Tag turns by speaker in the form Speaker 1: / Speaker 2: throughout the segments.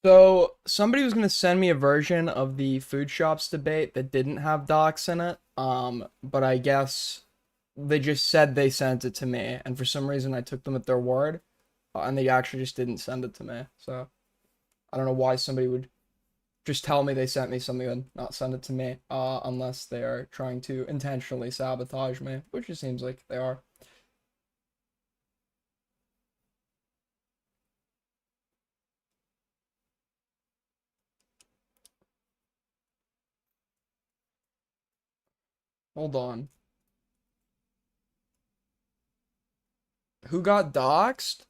Speaker 1: So somebody was gonna send me a version of the Foodshops debate that didn't have docs in it. But I guess they just said they sent it to me, and for some reason I took them at their word, and they actually just didn't send it to me. So I don't know why somebody would just tell me they sent me something and not send it to me, unless they are trying to intentionally sabotage me, which it seems like they are. Hold on. Who got doxxed?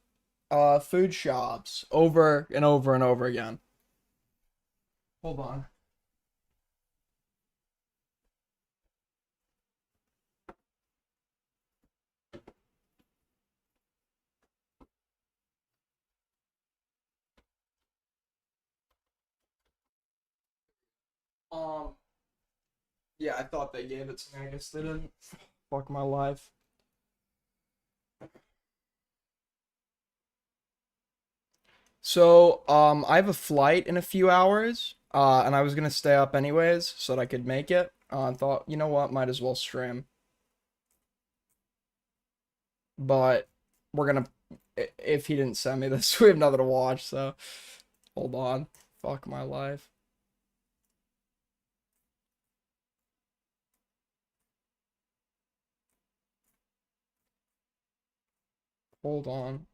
Speaker 1: Foodshops over and over and over again. Hold on. Um, yeah, I thought they gave it to me. I guess they didn't. Fuck my life. So, I have a flight in a few hours, and I was gonna stay up anyways so that I could make it. I thought, you know what, might as well stream. But we're gonna, if he didn't send me this, we have nothing to watch. So, hold on. Fuck my life. Hold on.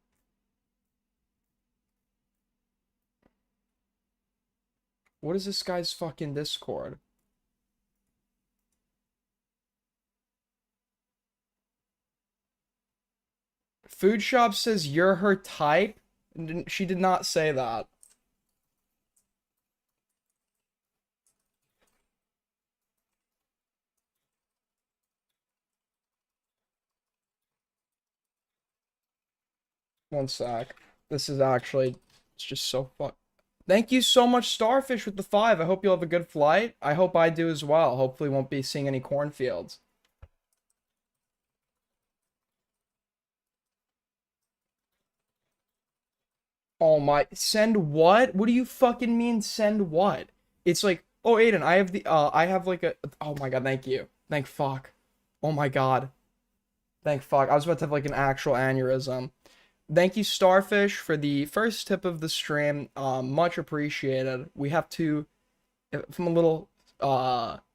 Speaker 1: What is this guy's fucking Discord? Food Shop says you're her type. She did not say that. One sec. This is actually, it's just so fuck. Thank you so much, Starfish, with the 5. I hope you'll have a good flight. I hope I do as well. Hopefully, won't be seeing any cornfields. Oh my, send what? What do you fucking mean send what? It's like, oh Aiden, I have like a, oh my god, thank you. Thank fuck. Oh my god. Thank fuck. I was about to have like an actual aneurysm. Thank you, Starfish, for the first tip of the stream. Much appreciated. We have to, if I'm a little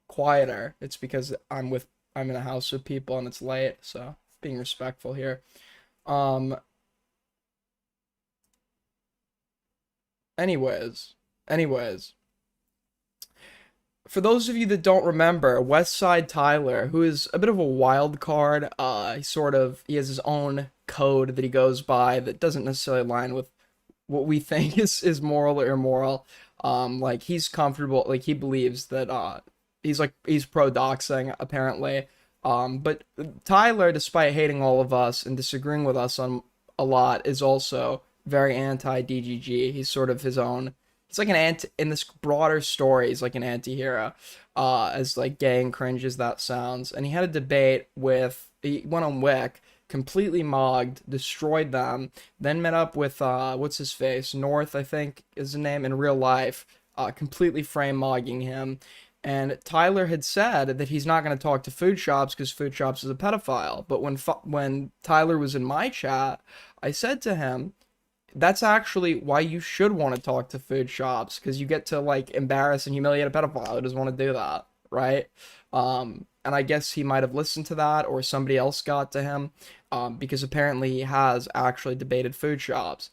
Speaker 1: quieter, it's because I'm in a house with people and it's late, so being respectful here. Um anyways, for those of you that don't remember, West Side Tyler, who is a bit of a wild card, he has his own code that he goes by that doesn't necessarily align with what we think is moral or immoral. Like he's comfortable, like he believes that he's pro doxing apparently. But Tyler, despite hating all of us and disagreeing with us on a lot, is also very anti DGG. He's sort of his own. He's like an anti in this broader story. He's like an anti-hero, as like gay and cringe as that sounds. And he had a debate with. He went on Wick, completely mogged, destroyed them, then met up with what's his face, North, I think is the name, in real life, completely frame mogging him. And Tyler had said that he's not going to talk to Foodshops because Foodshops is a pedophile. But when Tyler was in my chat, I said to him, that's actually why you should want to talk to Foodshops, because you get to like embarrass and humiliate a pedophile who doesn't want to do that, right? And I guess he might have listened to that, or somebody else got to him, because apparently he has actually debated Foodshops.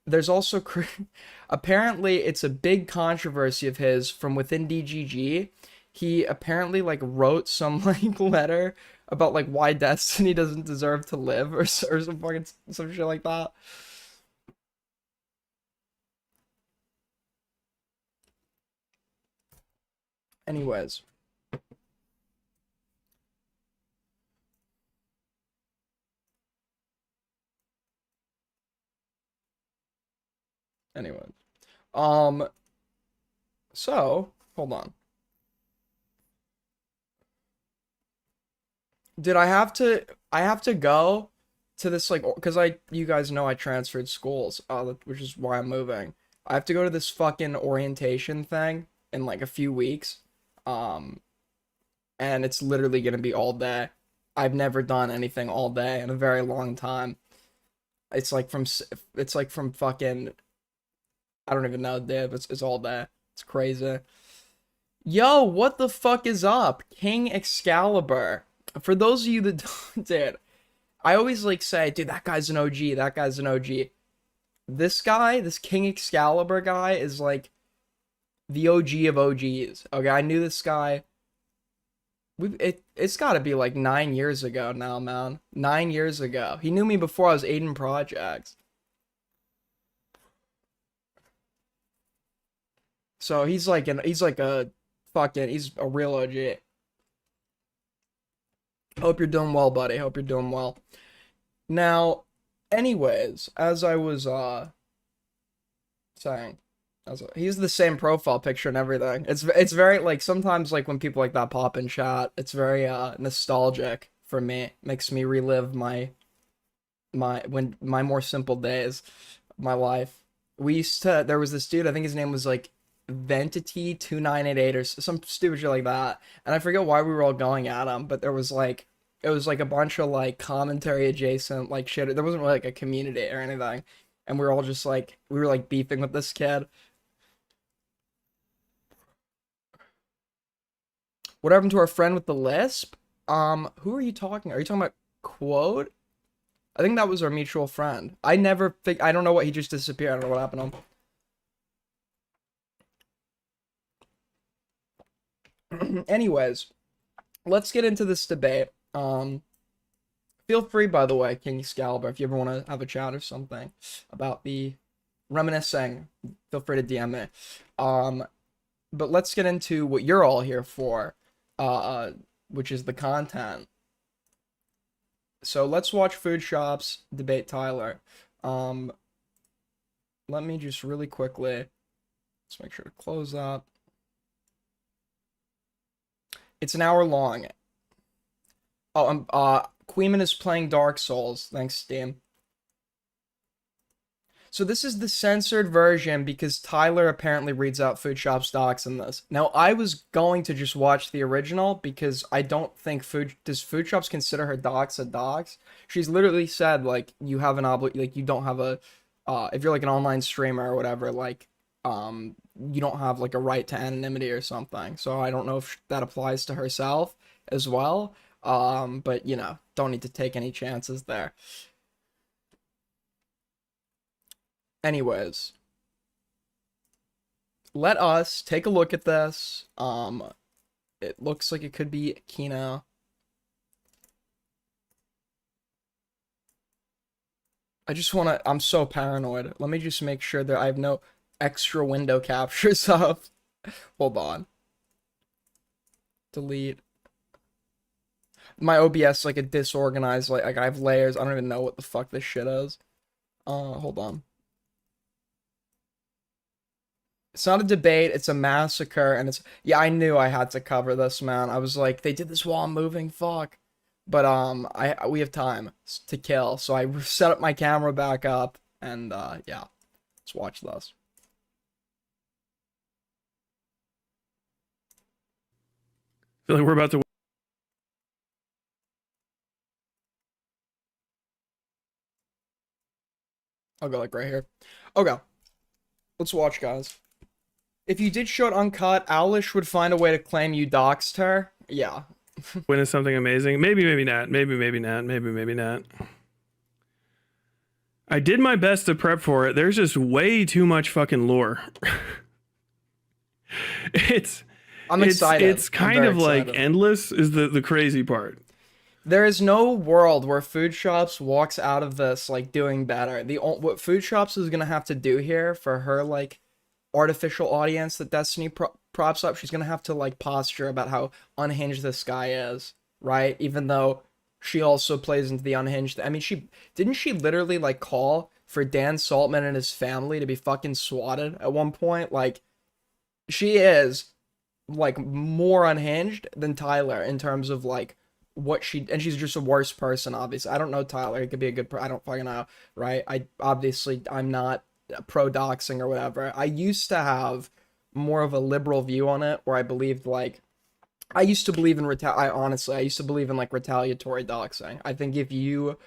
Speaker 1: There's also apparently it's a big controversy of his from within DGG. He apparently like wrote some like letter about like why Destiny doesn't deserve to live, or some fucking some shit like that. Anyways, anyways. Um, so hold on. Did I have to? I have to go to this like because you guys know I transferred schools, which is why I'm moving. I have to go to this fucking orientation thing in like a few weeks. Um, and it's literally gonna be all day. I've never done anything all day in a very long time. It's like it's like from fucking I don't even know, dude. It's all day. It's crazy. Yo, what the fuck is up? King Excalibur. For those of you that don't, dude, I always like say, dude, that guy's an OG, that guy's an OG. This guy, this King Excalibur guy, is like the OG of OGs. Okay, I knew this guy. It's got to be like 9 years ago now, man. 9 years ago. He knew me before I was Aiden Projects. So he's like a fucking he's a real OG. Hope you're doing well, buddy. Hope you're doing well. Now, anyways, as I was saying, he's the same profile picture and everything. It's very like sometimes like when people like that pop in chat, it's very nostalgic for me. Makes me relive my more simple days, my life. We used to there was this dude, I think his name was like Ventity 2988 or some stupid shit like that. And I forget why we were all going at him, but there was like it was like a bunch of like commentary adjacent like shit. There wasn't really like a community or anything. And we were all just like we were like beefing with this kid. What happened to our friend with the lisp? Who are you talking? Are you talking about Quote? I think that was our mutual friend. I don't know what he just disappeared. I don't know what happened to him. Anyways, let's get into this debate. Feel free, by the way, King Excalibur, if you ever want to have a chat or something about the reminiscing, feel free to DM me. But let's get into what you're all here for, which is the content. So let's watch Foodshops debate Tyler. Let me just really quickly, let's make sure to close up. It's an hour long. Oh, Queeman is playing Dark Souls. Thanks, Steam. So this is the censored version because Tyler apparently reads out Foodshops docs in this. Now, I was going to just watch the original because I don't think does Foodshops consider her docs a docs? She's literally said like you have an like you don't have a if you're like an online streamer or whatever, like you don't have like a right to anonymity or something. So I don't know if that applies to herself as well. But you know, don't need to take any chances there. Anyways, let us take a look at this. It looks like it could be Kino. I'm so paranoid. Let me just make sure that I have no extra window captures up. Hold on. Delete. My OBS like a disorganized, like I have layers. I don't even know what the fuck this shit is. Hold on. It's not a debate, it's a massacre, and yeah, I knew I had to cover this, man. I was like, they did this while I'm moving, fuck. But we have time to kill, so I set up my camera back up, and yeah, let's watch this.
Speaker 2: I feel like we're about to.
Speaker 1: I'll go like right here. Okay, let's watch, guys. If you did show it uncut, Owlish would find a way to claim you doxed her. Yeah.
Speaker 2: Witness something amazing. Maybe, maybe not. Maybe, maybe not. Maybe, maybe not. I did my best to prep for it. There's just way too much fucking lore.
Speaker 1: I'm excited.
Speaker 2: It's kind of like endless is the crazy part.
Speaker 1: There is no world where Foodshops walks out of this like doing better. What Foodshops is gonna have to do here for her like artificial audience that Destiny props up, she's gonna have to like posture about how unhinged this guy is, right? Even though she also plays into the unhinged. I mean, she literally like call for Dan Saltman and his family to be fucking swatted at one point? Like, she is like more unhinged than Tyler in terms of like what and she's just a worse person, obviously. I don't know Tyler. He could be a good I don't fucking know, right? I'm not pro doxing or whatever. I used to have more of a liberal view on it, where I believed like I used to believe in I used to believe in like retaliatory doxing. I think if you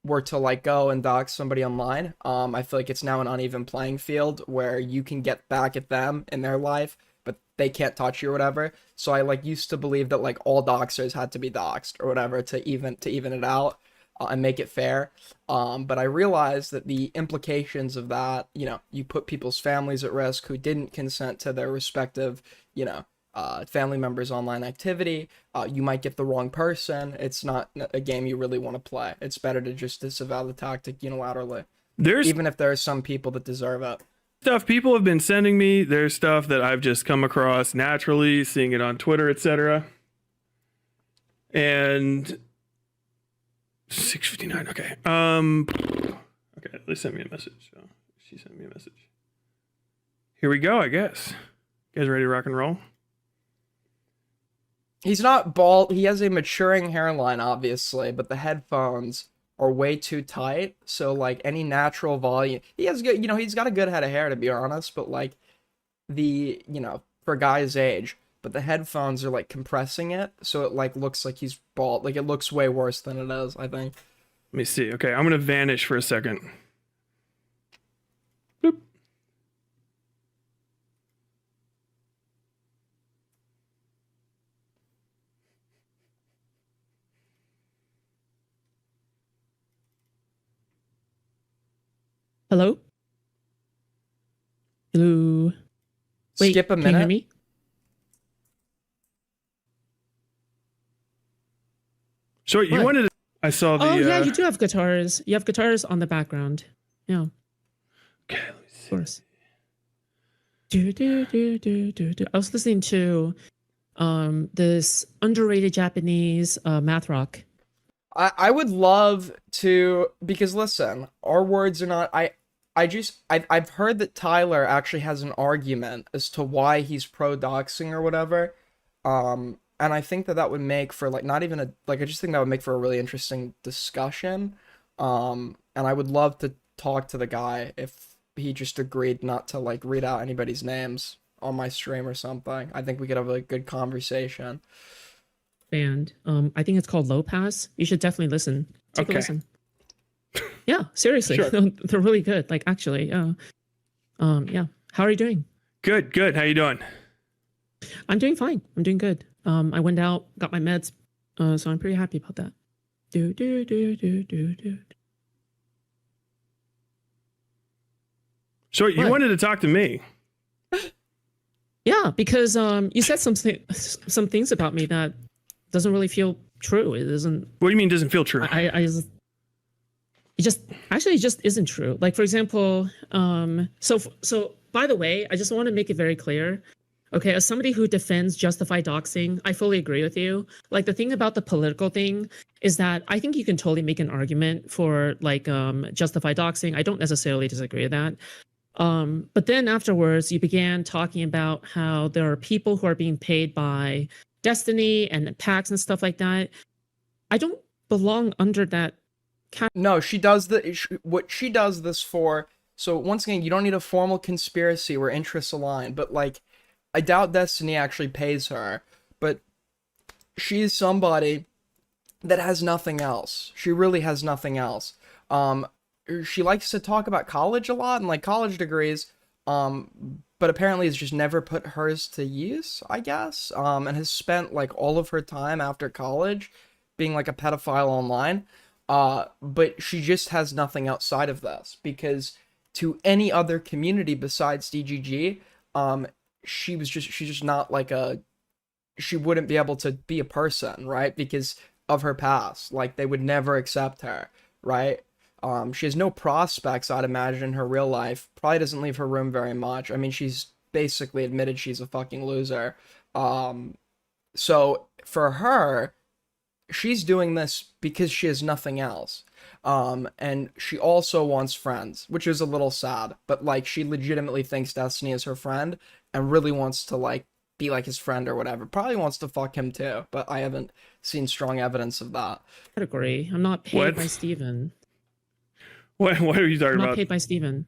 Speaker 1: were to like go and dox somebody online, I feel like it's now an uneven playing field where you can get back at them in their life, but they can't touch you or whatever. So I like used to believe that like all doxers had to be doxed or whatever to even it out, and make it fair. But I realized that the implications of that, you put people's families at risk who didn't consent to their respective, family members' online activity. You might get the wrong person. It's not a game you really want to play. It's better to just disavow the tactic unilaterally,
Speaker 2: There's
Speaker 1: even if there are some people that deserve it.
Speaker 2: stuff people have been sending me. There's stuff that I've just come across naturally, seeing it on Twitter, etc. And 6:59. Okay. Okay. They sent me a message. So she sent me a message. Here we go. I guess. You guys ready to rock and roll?
Speaker 1: He's not bald. He has a maturing hairline, obviously, but the headphones are way too tight. So like any natural volume, he has good. He's got a good head of hair to be honest. But like for a guy's age, but the headphones are like compressing it, so it like looks like he's bald. Like it looks way worse than it is, I think.
Speaker 2: Let me see. Okay, I'm gonna vanish for a second. Boop.
Speaker 3: Hello? Hello? Wait,
Speaker 1: Skip a
Speaker 3: can you hear
Speaker 1: minute.
Speaker 3: me?
Speaker 2: So you
Speaker 3: What?
Speaker 2: wanted to, I saw the
Speaker 3: Oh, yeah, you do have guitars. You have guitars on the background. Yeah, of
Speaker 2: okay, let me see.
Speaker 3: course. Do, do, do, do, do, do. I was listening to this underrated Japanese math rock.
Speaker 1: I would love to, because listen, our words are not. I've heard that Tyler actually has an argument as to why he's pro doxing or whatever. And I think that that would make for like not even a like I just think that would make for a really interesting discussion. And I would love to talk to the guy if he just agreed not to like read out anybody's names on my stream or something. I think we could have a good conversation.
Speaker 3: Band. I think it's called Low Pass. You should definitely listen. Take a
Speaker 2: Okay.
Speaker 3: listen. Yeah, seriously.
Speaker 2: Sure.
Speaker 3: They're really good. Like actually, yeah. Yeah. How are you doing?
Speaker 2: Good, good. How you doing?
Speaker 3: I'm doing fine. I'm doing good. I went out, got my meds, so I'm pretty happy about that. Do do do do do do.
Speaker 2: So you
Speaker 3: What?
Speaker 2: wanted to talk to me.
Speaker 3: Yeah, because you said some things about me that doesn't really feel true. It isn't.
Speaker 2: What do you mean doesn't feel true?
Speaker 3: It just isn't true. Like for example, so by the way, I just want to make it very clear. Okay, as somebody who defends justified doxing, I fully agree with you. Like the thing about the political thing is that I think you can totally make an argument for like justified doxing. I don't necessarily disagree with that. But then afterwards, you began talking about how there are people who are being paid by Destiny and PAX and stuff like that. I don't belong under that.
Speaker 1: No, she does what she does this for. So once again, you don't need a formal conspiracy where interests align, but like I doubt Destiny actually pays her, but she is somebody that has nothing else. She really has nothing else. She likes to talk about college a lot and like college degrees, but apparently has just never put hers to use, I guess, and has spent like all of her time after college being like a pedophile online. But she just has nothing outside of this because to any other community besides DGG, she's just not like she wouldn't be able to be a person, right? Because of her past. Like they would never accept her, right? She has no prospects, I'd imagine, in her real life. Probably doesn't leave her room very much. I mean, she's basically admitted she's a fucking loser. So for her, she's doing this because she has nothing else. And she also wants friends, which is a little sad, but like she legitimately thinks Destiny is her friend and really wants to like be like his friend or whatever. Probably wants to fuck him too, but I haven't seen strong evidence of that.
Speaker 3: Category. I'm not paid
Speaker 2: What?
Speaker 3: by Steven.
Speaker 2: What are you talking
Speaker 3: I'm not
Speaker 2: about?
Speaker 3: paid by Steven.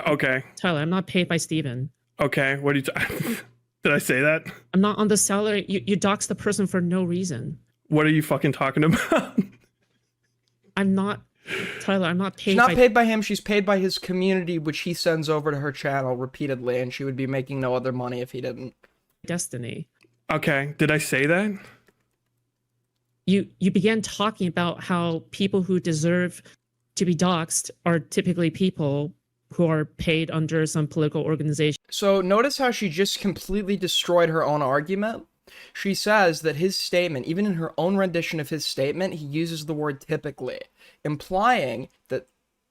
Speaker 2: Okay.
Speaker 3: Tyler, I'm not paid by Steven.
Speaker 2: Okay. What do you? Did I say that?
Speaker 3: I'm not on the salary. You dox the person for no reason.
Speaker 2: What are you fucking talking about?
Speaker 3: I'm not, Tyler. I'm not paid.
Speaker 1: She's not
Speaker 3: by
Speaker 1: paid by him. She's paid by his community, which he sends over to her channel repeatedly, and she would be making no other money if he didn't.
Speaker 3: Destiny.
Speaker 2: Okay. Did I say that?
Speaker 3: You began talking about how people who deserve to be doxxed are typically people who are paid under some political organization.
Speaker 1: So notice how she just completely destroyed her own argument. She says that his statement, even in her own rendition of his statement, he uses the word typically, implying that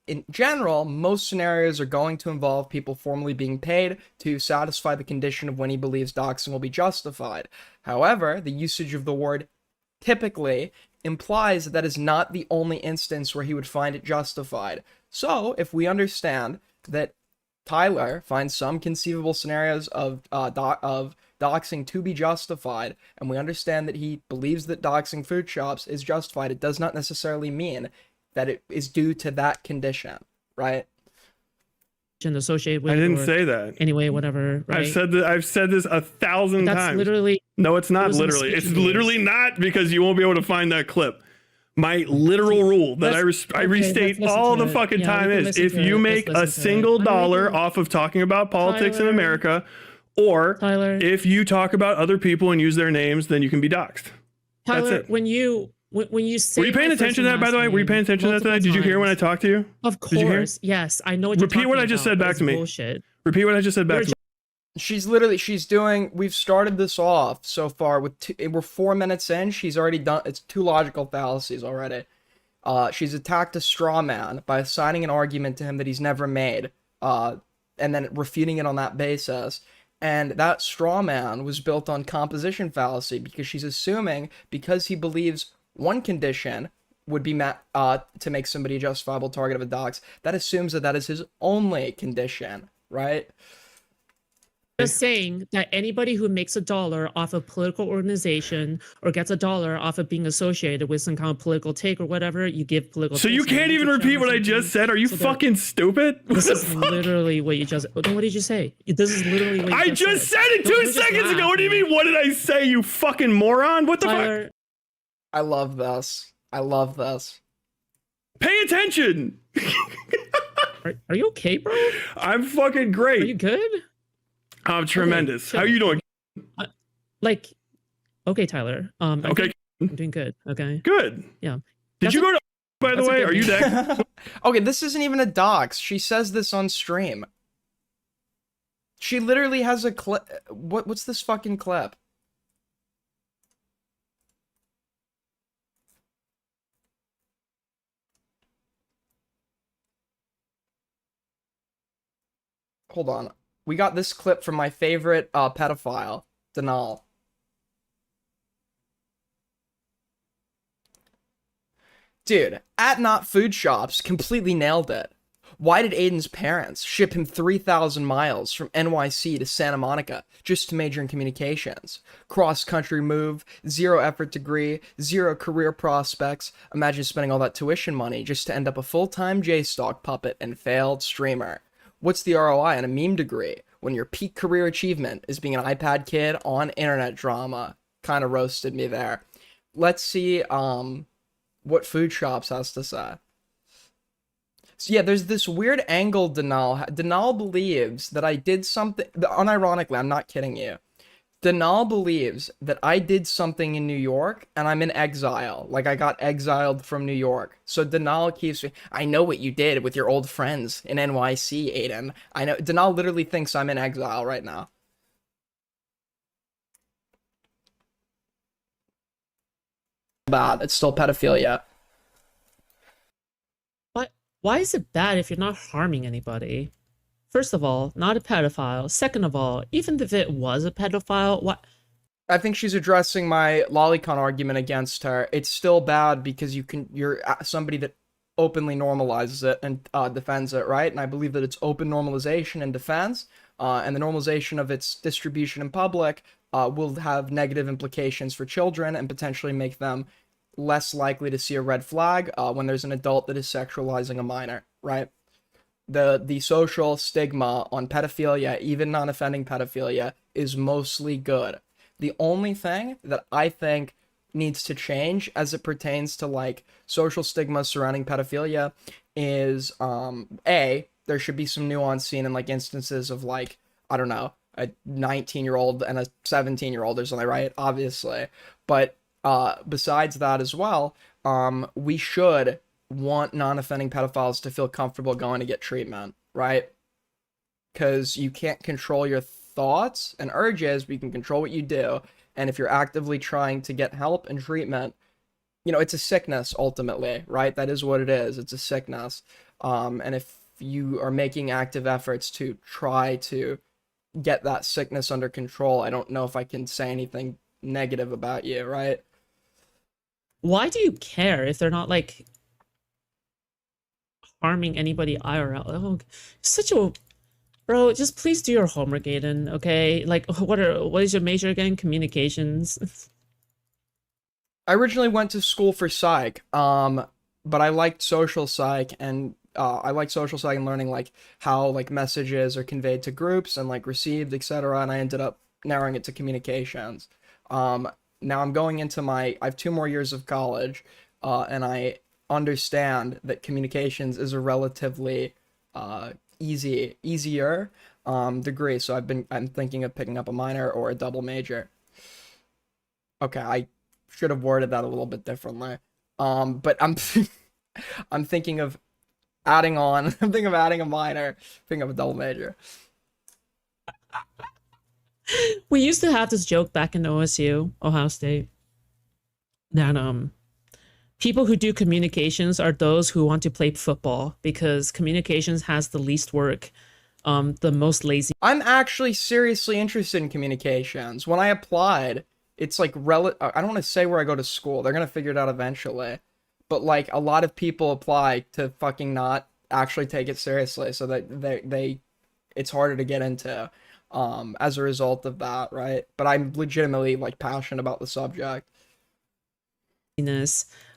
Speaker 1: in general, most scenarios are going to involve people formally being paid to satisfy the condition of when he believes doxing will be justified. However, the usage of the word typically implies that that is not the only instance where he would find it justified. So, if we understand that Tyler finds some conceivable scenarios of doxing to be justified, and we understand that he believes that doxing Foodshops is justified, it does not necessarily mean that it is due to that condition, right?
Speaker 3: Associated with.
Speaker 2: I didn't say that.
Speaker 3: Anyway, whatever. Right?
Speaker 2: I've said this 1,000
Speaker 3: That's
Speaker 2: times.
Speaker 3: literally.
Speaker 2: No, it's not
Speaker 3: It was a
Speaker 2: literally. It's
Speaker 3: mistake.
Speaker 2: literally not, because you won't be able to find that clip. My literal rule that I restate
Speaker 3: let's
Speaker 2: all
Speaker 3: listen
Speaker 2: the
Speaker 3: to it.
Speaker 2: fucking
Speaker 3: Yeah,
Speaker 2: time
Speaker 3: we can
Speaker 2: is,
Speaker 3: listen
Speaker 2: if
Speaker 3: to
Speaker 2: you
Speaker 3: it.
Speaker 2: make
Speaker 3: Let's
Speaker 2: a
Speaker 3: listen to it.
Speaker 2: single
Speaker 3: I
Speaker 2: dollar
Speaker 3: mean,
Speaker 2: off of talking about politics in
Speaker 3: Tyler.
Speaker 2: America, or
Speaker 3: Tyler.
Speaker 2: if you talk about other people and use their names, then you can be doxxed.
Speaker 3: Tyler,
Speaker 2: That's it.
Speaker 3: when you say.
Speaker 2: Were you paying
Speaker 3: my first
Speaker 2: attention to
Speaker 3: and
Speaker 2: that, by the way?
Speaker 3: last
Speaker 2: Were you
Speaker 3: name
Speaker 2: paying attention to that?
Speaker 3: multiple
Speaker 2: Did you hear when I
Speaker 3: times,
Speaker 2: talked to you?
Speaker 3: Of
Speaker 2: Did you hear?
Speaker 3: course, yes. I know what you're
Speaker 2: Repeat what I
Speaker 3: talking
Speaker 2: just
Speaker 3: about,
Speaker 2: said
Speaker 3: but
Speaker 2: back
Speaker 3: it's
Speaker 2: to me.
Speaker 3: Bullshit.
Speaker 2: Repeat what I just said back
Speaker 3: You're
Speaker 2: to me.
Speaker 1: She's doing, we've started this off so far with we're 4 minutes in, she's already done, it's 2 logical fallacies already. She's attacked a straw man by assigning an argument to him that he's never made, and then refuting it on that basis. And that straw man was built on composition fallacy, because she's assuming because he believes one condition would be met to make somebody a justifiable target of a dox, that assumes that that is his only condition, right?
Speaker 3: just saying that anybody who makes $1 off a political organization or gets $1 off of being associated with some kind of political take or whatever, you give political.
Speaker 2: So you can't even repeat what I just said? Are you fucking stupid?
Speaker 3: This is literally what you just. Then what did you say? This is literally what you
Speaker 2: I just said it 2 seconds ago. What do you mean? What did I say? You fucking moron! What the
Speaker 3: Tyler,
Speaker 2: fuck?
Speaker 1: I love this. I love this.
Speaker 2: Pay attention.
Speaker 3: are you okay, bro?
Speaker 2: I'm fucking great.
Speaker 3: Are you good?
Speaker 2: I'm tremendous.
Speaker 3: chill.
Speaker 2: How you doing?
Speaker 3: Like, okay, Tyler. I
Speaker 2: Okay,
Speaker 3: think I'm doing good. Okay.
Speaker 2: good.
Speaker 3: Yeah.
Speaker 2: Did
Speaker 3: That's
Speaker 2: you
Speaker 3: a-
Speaker 2: go to? By the
Speaker 3: that's a
Speaker 2: way,
Speaker 3: good
Speaker 2: are you
Speaker 3: name.
Speaker 2: dead?
Speaker 1: Okay, this isn't even a dox. She says this on stream. She literally has a clip. What's this fucking clip? Hold on. We got this clip from my favorite pedophile, Denal. Dude, at Not Foodshops completely nailed it. Why did Aiden's parents ship him 3,000 miles from NYC to Santa Monica just to major in communications? Cross-country move, 0 effort degree, 0 career prospects. Imagine spending all that tuition money just to end up a full-time J-Stock puppet and failed streamer. What's the ROI on a meme degree when your peak career achievement is being an iPad kid on internet drama? Kind of roasted me there. Let's see what Foodshops has to say. So yeah, there's this weird angle Denal believes that I did something, unironically, I'm not kidding you. Denal believes that I did something in New York and I'm in exile. Like I got exiled from New York. So Denal keeps, I know what you did with your old friends in NYC, Aiden. I know, Denal literally thinks I'm in exile right now. Bad, it's still pedophilia.
Speaker 3: Why is it bad if you're not harming anybody? First of all, not a pedophile. Second of all, even if it was a pedophile, what?
Speaker 1: I think she's addressing my lolicon argument against her. It's still bad because you're somebody that openly normalizes it and defends it, right? And I believe that it's open normalization and defense, and the normalization of its distribution in public will have negative implications for children and potentially make them less likely to see a red flag when there's an adult that is sexualizing a minor, right? the social stigma on pedophilia, even non-offending pedophilia, is mostly good. The only thing that I think needs to change as it pertains to like social stigma surrounding pedophilia is a there should be some nuance seen in like instances of like, I don't know, a 19-year-old and a 17-year-old or something, right? Obviously. But besides that as well, we should want non-offending pedophiles to feel comfortable going to get treatment, right? Because you can't control your thoughts and urges, but you can control what you do. And if you're actively trying to get help and treatment, it's a sickness ultimately, right? That is what it is. It's a sickness. And if you are making active efforts to try to get that sickness under control, I don't know if I can say anything negative about you, right?
Speaker 3: Why do you care if they're not like harming anybody IRL? Oh, such a bro. Just please do your homework, Aiden. Okay, like what is your major again? Communications.
Speaker 1: I originally went to school for psych, but I liked social psych and I like social psych and learning like how like messages are conveyed to groups and like received, etc. And I ended up narrowing it to communications. Now I'm going into I have 2 more years of college, and I understand that communications is a relatively easier degree. So I'm thinking of picking up a minor or a double major. Okay, I should have worded that a little bit differently. But I'm thinking of adding on. I'm thinking of adding a minor, thinking of a double major.
Speaker 3: We used to have this joke back in OSU, Ohio State, that people who do communications are those who want to play football because communications has the least work, the most lazy.
Speaker 1: I'm actually seriously interested in communications. When I applied, it's like I don't want to say where I go to school. They're gonna figure it out eventually. But like a lot of people apply to fucking not actually take it seriously, so that they it's harder to get into as a result of that, right? But I'm legitimately like passionate about the subject.
Speaker 3: They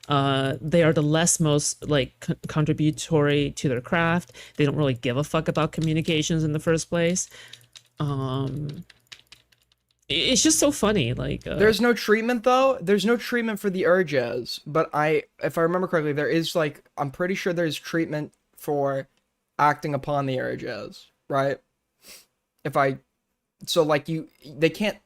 Speaker 3: are the less most like contributory to their craft. They don't really give a fuck about communications in the first place. It's just so funny. Like
Speaker 1: there's no treatment though. There's no treatment for the urges, but if I remember correctly, there is like I'm pretty sure there's treatment for acting upon the urges, right? If I so like they can't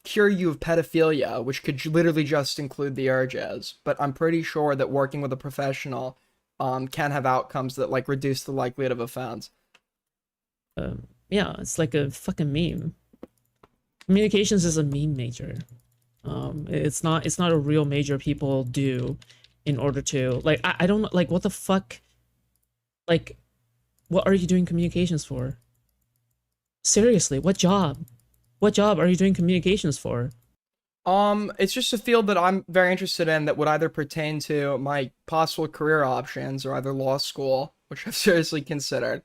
Speaker 1: cure you of pedophilia, which could literally just include the urges, but I'm pretty sure that working with a professional can have outcomes that like reduce the likelihood of offense.
Speaker 3: Yeah, it's like a fucking meme. Communications is a meme major. It's not a real major people do in order to like I don't like what the fuck, like what are you doing communications for? Seriously, what job are you doing communications for?
Speaker 1: It's just a field that I'm very interested in that would either pertain to my possible career options or either law school, which I've seriously considered,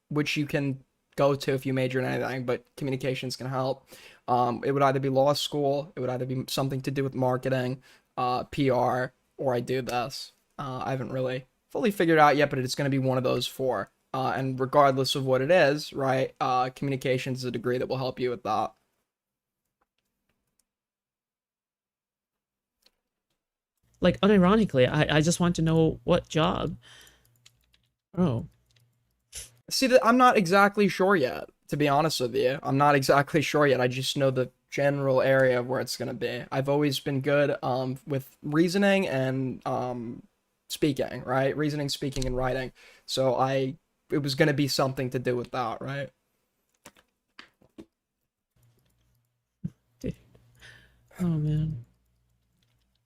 Speaker 1: which you can go to if you major in anything, but communications can help. It would either be law school, it would either be something to do with marketing, PR, or I do this. I haven't really fully figured out yet, but it's going to be one of those four. And regardless of what it is, right, communications is a degree that will help you with that.
Speaker 3: Like unironically, I just want to know what job. Oh.
Speaker 1: See, that I'm not exactly sure yet, to be honest with you. I'm not exactly sure yet. I just know the general area of where it's going to be. I've always been good with reasoning and speaking, right? Reasoning, speaking, and writing. So it was going to be something to do with that, right?
Speaker 3: Oh man.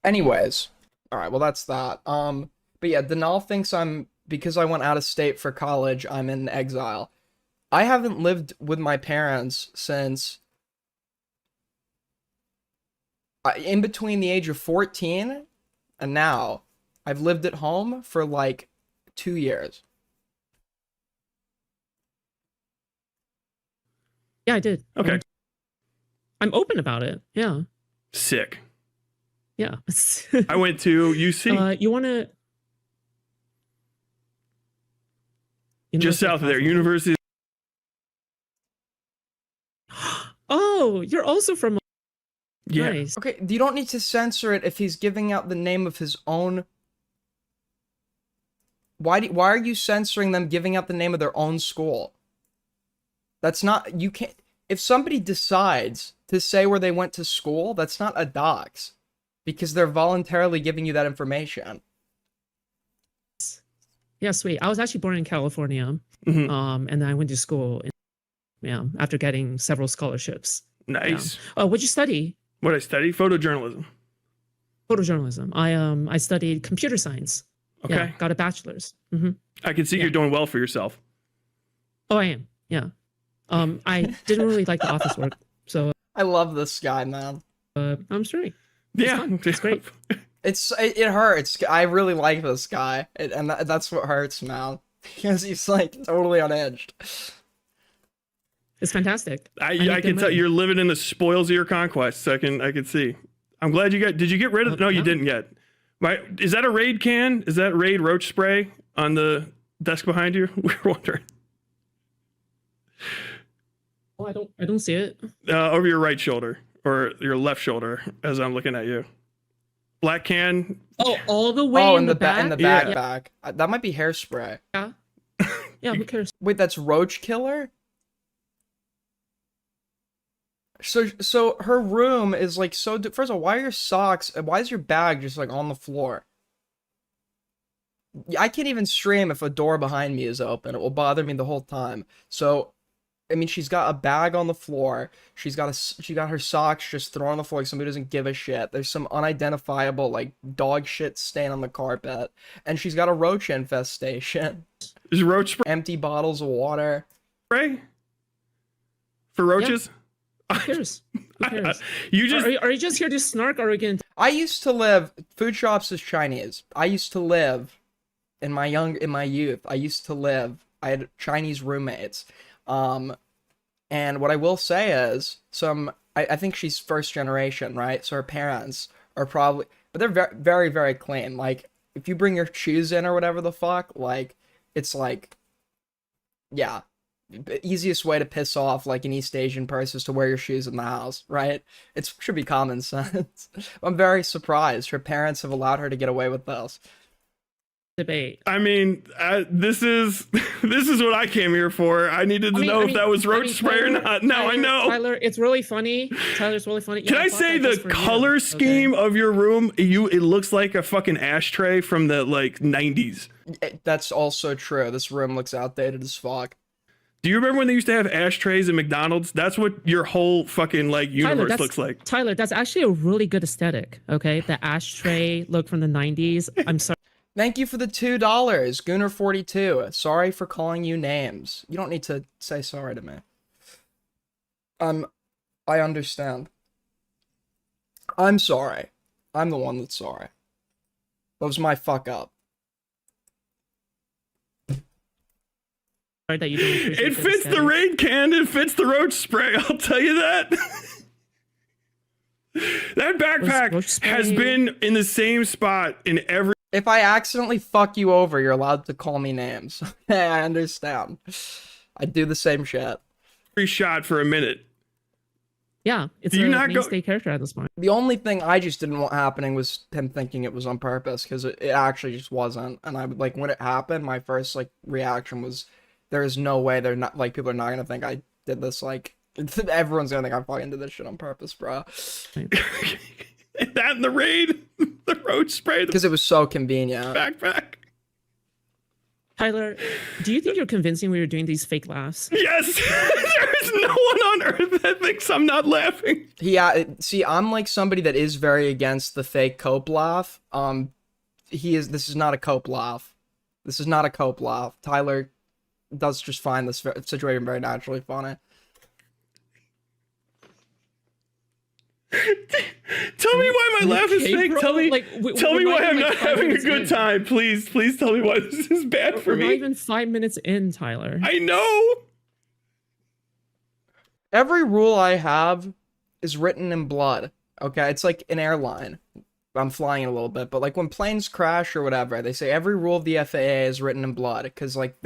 Speaker 1: Anyways, all right, well that's that. But yeah, Denal thinks because I went out of state for college, I'm in exile. I haven't lived with my parents since in between the age of 14 and now. I've lived at home for like 2 years.
Speaker 3: Yeah, I did.
Speaker 2: Okay.
Speaker 3: I'm open about it. Yeah.
Speaker 2: Sick.
Speaker 3: Yeah.
Speaker 2: I went to UC.
Speaker 3: You want to
Speaker 2: Just south of there,
Speaker 3: California.
Speaker 2: University.
Speaker 3: Oh, you're also from.
Speaker 2: Yeah.
Speaker 3: Nice.
Speaker 1: Okay, you don't need to censor it if he's giving out the name of his own. Why are you censoring them giving out the name of their own school? That's not, you can't, if somebody decides to say where they went to school, that's not a dox. Because they're voluntarily giving you that information.
Speaker 3: Yeah, sweet. I was actually born in California,
Speaker 2: Mhm.
Speaker 3: and then I went to school. After getting several scholarships.
Speaker 2: Nice.
Speaker 3: Oh, what'd you study?
Speaker 2: What I study? Photojournalism.
Speaker 3: Photojournalism. I studied computer science.
Speaker 2: Okay.
Speaker 3: Yeah, got a bachelor's.
Speaker 2: I can see you're doing well for yourself.
Speaker 3: Oh, I am. Yeah. I didn't really like the office work, so
Speaker 1: I love this guy, man.
Speaker 3: I'm sorry.
Speaker 2: Yeah.
Speaker 3: fun. It's great.
Speaker 1: It hurts. I really like this guy, and that's what hurts, man. Because he's like totally unhinged.
Speaker 3: It's fantastic.
Speaker 2: I
Speaker 3: make
Speaker 2: can
Speaker 3: good
Speaker 2: tell
Speaker 3: money.
Speaker 2: you're living in the spoils of your conquest. I can see. I'm glad you got. Did you get rid of? No, you
Speaker 3: no.
Speaker 2: didn't yet. Right? Is that a Raid can? Is that Raid roach spray on the desk behind you? We were wondering.
Speaker 3: Oh, I don't see it.
Speaker 2: Over your right shoulder or your left shoulder, as I'm looking at you. Black can.
Speaker 3: Oh, all the way
Speaker 1: Oh,
Speaker 3: in the back.
Speaker 1: in the
Speaker 2: Yeah.
Speaker 1: back. That might be hairspray.
Speaker 3: Yeah. Yeah. Who cares?
Speaker 1: Wait, that's roach killer? So her room is like so. First of all, why are your socks? Why is your bag just like on the floor? I can't even stream if a door behind me is open. It will bother me the whole time. So, I mean, she's got a bag on the floor. She got her socks just thrown on the floor like somebody doesn't give a shit. There's some unidentifiable like dog shit stain on the carpet, and she's got a roach infestation.
Speaker 2: Is roach spray
Speaker 1: Empty bottles of water.
Speaker 2: for roaches?
Speaker 3: Who cares? Who cares?
Speaker 2: You just
Speaker 3: Are you just here to snark, or are we gonna?
Speaker 1: I used to live. Foodshops is Chinese. I used to live in my youth. I used to live. I had Chinese roommates. And what I will say is I think she's first generation, right? So her parents are probably, but they're very, very, very clean. Like if you bring your shoes in or whatever the fuck, like it's like, yeah, easiest way to piss off like an East Asian person is to wear your shoes in the house, right? It should be common sense. I'm very surprised her parents have allowed her to get away with this.
Speaker 3: Debate.
Speaker 2: I mean, this is what I came here for. I needed to know if that was roach spray or not. Now I know.
Speaker 3: Tyler, it's really funny. Tyler's really funny.
Speaker 2: Can I
Speaker 3: bought
Speaker 2: say
Speaker 3: that
Speaker 2: the
Speaker 3: just for you.
Speaker 2: color scheme
Speaker 3: Okay.
Speaker 2: of your room? It looks like a fucking ashtray from the like 90s.
Speaker 1: That's also true. This room looks outdated as fuck.
Speaker 2: Do you remember when they used to have ashtrays at McDonald's? That's what your whole fucking like universe looks like.
Speaker 3: Tyler, that's actually a really good aesthetic. Okay, the ashtray look from the '90s. I'm sorry.
Speaker 1: Thank you for the $2, Gooner42. Sorry for calling you names. You don't need to say sorry to me. I understand. I'm sorry. I'm the one that's sorry. That was my fuck up.
Speaker 3: That you don't appreciate
Speaker 2: It
Speaker 3: good
Speaker 2: fits the
Speaker 3: aesthetic.
Speaker 2: raid can. It fits the roach spray. I'll tell you that. That backpack
Speaker 3: roach spray-
Speaker 2: has been in the same spot in every.
Speaker 1: If I accidentally fuck you over, you're allowed to call me names. I understand. I do the same shit.
Speaker 2: Shot for a minute.
Speaker 3: Yeah, it's
Speaker 2: Do you
Speaker 3: a
Speaker 2: not go-
Speaker 3: mainstay character at this point.
Speaker 1: The only thing I just didn't want happening was him thinking it was on purpose, because it actually just wasn't. And I would, like, when it happened, my first, like, reaction was, there is no way they're not, like, people are not gonna think I did this, like, everyone's gonna think I fucking did this shit on purpose, bro.
Speaker 2: That and the raid, the roach spray, the
Speaker 1: Because it was so convenient.
Speaker 2: backpack.
Speaker 3: Tyler, do you think you're convincing we were doing these fake laughs?
Speaker 2: Yes, there is no one on earth that thinks I'm not laughing.
Speaker 1: Yeah, see, I'm like somebody that is very against the fake cope laugh. This is not a cope laugh. This is not a cope laugh. Tyler does just find this situation very naturally funny.
Speaker 2: Tell me why my laugh is
Speaker 3: okay,
Speaker 2: fake.
Speaker 3: bro?
Speaker 2: Tell me,
Speaker 3: Like,
Speaker 2: tell
Speaker 3: we're
Speaker 2: me
Speaker 3: not
Speaker 2: why
Speaker 3: even,
Speaker 2: I'm
Speaker 3: like,
Speaker 2: not
Speaker 3: 5
Speaker 2: having a
Speaker 3: minutes
Speaker 2: good
Speaker 3: in.
Speaker 2: time. Please tell me why this is bad for
Speaker 3: We're not
Speaker 2: me.
Speaker 3: even 5 minutes in, Tyler.
Speaker 2: I know.
Speaker 1: Every rule I have is written in blood. Okay, it's like an airline. I'm flying it a little bit, but like when planes crash or whatever, they say every rule of the FAA is written in blood because like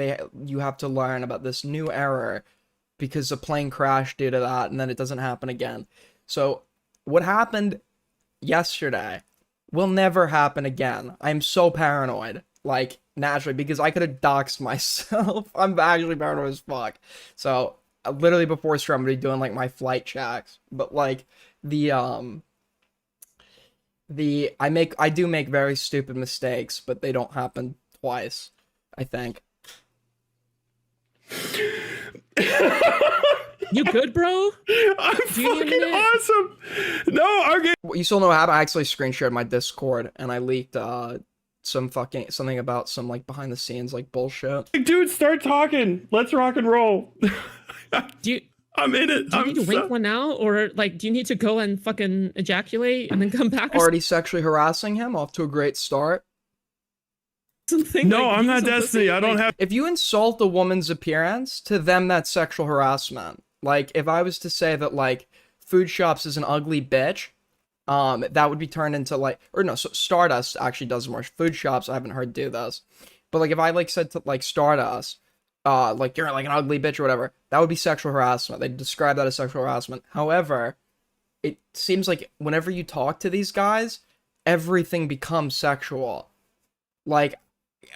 Speaker 1: you have to learn about this new error because a plane crashed due to that, and then it doesn't happen again. So what happened yesterday will never happen again. I'm so paranoid, like naturally, because I could have doxed myself. I'm actually paranoid as fuck. So literally before stream, I'm gonna be doing like my flight checks, but like the I do make very stupid mistakes, but they don't happen twice, I think.
Speaker 3: You good, bro?
Speaker 2: I'm
Speaker 3: Do you need a
Speaker 2: fucking
Speaker 3: minute?
Speaker 2: awesome. No, okay.
Speaker 1: You still know what happened? I actually screen shared my Discord and I leaked something about some like behind the scenes like bullshit.
Speaker 2: Dude, start talking. Let's rock and roll.
Speaker 3: Do you
Speaker 2: I'm in it.
Speaker 3: do you need to wink one out, or like do you need to go and fucking ejaculate and then come back or
Speaker 1: Already sexually harassing him, off to a great start.
Speaker 3: something?
Speaker 2: No,
Speaker 3: like,
Speaker 2: I'm
Speaker 3: use
Speaker 2: not
Speaker 3: some
Speaker 2: Destiny.
Speaker 3: pussy?
Speaker 2: I don't
Speaker 3: Like,
Speaker 2: have.
Speaker 1: If you insult a woman's appearance, to them that's sexual harassment. Like if I was to say that like Foodshops is an ugly bitch, that would be turned into like, or no, so Stardust actually does more. Foodshops I haven't heard do this, but like if I like said to like Stardust, like you're like an ugly bitch or whatever, that would be sexual harassment. They describe that as sexual harassment. However, it seems like whenever you talk to these guys, everything becomes sexual. Like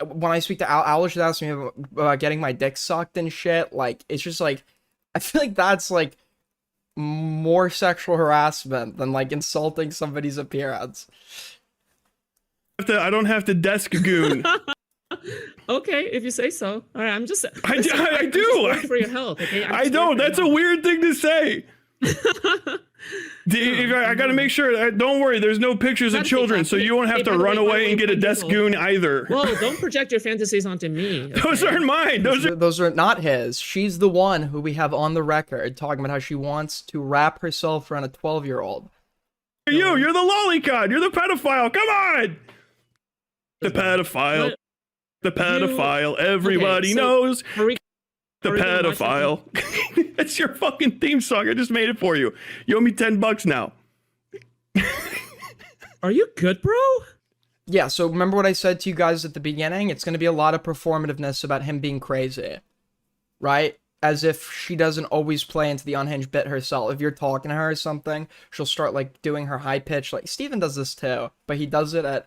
Speaker 1: when I speak to Alish, asks me about getting my dick sucked and shit. Like it's just like I feel like that's like more sexual harassment than like insulting somebody's appearance.
Speaker 2: I don't have to desk goon.
Speaker 3: okay, if you say so. All right, I'm just.
Speaker 2: I
Speaker 3: listen,
Speaker 2: do.
Speaker 3: I'm just worried for your health. Okay,
Speaker 2: I don't. That's a weird thing to say. I got to make sure. Don't worry. There's no pictures of
Speaker 3: Gotta
Speaker 2: children,
Speaker 3: be
Speaker 2: so
Speaker 3: happy.
Speaker 2: you won't have
Speaker 3: Hey,
Speaker 2: to
Speaker 3: by the
Speaker 2: run
Speaker 3: way,
Speaker 2: away and get a
Speaker 3: I'm
Speaker 2: desk goon either.
Speaker 3: Whoa! Don't project your fantasies onto me.
Speaker 2: Those
Speaker 3: okay?
Speaker 2: aren't mine.
Speaker 1: Those are not his. She's the one who we have on the record talking about how she wants to wrap herself around a 12-year-old.
Speaker 2: you. You're the lolicon. You're the pedophile. Come on. The pedophile.
Speaker 3: What?
Speaker 2: The pedophile. Everybody
Speaker 3: Okay, so-
Speaker 2: knows.
Speaker 3: Are we-
Speaker 2: The
Speaker 3: are we gonna watch
Speaker 2: pedophile. That's your fucking theme song. I just made it for you. You owe me $10 now.
Speaker 3: Are you good, bro?
Speaker 1: Yeah, so remember what I said to you guys at the beginning? It's going to be a lot of performativeness about him being crazy, right? As if she doesn't always play into the unhinged bit herself. If you're talking to her or something, she'll start like doing her high pitch. Like Steven does this too, but he does it at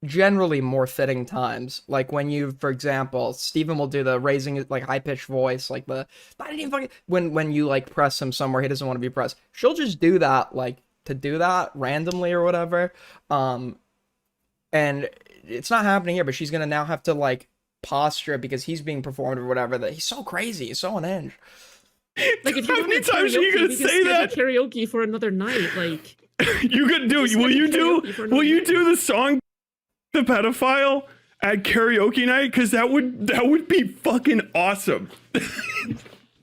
Speaker 1: generally more fitting times. Like when you, for example, Steven will do the raising like high pitched voice, like the I didn't even fucking when you like press him somewhere he doesn't want to be pressed. She'll just do that like to do that randomly or whatever. And it's not happening here, but she's gonna now have to like posture because he's being performed or whatever. That he's so crazy, he's so unhinged.
Speaker 3: Like if you
Speaker 2: How
Speaker 3: want
Speaker 2: many
Speaker 3: to
Speaker 2: times are you
Speaker 3: karaoke,
Speaker 2: gonna
Speaker 3: we can
Speaker 2: say
Speaker 3: schedule
Speaker 2: that?
Speaker 3: karaoke for another night. Like
Speaker 2: You could do.
Speaker 3: Just
Speaker 2: Will
Speaker 3: like
Speaker 2: you
Speaker 3: karaoke for
Speaker 2: do?
Speaker 3: another
Speaker 2: Will you
Speaker 3: night.
Speaker 2: do the song, "The Pedophile" at karaoke night? Because that would be fucking awesome.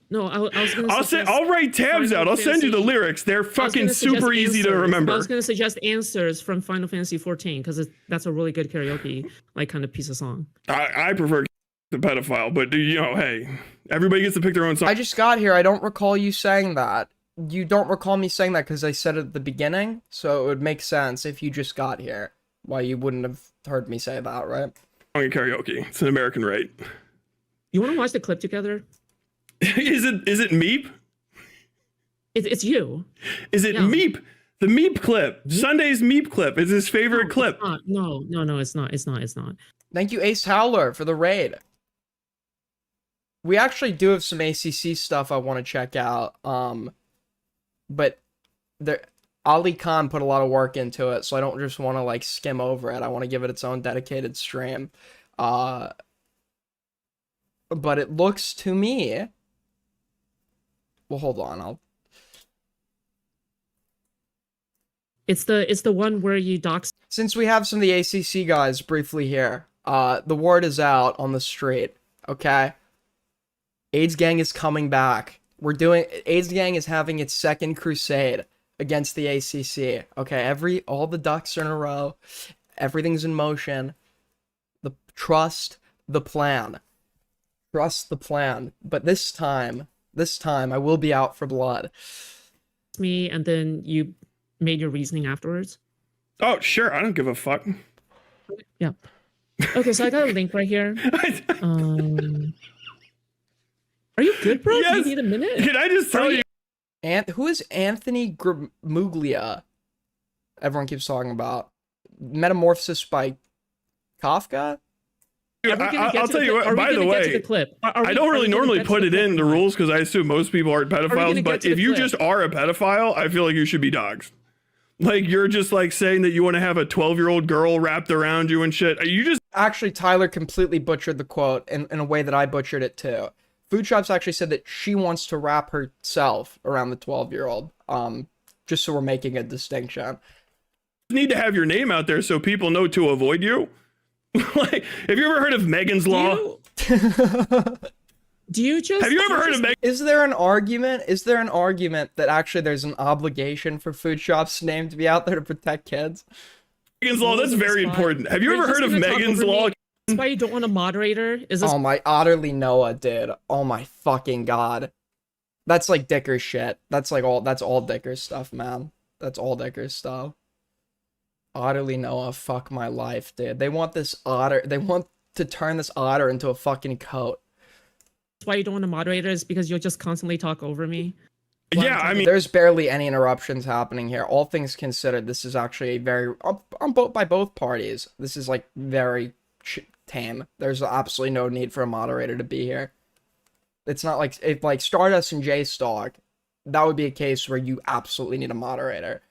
Speaker 3: no, I was gonna.
Speaker 2: I'll write tabs
Speaker 3: Final
Speaker 2: out. I'll send you the
Speaker 3: Fantasy-
Speaker 2: lyrics. They're
Speaker 3: I was
Speaker 2: fucking
Speaker 3: gonna suggest
Speaker 2: super easy to
Speaker 3: answers. I
Speaker 2: remember.
Speaker 3: was gonna suggest answers from Final Fantasy 14 because that's a really good karaoke like kind of piece of song.
Speaker 2: I prefer "The Pedophile," but you know, hey, everybody gets to pick their own song.
Speaker 1: I just got here. I don't recall you saying that. You don't recall me saying that because I said it at the beginning, so it would make sense if you just got here. Why you wouldn't have heard me say that, right?
Speaker 2: Song in karaoke. It's an American right.
Speaker 3: You want to watch the clip together?
Speaker 2: Is it Meep?
Speaker 3: It's you.
Speaker 2: Is it
Speaker 3: Yeah.
Speaker 2: Meep? The Meep clip. Sunday's Meep clip is his favorite
Speaker 3: No,
Speaker 2: clip.
Speaker 3: It's not. No, it's not. It's not. It's not.
Speaker 1: Thank you, Ace Howler, for the raid. We actually do have some ACC stuff I want to check out. But there, Ali Khan put a lot of work into it, so I don't just want to like skim over it. I want to give it its own dedicated stream. But it looks to me. Well, hold on.
Speaker 3: It's the one where you dox.
Speaker 1: Since we have some of the ACC guys briefly here, the word is out on the street. Okay, AIDS Gang is coming back. AIDS Gang is having its second crusade against the ACC. Okay, all the ducks are in a row. Everything's in motion. Trust the plan. Trust the plan. But this time, I will be out for blood.
Speaker 3: Me, and then you made your reasoning afterwards.
Speaker 2: Oh, sure. I don't give a fuck.
Speaker 3: Yeah. Okay, so I got a link right here. Are you good, bro? Do you
Speaker 2: Yes.
Speaker 3: need a minute?
Speaker 2: Can I just tell you?
Speaker 1: And who is Anthony Gramuglia? Everyone keeps talking about Metamorphosis by Kafka.
Speaker 2: I'll tell you what, by the way, I don't really
Speaker 3: we gonna
Speaker 2: normally
Speaker 3: get to
Speaker 2: put
Speaker 3: the
Speaker 2: it
Speaker 3: clip
Speaker 2: in
Speaker 3: or
Speaker 2: the
Speaker 3: not?
Speaker 2: rules because I assume most people aren't
Speaker 3: gonna
Speaker 2: pedophiles,
Speaker 3: get
Speaker 2: but
Speaker 3: to the
Speaker 2: if you
Speaker 3: clip?
Speaker 2: just are a pedophile, I feel like you should be doxxed. Like, you're just like saying that you want to have a 12-year-old girl wrapped around you and shit. You just
Speaker 1: Actually, Tyler completely butchered the quote in a way that I butchered it too. Foodshops actually said that she wants to wrap herself around the 12-year-old. Just so we're making a distinction.
Speaker 2: need to have your name out there so people know to avoid you. Like, have you ever heard of Megan's Law?
Speaker 3: Do you just
Speaker 2: Have you ever heard of Megan's
Speaker 1: Is there an argument? Is there an argument that actually there's an obligation for Foodshops' name to be out there to protect kids?
Speaker 2: Law? That's very important. Have you ever heard of Megan's Law?
Speaker 3: That's why you don't want a moderator? Is this
Speaker 1: Oh my, utterly Noah, dude. Oh my fucking god. That's like Dicker's shit. That's all Dicker's stuff, man. That's all Dicker's stuff. Utterly Noah, fuck my life, dude. They want to turn this otter into a fucking coat.
Speaker 3: why you don't want a moderator? Is because you'll just constantly talk over me?
Speaker 2: Yeah, I mean,
Speaker 1: There's barely any interruptions happening here. All things considered, this is actually a very by both parties. This is like very tame. There's absolutely no need for a moderator to be here. It's not like if like Stardust and J-Stock, that would be a case where you absolutely need a moderator.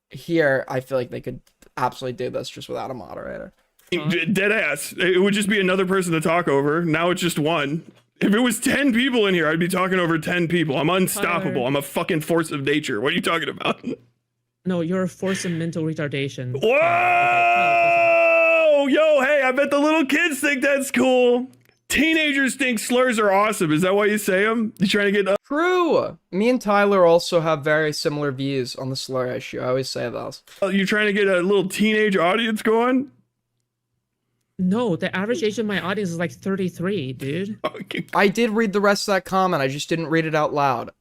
Speaker 1: Here, I feel like they could absolutely do this just without a moderator.
Speaker 2: dead ass. It would just be another person to talk over. Now it's just one. If it was 10 people in here, I'd be talking over 10 people. I'm unstoppable.
Speaker 3: Tyler.
Speaker 2: I'm a fucking force of nature. What are you talking about?
Speaker 3: No, you're a force of mental retardation.
Speaker 2: Whoa! Yo, hey, I bet the little kids think that's cool. Teenagers think slurs are awesome. Is that why you say them? You trying to get...
Speaker 1: True. Me and Tyler also have very similar views on the slur issue. I always say this.
Speaker 2: You trying to get a little teenage audience going?
Speaker 3: No, the average age of my audience is like 33, dude.
Speaker 2: Okay,
Speaker 1: I did read the rest of that comment. I just didn't read it out loud.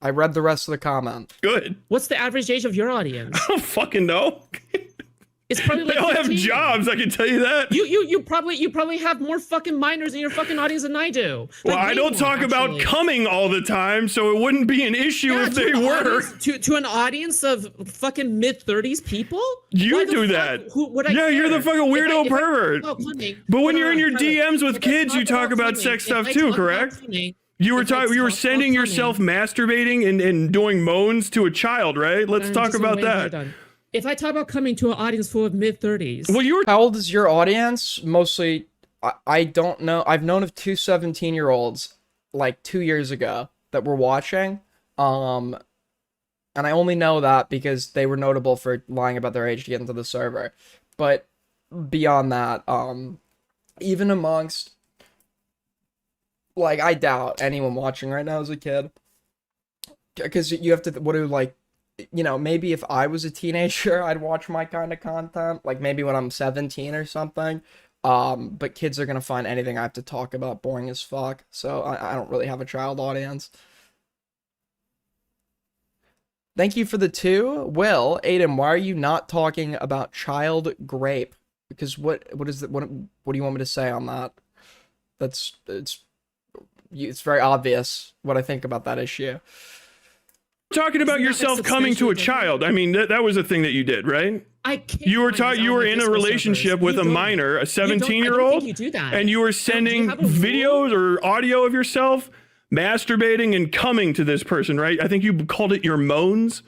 Speaker 1: I read the rest of the comment.
Speaker 2: good.
Speaker 3: What's the average age of your audience?
Speaker 2: I don't fucking know.
Speaker 3: It's probably like
Speaker 2: They all have
Speaker 3: 15.
Speaker 2: jobs, I can tell you that.
Speaker 3: You probably have more fucking minors in your fucking audience than I do.
Speaker 2: Well,
Speaker 3: Like,
Speaker 2: I
Speaker 3: way
Speaker 2: don't
Speaker 3: more,
Speaker 2: talk about
Speaker 3: actually.
Speaker 2: coming all the time, so it wouldn't be an issue
Speaker 3: Yeah,
Speaker 2: if
Speaker 3: to
Speaker 2: they
Speaker 3: an
Speaker 2: were.
Speaker 3: audience- to an audience of fucking mid-30s people?
Speaker 2: You
Speaker 3: Why the
Speaker 2: do
Speaker 3: fuck-
Speaker 2: that.
Speaker 3: Who would I
Speaker 2: Yeah, you're the
Speaker 3: care?
Speaker 2: fucking weirdo
Speaker 3: If I
Speaker 2: pervert.
Speaker 3: talk about coming-
Speaker 2: But when
Speaker 3: Hold
Speaker 2: you're in
Speaker 3: on,
Speaker 2: your
Speaker 3: Tyler.
Speaker 2: DMs with
Speaker 3: If I
Speaker 2: kids, you talk about
Speaker 3: coming-
Speaker 2: sex
Speaker 3: if
Speaker 2: stuff
Speaker 3: I
Speaker 2: too,
Speaker 3: talk about
Speaker 2: correct?
Speaker 3: coming-
Speaker 2: You were
Speaker 3: if I
Speaker 2: you were
Speaker 3: talk
Speaker 2: sending
Speaker 3: about
Speaker 2: yourself
Speaker 3: coming-
Speaker 2: masturbating and doing moans to a child, right? Let's
Speaker 3: I'm
Speaker 2: talk
Speaker 3: just
Speaker 2: about
Speaker 3: waiting till you're
Speaker 2: that.
Speaker 3: done. If I talk about coming to an audience full of mid-30s,
Speaker 2: Well, you were
Speaker 1: How old is your audience? Mostly, I don't know. I've known of two 17-year-olds like 2 years ago that were watching. And I only know that because they were notable for lying about their age to get into the server. But beyond that, even amongst, like, I doubt anyone watching right now is a kid. Because you have to, what do, like, you know, maybe if I was a teenager, I'd watch my kind of content. Like, maybe when I'm 17 or something. But kids are gonna find anything I have to talk about boring as fuck. So I don't really have a child audience. Thank you for the 2. Will, Aiden, why are you not talking about child grape? Because what is what do you want me to say on that? It's very obvious what I think about that issue.
Speaker 2: talking about
Speaker 3: Isn't that,
Speaker 2: yourself
Speaker 3: like,
Speaker 2: coming to a
Speaker 3: substantially
Speaker 2: child. I mean, that was a thing that you did, right?
Speaker 3: I can't
Speaker 2: You were
Speaker 3: find this
Speaker 2: you
Speaker 3: out
Speaker 2: were
Speaker 3: on
Speaker 2: in a
Speaker 3: Discord
Speaker 2: relationship
Speaker 3: servers.
Speaker 2: with
Speaker 3: You
Speaker 2: a
Speaker 3: don't.
Speaker 2: minor, a
Speaker 3: You don't- I don't
Speaker 2: 17-year-old,
Speaker 3: think you do that.
Speaker 2: and you were
Speaker 3: Do
Speaker 2: sending
Speaker 3: you have a rule?
Speaker 2: videos or audio of yourself masturbating and coming to this person, right? I think you called it your moans.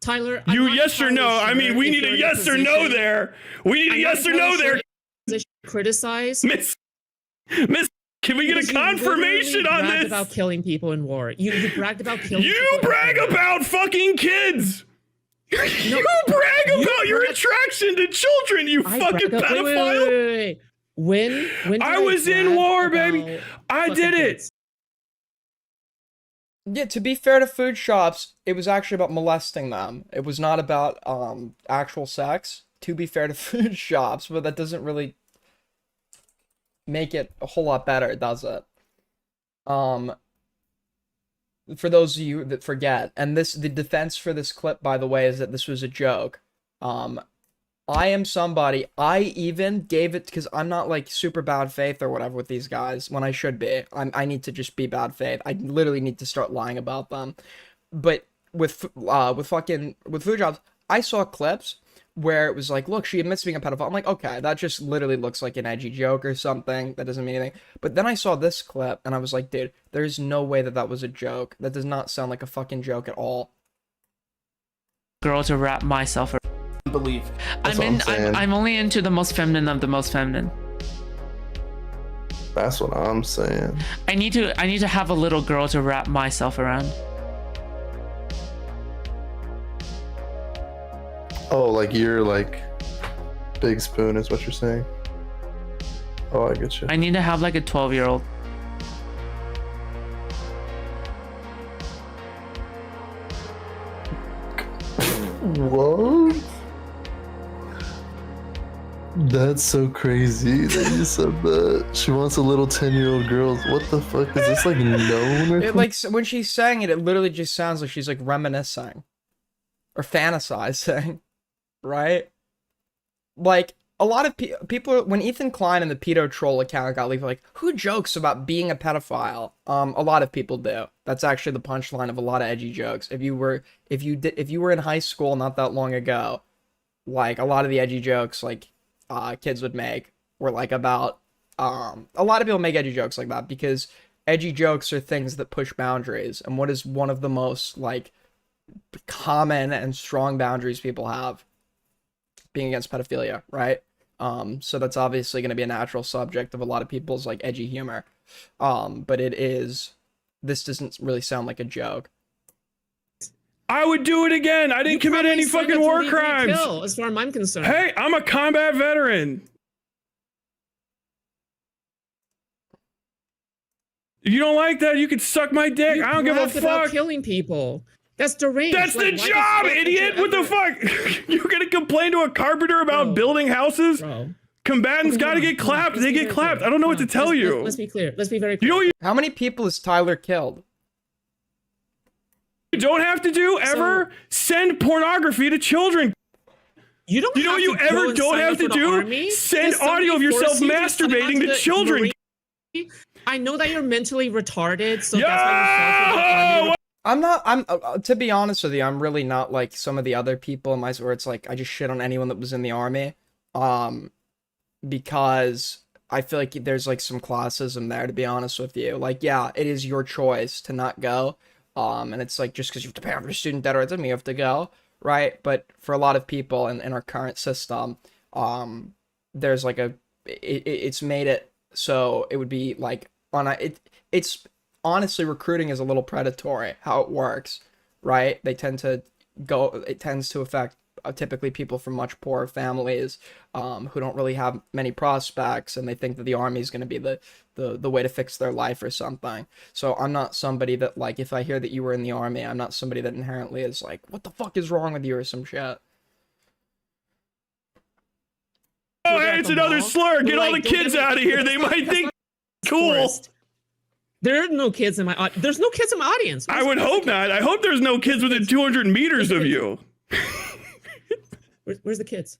Speaker 3: Tyler, I'm
Speaker 2: You
Speaker 3: not
Speaker 2: yes or
Speaker 3: entirely
Speaker 2: no? I
Speaker 3: sure
Speaker 2: mean, we
Speaker 3: if
Speaker 2: need
Speaker 3: you're
Speaker 2: a
Speaker 3: in
Speaker 2: yes or no
Speaker 3: position-
Speaker 2: there. We need a
Speaker 3: I'm not
Speaker 2: yes or no
Speaker 3: entirely sure
Speaker 2: there,
Speaker 3: if you're in a position to criticize.
Speaker 2: Miss. Can we get
Speaker 3: because
Speaker 2: a
Speaker 3: you
Speaker 2: confirmation
Speaker 3: literally
Speaker 2: on
Speaker 3: bragged
Speaker 2: this?
Speaker 3: about killing people in war. You bragged about killing.
Speaker 2: You
Speaker 3: people in
Speaker 2: brag
Speaker 3: war.
Speaker 2: about fucking kids. You brag about your
Speaker 3: brag-
Speaker 2: attraction to children, you
Speaker 3: I
Speaker 2: fucking
Speaker 3: brag-
Speaker 2: pedophile.
Speaker 3: wait. When did
Speaker 2: I was in
Speaker 3: brag
Speaker 2: war, baby.
Speaker 3: about
Speaker 2: I
Speaker 3: fucking
Speaker 2: did it.
Speaker 3: kids?
Speaker 1: Yeah, to be fair to Foodshops, it was actually about molesting them. It was not about actual sex. To be fair to Foodshops, but that doesn't really make it a whole lot better, does it? For those of you that forget, and the defense for this clip, by the way, is that this was a joke. I am somebody, I even gave it, because I'm not like super bad faith or whatever with these guys when I should be. I need to just be bad faith. I literally need to start lying about them. But with Foodshops, I saw clips where it was like, look, she admits to being a pedophile. I'm like, okay, that just literally looks like an edgy joke or something. That doesn't mean anything. But then I saw this clip and I was like, dude, there's no way that that was a joke. That does not sound like a fucking joke at all.
Speaker 4: Girl to wrap myself around.
Speaker 5: Believe. That's
Speaker 4: I'm
Speaker 5: what I'm saying.
Speaker 4: I'm only into the most feminine of the most feminine.
Speaker 5: That's what I'm saying.
Speaker 4: I need to have a little girl to wrap myself around.
Speaker 5: Oh, like you're like big spoon is what you're saying. Oh, I get you.
Speaker 4: I need to have like a 12-year-old.
Speaker 5: What? That's so crazy that you said that. She wants a little 10-year-old girl. What the fuck? Is this like known or
Speaker 1: It like when she's saying it, it literally just sounds like she's like reminiscing or fantasizing, right? Like a lot of people, when Ethan Klein and the pedo troll account got leaked, like, who jokes about being a pedophile? A lot of people do. That's actually the punchline of a lot of edgy jokes. If you were in high school not that long ago, like a lot of the edgy jokes like kids would make were like about a lot of people make edgy jokes like that because edgy jokes are things that push boundaries. And what is one of the most like common and strong boundaries people have? Being against pedophilia, right? So that's obviously going to be a natural subject of a lot of people's like edgy humor. But this doesn't really sound like a joke.
Speaker 2: I would do it again. I didn't commit any fucking war crimes.
Speaker 3: Kill, as far as I'm concerned.
Speaker 2: Hey, I'm a combat veteran. If you don't like that, you can suck my dick. I don't give a fuck.
Speaker 3: Killing people. That's deranged.
Speaker 2: That's the job, idiot. What the fuck? You're gonna complain to a carpenter about building houses?
Speaker 3: Bro.
Speaker 2: Combatants gotta get clapped. They get clapped. I don't know what to tell you.
Speaker 3: Let's be clear. Let's be very clear.
Speaker 2: You know what
Speaker 1: How many people has Tyler killed?
Speaker 2: you don't have to do ever? Send pornography to children.
Speaker 3: You don't.
Speaker 2: You know what you ever don't have to do? Send audio of yourself masturbating to children.
Speaker 3: I know that you're mentally retarded, so that's why you're
Speaker 2: Yo!
Speaker 1: I'm to be honest with you, I'm really not like some of the other people in my where it's like I just shit on anyone that was in the army. Because I feel like there's like some classism there, to be honest with you. Like, yeah, it is your choice to not go. And it's like just because you have to pay off your student debt or it doesn't mean you have to go, right? But for a lot of people in our current system, there's like it's made it so it would be like it's honestly, recruiting is a little predatory how it works, right? It tends to affect typically people from much poorer families who don't really have many prospects, and they think that the army is going to be the way to fix their life or something. So I'm not somebody that, like, if I hear that you were in the army, I'm not somebody that inherently is like, what the fuck is wrong with you or some shit.
Speaker 2: Oh, hey, it's another slur. Get all the kids out of here. They might think cool.
Speaker 3: There are no kids in my there's no kids in my audience.
Speaker 2: I would hope not. I hope there's no kids within 200 meters of you.
Speaker 3: Where's the kids?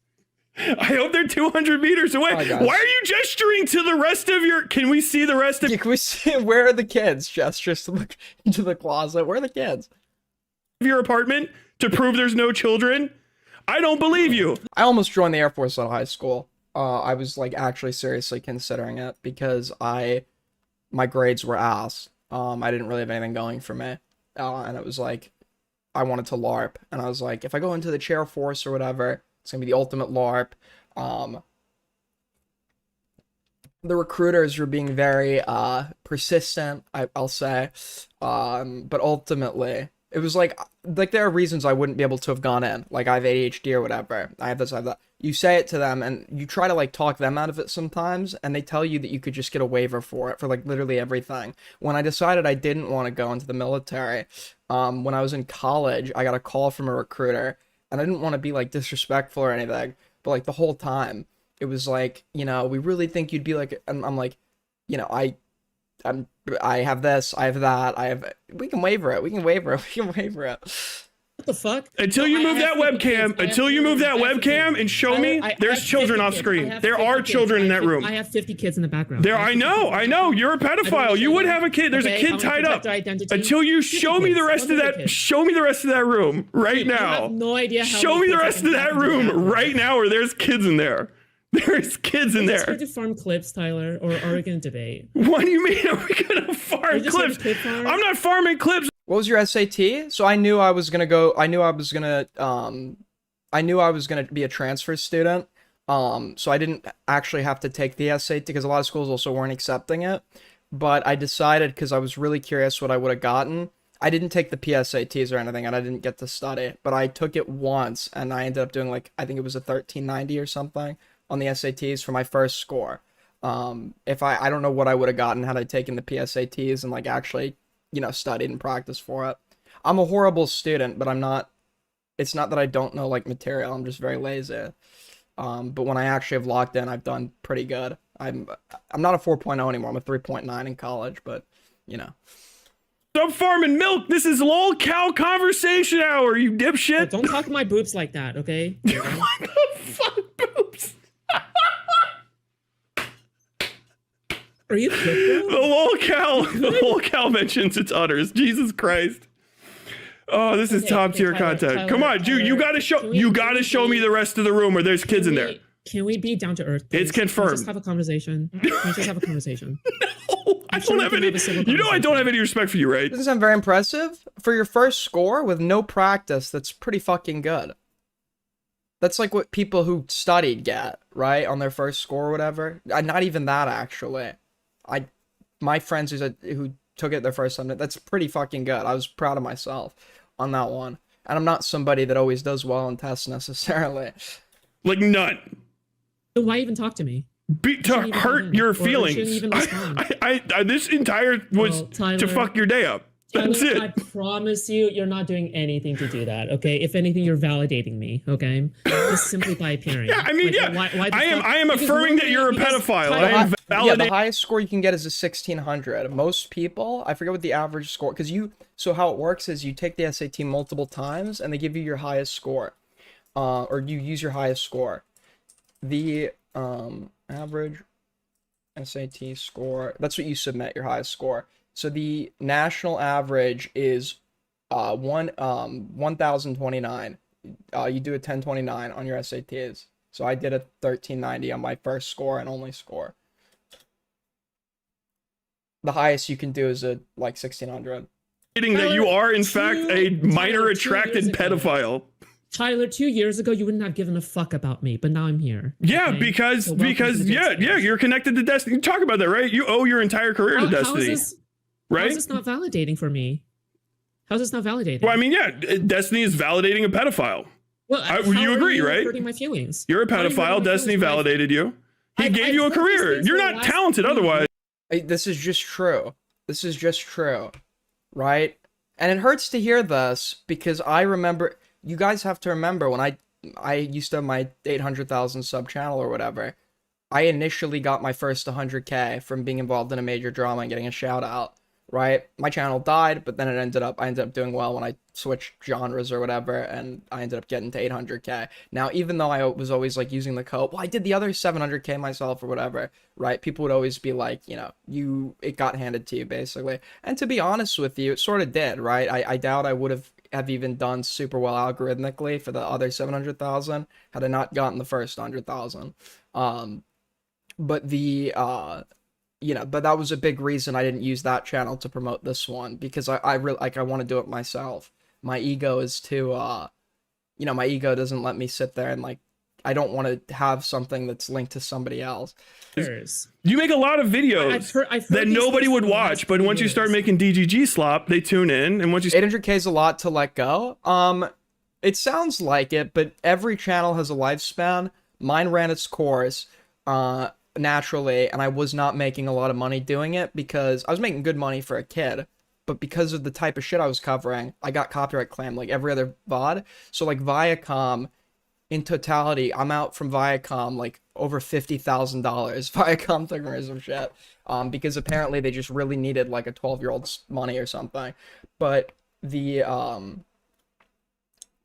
Speaker 2: I hope they're 200 meters away.
Speaker 1: Hi,
Speaker 2: Why are you gesturing to the rest of your... Can we see the rest of...
Speaker 1: Yeah, can we see where are the kids? Gestures to look into the closet. Where are the kids?
Speaker 2: your apartment to prove there's no children? I don't believe you.
Speaker 1: I almost joined the Air Force out of high school. I was like actually seriously considering it because my grades were ass. I didn't really have anything going for me. And it was like, I wanted to LARP. And I was like, if I go into the chair force or whatever, it's going to be the ultimate LARP. The recruiters were being very persistent, I'll say. But ultimately, it was like there are reasons I wouldn't be able to have gone in. Like, I have ADHD or whatever. I have this, I have that. You say it to them, and you try to, like, talk them out of it sometimes, and they tell you that you could just get a waiver for it, for, like, literally everything. When I decided I didn't want to go into the military, when I was in college, I got a call from a recruiter, and I didn't want to be, like, disrespectful or anything, but, like, the whole time, it was like, you know, we really think you'd be like, and I'm like, you know, I have this, I have that, we can waiver it, we can waiver it.
Speaker 3: What the fuck?
Speaker 2: Until you move that webcam, and show me, there's children off screen. There are children in that room.
Speaker 3: I have 50 kids in the background.
Speaker 2: I know. You're a pedophile. You would have a kid. There's a kid tied up. Until you show me the rest of that. Show me the rest of that room right now.
Speaker 3: I have no idea how
Speaker 2: show me the rest of that room right now, or there's kids in there. There's kids in there.
Speaker 3: Are we to farm clips, Tyler, or are we going to debate?
Speaker 2: What do you mean? Are we gonna farm clips? I'm not farming clips.
Speaker 1: What was your SAT? So I knew I was gonna go. I knew I was gonna be a transfer student. So I didn't actually have to take the SAT because a lot of schools also weren't accepting it. But I decided because I was really curious what I would have gotten. I didn't take the PSATs or anything, and I didn't get to study. But I took it once, and I ended up doing like I think it was a 1390 or something on the SATs for my first score. If I don't know what I would have gotten had I taken the PSATs and like actually, studied and practiced for it. I'm a horrible student, but I'm not, it's not that I don't know like material, I'm just very lazy. But when I actually have locked in, I've done pretty good. I'm not a 4.0 anymore, I'm a 3.9 in college, but
Speaker 2: Stop farming milk. This is lol cow conversation hour, you dipshit.
Speaker 3: Oh, don't talk to my boobs like that, okay?
Speaker 2: What the fuck, boobs?
Speaker 3: Are you good, bro?
Speaker 2: The lol cow mentions its udders. Jesus Christ. Oh, this is top tier content. Come on, dude, you gotta show me the rest of the room where there's kids in there.
Speaker 3: Can we be down to earth? Please?
Speaker 2: It's confirmed.
Speaker 3: Can we just have a conversation. Can we just have a conversation?
Speaker 2: No, I don't have any. I don't have any respect for you, right?
Speaker 1: Doesn't sound very impressive for your first score with no practice. That's pretty fucking good. That's like what people who studied get, right, on their first score or whatever. Not even that actually. My friends who took it their first time, that's pretty fucking good. I was proud of myself on that one. And I'm not somebody that always does well on tests necessarily.
Speaker 2: Like none.
Speaker 3: So why even talk to me?
Speaker 2: To hurt your feelings. This entire was to fuck your day up. That's it.
Speaker 3: I promise you, you're not doing anything to do that. Okay. If anything, you're validating me. Okay. Just simply by appearing.
Speaker 2: Yeah, I mean,
Speaker 3: why
Speaker 2: I am affirming that you're a pedophile. I am
Speaker 1: validating. The highest score you can get is a 1600. Most people, I forget what the average score, because so how it works is you take the SAT multiple times and they give you your highest score, or you use your highest score. The average SAT score, that's what you submit, your highest score. So the national average is 1029. You do a 1029 on your SATs. So I did a 1390 on my first score and only score. The highest you can do is a like 1600.
Speaker 2: That you are in fact a minor attracted pedophile.
Speaker 3: Tyler, 2 years ago, you wouldn't have given a fuck about me, but now I'm here.
Speaker 2: Yeah, okay? because you're connected to Destiny. You talk about that, right? You owe your entire career to Destiny. Right?
Speaker 3: How is this not validating for me? How's this not validating?
Speaker 2: Well, I mean, yeah, Destiny is validating a pedophile.
Speaker 3: Well,
Speaker 2: you agree, right?
Speaker 3: Hurting my feelings.
Speaker 2: You're a pedophile. Destiny validated you. He gave you a career. You're not talented otherwise.
Speaker 1: This is just true. This is just true, right? And it hurts to hear this because I remember. You guys have to remember when I used to have my 800,000 sub channel or whatever. I initially got my first 100K from being involved in a major drama and getting a shout out. Right, my channel died, but then I ended up doing well when I switched genres or whatever, and I ended up getting to 800K. Now, even though I was always like using the code, well, I did the other 700K myself or whatever, right? People would always be like, it got handed to you basically. And to be honest with you, it sort of did, right? I doubt I would have even done super well algorithmically for the other 700,000 had I not gotten the first 100,000. But but that was a big reason I didn't use that channel to promote this one, because I really I want to do it myself. My ego is too my ego doesn't let me sit there and I don't want to have something that's linked to somebody else.
Speaker 2: You make a lot of videos I've heard that nobody would watch, but once you start making DGG slop, they tune in, and once you
Speaker 1: 800K is a lot to let go. It sounds like it, but every channel has a lifespan. Mine ran its course naturally, and I was not making a lot of money doing it because I was making good money for a kid, but because of the type of shit I was covering, I got copyright claimed like every other VOD. So like Viacom, in totality, I'm out from Viacom like over $50,000. Viacom took me or some shit, because apparently they just really needed like a 12-year-old's money or something. But the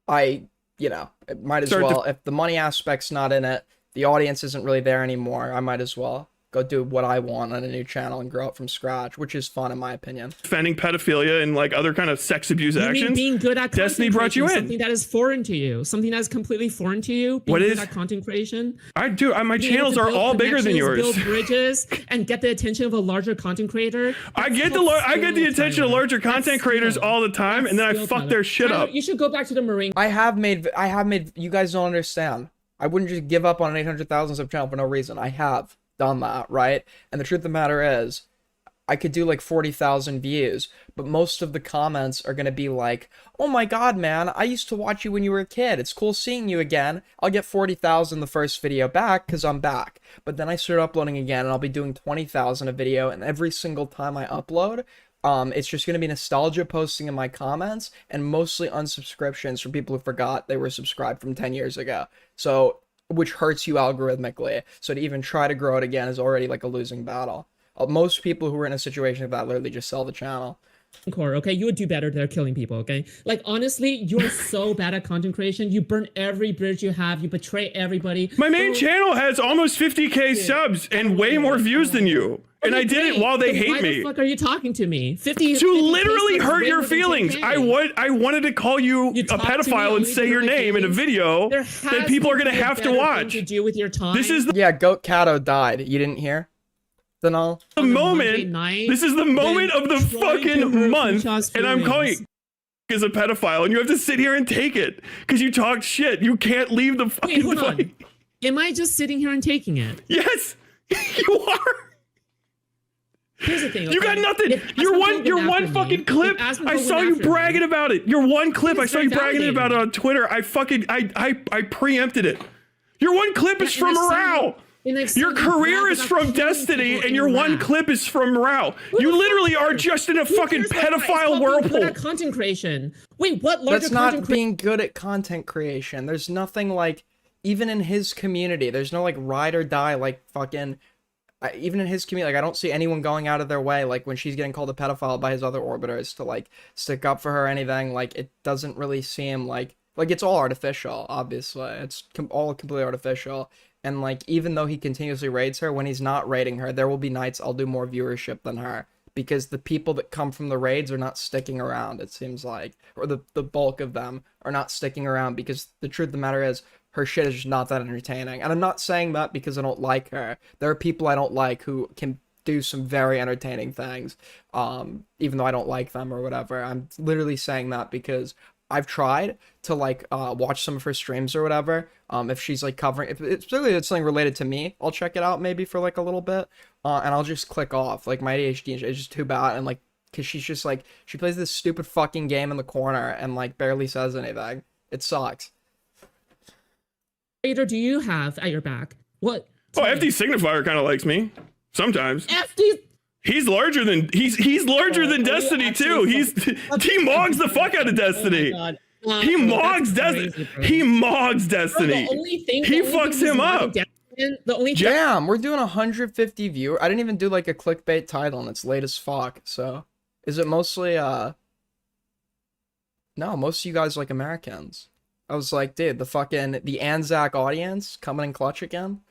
Speaker 1: you know, it might as
Speaker 2: Start
Speaker 1: well. If the money aspect's not in it, the audience isn't really there anymore. I might as well go do what I want on a new channel and grow it from scratch, which is fun in my opinion.
Speaker 2: Defending pedophilia and like other kind of sex abuse
Speaker 3: You mean
Speaker 2: actions.
Speaker 3: being good at
Speaker 2: Destiny
Speaker 3: content
Speaker 2: brought you
Speaker 3: creation,
Speaker 2: in.
Speaker 3: something that is foreign to you, something that is completely foreign to you. Being
Speaker 2: What
Speaker 3: good
Speaker 2: is-
Speaker 3: at content creation?
Speaker 2: I do. My
Speaker 3: Being able
Speaker 2: channels
Speaker 3: to
Speaker 2: are
Speaker 3: build
Speaker 2: all bigger than
Speaker 3: connections,
Speaker 2: yours.
Speaker 3: Build bridges and get the attention of a larger content creator.
Speaker 2: I
Speaker 3: That's
Speaker 2: get
Speaker 3: called
Speaker 2: I get the
Speaker 3: skill,
Speaker 2: attention of
Speaker 3: Tyler.
Speaker 2: larger content
Speaker 3: That's
Speaker 2: creators
Speaker 3: skill.
Speaker 2: all the time,
Speaker 3: That's
Speaker 2: and then I
Speaker 3: skill,
Speaker 2: fuck
Speaker 3: Tyler.
Speaker 2: their shit
Speaker 3: Tyler,
Speaker 2: up.
Speaker 3: You should go back to the Marine.
Speaker 1: I have made, you guys don't understand. I wouldn't just give up on an 800,000 sub channel for no reason. I have done that, right? And the truth of the matter is, I could do like 40,000 views, but most of the comments are going to be like, oh my god, man, I used to watch you when you were a kid. It's cool seeing you again. I'll get 40,000 the first video back because I'm back. But then I start uploading again and I'll be doing 20,000 a video, and every single time I upload, it's just going to be nostalgia posting in my comments and mostly unsubscriptions from people who forgot they were subscribed from 10 years ago. So, which hurts you algorithmically. So to even try to grow it again is already like a losing battle. Most people who are in a situation like that literally just sell the channel.
Speaker 3: Core, okay, you would do better there killing people, okay? Like honestly, you're so bad at content creation. You burn every bridge you have. You betray everybody.
Speaker 2: My main
Speaker 3: So-
Speaker 2: channel has almost 50k subs and way more views than you. And I did it while they
Speaker 3: Then
Speaker 2: hate
Speaker 3: why
Speaker 2: me.
Speaker 3: the fuck are you talking to me? 50
Speaker 2: To
Speaker 3: 50K
Speaker 2: literally
Speaker 3: subs is
Speaker 2: hurt
Speaker 3: way
Speaker 2: your
Speaker 3: more than
Speaker 2: feelings.
Speaker 3: 10K.
Speaker 2: I wanted to call you a
Speaker 3: talk to me
Speaker 2: pedophile and
Speaker 3: only
Speaker 2: say
Speaker 3: to
Speaker 2: your
Speaker 3: hurt my
Speaker 2: name in a
Speaker 3: feelings.
Speaker 2: video
Speaker 3: There
Speaker 2: that
Speaker 3: has
Speaker 2: people are
Speaker 3: to
Speaker 2: gonna
Speaker 3: be a
Speaker 2: have to
Speaker 3: better thing
Speaker 2: watch.
Speaker 3: to do with your time.
Speaker 2: This is the
Speaker 1: Yeah, Goat Cato died. You didn't hear? Then all.
Speaker 3: On a Monday
Speaker 2: moment.
Speaker 3: night,
Speaker 2: This is the moment of the
Speaker 3: trying to
Speaker 2: fucking
Speaker 3: hurt
Speaker 2: month,
Speaker 3: Foodshops'
Speaker 2: and I'm calling
Speaker 3: feelings.
Speaker 2: you as a pedophile, and you have to sit here and take it because you talk shit. You can't leave the
Speaker 3: Wait,
Speaker 2: fucking
Speaker 3: hold on.
Speaker 2: fight.
Speaker 3: Am I just sitting here and taking it?
Speaker 2: Yes, you are.
Speaker 3: Here's the thing.
Speaker 2: You got
Speaker 3: okay?
Speaker 2: nothing.
Speaker 3: If
Speaker 2: Your
Speaker 3: Asmongold
Speaker 2: one
Speaker 3: went after
Speaker 2: fucking
Speaker 3: me,
Speaker 2: clip.
Speaker 3: if Asmongold
Speaker 2: I
Speaker 3: went
Speaker 2: saw you
Speaker 3: after me,
Speaker 2: bragging about it. Your one clip. I
Speaker 3: It's
Speaker 2: saw you
Speaker 3: very
Speaker 2: bragging about it on Twitter. I preempted it. Your one clip is
Speaker 3: and
Speaker 2: from
Speaker 3: I've seen
Speaker 2: morale.
Speaker 3: you- and I've
Speaker 2: Your
Speaker 3: seen you
Speaker 2: career
Speaker 3: brag
Speaker 2: is
Speaker 3: about
Speaker 2: from
Speaker 3: killing
Speaker 2: Destiny,
Speaker 3: people
Speaker 2: and
Speaker 3: in
Speaker 2: your one
Speaker 3: rap.
Speaker 2: clip is from morale.
Speaker 3: Who
Speaker 2: You
Speaker 3: the
Speaker 2: literally
Speaker 3: fuck
Speaker 2: are
Speaker 3: cares?
Speaker 2: just in a
Speaker 3: Who
Speaker 2: fucking
Speaker 3: cares about that? It's
Speaker 2: pedophile
Speaker 3: called being good
Speaker 2: whirlpool.
Speaker 3: at content creation. Wait, what larger
Speaker 1: That's
Speaker 3: content
Speaker 1: not being good at content creation. There's nothing like, even in his community, there's no like ride or die like fucking. Even in his community, like I don't see anyone going out of their way, like when she's getting called a pedophile by his other orbiters, to like stick up for her or anything. Like it doesn't really seem like it's all artificial. Obviously, it's all completely artificial. And like even though he continuously raids her, when he's not raiding her, there will be nights I'll do more viewership than her because the people that come from the raids are not sticking around. It seems like, or the bulk of them are not sticking around because the truth of the matter is, her shit is just not that entertaining. And I'm not saying that because I don't like her. There are people I don't like who can do some very entertaining things, even though I don't like them or whatever. I'm literally saying that because I've tried to like watch some of her streams or whatever. If she's like covering, if it's really something related to me, I'll check it out maybe for like a little bit, and I'll just click off. Like my ADHD is just too bad, and like because she's just like she plays this stupid fucking game in the corner and like barely says anything. It sucks.
Speaker 3: Creator do you have at your back? What?
Speaker 2: Oh, FD Signifier kind of likes me sometimes.
Speaker 3: FD.
Speaker 2: He's larger than he's larger than
Speaker 3: are you
Speaker 2: Destiny too.
Speaker 3: actually
Speaker 2: He mogs the fuck out of Destiny.
Speaker 3: Oh my God.
Speaker 2: He
Speaker 3: Bro,
Speaker 2: mogs
Speaker 3: that's
Speaker 2: Destiny.
Speaker 3: crazy, bro.
Speaker 2: He mogs
Speaker 3: Bro,
Speaker 2: Destiny.
Speaker 3: the only thing,
Speaker 2: He
Speaker 3: the only
Speaker 2: fucks
Speaker 3: thing
Speaker 2: him
Speaker 3: he's
Speaker 2: up.
Speaker 3: logging down- The only thing
Speaker 1: Damn, we're doing 150 viewers. I didn't even do like a clickbait title and it's late as fuck. So, is it mostly no, most of you guys like Americans. I was like, dude, the Anzac audience coming in clutch again.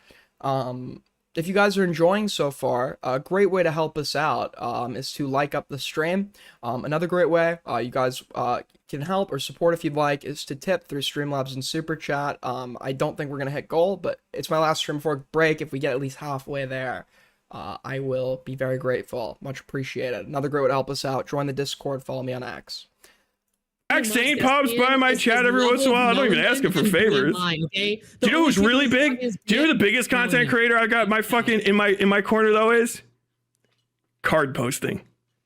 Speaker 1: If you guys are enjoying so far, a great way to help us out is to like up the stream. Another great way you guys can help or support if you'd like is to tip through Streamlabs and Super Chat. I don't think we're going to hit goal, but it's my last stream before break. If we get at least halfway there, I will be very grateful. Much appreciated. Another great way to help us out, join the Discord, follow me on X.
Speaker 2: Saint pops by my chat every once in a while. I don't even ask him for favors. Do you know who's really big? Do you know who the biggest content creator I got my fucking in my corner though is? Card posting.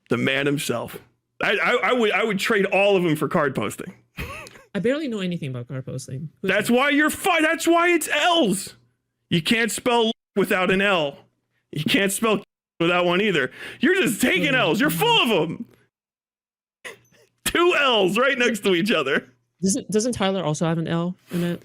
Speaker 2: The man himself. I would trade all of them for card posting.
Speaker 3: I barely know anything about card posting.
Speaker 2: That's why you're fine. That's why it's L's. You can't spell without an L. You can't spell without one either. You're just taking L's. You're full of them. 2 L's right next to each other.
Speaker 3: Doesn't Tyler also have an L in it?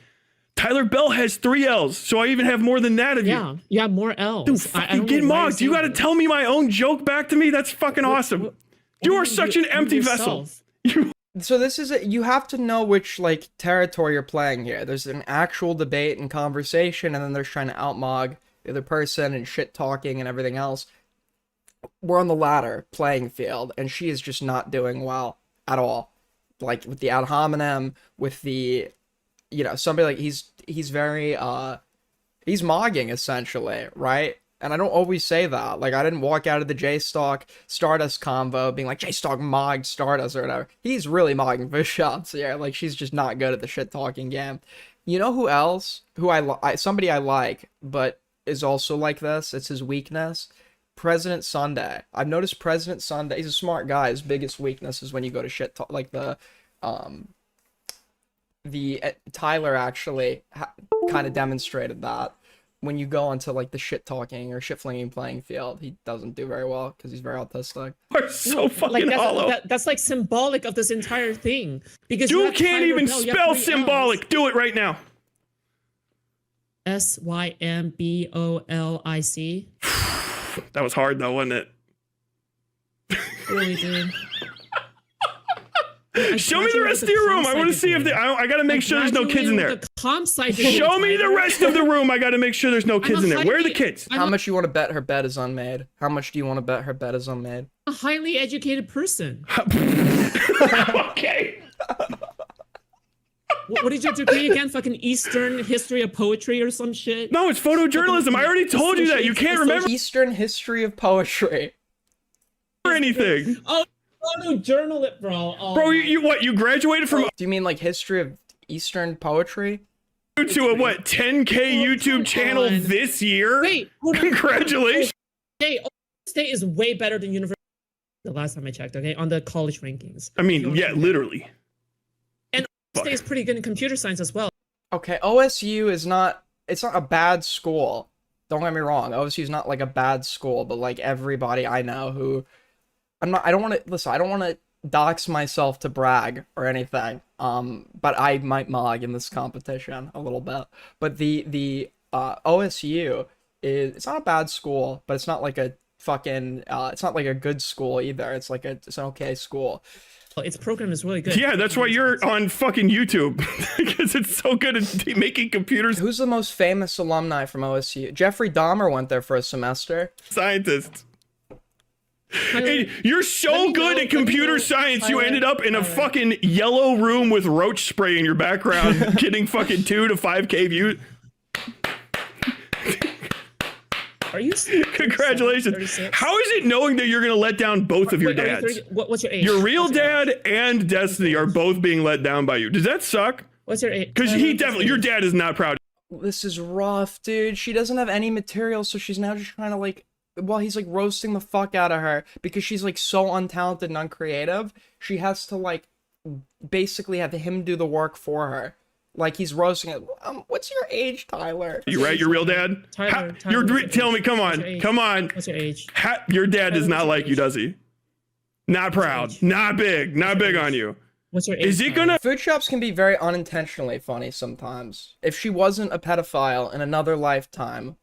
Speaker 2: Tyler Bell has 3 L's, so I even have more than that of you.
Speaker 3: Yeah, you have more L's.
Speaker 2: Dude,
Speaker 3: I
Speaker 2: fucking
Speaker 3: don't
Speaker 2: get
Speaker 3: know why you're
Speaker 2: mocked. You
Speaker 3: saying
Speaker 2: got to
Speaker 3: that.
Speaker 2: tell me my own joke back to me? That's fucking awesome.
Speaker 3: What
Speaker 2: You are
Speaker 3: do
Speaker 2: such an empty vessel.
Speaker 3: yourself?
Speaker 2: You
Speaker 1: So this is you have to know which like territory you're playing here. There's an actual debate and conversation, and then there's trying to outmog the other person and shit talking and everything else. We're on the latter playing field, and she is just not doing well at all. Like with the ad hominem, with the, somebody like he's very he's mogging essentially, right? And I don't always say that. Like, I didn't walk out of the J-Stock Stardust convo being like, J-Stock mogged Stardust or whatever. He's really mogging Foodshops here. Like, she's just not good at the shit-talking game. You know who else? Somebody I like, but is also like this. It's his weakness. President Sunday. I've noticed President Sunday, he's a smart guy. His biggest weakness is when you go to shit talk, like Tyler actually kind of demonstrated that. When you go onto like the shit talking or shit flinging playing field, he doesn't do very well because he's very autistic.
Speaker 2: Are so fucking hollow.
Speaker 3: That's like symbolic of this entire thing. Because
Speaker 2: you can't even spell symbolic. Do it right now.
Speaker 3: Symbolic.
Speaker 2: That was hard though, wasn't it?
Speaker 3: Really, dude.
Speaker 2: Show me the rest of your room. I want to see if I gotta make sure there's no kids in there. Show me the rest of the room. I gotta make sure there's no kids in there. Where are the kids?
Speaker 1: How much you want to bet her bed is unmade? How much do you want to bet her bed is unmade?
Speaker 3: A highly educated person.
Speaker 2: Okay.
Speaker 3: What did your degree again? Fucking Eastern history of poetry or some shit?
Speaker 2: No, it's photojournalism. I already told you that. You can't remember
Speaker 1: Eastern history of poetry.
Speaker 2: or anything.
Speaker 3: Oh, journal it, bro. Oh,
Speaker 2: bro, you graduated from
Speaker 1: Do you mean like history of Eastern poetry?
Speaker 2: to a 10K YouTube channel this year?
Speaker 3: Wait,
Speaker 2: congratulations.
Speaker 3: State is way better than university. The last time I checked, okay, on the college rankings.
Speaker 2: I mean, yeah, literally.
Speaker 3: And State is pretty good in computer science as well.
Speaker 1: Okay, OSU is not. It's not a bad school. Don't get me wrong. OSU is not like a bad school, but like everybody I know who. I don't want to listen. I don't want to dox myself to brag or anything. But I might mog in this competition a little bit. But the OSU it's not a bad school, but it's not like a fucking. It's not like a good school either. It's like it's an okay school.
Speaker 3: Its program is really good.
Speaker 2: Yeah, that's why you're on fucking YouTube because it's so good at making computers.
Speaker 1: Who's the most famous alumni from OSU? Jeffrey Dahmer went there for a semester.
Speaker 2: Scientists. Hey, you're so good at computer science, you ended up in a fucking yellow room with roach spray in your background, getting fucking 2 to 5K views.
Speaker 3: Are you
Speaker 2: Congratulations.
Speaker 3: 36?
Speaker 2: How is it knowing that you're going to let down both of your dads?
Speaker 3: What's your age?
Speaker 2: Your real dad and Destiny are both being let down by you. Does that suck?
Speaker 3: What's your age?
Speaker 2: Because your dad is not proud.
Speaker 1: This is rough, dude. She doesn't have any material, so she's now just trying to like. While he's like roasting the fuck out of her because she's like so untalented and uncreative, she has to like basically have him do the work for her. Like he's roasting it. What's your age, Tyler?
Speaker 2: You right? Your real dad?
Speaker 3: Tyler,
Speaker 2: Tell me, come on.
Speaker 3: What's your age?
Speaker 2: Your dad does not like you, does he? Not proud. Not big on you.
Speaker 3: What's your age?
Speaker 2: Is it gonna?
Speaker 1: Foodshops can be very unintentionally funny sometimes. If she wasn't a pedophile in another lifetime,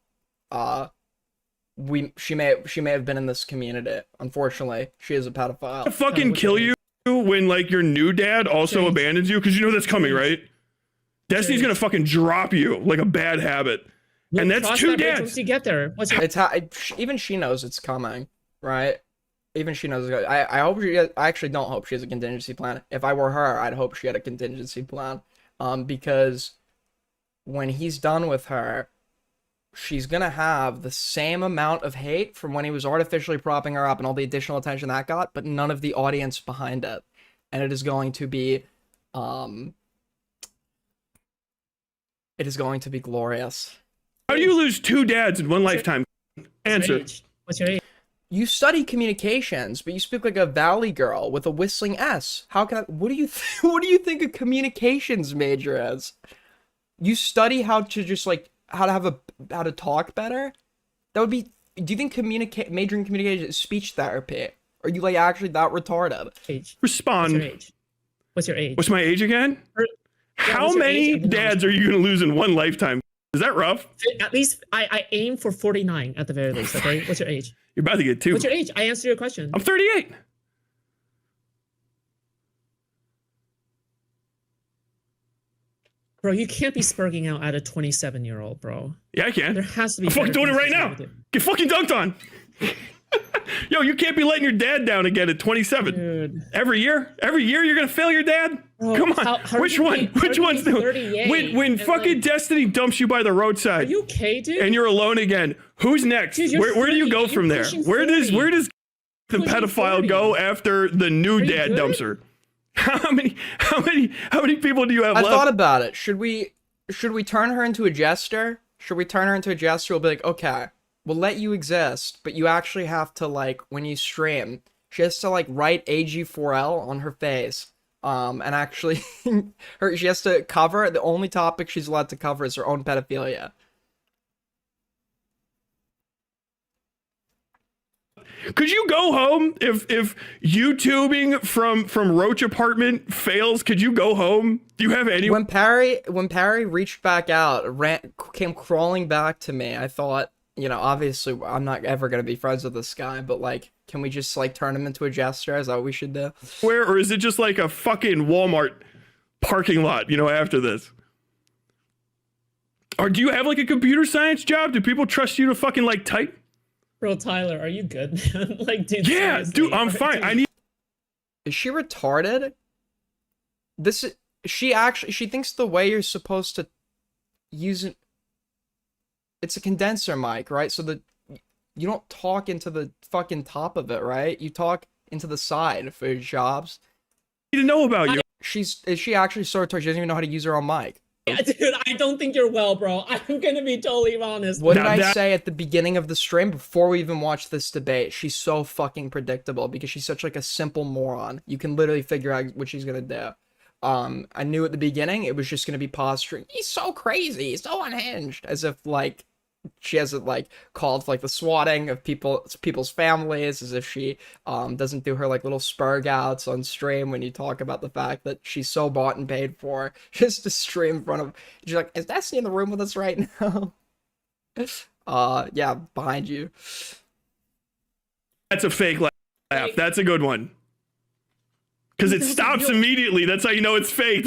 Speaker 1: she may have been in this community. Unfortunately, she is a pedophile.
Speaker 2: To fucking kill you when like your new dad also abandons you because you know that's coming, right? Destiny's gonna fucking drop you like a bad habit, and that's two dads.
Speaker 3: Once you get there,
Speaker 1: even she knows it's coming, right? Even she knows. I hope she. I actually don't hope she has a contingency plan. If I were her, I'd hope she had a contingency plan, because when he's done with her, she's gonna have the same amount of hate from when he was artificially propping her up and all the additional attention that got, but none of the audience behind it. And it is going to be glorious.
Speaker 2: How do you lose two dads in one lifetime? Answer.
Speaker 3: What's your age?
Speaker 1: You study communications, but you speak like a valley girl with a whistling S. How can I, what do you think a communications major is? You study how to just like how to talk better? That would be. Do you think majoring in communication is speech therapy? Are you like actually that retarded?
Speaker 3: Age.
Speaker 2: Respond.
Speaker 3: What's your age? What's your age?
Speaker 2: What's my age again? How many dads are you gonna lose in one lifetime? Is that rough?
Speaker 3: At least I aim for 49 at the very least. Okay. What's your age?
Speaker 2: You're about to get two.
Speaker 3: What's your age? I answered your question.
Speaker 2: I'm 38.
Speaker 3: Bro, you can't be spurging out at a 27-year-old, bro.
Speaker 2: Yeah, I can.
Speaker 3: There has to be.
Speaker 2: I'm fucking
Speaker 3: better
Speaker 2: doing it
Speaker 3: things
Speaker 2: right
Speaker 3: to
Speaker 2: now.
Speaker 3: do with it.
Speaker 2: Get fucking dunked on. Yo, you can't be letting your dad down again at 27.
Speaker 3: Dude.
Speaker 2: Every year you're gonna fail your dad.
Speaker 3: Bro,
Speaker 2: Come on,
Speaker 3: how
Speaker 2: which
Speaker 3: are you
Speaker 2: one?
Speaker 3: being-
Speaker 2: Which
Speaker 3: how are
Speaker 2: one's
Speaker 3: you
Speaker 2: new?
Speaker 3: being 38
Speaker 2: When
Speaker 3: and,
Speaker 2: fucking
Speaker 3: like-
Speaker 2: destiny dumps you by the
Speaker 3: Are
Speaker 2: roadside
Speaker 3: you okay, dude?
Speaker 2: and you're alone again, who's next?
Speaker 3: Dude, you're
Speaker 2: where do you
Speaker 3: 30,
Speaker 2: go
Speaker 3: you're
Speaker 2: from there?
Speaker 3: pushing
Speaker 2: Where does
Speaker 3: 40.
Speaker 2: the
Speaker 3: Pushing
Speaker 2: pedophile
Speaker 3: 40.
Speaker 2: go after the new
Speaker 3: Are you
Speaker 2: dad
Speaker 3: good?
Speaker 2: dumps her? How many people do you have
Speaker 1: I
Speaker 2: left?
Speaker 1: thought about it. Should we turn her into a jester? Should we turn her into a jester? We'll be like, okay, we'll let you exist, but you actually have to, like, when you stream, she has to, like, write AG4L on her face. And actually, she has to cover, the only topic she's allowed to cover is her own pedophilia.
Speaker 2: Could you go home if YouTubing from Roach Apartment fails? Could you go home? Do you have any?
Speaker 1: When Parry reached back out, came crawling back to me, I thought, obviously I'm not ever gonna be friends with this guy, but like, can we just like turn him into a jester? Is that what we should do?
Speaker 2: Where, or is it just like a fucking Walmart parking lot? After this, or do you have like a computer science job? Do people trust you to fucking like type?
Speaker 3: Bro, Tyler, are you good, man? Like, dude.
Speaker 2: Yeah,
Speaker 3: seriously.
Speaker 2: dude, I'm fine.
Speaker 3: Dude.
Speaker 2: I need.
Speaker 1: Is she retarded? She thinks the way you're supposed to use it, it's a condenser mic, right? So you don't talk into the fucking top of it, right? You talk into the side for your jobs.
Speaker 2: I need to know about you.
Speaker 1: Is she actually so retarded? She doesn't even know how to use her own mic.
Speaker 3: Yeah, dude, I don't think you're well, bro. I'm gonna be totally honest.
Speaker 1: What did
Speaker 2: Now
Speaker 1: I
Speaker 2: that-
Speaker 1: say at the beginning of the stream before we even watched this debate? She's so fucking predictable because she's such like a simple moron. You can literally figure out what she's gonna do. I knew at the beginning it was just gonna be posturing. He's so crazy, he's so unhinged, as if like she hasn't like called for like the swatting of people's families, as if she doesn't do her like little spurg outs on stream when you talk about the fact that she's so bought and paid for just to stream in front of. She's like, is Destiny in the room with us right now? Yeah, behind you.
Speaker 2: That's a fake laugh. That's a good one. Because it stops immediately. That's how you know it's fake.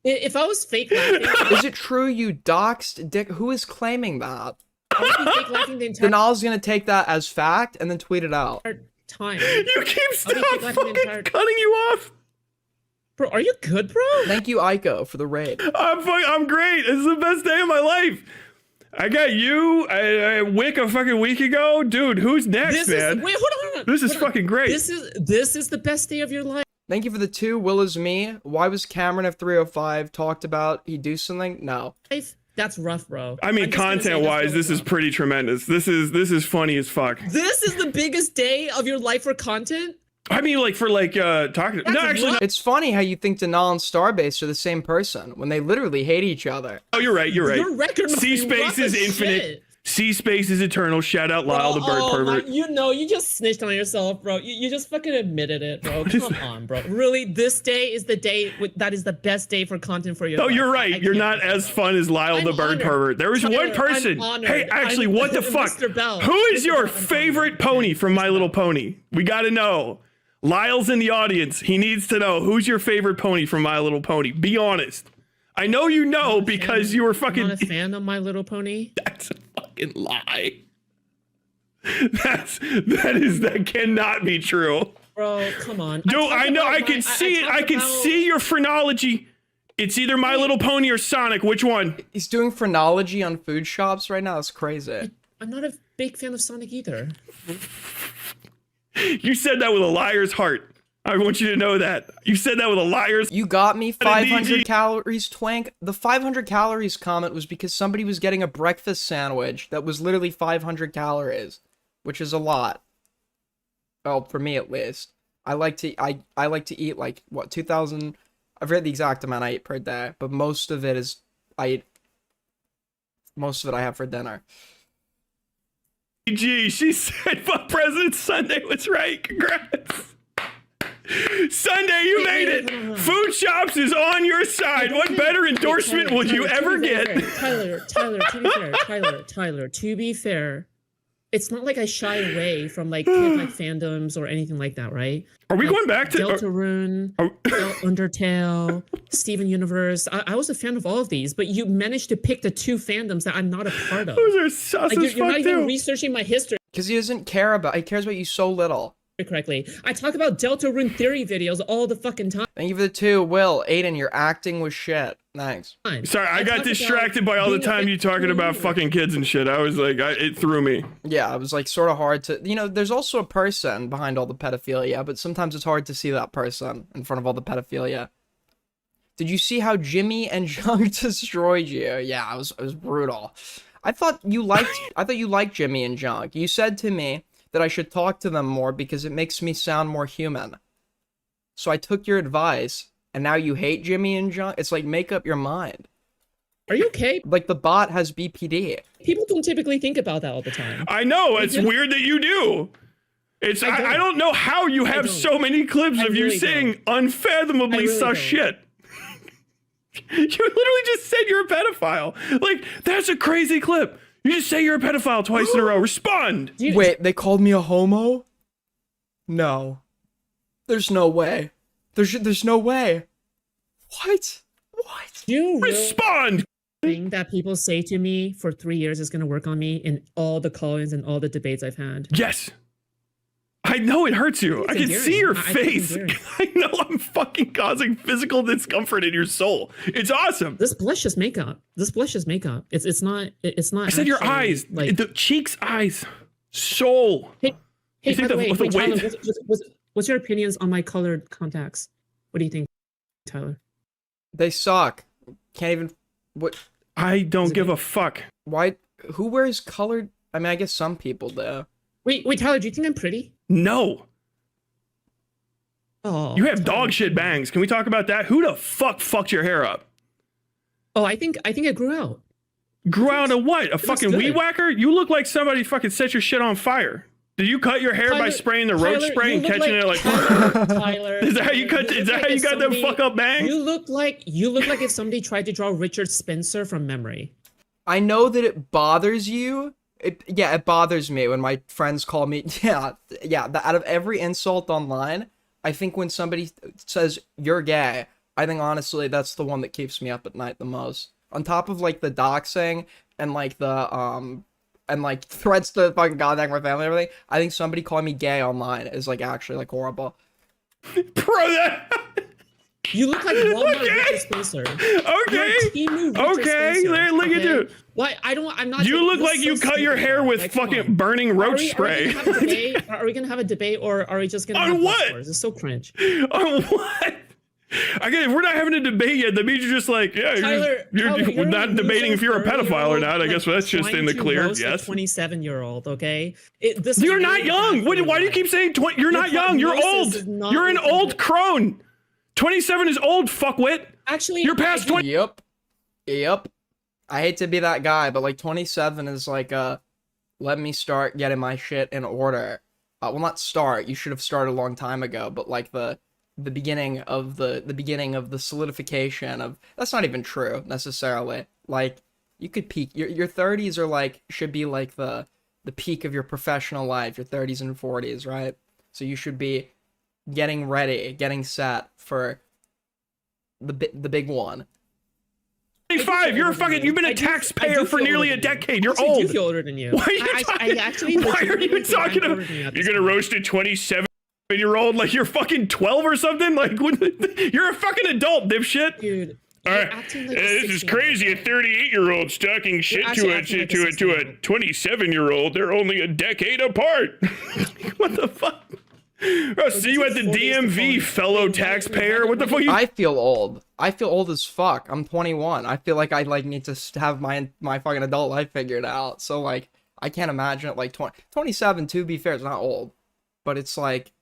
Speaker 3: If I was fake laughing,
Speaker 1: Is it true you doxed Dick? Who is claiming that?
Speaker 3: I would be fake laughing the entire
Speaker 1: Denal's gonna take that as fact and then tweet it out.
Speaker 3: time.
Speaker 2: You keep
Speaker 3: I'll be fake laughing the
Speaker 2: fucking
Speaker 3: entire-
Speaker 2: cutting you off.
Speaker 3: Bro, are you good, bro?
Speaker 1: Thank you, Aiko, for the raid.
Speaker 2: I'm great. This is the best day of my life. I got you, Wick a fucking week ago. Dude, who's next, man?
Speaker 3: Wait, hold on.
Speaker 2: This is
Speaker 3: Hold on.
Speaker 2: fucking great.
Speaker 3: This is the best day of your life.
Speaker 1: Thank you for the 2. Will is me. Why was Cameron of 305 talked about? He do something? No.
Speaker 3: That's rough, bro.
Speaker 2: I mean,
Speaker 3: I'm just gonna say
Speaker 2: content-wise,
Speaker 3: that's
Speaker 2: this
Speaker 3: really
Speaker 2: is
Speaker 3: rough.
Speaker 2: pretty tremendous. This is funny as fuck.
Speaker 3: This is the biggest day of your life for content.
Speaker 2: I mean, like for like talking. No, actually,
Speaker 3: rough.
Speaker 1: It's funny how you think Denal and Starbase are the same person when they literally hate each other.
Speaker 2: oh, you're right. You're right.
Speaker 3: Your record must
Speaker 2: C
Speaker 3: be
Speaker 2: space
Speaker 3: rough
Speaker 2: is
Speaker 3: as
Speaker 2: infinite.
Speaker 3: shit.
Speaker 2: C space is eternal. Shout out Lyle the bird pervert.
Speaker 3: You just snitched on yourself, bro. You just fucking admitted it, bro. Come on, bro. Really, this day is the day that is the best day for content for your
Speaker 2: Oh,
Speaker 3: life.
Speaker 2: you're right.
Speaker 3: I
Speaker 2: You're
Speaker 3: can't-
Speaker 2: not as fun as Lyle
Speaker 3: I'm
Speaker 2: the bird
Speaker 3: honored.
Speaker 2: pervert. There was
Speaker 3: Tyler,
Speaker 2: one person.
Speaker 3: I'm honored.
Speaker 2: Hey, actually,
Speaker 3: I'm-
Speaker 2: what the fuck?
Speaker 3: Mr. Bell.
Speaker 2: Who is
Speaker 3: Mr.
Speaker 2: your
Speaker 3: Bell, I'm
Speaker 2: favorite
Speaker 3: honored.
Speaker 2: pony from My Little Pony? We got to know. Lyle's in the audience. He needs to know who's your favorite pony from My Little Pony. Be honest. I know you know because you were
Speaker 3: I'm
Speaker 2: fucking.
Speaker 3: not a fan of My Little Pony.
Speaker 2: That's a fucking lie. That cannot be true.
Speaker 3: Bro, come on.
Speaker 2: Dude, I know. I can see it. I can see your phrenology. It's either My Little Pony or Sonic. Which one?
Speaker 1: He's doing phrenology on Foodshops right now. That's crazy.
Speaker 3: I'm not a big fan of Sonic either.
Speaker 2: You said that with a liar's heart. I want you to know that. You said that with a liar's.
Speaker 1: You got me
Speaker 2: What a
Speaker 1: 500
Speaker 2: DG.
Speaker 1: calories, Twank. The 500 calories comment was because somebody was getting a breakfast sandwich that was literally 500 calories, which is a lot. Well, for me at least. I like to eat like what 2,000. I forget the exact amount I eat per day, but most of it I have for dinner.
Speaker 2: Gee, she said, "Fuck President Sunday was right." Congrats. Sunday, you made it. Foodshops is on your side. What better endorsement would you ever get?
Speaker 3: Tyler, to be fair, to be fair, it's not like I shy away from like kid like fandoms or anything like that, right?
Speaker 2: Are we
Speaker 3: Like,
Speaker 2: going back to
Speaker 3: Deltarune, Undertale, Steven Universe? I was a fan of all of these, but you managed to pick the two fandoms that I'm not a part of.
Speaker 2: Those are sus
Speaker 3: Like,
Speaker 2: as
Speaker 3: you're not
Speaker 2: fuck
Speaker 3: even
Speaker 2: too.
Speaker 3: researching my history
Speaker 1: Because he doesn't care about. He cares about you so little.
Speaker 3: correctly. I talk about Deltarune theory videos all the fucking time.
Speaker 1: Thank you for the 2, Will. Aiden, your acting was shit. Thanks.
Speaker 2: Sorry, I got
Speaker 3: talk
Speaker 2: distracted
Speaker 3: about
Speaker 2: by all the
Speaker 3: being a
Speaker 2: time you talking about
Speaker 3: fan.
Speaker 2: fucking kids and shit. I was like, it threw me.
Speaker 1: Yeah, it was like sort of hard to, there's also a person behind all the pedophilia, but sometimes it's hard to see that person in front of all the pedophilia. Did you see how Jimmy and Junk destroyed you? Yeah, it was brutal. I thought you liked Jimmy and Junk. You said to me that I should talk to them more because it makes me sound more human. So I took your advice, and now you hate Jimmy and Junk? It's like, make up your mind.
Speaker 3: Are you okay?
Speaker 1: Like, the bot has BPD.
Speaker 3: People don't typically think about that all the time.
Speaker 2: I know, it's weird that you do. I don't know how you have so many clips of you
Speaker 3: really
Speaker 2: saying unfathomably
Speaker 3: really
Speaker 2: sus
Speaker 3: don't.
Speaker 2: shit. You literally just said you're a pedophile. Like, that's a crazy clip. You just say you're a pedophile twice in a row. Respond.
Speaker 1: Wait, they called me a homo? No. There's no way. There's no way. What?
Speaker 3: You
Speaker 2: Respond.
Speaker 3: thing that people say to me for 3 years is going to work on me in all the call-ins and all the debates I've had.
Speaker 2: Yes. I know it hurts you. I can see your face. I know I'm fucking causing physical discomfort in your soul. It's awesome.
Speaker 3: This blush is makeup. It's not.
Speaker 2: I said your eyes,
Speaker 3: like
Speaker 2: the cheeks, eyes, soul.
Speaker 3: Hey,
Speaker 2: You think
Speaker 3: by the way,
Speaker 2: the
Speaker 3: Tyler,
Speaker 2: weight-
Speaker 3: what's your opinions on my colored contacts? What do you think, Tyler?
Speaker 1: They suck. Can't even. What?
Speaker 2: I don't give a fuck.
Speaker 1: Why? Who wears colored? I mean, I guess some people do.
Speaker 3: Wait, Tyler, do you think I'm pretty?
Speaker 2: No.
Speaker 3: Oh,
Speaker 2: You have
Speaker 3: Tyler.
Speaker 2: dog shit bangs. Can we talk about that? Who the fuck fucked your hair up?
Speaker 3: Oh, I think it grew out.
Speaker 2: Grew out of what? A fucking
Speaker 3: good.
Speaker 2: weed whacker? You look like somebody fucking set your shit on fire. Did you cut your hair by
Speaker 3: Tyler-
Speaker 2: spraying the roach
Speaker 3: Tyler,
Speaker 2: spray
Speaker 3: you
Speaker 2: and
Speaker 3: look
Speaker 2: catching it like?
Speaker 3: Tyler.
Speaker 2: Is that how you cut? Is that how you got them fuck up bangs?
Speaker 3: You look like if somebody tried to draw Richard Spencer from memory.
Speaker 1: I know that it bothers you. It bothers me when my friends call me. Out of every insult online, I think when somebody says you're gay, I think honestly that's the one that keeps me up at night the most. On top of like the doxing and like the and like threats to fucking contact my family and everything, I think somebody calling me gay online is like actually like horrible.
Speaker 2: Bro, that.
Speaker 3: You look like Walmart Richard Spencer.
Speaker 2: Okay.
Speaker 3: Richard
Speaker 2: Okay.
Speaker 3: Spencer,
Speaker 2: Look at you.
Speaker 3: Why? I'm not.
Speaker 2: You look like you cut your hair with fucking burning roach spray.
Speaker 3: Are we gonna have a debate or are we just gonna
Speaker 2: On
Speaker 3: have
Speaker 2: what?
Speaker 3: wars? It's so cringe.
Speaker 2: On what? Again, if we're not having a debate yet, that means you're just like, yeah,
Speaker 3: Tyler,
Speaker 2: we're not debating if you're a pedophile or not. I guess that's just in the clear. Yes.
Speaker 3: 27-year-old. Okay.
Speaker 2: You're not young. Why do you keep saying 20? You're not young. You're old. You're an old crone. 27 is old, fuckwit.
Speaker 3: Actually,
Speaker 2: You're past 20.
Speaker 1: Yep. I hate to be that guy, but like 27 is like let me start getting my shit in order. Well, not start. You should have started a long time ago, but like the beginning of the solidification of that's not even true necessarily. Like you could peak your 30s are like should be like the peak of your professional life, your 30s and 40s, right? So you should be getting ready, getting set for the big one.
Speaker 2: 25. You've been a taxpayer for nearly a decade. You're
Speaker 3: I
Speaker 2: old.
Speaker 3: do feel older than you.
Speaker 2: Why are you talking? Why are you talking about? You're gonna roast a 27-year-old like you're fucking 12 or something? Like you're a fucking adult, dipshit.
Speaker 3: Dude.
Speaker 2: All right, this is crazy. A 38-year-old talking shit to a 27-year-old. They're only a decade apart. What the fuck? I'll see you at the DMV, fellow taxpayer. What the fuck?
Speaker 1: I feel old. I feel old as fuck. I'm 21. I feel like I like need to have my fucking adult life figured out. So like I can't imagine it like 27. To be fair, it's not old, but it's like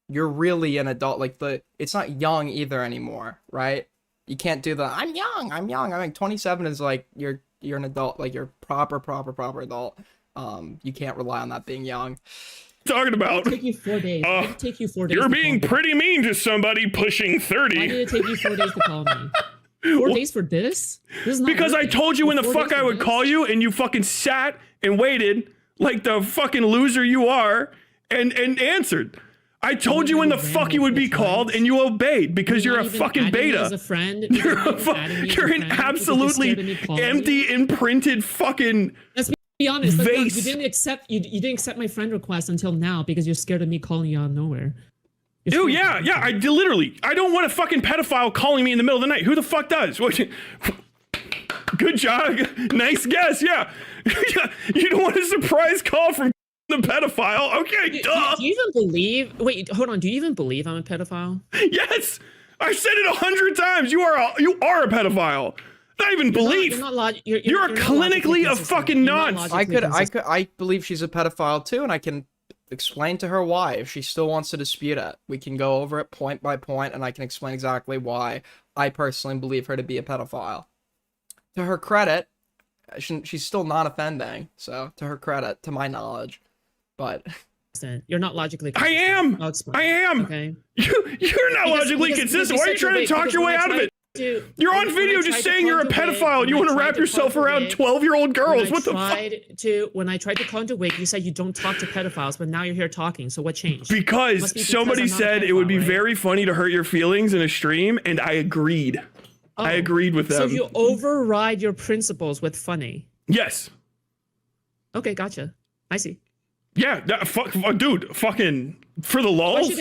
Speaker 1: you're really an adult. Like it's not young either anymore, right? You can't do the I'm young. I mean 27 is like you're an adult. Like you're proper adult. You can't rely on that being young.
Speaker 2: Talking about.
Speaker 3: Take you 4 days. Why did it take you 4 days?
Speaker 2: You're
Speaker 3: to
Speaker 2: being
Speaker 3: call me?
Speaker 2: pretty mean to somebody pushing 30.
Speaker 3: Why did it take you 4 days to call me? 4 days for this? This is not
Speaker 2: Because I
Speaker 3: working.
Speaker 2: told you when the
Speaker 3: 4
Speaker 2: fuck
Speaker 3: days
Speaker 2: I
Speaker 3: for
Speaker 2: would
Speaker 3: this?
Speaker 2: call you and you fucking sat and waited like the fucking loser you are, and answered. I told you when the fuck you would be called, and you obeyed because you're a fucking beta.
Speaker 3: As a friend.
Speaker 2: You're an absolutely empty, imprinted fucking.
Speaker 3: Let's be honest.
Speaker 2: Vase.
Speaker 3: You didn't accept my friend request until now because you're scared of me calling you out of nowhere.
Speaker 2: Dude, yeah. I don't want a fucking pedophile calling me in the middle of the night. Who the fuck does? Good job. Nice guess. Yeah. You don't want a surprise call from the pedophile. Okay, duh.
Speaker 3: Do you even believe? Wait, hold on. Do you even believe I'm a pedophile?
Speaker 2: Yes. I said it 100 times. You are a pedophile. Not even belief. You're clinically a fucking nonce.
Speaker 1: I believe she's a pedophile too, and I can explain to her why. If she still wants to dispute it, we can go over it point by point, and I can explain exactly why I personally believe her to be a pedophile. To her credit, she's still not offending. So, to her credit, to my knowledge, but
Speaker 3: you're not logically
Speaker 2: consistent. I am. Okay. You're not logically consistent. Why are you trying to talk your way out of it? You're on video just saying you're a pedophile and you want to wrap yourself around 12-year-old girls. What the fuck?
Speaker 3: When I tried to call into wig, you said you don't talk to pedophiles, but now you're here talking. So what changed?
Speaker 2: Because somebody said it would be very funny to hurt your feelings in a stream, and I agreed. I agreed with them.
Speaker 3: So you override your principles with funny.
Speaker 2: Yes.
Speaker 3: Okay, gotcha. I see.
Speaker 2: Yeah, dude, fucking for the lulz. Would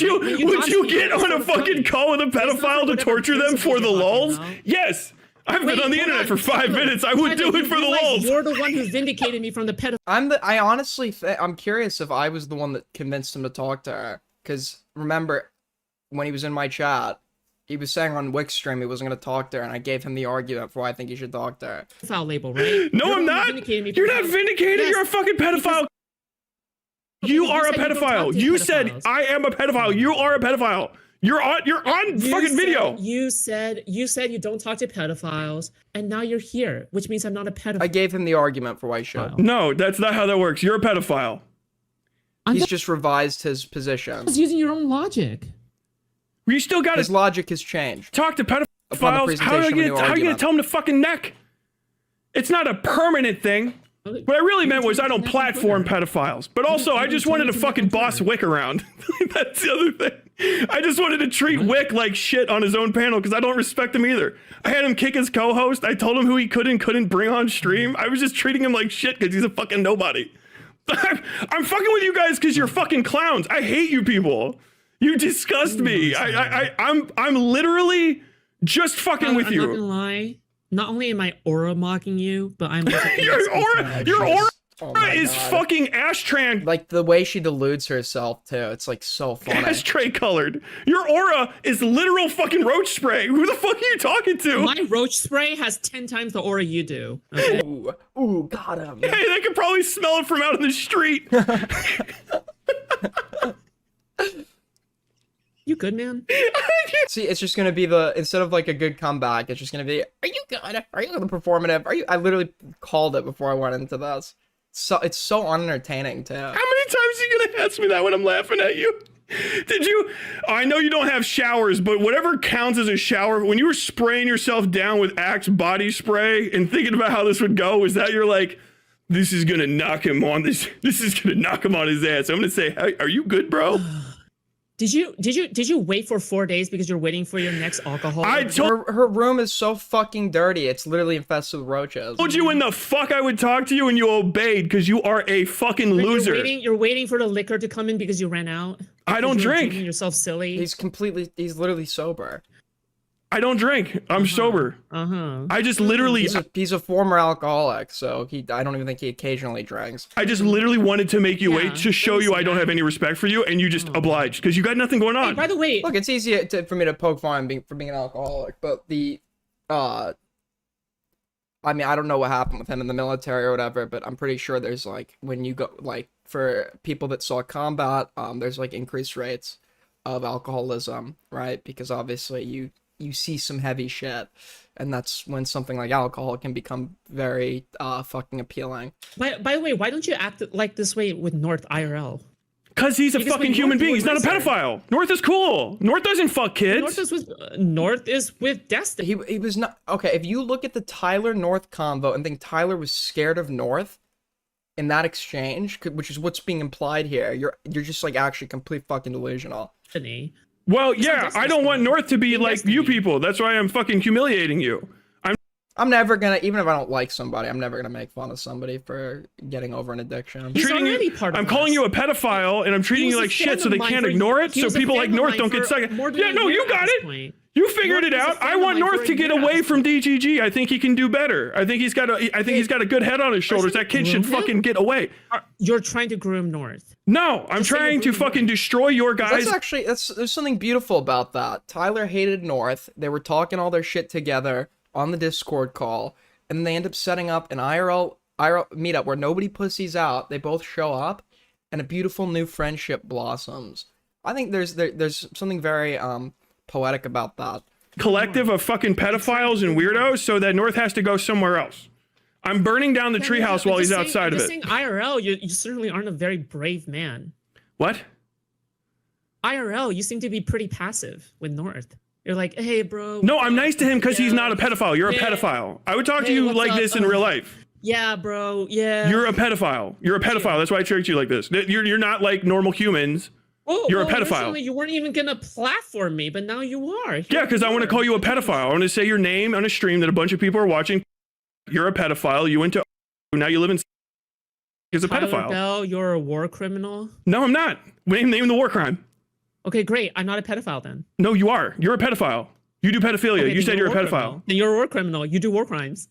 Speaker 2: you get on a fucking call with a pedophile to torture them for the lulz? Yes. I've been on the internet for 5 minutes. I would do it for the lulz.
Speaker 3: You're the one who vindicated me from the pedophile.
Speaker 1: I'm curious if I was the one that convinced him to talk to her. Because remember, when he was in my chat, he was saying on Wick's stream he wasn't going to talk to her, and I gave him the argument for why I think he should talk to her.
Speaker 3: Foul label, right?
Speaker 2: No, I'm not. You're not vindicated. Yes. You're a fucking pedophile. You are a pedophile. You said I am a pedophile. You are a pedophile. You're on fucking video.
Speaker 3: You said you don't talk to pedophiles, and now you're here, which means I'm not a pedophile.
Speaker 1: I gave him the argument for why he should.
Speaker 2: No, that's not how that works. You're a pedophile.
Speaker 1: He's just revised his position.
Speaker 3: I was using your own logic.
Speaker 2: You still got
Speaker 1: his logic has changed.
Speaker 2: Talk to pedophiles. How are you gonna tell them to fucking neck? It's not a permanent thing. What I really meant was I don't platform pedophiles. But also, I just wanted to fucking boss Wick around. That's the other thing. I just wanted to treat Wick like shit on his own panel because I don't respect him either. I had him kick his co-host. I told him who he could and couldn't bring on stream. I was just treating him like shit because he's a fucking nobody. I'm fucking with you guys because you're fucking clowns. I hate you people. You disgust me. I'm literally just fucking with you.
Speaker 3: I'm not gonna lie. Not only am I aura mocking you, but I'm
Speaker 2: your aura is fucking ashtray.
Speaker 1: Like the way she deludes herself too. It's like so funny.
Speaker 2: Ashtray colored. Your aura is literal fucking roach spray. Who the fuck are you talking to?
Speaker 3: My roach spray has 10 times the aura you do. Okay?
Speaker 1: Ooh, got him.
Speaker 2: Hey, they could probably smell it from out in the street.
Speaker 3: You good, man?
Speaker 1: See, it's just gonna be instead of like a good comeback, it's just gonna be, are you good? Are you the performative? I literally called it before I went into this. So it's so unentertaining too.
Speaker 2: How many times are you gonna ask me that when I'm laughing at you? Did you? I know you don't have showers, but whatever counts as a shower, when you were spraying yourself down with Axe body spray and thinking about how this would go, was that you're like, this is gonna knock him on this is gonna knock him on his ass? I'm gonna say, hey, are you good, bro?
Speaker 3: Did you wait for 4 days because you're waiting for your next alcohol?
Speaker 1: Her room is so fucking dirty. It's literally infested with roaches.
Speaker 2: I told you when the fuck I would talk to you and you obeyed because you are a fucking loser.
Speaker 3: You're waiting for the liquor to come in because you ran out.
Speaker 2: I don't drink.
Speaker 3: Yourself silly.
Speaker 1: He's literally sober.
Speaker 2: I don't drink. I'm sober. I just literally.
Speaker 1: He's a former alcoholic, so I don't even think he occasionally drinks.
Speaker 2: I just literally wanted to make you wait to show you I don't have any respect for you, and you just obliged because you got nothing going on.
Speaker 3: Hey, by the way,
Speaker 1: look, it's easy for me to poke fun for being an alcoholic, but I mean, I don't know what happened with him in the military or whatever, but I'm pretty sure there's like when you go like for people that saw combat, there's like increased rates of alcoholism, right? Because obviously you see some heavy shit, and that's when something like alcohol can become very fucking appealing.
Speaker 3: By the way, why don't you act like this way with North IRL?
Speaker 2: Because he's a fucking human being. He's not a pedophile. North is cool. North doesn't fuck kids.
Speaker 3: North is with Destiny.
Speaker 1: He was not okay. If you look at the Tyler North convo and think Tyler was scared of North, in that exchange, which is what's being implied here, you're just like actually complete fucking delusional.
Speaker 3: Destiny.
Speaker 2: Well, yeah, I don't want North to be like you people. That's why I'm fucking humiliating you.
Speaker 1: I'm never gonna, even if I don't like somebody, I'm never gonna make fun of somebody for getting over an addiction.
Speaker 3: He's
Speaker 2: Treating
Speaker 3: already
Speaker 2: you,
Speaker 3: part of
Speaker 2: I'm
Speaker 3: us.
Speaker 2: calling you a pedophile, and I'm treating you like shit, so they can't ignore it. So people like North don't get stuck. Yeah, no, you got it. You figured it out. I want North to get away from DGG. I think he can do better. I think he's got a good head on his shoulders. That kid should fucking get away.
Speaker 3: You're trying to groom North.
Speaker 2: No, I'm trying to fucking destroy your guys.
Speaker 1: That's actually, there's something beautiful about that. Tyler hated North. They were talking all their shit together on the Discord call, and they end up setting up an IRL meetup where nobody pussies out. They both show up, and a beautiful new friendship blossoms. I think there's something very poetic about that.
Speaker 2: Collective of fucking pedophiles and weirdos, so that North has to go somewhere else. I'm burning down the treehouse while he's outside of it.
Speaker 3: Saying IRL, you certainly aren't a very brave man.
Speaker 2: What?
Speaker 3: IRL, you seem to be pretty passive with North. You're like, hey, bro.
Speaker 2: No, I'm nice to him because he's not a pedophile. You're a pedophile. I would talk to you like this in real life.
Speaker 3: Yeah, bro. Yeah.
Speaker 2: You're a pedophile. You're a pedophile. That's why I treat you like this. You're not like normal humans. You're a pedophile.
Speaker 3: Originally you weren't even gonna platform me, but now you are.
Speaker 2: Yeah, because I want to call you a pedophile. I want to say your name on a stream that a bunch of people are watching. You're a pedophile. You went to now you live in as a pedophile.
Speaker 3: Bell, you're a war criminal.
Speaker 2: No, I'm not. Name the war crime.
Speaker 3: Okay, great. I'm not a pedophile then.
Speaker 2: No, you are. You're a pedophile. You do pedophilia.
Speaker 3: Okay,
Speaker 2: you said you're a pedophile.
Speaker 3: Criminal. Then you're a war criminal. You do war crimes.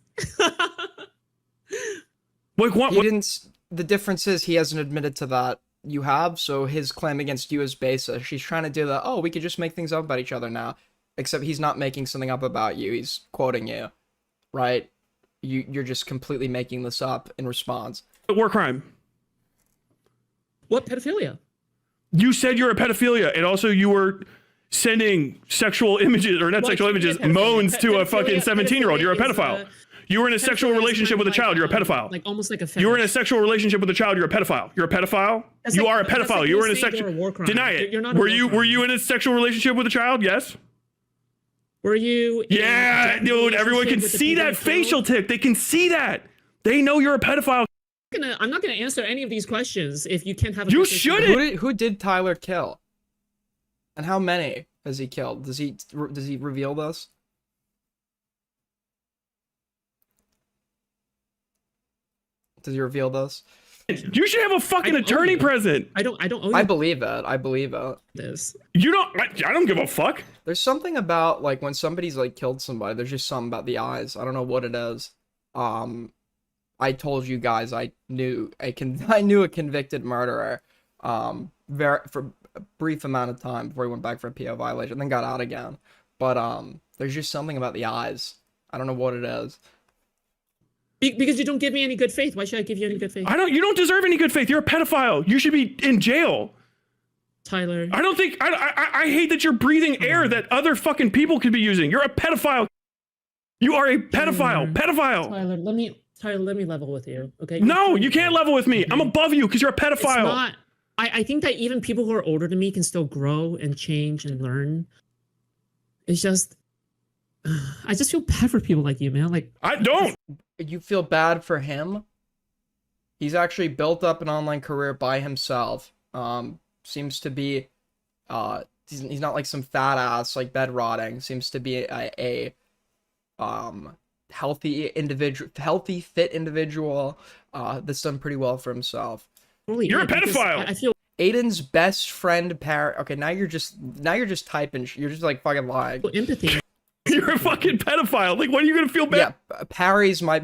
Speaker 2: Like what?
Speaker 1: He didn't. The difference is he hasn't admitted to that. You have, so his claim against you is baseless. She's trying to do the, oh, we could just make things up about each other now. Except he's not making something up about you. He's quoting you, right? You're just completely making this up in response.
Speaker 2: War crime.
Speaker 3: What pedophilia?
Speaker 2: You said you're a pedophilia, and also you were sending sexual images, or not sexual images, moans to a fucking 17-year-old. You're a pedophile. You were in a sexual relationship with a child. You're a pedophile.
Speaker 3: Like almost like a fetish.
Speaker 2: You were in a sexual relationship with a child. You're a pedophile. You're a pedophile. You are a pedophile. You were in a sexual. Deny it. Were you in a sexual relationship with a child? Yes.
Speaker 3: Were you?
Speaker 2: Yeah, dude. Everyone can see that facial tick. They can see that. They know you're a pedophile.
Speaker 3: I'm not gonna answer any of these questions if you can't have.
Speaker 2: You shouldn't.
Speaker 1: Who did Tyler kill? And how many has he killed? Does he reveal this? Does he reveal this?
Speaker 2: You should have a fucking attorney present.
Speaker 3: I don't owe you.
Speaker 1: I believe it. I believe it.
Speaker 3: This.
Speaker 2: You don't. I don't give a fuck.
Speaker 1: There's something about like when somebody's like killed somebody. There's just something about the eyes. I don't know what it is. I told you guys I knew a convicted murderer. For a brief amount of time before he went back for a PO violation, then got out again. But there's just something about the eyes. I don't know what it is.
Speaker 3: Because you don't give me any good faith. Why should I give you any good faith?
Speaker 2: You don't deserve any good faith. You're a pedophile. You should be in jail.
Speaker 3: Tyler.
Speaker 2: I don't think. I hate that you're breathing air that other fucking people could be using. You're a pedophile. You are a pedophile. Pedophile.
Speaker 3: Tyler, let me level with you. Okay.
Speaker 2: No, you can't level with me. I'm above you because you're a pedophile.
Speaker 3: It's not. I think that even people who are older than me can still grow and change and learn. It's just. I just feel bad for people like you, man. Like
Speaker 2: I don't.
Speaker 1: You feel bad for him? He's actually built up an online career by himself. Seems to be, he's not like some fat ass like bed rotting. Seems to be a healthy fit individual. That's done pretty well for himself.
Speaker 2: You're a pedophile.
Speaker 3: I feel
Speaker 1: Aiden's best friend Okay, now you're just typing. You're just like fucking lying.
Speaker 3: Empathy.
Speaker 2: You're a fucking pedophile. Like, what are you gonna feel bad?
Speaker 1: Yeah, Parry's my.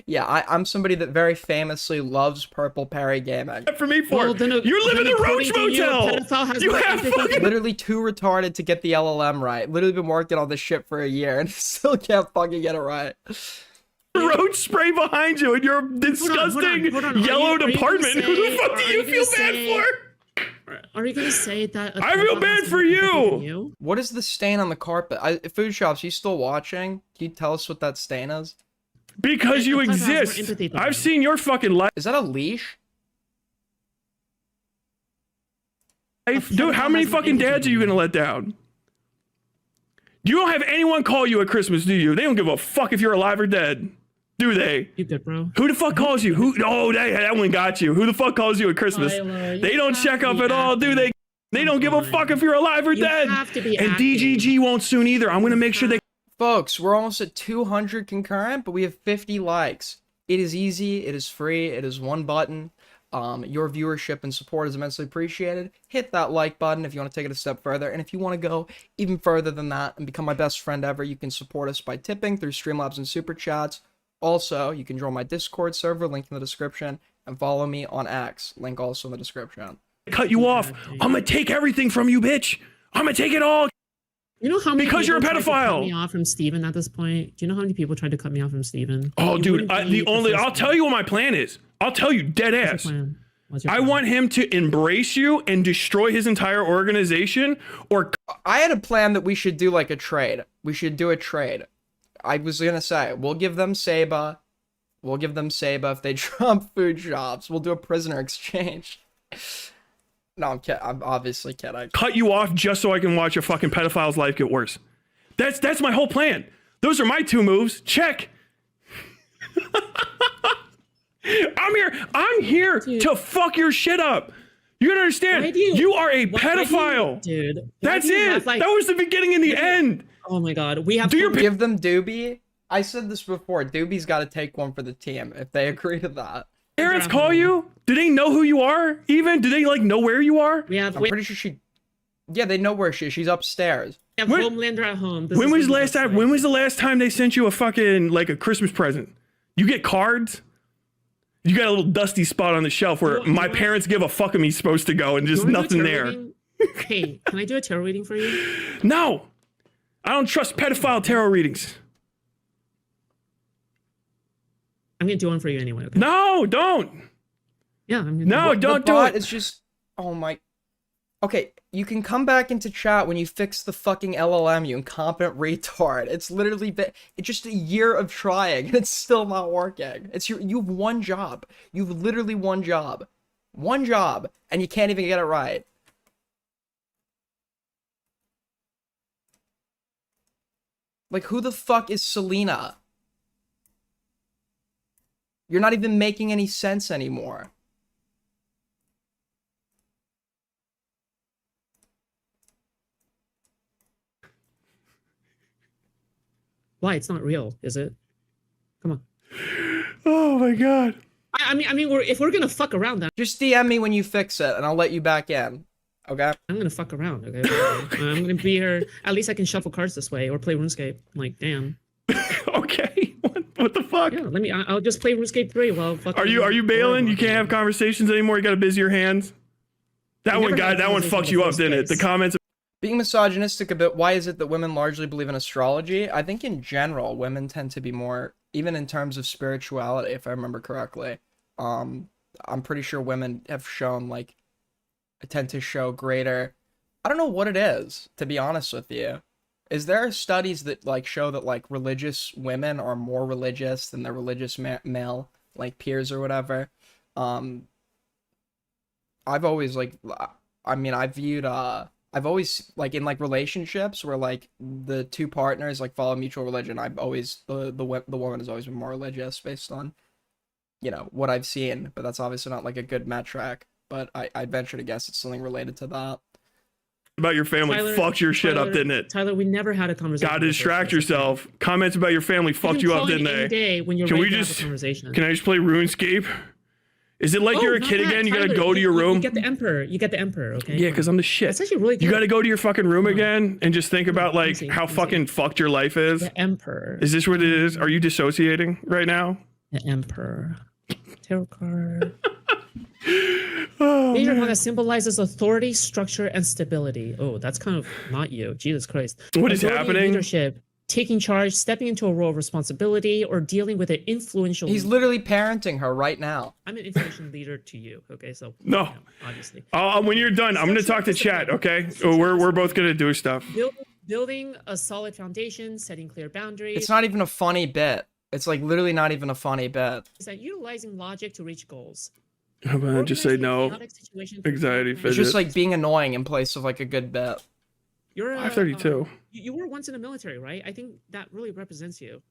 Speaker 1: Yeah, I'm somebody that very famously loves Purple Parry gaming.
Speaker 2: For me, you live in the Roach Motel. You have
Speaker 1: literally too retarded to get the LLM right. Literally been working on this shit for a year and still can't fucking get it right.
Speaker 2: Roach spray behind you in your disgusting yellowed apartment. Who the fuck do you feel bad for?
Speaker 3: Are you gonna say that?
Speaker 2: I feel bad for you.
Speaker 1: What is the stain on the carpet? Foodshops, you still watching? Can you tell us what that stain is?
Speaker 2: Because you exist. I've seen your fucking life.
Speaker 1: Is that a leash?
Speaker 2: Dude, how many fucking dads are you gonna let down? You don't have anyone call you at Christmas, do you? They don't give a fuck if you're alive or dead. Do they?
Speaker 3: You good, bro?
Speaker 2: Who the fuck calls you? Who? Oh, that one got you. Who the fuck calls you at Christmas?
Speaker 3: Tyler,
Speaker 2: They don't check up at all, do they? They don't give a
Speaker 3: Come
Speaker 2: fuck
Speaker 3: on.
Speaker 2: if you're alive or
Speaker 3: You
Speaker 2: dead.
Speaker 3: have to be
Speaker 2: And
Speaker 3: active.
Speaker 2: DGG won't soon either. I'm gonna make sure they.
Speaker 1: Folks, we're almost at 200 concurrent, but we have 50 likes. It is easy. It is free. It is one button. Your viewership and support is immensely appreciated. Hit that like button if you want to take it a step further. And if you want to go even further than that and become my best friend ever, you can support us by tipping through Streamlabs and Super Chats. Also, you can join my Discord server, link in the description, and follow me on X, link also in the description.
Speaker 2: Cut you off. I'm gonna take everything from you, bitch. I'm gonna take it all.
Speaker 3: You know how many
Speaker 2: Because you're a
Speaker 3: people tried to
Speaker 2: pedophile.
Speaker 3: cut me off from Steven at this point? Do you know how many people tried to cut me off from Steven?
Speaker 2: Oh,
Speaker 3: You
Speaker 2: dude,
Speaker 3: wouldn't be the
Speaker 2: I'll
Speaker 3: first
Speaker 2: tell you what my plan is. I'll tell you dead
Speaker 3: What's
Speaker 2: ass.
Speaker 3: your plan? What's your
Speaker 2: I
Speaker 3: plan?
Speaker 2: want him to embrace you and destroy his entire organization, or
Speaker 1: I had a plan that we should do like a trade. We should do a trade. I was gonna say, we'll give them Saba. We'll give them Saba if they trump Foodshops. We'll do a prisoner exchange. No, I'm kidding. I'm obviously kidding.
Speaker 2: cut you off just so I can watch a fucking pedophile's life get worse. That's my whole plan. Those are my 2 moves. Check. I'm here
Speaker 3: Dude.
Speaker 2: to fuck your shit up. You gotta understand.
Speaker 3: Why do you-
Speaker 2: You are a
Speaker 3: why do you-
Speaker 2: pedophile.
Speaker 3: dude. why
Speaker 2: That's
Speaker 3: do you
Speaker 2: it.
Speaker 3: have, like-
Speaker 2: That was the beginning and the end.
Speaker 3: Oh my god, we have.
Speaker 2: Do your
Speaker 1: Give them Doobie. I said this before. Doobie's got to take one for the team if they agree to that.
Speaker 2: Parents call you? Do they know who you are? Even? Do they like know where you are?
Speaker 3: We have.
Speaker 1: I'm
Speaker 3: We
Speaker 1: pretty sure she. Yeah, they know where she is. She's upstairs.
Speaker 3: have
Speaker 2: When-
Speaker 3: Homelander at home. This
Speaker 2: When
Speaker 3: is
Speaker 2: was
Speaker 3: what
Speaker 2: last
Speaker 3: we have
Speaker 2: time?
Speaker 3: to
Speaker 2: When was the last time they sent you a fucking like a Christmas present? You get cards. You got a little dusty spot on the shelf where
Speaker 3: You
Speaker 2: my
Speaker 3: want-
Speaker 2: parents give a fuck of me supposed to go and
Speaker 3: do.
Speaker 2: just
Speaker 3: You wanna do a
Speaker 2: nothing
Speaker 3: tarot
Speaker 2: there.
Speaker 3: reading? Hey, can I do a tarot reading for you?
Speaker 2: No, I don't trust pedophile tarot readings.
Speaker 3: I'm gonna do one for you anyway. Okay?
Speaker 2: No, don't.
Speaker 3: Yeah, I'm gonna.
Speaker 2: No,
Speaker 3: do
Speaker 2: don't
Speaker 1: the
Speaker 2: do
Speaker 1: bot
Speaker 2: it.
Speaker 1: is just. Oh my. Okay, you can come back into chat when you fix the fucking LLM, you incompetent retard. It's literally been. It's just a year of trying and it's still not working. You've one job. You've literally one job. One job, and you can't even get it right. Like, who the fuck is Selena? You're not even making any sense anymore.
Speaker 3: Why? It's not real, is it? Come on.
Speaker 2: Oh my god.
Speaker 3: I mean, if we're gonna fuck around, then
Speaker 1: Just DM me when you fix it, and I'll let you back in. Okay?
Speaker 3: I'm gonna fuck around. Okay, I'm gonna be here. At least I can shuffle cards this way or play RuneScape. Like, damn.
Speaker 2: Okay. What the fuck?
Speaker 3: Yeah, let me. I'll just play RuneScape 3 while fucking.
Speaker 2: Are you bailing? You can't have conversations anymore. You got to busy your hands. That
Speaker 3: We
Speaker 2: one
Speaker 3: never had
Speaker 2: that one
Speaker 3: conversation
Speaker 2: fucked
Speaker 3: in
Speaker 2: you
Speaker 3: the
Speaker 2: up,
Speaker 3: first
Speaker 2: didn't it? The
Speaker 3: place.
Speaker 2: comments.
Speaker 1: Being misogynistic a bit, why is it that women largely believe in astrology? I think in general, women tend to be more, even in terms of spirituality, if I remember correctly. I'm pretty sure women have shown, like, tend to show greater, I don't know what it is, to be honest with you. Is there studies that, like, show that, like, religious women are more religious than their religious male, like, peers or whatever? I've always, like, I mean, I viewed, I've always, like, in, like, relationships where, like, the two partners, like, follow mutual religion, I've always, the woman has always been more religious based on, you know, what I've seen, but that's obviously not, like, a good metric, but I'd venture to guess it's something related to that.
Speaker 2: About your family
Speaker 3: Tyler,
Speaker 2: fucked your shit up,
Speaker 3: Tyler,
Speaker 2: didn't it?
Speaker 3: Tyler, we never had a conversation.
Speaker 2: Gotta
Speaker 3: in the first
Speaker 2: distract
Speaker 3: place, okay?
Speaker 2: yourself. Comments about your family fucked you up, didn't
Speaker 3: Any
Speaker 2: they?
Speaker 3: day when you're
Speaker 2: Can we
Speaker 3: ready to have
Speaker 2: just-
Speaker 3: a conversation.
Speaker 2: Can I just play RuneScape? Is it like
Speaker 3: Oh,
Speaker 2: you're a
Speaker 3: not
Speaker 2: kid
Speaker 3: that,
Speaker 2: again? You gotta
Speaker 3: Tyler,
Speaker 2: go to your room?
Speaker 3: You get the emperor. You get the emperor. Okay.
Speaker 2: Yeah, because I'm the shit.
Speaker 3: That's actually really good.
Speaker 2: You gotta go to your fucking room
Speaker 3: No.
Speaker 2: again and just think about like
Speaker 3: easy,
Speaker 2: how
Speaker 3: easy.
Speaker 2: fucking fucked your life is.
Speaker 3: The emperor.
Speaker 2: Is this what it is? Are you dissociating right now?
Speaker 3: The emperor. Tarot card.
Speaker 2: Oh,
Speaker 3: Major
Speaker 2: man.
Speaker 3: one that symbolizes authority, structure, and stability. Oh, that's kind of not you. Jesus Christ.
Speaker 2: What is
Speaker 3: Authority and
Speaker 2: happening?
Speaker 3: Leadership, taking charge, stepping into a role of responsibility, or dealing with an influential.
Speaker 1: He's
Speaker 3: leader.
Speaker 1: literally parenting her right now.
Speaker 3: I'm an influential leader to you. Okay, so
Speaker 2: No.
Speaker 3: yeah, obviously.
Speaker 2: When you're done, I'm gonna talk to chat. Okay, we're both gonna do stuff.
Speaker 3: Building a solid foundation, setting clear boundaries.
Speaker 1: It's not even a funny bit. It's, like, literally not even a funny bit.
Speaker 3: Is that utilizing logic to reach goals.
Speaker 2: How about I just say
Speaker 3: Organizing a
Speaker 2: no?
Speaker 3: chaotic situation for
Speaker 2: Anxiety
Speaker 3: development.
Speaker 1: It's just,
Speaker 2: Fidget.
Speaker 1: like, being annoying in place of, like, a good bit.
Speaker 3: You're
Speaker 2: 532.
Speaker 3: You were once in the military, right? I think that really represents you.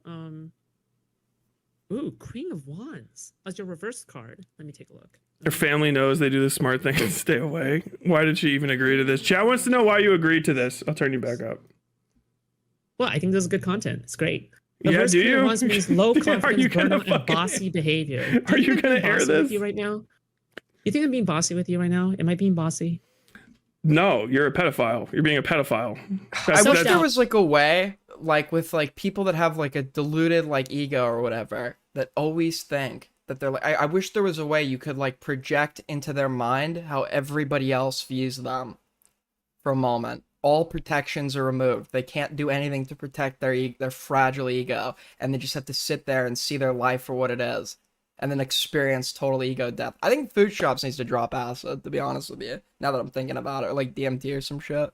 Speaker 3: Ooh, Queen of Wands as your reverse card. Let me take a look.
Speaker 2: Her family knows they do the smart thing and stay away. Why did she even agree to this? Chat wants to know why you agreed to this. I'll turn you back up.
Speaker 3: Well, I think this is good content. It's great.
Speaker 2: Yeah,
Speaker 3: Reverse
Speaker 2: do
Speaker 3: Queen of
Speaker 2: you?
Speaker 3: Wands means low
Speaker 2: Are
Speaker 3: confidence,
Speaker 2: you gonna
Speaker 3: burnout, and
Speaker 2: fucking-
Speaker 3: bossy behavior.
Speaker 2: Are you gonna air
Speaker 3: bossy
Speaker 2: this?
Speaker 3: with you right now? You think I'm being bossy with you right now? Am I being bossy?
Speaker 2: No, you're a pedophile. You're being a pedophile.
Speaker 1: I wish
Speaker 3: that's-
Speaker 1: there was like a way, like with like people that have like a diluted like ego or whatever, that always think that they're like. I wish there was a way you could like project into their mind how everybody else views them for a moment. All protections are removed. They can't do anything to protect their fragile ego, and they just have to sit there and see their life for what it is, and then experience total ego death. I think Foodshops needs to drop acid, to be honest with you. Now that I'm thinking about it, or like DMT or some shit.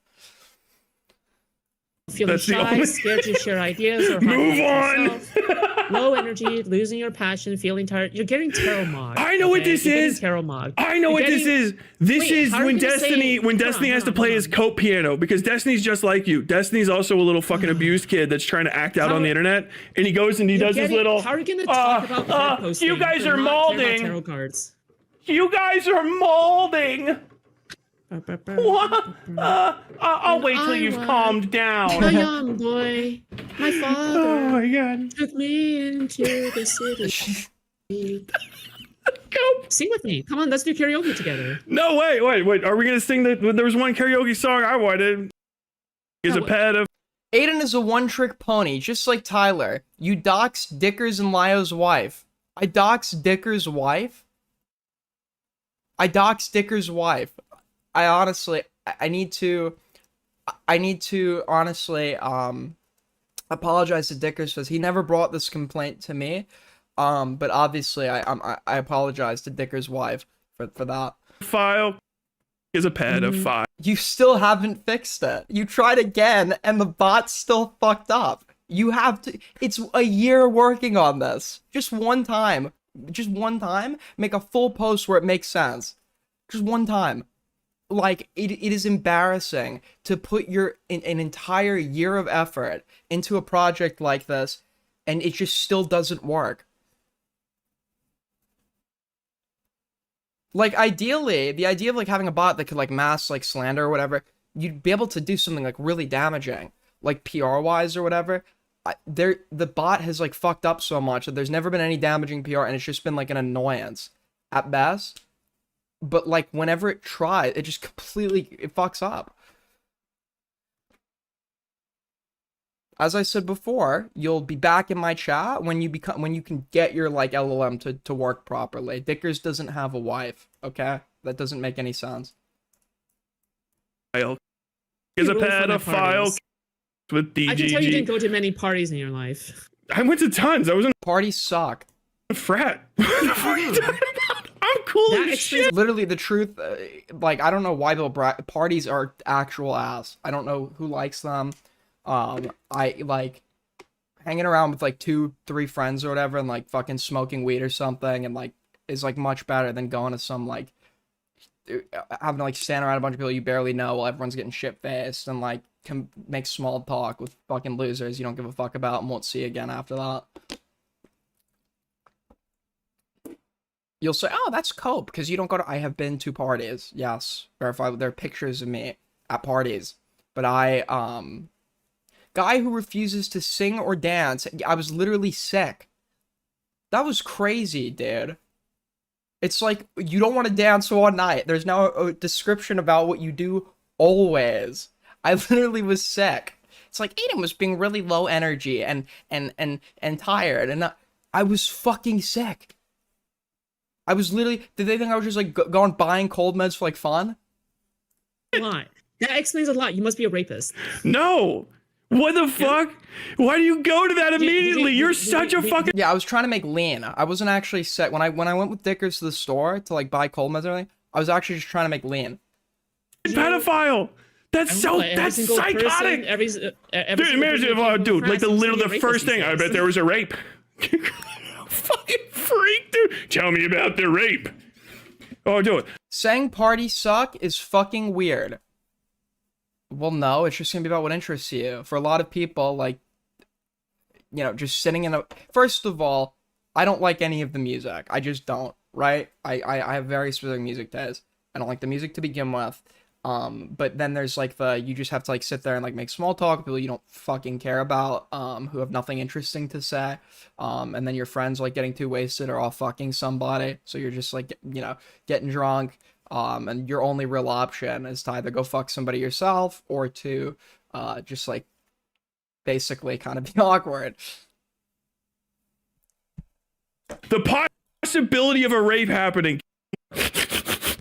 Speaker 3: Feeling
Speaker 2: That's the
Speaker 3: shy,
Speaker 2: only-
Speaker 3: scared to share ideas, or
Speaker 2: Move
Speaker 3: hide
Speaker 2: on.
Speaker 3: yourself, low energy, losing your passion, feeling tired. You're getting tarot mod.
Speaker 2: I know what this
Speaker 3: You're getting
Speaker 2: is.
Speaker 3: Tarot mod.
Speaker 2: I know
Speaker 3: You're
Speaker 2: what this
Speaker 3: getting-
Speaker 2: is. This
Speaker 3: Wait,
Speaker 2: is
Speaker 3: how are
Speaker 2: when
Speaker 3: you gonna say-
Speaker 2: Destiny
Speaker 3: Hold
Speaker 2: Destiny
Speaker 3: on,
Speaker 2: has to
Speaker 3: hold
Speaker 2: play
Speaker 3: on.
Speaker 2: his coat piano, because Destiny's just like you. Destiny's also a little fucking abused kid that's trying to act out
Speaker 3: How-
Speaker 2: on the internet, and he goes and he
Speaker 3: You're
Speaker 2: does his
Speaker 3: getting-
Speaker 2: little.
Speaker 3: How are you going to talk about card posting?
Speaker 2: You guys
Speaker 3: but
Speaker 2: are
Speaker 3: not care about
Speaker 2: molding.
Speaker 3: tarot cards.
Speaker 2: You guys are molding. I'll wait till
Speaker 3: I
Speaker 2: you've
Speaker 3: was
Speaker 2: calmed
Speaker 3: A
Speaker 2: down.
Speaker 3: young boy, my
Speaker 2: Oh
Speaker 3: father
Speaker 2: my god.
Speaker 3: took me into the city.
Speaker 2: Go.
Speaker 3: Sing with me. Come on, let's do karaoke together.
Speaker 2: No, wait. Are we gonna sing that? There was one karaoke song I wanted. Is a
Speaker 3: No,
Speaker 2: pet of.
Speaker 1: Aiden is a one-trick pony, just like Tyler. You dox Dicker's and Lyo's wife. I dox Dicker's wife? I dox Dicker's wife. I honestly, I need to honestly, apologize to Dickers because he never brought this complaint to me. But obviously I apologize to Dicker's wife for that.
Speaker 2: File is a pedophile.
Speaker 1: You still haven't fixed it. You tried again, and the bot's still fucked up. You have to. It's a year working on this. Just one time. Make a full post where it makes sense. Just one time. Like, it is embarrassing to put an entire year of effort into a project like this, and it just still doesn't work. Like, ideally, the idea of like having a bot that could like mass like slander or whatever, you'd be able to do something like really damaging, like PR wise or whatever. The bot has like fucked up so much that there's never been any damaging PR, and it's just been like an annoyance at best. But like whenever it tries, it just completely fucks up. As I said before, you'll be back in my chat when you can get your like LLM to work properly. Dickers doesn't have a wife, okay? That doesn't make any sense.
Speaker 2: Is a
Speaker 3: You're really fun at
Speaker 2: pedophile
Speaker 3: parties.
Speaker 2: with
Speaker 3: I can tell you didn't
Speaker 2: DGG.
Speaker 3: go to many parties in your life.
Speaker 2: I went to tons. I was in
Speaker 1: Parties suck.
Speaker 2: a frat. What the fuck are you talking about? I'm cool
Speaker 3: That
Speaker 2: as
Speaker 3: explains
Speaker 2: shit.
Speaker 1: Literally the truth. Like, I don't know why parties are actual ass. I don't know who likes them. I like hanging around with like 2-3 friends or whatever, and like fucking smoking weed or something, and like is like much better than going to some like having to like stand around a bunch of people you barely know while everyone's getting shit faced and like can make small talk with fucking losers you don't give a fuck about and won't see again after that. You'll say, oh, that's cope because you don't go to. I have been to parties. Yes, verified. There are pictures of me at parties, but guy who refuses to sing or dance. I was literally sick. That was crazy, dude. It's like, you don't want to dance all night. There's now a description about what you do always. I literally was sick. It's like Aiden was being really low energy and tired, and I was fucking sick. I was literally. Did they think I was just like going buying cold meds for like fun?
Speaker 3: A lot. That explains a lot. You must be a rapist.
Speaker 2: No. What the fuck? Why do you go to that
Speaker 3: you-
Speaker 2: immediately?
Speaker 3: you-
Speaker 2: You're
Speaker 3: you-
Speaker 2: such a
Speaker 3: you-
Speaker 2: fucking
Speaker 1: Yeah, I was trying to make lean. I wasn't actually sick. When I went with Dickers to the store to like buy cold meds and everything, I was actually just trying to make lean.
Speaker 2: pedophile. That's so.
Speaker 3: Every
Speaker 2: that's
Speaker 3: single person,
Speaker 2: psychotic.
Speaker 3: every
Speaker 2: Dude,
Speaker 3: single
Speaker 2: imagine
Speaker 3: person
Speaker 2: if,
Speaker 3: that came
Speaker 2: dude,
Speaker 3: from
Speaker 2: like
Speaker 3: France seems to be a
Speaker 2: the
Speaker 3: rapist
Speaker 2: first
Speaker 3: these
Speaker 2: thing. I
Speaker 3: days.
Speaker 2: bet there was a rape. Fucking freak, dude. Tell me about the rape. Oh, do it.
Speaker 1: Saying parties suck is fucking weird. Well, no, it's just gonna be about what interests you. For a lot of people, like, you know, just sitting in a. First of all, I don't like any of the music. I just don't, right? I have very specific music taste. I don't like the music to begin with. But then there's like you just have to like sit there and like make small talk with people you don't fucking care about, who have nothing interesting to say. And then your friends like getting too wasted or all fucking somebody. So you're just like, getting drunk. And your only real option is to either go fuck somebody yourself or to, just like basically kind of be awkward.
Speaker 2: The possibility of a rape happening.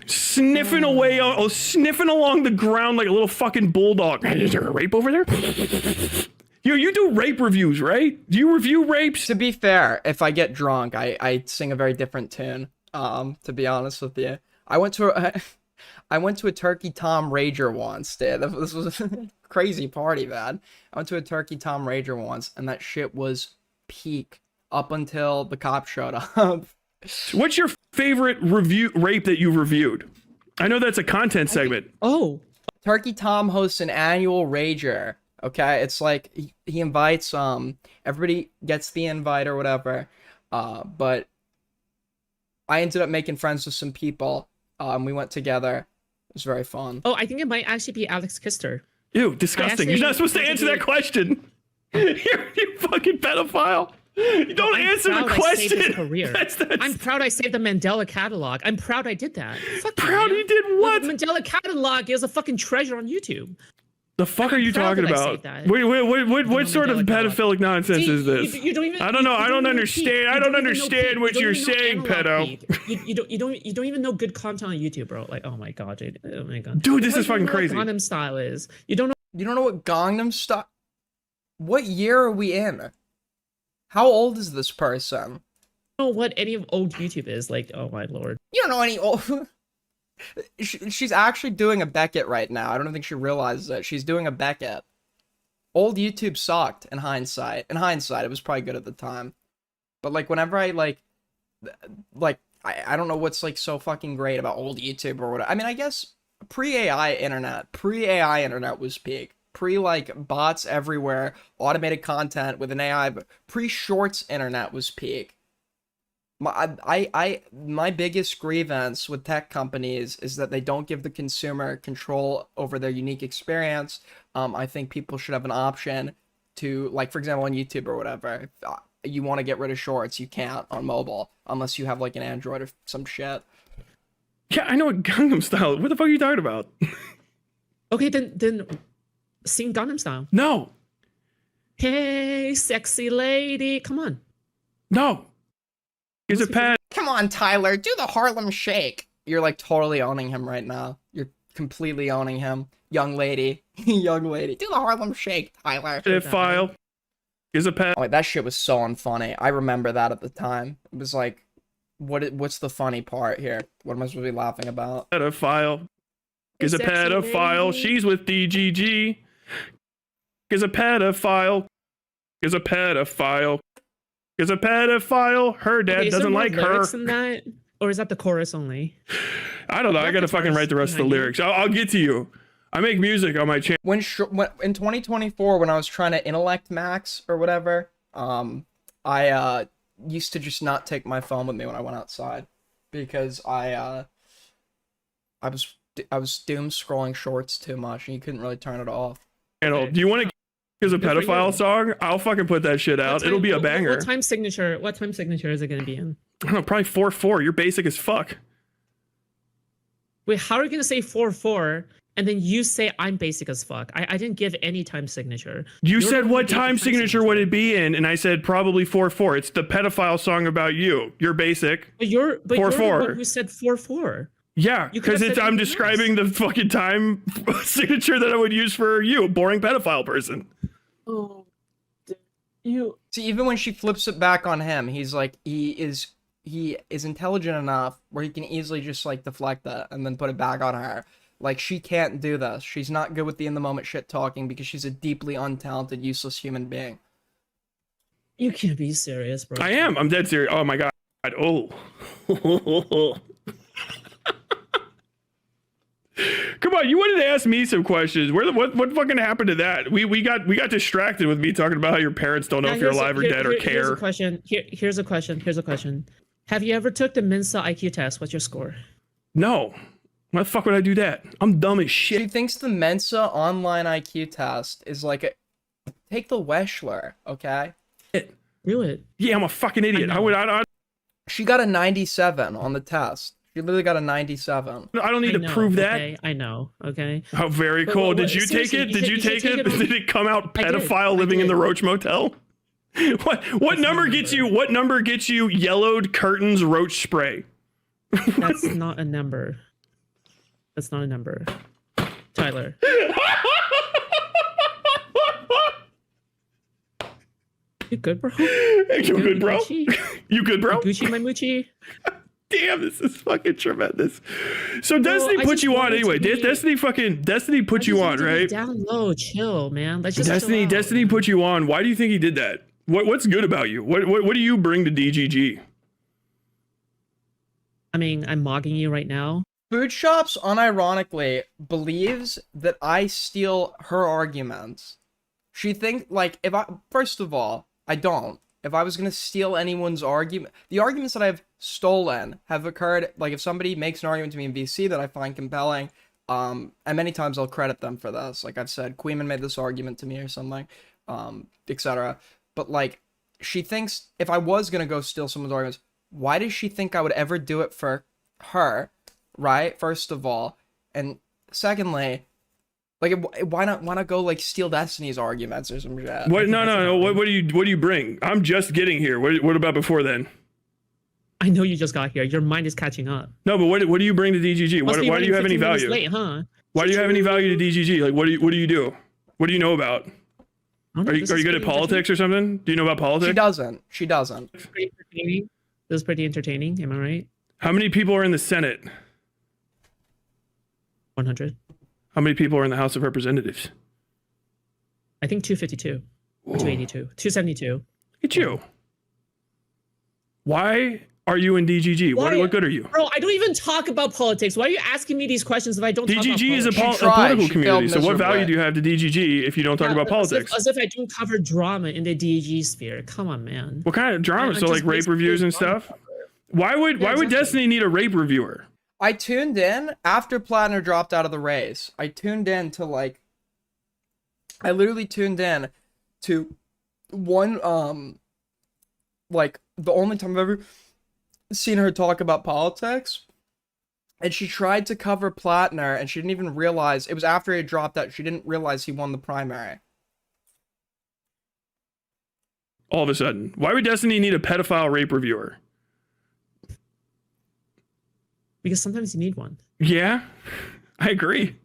Speaker 2: Sniffing away, sniffing along the ground like a little fucking bulldog. Is there a rape over there? You do rape reviews, right? Do you review rapes?
Speaker 1: To be fair, if I get drunk, I sing a very different tune. To be honest with you, I went to a Turkey Tom Rager once, dude. This was a crazy party, man. I went to a Turkey Tom Rager once, and that shit was peak up until the cop showed up.
Speaker 2: What's your favorite rape that you've reviewed? I know that's a content segment.
Speaker 1: Turkey Tom hosts an annual Rager. Okay, it's like he invites everybody gets the invite or whatever. But I ended up making friends with some people. We went together. It was very fun.
Speaker 3: Oh, I think it might actually be Alex Kister.
Speaker 2: Ew, disgusting. You're not supposed to answer that question. You fucking pedophile. You don't answer the question.
Speaker 3: I'm proud I saved the Mandela catalog. I'm proud I did that.
Speaker 2: Proud you did what?
Speaker 3: The Mandela catalog is a fucking treasure on YouTube.
Speaker 2: The fuck are you talking about? What sort of pedophilic nonsense is this? I don't know. I don't understand. I don't understand what you're saying, pedo.
Speaker 3: You don't even know good content on YouTube, bro. Like, oh my god, dude. Oh my god.
Speaker 2: Dude, this is fucking crazy.
Speaker 3: What Gangnam Style is. You don't
Speaker 1: know what Gangnam Style? What year are we in? How old is this person?
Speaker 3: I don't know what any of old YouTube is. Like, oh my lord.
Speaker 1: You don't know any old... She's actually doing a Beckett right now. I don't think she realizes it. She's doing a Beckett. Old YouTube sucked in hindsight. In hindsight, it was probably good at the time. But like whenever I I don't know what's like so fucking great about old YouTube or whatever. I mean, I guess pre-AI internet was peak. Pre like bots everywhere, automated content with an AI, but pre-shorts internet was peak. My biggest grievance with tech companies is that they don't give the consumer control over their unique experience. I think people should have an option to, like, for example, on YouTube or whatever, if you want to get rid of shorts, you can't on mobile unless you have like an Android or some shit.
Speaker 2: Yeah, I know what Gangnam Style. What the fuck are you talking about?
Speaker 3: Okay, then sing Gangnam Style.
Speaker 2: No.
Speaker 3: Hey, sexy lady, come on.
Speaker 2: No. Here's a pad.
Speaker 1: Come on, Tyler, do the Harlem Shake. You're like totally owning him right now. You're completely owning him. Young lady. Young lady. Do the Harlem Shake, Tyler.
Speaker 2: File. Here's a pad.
Speaker 1: Oh, wait, that shit was so unfunny. I remember that at the time. It was like, what's the funny part here? What am I supposed to be laughing about?
Speaker 2: Pedophile. Here's a pedophile. She's with DGG. Here's a pedophile. Here's a pedophile. Is a pedophile. Her dad doesn't like her.
Speaker 3: In that? Or is that the chorus only?
Speaker 2: I don't know. I gotta fucking write the rest of the lyrics. I'll get to you. I make music on my channel.
Speaker 1: When in 2024, when I was trying to intellect max or whatever, I used to just not take my phone with me when I went outside because I was doom scrolling shorts too much and you couldn't really turn it off.
Speaker 2: Do you want to? Is a pedophile song? I'll fucking put that shit out. It'll be a banger.
Speaker 3: What time signature is it gonna be in?
Speaker 2: I don't know, probably 4/4. You're basic as fuck.
Speaker 3: Wait, how are you gonna say 4/4 and then you say I'm basic as fuck? I didn't give any time signature.
Speaker 2: You said what time signature would it be in, and I said probably 4/4. It's the pedophile song about you. You're basic.
Speaker 3: But you're the one who said 4/4.
Speaker 2: Yeah, because I'm describing the fucking time signature that I would use for you, boring pedophile person.
Speaker 3: Oh,
Speaker 1: see, even when she flips it back on him, he's like, he is intelligent enough where he can easily just like deflect that and then put it back on her. Like, she can't do this. She's not good with the in the moment shit talking because she's a deeply untalented, useless human being.
Speaker 3: You can't be serious, bro.
Speaker 2: I am. I'm dead serious. Oh my god. Oh. Come on, you wanted to ask me some questions. What fucking happened to that? We got distracted with me talking about how your parents don't know if you're alive or dead or care.
Speaker 3: Here's a question. Here's a question. Have you ever took the Mensa IQ test? What's your score?
Speaker 2: No. Why the fuck would I do that? I'm dumb as
Speaker 1: She
Speaker 2: shit.
Speaker 1: thinks the Mensa online IQ test is like a take the Wechsler, okay?
Speaker 3: Do it.
Speaker 2: Yeah, I'm a fucking idiot.
Speaker 1: She got a 97 on the test. She literally got a 97.
Speaker 2: I don't need to prove that.
Speaker 3: Okay, I know. Okay.
Speaker 2: Oh, very cool. Did you take it? Did you take it? Did it come out pedophile living in the Roach Motel? What number gets you? What number gets you yellowed curtains roach spray?
Speaker 3: That's not a number. That's not a number. Tyler. You good, bro?
Speaker 2: You good, bro? You good, bro?
Speaker 3: Gucci, my moochie.
Speaker 2: Damn, this is fucking tremendous. So Destiny put you on anyway. Destiny put you on, right?
Speaker 3: Down low, chill, man. Let's just
Speaker 2: Destiny put you on. Why do you think he did that? What's good about you? What do you bring to DGG?
Speaker 3: I mean, I'm mogging you right now.
Speaker 1: Foodshops unironically believes that I steal her arguments. She thinks, like, first of all, I don't. If I was going to steal anyone's argument, the arguments that I've stolen have occurred, like, if somebody makes an argument to me in VC that I find compelling, and many times I'll credit them for this. Like I've said, Queeman made this argument to me or something, etc. But, like, she thinks if I was going to go steal someone's arguments, why does she think I would ever do it for her, right? First of all. And secondly, like, why not go, like, steal Destiny's arguments or some shit?
Speaker 2: What? No. What do you bring? I'm just getting here. What about before then?
Speaker 3: I know you just got here. Your mind is catching up.
Speaker 2: No, but what do you bring to DGG? Why do you have any value?
Speaker 3: Late, huh?
Speaker 2: Why do you have any value to DGG? Like, what do you do? What do you know about? Are you good at politics or something? Do you know about politics?
Speaker 1: She doesn't.
Speaker 3: This is pretty entertaining. Am I right?
Speaker 2: How many people are in the Senate?
Speaker 3: 100.
Speaker 2: How many people are in the House of Representatives?
Speaker 3: I think 252. 282. 272.
Speaker 2: Look at you. Why are you in DGG? What good are you?
Speaker 3: Bro, I don't even talk about politics. Why are you asking me these questions if I don't talk about politics?
Speaker 2: DGG is a political community, so what value do you have to DGG if you don't talk about politics?
Speaker 3: As if I don't cover drama in the DGG sphere. Come on, man.
Speaker 2: What kind of drama? So, like, rape reviews and stuff? Why would Destiny need a rape reviewer?
Speaker 1: I tuned in after Platinum dropped out of the race. I literally tuned in to one, like, the only time I've ever seen her talk about politics. And she tried to cover Platinum, and she didn't even realize, it was after he dropped out, she didn't realize he won the primary.
Speaker 2: All of a sudden. Why would Destiny need a pedophile rape reviewer?
Speaker 3: Because sometimes you need one.
Speaker 2: Yeah, I agree.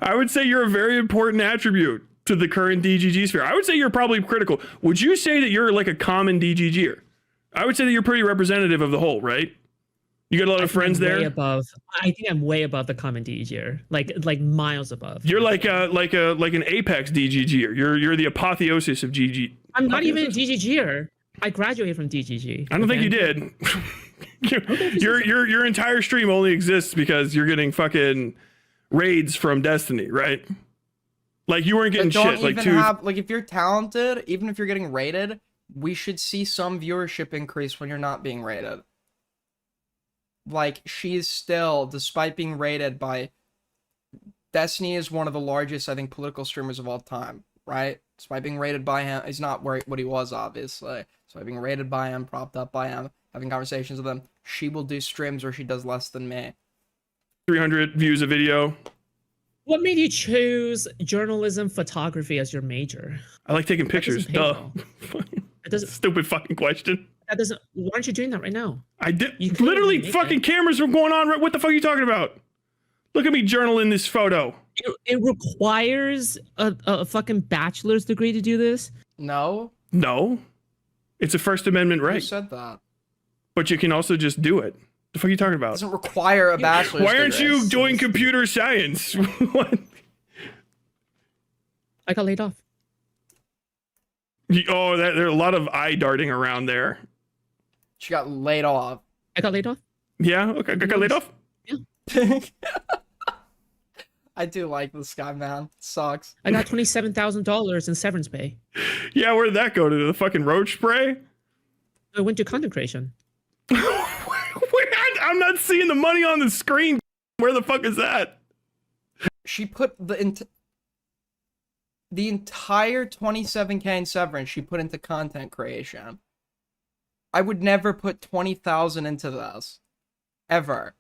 Speaker 2: I would say you're a very important attribute to the current DGG sphere. I would say you're probably critical. Would you say that you're like a common DGGer? I would say that you're pretty representative of the whole, right? You got a lot of friends there.
Speaker 3: I think I'm way above the common DGGer, like miles above.
Speaker 2: You're like an apex DGGer. You're the apotheosis of GG.
Speaker 3: I'm not even a DGGer. I graduated from DGG.
Speaker 2: I don't think you did. Your entire stream only exists because you're getting fucking raids from Destiny, right? Like, you weren't getting shit. Like,
Speaker 1: if you're talented, even if you're getting raided, we should see some viewership increase when you're not being raided. Like, she's still, despite being raided by, Destiny is one of the largest, I think, political streamers of all time, right? Despite being raided by him, he's not what he was, obviously. So being raided by him, propped up by him, having conversations with him, she will do streams where she does less than me.
Speaker 2: 300 views a video.
Speaker 3: What made you choose journalism photography as your major?
Speaker 2: I like taking pictures. Duh.
Speaker 3: It doesn't.
Speaker 2: Stupid fucking question.
Speaker 3: That doesn't. Why aren't you doing that right now?
Speaker 2: I did. Literally, fucking cameras were going on. What the fuck are you talking about? Look at me journaling this photo.
Speaker 3: It requires a fucking bachelor's degree to do this.
Speaker 1: No.
Speaker 2: It's a First Amendment right.
Speaker 1: Who said that?
Speaker 2: But you can also just do it. The fuck are you talking about?
Speaker 1: It doesn't require a bachelor's
Speaker 2: Why aren't
Speaker 1: degree.
Speaker 2: you doing computer science? What?
Speaker 3: I got laid off.
Speaker 2: There are a lot of eye darting around there.
Speaker 1: She got laid off.
Speaker 3: I got laid off.
Speaker 2: Yeah, okay. I got laid off?
Speaker 3: Yeah.
Speaker 1: I do like this guy, man. Sucks.
Speaker 3: I got $27,000 in severance pay.
Speaker 2: Yeah, where did that go to? The fucking roach spray?
Speaker 3: I went to content creation.
Speaker 2: I'm not seeing the money on the screen. Where the fuck is that?
Speaker 1: She put the entire 27K in severance she put into content creation. I would never put 20,000 into this. Ever.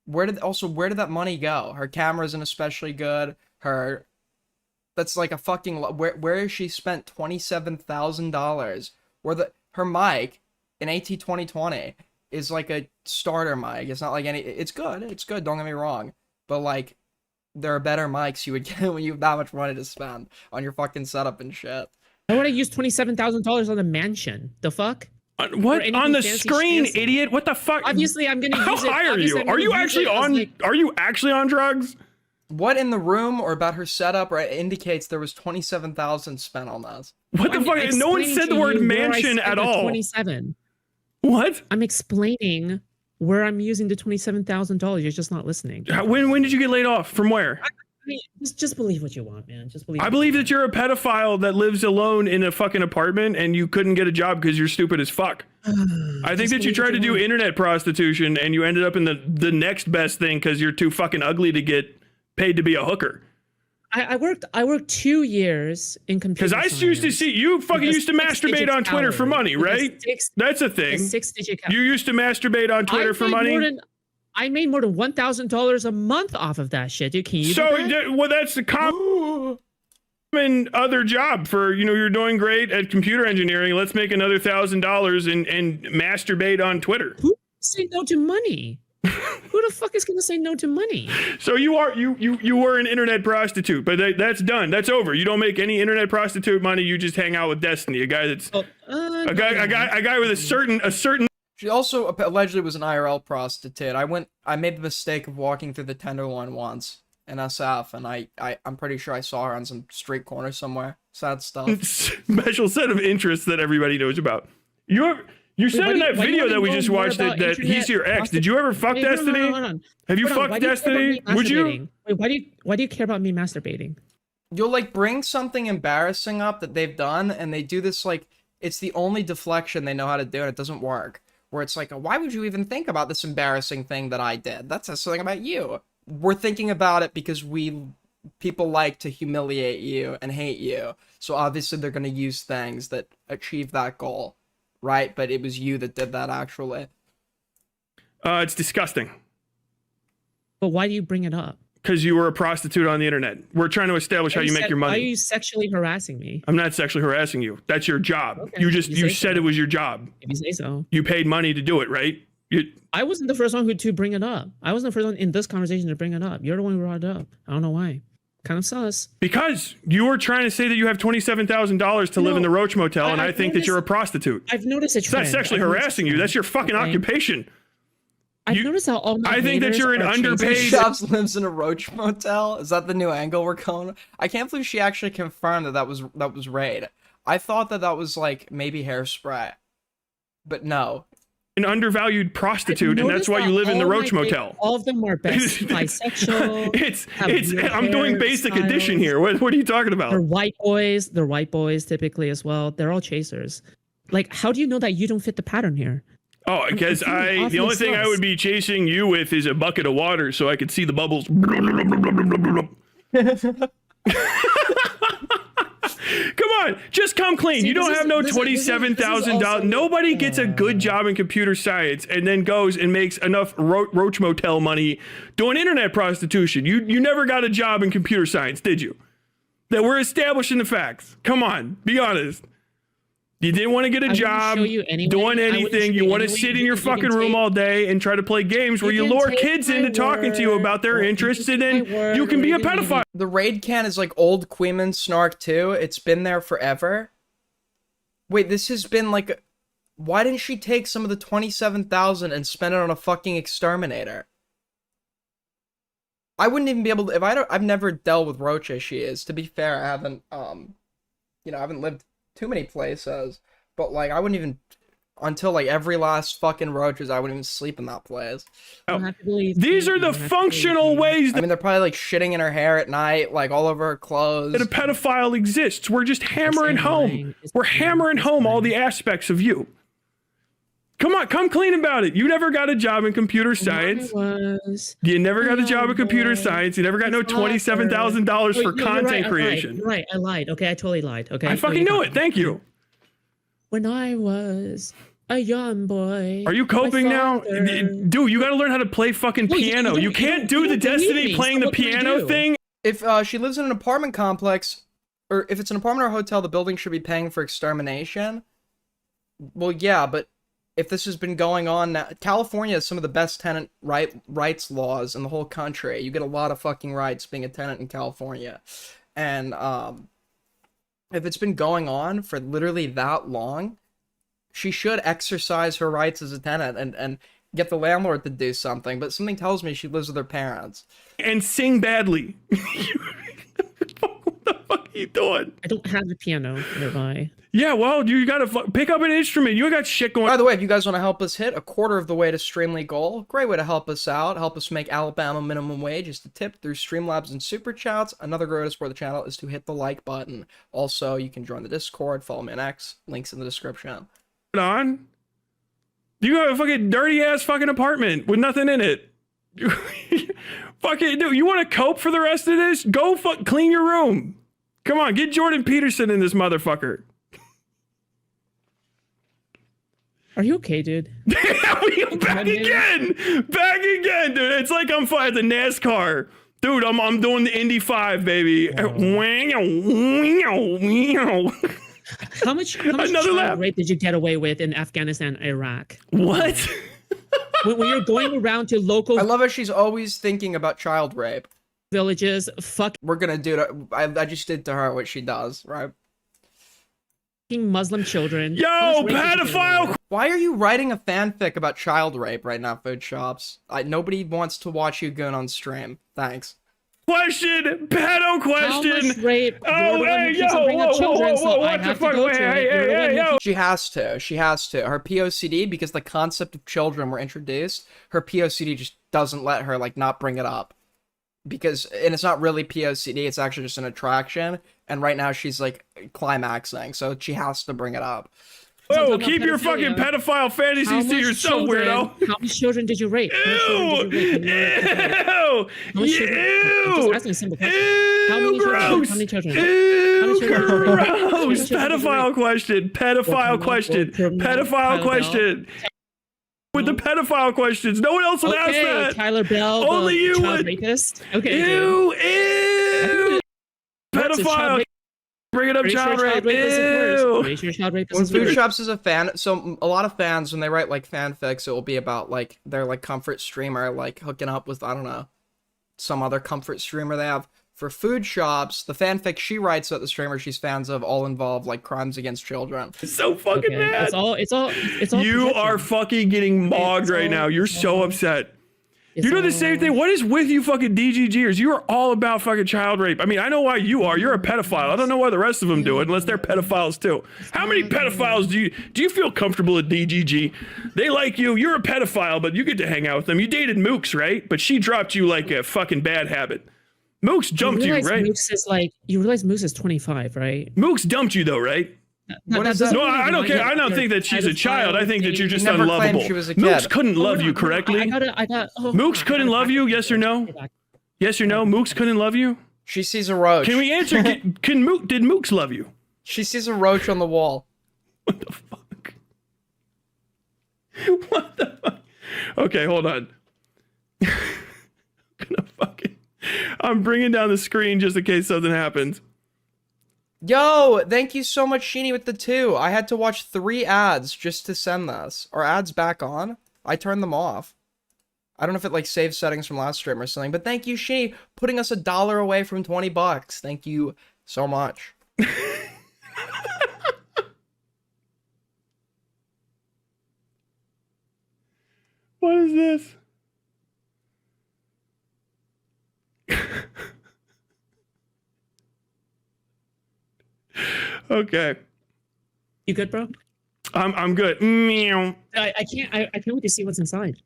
Speaker 1: Where did that money go? Her camera isn't especially good. That's like a fucking where has she spent $27,000? Her mic in AT 2020 is like a starter mic. It's not like it's good. It's good, don't get me wrong. But like there are better mics you would get when you have that much money to spend on your fucking setup and shit.
Speaker 3: Why would I use $27,000 on a mansion? The fuck?
Speaker 2: What on the screen, idiot? What the fuck?
Speaker 3: Obviously, I'm gonna use
Speaker 2: How
Speaker 3: it.
Speaker 2: high are you? Are you actually on? Are you actually on drugs?
Speaker 1: What in the room or about her setup indicates there was 27,000 spent on this?
Speaker 2: What the fuck? No one said the word mansion at all.
Speaker 3: 27.
Speaker 2: What?
Speaker 3: I'm explaining where I'm using the $27,000. You're just not listening.
Speaker 2: When did you get laid off? From where?
Speaker 3: I mean, just believe what you want, man. Just believe.
Speaker 2: I believe that you're a pedophile that lives alone in a fucking apartment and you couldn't get a job because you're stupid as fuck. I think that you tried to do internet prostitution and you ended up in the next best thing because you're too fucking ugly to get paid to be a hooker.
Speaker 3: I worked 2 years in computer science.
Speaker 2: Because I used to see you fucking used to masturbate on Twitter for money, right? That's a thing. You used to masturbate on Twitter for money.
Speaker 3: I made more than $1,000 a month off of that shit. Dude, can you?
Speaker 2: Well, that's the common other job for you're doing great at computer engineering. Let's make another $1,000 and masturbate on Twitter.
Speaker 3: Who say no to money? Who the fuck is gonna say no to money?
Speaker 2: So you were an internet prostitute, but that's done. That's over. You don't make any internet prostitute money. You just hang out with Destiny, a guy that's a guy with a certain.
Speaker 1: She also allegedly was an IRL prostitute. I made the mistake of walking through the Tenderloin once in SF, and I'm pretty sure I saw her on some street corner somewhere. Sad stuff.
Speaker 2: Special set of interests that everybody knows about. You said in that video that we just watched that he's your ex. Did you ever fuck Destiny?
Speaker 3: Hold on.
Speaker 2: Have you fucked Destiny? Would you?
Speaker 3: Wait, why do you care about me masturbating?
Speaker 1: You'll like bring something embarrassing up that they've done, and they do this like it's the only deflection they know how to do, and it doesn't work. Where it's like, why would you even think about this embarrassing thing that I did? That says something about you. We're thinking about it because people like to humiliate you and hate you. So obviously they're going to use things that achieve that goal, right? But it was you that did that actually.
Speaker 2: It's disgusting.
Speaker 3: But why do you bring it up?
Speaker 2: Because you were a prostitute on the internet. We're trying to establish how you make your money.
Speaker 3: Why are you sexually harassing me?
Speaker 2: I'm not sexually harassing you. That's your job. Okay. You said it was your job.
Speaker 3: If you say so.
Speaker 2: You paid money to do it, right?
Speaker 3: I wasn't the first one to bring it up. I wasn't the first one in this conversation to bring it up. You're the one who brought it up. I don't know why. Kind of sus.
Speaker 2: Because you were trying to say that you have $27,000 to live in the Roach Motel, and I think that you're a prostitute.
Speaker 3: I've noticed a trend.
Speaker 2: It's not sexually harassing you. That's your fucking occupation.
Speaker 3: I've noticed how all my
Speaker 2: I think that you're an underpaid.
Speaker 1: Foodshops lives in a Roach Motel. Is that the new angle we're going? I can't believe she actually confirmed that was raid. I thought that was like maybe hairspray, but no.
Speaker 2: An undervalued prostitute, and that's why you live in the Roach Motel.
Speaker 3: All of them are bisexual.
Speaker 2: I'm doing basic edition here. What are you talking about?
Speaker 3: They're white boys. They're white boys typically as well. They're all chasers. Like, how do you know that you don't fit the pattern here?
Speaker 2: Oh, because the only thing I would be chasing you with is a bucket of water so I could see the bubbles. Come on, just come clean. See, you don't have no $27,000. Nobody gets a good job in computer science and then goes and makes enough Roach Motel money doing internet prostitution. You never got a job in computer science, did you? That we're establishing the facts. Come on, be honest. You didn't want to get a job doing anything. You want to sit in your fucking room all day and try to play games where you lure kids into talking to you about their interests, and then you can be a pedophile.
Speaker 1: The raid can is like old Queeman Snark 2. It's been there forever. Wait, this has been like... Why didn't she take some of the 27,000 and spend it on a fucking exterminator? I wouldn't even be able to... I've never dealt with Roach as she is. To be fair, I haven't, I haven't lived too many places, but like I wouldn't even until like every last fucking roaches. I wouldn't even sleep in that place.
Speaker 3: You have to believe
Speaker 2: These
Speaker 3: me.
Speaker 2: are
Speaker 3: You
Speaker 2: the
Speaker 3: have to
Speaker 2: functional
Speaker 3: believe me.
Speaker 2: ways
Speaker 1: I mean, they're probably like shitting in her hair at night, like all over her clothes.
Speaker 2: that a pedophile exists. We're just hammering home. We're hammering home all the aspects of you. Come on, come clean about it. You never got a job in computer science. You never got a job in computer science. You never got no $27,000 for content creation.
Speaker 3: You're right. I lied. Okay, I totally lied. Okay.
Speaker 2: I fucking know it. Thank you.
Speaker 3: When I was a young boy.
Speaker 2: Are you coping now? Dude, you got to learn how to play fucking piano. You can't do the Destiny playing the piano thing.
Speaker 1: If she lives in an apartment complex, or if it's an apartment or hotel, the building should be paying for extermination. Well, yeah, but if this has been going on now, California has some of the best tenant rights laws in the whole country. You get a lot of fucking rights being a tenant in California. And if it's been going on for literally that long, she should exercise her rights as a tenant and get the landlord to do something. But something tells me she lives with her parents.
Speaker 2: And sing badly. What the fuck are you doing?
Speaker 3: I don't have a piano nearby.
Speaker 2: Yeah, well, you gotta pick up an instrument. You got shit going.
Speaker 1: By the way, if you guys want to help us hit a quarter of the way to Streamly goal, great way to help us out. Help us make Alabama minimum wage is to tip through Streamlabs and Super Chats. Another great way to support the channel is to hit the like button. Also, you can join the Discord, follow me on X, links in the description.
Speaker 2: On? You got a fucking dirty ass fucking apartment with nothing in it. Fucking dude, you want to cope for the rest of this? Go clean your room. Come on, get Jordan Peterson in this motherfucker.
Speaker 3: Are you okay, dude?
Speaker 2: Back again, dude. It's like I'm at the NASCAR, dude. I'm doing the Indy 5, baby.
Speaker 3: How much child rape did you get away with in Afghanistan, Iraq?
Speaker 2: What?
Speaker 3: when you're going around to local
Speaker 1: I love how she's always thinking about child rape.
Speaker 3: villages,
Speaker 1: We're gonna do it. I just did to her what she does, right?
Speaker 3: fucking Muslim children.
Speaker 2: Yo, pedophile!
Speaker 1: Why are you writing a fanfic about child rape right now, Foodshops? Nobody wants to watch you goon on stream. Thanks.
Speaker 2: Question, pedo question.
Speaker 3: How much rape?
Speaker 2: Oh, hey, yo, whoa, what the fuck? Wait, hey, yo.
Speaker 1: She has to. Her POCD, because the concept of children were introduced, her POCD just doesn't let her, like, not bring it up. Because, and it's not really POCD, it's actually just an attraction, and right now she's, like, climaxing, so she has to bring it up.
Speaker 2: Whoa, keep your fucking pedophile fantasies to yourself, weirdo.
Speaker 3: How many children did you rape?
Speaker 2: Ew!
Speaker 3: Gross!
Speaker 2: Gross! Pedophile question. With the pedophile questions. No one else would ask that.
Speaker 3: Tyler Bell.
Speaker 2: Only you would.
Speaker 3: Rapist. Okay.
Speaker 2: Ew! Pedophile. Bring it up, child rape. Ew!
Speaker 1: When Foodshops is a fan, so a lot of fans, when they write, like, fanfics, it will be about, like, their, like, comfort streamer, like, hooking up with, I don't know, some other comfort streamer they have. For Foodshops, the fanfic she writes about the streamer she's fans of all involve, like, crimes against children.
Speaker 2: It's so fucking bad.
Speaker 3: It's all
Speaker 2: You are fucking getting mogged right now. You're so upset. You're doing the same thing. What is with you fucking DGGers? You are all about fucking child rape. I mean, I know why you are. You're a pedophile. I don't know why the rest of them do it, unless they're pedophiles too. How many pedophiles do you feel comfortable at DGG? They like you. You're a pedophile, but you get to hang out with them. You dated Mooks, right? But she dropped you like a fucking bad habit. Mooks jumped you, right?
Speaker 3: Mooks is like, you realize Mooks is 25, right?
Speaker 2: Mooks dumped you though, right?
Speaker 1: What is that?
Speaker 2: No, I don't care. I don't think that she's a child. I think that you're just unlovable.
Speaker 1: She was a kid.
Speaker 2: Mooks couldn't love you correctly. Mooks couldn't love you, yes or no? Yes or no? Mooks couldn't love you?
Speaker 1: She sees a roach.
Speaker 2: Can we answer? Did Mooks love you?
Speaker 1: She sees a roach on the wall.
Speaker 2: What the fuck? What the fuck? Okay, hold on. I'm bringing down the screen just in case something happens.
Speaker 1: Yo, thank you so much, Sheeny, with the 2. I had to watch 3 ads just to send this. Are ads back on? I turned them off. I don't know if it, like, saves settings from last stream or something, but thank you, Sheeny, putting us $1 away from 20 bucks. Thank you so much.
Speaker 2: What is this? Okay.
Speaker 3: You good, bro?
Speaker 2: I'm good. Meow.
Speaker 3: I can't wait to see what's inside.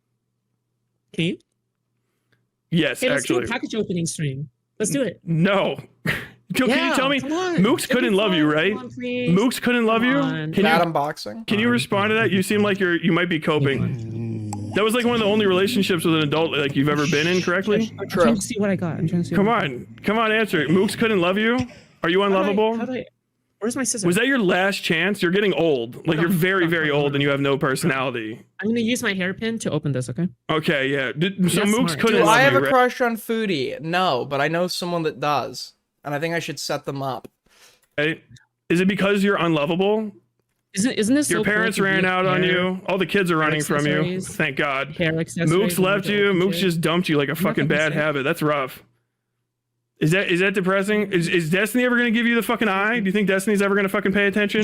Speaker 3: Can you?
Speaker 2: Yes,
Speaker 3: Hey, let's do
Speaker 2: actually.
Speaker 3: a package opening stream. Let's do it.
Speaker 2: No. Can you tell me? Mooks couldn't love you, right? Mooks couldn't love you. Can
Speaker 1: Bad
Speaker 2: you
Speaker 1: unboxing.
Speaker 2: can you respond to that? You seem like you might be coping. That was like one of the only relationships with an adult like you've ever been in, correctly?
Speaker 3: I'm trying to see what I got. I'm trying to see.
Speaker 2: Come on, answer it. Mooks couldn't love you. Are you unlovable?
Speaker 3: Where's my scissors?
Speaker 2: Was that your last chance? You're getting old. Like you're very, very old, and you have no personality.
Speaker 3: I'm gonna use my hairpin to open this. Okay.
Speaker 2: Okay, yeah. So
Speaker 3: That's
Speaker 2: Mooks
Speaker 3: smart.
Speaker 2: couldn't
Speaker 1: Do
Speaker 2: love
Speaker 1: I have
Speaker 2: you,
Speaker 1: a
Speaker 2: right?
Speaker 1: crush on Foodie? No, but I know someone that does. And I think I should set them up.
Speaker 2: Right? Is it because you're unlovable?
Speaker 3: Isn't this
Speaker 2: Your
Speaker 3: so
Speaker 2: parents
Speaker 3: cool to
Speaker 2: ran
Speaker 3: be
Speaker 2: out on you. All the kids are running from you.
Speaker 3: accessories?
Speaker 2: Thank God.
Speaker 3: Hair accessories
Speaker 2: Mooks
Speaker 3: and
Speaker 2: left
Speaker 3: all
Speaker 2: you.
Speaker 3: that
Speaker 2: Mooks
Speaker 3: shit?
Speaker 2: just dumped you like a fucking
Speaker 3: that
Speaker 2: bad
Speaker 3: sick?
Speaker 2: habit. That's rough. Is that depressing? Is Destiny ever gonna give you the fucking eye? Do you think Destiny's ever gonna fucking pay attention?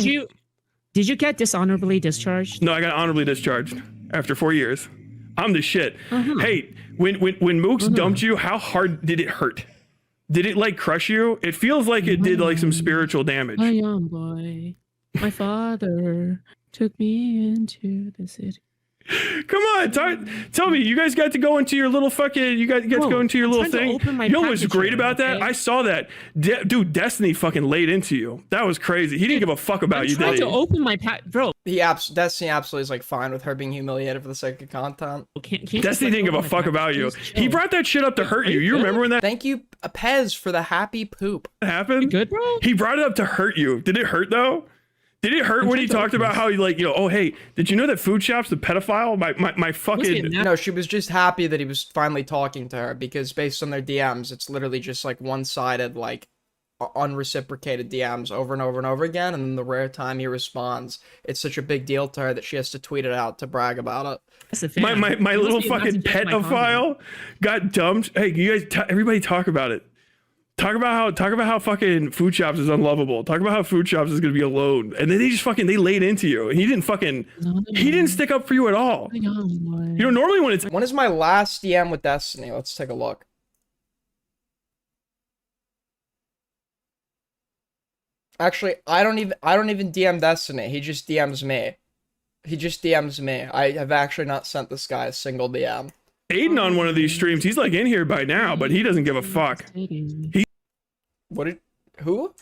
Speaker 3: Did you get dishonorably discharged?
Speaker 2: No, I got honorably discharged after 4 years. I'm the shit. Hey, when Mooks dumped you, how hard did it hurt? Did it like crush you? It feels like it did like some spiritual damage.
Speaker 3: A young boy, my father took me into the city.
Speaker 2: Come on, tell me, you guys got to go into your little fucking, you got to go into your little thing. You know what's great about that? I saw that. Dude, Destiny fucking laid into you. That was crazy. He didn't give a fuck about you, did he?
Speaker 3: to open my bro.
Speaker 1: Destiny absolutely is like fine with her being humiliated for the sake of content.
Speaker 2: Destiny didn't give a fuck about you. He brought that shit up to hurt you. You remember when that
Speaker 1: Thank you, Pez, for the happy poop.
Speaker 2: happened?
Speaker 3: You good, bro?
Speaker 2: He brought it up to hurt you. Did it hurt though? Did it hurt when he talked about how like, oh hey, did you know that Foodshops the pedophile? My fucking
Speaker 1: No, she was just happy that he was finally talking to her because based on their DMs, it's literally just like one-sided, like unreciprocated DMs over and over and over again, and then the rare time he responds, it's such a big deal to her that she has to tweet it out to brag about it.
Speaker 2: my little fucking pedophile got dumped. Hey, you guys, everybody talk about it. Talk about how fucking Foodshops is unlovable. Talk about how Foodshops is gonna be alone, and then they laid into you. He didn't stick up for you at all. You know, normally when it's
Speaker 1: When is my last DM with Destiny? Let's take a look. Actually, I don't even DM Destiny. He just DMs me. I have actually not sent this guy a single DM.
Speaker 2: Aiden on one of these streams, he's like in here by now, but he doesn't give a fuck.
Speaker 1: Who?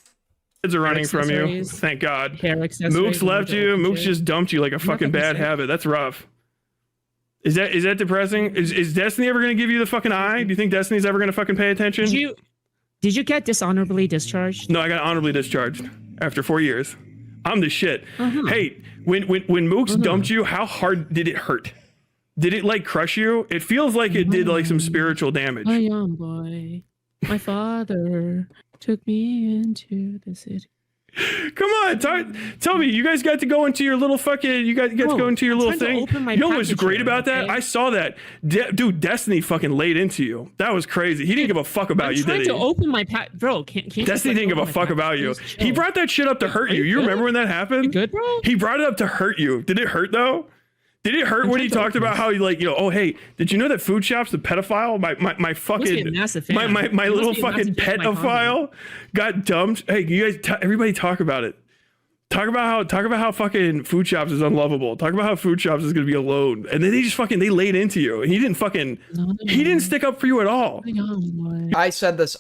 Speaker 2: Kids are running from you. Thank God.
Speaker 3: Mooks
Speaker 2: Mooks left you. Mooks just dumped you like a fucking bad habit. That's rough. Is that depressing? Is Destiny ever gonna give you the fucking eye? Do you think Destiny's ever gonna fucking pay attention?
Speaker 3: Did you get dishonorably discharged?
Speaker 2: No, I got honorably discharged after 4 years. I'm the shit. Hey, when Mooks dumped you, how hard did it hurt? Did it like crush you? It feels like it did like some spiritual damage.
Speaker 3: A young boy, my father took me into the city.
Speaker 2: Come on, tell me, you guys got to go into your little fucking, you got to go into your little thing. You know what's great about that? I saw that. Dude, Destiny fucking laid into you. That was crazy. He didn't give a fuck about you, did he?
Speaker 3: I'm trying to open my bro. Can't
Speaker 2: Destiny didn't give a fuck about you. He brought that shit up to hurt you. You remember when that happened?
Speaker 3: You good, bro?
Speaker 2: He brought it up to hurt you. Did it hurt though? Did it hurt when he talked about how like, oh hey, did you know that Foodshops the pedophile? My fucking my little fucking pedophile got dumped. Hey, you guys, everybody talk about it. Talk about how fucking Foodshops is unlovable. Talk about how Foodshops is gonna be alone, and then they laid into you, and he didn't stick up for you at all.
Speaker 1: I've said this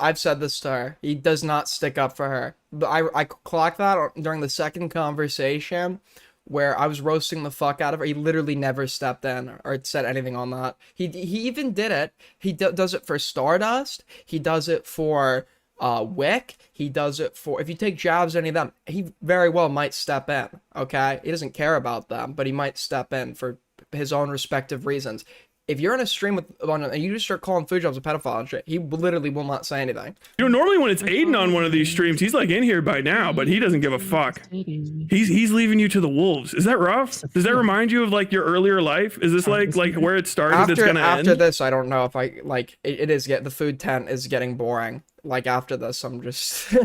Speaker 1: to her. He does not stick up for her. But I clocked that during the second conversation where I was roasting the fuck out of her. He literally never stepped in or said anything on that. He even did it. He does it for Stardust. He does it for Wick. He does it for, if you take jabs any of them, he very well might step in. Okay, he doesn't care about them, but he might step in for his own respective reasons. If you're in a stream and you just start calling Foodshops a pedophile and shit, he literally will not say anything.
Speaker 2: You know, normally when it's Aiden on one of these streams, he's like in here by now, but he doesn't give a fuck. He's leaving you to the wolves. Is that rough? Does that remind you of like your earlier life? Is this like where it started? It's gonna end?
Speaker 1: After this, I don't know if I like it is the food tent is getting boring. Like after this, I'm just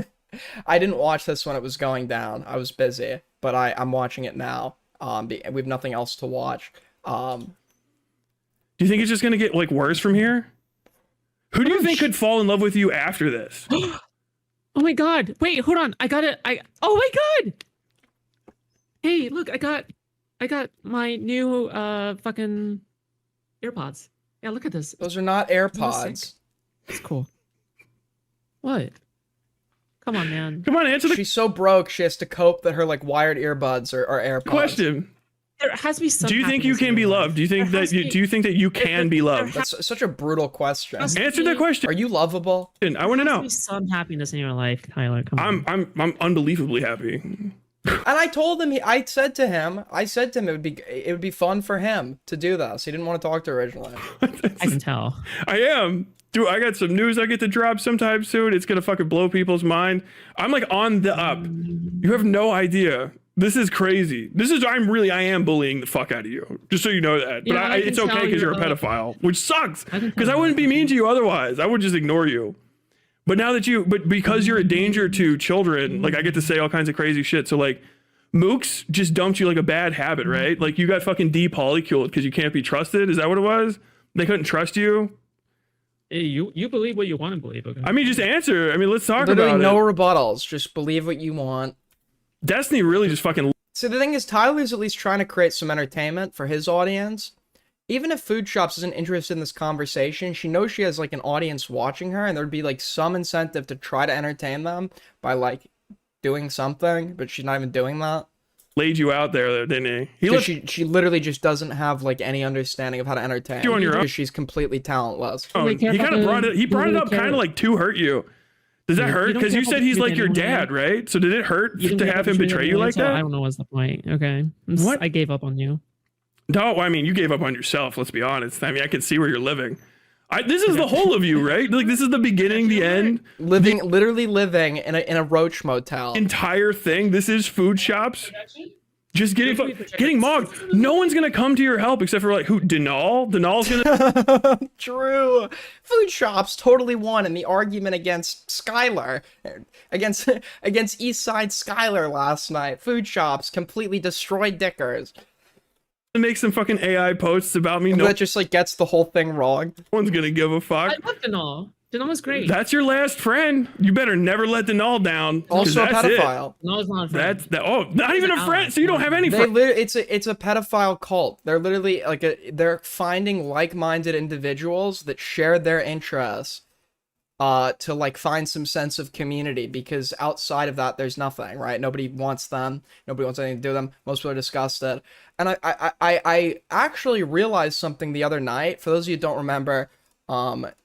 Speaker 1: I didn't watch this when it was going down. I was busy, but I'm watching it now. We have nothing else to watch.
Speaker 2: Do you think it's just gonna get like worse from here? Who do you think could fall in love with you after this?
Speaker 3: Oh my god! Wait, hold on. I got it. Oh my god! Hey, look, I got I got my new fucking AirPods. Yeah, look at this.
Speaker 1: Those are not
Speaker 3: Isn't this
Speaker 1: AirPods.
Speaker 3: sick? It's cool. What? Come on, man.
Speaker 2: Come on, answer the
Speaker 1: She's so broke she has to cope that her like wired earbuds are AirPods.
Speaker 2: question.
Speaker 3: There has to be some.
Speaker 2: Do you think you
Speaker 3: happiness in
Speaker 2: can be
Speaker 3: your life.
Speaker 2: loved? Do you think
Speaker 3: There
Speaker 2: that
Speaker 3: has to
Speaker 2: you do you think that you can be loved?
Speaker 1: That's such a brutal question.
Speaker 3: Has to
Speaker 2: Answer that
Speaker 3: be-
Speaker 2: question.
Speaker 1: Are you lovable?
Speaker 2: I want to
Speaker 3: There has
Speaker 2: know.
Speaker 3: be some happiness in your life, Tyler. Come on.
Speaker 2: I'm unbelievably happy.
Speaker 1: And I told him, I said to him it would be fun for him to do this. He didn't want to talk to her originally.
Speaker 3: I can tell.
Speaker 2: I am. Dude, I got some news I get to drop sometime soon. It's gonna fucking blow people's mind. I'm like on the up. You have no idea. This is crazy. I am bullying the fuck out of you. Just so you know that. But
Speaker 3: Yeah, I
Speaker 2: it's
Speaker 3: can
Speaker 2: okay
Speaker 3: tell
Speaker 2: because you're a
Speaker 3: you're
Speaker 2: pedophile, which sucks.
Speaker 3: I can tell
Speaker 2: Because I
Speaker 3: you're
Speaker 2: wouldn't be
Speaker 3: a
Speaker 2: mean to you otherwise. I would just ignore you. But now that but because you're a danger to children, like I get to say all kinds of crazy shit. So like Mooks just dumped you like a bad habit, right? Like you got fucking depolyculed because you can't be trusted. Is that what it was? They couldn't trust you?
Speaker 3: Hey, you believe what you want to believe, okay?
Speaker 2: I mean, just answer. I mean, let's talk
Speaker 1: Literally
Speaker 2: about
Speaker 1: no
Speaker 2: it.
Speaker 1: rebuttals. Just believe what you want.
Speaker 2: Destiny really just fucking.
Speaker 1: See, the thing is, Tyler's at least trying to create some entertainment for his audience. Even if Foodshops isn't interested in this conversation, she knows she has like an audience watching her, and there'd be like some incentive to try to entertain them by like doing something, but she's not even doing that.
Speaker 2: Laid you out there, didn't he?
Speaker 1: So she literally just doesn't have like any understanding of how to entertain
Speaker 2: You on your own.
Speaker 1: because she's completely talentless.
Speaker 2: Oh,
Speaker 3: really care
Speaker 2: he
Speaker 3: about
Speaker 2: kind of
Speaker 3: the-
Speaker 2: brought it. He
Speaker 3: you
Speaker 2: brought it
Speaker 3: really
Speaker 2: up
Speaker 3: care-
Speaker 2: kind of like to hurt you. Does that
Speaker 3: You
Speaker 2: hurt?
Speaker 3: don't
Speaker 2: Because
Speaker 3: care
Speaker 2: you
Speaker 3: about
Speaker 2: said
Speaker 3: the
Speaker 2: he's like
Speaker 3: truth
Speaker 2: your
Speaker 3: anymore,
Speaker 2: dad, right? So did it hurt
Speaker 3: You don't
Speaker 2: to
Speaker 3: care
Speaker 2: have
Speaker 3: about
Speaker 2: him
Speaker 3: the
Speaker 2: betray
Speaker 3: truth
Speaker 2: you
Speaker 3: anymore,
Speaker 2: like
Speaker 3: so I
Speaker 2: that?
Speaker 3: don't know what's the point. Okay.
Speaker 2: What?
Speaker 3: I gave up on you.
Speaker 2: No, I mean you gave up on yourself. Let's be honest. I mean I can see where you're living. This is the whole of you, right? Like this is the beginning, the end,
Speaker 1: Literally living in a roach motel.
Speaker 2: entire thing. This is Foodshops. Just getting
Speaker 3: Don't be projecting.
Speaker 2: getting mocked. No one's gonna come to your help except for like who? Denal. Denal's gonna.
Speaker 1: True. Foodshops totally won in the argument against Skylar, against East Side Skylar last night. Foodshops completely destroyed Dickers.
Speaker 2: make some fucking AI posts about me. No
Speaker 1: That just like gets the whole thing wrong.
Speaker 2: one's gonna give a fuck.
Speaker 3: I love Denal. Denal was great.
Speaker 2: That's your last friend. You better never let Denal down. 'Cause
Speaker 1: Also a
Speaker 2: that's it.
Speaker 1: pedophile.
Speaker 3: Denal is not a friend.
Speaker 2: That's that. Oh, not even a
Speaker 3: ally.
Speaker 2: friend. So you don't have any
Speaker 1: They
Speaker 2: friends.
Speaker 1: it's a pedophile cult. They're literally like they're finding like-minded individuals that share their interests to like find some sense of community, because outside of that there's nothing, right? Nobody wants them. Nobody wants anything to do with them. Most people are disgusted. And I actually realized something the other night. For those of you who don't remember,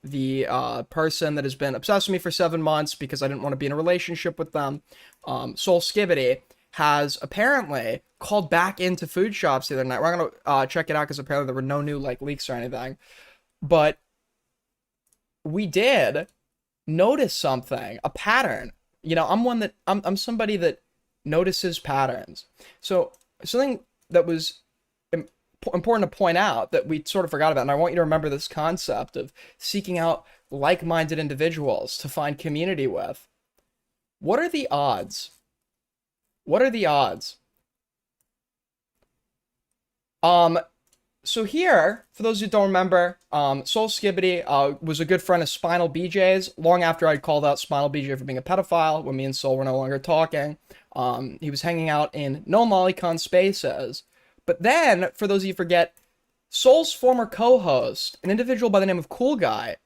Speaker 1: the person that has been obsessed with me for 7 months because I didn't want to be in a relationship with them, Soul Skibbity, has apparently called back into Foodshops the other night. We're gonna check it out because apparently there were no new like leaks or anything, but we did notice something, a pattern. You know, I'm somebody that notices patterns. So something that was important to point out that we sort of forgot about, and I want you to remember this concept of seeking out like-minded individuals to find community with. What are the odds? What are the odds? So here, for those who don't remember, Soul Skibbity was a good friend of Spinal BJ's long after I'd called out Spinal BJ for being a pedophile when me and Soul were no longer talking. He was hanging out in no Mollycon spaces. But then, for those of you who forget, Soul's former co-host, an individual by the name of Cool Guy,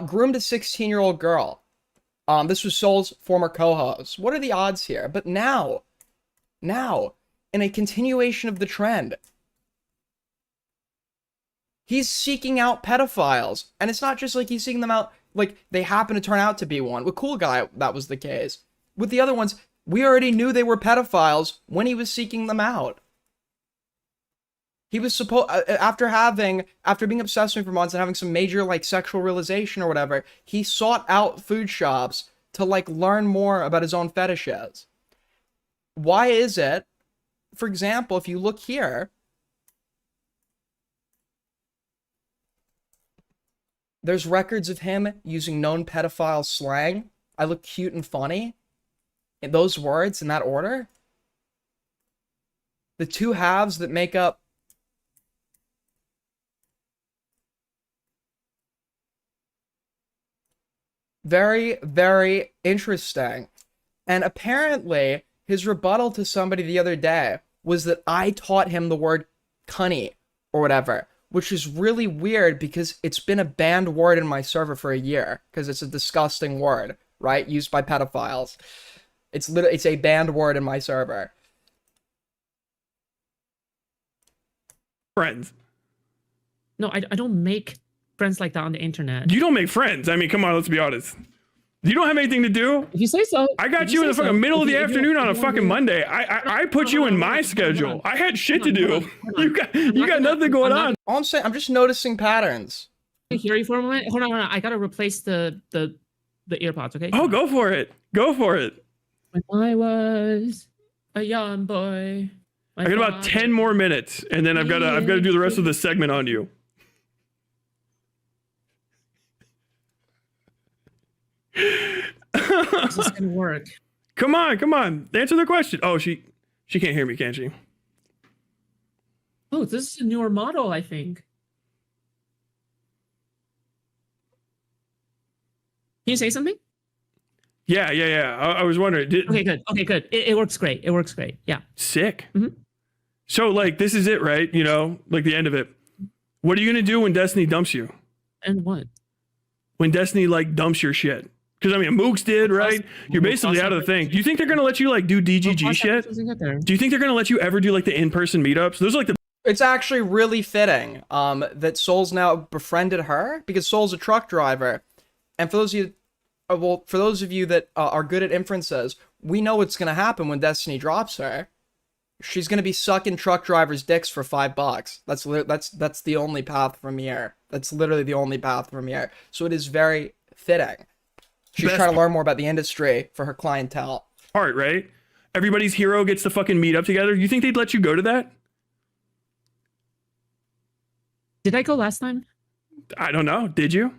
Speaker 1: groomed a 16-year-old girl. This was Soul's former co-host. What are the odds here? But now, in a continuation of the trend, he's seeking out pedophiles. And it's not just like he's seeking them out like they happen to turn out to be one. With Cool Guy, that was the case. With the other ones, we already knew they were pedophiles when he was seeking them out. He was supposed, after being obsessed with me for months and having some major like sexual realization or whatever, he sought out Foodshops to like learn more about his own fetishes. Why is it, for example, if you look here, there's records of him using known pedophile slang. I look cute and funny. In those words, in that order. The two halves that make up very, very interesting. And apparently, his rebuttal to somebody the other day was that I taught him the word cunny or whatever, which is really weird because it's been a banned word in my server for a year because it's a disgusting word, right? Used by pedophiles. It's a banned word in my server.
Speaker 2: Friends.
Speaker 3: No, I don't make friends like that on the internet.
Speaker 2: You don't make friends. I mean, come on, let's be honest. You don't have anything to do.
Speaker 3: If you say so.
Speaker 2: I got you in the fucking middle of the afternoon on a fucking Monday. I put you in my schedule. I had shit to do. You got nothing going on.
Speaker 1: All I'm saying, I'm just noticing patterns.
Speaker 3: I hear you for a moment. Hold on. I gotta replace the earpods. Okay.
Speaker 2: Oh, go for it. Go for it.
Speaker 3: When I was a young boy.
Speaker 2: I got about 10 more minutes, and then I've got to do the rest of the segment on you.
Speaker 3: This is gonna work.
Speaker 2: Come on. Answer the question. Oh, she can't hear me, can she?
Speaker 3: Oh, this is a newer model, I think. Can you say something?
Speaker 2: Yeah. I was wondering.
Speaker 3: Okay, good. It works great. It works great. Yeah.
Speaker 2: Sick.
Speaker 3: Mhm.
Speaker 2: So, like, this is it, right? You know, like the end of it. What are you gonna do when Destiny dumps you?
Speaker 3: And what?
Speaker 2: When Destiny like dumps your shit? Because I mean, Mooks did, right? You're basically out of the thing. Do you think they're gonna let you like do DGG shit? Do you think they're gonna let you ever do like the in-person meetups? Those are like the.
Speaker 1: It's actually really fitting that Soul's now befriended her because Soul's a truck driver, and for those of you that are good at inferences, we know what's gonna happen when Destiny drops her. She's gonna be sucking truck drivers' dicks for $5. That's the only path from here. That's literally the only path from here. So it is very fitting. She's trying to learn more about the industry for her clientele.
Speaker 2: Part, right? Everybody's hero gets to fucking meet up together. You think they'd let you go to that?
Speaker 3: Did I go last time?
Speaker 2: I don't know. Did you?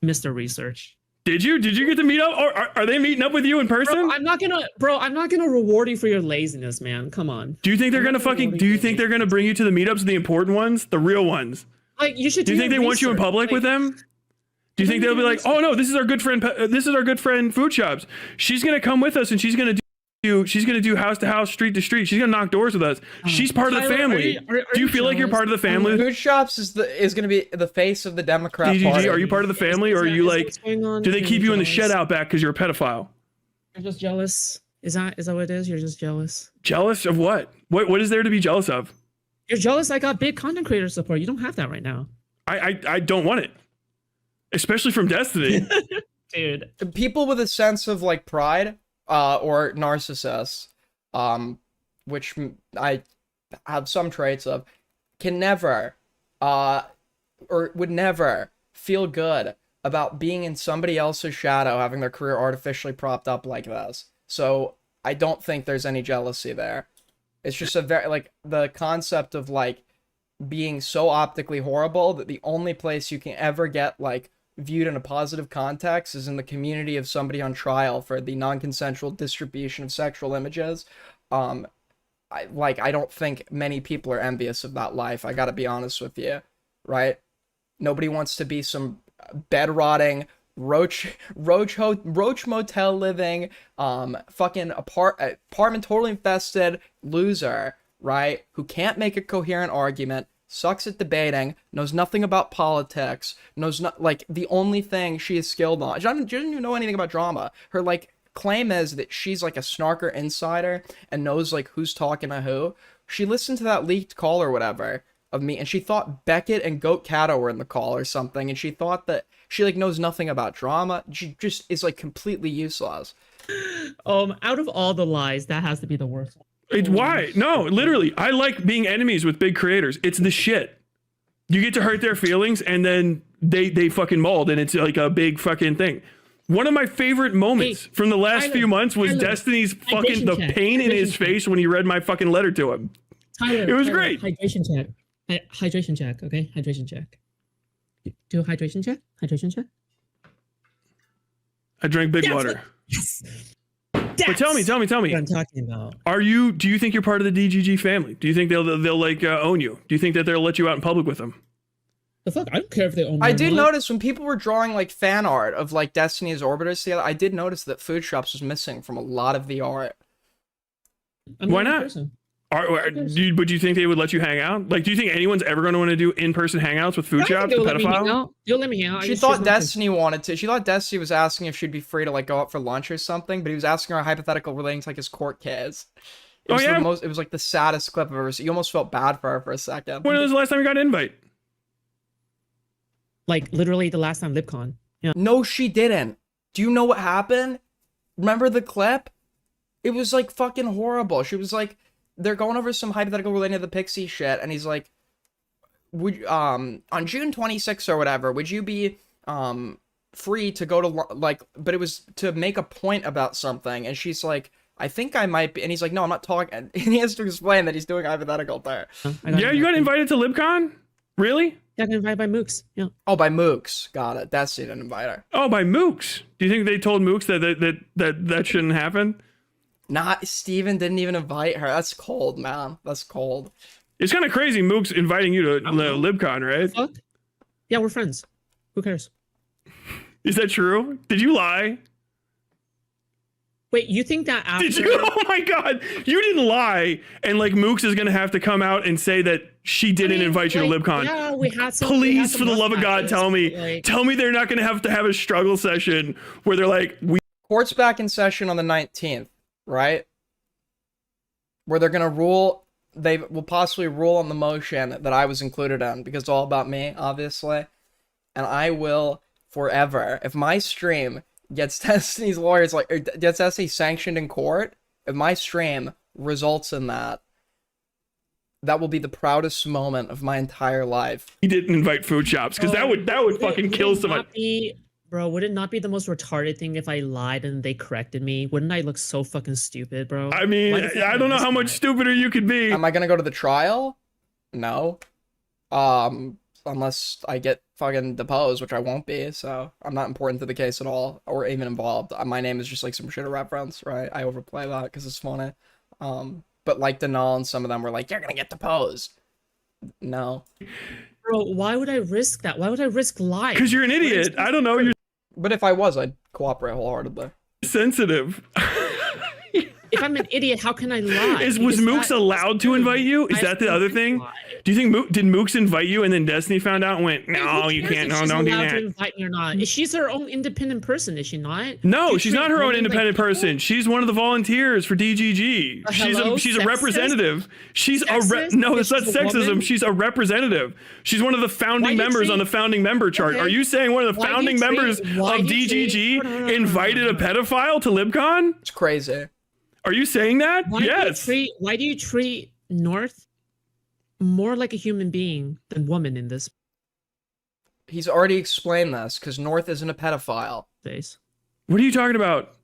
Speaker 3: Mr. Research.
Speaker 2: Did you get to meet up? Or are they meeting up with you in person?
Speaker 3: I'm not gonna reward you for your laziness, man. Come on.
Speaker 2: Do you think they're gonna bring you to the meetups, the important ones, the real ones?
Speaker 3: Like, you should.
Speaker 2: Do you think they want you in public with them? Do you think they'll be like, oh no, this is our good friend Foodshops. She's gonna come with us and she's gonna do house to house, street to street. She's gonna knock doors with us. She's part of the family. Do you feel like you're part of the family?
Speaker 1: Foodshops is gonna be the face of the Democrat Party.
Speaker 2: Are you part of the family, or are you like? Do they keep you in the shed out back because you're a pedophile?
Speaker 3: You're just jealous. Is that what it is? You're just jealous.
Speaker 2: Jealous of what? What is there to be jealous of?
Speaker 3: You're jealous. I got big content creator support. You don't have that right now.
Speaker 2: I don't want it, especially from Destiny.
Speaker 3: Dude,
Speaker 1: People with a sense of like pride or narcissists, which I have some traits of, can never or would never feel good about being in somebody else's shadow, having their career artificially propped up like this. So I don't think there's any jealousy there. It's just a very, like, the concept of like being so optically horrible that the only place you can ever get like viewed in a positive context is in the community of somebody on trial for the non-consensual distribution of sexual images. I don't think many people are envious of that life. I gotta be honest with you, right? Nobody wants to be some bed rotting, roach motel living, fucking apartment totally infested loser, right? Who can't make a coherent argument, sucks at debating, knows nothing about politics, knows not, like, the only thing she is skilled on. She doesn't even know anything about drama. Her, like, claim is that she's, like, a snarker insider and knows, like, who's talking to who. She listened to that leaked call or whatever of me, and she thought Beckett and Goat Cato were in the call or something, and she thought that she, like, knows nothing about drama. She just is, like, completely useless.
Speaker 3: Out of all the lies, that has to be the worst one.
Speaker 2: It's why? No, literally. I like being enemies with big creators. It's the shit. You get to hurt their feelings and then they fucking mold and it's like a big fucking thing. One of my favorite moments from the last few months was Destiny's fucking the pain in his face when he read my fucking letter to him.
Speaker 3: Tyler,
Speaker 2: it was great.
Speaker 3: Hydration check. Hydration check, okay? Hydration check. Do a hydration check? Hydration check?
Speaker 2: I drank big water.
Speaker 3: Yes.
Speaker 2: But tell me.
Speaker 3: What I'm talking about.
Speaker 2: Do you think you're part of the DGG family? Do you think they'll like own you? Do you think that they'll let you out in public with them?
Speaker 3: The fuck? I don't care if they own me.
Speaker 1: I did notice when people were drawing like fan art of like Destiny's orbiters together, I did notice that Foodshops was missing from a lot of the art.
Speaker 3: I'm
Speaker 2: Why
Speaker 3: not in
Speaker 2: not?
Speaker 3: person.
Speaker 2: But do you think they would let you hang out? Like, do you think anyone's ever going to want to do in-person hangouts with food shops, the pedophile?
Speaker 3: You'll let me hang out.
Speaker 1: She thought Destiny wanted to. She thought Destiny was asking if she'd be free to like go out for lunch or something, but he was asking her a hypothetical relating to like his court case. It was it was like the saddest clip I've ever seen. You almost felt bad for her for a second.
Speaker 2: When was the last time you got an invite?
Speaker 3: Like literally the last time LibCon. Yeah.
Speaker 1: No, she didn't. Do you know what happened? Remember the clip? It was like fucking horrible. She was like, they're going over some hypothetical relating to the Pixie shit, and he's like, would on June 26th or whatever, would you be free to go to like, but it was to make a point about something, and she's like, I think I might be, and he's like, no, I'm not talking, and he has to explain that he's doing hypothetical there.
Speaker 2: Yeah, you got invited to LibCon? Really?
Speaker 3: Yeah, I got invited by Mooks. Yeah.
Speaker 1: Oh, by Mooks. Got it. That's didn't invite her.
Speaker 2: Oh, by Mooks. Do you think they told Mooks that shouldn't happen?
Speaker 1: Not Steven didn't even invite her. That's cold, man. That's cold.
Speaker 2: It's kind of crazy Mooks inviting you to LibCon, right?
Speaker 3: Fuck. Yeah, we're friends. Who cares?
Speaker 2: Is that true? Did you lie?
Speaker 3: Wait, you think that after...
Speaker 2: Did you? Oh my god. You didn't lie. And like Mooks is going to have to come out and say that she didn't invite you to LibCon.
Speaker 3: Yeah, we had some...
Speaker 2: Please, for the love of God, tell me they're not going to have a struggle session where they're like...
Speaker 1: Court's back in session on the 19th, right? Where they're going to rule... They will possibly rule on the motion that I was included in, because it's all about me, obviously. And I will forever, if my stream gets Destiny's lawyers, like, or gets Destiny sanctioned in court, if my stream results in that, that will be the proudest moment of my entire life.
Speaker 2: He didn't invite Foodshops, because that would fucking kill somebody.
Speaker 3: Bro, would it not be the most retarded thing if I lied and they corrected me? Wouldn't I look so fucking stupid, bro?
Speaker 2: I mean, I don't know how much stupider you could be.
Speaker 1: Am I gonna go to the trial? No. Unless I get fucking deposed, which I won't be, so I'm not important to the case at all, or even involved. My name is just like some shit of reference, right? I overplay that because it's funny. But like Denal and some of them were like, you're gonna get deposed. No.
Speaker 3: Bro, why would I risk that? Why would I risk lying?
Speaker 2: Because you're an idiot. I don't know. You're
Speaker 1: But if I was, I'd cooperate wholeheartedly.
Speaker 2: sensitive.
Speaker 3: If I'm an idiot, how can I lie?
Speaker 2: Was Mooks allowed to invite you? Is that the other thing? Do you think did Mooks invite you and then Destiny found out and went, no, you can't, no, don't do that?
Speaker 3: To invite me or not? She's her own independent person, is she not?
Speaker 2: No, she's not her own independent person. She's one of the volunteers for DGG. She's a representative. She's no, it's not sexism. She's a representative. She's one of the founding members on the founding member chart. Are you saying one of the founding members of DGG invited a pedophile to LibCon?
Speaker 1: It's crazy.
Speaker 2: Are you saying that? Yes.
Speaker 3: Why do you treat North more like a human being than woman in this
Speaker 1: He's already explained this, because North isn't a pedophile.
Speaker 3: space?
Speaker 2: What are you talking about?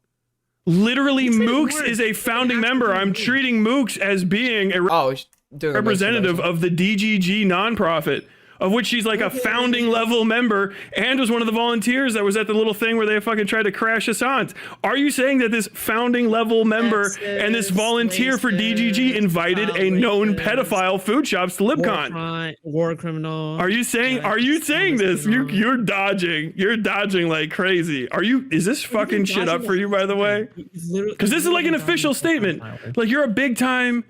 Speaker 2: Literally, Mooks is a founding member. I'm treating Mooks as being a representative of the DGG nonprofit, of which she's like a founding level member and was one of the volunteers that was at the little thing where they fucking tried to crash Assange. Are you saying that this founding level member and this volunteer for DGG invited a known pedophile Foodshops to LibCon?
Speaker 3: War criminal.
Speaker 2: Are you saying this? You're dodging like crazy. Is this fucking shit up for you, by the way? Because this is like an official statement. Like, you're a big time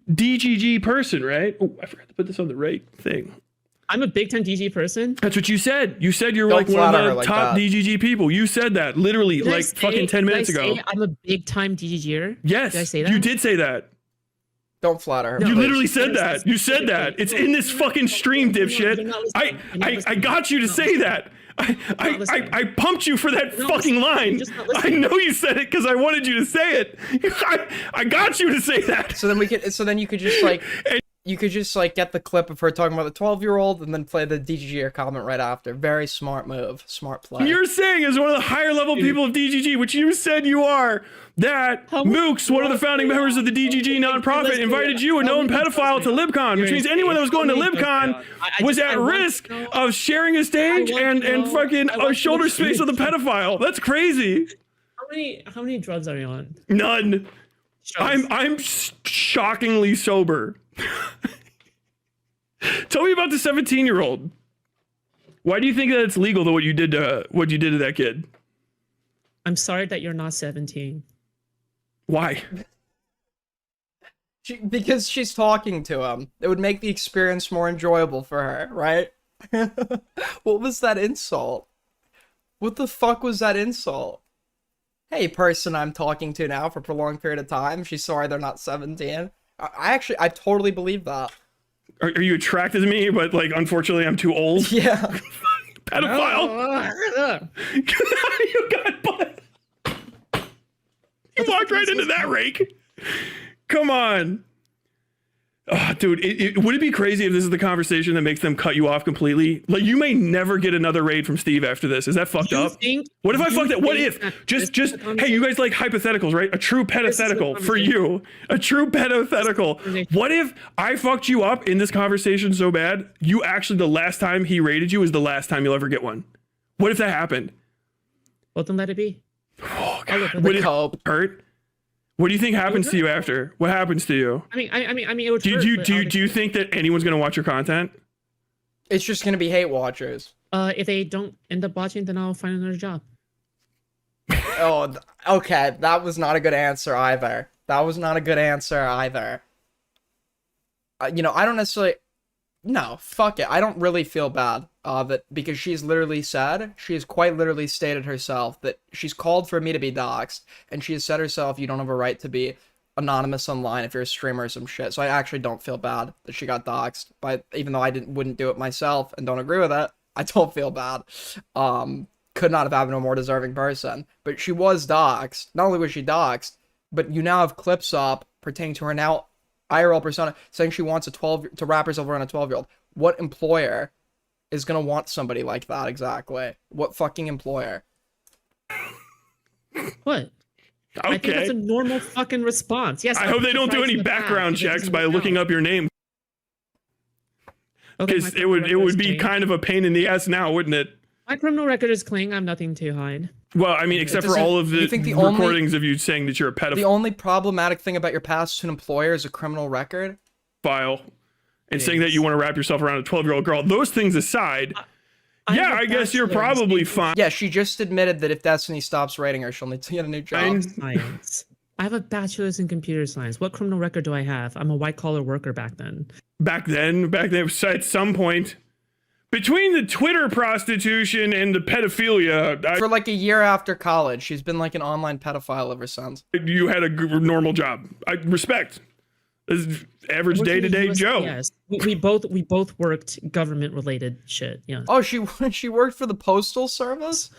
Speaker 2: DGG person, right? Oh, I forgot to put this on the right thing.
Speaker 3: I'm a big time DG person.
Speaker 2: That's what you said. You said you're like one of the top DGG people. You said that literally fucking 10 minutes ago.
Speaker 3: I'm a big time DGGer.
Speaker 2: Yes.
Speaker 3: Did I say that?
Speaker 2: You did say that.
Speaker 1: Don't flatter her.
Speaker 2: You literally said that. You said that. It's in this fucking stream, dipshit. I got you to say that. I pumped you for that fucking line. I know you said it because I wanted you to say it. I got you to say that.
Speaker 1: So then you could just like. You could just, like, get the clip of her talking about the 12-year-old and then play the DGG comment right after. Very smart move. Smart play.
Speaker 2: You're saying, as one of the higher-level people of DGG, which you said you are, that Mooks, one of the founding members of the DGG nonprofit, invited you, a known pedophile, to LibCon, which means anyone that was going to LibCon was at risk of sharing a stage and fucking a shoulder space with a pedophile. That's crazy.
Speaker 3: How many drugs are you on?
Speaker 2: None. I'm shockingly sober. Tell me about the 17-year-old. Why do you think that it's legal though what you did to that kid?
Speaker 3: I'm sorry that you're not 17.
Speaker 2: Why?
Speaker 1: Because she's talking to him. It would make the experience more enjoyable for her, right? What was that insult? What the fuck was that insult? Hey, person I'm talking to now for a prolonged period of time. She's sorry they're not 17. I totally believe that.
Speaker 2: Are you attracted to me? But like, unfortunately, I'm too old.
Speaker 1: Yeah.
Speaker 2: Pedophile. You got butt. You walked right into that rake. Come on. Oh, dude, would it be crazy if this is the conversation that makes them cut you off completely? Like, you may never get another raid from Steve after this. Is that fucked up? What if I fucked it? What if? Just, hey, you guys like hypotheticals, right? A true pedothetical for you. A true pedothetical. What if I fucked you up in this conversation so bad, you actually, the last time he raided you is the last time you'll ever get one? What if that happened?
Speaker 3: Well, then let it be.
Speaker 2: Oh, God. Would it hurt? What do you think happens to you after? What happens to you?
Speaker 3: I mean, it would hurt.
Speaker 2: Do you think that anyone's gonna watch your content?
Speaker 1: It's just gonna be hate watchers.
Speaker 3: If they don't end up watching, then I'll find another job.
Speaker 1: Oh, okay. That was not a good answer either. That was not a good answer either. You know, I don't necessarily. No, fuck it. I don't really feel bad that because she's quite literally stated herself that she's called for me to be doxxed, and she has said herself, you don't have a right to be anonymous online if you're a streamer or some shit. So I actually don't feel bad that she got doxxed, but even though I wouldn't do it myself and don't agree with it, I don't feel bad. Could not have happened to a more deserving person, but she was doxxed. Not only was she doxxed, but you now have clips up pertaining to her now IRL persona saying she wants to wrap herself around a 12-year-old. What employer is gonna want somebody like that exactly? What fucking employer?
Speaker 3: What?
Speaker 2: Okay.
Speaker 3: I think that's a normal fucking response. Yes.
Speaker 2: I hope they don't do any background checks by looking up your name. Because it would be kind of a pain in the ass now, wouldn't it?
Speaker 3: My criminal record is clean. I have nothing to hide.
Speaker 2: Well, I mean, except for all of the recordings of you saying that you're a pedophile.
Speaker 1: The only problematic thing about your past to an employer is a criminal record.
Speaker 2: And saying that you want to wrap yourself around a 12-year-old girl. Those things aside, I guess you're probably fine.
Speaker 1: Yeah, she just admitted that if Destiny stops rating her, she'll need to get a new job.
Speaker 3: Science. I have a bachelor's in computer science. What criminal record do I have? I'm a white-collar worker back then.
Speaker 2: Back then, at some point. Between the Twitter prostitution and the pedophilia...
Speaker 1: For like a year after college, she's been like an online pedophile ever since.
Speaker 2: You had a normal job. I respect. This is average day-to-day Joe.
Speaker 3: Yes, we both worked government-related shit. Yeah.
Speaker 1: Oh, she worked for the postal service.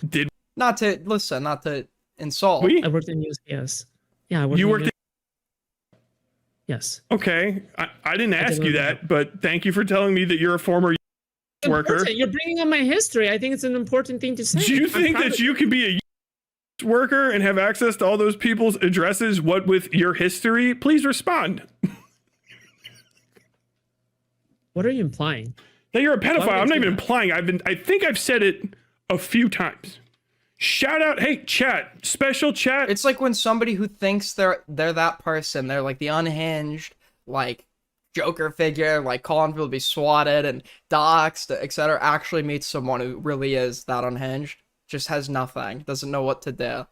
Speaker 1: Not to insult.
Speaker 3: I worked in USPS. Yeah,
Speaker 2: you worked.
Speaker 3: Yes.
Speaker 2: Okay, I didn't ask you that, but thank you for telling me that you're a former worker.
Speaker 3: You're bringing up my history. I think it's an important thing to say.
Speaker 2: Do you think that you could be a worker and have access to all those people's addresses? What with your history? Please respond.
Speaker 3: What are you implying?
Speaker 2: That you're a pedophile. I'm not even implying. I think I've said it a few times. Shout out, hey chat, special chat.
Speaker 1: It's like when somebody who thinks they're that person, they're like the unhinged, like Joker figure, like calling people to be swatted and doxxed, etc., actually meets someone who really is that unhinged, just has nothing, doesn't know what to do.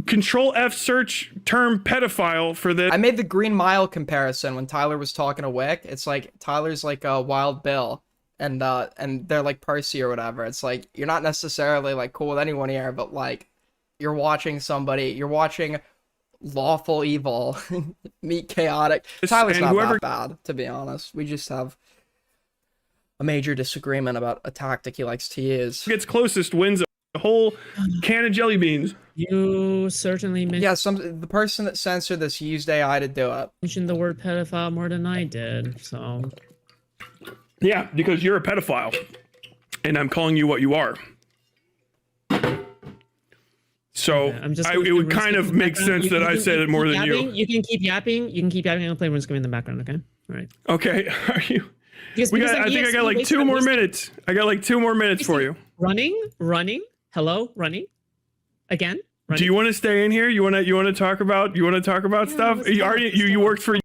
Speaker 2: Control F search term pedophile for this.
Speaker 1: I made the Green Mile comparison when Tyler was talking to Wick. It's like Tyler's like a Wild Bill, and they're like Percy or whatever. It's like you're not necessarily like cool with anyone here, but like you're watching lawful evil meet chaotic. Tyler's not that bad, to be honest. We just have a major disagreement about a tactic he likes to use.
Speaker 2: Gets closest wins a whole can of jelly beans.
Speaker 3: You certainly mentioned
Speaker 1: the person that censored this used AI to do it.
Speaker 3: Mentioned the word pedophile more than I did, so.
Speaker 2: Yeah, because you're a pedophile, and I'm calling you what you are. So it would kind of make sense that I said it more than you.
Speaker 3: You can keep yapping. I'll play RuneScape in the background. Okay. All right.
Speaker 2: Okay. Are you? I think I got like 2 more minutes. I got like 2 more minutes for you.
Speaker 3: Running. Hello, running. Again. Running.
Speaker 2: Do you want to stay in here? You want to talk about stuff? You worked for.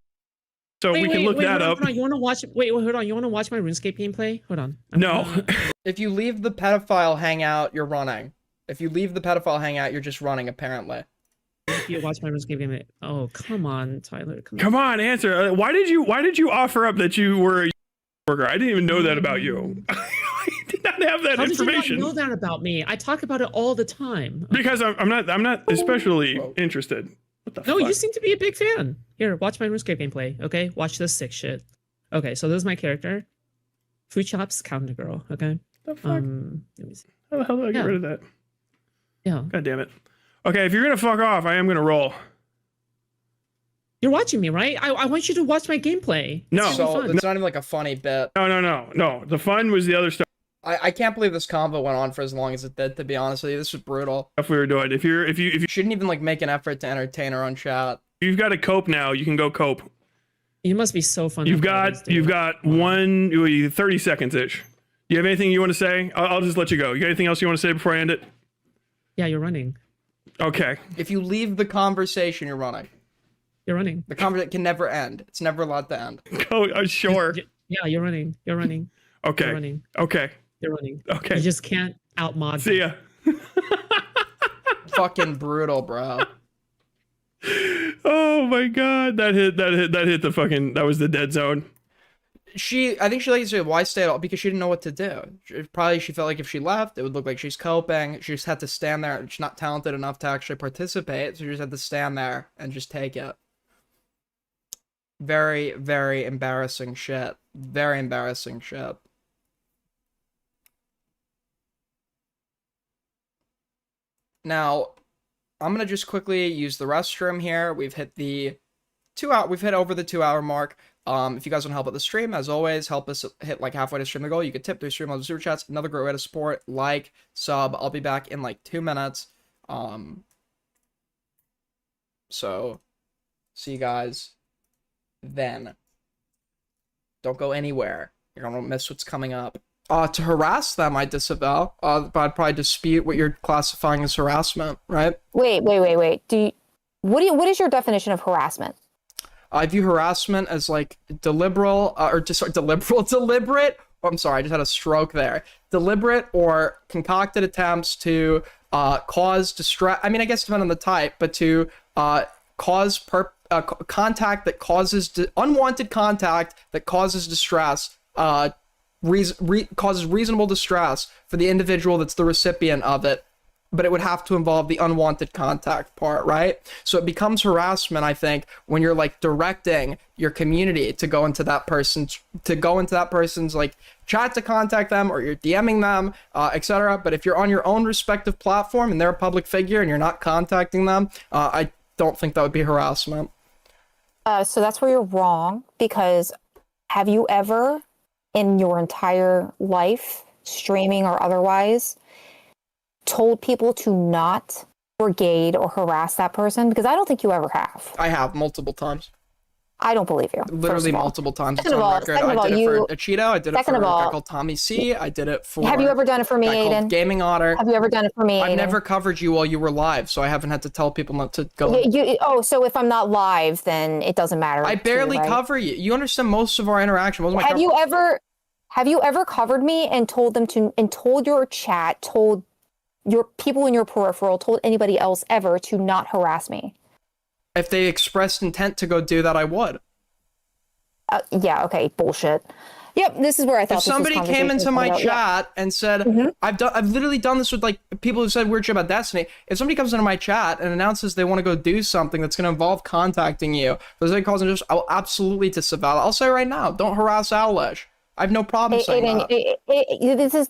Speaker 2: So we can look that up.
Speaker 3: Hold on. You want to watch? Hold on. You want to watch my RuneScape gameplay? Hold on.
Speaker 2: No.
Speaker 1: If you leave the pedophile hangout, you're running. If you leave the pedophile hangout, you're just running, apparently.
Speaker 3: if you watch my RuneScape game. Oh, come on, Tyler.
Speaker 2: Come on, answer. Why did you offer up that you were a worker? I didn't even know that about you. I did not have that
Speaker 3: How
Speaker 2: information.
Speaker 3: did you not know that about me? I talk about it all the time.
Speaker 2: Because I'm not especially interested. What the
Speaker 3: No,
Speaker 2: fuck?
Speaker 3: you seem to be a big fan. Here, watch my RuneScape gameplay, okay? Watch this sick shit. Okay, so this is my character. Foodshops Counter Girl, okay?
Speaker 2: The fuck?
Speaker 3: Let me see.
Speaker 2: How the hell do I get
Speaker 3: Yeah.
Speaker 2: rid of that?
Speaker 3: Yeah.
Speaker 2: God damn it. Okay, if you're gonna fuck off, I am gonna roll.
Speaker 3: You're watching me, right? I want you to watch my gameplay. It's
Speaker 2: No.
Speaker 3: really
Speaker 1: So
Speaker 3: fun.
Speaker 1: it's not even like a funny bit.
Speaker 2: No. The fun was the other stuff
Speaker 1: I can't believe this convo went on for as long as it did, to be honest with you. This was brutal.
Speaker 2: we were doing. If you
Speaker 1: You shouldn't even like make an effort to entertain our own chat.
Speaker 2: you've got to cope now, you can go cope.
Speaker 3: You must be so fun.
Speaker 2: You've
Speaker 3: to play
Speaker 2: got
Speaker 3: against, dude.
Speaker 2: 30 seconds ish. Do you have anything you want to say? I'll just let you go. You got anything else you want to say before I end it?
Speaker 3: Yeah, you're running.
Speaker 2: Okay.
Speaker 1: If you leave the conversation, you're running.
Speaker 3: You're running.
Speaker 1: The conversation can never end. It's never allowed to end.
Speaker 2: Go. Sure.
Speaker 3: Yeah, you're running. You're running. You're
Speaker 2: Okay.
Speaker 3: running.
Speaker 2: Okay.
Speaker 3: You're running.
Speaker 2: Okay.
Speaker 3: You just can't outmod.
Speaker 2: See ya.
Speaker 1: Fucking brutal, bro.
Speaker 2: Oh my god, that hit the fucking, that was the dead zone.
Speaker 1: I think she likes to why stay at all because she didn't know what to do. She felt like if she left, it would look like she's coping. She just had to stand there. She's not talented enough to actually participate, so she just had to stand there and just take it. Very, very embarrassing shit. Very embarrassing shit. Now, I'm gonna just quickly use the restroom here. We've hit the 2 hour. We've hit over the 2 hour mark. If you guys want to help out the stream, as always, help us hit like halfway to stream the goal. You could tip through stream on the super chats. Another great way to support. Like, sub. I'll be back in like 2 minutes. So, see you guys then. Don't go anywhere. You're gonna miss what's coming up. To harass them, I disavow. But I'd probably dispute what you're classifying as harassment, right?
Speaker 6: Wait. What is your definition of harassment?
Speaker 1: I view harassment as like deliberate. Oh, I'm sorry, I just had a stroke there. Deliberate or concocted attempts to cause distress. I mean, I guess it depends on the type, but to cause contact that causes unwanted contact that causes distress. Causes reasonable distress for the individual that's the recipient of it, but it would have to involve the unwanted contact part, right? So it becomes harassment, I think, when you're like directing your community to go into that person's like chat to contact them, or you're DMing them, etc. But if you're on your own respective platform and they're a public figure and you're not contacting them, I don't think that would be harassment.
Speaker 6: So that's where you're wrong, because have you ever in your entire life, streaming or otherwise, told people to not brigade or harass that person? Because I don't think you ever have.
Speaker 1: I have multiple times.
Speaker 6: I don't believe you.
Speaker 1: Literally multiple times. It's
Speaker 6: Second of
Speaker 1: on
Speaker 6: all-
Speaker 1: record.
Speaker 6: second of
Speaker 1: I
Speaker 6: all,
Speaker 1: did it
Speaker 6: you-
Speaker 1: for Cheeto. I did it for
Speaker 6: second
Speaker 1: a
Speaker 6: of
Speaker 1: guy
Speaker 6: all-
Speaker 1: called Tommy C. I did it for
Speaker 6: Have you ever done it for me,
Speaker 1: a guy called
Speaker 6: Aiden?
Speaker 1: Gaming Otter.
Speaker 6: Have you ever done it for me,
Speaker 1: I've
Speaker 6: Aiden?
Speaker 1: never covered you while you were live, so I haven't had to tell people not to go.
Speaker 6: So if I'm not live, then it doesn't matter.
Speaker 1: I barely
Speaker 6: to you, right?
Speaker 1: cover you. You understand most of our interaction. Most of my
Speaker 6: Have you ever covered me and told them to, and told your chat, told your people in your peripheral, told anybody else ever to not harass me?
Speaker 1: If they expressed intent to go do that, I would.
Speaker 6: Yeah, okay, bullshit. Yep, this is where I thought
Speaker 1: If somebody came into my chat and said, I've literally done this with like people who said weird shit about Destiny. If somebody comes into my chat and announces they want to go do something that's going to involve contacting you, for somebody calls and just, I will absolutely disavow. I'll say right now, don't harass Owlish. I have no problem saying that.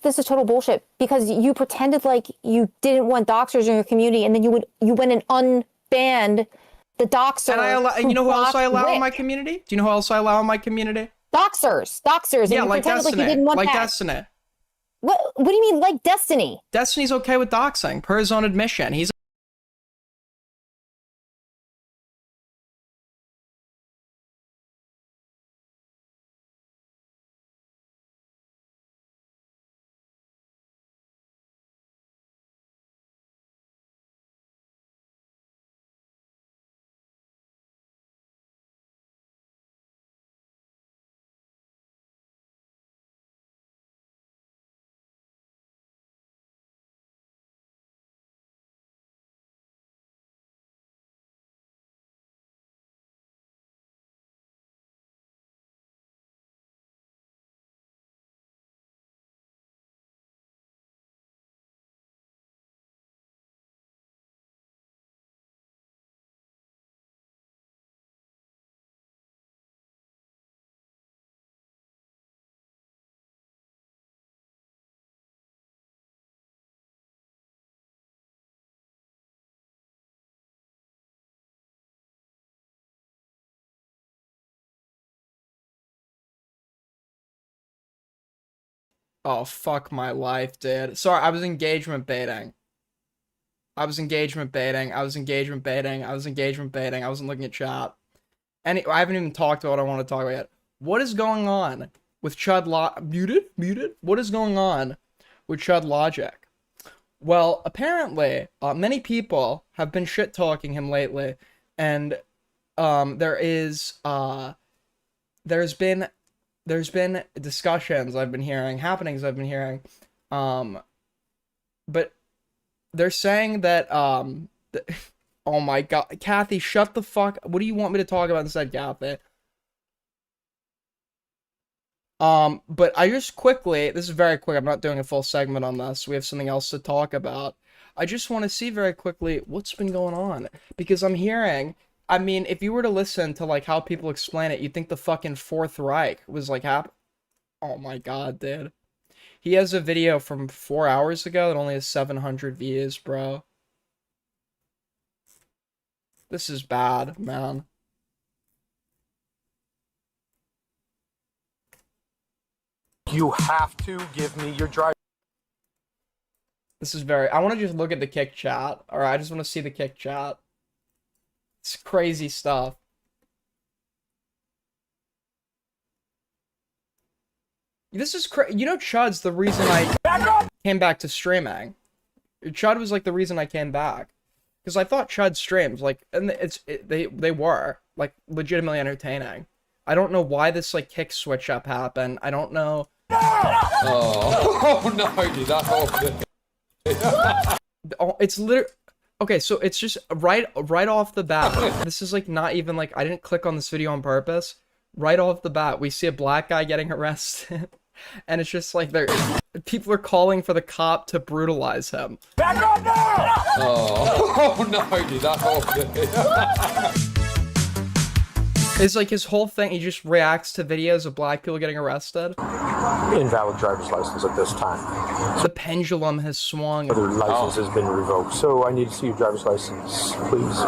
Speaker 6: This is total bullshit, because you pretended like you didn't want doxers in your community, and then you went and unbanned the doxer.
Speaker 1: And you know who else I allow in
Speaker 6: Rick.
Speaker 1: my community? Do you know who else I allow in my community?
Speaker 6: Doxers.
Speaker 1: Yeah,
Speaker 6: and
Speaker 1: like
Speaker 6: you pretended
Speaker 1: Destiny.
Speaker 6: like you didn't want
Speaker 1: Like
Speaker 6: that.
Speaker 1: Destiny.
Speaker 6: What do you mean, like Destiny?
Speaker 1: Destiny's okay with doxing per his own admission. He's Oh, fuck my life, dude. Sorry, I was engagement baiting. I was engagement baiting. I was engagement baiting. I was engagement baiting. I wasn't looking at chat. And I haven't even talked about what I want to talk about yet. What is going on with Muted? What is going on with Chud Logic? Well, apparently, many people have been shit-talking him lately, and there's been discussions I've been hearing, happenings I've been hearing, but they're saying that oh my god, Kathy, shut the fuck. What do you want me to talk about instead, Kathy? But I just quickly, this is very quick, I'm not doing a full segment on this, we have something else to talk about. I just want to see very quickly what's been going on, because I'm hearing, I mean, if you were to listen to, like, how people explain it, you'd think the fucking Fourth Reich was, like, oh my god, dude. He has a video from 4 hours ago that only has 700 views, bro. This is bad, man.
Speaker 7: You have to give me your driver.
Speaker 1: This is very... I want to just look at the kick chat. Alright, I just want to see the kick chat. It's crazy stuff. This is you know, Chud's the reason I came back to streaming. Chud was, like, the reason I came back. Because I thought Chud streams, like, and they were, like, legitimately entertaining. I don't know why this, like, kick switch up happened. I don't know.
Speaker 8: Oh no, dude, that's awful.
Speaker 1: Oh, it's literally... Okay, so it's just right off the bat. This is, like, not even, like, I didn't click on this video on purpose. Right off the bat, we see a black guy getting arrested. And it's just like people are calling for the cop to brutalize him.
Speaker 8: Back up now! Oh no, dude, that's awful.
Speaker 1: It's like his whole thing, he just reacts to videos of black people getting arrested.
Speaker 7: Invalid driver's license at this time.
Speaker 1: The pendulum has swung.
Speaker 7: Other license has been revoked, so I need to see your driver's license, please.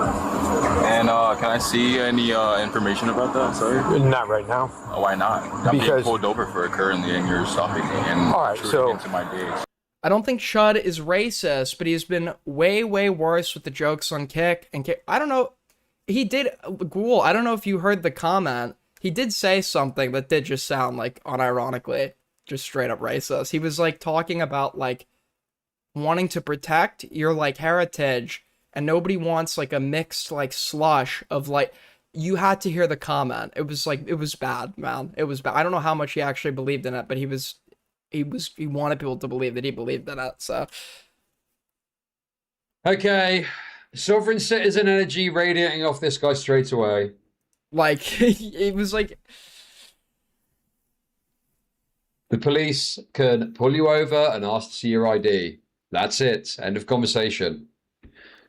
Speaker 9: And can I see any information about that? Sorry.
Speaker 7: Not right now.
Speaker 9: Oh, why not? I'm being
Speaker 7: Because
Speaker 9: pulled over for it currently, and you're stopping me and
Speaker 7: all right, so
Speaker 9: into my days.
Speaker 1: I don't think Chud is racist, but he's been way worse with the jokes on Kick and Kick. I don't know. He did, Ghoul, I don't know if you heard the comment. He did say something that did just sound, like, unironically, just straight up racist. He was, like, talking about, like, wanting to protect your, like, heritage, and nobody wants, like, a mixed, like, slush of, like, you had to hear the comment. It was, like, it was bad, man. It was bad. I don't know how much he actually believed in it, but he wanted people to believe that he believed in it, so.
Speaker 8: Okay. Sovereign citizen energy radiating off this guy straight away.
Speaker 1: Like, it was like...
Speaker 8: The police can pull you over and ask to see your ID. That's it. End of conversation.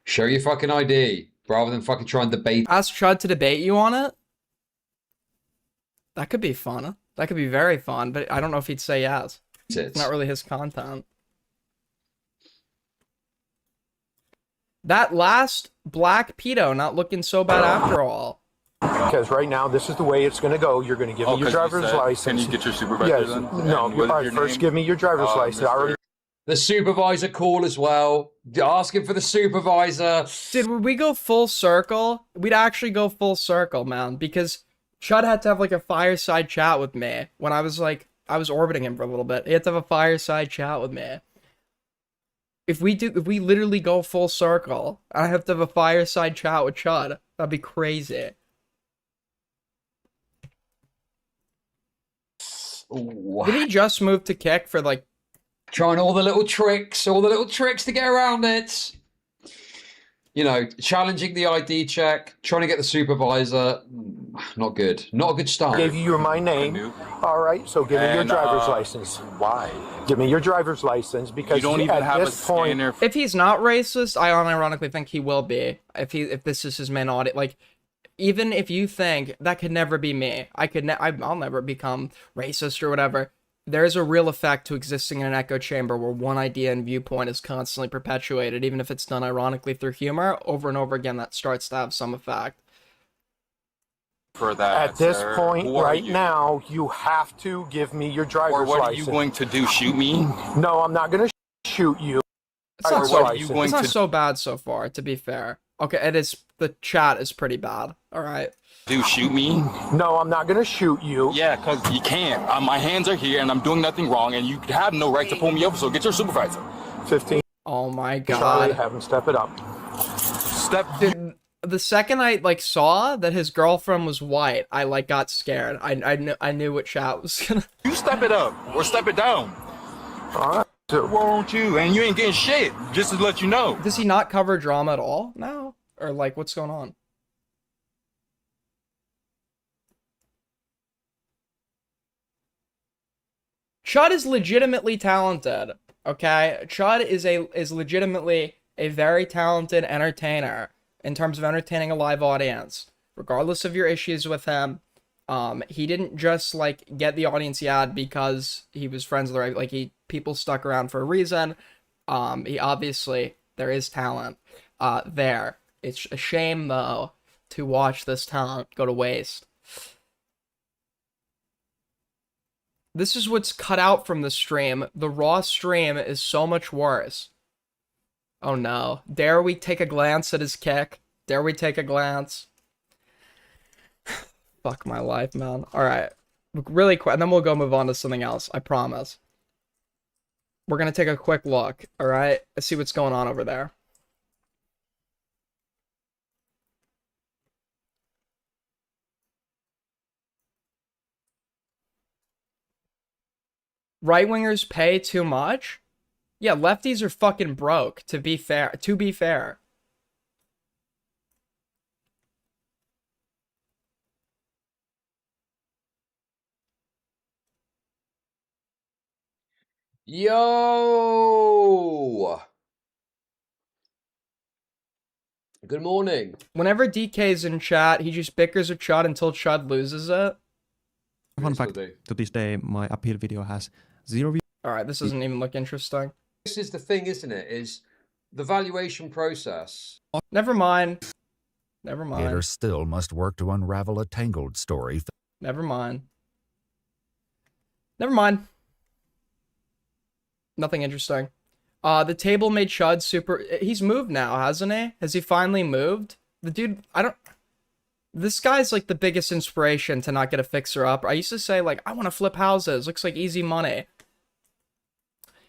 Speaker 8: Show your fucking ID, rather than fucking try and debate.
Speaker 1: Ask Chud to debate you on it? That could be fun. That could be very fun, but I don't know if he'd say yes. It's not really his content. That last black pedo not looking so bad after all.
Speaker 7: because right now this is the way it's going to go. You're going to give me your driver's license.
Speaker 9: Can you get your supervisor then?
Speaker 7: No, all right, first give me your driver's license. I already...
Speaker 8: The supervisor call as well. Asking for the supervisor.
Speaker 1: Would we go full circle? We'd actually go full circle, man, because Chud had to have like a fireside chat with me when I was orbiting him for a little bit. He had to have a fireside chat with me. If we literally go full circle, I have to have a fireside chat with Chud. That'd be crazy.
Speaker 8: Ooh.
Speaker 1: Did he just move to kick for like
Speaker 8: trying all the little tricks to get around it? You know, challenging the ID check, trying to get the supervisor. Not good. Not a good start.
Speaker 7: Gave you my name. All right, so give me your driver's license.
Speaker 9: Why?
Speaker 7: Give me your driver's license because
Speaker 9: you don't even have a scanner.
Speaker 1: If he's not racist, I unironically think he will be. If this is his main audience, like, even if you think that could never be me, I'll never become racist or whatever. There's a real effect to existing in an echo chamber where one idea and viewpoint is constantly perpetuated, even if it's done ironically through humor. Over and over again, that starts to have some effect.
Speaker 9: for that.
Speaker 7: At this
Speaker 9: sir.
Speaker 7: point,
Speaker 9: Who are
Speaker 7: right
Speaker 9: you?
Speaker 7: now, you have to give me your driver's
Speaker 9: Or what are
Speaker 7: license.
Speaker 9: you going to do? Shoot me?
Speaker 7: No, I'm not going to shoot you.
Speaker 1: It's not,
Speaker 7: Driver's
Speaker 9: what are you
Speaker 7: license.
Speaker 9: going
Speaker 1: it's not
Speaker 9: to
Speaker 1: so bad so far, to be fair. Okay, it is. The chat is pretty bad. All right.
Speaker 9: do? Shoot me?
Speaker 7: No, I'm not going to shoot you.
Speaker 9: Yeah, because you can't. My hands are here and I'm doing nothing wrong and you have no right to pull me over, so get your supervisor.
Speaker 7: 15.
Speaker 1: Oh my
Speaker 7: Charlie,
Speaker 1: god.
Speaker 7: have him step it up.
Speaker 9: Step.
Speaker 1: Dude, the second I like saw that his girlfriend was white, I like got scared. I knew what chat was gonna.
Speaker 9: You step it up or step it down.
Speaker 7: All right. So,
Speaker 9: Won't you? And you ain't getting shit, just to let you know.
Speaker 1: Does he not cover drama at all now? Or like what's going on? Chud is legitimately talented. Okay? Chud is legitimately a very talented entertainer in terms of entertaining a live audience. Regardless of your issues with him, he didn't just like get the audience he had because he was friends with the right, like people stuck around for a reason. He obviously there is talent there. It's a shame though to watch this talent go to waste. This is what's cut out from the stream. The raw stream is so much worse. Oh no. Dare we take a glance at his kick? Dare we take a glance? Fuck my life, man. Alright. Really quick, and then we'll go move on to something else. I promise. We're gonna take a quick look, alright? Let's see what's going on over there. Right-wingers pay too much? Yeah, lefties are fucking broke, to be fair. To be fair.
Speaker 10: Yo! Good morning.
Speaker 1: Whenever DK's in chat, he just bickers with Chud until Chud loses it.
Speaker 11: Fun fact, to this day, my appeal video has 0 views.
Speaker 1: Alright, this doesn't even look interesting.
Speaker 10: This is the thing, isn't it? Is the valuation process.
Speaker 1: Never mind. Never mind.
Speaker 12: Creators still must work to unravel a tangled story.
Speaker 1: Never mind. Never mind. Nothing interesting. The table made Chud super... He's moved now, hasn't he? Has he finally moved? The dude... I don't... This guy's like the biggest inspiration to not get a fixer-up. I used to say, like, I want to flip houses. Looks like easy money.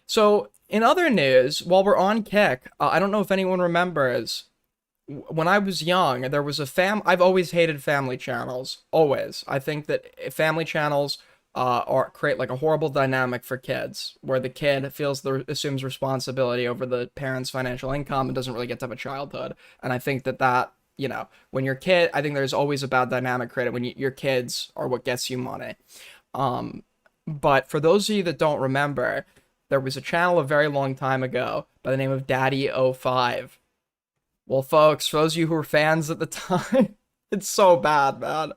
Speaker 1: So, in other news, while we're on Kick, I don't know if anyone remembers... When I was young, there was a I've always hated family channels. Always. I think that family channels... create like a horrible dynamic for kids where the kid assumes responsibility over the parents' financial income and doesn't really get to have a childhood. And I think that you know, when you're a kid, I think there's always a bad dynamic created when your kids are what gets you money. But for those of you that don't remember, there was a channel a very long time ago by the name of Daddy05. Well, folks, for those of you who were fans at the time, it's so bad, man.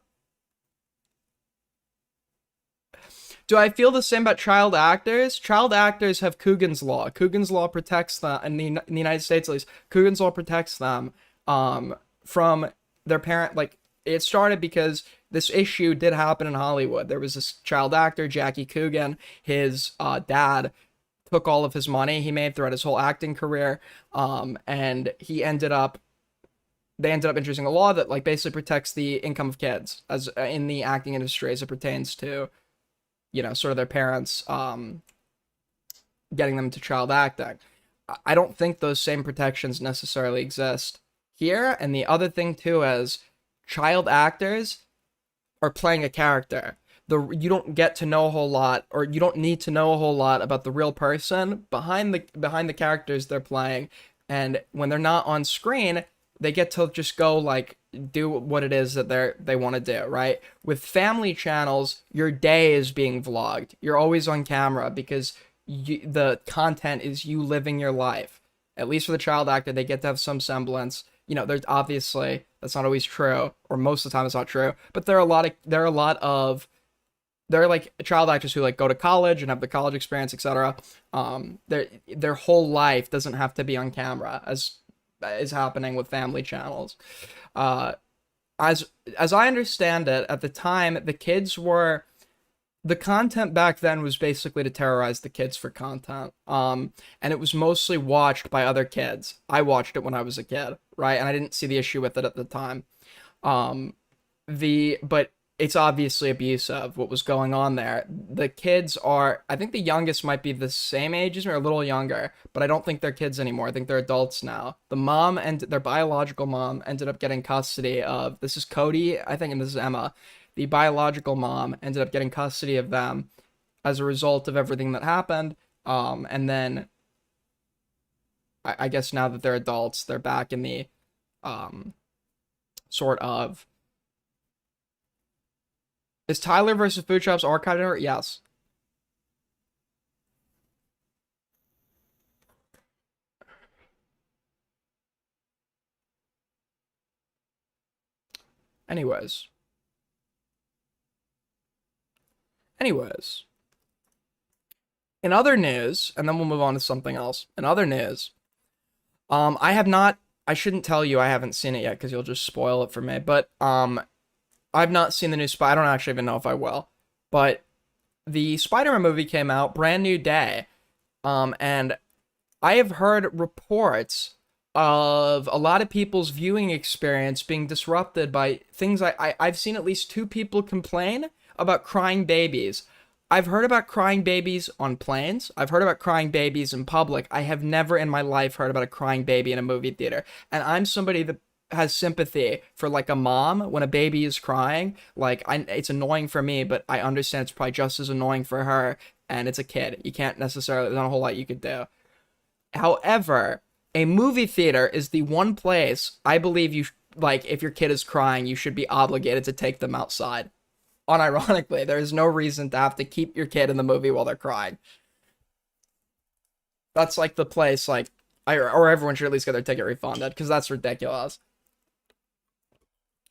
Speaker 1: Do I feel the same about child actors? Child actors have Coogan's Law. Coogan's Law protects them, in the United States at least, Coogan's Law protects them from their parent. Like, it started because this issue did happen in Hollywood. There was this child actor, Jackie Coogan. His dad took all of his money he made throughout his whole acting career, and they ended up introducing a law that like basically protects the income of kids as in the acting industry as it pertains to, you know, sort of their parents getting them to child acting. I don't think those same protections necessarily exist here. And the other thing too is child actors are playing a character. You don't get to know a whole lot, or you don't need to know a whole lot about the real person behind the characters they're playing. And when they're not on screen, they get to just go like do what it is that they want to do, right? With family channels, your day is being vlogged. You're always on camera because the content is you living your life. At least for the child actor, they get to have some semblance. You know, there's obviously that's not always true, or most of the time it's not true. But there are like child actors who like go to college and have the college experience, etc. Their whole life doesn't have to be on camera, as is happening with family channels. as I understand it, at the time, the content back then was basically to terrorize the kids for content. And it was mostly watched by other kids. I watched it when I was a kid, right? And I didn't see the issue with it at the time. But it's obviously abusive what was going on there. The kids are, I think the youngest might be the same age as me or a little younger, but I don't think they're kids anymore. I think they're adults now. The mom and their biological mom ended up getting custody of, this is Cody, I think, and this is Emma. The biological mom ended up getting custody of them as a result of everything that happened. And then I guess now that they're adults, they're back in the sort of. Is Tyler versus Foodshops archived? Yes. Anyways. In other news, and then we'll move on to something else. In other news, I shouldn't tell you I haven't seen it yet because you'll just spoil it for me, but I've not seen the new I don't actually even know if I will. But the Spider-Man movie came out, brand new day. And I have heard reports of a lot of people's viewing experience being disrupted by things I've seen at least 2 people complain about crying babies. I've heard about crying babies on planes. I've heard about crying babies in public. I have never in my life heard about a crying baby in a movie theater. And I'm somebody that has sympathy for like a mom when a baby is crying. Like it's annoying for me, but I understand it's probably just as annoying for her, and it's a kid. You can't necessarily, there's not a whole lot you could do. However, a movie theater is the one place I believe you, like, if your kid is crying, you should be obligated to take them outside. Unironically, there is no reason to have to keep your kid in the movie while they're crying. That's like the place, like, or everyone should at least get their ticket refunded, because that's ridiculous.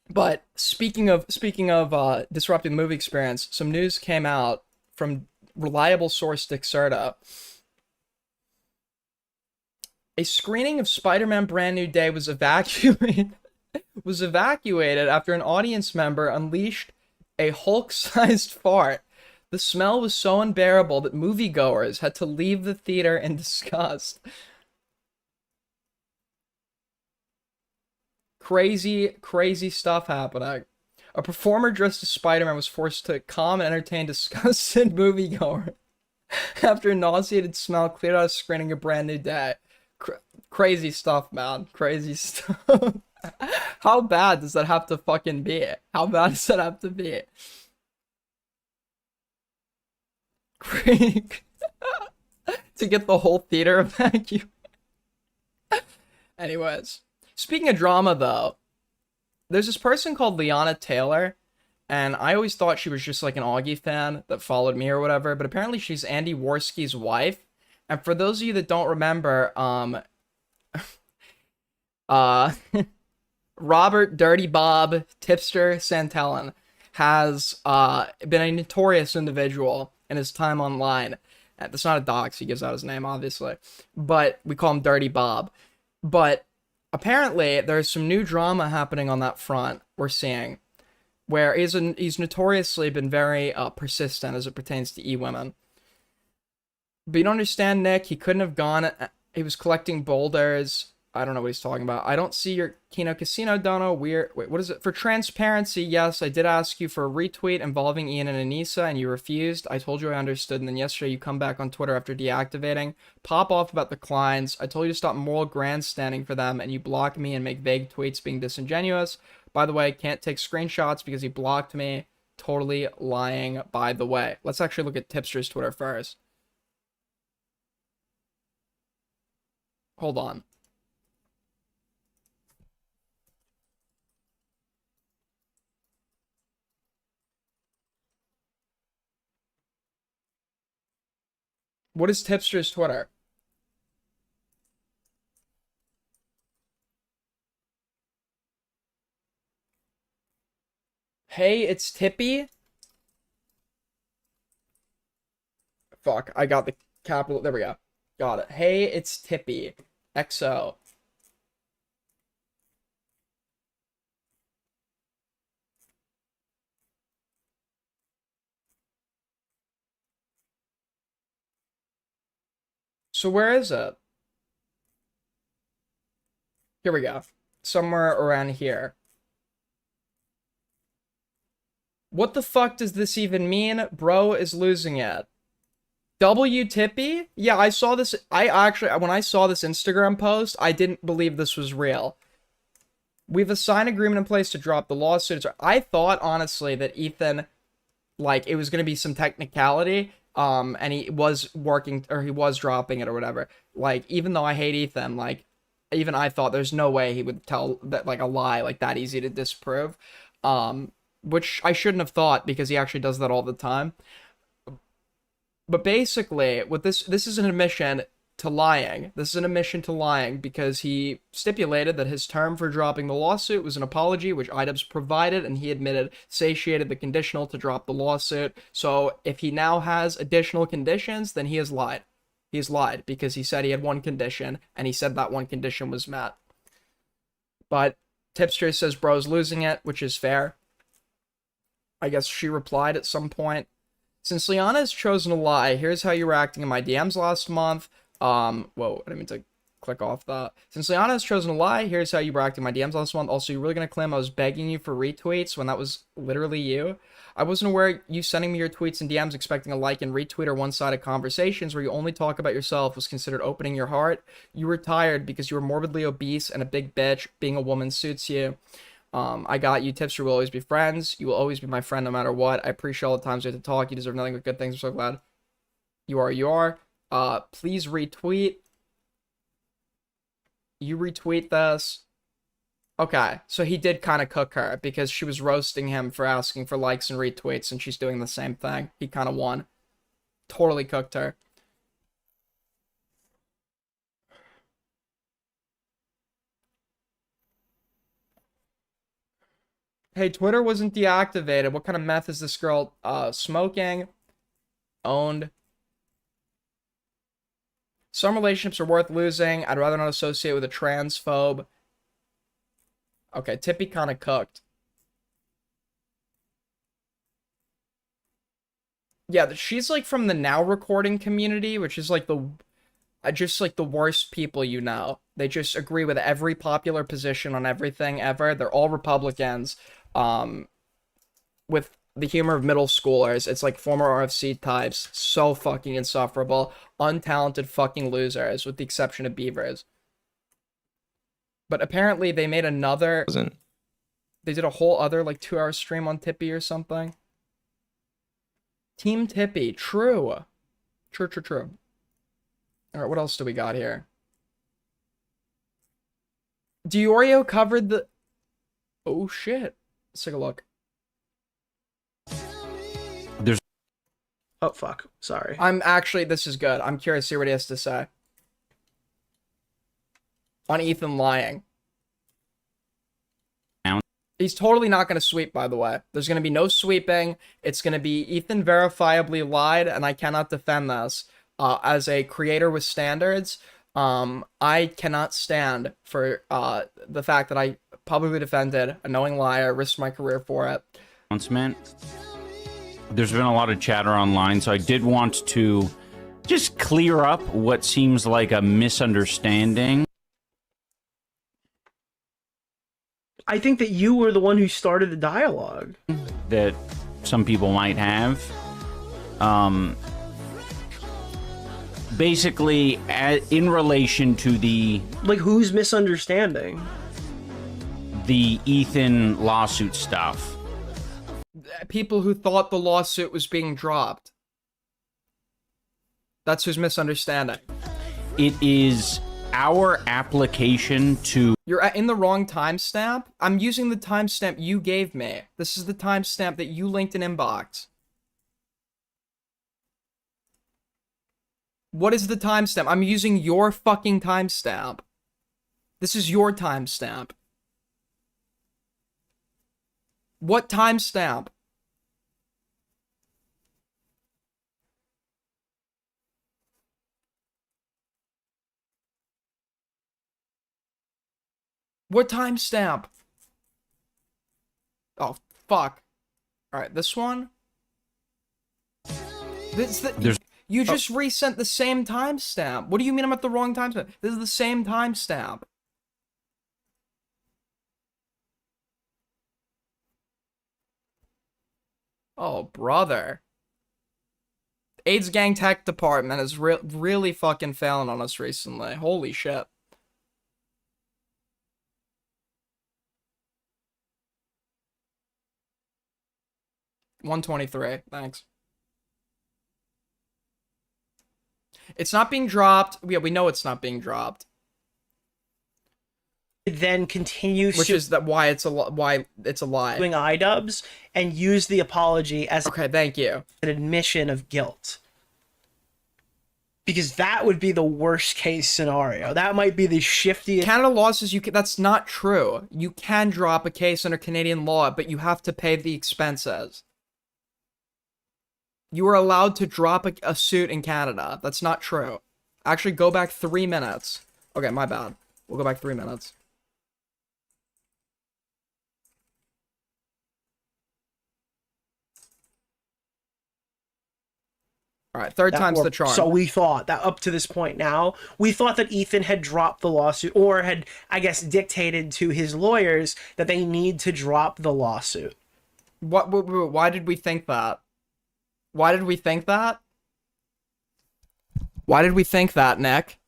Speaker 1: But speaking of disrupting the movie experience, some news came out from reliable source Tipster. A screening of Spider-Man Brand New Day was evacuated after an audience member unleashed a Hulk-sized fart. The smell was so unbearable that moviegoers had to leave the theater in disgust. Crazy stuff happening. A performer dressed as Spider-Man was forced to calm and entertain disgusted moviegoer after a nauseated smell cleared out a screening of Brand New Day. Crazy stuff, man. Crazy stuff. How bad does that have to fucking be? How bad does that have to be? To get the whole theater evacuated. Anyways. Speaking of drama, though, there's this person called Liana Taylor, and I always thought she was just like an Augie fan that followed me or whatever, but apparently she's Andy Worski's wife. And for those of you that don't remember, Robert Dirty Bob Tipster Santellan has been a notorious individual in his time online. That's not a dox, he gives out his name, obviously, but we call him Dirty Bob. But apparently, there's some new drama happening on that front, we're seeing, where he's notoriously been very persistent as it pertains to e-women. But you don't understand, Nick, he couldn't have gone, he was collecting boulders, I don't know what he's talking about. I don't see your Kino Casino dono, wait, what is it? For transparency, yes, I did ask you for a retweet involving Ian and Anissa, and you refused. I told you I understood, and then yesterday you come back on Twitter after deactivating. Pop off about the Kleins. I told you to stop moral grandstanding for them, and you block me and make vague tweets being disingenuous. By the way, can't take screenshots because he blocked me. Totally lying, by the way. Let's actually look at Tipster's Twitter first. Hold on. What is Tipster's Twitter? Hey, it's Tippy. Fuck, I got the capital. There we go. Got it. Hey, it's Tippy. XO. So where is it? Here we go. Somewhere around here. What the fuck does this even mean? Bro is losing it. W Tippy? Yeah, I saw this. I actually, when I saw this Instagram post, I didn't believe this was real. We've a signed agreement in place to drop the lawsuits. I thought, honestly, that Ethan, like, it was going to be some technicality, and he was working, or he was dropping it or whatever. Like, even though I hate Ethan, like, even I thought there's no way he would tell that, like, a lie, like, that easy to disprove. Which I shouldn't have thought, because he actually does that all the time. But basically, with this is an admission to lying. This is an admission to lying because he stipulated that his term for dropping the lawsuit was an apology, which IDubbbz provided, and he admitted satiated the conditional to drop the lawsuit. So if he now has additional conditions, then he has lied. He has lied because he said he had one condition, and he said that one condition was met. But Tipster says bro's losing it, which is fair. I guess she replied at some point. Since Liana has chosen to lie, here's how you were acting in my DMs last month. Whoa, I didn't mean to click off that. Since Liana has chosen to lie, here's how you were acting in my DMs last month. Also, you're really gonna claim I was begging you for retweets when that was literally you? I wasn't aware you sending me your tweets and DMs expecting a like and retweet or one-sided conversations where you only talk about yourself was considered opening your heart. You were tired because you were morbidly obese and a big bitch. Being a woman suits you. I got you. Tipster will always be friends. You will always be my friend no matter what. I appreciate all the times we have to talk. You deserve nothing but good things. I'm so glad. You are. Please retweet. You retweet this. Okay, so he did kind of cook her because she was roasting him for asking for likes and retweets, and she's doing the same thing. He kind of won. Totally cooked her. Hey, Twitter wasn't deactivated. What kind of meth is this girl smoking? Owned. Some relationships are worth losing. I'd rather not associate with a transphobe. Okay, Tippy kind of cooked. Yeah, she's like from the Now Recording community, which is like the just like the worst people you know. They just agree with every popular position on everything ever. They're all Republicans. With the humor of middle schoolers. It's like former RFC types. So fucking insufferable. Untalented fucking losers, with the exception of Beavers. But apparently they made another... They did a whole other, like, 2-hour stream on Tippy or something. Team Tippy. True. True. Alright, what else do we got here? Diorio covered the... Oh, shit. Let's take a look.
Speaker 13: Oh, fuck. Sorry.
Speaker 1: I'm actually... This is good. I'm curious to see what he has to say. On Ethan lying. He's totally not going to sweep, by the way. There's going to be no sweeping. It's going to be Ethan verifiably lied, and I cannot defend this. As a creator with standards, I cannot stand for the fact that I publicly defended a knowing liar, risked my career for it.
Speaker 14: Announcement. There's been a lot of chatter online, so I did want to just clear up what seems like a misunderstanding.
Speaker 13: I think that you were the one who started the dialogue.
Speaker 14: That some people might have. Basically, in relation to the...
Speaker 13: Like, who's misunderstanding?
Speaker 14: The Ethan lawsuit stuff.
Speaker 1: People who thought the lawsuit was being dropped. That's who's misunderstanding.
Speaker 14: It is our application to...
Speaker 1: You're in the wrong timestamp. I'm using the timestamp you gave me. This is the timestamp that you linked in inbox. What is the timestamp? I'm using your fucking timestamp. This is your timestamp. What timestamp? What timestamp? Oh, fuck. Alright, this one? You just resent the same timestamp. What do you mean I'm at the wrong timestamp? This is the same timestamp. Oh, brother. AIDS Gang Tech Department is really fucking failing on us recently. Holy shit. $123. Thanks. It's not being dropped. Yeah, we know it's not being dropped.
Speaker 13: Then continues
Speaker 1: Which is that why it's a lie.
Speaker 13: Doing iDubbbz and use the apology as
Speaker 1: okay, thank you.
Speaker 13: An admission of guilt. Because that would be the worst case scenario. That might be the shiftiest.
Speaker 1: Canada law says you can, that's not true. You can drop a case under Canadian law, but you have to pay the expenses. You are allowed to drop a suit in Canada. That's not true. Actually, go back 3 minutes. Okay, my bad. We'll go back 3 minutes. All right, third time's the charm.
Speaker 13: So we thought that up to this point now, we thought that Ethan had dropped the lawsuit or had, I guess, dictated to his lawyers that they need to drop the lawsuit.
Speaker 1: Why did we think that? Why did we think that? Why did we think that, Nick?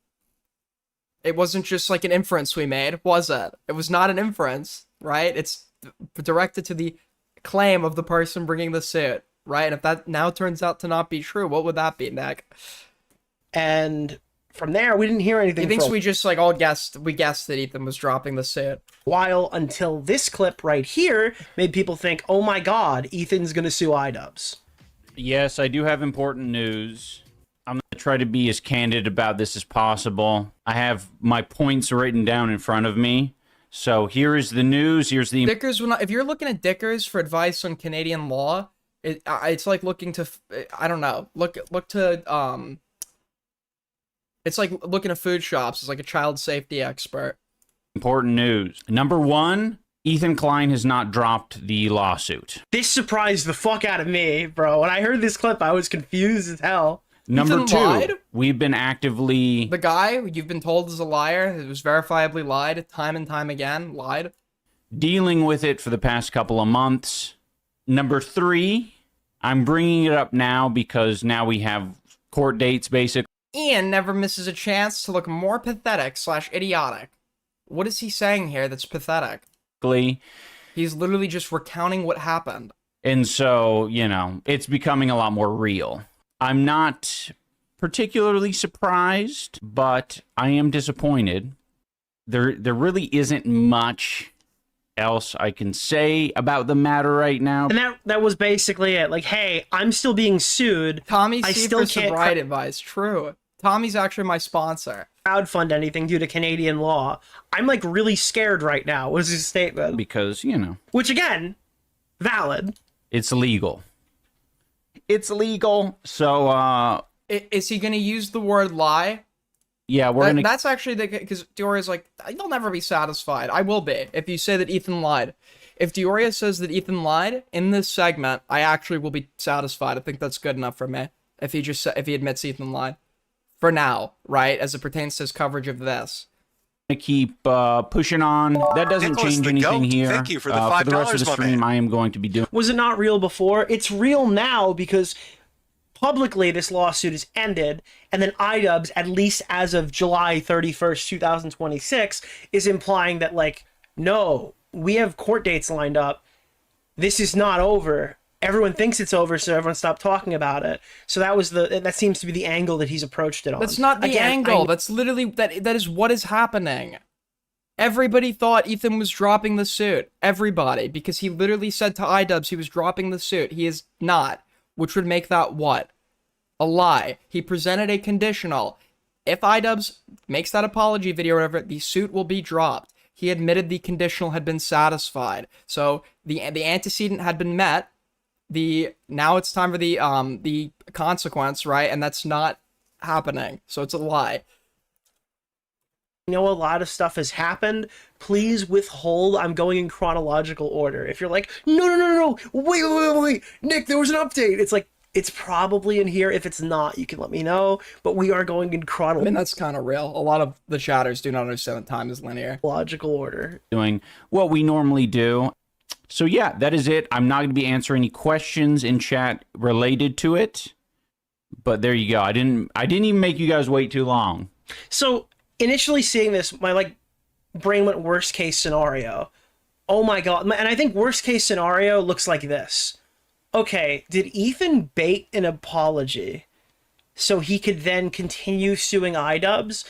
Speaker 1: It wasn't just like an inference we made, was it? It was not an inference, right? It's directed to the claim of the person bringing the suit. Right, and if that now turns out to not be true, what would that be, Nick?
Speaker 13: And from there, we didn't hear anything.
Speaker 1: He thinks we just like all guessed. We guessed that Ethan was dropping the suit.
Speaker 13: While until this clip right here made people think, "Oh my God, Ethan's gonna sue iDubbbz."
Speaker 14: Yes, I do have important news. I'm gonna try to be as candid about this as possible. I have my points written down in front of me. So here is the news. Here's the
Speaker 1: Dickers. If you're looking at Dickers for advice on Canadian law. It's like looking to, I don't know, look to, it's like looking at Foodshops. It's like a child safety expert.
Speaker 14: Important news. Number one, Ethan Klein has not dropped the lawsuit.
Speaker 13: This surprised the fuck out of me, bro. When I heard this clip, I was confused as hell.
Speaker 14: Number
Speaker 1: Ethan
Speaker 14: two,
Speaker 1: lied?
Speaker 14: We've been actively...
Speaker 1: The guy you've been told is a liar, who was verifiably lied time and time again, lied.
Speaker 14: Dealing with it for the past couple of months. Number three, I'm bringing it up now because now we have court dates, basically.
Speaker 1: Ian never misses a chance to look more pathetic / idiotic. What is he saying here that's pathetic? He's literally just recounting what happened.
Speaker 14: And so, you know, it's becoming a lot more real. I'm not particularly surprised, but I am disappointed. There really isn't much else I can say about the matter right now.
Speaker 13: And that was basically it. Like, hey, I'm still being sued.
Speaker 1: Tommy
Speaker 13: I
Speaker 1: C
Speaker 13: still
Speaker 1: for
Speaker 13: can't
Speaker 1: sobriety advice. True. Tommy's actually my sponsor.
Speaker 13: Crowdfund anything due to Canadian law. I'm like really scared right now. Was his statement?
Speaker 14: Because, you know.
Speaker 13: Which again, valid.
Speaker 14: It's legal. It's legal. So,
Speaker 1: is he going to use the word lie?
Speaker 14: Yeah,
Speaker 1: That's actually because Dioria's like, you'll never be satisfied. I will be if you say that Ethan lied. If Dioria says that Ethan lied in this segment, I actually will be satisfied. I think that's good enough for me. If he admits Ethan lied, for now, right, as it pertains to his coverage of this.
Speaker 14: To keep pushing on. That doesn't change anything here.
Speaker 15: Thank you for the
Speaker 14: for the rest of the stream, I am going to be doing.
Speaker 13: Was it not real before? It's real now because publicly this lawsuit is ended, and then iDubbbz, at least as of July 31st, 2026, is implying that, like, no, we have court dates lined up. This is not over. Everyone thinks it's over, so everyone stopped talking about it. So that seems to be the angle that he's approached it on.
Speaker 1: That's not the angle. That's literally, that is what is happening. Everybody thought Ethan was dropping the suit. Everybody. Because he literally said to iDubbbz he was dropping the suit. He is not. Which would make that what? A lie. He presented a conditional. If iDubbbz makes that apology video or whatever, the suit will be dropped. He admitted the conditional had been satisfied. So the antecedent had been met. Now it's time for the consequence, right? And that's not happening. So it's a lie.
Speaker 13: You know, a lot of stuff has happened. Please withhold. I'm going in chronological order. If you're like, no, wait, Nick, there was an update. It's like, It's probably in here. If it's not, you can let me know. But we are going in
Speaker 1: I
Speaker 13: chronological
Speaker 1: mean, that's kind of real. A lot of the chatters do not understand that time is linear.
Speaker 13: order.
Speaker 14: Doing what we normally do. So yeah, that is it. I'm not going to be answering any questions in chat related to it. But there you go. I didn't even make you guys wait too long.
Speaker 13: So initially seeing this, my brain went worst case scenario. Oh my god. And I think worst case scenario looks like this. Okay, did Ethan bait an apology so he could then continue suing iDubbbz?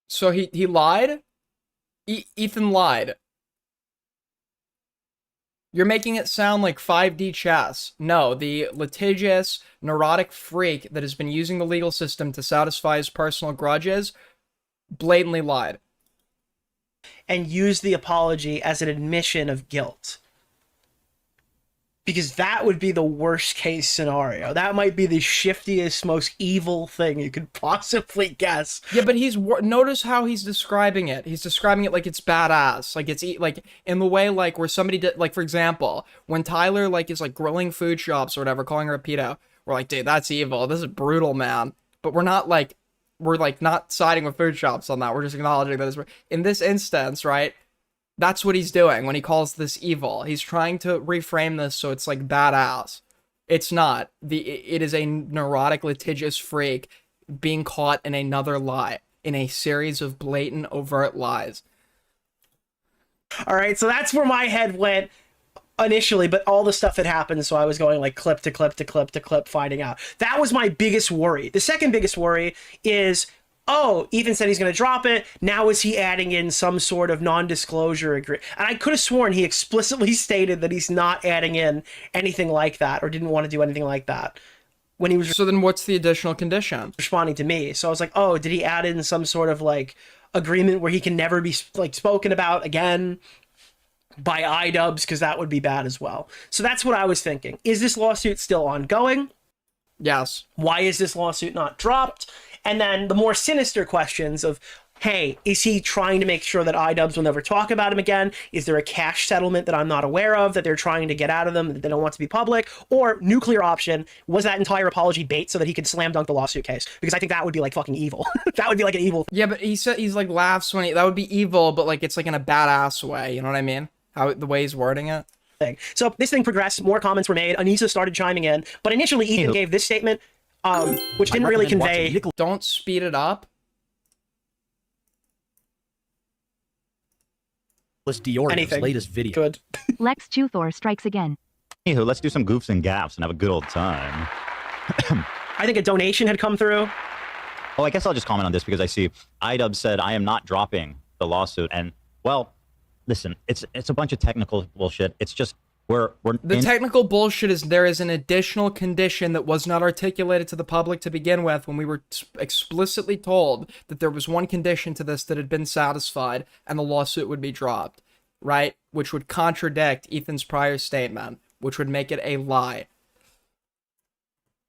Speaker 1: So he lied? Ethan lied. You're making it sound like 5D chess. No, the litigious, neurotic freak that has been using the legal system to satisfy his personal grudges blatantly lied.
Speaker 13: And used the apology as an admission of guilt. Because that would be the worst case scenario. That might be the shiftiest, most evil thing you could possibly guess.
Speaker 1: Yeah, but notice how he's describing it. He's describing it like it's badass. Like it's like in the way like where somebody did, like for example, when Tyler like is like grilling Foodshops or whatever, calling her a pedo, we're like, dude, that's evil. This is brutal, man. But we're not siding with Foodshops on that. We're just acknowledging that in this instance, right? That's what he's doing when he calls this evil. He's trying to reframe this so it's like badass. It's not. It is a neurotic, litigious freak being caught in another lie, in a series of blatant, overt lies.
Speaker 13: All right, so that's where my head went initially, but all the stuff that happened, so I was going like clip to clip to clip to clip, finding out. That was my biggest worry. The second biggest worry is, oh, Ethan said he's going to drop it. Now is he adding in some sort of non-disclosure agreement? And I could have sworn he explicitly stated that he's not adding in anything like that or didn't want to do anything like that when he was.
Speaker 1: So then what's the additional condition?
Speaker 13: Responding to me. So I was like, oh, did he add in some sort of like agreement where he can never be like spoken about again by iDubbbz, because that would be bad as well. So that's what I was thinking. Is this lawsuit still ongoing?
Speaker 1: Yes.
Speaker 13: Why is this lawsuit not dropped? And then the more sinister questions of, hey, is he trying to make sure that iDubbbz will never talk about him again? Is there a cash settlement that I'm not aware of that they're trying to get out of them that they don't want to be public? Or nuclear option, was that entire apology bait so that he could slam dunk the lawsuit case? Because I think that would be like fucking evil. That would be like an evil.
Speaker 1: Yeah, but he said he's like laughs when that would be evil, but like it's like in a badass way. You know what I mean? The way he's wording it.
Speaker 13: So this thing progressed. More comments were made. Anissa started chiming in, but initially Ethan gave this statement, which didn't really convey.
Speaker 1: Don't speed it up.
Speaker 13: Anything.
Speaker 15: Latest video.
Speaker 13: Good.
Speaker 16: Lex Chuthor strikes again.
Speaker 15: Anywho, let's do some goofs and gaffs and have a good old time.
Speaker 13: I think a donation had come through.
Speaker 15: Oh, I guess I'll just comment on this because I see iDubbbz said I am not dropping the lawsuit, and well, listen, it's a bunch of technical bullshit. It's just
Speaker 1: the technical bullshit is there is an additional condition that was not articulated to the public to begin with when we were explicitly told that there was one condition to this that had been satisfied and the lawsuit would be dropped, right? Which would contradict Ethan's prior statement, which would make it a lie.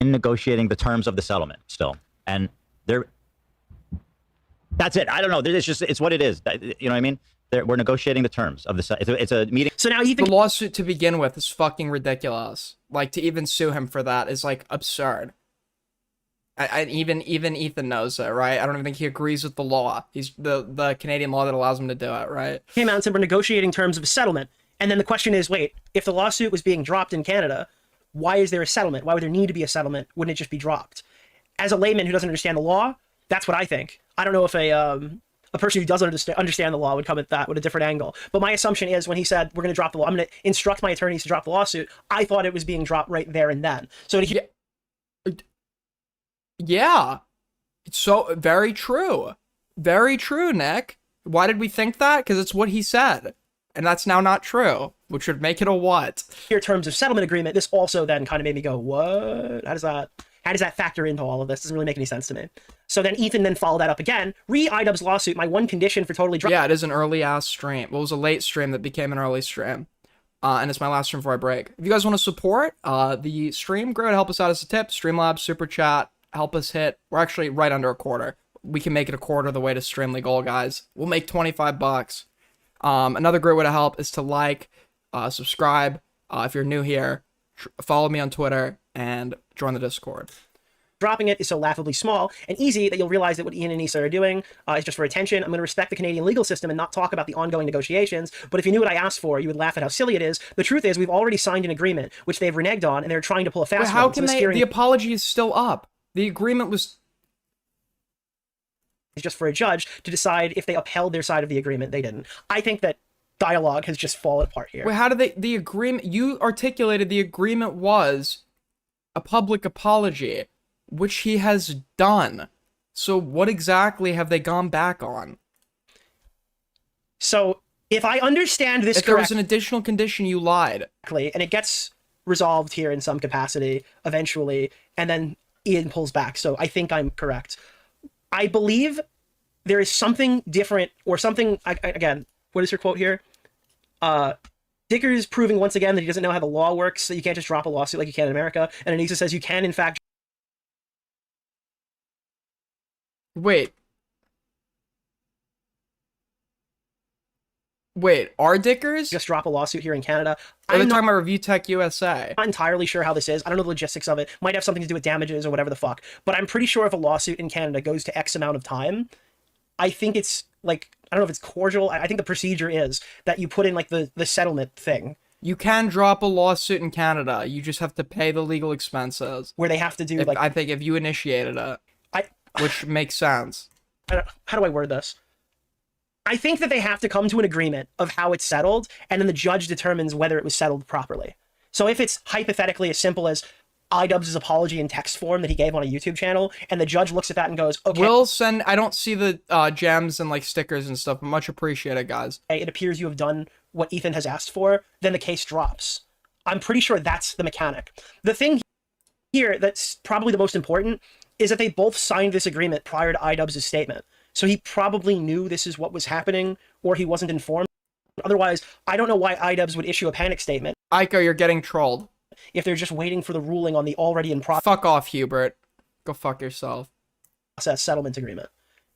Speaker 15: In negotiating the terms of the settlement still, and that's it. I don't know. It's what it is. You know what I mean? We're negotiating the terms of the. It's a meeting.
Speaker 13: So now Ethan,
Speaker 1: the lawsuit to begin with is fucking ridiculous. Like to even sue him for that is like absurd. Even Ethan knows it, right? I don't even think he agrees with the law. He's the Canadian law that allows him to do it, right?
Speaker 13: Came out and said we're negotiating terms of a settlement, and then the question is, wait, if the lawsuit was being dropped in Canada, why is there a settlement? Why would there need to be a settlement? Wouldn't it just be dropped? As a layman who doesn't understand the law, that's what I think. I don't know if a person who doesn't understand the law would come at that with a different angle. But my assumption is when he said, we're going to drop the law, I'm going to instruct my attorneys to drop the lawsuit, I thought it was being dropped right there and then. So
Speaker 1: yeah. It's so very true. Very true, Nick. Why did we think that? Because it's what he said. And that's now not true, which would make it a what?
Speaker 13: Your terms of settlement agreement, this also then kind of made me go, what? How does that factor into all of this? Doesn't really make any sense to me. So then Ethan then followed that up again. iDubbbz lawsuit, my one condition for totally dropping.
Speaker 1: Yeah, it is an early ass stream. Well, it was a late stream that became an early stream. And it's my last stream before I break. If you guys want to support the stream, go ahead and help us out as a tip. Streamlabs, Super Chat, help us hit. We're actually right under a quarter. We can make it a quarter of the way to Streamly goal, guys. We'll make $25. Another great way to help is to like, subscribe if you're new here. follow me on Twitter and join the Discord.
Speaker 13: Dropping it is so laughably small and easy that you'll realize that what Ian and Issa are doing is just for attention. I'm going to respect the Canadian legal system and not talk about the ongoing negotiations, but if you knew what I asked for, you would laugh at how silly it is. The truth is, we've already signed an agreement, which they've reneged on, and they're trying to pull a fast
Speaker 1: But how
Speaker 13: one.
Speaker 1: can they? The apology is still up. The agreement was
Speaker 13: just for a judge to decide if they upheld their side of the agreement. They didn't. I think that dialogue has just fallen apart here.
Speaker 1: Wait, how did they? The agreement you articulated. The agreement was a public apology, which he has done. So what exactly have they gone back on?
Speaker 13: So if I understand this
Speaker 1: correctly, there was an additional condition, you lied.
Speaker 13: And it gets resolved here in some capacity eventually, and then Ian pulls back. So I think I'm correct. I believe there is something different, or something, again, what is your quote here? Dicker is proving once again that he doesn't know how the law works, so you can't just drop a lawsuit like you can in America. And Anissa says you can, in fact...
Speaker 1: Wait, are Dickers?
Speaker 13: Just drop a lawsuit here in Canada.
Speaker 1: I'm talking about Review Tech USA.
Speaker 13: I'm not entirely sure how this is. I don't know the logistics of it. Might have something to do with damages or whatever the fuck. But I'm pretty sure if a lawsuit in Canada goes to X amount of time, I think it's like, I don't know if it's cordial. I think the procedure is that you put in like the settlement thing.
Speaker 1: You can drop a lawsuit in Canada. You just have to pay the legal expenses.
Speaker 13: Where they have to do
Speaker 1: I think if you initiated it. Which makes sense.
Speaker 13: How do I word this? I think that they have to come to an agreement of how it's settled, and then the judge determines whether it was settled properly. So if it's hypothetically as simple as iDubbbz' apology in text form that he gave on a YouTube channel, and the judge looks at that and goes, okay.
Speaker 1: We'll send, I don't see the gems and like stickers and stuff, but much appreciated, guys.
Speaker 13: It appears you have done what Ethan has asked for, then the case drops. I'm pretty sure that's the mechanic. The thing here that's probably the most important is that they both signed this agreement prior to iDubbbz' statement. So he probably knew this is what was happening, or he wasn't informed. Otherwise, I don't know why iDubbbz would issue a panic statement.
Speaker 1: Aiko, you're getting trolled.
Speaker 13: If they're just waiting for the ruling on the already in process.
Speaker 1: Fuck off, Hubert. Go fuck yourself.
Speaker 13: Settlement agreement.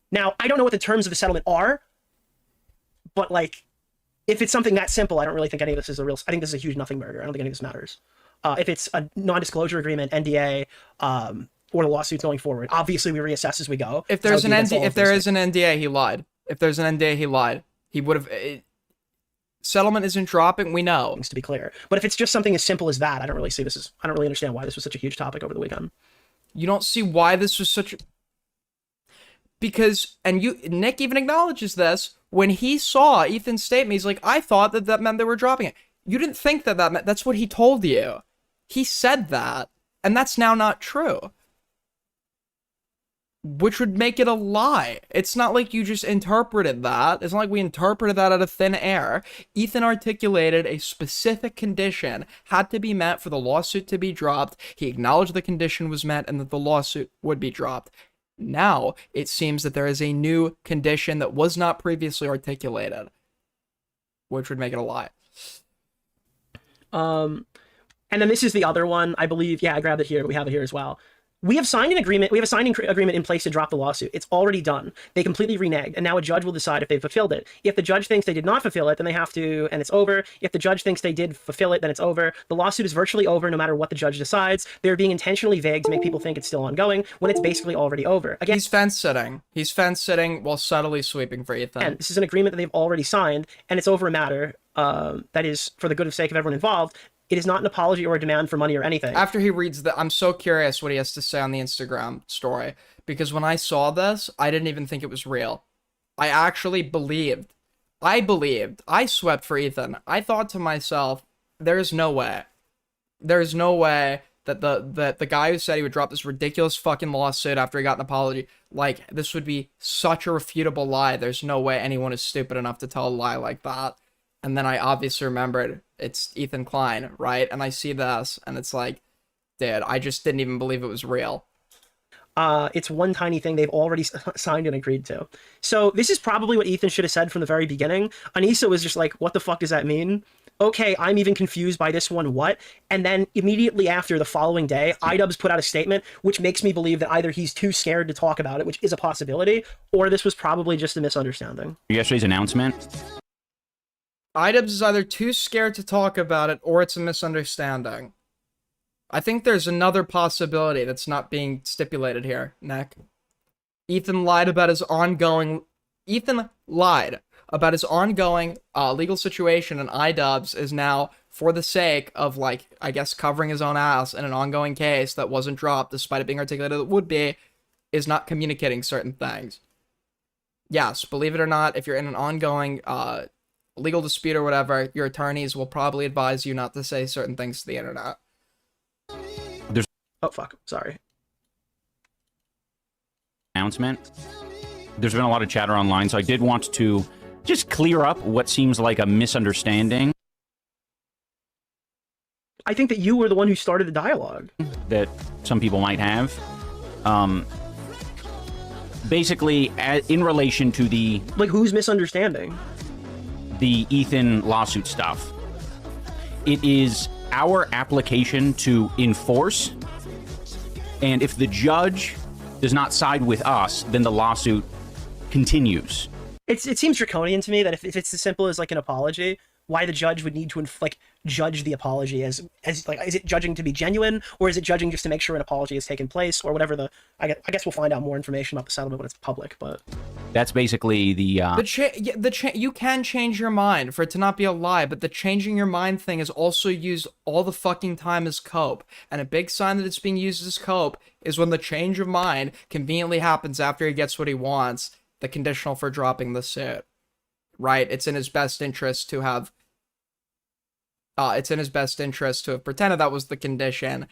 Speaker 13: Now, I don't know what the terms of the settlement are, but like, if it's something that simple, I don't really think any of this is a real. I think this is a huge nothing burger. I don't think any of this matters. If it's a non-disclosure agreement, NDA, or the lawsuits going forward. Obviously, we reassess as we go.
Speaker 1: If there's an NDA, if there is an NDA, he lied. If there's an NDA, he lied. He would have. Settlement isn't dropping. We know.
Speaker 13: To be clear, but if it's just something as simple as that, I don't really see this as. I don't really understand why this was such a huge topic over the weekend.
Speaker 1: You don't see why this was such. Because Nick even acknowledges this when he saw Ethan's statement. He's like, I thought that meant they were dropping it. You didn't think that meant. That's what he told you. He said that, and that's now not true. Which would make it a lie. It's not like you just interpreted that. It's not like we interpreted that out of thin air. Ethan articulated a specific condition had to be met for the lawsuit to be dropped. He acknowledged the condition was met and that the lawsuit would be dropped. Now, it seems that there is a new condition that was not previously articulated, which would make it a lie.
Speaker 13: And then this is the other one, I believe. Yeah, I grabbed it here, but we have it here as well. We have signed an agreement. We have a signing agreement in place to drop the lawsuit. It's already done. They completely reneged, and now a judge will decide if they fulfilled it. If the judge thinks they did not fulfill it, then they have to, and it's over. If the judge thinks they did fulfill it, then it's over. The lawsuit is virtually over no matter what the judge decides. They're being intentionally vague to make people think it's still ongoing when it's basically already over. Again,
Speaker 1: he's fence sitting. He's fence sitting while subtly sweeping for Ethan.
Speaker 13: And this is an agreement that they've already signed, and it's over a matter that is for the good of sake of everyone involved. It is not an apology or a demand for money or anything.
Speaker 1: After he reads that, I'm so curious what he has to say on the Instagram story. Because when I saw this, I didn't even think it was real. I actually believed. I swept for Ethan. I thought to myself, there's no way. There's no way that the guy who said he would drop this ridiculous fucking lawsuit after he got an apology, like, this would be such a refutable lie. There's no way anyone is stupid enough to tell a lie like that. And then I obviously remembered it's Ethan Klein, right? And I see this, and it's like, dude, I just didn't even believe it was real.
Speaker 13: It's one tiny thing they've already signed and agreed to. So this is probably what Ethan should have said from the very beginning. Anissa was just like, what the fuck does that mean? Okay, I'm even confused by this one, what? And then immediately after, the following day, iDubbbz put out a statement, which makes me believe that either he's too scared to talk about it, which is a possibility, or this was probably just a misunderstanding.
Speaker 14: Yesterday's announcement.
Speaker 1: iDubbbz is either too scared to talk about it or it's a misunderstanding. I think there's another possibility that's not being stipulated here, Nick. Ethan lied about his ongoing legal situation, and iDubbbz is now, for the sake of, like, I guess covering his own ass in an ongoing case that wasn't dropped despite it being articulated that it would be, is not communicating certain things. Yes, believe it or not, if you're in an ongoing legal dispute or whatever, your attorneys will probably advise you not to say certain things to the internet.
Speaker 13: Oh, fuck. Sorry.
Speaker 14: Announcement. There's been a lot of chatter online, so I did want to just clear up what seems like a misunderstanding.
Speaker 13: I think that you were the one who started the dialogue.
Speaker 14: That some people might have. Basically, in relation to the...
Speaker 13: Like, who's misunderstanding?
Speaker 14: The Ethan lawsuit stuff. It is our application to enforce, and if the judge does not side with us, then the lawsuit continues.
Speaker 13: It seems draconian to me that if it's as simple as like an apology, why the judge would need to judge the apology as like, is it judging to be genuine, or is it judging just to make sure an apology has taken place, or whatever I guess we'll find out more information about the settlement when it's public, but
Speaker 14: that's basically the
Speaker 1: you can change your mind for it to not be a lie, but the changing your mind thing is also used all the fucking time as cope, and a big sign that it's being used as cope is when the change of mind conveniently happens after he gets what he wants, the conditional for dropping the suit. Right? It's in his best interest to have pretended that was the condition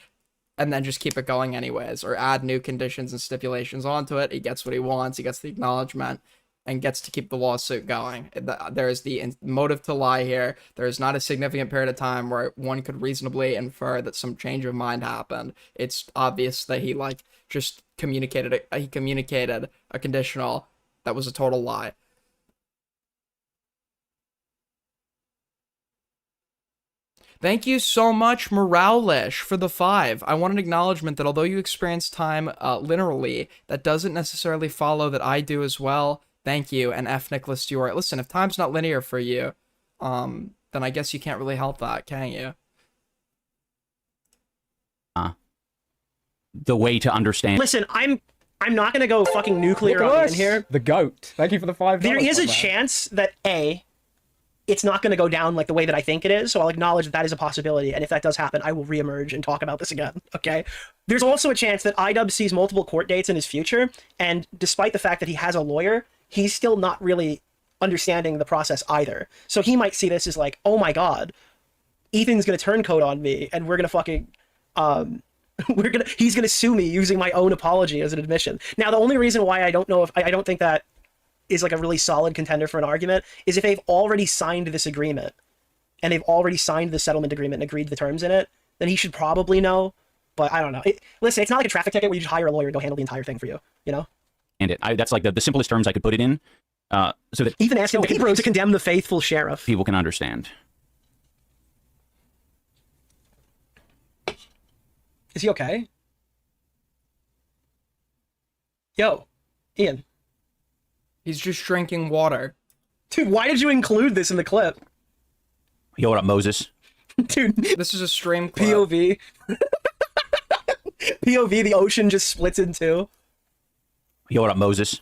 Speaker 1: and then just keep it going anyways, or add new conditions and stipulations onto it. He gets what he wants, he gets the acknowledgement, and gets to keep the lawsuit going. There is the motive to lie here. There is not a significant period of time where one could reasonably infer that some change of mind happened. It's obvious that he just communicated a conditional that was a total lie. Thank you so much, Moralish, for the 5. I want an acknowledgement that although you experience time linearly, that doesn't necessarily follow that I do as well. Thank you, and F. Nicholas Stewart. Listen, if time's not linear for you, then I guess you can't really help that, can you?
Speaker 14: The way to understand.
Speaker 13: Listen, I'm not gonna go fucking nuclear on in here.
Speaker 17: The goat. Thank you for the $5.
Speaker 13: There is a chance that it's not going to go down like the way that I think it is, so I'll acknowledge that is a possibility, and if that does happen, I will reemerge and talk about this again, okay? There's also a chance that iDubbbz sees multiple court dates in his future, and despite the fact that he has a lawyer, he's still not really understanding the process either. So he might see this as like, oh my god, Ethan's going to turncoat on me, and we're going to fucking... he's going to sue me using my own apology as an admission. Now, the only reason why I don't think that is like a really solid contender for an argument is if they've already signed this agreement and they've already signed the settlement agreement and agreed to the terms in it, then he should probably know, but I don't know. Listen, it's not like a traffic ticket where you just hire a lawyer to go handle the entire thing for you, you know?
Speaker 14: And that's like the simplest terms I could put it in, so that
Speaker 13: Ethan asked him to condemn the faithful sheriff.
Speaker 14: People can understand.
Speaker 13: Is he okay? Yo, Ian.
Speaker 1: He's just drinking water.
Speaker 13: Dude, why did you include this in the clip?
Speaker 14: Yo, what up, Moses?
Speaker 13: Dude.
Speaker 1: This is a stream clip.
Speaker 13: POV. POV, the ocean just splits in two.
Speaker 14: Yo, what up, Moses?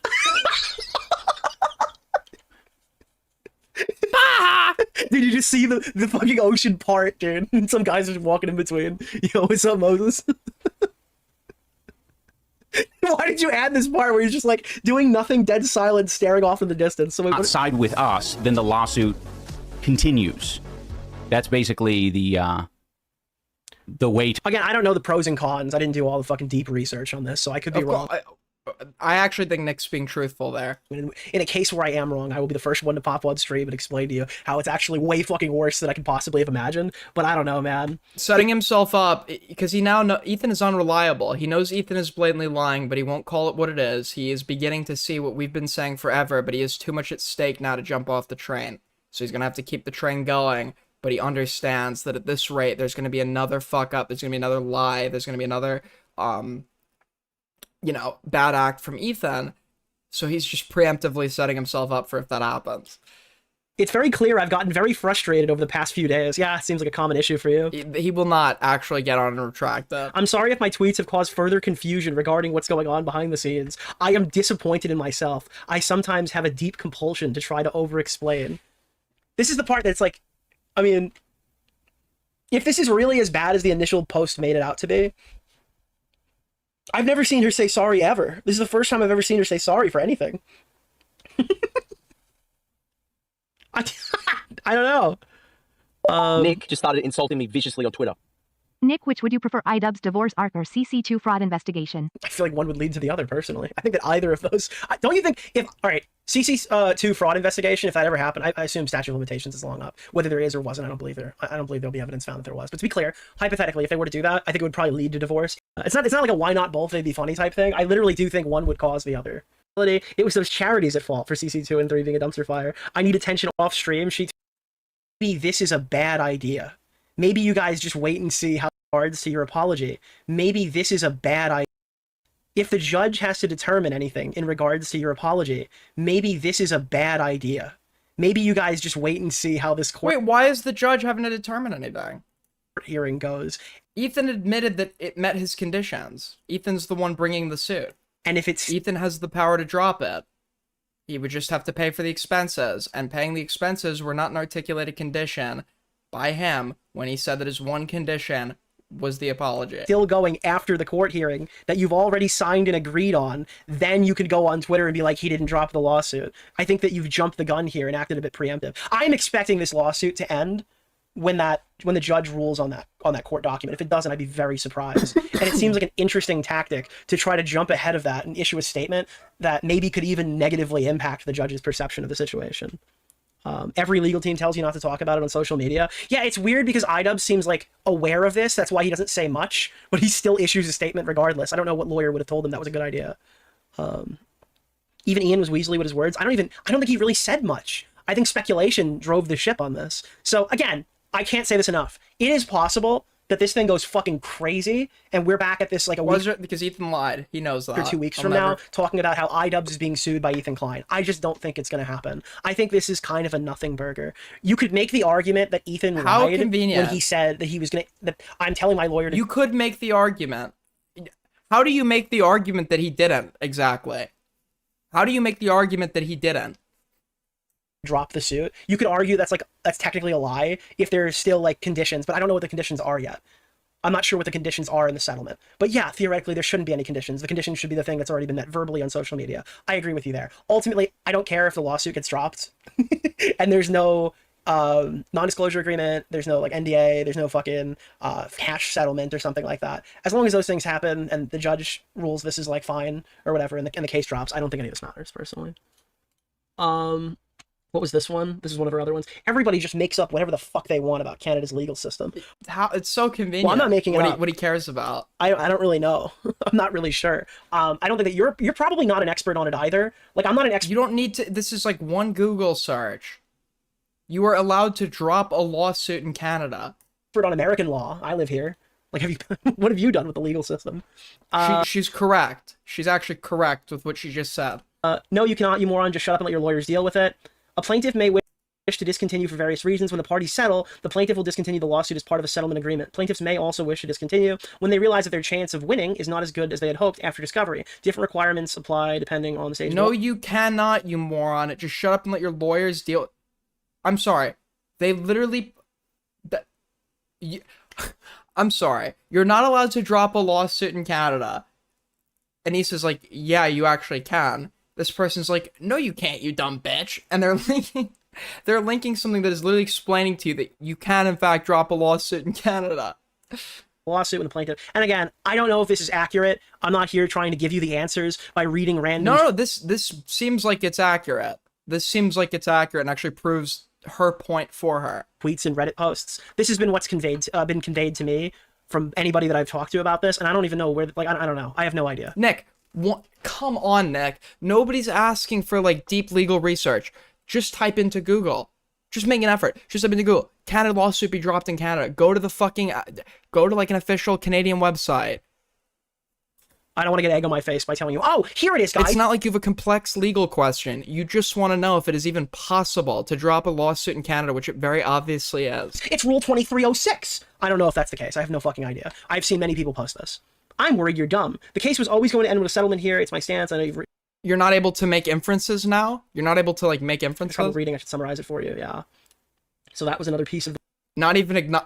Speaker 13: Did you just see the fucking ocean part, dude? And some guys are just walking in between. Yo, what's up, Moses? Why did you add this part where you're just like doing nothing, dead silent, staring off in the distance? So
Speaker 14: Not side with us, then the lawsuit continues. That's basically the way to...
Speaker 13: Again, I don't know the pros and cons. I didn't do all the fucking deep research on this, so I could be wrong.
Speaker 1: I actually think Nick's being truthful there.
Speaker 13: In a case where I am wrong, I will be the first one to pop on stream and explain to you how it's actually way fucking worse than I could possibly have imagined. But I don't know, man.
Speaker 1: Setting himself up, because he now knows Ethan is unreliable. He knows Ethan is blatantly lying, but he won't call it what it is. He is beginning to see what we've been saying forever, but he has too much at stake now to jump off the train. So he's going to have to keep the train going, but he understands that at this rate, there's going to be another fuck up, there's going to be another lie, there's going to be another... bad act from Ethan, so he's just preemptively setting himself up for if that happens.
Speaker 13: It's very clear I've gotten very frustrated over the past few days. Yeah, it seems like a common issue for you.
Speaker 1: He will not actually get on and retract that.
Speaker 13: I'm sorry if my tweets have caused further confusion regarding what's going on behind the scenes. I am disappointed in myself. I sometimes have a deep compulsion to try to over-explain. This is the part that's like, I mean, if this is really as bad as the initial post made it out to be, I've never seen her say sorry ever. This is the first time I've ever seen her say sorry for anything. I don't know.
Speaker 17: Nick just started insulting me viciously on Twitter.
Speaker 16: Nick, which would you prefer, iDubbbz divorce arc or CC2 fraud investigation?
Speaker 13: I feel like one would lead to the other, personally. I think that either of those... Don't you think if... All right, CC2 fraud investigation, if that ever happened, I assume statute of limitations is long up. Whether there is or wasn't, I don't believe there'll be evidence found that there was. But to be clear, hypothetically, if they were to do that, I think it would probably lead to divorce. It's not like a why not both, they'd be funny type thing. I literally do think one would cause the other. It was those charities at fault for CC2 and 3 being a dumpster fire. I need attention off stream. Maybe this is a bad idea. Maybe you guys just wait and see how it regards to your apology. Maybe this is a bad idea. If the judge has to determine anything in regards to your apology, maybe this is a bad idea. Maybe you guys just wait and see how this court...
Speaker 1: Wait, why is the judge having to determine anything?
Speaker 13: ...hearing goes.
Speaker 1: Ethan admitted that it met his conditions. Ethan's the one bringing the suit.
Speaker 13: And if it's...
Speaker 1: Ethan has the power to drop it. He would just have to pay for the expenses, and paying the expenses were not an articulated condition by him when he said that his one condition was the apology.
Speaker 13: Still going after the court hearing that you've already signed and agreed on, then you could go on Twitter and be like, he didn't drop the lawsuit. I think that you've jumped the gun here and acted a bit preemptive. I'm expecting this lawsuit to end when the judge rules on that court document. If it doesn't, I'd be very surprised. And it seems like an interesting tactic to try to jump ahead of that and issue a statement that maybe could even negatively impact the judge's perception of the situation. Every legal team tells you not to talk about it on social media. Yeah, it's weird because iDubbbz seems like aware of this. That's why he doesn't say much, but he still issues a statement regardless. I don't know what lawyer would have told him that was a good idea. Even Ian was Weasley with his words. I don't think he really said much. I think speculation drove the ship on this. So again, I can't say this enough. It is possible that this thing goes fucking crazy, and we're back at this like a week...
Speaker 1: Was it because Ethan lied? He knows that.
Speaker 13: Or 2 weeks from now, talking about how iDubbbz is being sued by Ethan Klein. I just don't think it's going to happen. I think this is kind of a nothing burger. You could make the argument that Ethan lied when he said that he was going to... That I'm telling my lawyer to...
Speaker 1: You could make the argument. How do you make the argument that he didn't, exactly? How do you make the argument that he didn't?
Speaker 13: Drop the suit. You could argue that's technically a lie if there's still like conditions, but I don't know what the conditions are yet. I'm not sure what the conditions are in the settlement. But yeah, theoretically there shouldn't be any conditions. The conditions should be the thing that's already been met verbally on social media. I agree with you there. Ultimately, I don't care if the lawsuit gets dropped and there's no non-disclosure agreement, there's no like NDA, there's no fucking cash settlement or something like that. As long as those things happen and the judge rules this is like fine or whatever and the case drops, I don't think any of this matters personally. What was this one? This is one of our other ones. Everybody just makes up whatever the fuck they want about Canada's legal system.
Speaker 1: How it's so convenient.
Speaker 13: Well, I'm not making it up.
Speaker 1: What he cares about.
Speaker 13: I don't really know. I'm not really sure. I don't think that you're probably not an expert on it either. Like I'm not an expert.
Speaker 1: You don't need to. This is like one Google search. You are allowed to drop a lawsuit in Canada.
Speaker 13: Expert on American law. I live here. Like, what have you done with the legal system?
Speaker 1: She's correct. She's actually correct with what she just said.
Speaker 13: No, you cannot, you moron. Just shut up and let your lawyers deal with it. A plaintiff may wish to discontinue for various reasons. When the parties settle, the plaintiff will discontinue the lawsuit as part of a settlement agreement. Plaintiffs may also wish to discontinue when they realize that their chance of winning is not as good as they had hoped after discovery. Different requirements apply depending on the stage.
Speaker 1: No, you cannot, you moron. Just shut up and let your lawyers deal. I'm sorry. They literally... I'm sorry. You're not allowed to drop a lawsuit in Canada. And he says, like, yeah, you actually can. This person's like, no, you can't, you dumb bitch. And they're linking something that is literally explaining to you that you can, in fact, drop a lawsuit in Canada.
Speaker 13: Lawsuit with the plaintiff. And again, I don't know if this is accurate. I'm not here trying to give you the answers by reading random...
Speaker 1: No, this seems like it's accurate. This seems like it's accurate and actually proves her point for her.
Speaker 13: Tweets and Reddit posts. This has been what's been conveyed to me from anybody that I've talked to about this, and I don't even know where... Like, I don't know. I have no idea.
Speaker 1: Nick, come on, Nick. Nobody's asking for, like, deep legal research. Just type into Google. Just make an effort. Just type into Google. Canada lawsuit be dropped in Canada. Go to the fucking... Go to, like, an official Canadian website.
Speaker 13: I don't want to get egg on my face by telling you, oh, here it is, guys.
Speaker 1: It's not like you have a complex legal question. You just want to know if it is even possible to drop a lawsuit in Canada, which it very obviously is.
Speaker 13: It's Rule 2306. I don't know if that's the case. I have no fucking idea. I've seen many people post this. I'm worried you're dumb. The case was always going to end with a settlement here. It's my stance. I know
Speaker 1: you're not able to make inferences now? You're not able to, like, make inferences?
Speaker 13: Trouble reading. I should summarize it for you, yeah. So that was another piece of...
Speaker 1: Not even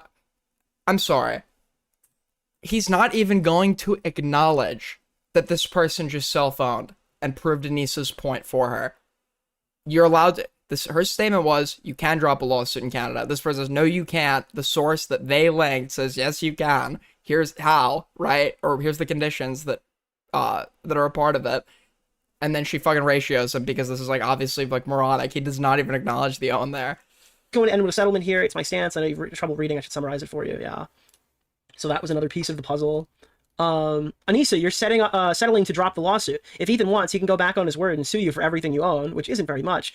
Speaker 1: I'm sorry. He's not even going to acknowledge that this person just cell-phoned and proved Anissa's point for her. You're allowed to... her statement was, you can drop a lawsuit in Canada. This person says, no, you can't. The source that they linked says, yes, you can. Here's how, right? Or here's the conditions that are a part of it. And then she fucking ratios him because this is, like, obviously, like, moronic. He does not even acknowledge the own there.
Speaker 13: Going to end with a settlement here. It's my stance. I know you've trouble reading. I should summarize it for you, yeah. So that was another piece of the puzzle. Anissa, you're settling to drop the lawsuit. If Ethan wants, he can go back on his word and sue you for everything you own, which isn't very much.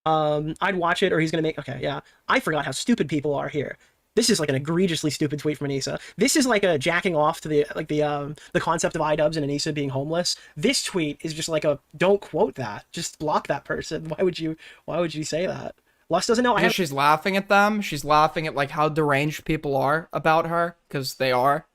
Speaker 13: I'd watch it, or he's gonna make... Okay, yeah. I forgot how stupid people are here. This is like an egregiously stupid tweet from Anissa. This is like a jacking off to the concept of iDubbbz and Anissa being homeless. This tweet is just like a, don't quote that. Just block that person. Why would you say that? Lust doesn't know.
Speaker 1: She's laughing at them. She's laughing at, like, how deranged people are about her, because they are.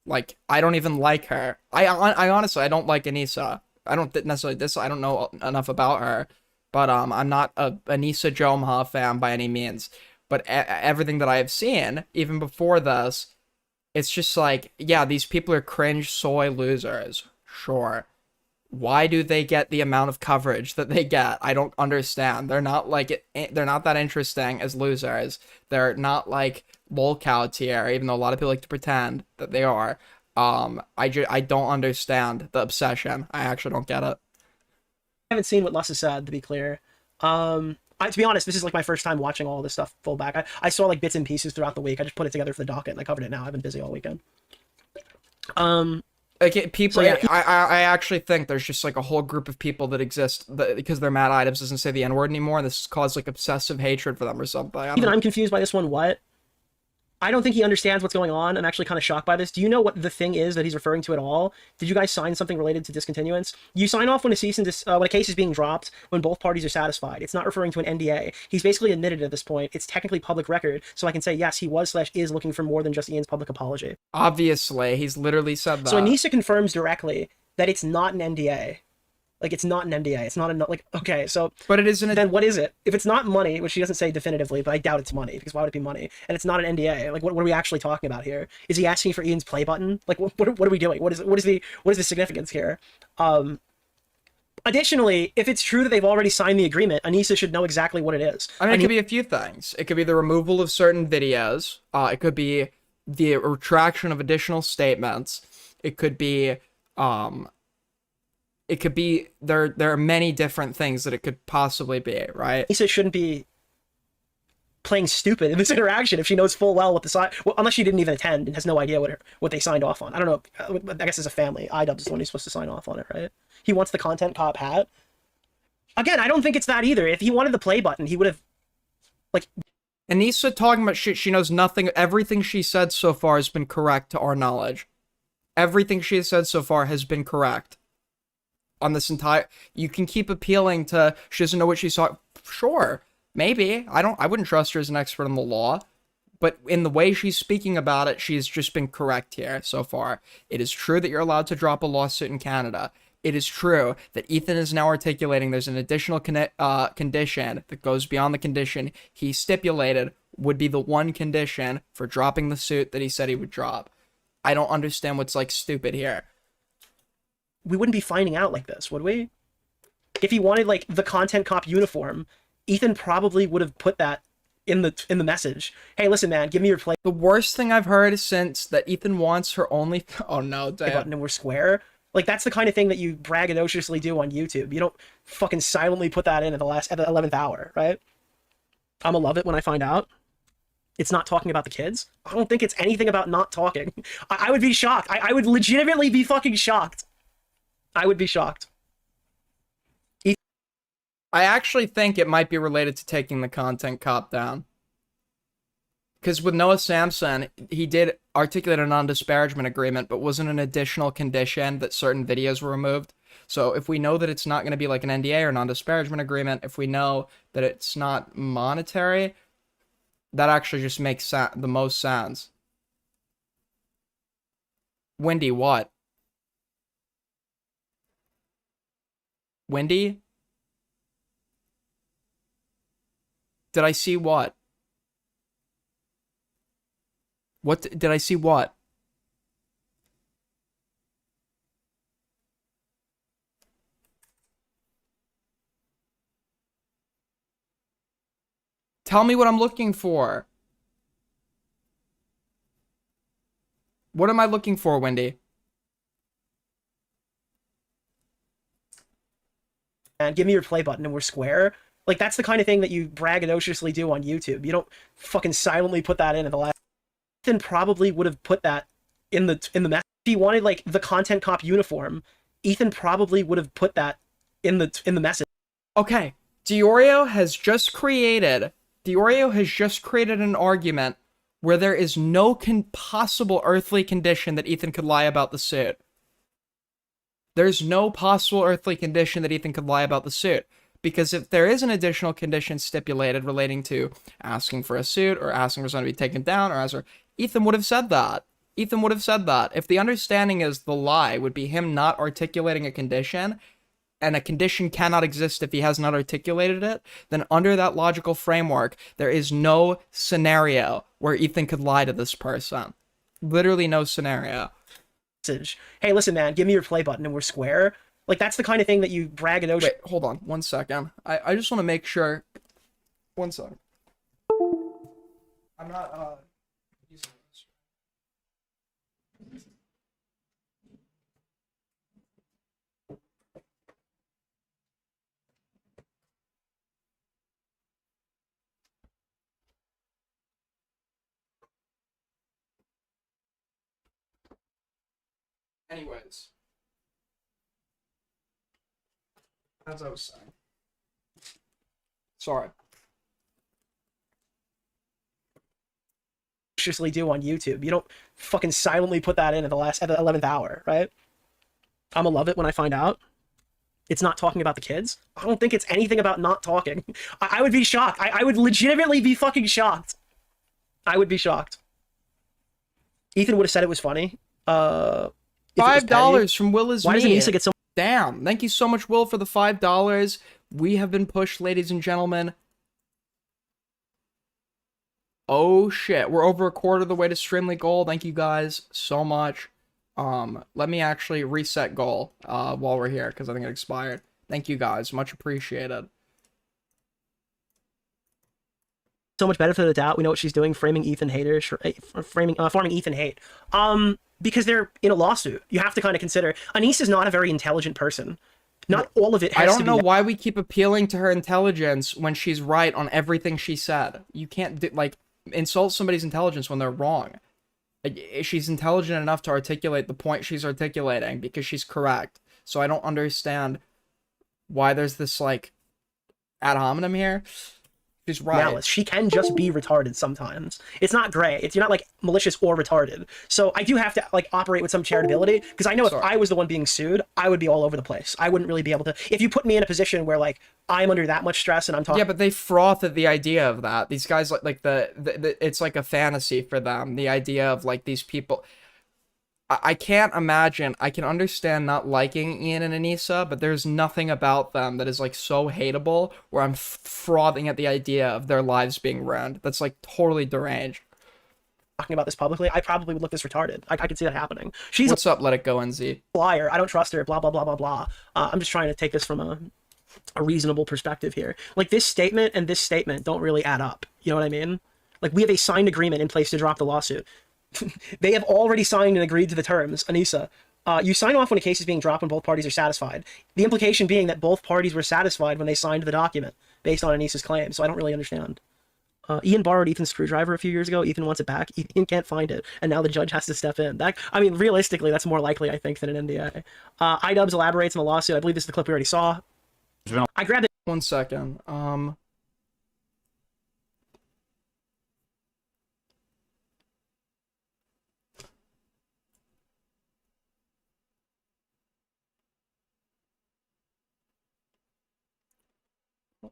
Speaker 1: Like, I don't even like her. I honestly, I don't like Anissa. I don't necessarily I don't know enough about her, but I'm not a Anissa Jomha fan by any means. But everything that I have seen, even before this, it's just like, yeah, these people are cringe soy losers. Sure. Why do they get the amount of coverage that they get? I don't understand. They're not that interesting as losers. They're not like lolcow tier, even though a lot of people like to pretend that they are. I don't understand the obsession. I actually don't get it.
Speaker 13: I haven't seen what Lust has said, to be clear. To be honest, this is like my first time watching all this stuff full back. I saw like bits and pieces throughout the week. I just put it together for the docket and I covered it now. I've been busy all weekend.
Speaker 1: Like, people,
Speaker 13: so, yeah.
Speaker 1: I actually think there's just, like, a whole group of people that exist that, because they're mad iDubbbz doesn't say the N-word anymore, and this has caused, like, obsessive hatred for them or something.
Speaker 13: I'm confused by this one. What? I don't think he understands what's going on. I'm actually kind of shocked by this. Do you know what the thing is that he's referring to at all? Did you guys sign something related to discontinuance? You sign off when when a case is being dropped, when both parties are satisfied. It's not referring to an NDA. He's basically admitted at this point. It's technically public record, so I can say, yes, he was/is looking for more than just Ian's public apology.
Speaker 1: Obviously, he's literally said that.
Speaker 13: So Anissa confirms directly that it's not an NDA. Like, it's not an NDA. It's not like, okay, so...
Speaker 1: But it isn't...
Speaker 13: Then what is it? If it's not money, which she doesn't say definitively, but I doubt it's money, because why would it be money? And it's not an NDA. Like, what are we actually talking about here? Is he asking for Ian's play button? Like, what are we doing? What is the significance here? Additionally, if it's true that they've already signed the agreement, Anissa should know exactly what it is.
Speaker 1: I mean, it could be a few things. It could be the removal of certain videos. It could be the retraction of additional statements. It could be... It could be there are many different things that it could possibly be, right?
Speaker 13: Lisa shouldn't be playing stupid in this interaction if she knows full well what the unless she didn't even attend and has no idea what they signed off on. I don't know. I guess as a family, iDubbbz is the one who's supposed to sign off on it, right? He wants the content cop hat. Again, I don't think it's that either. If he wanted the play button, he would have like
Speaker 1: Anissa talking about shit she knows nothing. Everything she said so far has been correct to our knowledge. Everything she has said so far has been correct. On this entire, you can keep appealing to she doesn't know what she saw. Sure, maybe. I wouldn't trust her as an expert in the law, but in the way she's speaking about it, she's just been correct here so far. It is true that you're allowed to drop a lawsuit in Canada. It is true that Ethan is now articulating there's an additional condition that goes beyond the condition he stipulated would be the one condition for dropping the suit that he said he would drop. I don't understand what's, like, stupid here.
Speaker 13: We wouldn't be finding out like this, would we? If he wanted, like, the content cop uniform, Ethan probably would have put that in the message. Hey, listen, man, give me your play.
Speaker 1: The worst thing I've heard is since that Ethan wants her only... Oh, no, damn.
Speaker 13: Button and we're square. Like, that's the kind of thing that you braggadociously do on YouTube. You don't fucking silently put that in at the 11th hour, right? I'm gonna love it when I find out it's not talking about the kids. I don't think it's anything about not talking. I would be shocked. I would legitimately be fucking shocked. I would be shocked.
Speaker 1: I actually think it might be related to taking the content cop down. Because with Noah Samson, he did articulate a non-disparagement agreement, but wasn't an additional condition that certain videos were removed. So if we know that it's not going to be like an NDA or non-disparagement agreement, if we know that it's not monetary, that actually just makes the most sense. Wendy, what? Wendy? Did I see what? What did I see what? Tell me what I'm looking for. What am I looking for, Wendy?
Speaker 13: And give me your play button and we're square. Like, that's the kind of thing that you braggadociously do on YouTube. You don't fucking silently put that in at the last. Ethan probably would have put that in the message. If he wanted, like, the content cop uniform, Ethan probably would have put that in the message.
Speaker 1: Okay, Diorio has just created an argument where there is no possible earthly condition that Ethan could lie about the suit. There's no possible earthly condition that Ethan could lie about the suit. Because if there is an additional condition stipulated relating to asking for a suit or asking for something to be taken down Ethan would have said that. Ethan would have said that. If the understanding is the lie would be him not articulating a condition, and a condition cannot exist if he has not articulated it, then under that logical framework, there is no scenario where Ethan could lie to this person. Literally no scenario.
Speaker 13: Hey, listen, man, give me your play button and we're square. Like, that's the kind of thing that you braggadocio.
Speaker 1: Wait, hold on, 1 second. I just want to make sure. 1 second. I'm not, using this. Anyways. As I was saying. Sorry.
Speaker 13: Do on YouTube. You don't fucking silently put that in at the 11th hour, right? I'm gonna love it when I find out it's not talking about the kids. I don't think it's anything about not talking. I would be shocked. I would legitimately be fucking shocked. I would be shocked. Ethan would have said it was funny.
Speaker 1: $5 from Will is
Speaker 13: Why
Speaker 1: me.
Speaker 13: does Anissa get so?
Speaker 1: Damn. Thank you so much, Will, for the $5. We have been pushed, ladies and gentlemen. Oh shit, we're over a quarter of the way to Streamly goal. Thank you guys so much. Let me actually reset goal while we're here because I think it expired. Thank you guys, much appreciated.
Speaker 13: So much benefit of the doubt. We know what she's doing, framing Ethan haters, forming Ethan hate. Because they're in a lawsuit. You have to kind of consider. Anissa's not a very intelligent person. Not all of it has
Speaker 1: I
Speaker 13: to
Speaker 1: don't
Speaker 13: be
Speaker 1: know why we keep appealing to her intelligence when she's right on everything she said. You can't insult somebody's intelligence when they're wrong. She's intelligent enough to articulate the point she's articulating because she's correct. So I don't understand why there's this like ad hominem here. She's right.
Speaker 13: Malice. She can just be retarded sometimes. It's not gray. You're not like malicious or retarded. So I do have to like operate with some charitability because I know if I was the one being sued, I would be all over the place. I wouldn't really be able to. If you put me in a position where like I'm under that much stress and I'm talking.
Speaker 1: Yeah, but they froth at the idea of that. These guys like the it's like a fantasy for them. The idea of like these people. I can't imagine. I can understand not liking Ian and Anissa, but there's nothing about them that is like so hateable where I'm frothing at the idea of their lives being ruined. That's like totally deranged.
Speaker 13: Talking about this publicly, I probably would look this retarded. I could see that happening. She's
Speaker 1: What's up? Let it go, NZ.
Speaker 13: Liar. I don't trust her. Blah blah blah blah blah. I'm just trying to take this from a reasonable perspective here. Like this statement and this statement don't really add up. You know what I mean? Like we have a signed agreement in place to drop the lawsuit. They have already signed and agreed to the terms, Anissa. You sign off when a case is being dropped when both parties are satisfied. The implication being that both parties were satisfied when they signed the document based on Anissa's claim. So I don't really understand. Ian borrowed Ethan's screwdriver a few years ago. Ethan wants it back. Ethan can't find it, and now the judge has to step in. I mean, realistically, that's more likely, I think, than an NDA. iDubbbz elaborates on the lawsuit. I believe this is the clip we already saw. I grabbed it.
Speaker 1: 1 second. All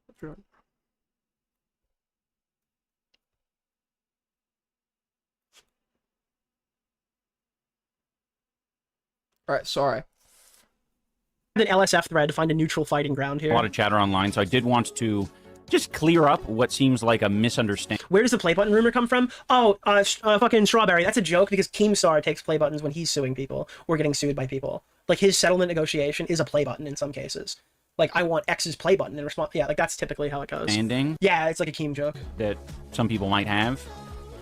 Speaker 1: right, sorry.
Speaker 13: An LSF thread to find a neutral fighting ground here.
Speaker 14: A lot of chatter online, so I did want to just clear up what seems like a misunderstanding.
Speaker 13: Where does the play button rumor come from? Oh, fucking Strawberry. That's a joke because Keemstar takes play buttons when he's suing people or getting sued by people. Like, his settlement negotiation is a play button in some cases. Like, I want X's play button in response. Yeah, like, that's typically how it goes.
Speaker 14: Ending.
Speaker 13: Yeah, it's like a Keem joke.
Speaker 14: That some people might have.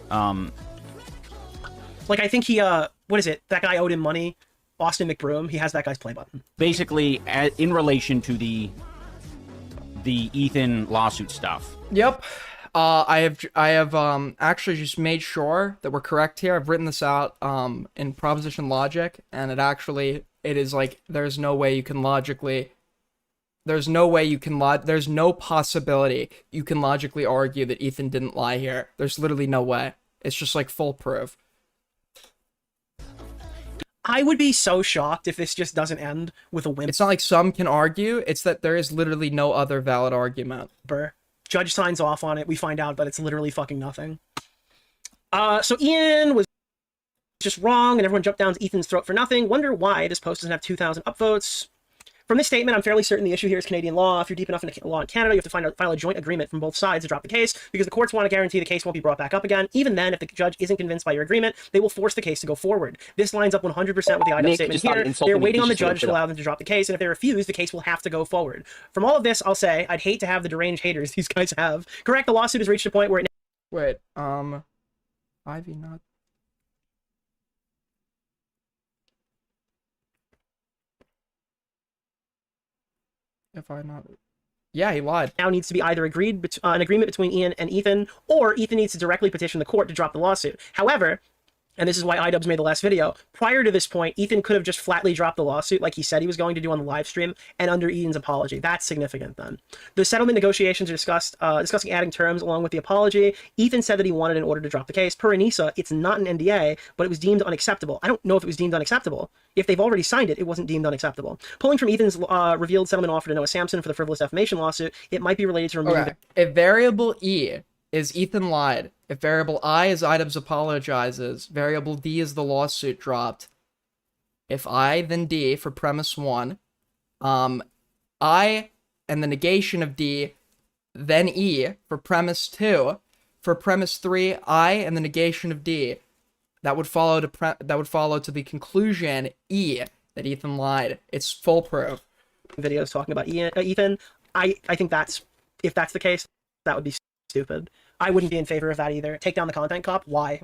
Speaker 13: Like, I think he, what is it? That guy owed him money. Austin McBroom, he has that guy's play button.
Speaker 14: Basically, in relation to the Ethan lawsuit stuff.
Speaker 1: Yep. I have actually just made sure that we're correct here. I've written this out in proposition logic, and it is like there's no possibility you can logically argue that Ethan didn't lie here. There's literally no way. It's just like foolproof.
Speaker 13: I would be so shocked if this just doesn't end with a win.
Speaker 1: It's not like some can argue, it's that there is literally no other valid argument.
Speaker 13: Judge signs off on it, we find out that it's literally fucking nothing. So Ian was just wrong, and everyone jumped down to Ethan's throat for nothing. Wonder why this post doesn't have 2,000 upvotes. From this statement, I'm fairly certain the issue here is Canadian law. If you're deep enough into law in Canada, you have to file a joint agreement from both sides to drop the case, because the courts want to guarantee the case won't be brought back up again. Even then, if the judge isn't convinced by your agreement, they will force the case to go forward. This lines up 100% with the IDOT statement here. They're waiting on the judge to allow them to drop the case, and if they refuse, the case will have to go forward. From all of this, I'll say, I'd hate to have the deranged haters these guys have. Correct, the lawsuit has reached a point where it...
Speaker 1: Wait, Ivy not... If I not... Yeah, he lied.
Speaker 13: Now needs to be either an agreement between Ian and Ethan, or Ethan needs to directly petition the court to drop the lawsuit. However, and this is why iDubbbz made the last video, prior to this point, Ethan could have just flatly dropped the lawsuit like he said he was going to do on the live stream, and under Ian's apology. That's significant then. The settlement negotiations are discussing adding terms along with the apology. Ethan said that he wanted an order to drop the case. Per Anissa, it's not an NDA, but it was deemed unacceptable. I don't know if it was deemed unacceptable. If they've already signed it, it wasn't deemed unacceptable. Pulling from Ethan's revealed settlement offer to Noah Sampson for the frivolous defamation lawsuit, it might be related to removing
Speaker 1: If variable E is Ethan lied, if variable I is iDubbbz apologizes, variable D is the lawsuit dropped. If I, then D for premise 1. I and the negation of D, then E for premise 2. For premise 3, I and the negation of D. That would follow to the conclusion E that Ethan lied. It's foolproof.
Speaker 13: Videos talking about Ethan. I think if that's the case, that would be stupid. I wouldn't be in favor of that either. Take down the content cop? Why?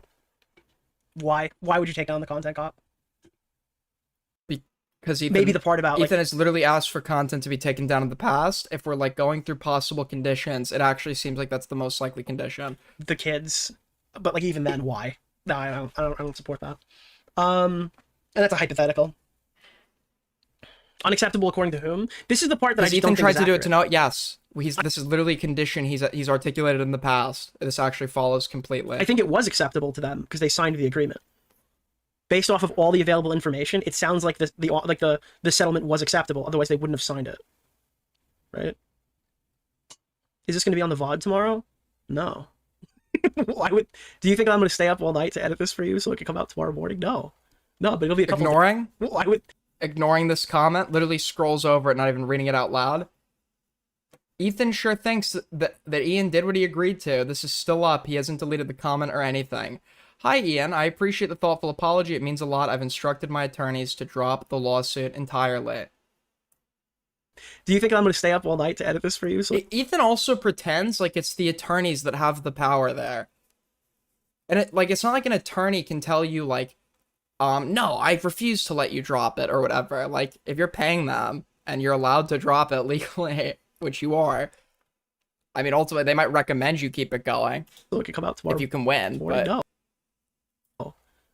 Speaker 13: Why would you take down the content cop?
Speaker 1: Because Ethan,
Speaker 13: maybe the part about
Speaker 1: Ethan has literally asked for content to be taken down in the past. If we're like going through possible conditions, it actually seems like that's the most likely condition.
Speaker 13: The kids, but like even then, why? No, I don't support that. And that's a hypothetical. Unacceptable according to whom? This is the part that I just
Speaker 1: Ethan
Speaker 13: don't think
Speaker 1: tried
Speaker 13: is
Speaker 1: to do it
Speaker 13: accurate.
Speaker 1: to know. Yes, this is literally a condition he's articulated in the past. This actually follows completely.
Speaker 13: I think it was acceptable to them because they signed the agreement. Based off of all the available information, it sounds like the settlement was acceptable. Otherwise, they wouldn't have signed it. Right? Is this going to be on the VOD tomorrow? No. Why would? Do you think I'm going to stay up all night to edit this for you so it can come out tomorrow morning? No. No, but it'll be a couple.
Speaker 1: Ignoring?
Speaker 13: Why would?
Speaker 1: Ignoring this comment, literally scrolls over it, not even reading it out loud. Ethan sure thinks that Ian did what he agreed to. This is still up. He hasn't deleted the comment or anything. Hi, Ian. I appreciate the thoughtful apology. It means a lot. I've instructed my attorneys to drop the lawsuit entirely.
Speaker 13: Do you think I'm going to stay up all night to edit this for you? So
Speaker 1: Ethan also pretends like it's the attorneys that have the power there. And it's not like an attorney can tell you, like, no, I refuse to let you drop it or whatever. Like, if you're paying them and you're allowed to drop it legally, which you are, I mean, ultimately, they might recommend you keep it going.
Speaker 13: So it could come out tomorrow.
Speaker 1: If you can win.
Speaker 13: Morning,
Speaker 1: But...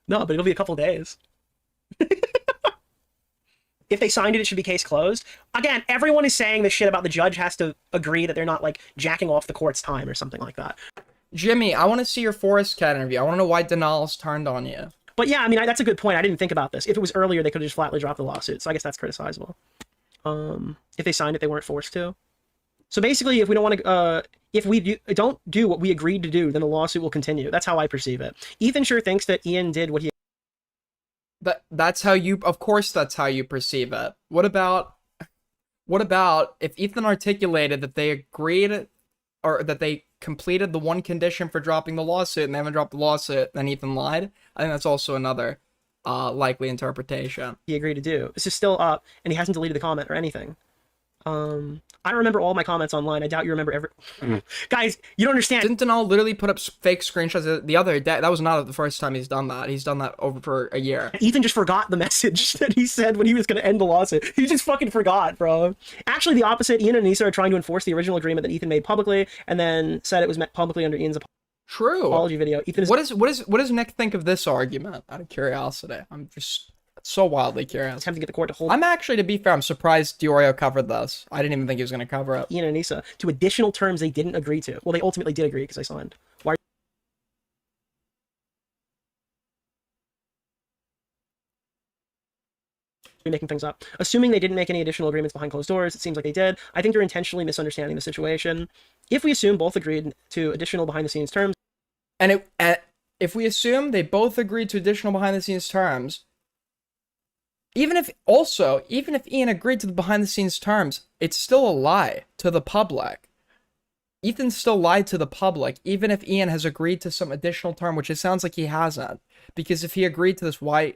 Speaker 13: No, but it'll be a couple days. If they signed it, it should be case closed. Again, everyone is saying this shit about the judge has to agree that they're not, like, jacking off the court's time or something like that.
Speaker 1: Jimmy, I want to see your Forest Cat interview. I want to know why Denal's turned on you.
Speaker 13: But yeah, I mean, that's a good point. I didn't think about this. If it was earlier, they could have just flatly dropped the lawsuit. So I guess that's criticizable. If they signed it, they weren't forced to. So basically, if we don't want to, if we don't do what we agreed to do, then the lawsuit will continue. That's how I perceive it. Ethan sure thinks that Ian did what he.
Speaker 1: That's how you. Of course, that's how you perceive it. What about if Ethan articulated that they agreed, or that they completed the one condition for dropping the lawsuit and they haven't dropped the lawsuit, then Ethan lied? I think that's also another likely interpretation.
Speaker 13: He agreed to do. This is still up, and he hasn't deleted the comment or anything. I remember all my comments online. I doubt you remember every. Guys, you don't understand.
Speaker 1: Didn't Denal literally put up fake screenshots the other day? That was not the first time he's done that. He's done that over for a year.
Speaker 13: Ethan just forgot the message that he said when he was going to end the lawsuit. He just fucking forgot, bro. Actually, the opposite. Ian and Anissa are trying to enforce the original agreement that Ethan made publicly, and then said it was met publicly under Ian's apology video. Ethan is.
Speaker 1: What does Nick think of this argument? Out of curiosity, I'm just so wildly curious.
Speaker 13: Attempt to get the court to hold.
Speaker 1: I'm actually, to be fair, I'm surprised Diorio covered this. I didn't even think he was going to cover it.
Speaker 13: Ian and Anissa to additional terms they didn't agree to. Well, they ultimately did agree because I signed. Why? Making things up. Assuming they didn't make any additional agreements behind closed doors, it seems like they did. I think you're intentionally misunderstanding the situation. If we assume both agreed to additional behind-the-scenes terms,
Speaker 1: and if we assume they both agreed to additional behind-the-scenes terms, even if Ian agreed to the behind-the-scenes terms, it's still a lie to the public. Ethan still lied to the public, even if Ian has agreed to some additional term, which it sounds like he hasn't. Because if he agreed to this, why?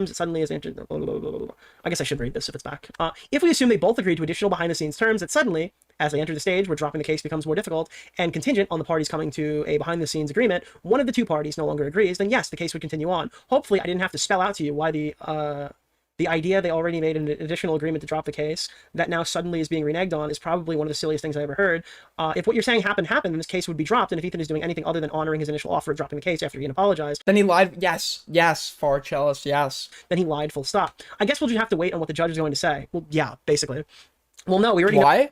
Speaker 13: Suddenly is entered. I guess I should read this if it's back. If we assume they both agreed to additional behind-the-scenes terms, that suddenly, as they enter the stage where dropping the case becomes more difficult and contingent on the parties coming to a behind-the-scenes agreement, one of the two parties no longer agrees, then yes, the case would continue on. Hopefully, I didn't have to spell out to you why the idea they already made an additional agreement to drop the case that now suddenly is being reneged on is probably one of the silliest things I ever heard. If what you're saying happened, then this case would be dropped, and if Ethan is doing anything other than honoring his initial offer of dropping the case after Ian apologized,
Speaker 1: then he lied. Yes, Farcellus, yes.
Speaker 13: Then he lied, full stop. I guess we'll just have to wait on what the judge is going to say. Well, yeah, basically. Well, no, we already.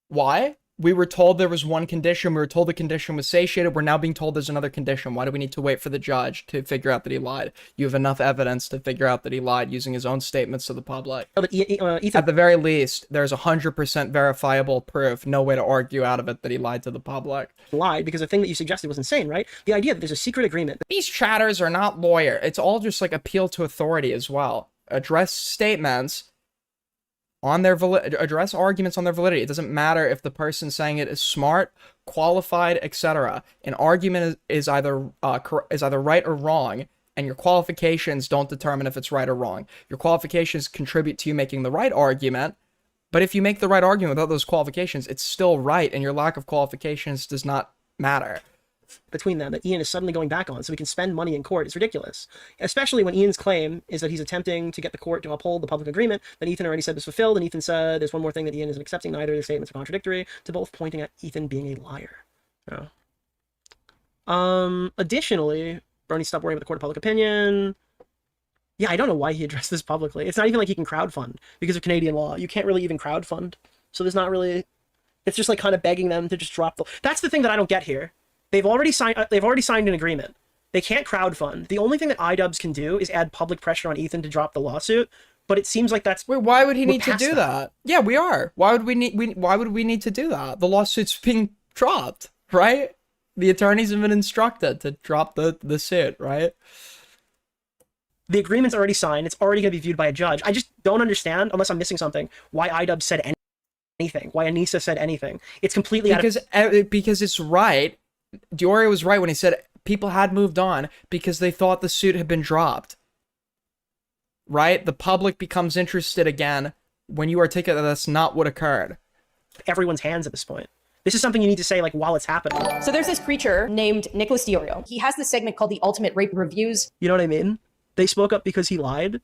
Speaker 1: Why? We were told there was one condition. We were told the condition was satiated. We're now being told there's another condition. Why do we need to wait for the judge to figure out that he lied? You have enough evidence to figure out that he lied using his own statements to the public.
Speaker 13: Ethan,
Speaker 1: at the very least, there's 100% verifiable proof. No way to argue out of it that he lied to the public.
Speaker 13: Lied because the thing that you suggested was insane, right? The idea that there's a secret agreement.
Speaker 1: These chatters are not lawyer. It's all just like appeal to authority as well. Address statements on their address arguments on their validity. It doesn't matter if the person saying it is smart, qualified, etc. An argument is either right or wrong, and your qualifications don't determine if it's right or wrong. Your qualifications contribute to you making the right argument, but if you make the right argument without those qualifications, it's still right, and your lack of qualifications does not matter.
Speaker 13: Between them that Ian is suddenly going back on so he can spend money in court is ridiculous, especially when Ian's claim is that he's attempting to get the court to uphold the public agreement that Ethan already said was fulfilled, and Ethan said there's one more thing that Ian isn't accepting. Neither of their statements are contradictory, to both pointing at Ethan being a liar. Additionally, Bernie, stop worrying about the court of public opinion. Yeah, I don't know why he addressed this publicly. It's not even like he can crowdfund because of Canadian law. You can't really even crowdfund, so there's not really. It's just like kind of begging them to just drop the. That's the thing that I don't get here. They've already signed an agreement. They can't crowdfund. The only thing that iDubbbz can do is add public pressure on Ethan to drop the lawsuit. But it seems like that's.
Speaker 1: Wait, why would he need to do that? Yeah, we are. Why would we need to do that? The lawsuit's being dropped, right? The attorneys have been instructed to drop the suit, right?
Speaker 13: The agreement's already signed. It's already going to be viewed by a judge. I just don't understand, unless I'm missing something, why iDubbbz said anything. Why Anissa said anything. It's completely
Speaker 1: because it's right. Diorio was right when he said people had moved on because they thought the suit had been dropped. Right? The public becomes interested again when you articulate that that's not what occurred.
Speaker 13: Everyone's hands at this point. This is something you need to say like while it's happening.
Speaker 18: So there's this creature named Nicholas Diorio. He has this segment called the Ultimate Rape Reviews.
Speaker 13: You know what I mean? They spoke up because he lied.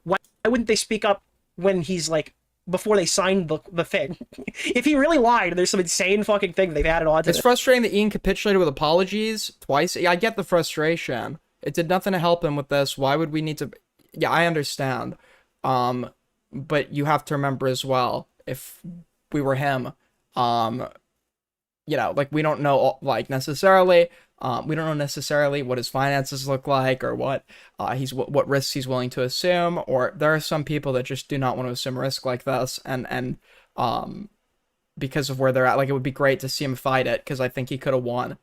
Speaker 13: Why wouldn't they speak up when he's like before they signed the thing? If he really lied, there's some insane fucking thing they've added on to it.
Speaker 1: It's frustrating that Ian capitulated with apologies twice. Yeah, I get the frustration. It did nothing to help him with this. Why would we need to? Yeah, I understand. But you have to remember as well, if we were him, you know, like we don't know like necessarily. We don't know necessarily what his finances look like or what risks he's willing to assume, or there are some people that just do not want to assume risk like this, and because of where they're at. Like, it would be great to see him fight it, because I think he could have won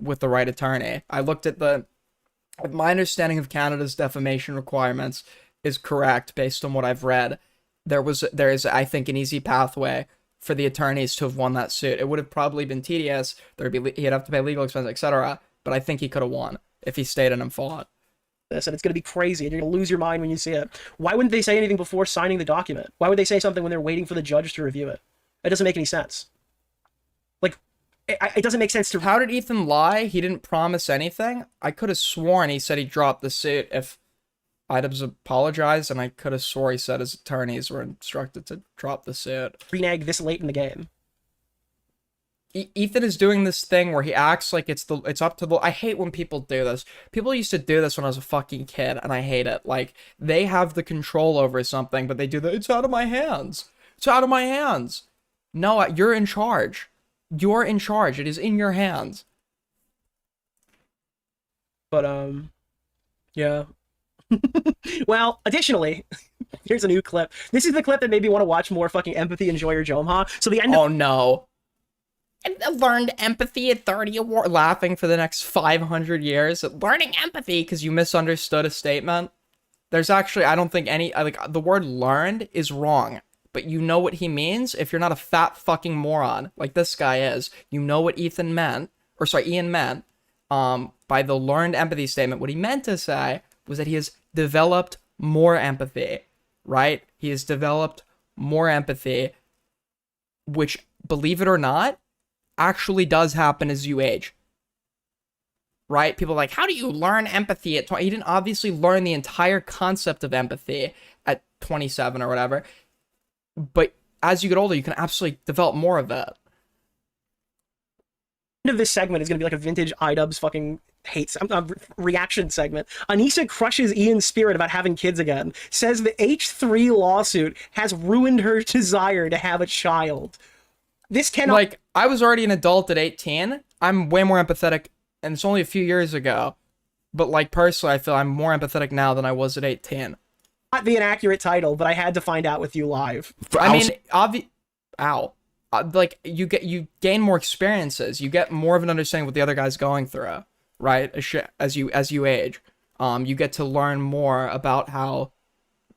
Speaker 1: with the right attorney. I looked at my understanding of Canada's defamation requirements is correct based on what I've read. There is, I think, an easy pathway for the attorneys to have won that suit. He'd have probably been tedious. He'd have to pay legal expenses, etc. But I think he could have won if he stayed in and fought.
Speaker 13: This, and it's going to be crazy, and you're going to lose your mind when you see it. Why wouldn't they say anything before signing the document? Why would they say something when they're waiting for the judge to review it? It doesn't make any sense. Like, it doesn't make sense to...
Speaker 1: How did Ethan lie? He didn't promise anything? I could have sworn he said he dropped the suit if IDubbbz apologized, and I could have swore he said his attorneys were instructed to drop the suit.
Speaker 13: Renege this late in the game.
Speaker 1: Ethan is doing this thing where he acts like it's up to the... I hate when people do this. People used to do this when I was a fucking kid, and I hate it. Like, they have the control over something, but they do it's out of my hands. It's out of my hands. No, you're in charge. You're in charge. It is in your hands.
Speaker 13: But, yeah. Well, additionally, here's a new clip. This is the clip that made me want to watch more fucking Empathy and Joy or Jomha. So the end of...
Speaker 1: Oh, no. I learned empathy at 30 award, laughing for the next 500 years. Learning empathy because you misunderstood a statement. There's actually, I don't think like, the word learned is wrong, but you know what he means if you're not a fat fucking moron like this guy is. You know what Ian meant by the learned empathy statement. What he meant to say was that he has developed more empathy, right? He has developed more empathy, which, believe it or not, actually does happen as you age, right? People are like, how do you learn empathy at 20? He didn't obviously learn the entire concept of empathy at 27 or whatever, but as you get older, you can absolutely develop more of it.
Speaker 13: End of this segment is going to be like a vintage IDubbbz fucking hates reaction segment. Anissa crushes Ian's spirit about having kids again. Says the H3 lawsuit has ruined her desire to have a child. This cannot...
Speaker 1: Like, I was already an adult at 18. I'm way more empathetic, and it's only a few years ago. But, like, personally, I feel I'm more empathetic now than I was at 18.
Speaker 13: Not be an accurate title, but I had to find out with you live.
Speaker 1: Like, you gain more experiences. You get more of an understanding what the other guy's going through, right? As you age. You get to learn more about how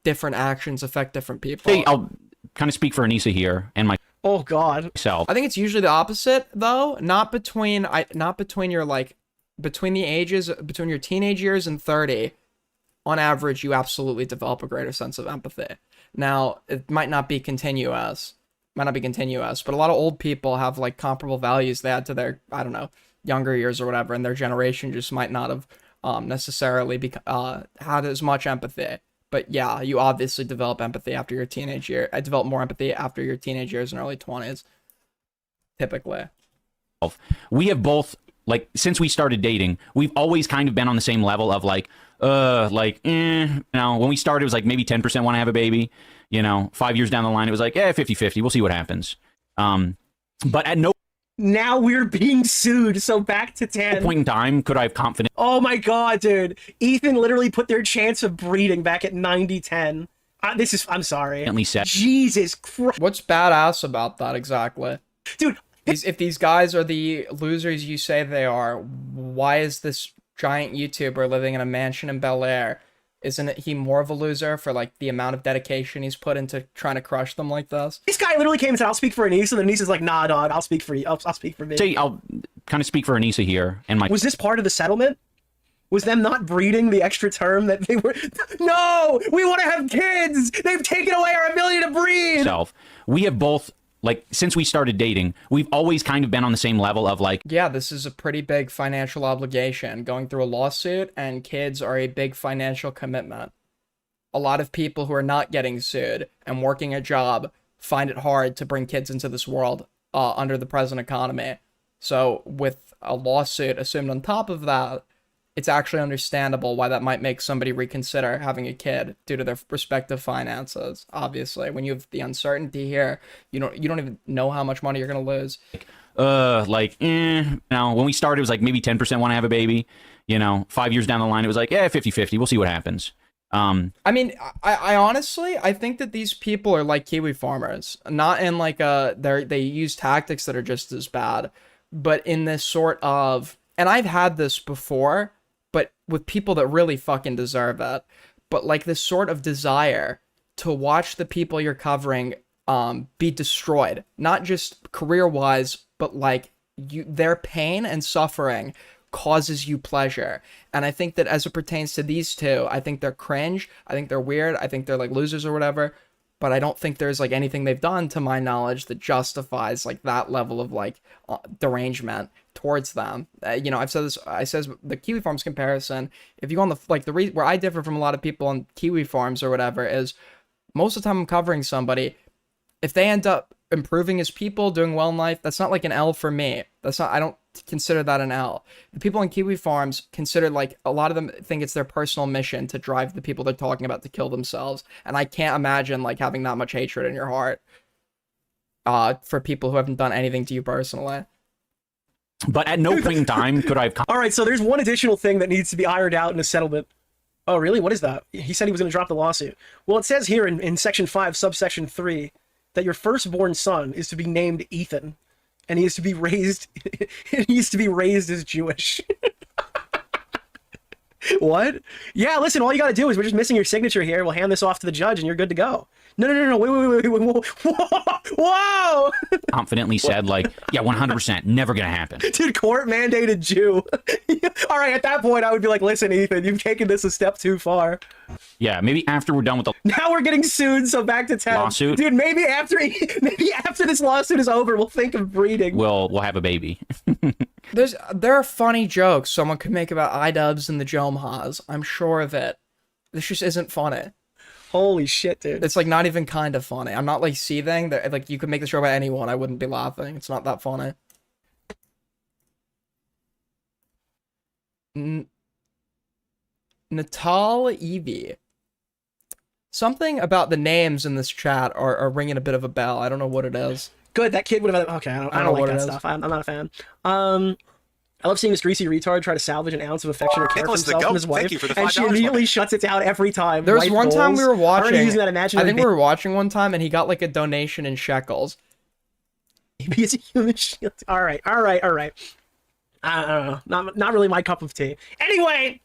Speaker 1: different actions affect different people.
Speaker 14: Hey, I'll kind of speak for Anissa here, and my...
Speaker 13: Oh God.
Speaker 14: Self.
Speaker 1: I think it's usually the opposite though. Not between your like between the ages between your teenage years and 30. On average, you absolutely develop a greater sense of empathy. Now, it might not be continuous. But a lot of old people have like comparable values they had to their, I don't know, younger years or whatever, and their generation just might not have necessarily had as much empathy. But yeah, you obviously develop empathy after your teenage year. I develop more empathy after your teenage years and early 20s, typically.
Speaker 14: We have both, like, since we started dating, we've always kind of been on the same level of like, you know, when we started, it was like maybe 10% want to have a baby. You know, 5 years down the line, it was like, 50-50. We'll see what happens. But at no...
Speaker 13: Now we're being sued, so back to 10.
Speaker 14: point in time could I have confidence.
Speaker 13: Oh my God, dude. Ethan literally put their chance of breeding back at 90-10. I'm sorry. Jesus Christ.
Speaker 1: What's badass about that exactly?
Speaker 13: Dude.
Speaker 1: If these guys are the losers you say they are, why is this giant YouTuber living in a mansion in Bel Air? Isn't he more of a loser for like the amount of dedication he's put into trying to crush them like this?
Speaker 13: This guy literally came and said, "I'll speak for Anissa," and Anissa's like, "Nah, dog, I'll speak for you. I'll speak for me."
Speaker 14: I'll kind of speak for Anissa here, and my...
Speaker 13: Was this part of the settlement? Was them not breeding the extra term that they were? No, we want to have kids. They've taken away our ability to breed.
Speaker 14: We have both, like, since we started dating, we've always kind of been on the same level of like...
Speaker 1: Yeah, this is a pretty big financial obligation. Going through a lawsuit and kids are a big financial commitment. A lot of people who are not getting sued and working a job find it hard to bring kids into this world under the present economy. So with a lawsuit assumed on top of that, it's actually understandable why that might make somebody reconsider having a kid due to their respective finances. Obviously, when you have the uncertainty here, you don't even know how much money you're gonna lose.
Speaker 14: Now when we started, it was like maybe 10% want to have a baby. You know, 5 years down the line, it was like 50-50. We'll see what happens.
Speaker 1: I mean, I honestly, I think that these people are like Kiwi farmers, not in like they use tactics that are just as bad, but in this sort of, and I've had this before, but with people that really fucking deserve it, but like this sort of desire to watch the people you're covering be destroyed, not just career-wise, but like their pain and suffering causes you pleasure. And I think that as it pertains to these two, I think they're cringe, I think they're weird, I think they're like losers or whatever, but I don't think there's like anything they've done to my knowledge that justifies like that level of like derangement towards them. You know, I've said this, I says the Kiwi Farms comparison, if you go on the like where I differ from a lot of people on Kiwi Farms or whatever is most of the time I'm covering somebody, if they end up improving as people, doing well in life, that's not like an L for me. That's not, I don't consider that an L. The people on Kiwi Farms consider, like, a lot of them think it's their personal mission to drive the people they're talking about to kill themselves. And I can't imagine, like, having that much hatred in your heart for people who haven't done anything to you personally.
Speaker 14: But at no point in time could I have...
Speaker 13: All right, so there's one additional thing that needs to be ironed out in a settlement. Oh, really? What is that? He said he was going to drop the lawsuit. Well, it says here in Section 5, subsection 3, that your firstborn son is to be named Ethan, and he is to be raised as Jewish. What? Yeah, listen, all you gotta do is we're just missing your signature here. We'll hand this off to the judge and you're good to go. No, wait, whoa!
Speaker 14: Confidently said, like, yeah, 100%, never gonna happen.
Speaker 13: Dude, court-mandated Jew. All right, at that point, I would be like, listen, Ethan, you've taken this a step too far.
Speaker 14: Yeah, maybe after we're done with the...
Speaker 13: Now we're getting sued, so back to 10.
Speaker 14: Lawsuit?
Speaker 13: Dude, maybe after this lawsuit is over, we'll think of breeding.
Speaker 14: We'll have a baby.
Speaker 1: There are funny jokes someone could make about iDubbbz and the Jomhas. I'm sure of it. This just isn't funny.
Speaker 13: Holy shit, dude.
Speaker 1: It's like not even kind of funny. I'm not like seething. Like you could make this joke about anyone. I wouldn't be laughing. It's not that funny. Natal Evie. Something about the names in this chat are ringing a bit of a bell. I don't know what it is.
Speaker 13: Good, that kid would have... Okay, I don't like that stuff. I'm not a fan. I love seeing this greasy retard try to salvage an ounce of affection or care for himself and his wife, and she immediately shuts it down every time.
Speaker 1: There was one time we were watching...
Speaker 13: Using that imaginary...
Speaker 1: I think we were watching one time, and he got like a donation in shekels.
Speaker 13: Maybe it's a human shield. All right. I don't know. Not really my cup of tea. Anyway...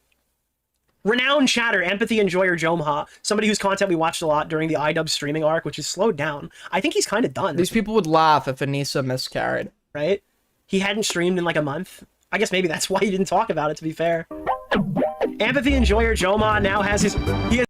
Speaker 13: Renowned chatter, empathy enjoyer Jomha, somebody whose content we watched a lot during the iDubbbz streaming arc, which is slowed down. I think he's kind of done.
Speaker 1: These people would laugh if Anissa miscarried.
Speaker 13: Right? He hadn't streamed in like a month. I guess maybe that's why he didn't talk about it, to be fair. Empathy enjoyer Jomha now has his...
Speaker 3: Empathy!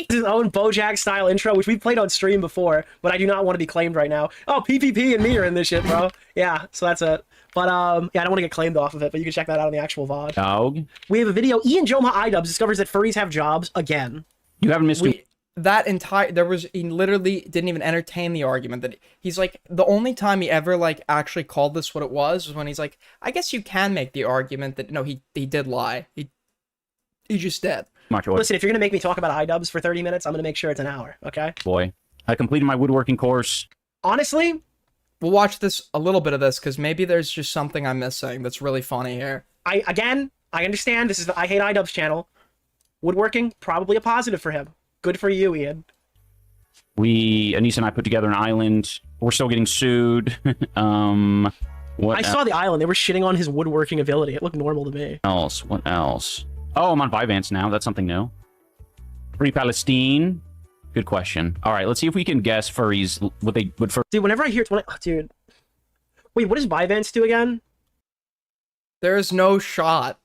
Speaker 13: His own Bojack-style intro, which we played on stream before, but I do not want to be claimed right now. Oh, PPP and me are in this shit, bro. Yeah, so that's it. But, yeah, I don't want to get claimed off of it, but you can check that out on the actual VOD.
Speaker 14: Dog.
Speaker 13: We have a video. Ian Jomha iDubbbz discovers that furries have jobs again.
Speaker 14: You haven't missed me.
Speaker 1: He literally didn't even entertain the argument that he's like, the only time he ever like actually called this what it was when he's like, I guess you can make the argument that no, he did lie. He just did.
Speaker 13: Listen, if you're going to make me talk about iDubbbz for 30 minutes, I'm going to make sure it's an hour, okay?
Speaker 14: Boy, I completed my woodworking course.
Speaker 13: Honestly,
Speaker 1: we'll watch a little bit of this because maybe there's just something I'm missing that's really funny here.
Speaker 13: I understand this is the I Hate iDubbbz channel. Woodworking, probably a positive for him. Good for you, Ian.
Speaker 14: Anissa and I put together an island. We're still getting sued.
Speaker 13: I saw the island. They were shitting on his woodworking ability. It looked normal to me.
Speaker 14: What else? Oh, I'm on Vyvanse now. That's something new. Free Palestine. Good question. All right, let's see if we can guess furries what they would for.
Speaker 13: Dude, whenever I hear dude. Wait, what does Vyvanse do again?
Speaker 1: There is no shot.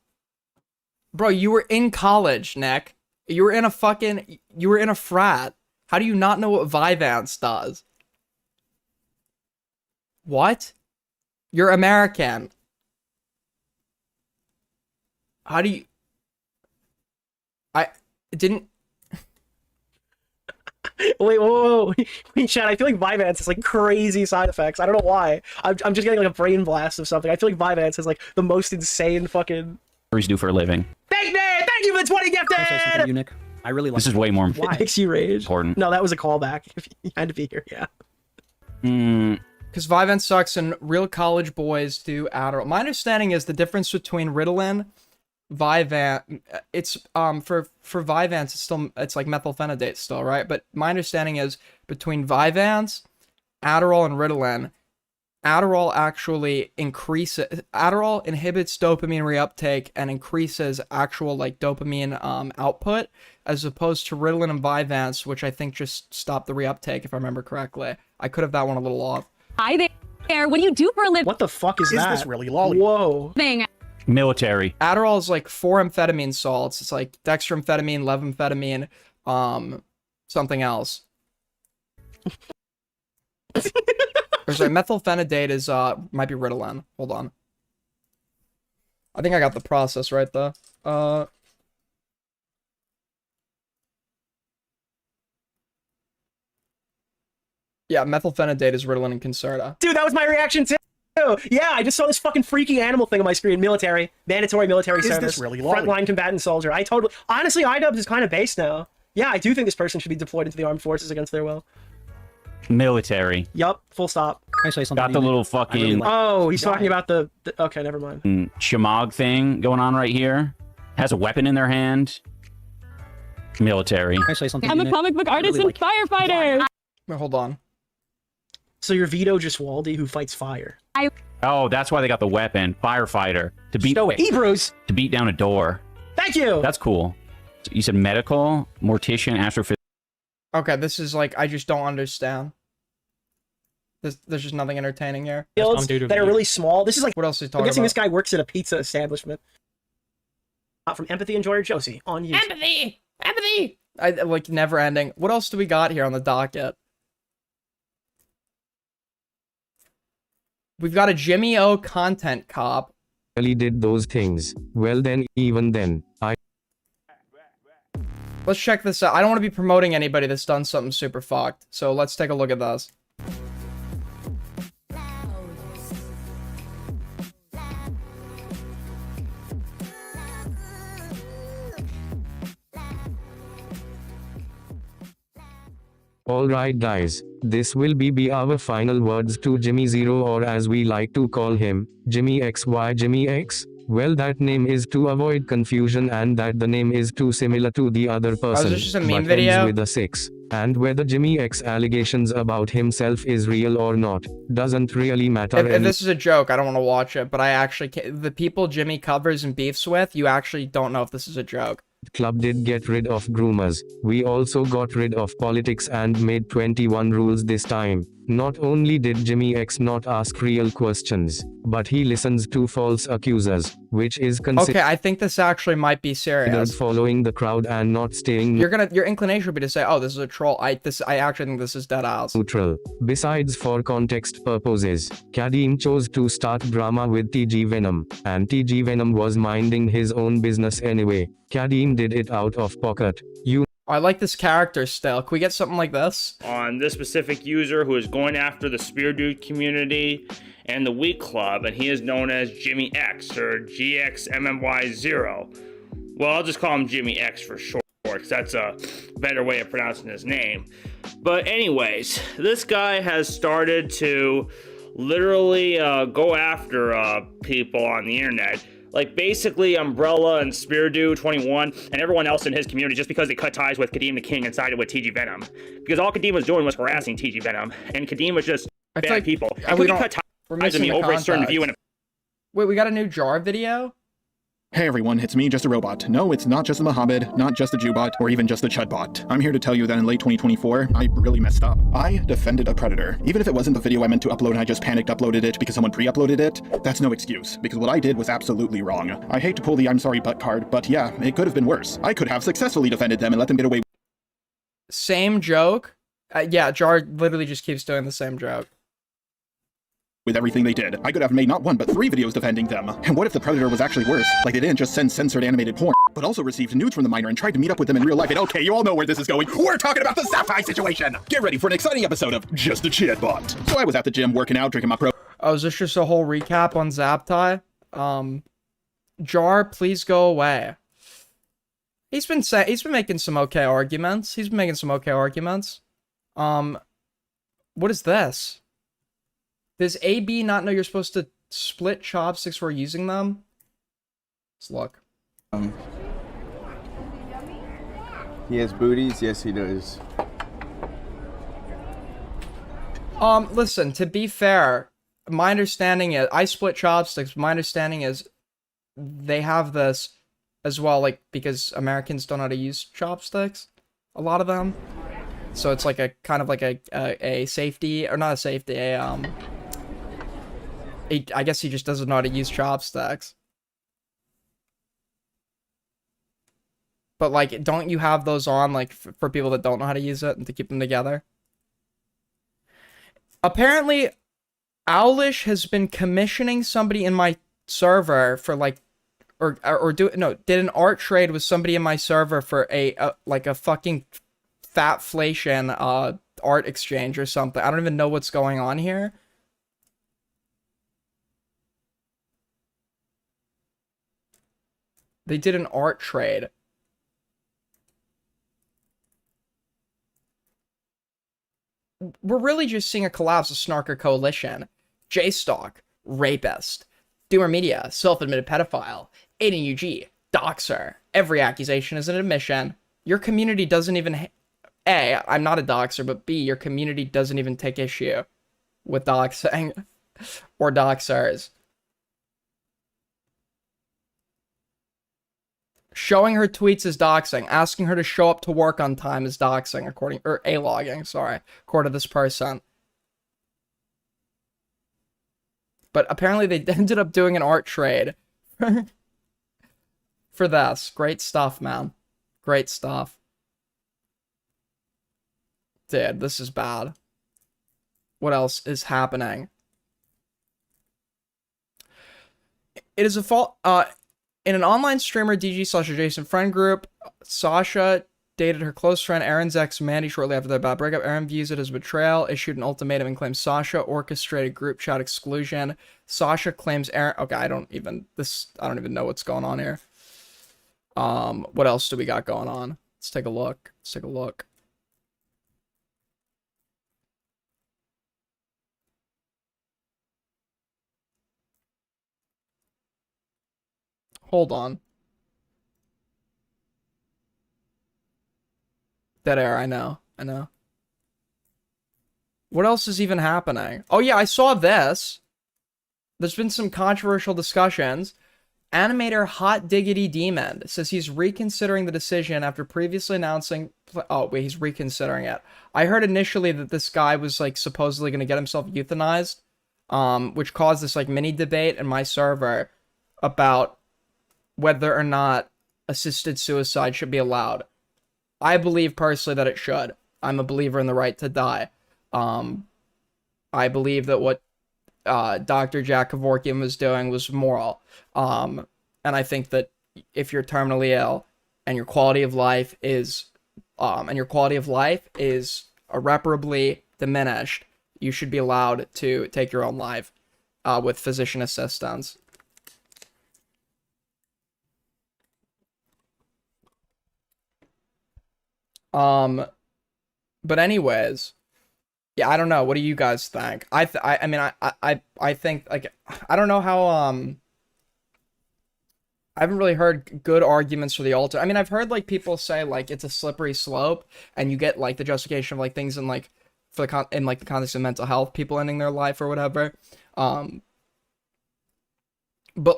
Speaker 1: Bro, you were in college, Nick. You were in a frat. How do you not know what Vyvanse does? What? You're American. How do you... I didn't...
Speaker 13: Wait, whoa. Wait, Chad, I feel like Vyvanse has like crazy side effects. I don't know why. I'm just getting like a brain blast of something. I feel like Vyvanse has like the most insane fucking...
Speaker 14: Furries do for a living.
Speaker 13: Thank you for the 20 gifted!
Speaker 17: You, Nick? I really like
Speaker 14: this is way more
Speaker 13: Why? Makes you rage.
Speaker 14: Important.
Speaker 13: No, that was a callback. You had to be here, yeah.
Speaker 1: Because Vyvanse sucks and real college boys do Adderall. My understanding is the difference between Ritalin Vyvanse. It's for Vyvanse, it's like methylphenidate still, right? But my understanding is between Vyvanse, Adderall, and Ritalin, Adderall inhibits dopamine reuptake and increases actual like dopamine output, as opposed to Ritalin and Vyvanse, which I think just stop the reuptake, if I remember correctly. I could have that one a little off.
Speaker 19: Hi there. What do you do for a living?
Speaker 13: What the fuck is that?
Speaker 20: Is this really lolly?
Speaker 13: Whoa.
Speaker 14: Military.
Speaker 1: Adderall is like 4-amphetamine salts. It's like dextroamphetamine, levamphetamine, something else. Or sorry, methylphenidate is might be Ritalin. Hold on. I think I got the process right though. Yeah, methylphenidate is Ritalin and Concerta.
Speaker 13: Dude, that was my reaction too. Yeah, I just saw this fucking freaky animal thing on my screen. Mandatory military service.
Speaker 20: Is this really lolly?
Speaker 13: Frontline combatant soldier. Honestly, IDubbbz is kind of based now. Yeah, I do think this person should be deployed into the armed forces against their will.
Speaker 14: Military.
Speaker 13: Yup, full stop.
Speaker 11: I say something.
Speaker 14: Got the little fucking
Speaker 13: He's talking about the okay, never mind.
Speaker 14: Shamog thing going on right here. Has a weapon in their hand. Military.
Speaker 11: I say something.
Speaker 19: I'm a comic book artist and firefighter.
Speaker 1: Wait, hold on.
Speaker 13: So you're Vito Giswaldi who fights fire.
Speaker 14: Oh, that's why they got the weapon. Firefighter. To beat
Speaker 13: Hebrews.
Speaker 14: To beat down a door.
Speaker 13: Thank you.
Speaker 14: That's cool. So you said medical, mortician, astrophysics.
Speaker 1: Okay, this is like, I just don't understand. There's just nothing entertaining here.
Speaker 13: Fields that are really small. This is like,
Speaker 1: what else is he
Speaker 13: I'm
Speaker 1: talking
Speaker 13: guessing
Speaker 1: about?
Speaker 13: this guy works at a pizza establishment. From Empathy Enjoyer Josie on YouTube.
Speaker 19: Empathy.
Speaker 1: I like never ending. What else do we got here on the docket? We've got a Jimmy O content cop.
Speaker 21: Really did those things. Well then, even then,
Speaker 1: Let's check this out. I don't want to be promoting anybody that's done something super fucked. So let's take a look at this.
Speaker 21: Alright guys, this will be our final words to Jimmy Zero, or as we like to call him, Jimmy X. Why Jimmy X? Well, that name is to avoid confusion and that the name is too similar to the other person,
Speaker 1: this just a meme
Speaker 21: but
Speaker 1: video?
Speaker 21: ends with a 6. And whether Jimmy X allegations about himself is real or not, doesn't really matter.
Speaker 1: If this is a joke, I don't want to watch it, but I actually can't. The people Jimmy covers and beefs with, you actually don't know if this is a joke.
Speaker 21: Club did get rid of groomers. We also got rid of politics and made 21 rules this time. Not only did Jimmy X not ask real questions, but he listens to false accusers, which is considered
Speaker 1: Okay, I think this actually might be serious.
Speaker 21: following the crowd and not staying
Speaker 1: Your inclination would be to say, "Oh, this is a troll." I actually think this is dead ass.
Speaker 21: neutral. Besides, for context purposes, Kadeem chose to start drama with TG Venom, and TG Venom was minding his own business anyway. Kadeem did it out of pocket.
Speaker 1: I like this character still. Can we get something like this?
Speaker 22: On this specific user who is going after the Spear Dude community and the Weak Club, and he is known as Jimmy X or GXMMY0. Well, I'll just call him Jimmy X for short, because that's a better way of pronouncing his name. But anyways, this guy has started to literally go after people on the internet. Like basically Umbrella and Spear Dude 21 and everyone else in his community, just because they cut ties with Kadeem the King and sided with TG Venom. Because all Kadeem was doing was harassing TG Venom, and Kadeem was just bad
Speaker 1: like,
Speaker 22: people.
Speaker 1: we
Speaker 22: Including
Speaker 1: don't-
Speaker 22: cut ties
Speaker 1: we're
Speaker 22: with
Speaker 1: missing
Speaker 22: me
Speaker 1: the
Speaker 22: over a certain
Speaker 1: context.
Speaker 22: view and
Speaker 1: Wait, we got a new Jar video?
Speaker 23: Hey everyone, it's me, just a robot. No, it's not just the Mohammed, not just the Jewbot, or even just the Chudbot. I'm here to tell you that in late 2024, I really messed up. I defended a predator. Even if it wasn't the video I meant to upload and I just panicked uploaded it because someone pre-uploaded it, that's no excuse, because what I did was absolutely wrong. I hate to pull the I'm sorry but card, but yeah, it could have been worse. I could have successfully defended them and let them get away.
Speaker 1: Same joke? Yeah, Jar literally just keeps doing the same joke.
Speaker 23: With everything they did. I could have made not one, but 3 videos defending them. And what if the predator was actually worse? Like they didn't just send censored animated porn, but also received nudes from the minor and tried to meet up with them in real life. And okay, you all know where this is going. We're talking about the Zaptai situation! Get ready for an exciting episode of Just a Chatbot. So I was at the gym working out, drinking my pro-
Speaker 1: Oh, is this just a whole recap on Zaptai? Jar, please go away. He's been making some okay arguments. What is this? Does AB not know you're supposed to split chopsticks while using them? Let's look.
Speaker 4: He has booties? Yes, he does.
Speaker 1: Listen, to be fair, my understanding is, I split chopsticks, my understanding is they have this as well, like, because Americans don't know how to use chopsticks, a lot of them. So it's like a, kind of like a safety, or not a safety, I guess he just doesn't know how to use chopsticks. But, like, don't you have those on, like, for people that don't know how to use it and to keep them together? Apparently, Owlish has been commissioning somebody in my server for, like, did an art trade with somebody in my server for like a fucking fatflation, art exchange or something. I don't even know what's going on here. They did an art trade. We're really just seeing a collapse of Snarker Coalition. J-Stock, rapist. Doomer Media, self-admitted pedophile. Aiden UG, doxer. Every accusation is an admission. Your community doesn't even... A, I'm not a doxer, but B, your community doesn't even take issue with doxing or doxers. Showing her tweets is doxing. Asking her to show up to work on time is doxing, A-logging, sorry, according to this person. But apparently they ended up doing an art trade for this. Great stuff, man. Great stuff. Dude, this is bad. What else is happening? It is a fault. In an online streamer DG/Jason friend group, Sasha dated her close friend Aaron's ex Mandy shortly after their bad breakup. Aaron views it as betrayal, issued an ultimatum, and claims Sasha orchestrated group chat exclusion. Sasha claims Aaron. Okay, I don't even know what's going on here. What else do we got going on? Let's take a look. Hold on. Dead air, I know. What else is even happening? Oh yeah, I saw this. There's been some controversial discussions. Animator Hot Diggity Demon says he's reconsidering the decision after previously announcing... Oh, wait, he's reconsidering it. I heard initially that this guy was, like, supposedly going to get himself euthanized, which caused this, like, mini debate in my server about whether or not assisted suicide should be allowed. I believe personally that it should. I'm a believer in the right to die. I believe that what Dr. Jack Kevorkian was doing was moral. And I think that if you're terminally ill and your quality of life is irreparably diminished, you should be allowed to take your own life with physician assistance. But anyways, yeah, I don't know. What do you guys think? I think, like, I don't know how, I haven't really heard good arguments for the alter. I mean, I've heard, like, people say, like, it's a slippery slope, and you get, like, the justification of, like, things in, like, in, like, the context of mental health, people ending their life or whatever. But,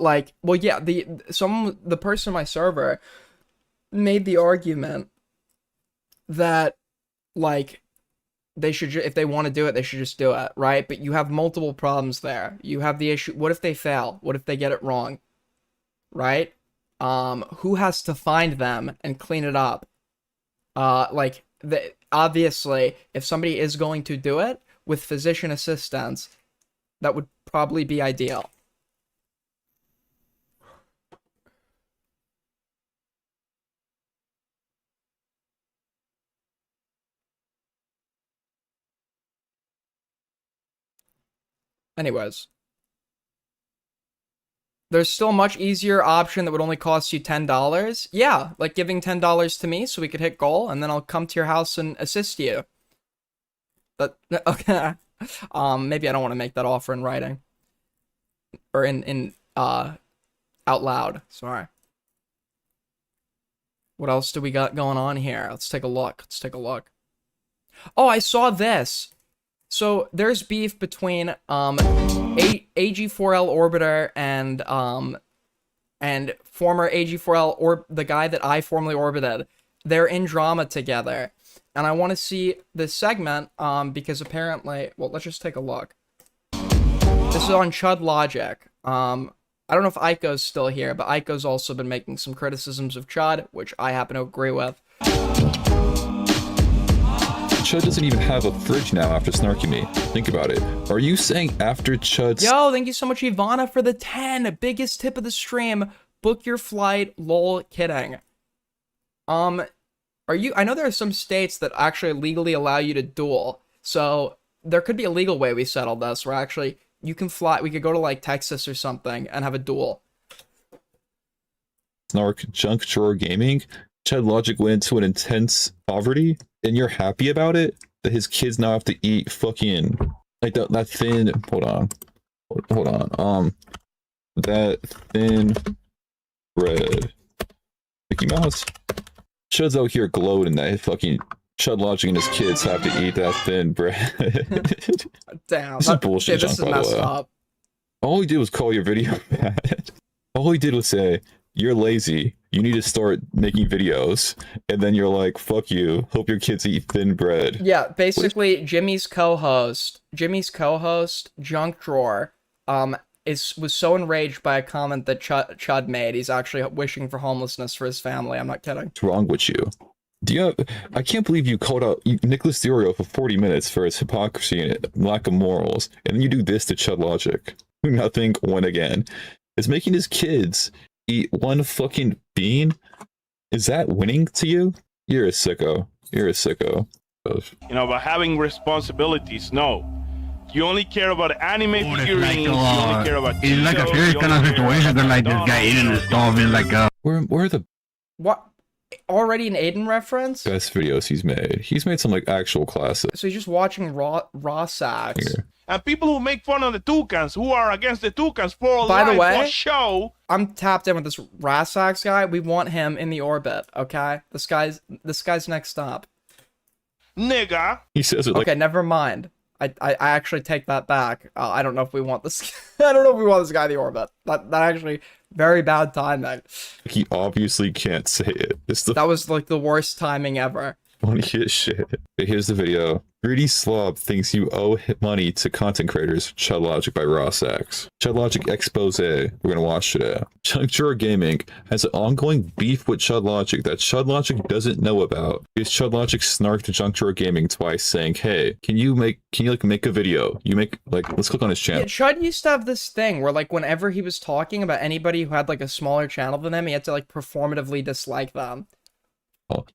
Speaker 1: like, well, yeah, the person on my server made the argument that, like, they should, if they want to do it, they should just do it, right? But you have multiple problems there. You have the issue, what if they fail? What if they get it wrong? Right? Who has to find them and clean it up? Obviously, if somebody is going to do it with physician assistance, that would probably be ideal. Anyways. There's still a much easier option that would only cost you $10. Yeah, like giving $10 to me so we could hit goal, and then I'll come to your house and assist you. But, okay. Maybe I don't want to make that offer in writing. Or out loud. Sorry. What else do we got going on here? Let's take a look. Let's take a look. Oh, I saw this. So there's beef between AG4L Orbiter and former AG4L or the guy that I formerly orbited. They're in drama together. And I want to see this segment because apparently, well, let's just take a look. This is on Chud Logic. I don't know if Aiko's still here, but Aiko's also been making some criticisms of Chud, which I happen to agree with.
Speaker 2: Chud doesn't even have a fridge now after snarking me. Think about it. Are you saying after Chud's...
Speaker 1: Yo, thank you so much, Ivana, for the 10. Biggest tip of the stream. Book your flight. Lol, kidding. Are you... I know there are some states that actually legally allow you to duel. So there could be a legal way we settled this, where actually you can fly... We could go to, like, Texas or something and have a duel.
Speaker 2: Snark junk drawer gaming? Chud Logic went into an intense poverty, and you're happy about it? That his kids now have to eat fucking like that thin. Hold on. That thin bread. Mickey Mouse. Chud's out here gloating that fucking Chud Logic and his kids have to eat that thin bread.
Speaker 1: Damn,
Speaker 2: this is bullshit.
Speaker 1: This is messed up.
Speaker 2: All he did was call your video bad. All he did was say, "You're lazy. You need to start making videos." And then you're like, "Fuck you. Hope your kids eat thin bread."
Speaker 1: Yeah, basically, Jimmy's co-host, Junk Drawer, was so enraged by a comment that Chud made, he's actually wishing for homelessness for his family. I'm not kidding.
Speaker 2: What's wrong with you? I can't believe you called out Nicholas Diorio for 40 minutes for his hypocrisy and lack of morals, and then you do this to Chud Logic. Nothing won again. It's making his kids eat one fucking bean. Is that winning to you? You're a sicko. You're a sicko.
Speaker 5: You know, about having responsibilities, no. You only care about anime figurines, you only care about
Speaker 20: It's like a serious kind of situation that like this guy eating the stove is like a...
Speaker 2: Where are the...
Speaker 1: What? Already an Aiden reference?
Speaker 2: best videos he's made? He's made some like actual classics.
Speaker 1: So he's just watching raw sacks.
Speaker 2: Here.
Speaker 5: And people who make fun of the Toucans, who are against the Toucans for
Speaker 1: By the way,
Speaker 5: for show.
Speaker 1: I'm tapped in with this Rasax guy. We want him in the orbit, okay? This guy's next stop.
Speaker 5: Nigga.
Speaker 2: He says it like...
Speaker 1: Okay, never mind. I actually take that back. I don't know if we want this. I don't know if we want this guy in the orbit. That actually very bad timing.
Speaker 2: He obviously can't say it.
Speaker 1: That was like the worst timing ever.
Speaker 2: Funny as shit. Okay, here's the video. Greedy Slob thinks you owe money to content creators. Chud Logic by Rossax. Chud Logic expose. We're gonna watch today. Junk Drawer Gaming has an ongoing beef with Chud Logic that Chud Logic doesn't know about. Because Chud Logic snarked to Junk Drawer Gaming twice, saying, "Hey, can you make a video? You make let's click on his channel."
Speaker 1: Yeah, Chud used to have this thing where like whenever he was talking about anybody who had like a smaller channel than him, he had to like performatively dislike them.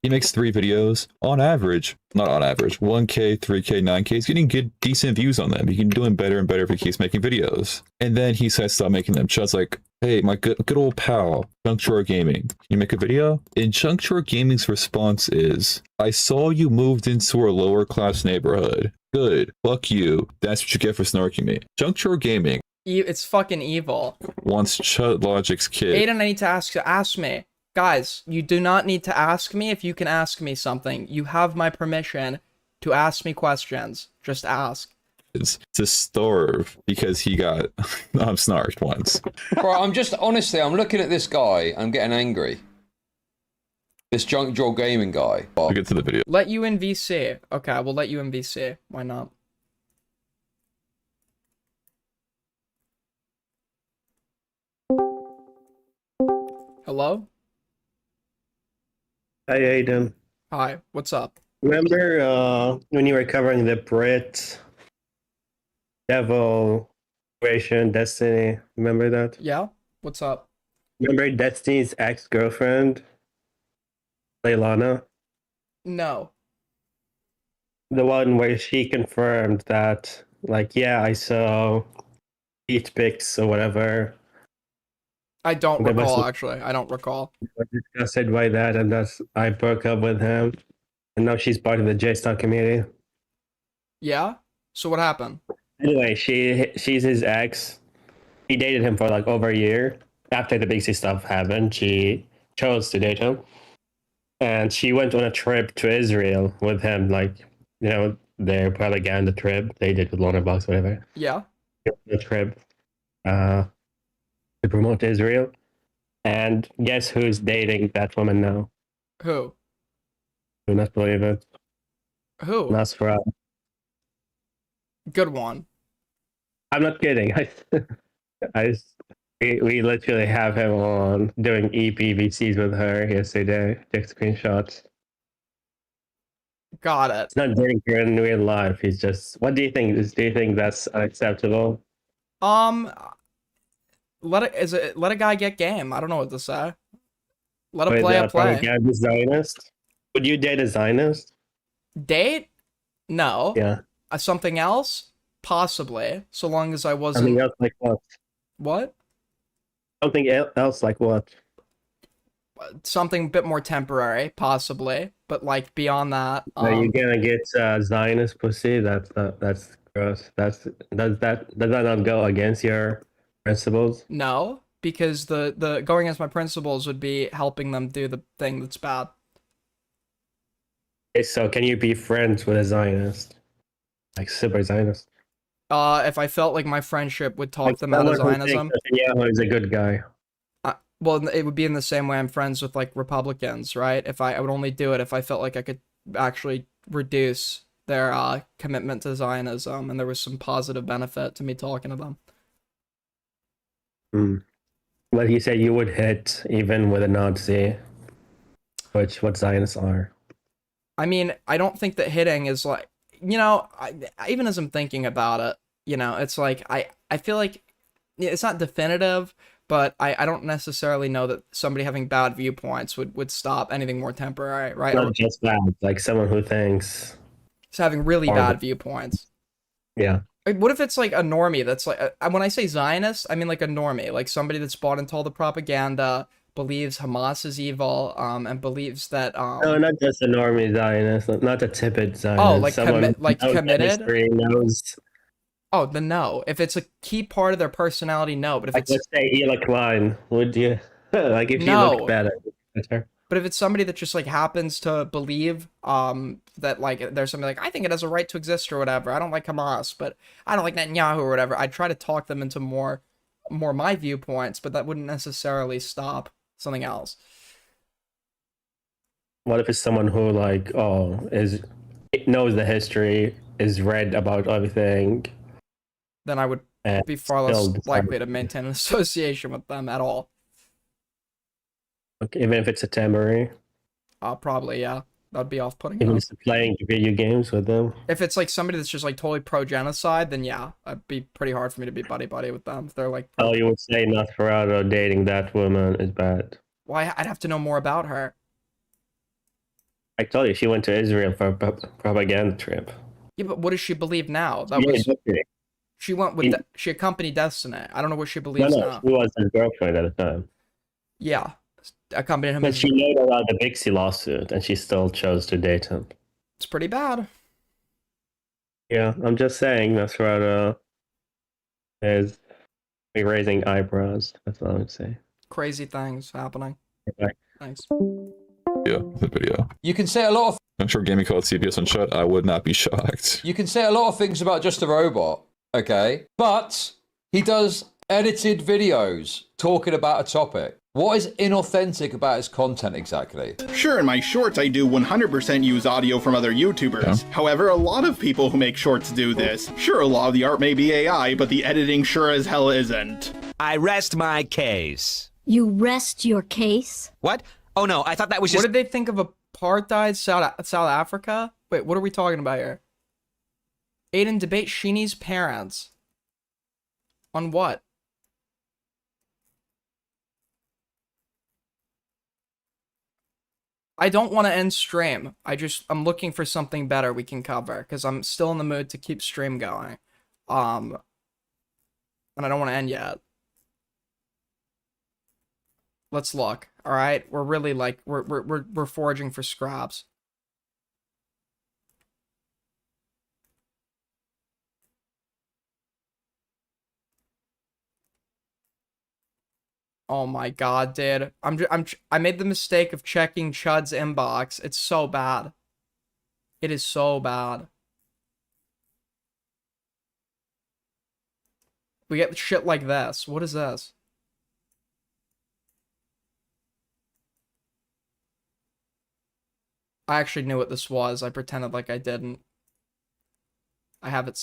Speaker 2: He makes 3 videos on average, not on average, 1K, 3K, 9K. He's getting good, decent views on them. He can do them better and better if he keeps making videos. And then he says, "Stop making them." Chud's like, "Hey, my good old pal, Junk Drawer Gaming, can you make a video?" And Junk Drawer Gaming's response is, "I saw you moved into a lower class neighborhood. Good, fuck you. That's what you get for snarking me." Junk Drawer Gaming.
Speaker 1: It's fucking evil.
Speaker 2: Wants Chud Logic's kid.
Speaker 1: Aiden, I need to ask me. Guys, you do not need to ask me if you can ask me something. You have my permission to ask me questions. Just ask.
Speaker 2: Is to starve because he got snarked once.
Speaker 10: Bro, I'm looking at this guy. I'm getting angry. This Junk Drawer Gaming guy.
Speaker 2: We'll get to the video.
Speaker 1: Let you in VC. Okay, we'll let you in VC. Why not? Hello?
Speaker 24: Hi, Aiden.
Speaker 1: Hi, what's up?
Speaker 24: Remember when you were covering the Brit Devil Operation Destiny? Remember that?
Speaker 1: Yeah? What's up?
Speaker 24: Remember Destiny's ex-girlfriend, Leilana?
Speaker 1: No.
Speaker 24: The one where she confirmed that, like, yeah, I saw each pics or whatever.
Speaker 1: I don't recall, actually. I don't recall.
Speaker 24: I was disgusted by that, and I broke up with him. And now she's part of the J-Star community.
Speaker 1: Yeah? So what happened?
Speaker 24: Anyway, she's his ex. He dated him for like over a year. After the Big C stuff happened, she chose to date him. and she went on a trip to Israel with him, like, you know, their propaganda trip they did with Lorna Box, whatever.
Speaker 1: Yeah.
Speaker 24: The trip to promote Israel. And guess who's dating that woman now?
Speaker 1: Who?
Speaker 24: Do not believe it.
Speaker 1: Who?
Speaker 24: Nasra.
Speaker 1: Good one.
Speaker 24: I'm not kidding. I, we literally have him on doing EPVCs with her yesterday. Take screenshots.
Speaker 1: Got it.
Speaker 24: It's not dating her in real life. He's just. What do you think? Do you think that's unacceptable?
Speaker 1: Let a guy get game. I don't know what to say. Let a
Speaker 24: Wait,
Speaker 1: player play.
Speaker 24: propaganda Zionist? Would you date a Zionist?
Speaker 1: Date? No.
Speaker 24: Yeah.
Speaker 1: Something else? Possibly. So long as I wasn't.
Speaker 24: Something else like what?
Speaker 1: What?
Speaker 24: Something else like what?
Speaker 1: Something a bit more temporary, possibly. But like beyond that.
Speaker 24: Are you gonna get Zionist pussy? That's gross. Does that not go against your principles?
Speaker 1: No, because the going against my principles would be helping them do the thing that's bad.
Speaker 24: Okay, so can you be friends with a Zionist? Like super Zionist?
Speaker 1: If I felt like my friendship would talk
Speaker 24: Like
Speaker 1: them out of
Speaker 24: someone who
Speaker 1: Zionism.
Speaker 24: thinks Netanyahu is a good guy.
Speaker 1: Well, it would be in the same way I'm friends with like Republicans, right? If I would only do it if I felt like I could actually reduce their commitment to Zionism and there was some positive benefit to me talking to them.
Speaker 24: But he said you would hit even with a Nazi, which what Zionists are.
Speaker 1: I mean, I don't think that hitting is like, you know, even as I'm thinking about it, you know, it's like I feel like it's not definitive, but I don't necessarily know that somebody having bad viewpoints would stop anything more temporary, right?
Speaker 24: Not just that, like someone who thinks
Speaker 1: It's having really bad viewpoints.
Speaker 24: Yeah.
Speaker 1: What if it's like a normie that's like, when I say Zionist, I mean like a normie, like somebody that's bought into all the propaganda, believes Hamas is evil, and believes that
Speaker 24: no, not just a normie Zionist, not a tepid Zionist.
Speaker 1: Oh, like
Speaker 24: someone
Speaker 1: committed?
Speaker 24: knows.
Speaker 1: Oh, then no. If it's a key part of their personality, no. But if
Speaker 24: Like,
Speaker 1: it's,
Speaker 24: let's say Hila Klein, would you? Like, if you
Speaker 1: No.
Speaker 24: look better.
Speaker 1: but if it's somebody that just like happens to believe that like there's something like, I think it has a right to exist or whatever. I don't like Hamas, but I don't like Netanyahu or whatever. I'd try to talk them into more my viewpoints, but that wouldn't necessarily stop something else.
Speaker 24: What if it's someone who like knows the history, is read about everything?
Speaker 1: Then I would be far less likely to maintain an association with them at all.
Speaker 24: Okay, even if it's a tambourine?
Speaker 1: Probably, yeah. That'd be off-putting.
Speaker 24: Even just playing video games with them?
Speaker 1: If it's like somebody that's just like totally pro-genocide, then yeah, it'd be pretty hard for me to be buddy-buddy with them. If they're like...
Speaker 24: Oh, you would say Nosferatu dating that woman is bad.
Speaker 1: Why? I'd have to know more about her.
Speaker 24: I told you, she went to Israel for a propaganda trip.
Speaker 1: Yeah, but what does she believe now? That
Speaker 24: Yeah,
Speaker 1: was...
Speaker 24: okay.
Speaker 1: She went with... she accompanied Destiny. I don't know what she believes now.
Speaker 24: She was his girlfriend at the time.
Speaker 1: Yeah. Accompanied him.
Speaker 24: But she knew about the Bixie lawsuit, and she still chose to date him.
Speaker 1: It's pretty bad.
Speaker 24: Yeah, I'm just saying Nosferatu is raising eyebrows. That's all I would say.
Speaker 1: Crazy things happening.
Speaker 24: Okay.
Speaker 1: Thanks.
Speaker 2: Yeah, the video.
Speaker 10: You can say a lot of
Speaker 2: I'm sure Gaming called CBS Unshut. I would not be shocked.
Speaker 10: You can say a lot of things about Just a Robot, okay? But he does edited videos talking about a topic. What is inauthentic about his content exactly?
Speaker 23: Sure, in my shorts I do 100% use audio from other YouTubers.
Speaker 2: Yeah.
Speaker 23: However, a lot of people who make shorts do this. Sure, a lot of the art may be AI, but the editing sure as hell isn't.
Speaker 6: I rest my case.
Speaker 7: You rest your case?
Speaker 6: What? Oh no, I thought that was just...
Speaker 1: What did they think of apartheid South Africa? Wait, what are we talking about here? Aiden, debate Sheenie's parents. On what? I don't want to end stream. I'm looking for something better we can cover, because I'm still in the mood to keep stream going. And I don't want to end yet. Let's look. All right, we're really like we're foraging for scraps. Oh my god, dude. I made the mistake of checking Chud's inbox. It's so bad. It is so bad. We get shit like this. What is this? I actually knew what this was. I pretended like I didn't. I have it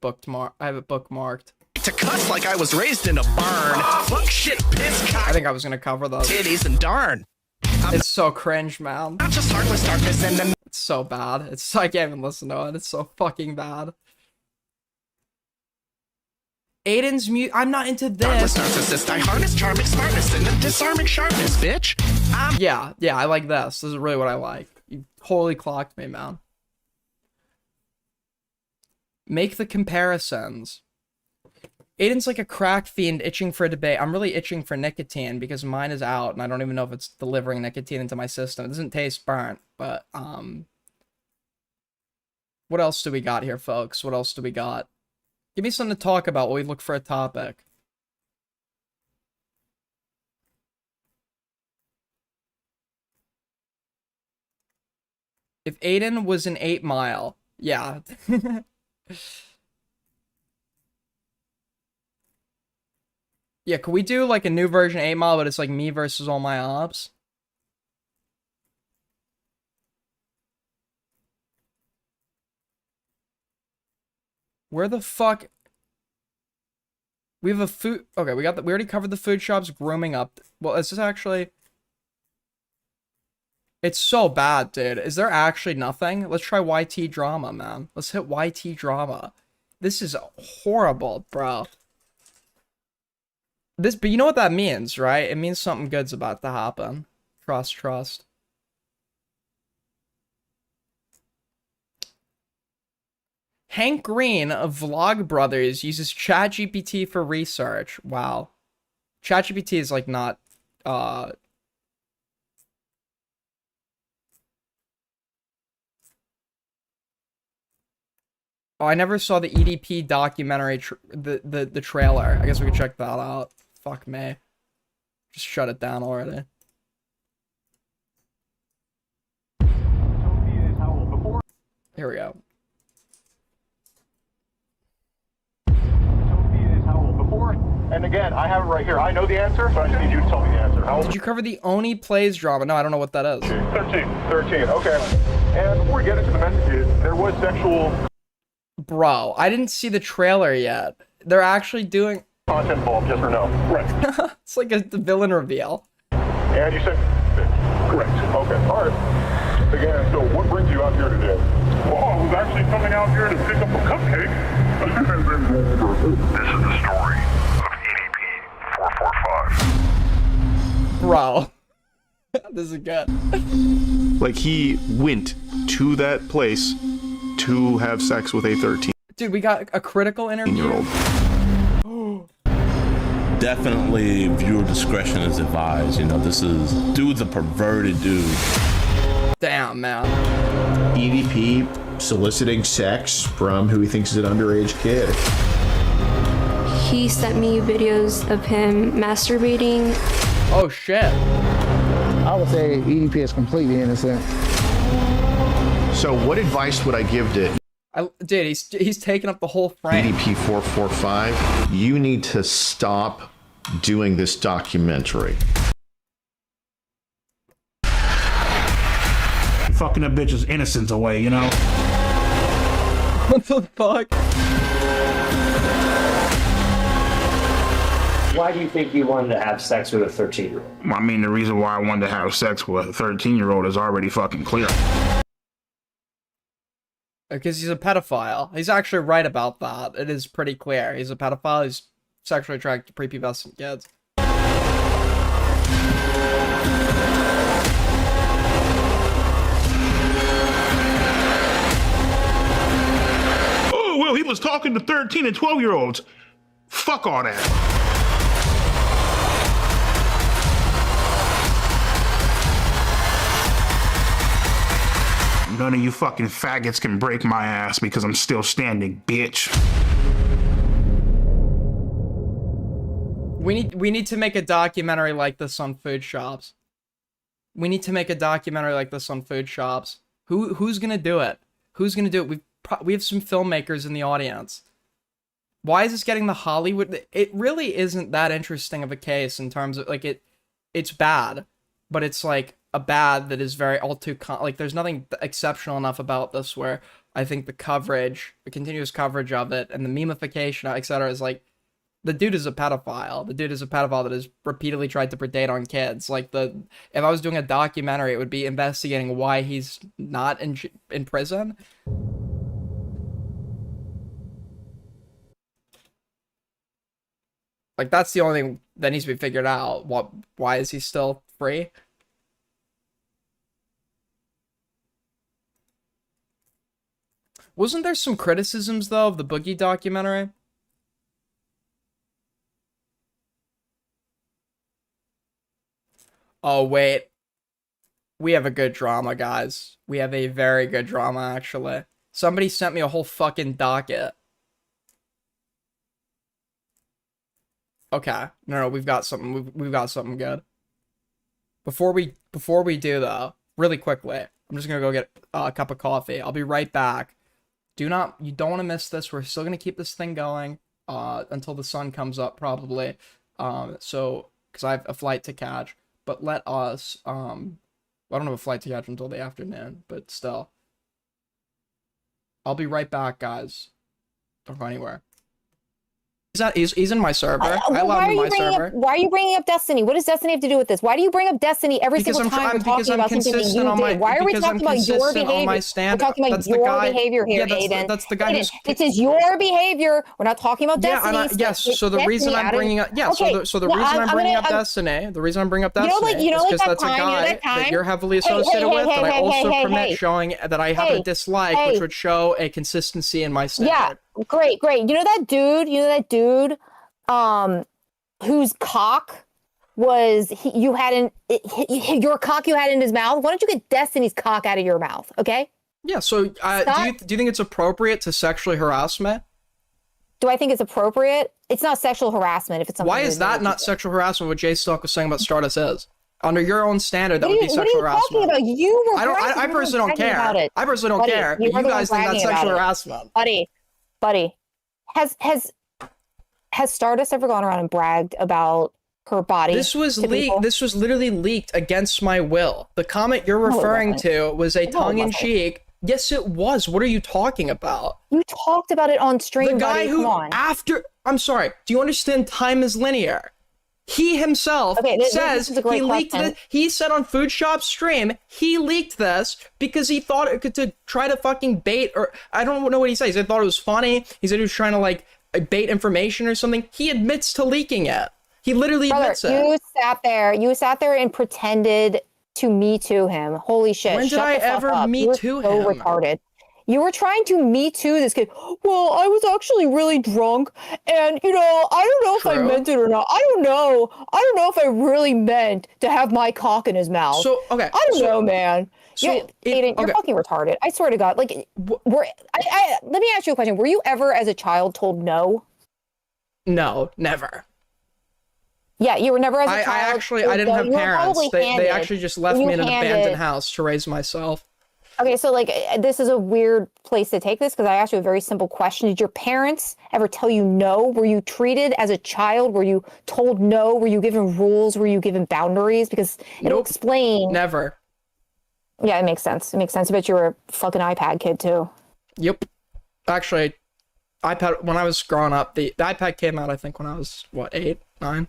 Speaker 1: bookmarked.
Speaker 8: To cuss like I was raised in a barn. Fuck shit, piss, cock.
Speaker 1: I think I was gonna cover those.
Speaker 8: Titties and darn.
Speaker 1: It's so cringe, man.
Speaker 8: Not just heartless darkness and then
Speaker 1: It's so bad. I can't even listen to it. It's so fucking bad. Aiden's mute. I'm not into this.
Speaker 8: narcissist. I harness charming smartness and disarming sharpness, bitch.
Speaker 1: Yeah, I like this. This is really what I like. You totally clocked me, man. Make the comparisons. Aiden's like a crack fiend itching for a debate. I'm really itching for nicotine because mine is out and I don't even know if it's delivering nicotine into my system. It doesn't taste burnt, but what else do we got here, folks? What else do we got? Give me something to talk about while we look for a topic. If Aiden was an 8 Mile, yeah. Yeah, could we do like a new version of 8 Mile, but it's like me versus all my ops? Where the fuck? We have a food. Okay, we already covered the food shops grooming up. Well, is this actually? It's so bad, dude. Is there actually nothing? Let's try YT drama, man. Let's hit YT drama. This is horrible, bro. But you know what that means, right? It means something good's about to happen. Trust. Hank Green of Vlog Brothers uses ChatGPT for research. Wow. ChatGPT is like not, Oh, I never saw the EDP documentary, the trailer. I guess we could check that out. Fuck me. Just shut it down already. Here we go.
Speaker 9: And again, I have it right here. I know the answer, so I just need you to tell me the answer.
Speaker 1: Did you cover the Oni Plays drama? No, I don't know what that is.
Speaker 9: 13, okay. And before we get into the messages, there was sexual...
Speaker 1: Bro, I didn't see the trailer yet. They're actually doing...
Speaker 9: content involved, yes or no? Right.
Speaker 1: It's like the villain reveal.
Speaker 9: And you said... correct. Okay, alright. Again, so what brings you out here today? Well, I was actually coming out here to pick up a cupcake. This is the story of EDP 445.
Speaker 1: Bro. This is good.
Speaker 9: Like, he went to that place to have sex with a 13-year-old.
Speaker 1: Dude, we got a critical interview.
Speaker 12: Definitely viewer discretion is advised. You know, dude's a perverted dude.
Speaker 1: Damn, man.
Speaker 15: EDP soliciting sex from who he thinks is an underage kid.
Speaker 25: He sent me videos of him masturbating.
Speaker 1: Oh shit.
Speaker 26: I would say EDP is completely innocent.
Speaker 15: So what advice would I give to
Speaker 1: dude, he's taking up the whole frame.
Speaker 15: EDP 445? You need to stop doing this documentary.
Speaker 27: Fucking a bitch's innocence away, you know?
Speaker 1: What the fuck?
Speaker 17: Why do you think you wanted to have sex with a 13-year-old?
Speaker 27: I mean, the reason why I wanted to have sex with a 13-year-old is already fucking clear.
Speaker 1: Because he's a pedophile. He's actually right about that. It is pretty clear. He's a pedophile. He's sexually attracted to prepubescent kids.
Speaker 27: Oh, well, he was talking to 13 and 12-year-olds. Fuck all that. None of you fucking faggots can break my ass because I'm still standing, bitch.
Speaker 1: We need to make a documentary like this on Foodshops. We need to make a documentary like this on Foodshops. Who's gonna do it? Who's gonna do it? We have some filmmakers in the audience. Why is this getting the Hollywood? It really isn't that interesting of a case in terms of like it's bad, but it's like a bad that is very all too like there's nothing exceptional enough about this where I think the coverage, the continuous coverage of it, and the memification, etc., is like the dude is a pedophile. The dude is a pedophile that has repeatedly tried to predate on kids. Like if I was doing a documentary, it would be investigating why he's not in prison. Like that's the only thing that needs to be figured out. Why is he still free? Wasn't there some criticisms though of the Boogie documentary? Oh wait. We have a good drama, guys. We have a very good drama, actually. Somebody sent me a whole fucking docket. Okay. No, we've got something. We've got something good. Before we do though, really quickly, I'm just gonna go get a cup of coffee. I'll be right back. You don't want to miss this. We're still gonna keep this thing going until the sun comes up, probably. So because I have a flight to catch. But let us, I don't have a flight to catch until the afternoon, but still. I'll be right back, guys. Don't go anywhere. He's in my server. I allowed him in my server.
Speaker 3: Why are you bringing up Destiny? What does Destiny have to do with this? Why do you bring up Destiny every single time we're talking about something that you did? Why are we talking about your behavior? We're talking about your behavior here, Aiden.
Speaker 1: That's the guy
Speaker 3: Aiden, this is your behavior. We're not talking about Destiny.
Speaker 1: Yes, so the reason I'm bringing up, so the reason I'm bringing up Destiny, the reason I'm bringing up Destiny is because that's a guy that you're heavily associated with, that I also permit showing that I have a dislike, which would show a consistency in my standard.
Speaker 3: Yeah, great. You know that dude, whose cock was your cock you had in his mouth? Why don't you get Destiny's cock out of your mouth, okay?
Speaker 1: Yeah, so do you think it's appropriate to sexually harass me?
Speaker 3: Do I think it's appropriate? It's not sexual harassment if it's something.
Speaker 1: Why is that not sexual harassment? What Jay Stock was saying about Stardust is under your own standard that would be sexual harassment.
Speaker 3: What are you talking about?
Speaker 1: I personally don't care. I personally don't care. You guys think that's sexual harassment,
Speaker 3: buddy. Has Stardust ever gone around and bragged about her body?
Speaker 1: This was leaked. This was literally leaked against my will. The comment you're referring to was a tongue-in-cheek. Yes, it was. What are you talking about?
Speaker 3: You talked about it on stream.
Speaker 1: The guy who I'm sorry. Do you understand? Time is linear. He himself says he leaked it. He said on Foodshops stream he leaked this because he thought it could to try to fucking bait, or I don't know what he said. He said he thought it was funny. He said he was trying to like bait information or something. He admits to leaking it. He literally admits it.
Speaker 3: You sat there and pretended to Me Too him. Holy shit.
Speaker 1: When did I ever Me Too him?
Speaker 3: So retarded. You were trying to Me Too this kid. Well, I was actually really drunk, and I don't know if I meant it or not. I don't know if I really meant to have my cock in his mouth.
Speaker 1: So okay,
Speaker 3: I don't know, man. Aiden, you're fucking retarded. I swear to God. Like, let me ask you a question. Were you ever, as a child, told no?
Speaker 1: No, never.
Speaker 3: Yeah, you were never as a child.
Speaker 1: I didn't have parents. They actually just left me in an abandoned house to raise myself.
Speaker 3: Okay, so like this is a weird place to take this because I asked you a very simple question. Did your parents ever tell you no? Were you treated as a child? Were you told no? Were you given rules? Were you given boundaries? Because it'll explain.
Speaker 1: Never.
Speaker 3: Yeah, it makes sense. It makes sense. I bet you were a fucking iPad kid too.
Speaker 1: Yep. Actually, iPad, when I was growing up, the iPad came out, I think, when I was, 8, 9?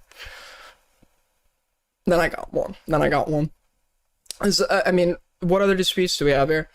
Speaker 1: Then I got one. I mean, what other disputes do we have here?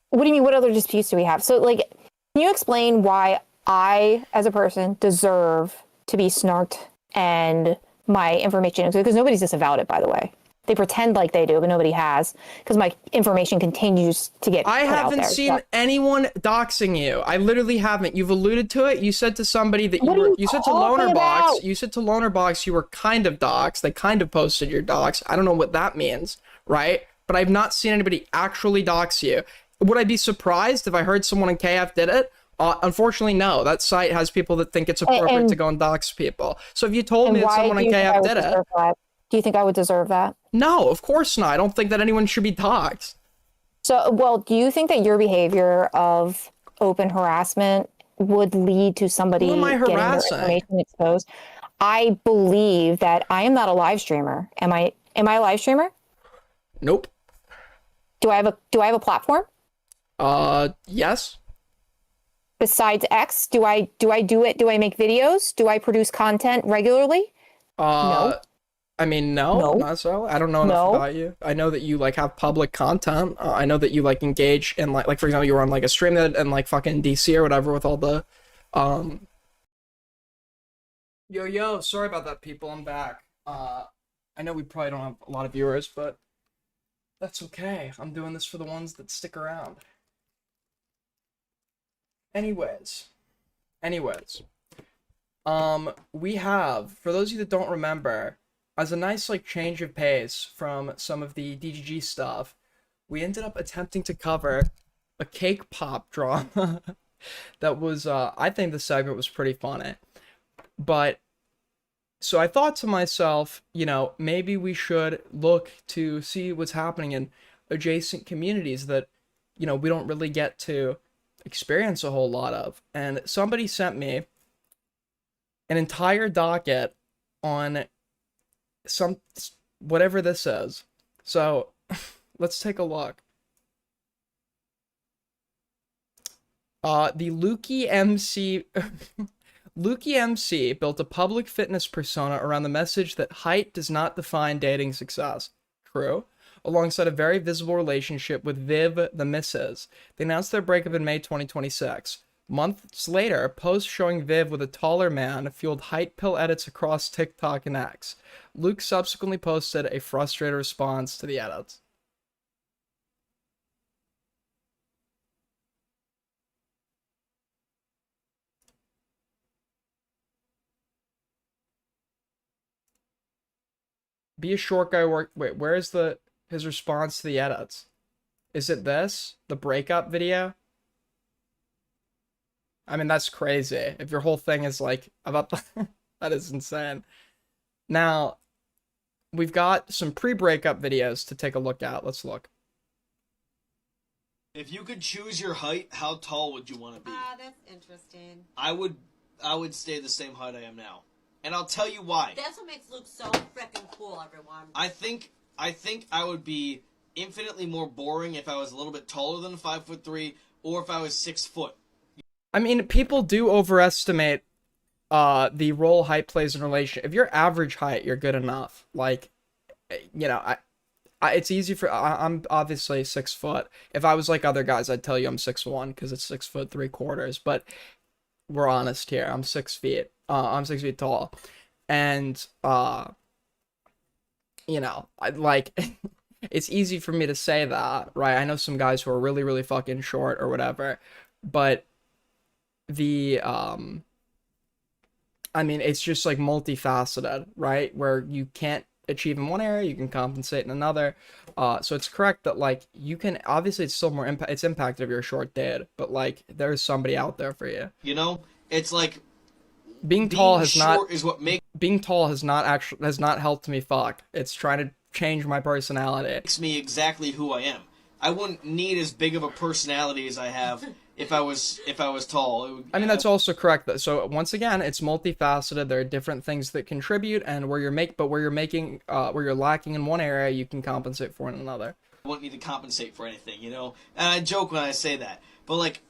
Speaker 3: What do you mean, what other disputes do we have? So, like, can you explain why I, as a person, deserve to be snarked and my information? Because nobody's disavowed it, by the way. They pretend like they do, but nobody has, because my information continues to get put out there.
Speaker 1: I haven't seen anyone doxing you. I literally haven't. You've alluded to it. You said to somebody that you said to Lonerbox. You said to Lonerbox you were kind of doxed. They kind of posted your dox. I don't know what that means, right? But I've not seen anybody actually dox you. Would I be surprised if I heard someone in KF did it? Unfortunately, no. That site has people that think it's appropriate to go and dox people. So if you told me that
Speaker 3: why
Speaker 1: someone
Speaker 3: do
Speaker 1: in
Speaker 3: you think I
Speaker 1: KF
Speaker 3: would
Speaker 1: did it,
Speaker 3: deserve that? Do you think I would deserve that?
Speaker 1: no, of course not. I don't think that anyone should be doxxed.
Speaker 3: So, well, do you think that your behavior of open harassment would lead to somebody
Speaker 1: Who am I
Speaker 3: getting their
Speaker 1: harassing?
Speaker 3: information exposed? I believe that I am not a live streamer. Am I a live streamer?
Speaker 1: Nope.
Speaker 3: Do I have a platform?
Speaker 1: Yes.
Speaker 3: Besides X, do I do it? Do I make videos? Do I produce content regularly? No.
Speaker 1: I mean, no, not so. I don't know enough about you. I know that you like have public content. I know that you like engage in like for example, you were on like a stream that and like fucking DC or whatever with all the, Yo, sorry about that, people. I'm back. I know we probably don't have a lot of viewers, but that's okay. I'm doing this for the ones that stick around. Anyways, we have, for those of you that don't remember, as a nice like change of pace from some of the DGG stuff, we ended up attempting to cover a cake pop drama that was, I think the segment was pretty funny. But, so I thought to myself, you know, maybe we should look to see what's happening in adjacent communities that, you know, we don't really get to experience a whole lot of. And somebody sent me an entire docket on some whatever this is. So let's take a look. The Lukey MC Lukey MC built a public fitness persona around the message that height does not define dating success. True. Alongside a very visible relationship with Viv the Misses. They announced their breakup in May 2026. Months later, posts showing Viv with a taller man fueled height pill edits across TikTok and X. Luke subsequently posted a frustrated response to the edits. Be a short guy work. Wait, where is his response to the edits? Is it this? The breakup video? I mean, that's crazy. If your whole thing is like about the that is insane. Now, we've got some pre-breakup videos to take a look at. Let's look.
Speaker 11: If you could choose your height, how tall would you want to be?
Speaker 13: That's interesting.
Speaker 11: I would stay the same height I am now. And I'll tell you why.
Speaker 13: That's what makes Luke so freaking cool, everyone.
Speaker 11: I think I would be infinitely more boring if I was a little bit taller than 5'3", or if I was 6 foot.
Speaker 1: I mean, people do overestimate the role height plays in relation. If you're average height, you're good enough. Like, you know, it's easy for I'm obviously 6 foot. If I was like other guys, I'd tell you I'm 6'1" because it's 6'3". But we're honest here. I'm 6 feet. I'm 6 feet tall, and you know, it's easy for me to say that, right? I know some guys who are really, really fucking short or whatever, but the I mean, it's just like multifaceted, right? Where you can't achieve in one area, you can compensate in another. So it's correct that like you can obviously it's still more it's impacted if you're a short dude, but like there's somebody out there for you.
Speaker 11: You know, it's like
Speaker 1: being tall has
Speaker 11: not is what
Speaker 1: being tall has not helped me fuck. It's trying to change my personality.
Speaker 11: Makes me exactly who I am. I wouldn't need as big of a personality as I have if I was tall.
Speaker 1: I mean, that's also correct. So once again, it's multifaceted. There are different things that contribute, and where you're lacking in one area, you can compensate for in another.
Speaker 11: I wouldn't need to compensate for anything, you know. And I joke when I say that, but like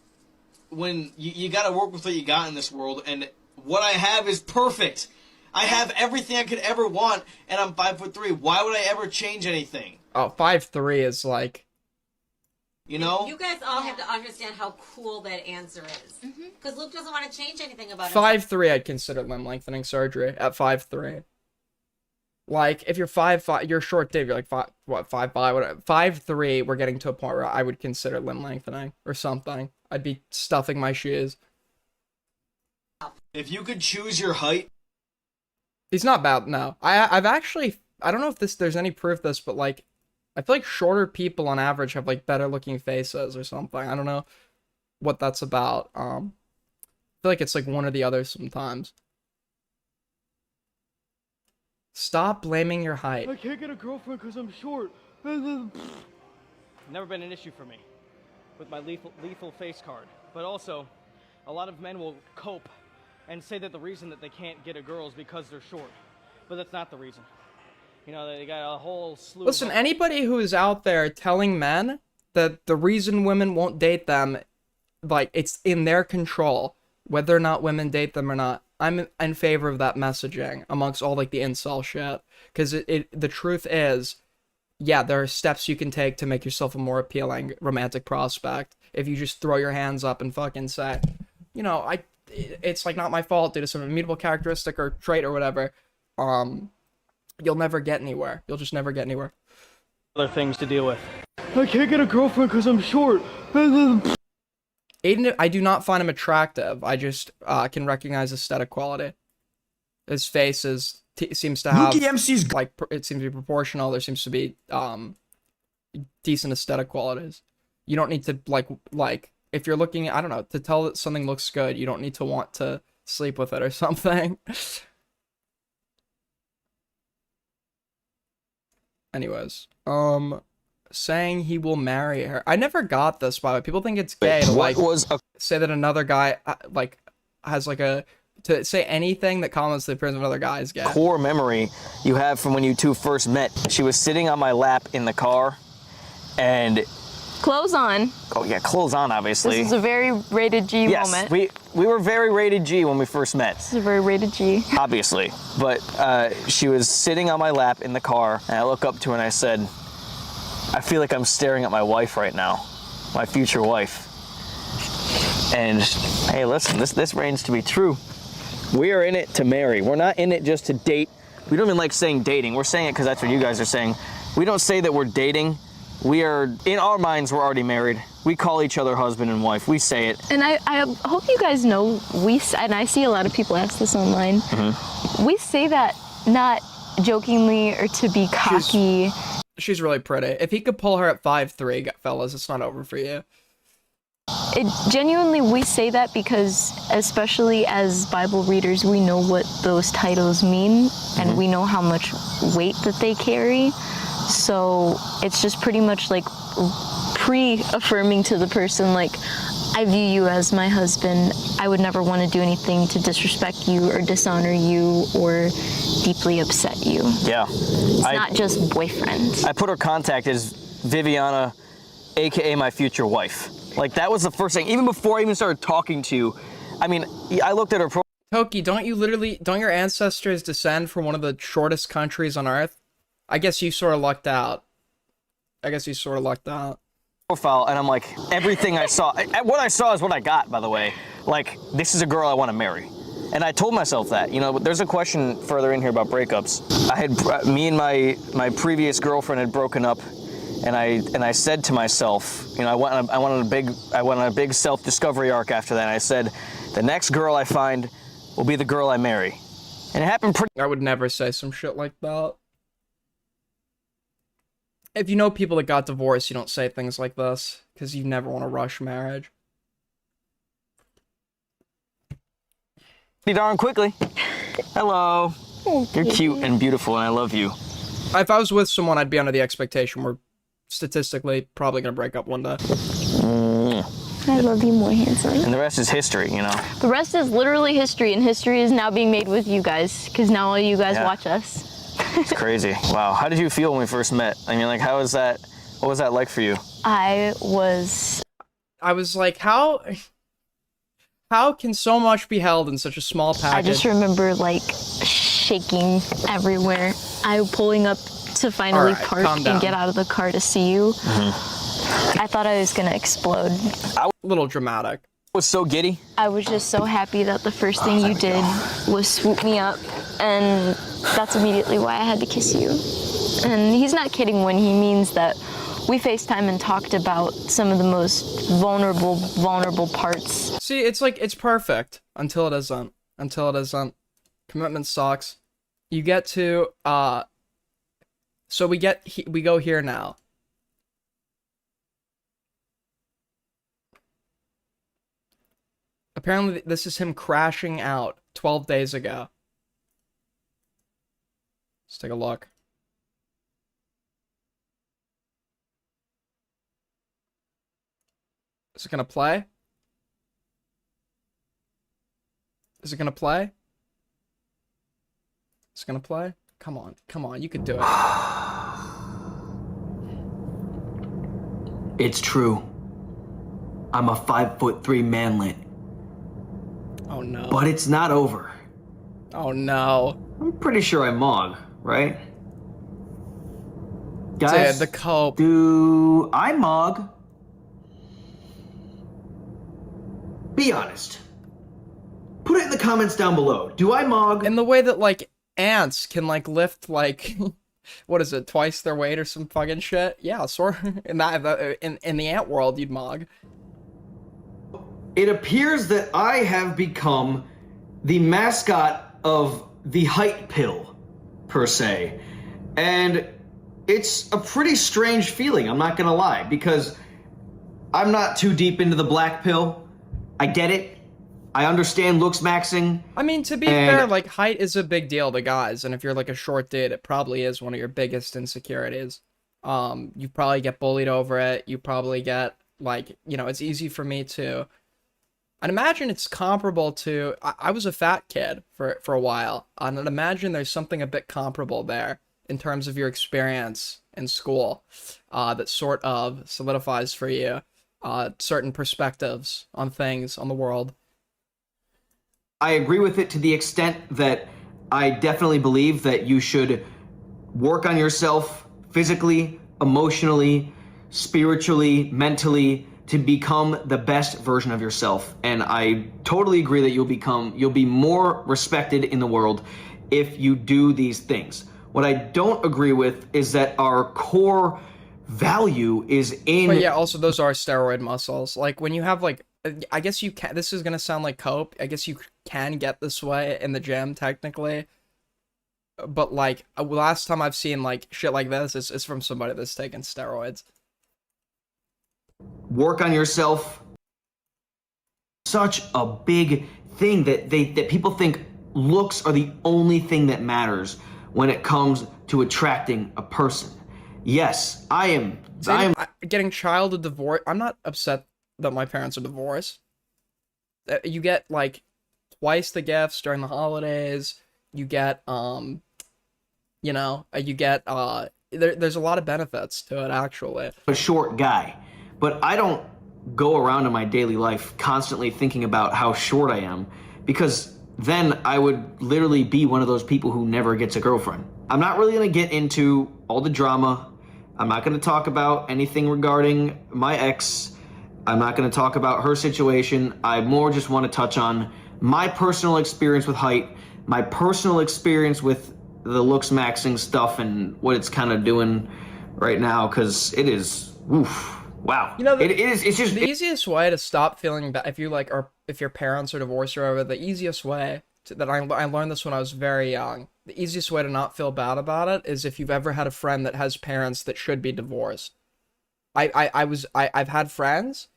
Speaker 11: when you got to work with what you got in this world, and what I have is perfect. I have everything I could ever want, and I'm 5'3". Why would I ever change anything?
Speaker 1: Oh, 5'3" is like,
Speaker 11: you know?
Speaker 13: You guys all have to understand how cool that answer is. Because Luke doesn't want to change anything about it.
Speaker 1: 5'3", I'd consider limb lengthening surgery at 5'3". Like, if you're 5'5", you're short, Dave. You're like 5'5", whatever. 5'3", we're getting to a point where I would consider limb lengthening or something. I'd be stuffing my shoes.
Speaker 11: If you could choose your height,
Speaker 1: he's not bad. No, I've actually, I don't know if there's any proof of this, but like, I feel like shorter people on average have like better looking faces or something. I don't know. what that's about. I feel like it's like one or the other sometimes. Stop blaming your height.
Speaker 4: I can't get a girlfriend because I'm short. Never been an issue for me with my lethal face card. But also, a lot of men will cope and say that the reason that they can't get a girl is because they're short. But that's not the reason. You know, they got a whole slew
Speaker 1: Listen,
Speaker 4: of...
Speaker 1: anybody who is out there telling men that the reason women won't date them, like, it's in their control, whether or not women date them or not, I'm in favor of that messaging amongst all, like, the incel shit. Because the truth is, yeah, there are steps you can take to make yourself a more appealing romantic prospect. If you just throw your hands up and fucking say, you know, it's, like, not my fault due to some immutable characteristic or trait or whatever, you'll never get anywhere. You'll just never get anywhere.
Speaker 4: other things to deal with. I can't get a girlfriend because I'm short.
Speaker 1: Aiden, I do not find him attractive. I just can recognize aesthetic quality. His face seems to have like it seems to be proportional. There seems to be decent aesthetic qualities. You don't need to like if you're looking, I don't know, to tell that something looks good, you don't need to want to sleep with it or something. Anyways, saying he will marry her. I never got this, by the way. People think it's gay to like say that another guy like has like to say anything that comments the appearance of another guy is gay.
Speaker 14: Core memory you have from when you two first met. She was sitting on my lap in the car, and
Speaker 25: Clothes on.
Speaker 14: oh yeah, clothes on, obviously.
Speaker 25: This is a very rated G
Speaker 14: yes, moment.
Speaker 25: moment.
Speaker 14: we were very rated G when we first met.
Speaker 25: This is a very rated G.
Speaker 14: Obviously, but she was sitting on my lap in the car, and I look up to her and I said, I feel like I'm staring at my wife right now, my future wife. And hey, listen, this reigns to be true. We are in it to marry. We're not in it just to date. We don't even like saying dating. We're saying it because that's what you guys are saying. We don't say that we're dating. We are, in our minds, we're already married. We call each other husband and wife. We say it.
Speaker 25: And I hope you guys know, and I see a lot of people ask this online, we say that not jokingly or to be cocky.
Speaker 1: She's really pretty. If he could pull her at 5'3", fellas, it's not over for you.
Speaker 25: Genuinely, we say that because, especially as Bible readers, we know what those titles mean, and we know how much weight that they carry. So it's just pretty much like pre-affirming to the person, like, I view you as my husband. I would never want to do anything to disrespect you or dishonor you or deeply upset you.
Speaker 14: Yeah.
Speaker 25: It's not just boyfriend.
Speaker 14: I put her contact as Viviana, aka my future wife. Like, that was the first thing, even before I even started talking to you. I mean, I looked at her profile.
Speaker 1: Toki, don't your ancestors descend from one of the shortest countries on Earth? I guess you sort of lucked out.
Speaker 14: Profile, and I'm like, everything I saw, what I saw is what I got, by the way. Like, this is a girl I want to marry. And I told myself that, you know, there's a question further in here about breakups. Me and my previous girlfriend had broken up, and I said to myself, you know, I went on a big self-discovery arc after that, and I said, the next girl I find will be the girl I marry. And it happened pretty...
Speaker 1: I would never say some shit like that. If you know people that got divorced, you don't say things like this, because you never want to rush marriage.
Speaker 14: Pretty darn quickly. Hello. You're cute and beautiful, and I love you.
Speaker 1: If I was with someone, I'd be under the expectation we're statistically probably going to break up one day.
Speaker 25: I love you more, handsome.
Speaker 14: And the rest is history, you know?
Speaker 25: The rest is literally history, and history is now being made with you guys, because now all you guys watch us.
Speaker 14: It's crazy. Wow. How did you feel when we first met? I mean, like, what was that like for you?
Speaker 25: I was like,
Speaker 1: how can so much be held in such a small package?
Speaker 25: I just remember, like, shaking everywhere. Pulling up to finally park and get out of the car to see you. I thought I was gonna explode.
Speaker 1: A little dramatic.
Speaker 14: I was so giddy.
Speaker 25: I was just so happy that the first thing you did was swoop me up, and that's immediately why I had to kiss you. And he's not kidding when he means that we FaceTime and talked about some of the most vulnerable parts.
Speaker 1: See, it's like, it's perfect until it isn't. Commitment sucks. You get to, so we go here now. Apparently, this is him crashing out 12 days ago. Let's take a look. Is it gonna play? Is it gonna play? It's gonna play? Come on, you can do it.
Speaker 5: It's true. I'm a 5'3" manlet.
Speaker 1: Oh no.
Speaker 5: But it's not over.
Speaker 1: Oh no.
Speaker 5: I'm pretty sure I Mog, right? Guys,
Speaker 1: Dude, the cope.
Speaker 5: Do I Mog? Be honest. Put it in the comments down below. Do I Mog?
Speaker 1: In the way that, like, ants can, like, lift, like, what is it, twice their weight or some fucking shit? Yeah, sort in the ant world, you'd Mog.
Speaker 5: It appears that I have become the mascot of the height pill, per se. And it's a pretty strange feeling, I'm not gonna lie, because I'm not too deep into the black pill. I get it. I understand looks maxing.
Speaker 1: I mean, to be fair, like, height is a big deal to guys, and if you're, like, a short dude, it probably is one of your biggest insecurities. You probably get bullied over it. You probably get, like, you know, it's easy for me to... I'd imagine it's comparable to... I was a fat kid for a while, and I'd imagine there's something a bit comparable there in terms of your experience in school that sort of solidifies for you certain perspectives on things, on the world.
Speaker 5: I agree with it to the extent that I definitely believe that you should work on yourself physically, emotionally, spiritually, mentally, to become the best version of yourself. And I totally agree that you'll be more respected in the world if you do these things. What I don't agree with is that our core value is in...
Speaker 1: But yeah, also those are steroid muscles. Like when you have like, I guess you can, this is gonna sound like cope, I guess you can get this way in the gym technically. But like, last time I've seen like shit like this is from somebody that's taken steroids.
Speaker 5: Work on yourself. Such a big thing that people think looks are the only thing that matters when it comes to attracting a person. Yes, I am
Speaker 1: getting child divorce. I'm not upset that my parents are divorced. You get like twice the gifts during the holidays. You get you know, you get there's a lot of benefits to it actually.
Speaker 5: a short guy, but I don't go around in my daily life constantly thinking about how short I am, because then I would literally be one of those people who never gets a girlfriend. I'm not really gonna get into all the drama. I'm not gonna talk about anything regarding my ex. I'm not gonna talk about her situation. I more just wanna touch on my personal experience with height, my personal experience with the looks maxing stuff and what it's kind of doing right now, because it is, oof, wow.
Speaker 1: You know,
Speaker 5: it's just
Speaker 1: the easiest way to stop feeling bad if you like, or if your parents are divorced or whatever. The easiest way that I learned this when I was very young. The easiest way to not feel bad about it is if you've ever had a friend that has parents that should be divorced. I've had friends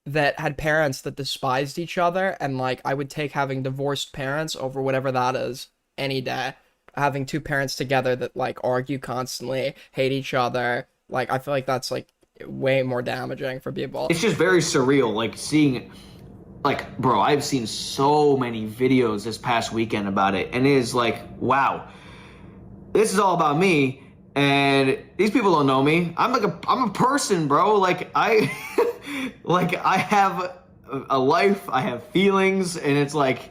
Speaker 1: that had parents that despised each other, and like I would take having divorced parents over whatever that is any day. Having two parents together that like argue constantly, hate each other, like I feel like that's like way more damaging for people.
Speaker 5: It's just very surreal, like seeing, like, bro, I've seen so many videos this past weekend about it, and it is like, wow, this is all about me, and these people don't know me. I'm a person, bro. Like I have a life, I have feelings, and it's like,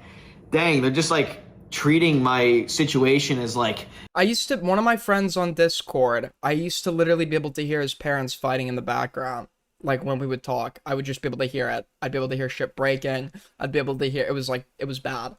Speaker 5: dang, they're just like treating my situation as like...
Speaker 1: One of my friends on Discord, I used to literally be able to hear his parents fighting in the background. Like when we would talk, I would just be able to hear it. I'd be able to hear shit breaking. I'd be able to hear, it was bad.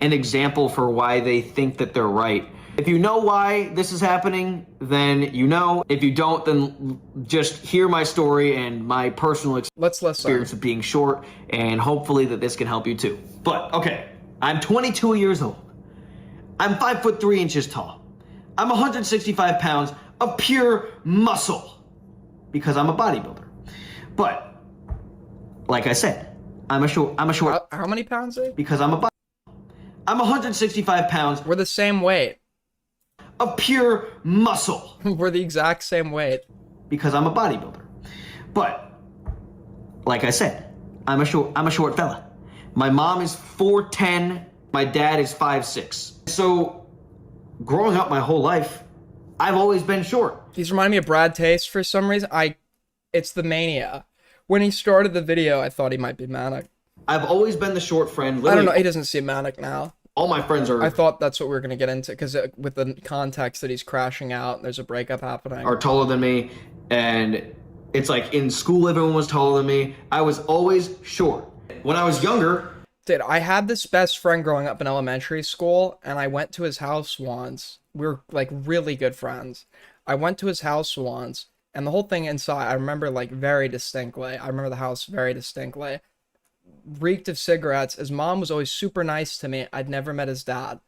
Speaker 5: An example for why they think that they're right. If you know why this is happening, then you know. If you don't, then just hear my story and my personal experience of being short, and hopefully that this can help you too. But, okay, I'm 22 years old. I'm 5'3" tall. I'm 165 pounds of pure muscle because I'm a bodybuilder. But, like I said, I'm a short.
Speaker 1: How many pounds are you?
Speaker 5: Because I'm 165 pounds.
Speaker 1: We're the same weight.
Speaker 5: Of pure muscle.
Speaker 1: We're the exact same weight.
Speaker 5: Because I'm a bodybuilder. But like I said, I'm a short fella. My mom is 4'10", my dad is 5'6". So growing up my whole life, I've always been short.
Speaker 1: He's reminding me of Brad Taste for some reason. It's the mania. When he started the video, I thought he might be manic.
Speaker 5: I've always been the short friend.
Speaker 1: I don't know. He doesn't seem manic now.
Speaker 5: All my friends are.
Speaker 1: I thought that's what we were going to get into, because with the context that he's crashing out and there's a breakup happening.
Speaker 5: Are taller than me, and it's like in school everyone was taller than me. I was always short. When I was younger...
Speaker 1: Dude, I had this best friend growing up in elementary school, and I went to his house once. We were, like, really good friends. I went to his house once, and the whole thing inside, I remember, like, very distinctly. I remember the house very distinctly. Reeked of cigarettes. His mom was always super nice to me. I'd never met his dad.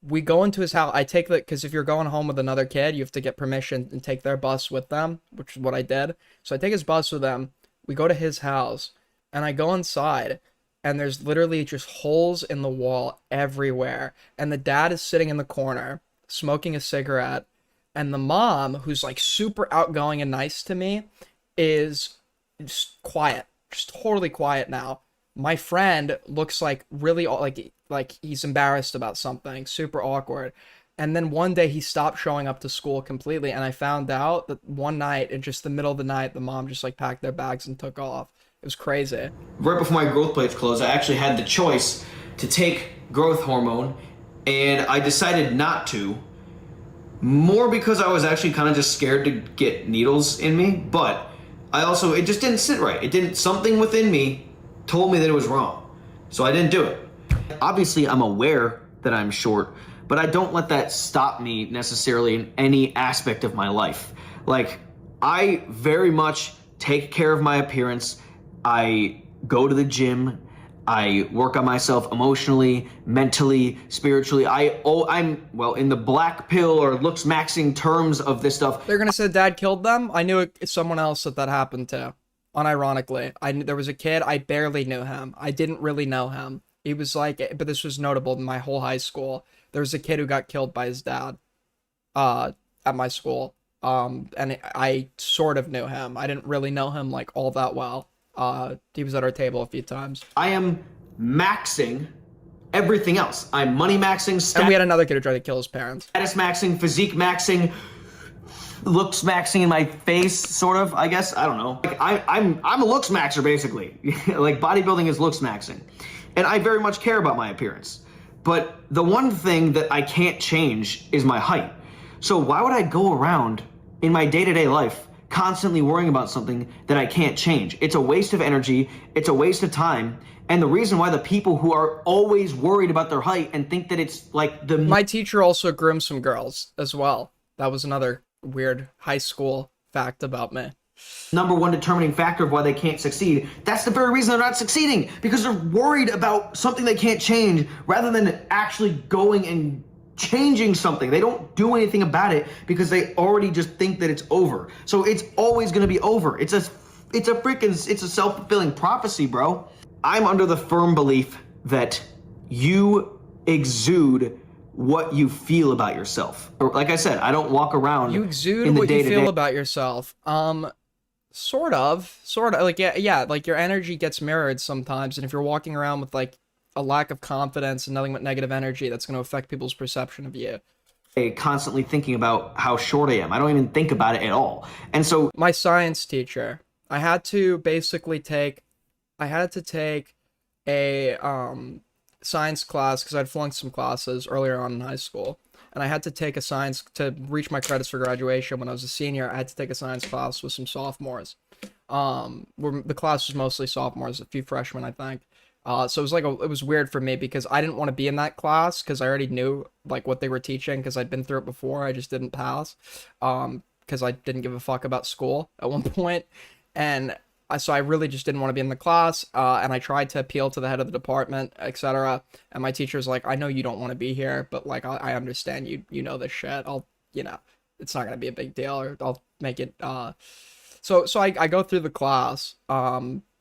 Speaker 1: We go into his house. I take because if you're going home with another kid, you have to get permission and take their bus with them, which is what I did. So I take his bus with them. We go to his house, and I go inside, and there's literally just holes in the wall everywhere. And the dad is sitting in the corner, smoking a cigarette. And the mom, who's like super outgoing and nice to me, is just quiet. Just totally quiet now. My friend looks like really like he's embarrassed about something, super awkward. And then one day he stopped showing up to school completely, and I found out that one night, in just the middle of the night, the mom just like packed their bags and took off. It was crazy.
Speaker 5: Right before my growth plates closed, I actually had the choice to take growth hormone, and I decided not to. More because I was actually kind of just scared to get needles in me, but it just didn't sit right. Something within me told me that it was wrong. So I didn't do it. Obviously, I'm aware that I'm short, but I don't let that stop me necessarily in any aspect of my life. Like, I very much take care of my appearance. I go to the gym. I work on myself emotionally, mentally, spiritually. I'm in the black pill or looks maxing terms of this stuff.
Speaker 1: They're gonna say dad killed them? I knew someone else that happened to. Unironically, there was a kid, I barely knew him. I didn't really know him. He was like, but this was notable in my whole high school. There was a kid who got killed by his dad, at my school. And I sort of knew him. I didn't really know him like all that well. He was at our table a few times.
Speaker 5: I am maxing everything else. I'm money maxing.
Speaker 1: And we had another kid who tried to kill his parents.
Speaker 5: Status maxing, physique maxing, looks maxing in my face, sort of, I guess. I don't know. Like, I'm a looks maxer, basically. Like, bodybuilding is looks maxing. And I very much care about my appearance. But the one thing that I can't change is my height. So why would I go around in my day-to-day life constantly worrying about something that I can't change? It's a waste of energy. It's a waste of time. And the reason why the people who are always worried about their height and think that it's like the...
Speaker 1: My teacher also groomed some girls as well. That was another weird high school fact about me.
Speaker 5: Number one determining factor of why they can't succeed. That's the very reason they're not succeeding, because they're worried about something they can't change rather than actually going and changing something. They don't do anything about it because they already just think that it's over. So it's always going to be over. It's a self-fulfilling prophecy, bro. I'm under the firm belief that you exude what you feel about yourself. Like I said, I don't walk around.
Speaker 1: You exude what you feel about yourself. Sort of, like, yeah, like your energy gets mirrored sometimes, and if you're walking around with like a lack of confidence and nothing but negative energy, that's going to affect people's perception of you.
Speaker 5: Constantly thinking about how short I am. I don't even think about it at all. And so
Speaker 1: my science teacher, I had to take a science class because I'd flunked some classes earlier on in high school, and I had to take a science to reach my credits for graduation. When I was a senior, I had to take a science class with some sophomores. Where the class was mostly sophomores, a few freshmen, I think. So it was like it was weird for me because I didn't want to be in that class because I already knew like what they were teaching because I'd been through it before. I just didn't pass because I didn't give a fuck about school at one point, and so I really just didn't want to be in the class. And I tried to appeal to the head of the department, etc. And my teacher's like, "I know you don't want to be here, but like I understand you know this shit. It's not gonna be a big deal, or I'll make it." So I go through the class.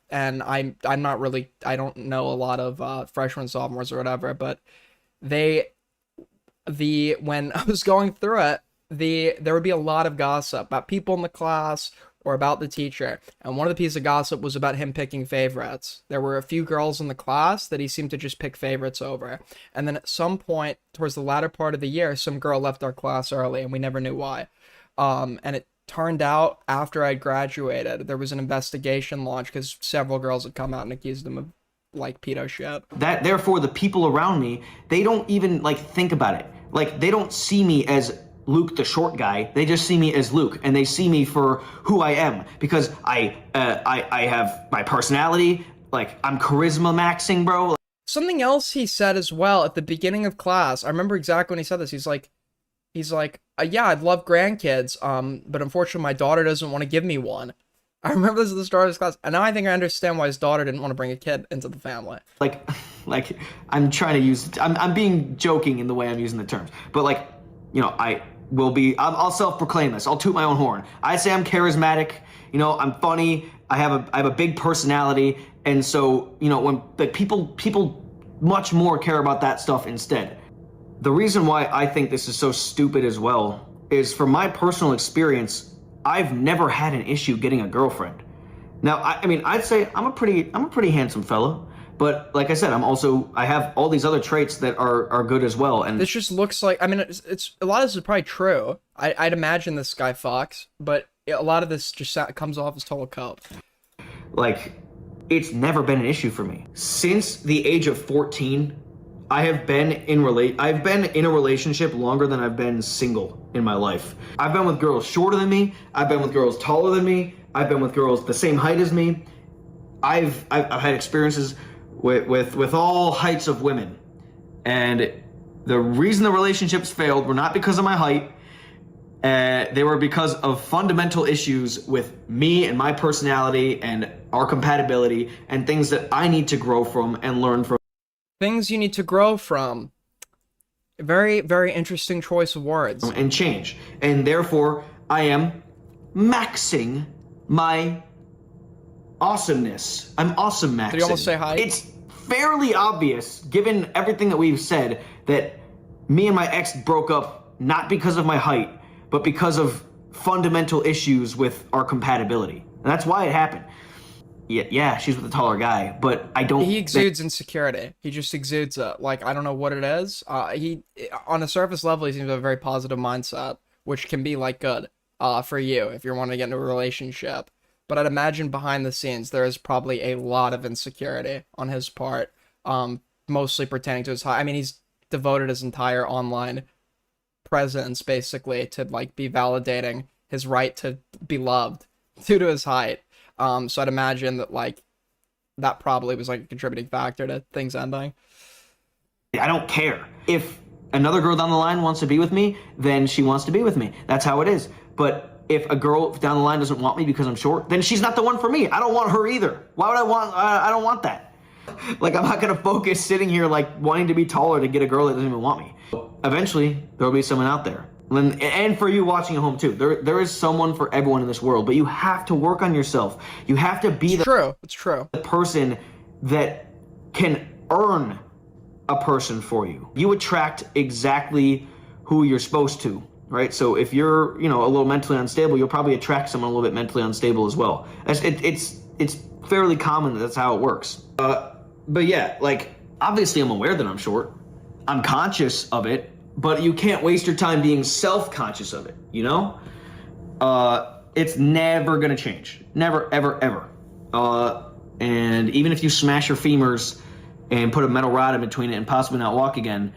Speaker 1: and I'm not really, I don't know a lot of freshmen, sophomores, or whatever, but when I was going through it, there would be a lot of gossip about people in the class or about the teacher, and one of the pieces of gossip was about him picking favorites. There were a few girls in the class that he seemed to just pick favorites over, and then at some point towards the latter part of the year, some girl left our class early, and we never knew why. And it turned out after I graduated, there was an investigation launched because several girls had come out and accused him of like pedo shit.
Speaker 5: That therefore the people around me, they don't even like think about it. Like they don't see me as Luke the short guy. They just see me as Luke, and they see me for who I am because I have my personality. Like I'm charisma maxing, bro.
Speaker 1: Something else he said as well at the beginning of class. I remember exactly when he said this. He's like, yeah, I'd love grandkids, but unfortunately my daughter doesn't want to give me one. I remember this at the start of this class, and now I think I understand why his daughter didn't want to bring a kid into the family.
Speaker 5: Like I'm trying to use, I'm being joking in the way I'm using the terms, but like, you know, I'll self-proclaim this. I'll toot my own horn. I say I'm charismatic, you know, I'm funny, I have a big personality, and so, you know, when like people much more care about that stuff instead. The reason why I think this is so stupid as well is from my personal experience, I've never had an issue getting a girlfriend. Now, I mean, I'd say I'm a pretty handsome fellow, but like I said, I have all these other traits that are good as well. And
Speaker 1: this just looks like, I mean, it's a lot of this is probably true. I'd imagine this guy fucks, but a lot of this just comes off as total cope.
Speaker 5: Like, it's never been an issue for me. Since the age of 14, I've been in a relationship longer than I've been single in my life. I've been with girls shorter than me. I've been with girls taller than me. I've been with girls the same height as me. I've had experiences with all heights of women, and the reason the relationships failed were not because of my height. They were because of fundamental issues with me and my personality and our compatibility and things that I need to grow from and learn from.
Speaker 1: Things you need to grow from. Very, very interesting choice of words.
Speaker 5: And change. And therefore, I am maxing my awesomeness. I'm awesome maxing.
Speaker 1: Did you almost say hi?
Speaker 5: It's fairly obvious, given everything that we've said, that me and my ex broke up not because of my height, but because of fundamental issues with our compatibility. And that's why it happened. Yeah, she's with a taller guy, but I don't...
Speaker 1: He exudes insecurity. He just exudes it. Like, I don't know what it is. He, on a surface level, he seems to have a very positive mindset, which can be, like, good for you if you're wanting to get into a relationship. But I'd imagine behind the scenes, there is probably a lot of insecurity on his part, mostly pertaining to his height. I mean, he's devoted his entire online presence, basically, to, like, be validating his right to be loved due to his height. So I'd imagine that, like, that probably was, like, a contributing factor to things ending.
Speaker 5: I don't care. If another girl down the line wants to be with me, then she wants to be with me. That's how it is. But if a girl down the line doesn't want me because I'm short, then she's not the one for me. I don't want her either. Why would I don't want that. Like, I'm not going to focus sitting here, like, wanting to be taller to get a girl that doesn't even want me. Eventually, there'll be someone out there. And for you watching at home too, there is someone for everyone in this world, but you have to work on yourself. You have to be
Speaker 1: It's true.
Speaker 5: The person that can earn a person for you. You attract exactly who you're supposed to, right? So if you're, you know, a little mentally unstable, you'll probably attract someone a little bit mentally unstable as well. It's fairly common that that's how it works. But yeah, like, obviously I'm aware that I'm short. I'm conscious of it. But you can't waste your time being self-conscious of it, you know? It's never gonna change. Never, ever, ever. And even if you smash your femurs and put a metal rod in between it and possibly not walk again,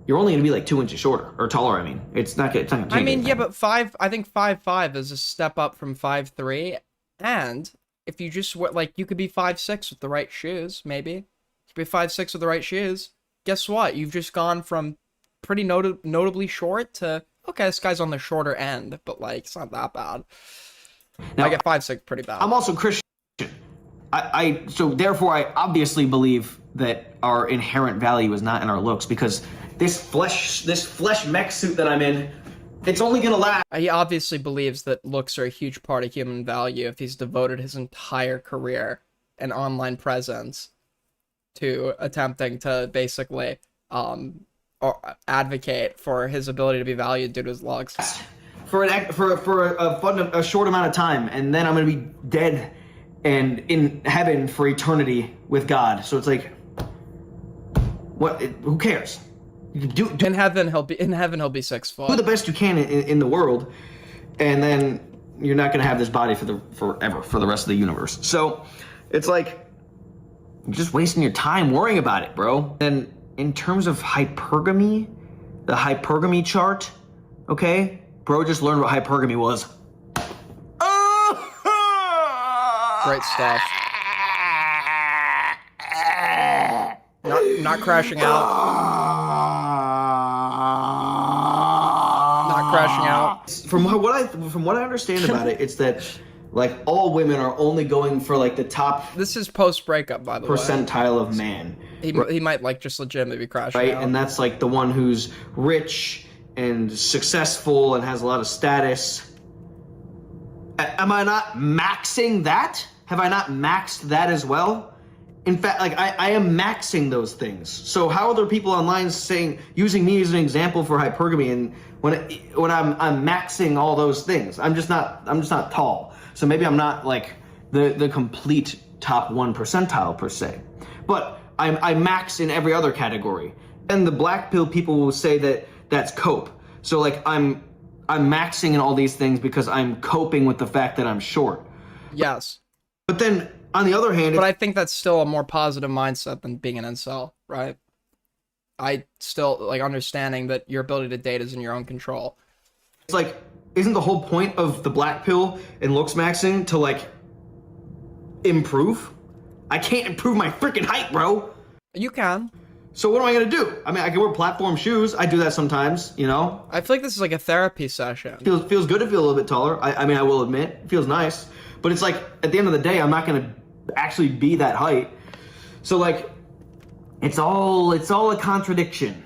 Speaker 5: you're only gonna be like 2 inches shorter, or taller, I mean. It's not gonna change.
Speaker 1: I mean, yeah, but I think 5'5" is a step up from 5'3", and if you just, like, you could be 5'6" with the right shoes, maybe. You could be 5'6" with the right shoes. Guess what? You've just gone from pretty notably short to, okay, this guy's on the shorter end, but, like, it's not that bad. Now, I get 5'6" pretty bad.
Speaker 5: I'm also Christian. So therefore I obviously believe that our inherent value is not in our looks, because this flesh mech suit that I'm in, it's only gonna last.
Speaker 1: He obviously believes that looks are a huge part of human value if he's devoted his entire career an online presence to attempting to basically or advocate for his ability to be valued due to his looks.
Speaker 5: For a short amount of time, and then I'm gonna be dead and in heaven for eternity with God. So it's like, what? Who cares? Do
Speaker 1: in heaven he'll be 6 foot.
Speaker 5: Do the best you can in the world, and then you're not gonna have this body forever, for the rest of the universe. So it's like you're just wasting your time worrying about it, bro. And in terms of hypergamy, the hypergamy chart, okay, bro just learned what hypergamy was.
Speaker 1: Great stuff. Not crashing out. Not crashing out.
Speaker 5: From what I understand about it, it's that like all women are only going for like the top.
Speaker 1: This is post breakup, by the
Speaker 5: percentile of man.
Speaker 1: He might like just legitimately be crashing
Speaker 5: right,
Speaker 1: out.
Speaker 5: and that's like the one who's rich and successful and has a lot of status. Am I not maxing that? Have I not maxed that as well? In fact, like I am maxing those things. So how are there people online using me as an example for hypergamy, and when I'm maxing all those things? I'm just not tall. So maybe I'm not like the complete top 1 percentile per se. But I max in every other category. And the black pill people will say that that's cope. So like I'm maxing in all these things because I'm coping with the fact that I'm short.
Speaker 1: Yes.
Speaker 5: But then on the other hand,
Speaker 1: but I think that's still a more positive mindset than being an incel, right? I still like understanding that your ability to date is in your own control.
Speaker 5: It's like, isn't the whole point of the black pill and looks maxing to like improve? I can't improve my freaking height, bro.
Speaker 1: You can.
Speaker 5: So what am I gonna do? I mean, I can wear platform shoes. I do that sometimes, you know?
Speaker 1: I feel like this is like a therapy session.
Speaker 5: Feels good to feel a little bit taller. I mean, I will admit, it feels nice. But it's like, at the end of the day, I'm not gonna actually be that height. So like, it's all a contradiction.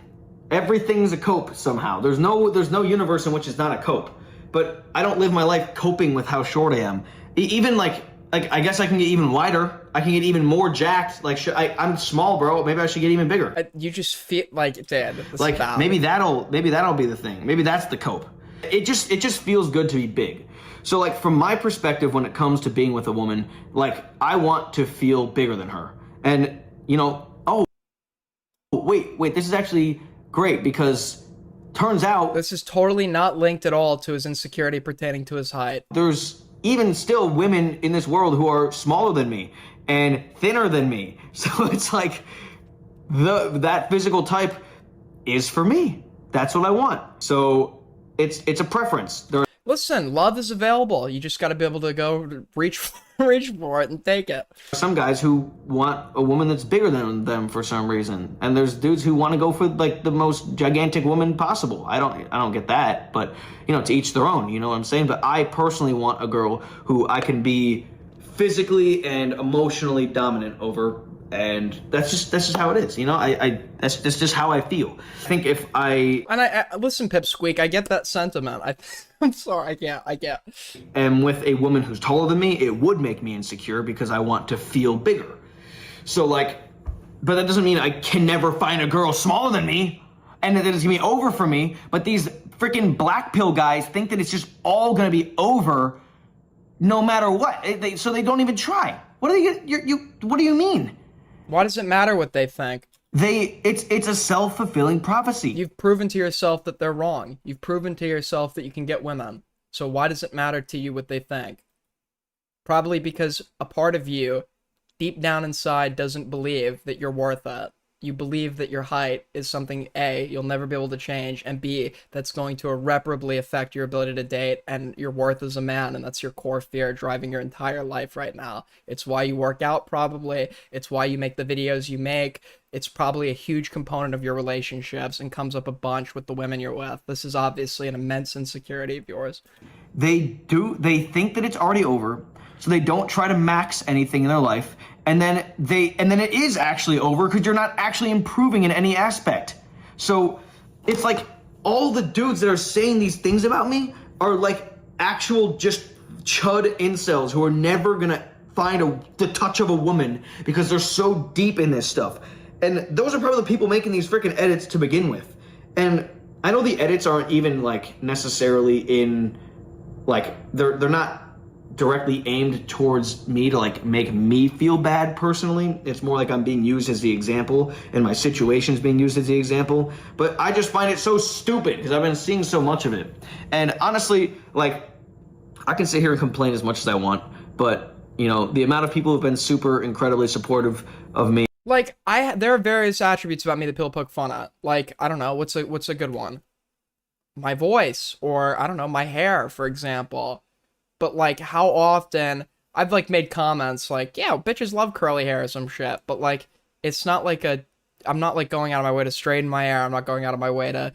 Speaker 5: Everything's a cope somehow. There's no universe in which it's not a cope. But I don't live my life coping with how short I am. Even like I guess I can get even wider. I can get even more jacked. Like I'm small, bro. Maybe I should get even bigger.
Speaker 1: You just feel like dead.
Speaker 5: Like maybe that'll be the thing. Maybe that's the cope. It just feels good to be big. So like from my perspective, when it comes to being with a woman, like I want to feel bigger than her. And you know, oh wait, this is actually great because turns out
Speaker 1: this is totally not linked at all to his insecurity pertaining to his height.
Speaker 5: There's even still women in this world who are smaller than me and thinner than me. So it's like that physical type is for me. That's what I want. So it's a preference.
Speaker 1: Listen, love is available. You just got to be able to go reach for it and take it.
Speaker 5: Some guys who want a woman that's bigger than them for some reason, and there's dudes who want to go for like the most gigantic woman possible. I don't get that, but you know, to each their own. You know what I'm saying? But I personally want a girl who I can be physically and emotionally dominant over, and that's just how it is. You know, that's just how I feel. I think if I
Speaker 1: listen, Pipsqueak, I get that sentiment. I'm sorry, I get.
Speaker 5: And with a woman who's taller than me, it would make me insecure because I want to feel bigger. So like, but that doesn't mean I can never find a girl smaller than me and that it's gonna be over for me. But these freaking black pill guys think that it's just all gonna be over no matter what. So they don't even try. What do you mean?
Speaker 1: Why does it matter what they think?
Speaker 5: It's a self-fulfilling prophecy.
Speaker 1: You've proven to yourself that they're wrong. You've proven to yourself that you can get women. So why does it matter to you what they think? Probably because a part of you, deep down inside, doesn't believe that you're worth it. You believe that your height is something, A, you'll never be able to change, and B, that's going to irreparably affect your ability to date and your worth as a man, and that's your core fear driving your entire life right now. It's why you work out, probably. It's why you make the videos you make. It's probably a huge component of your relationships and comes up a bunch with the women you're with. This is obviously an immense insecurity of yours.
Speaker 5: They think that it's already over, so they don't try to max anything in their life. And then it is actually over because you're not actually improving in any aspect. So it's like all the dudes that are saying these things about me are like actual just chud incels who are never gonna find the touch of a woman because they're so deep in this stuff. And those are probably the people making these freaking edits to begin with. And I know the edits aren't even like necessarily in like they're not directly aimed towards me to like make me feel bad personally. It's more like I'm being used as the example and my situation's being used as the example. But I just find it so stupid because I've been seeing so much of it. And honestly, like I can sit here and complain as much as I want, but you know, the amount of people who've been super incredibly supportive of me.
Speaker 1: Like there are various attributes about me that people poke fun at. Like, I don't know, what's a good one? My voice, or I don't know, my hair, for example. But like how often I've like made comments like, yeah, bitches love curly hair or some shit, but like it's not like I'm not like going out of my way to straighten my hair. I'm not going out of my way to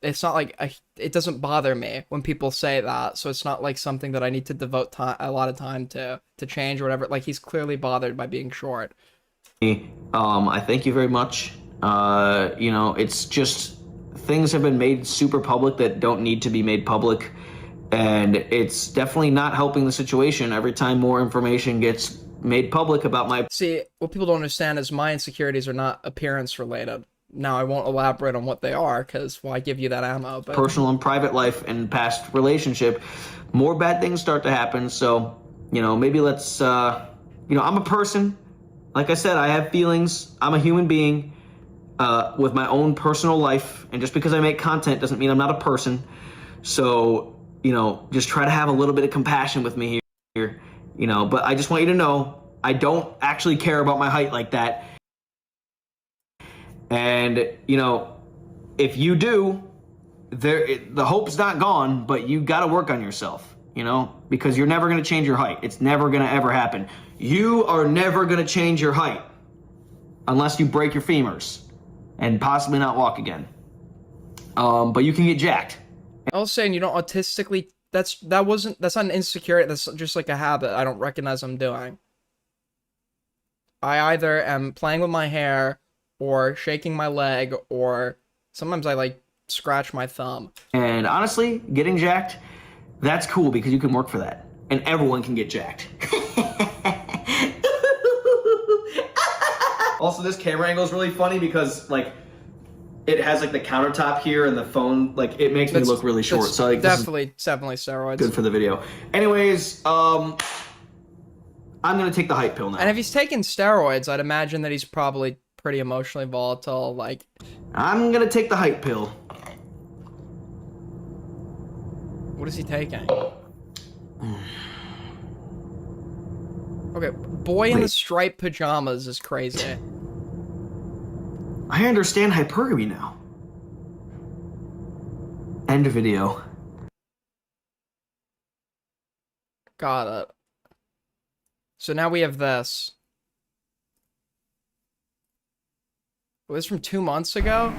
Speaker 1: it's not like it doesn't bother me when people say that, so it's not like something that I need to devote a lot of time to change or whatever. Like he's clearly bothered by being short.
Speaker 5: I thank you very much. You know, it's just things have been made super public that don't need to be made public, and it's definitely not helping the situation every time more information gets made public about my...
Speaker 1: See, what people don't understand is my insecurities are not appearance related. Now, I won't elaborate on what they are, because, well, I give you that ammo, but...
Speaker 5: Personal and private life and past relationship, more bad things start to happen, so, you know, maybe let's, you know, I'm a person. Like I said, I have feelings. I'm a human being with my own personal life, and just because I make content doesn't mean I'm not a person. So, you know, just try to have a little bit of compassion with me here, you know, but I just want you to know I don't actually care about my height like that. And, you know, if you do, the hope's not gone, but you got to work on yourself, you know, because you're never going to change your height. It's never going to ever happen. You are never going to change your height unless you break your femurs and possibly not walk again. But you can get jacked.
Speaker 1: I was saying, you know, autistically, that's not an insecurity. That's just like a habit I don't recognize I'm doing. I either am playing with my hair or shaking my leg, or sometimes I like scratch my thumb.
Speaker 5: And honestly, getting jacked, that's cool because you can work for that. And everyone can get jacked. Also, this camera angle is really funny because like it has like the countertop here and the phone, like it makes me look really short. So like
Speaker 1: definitely steroids.
Speaker 5: Good for the video. Anyways, I'm gonna take the height pill now.
Speaker 1: And if he's taking steroids, I'd imagine that he's probably pretty emotionally volatile. Like,
Speaker 5: I'm gonna take the height pill.
Speaker 1: What is he taking? Okay, boy in the striped pajamas is crazy.
Speaker 5: I understand hypergamy now. End of video.
Speaker 1: Got it. So now we have this. Was this from 2 months ago?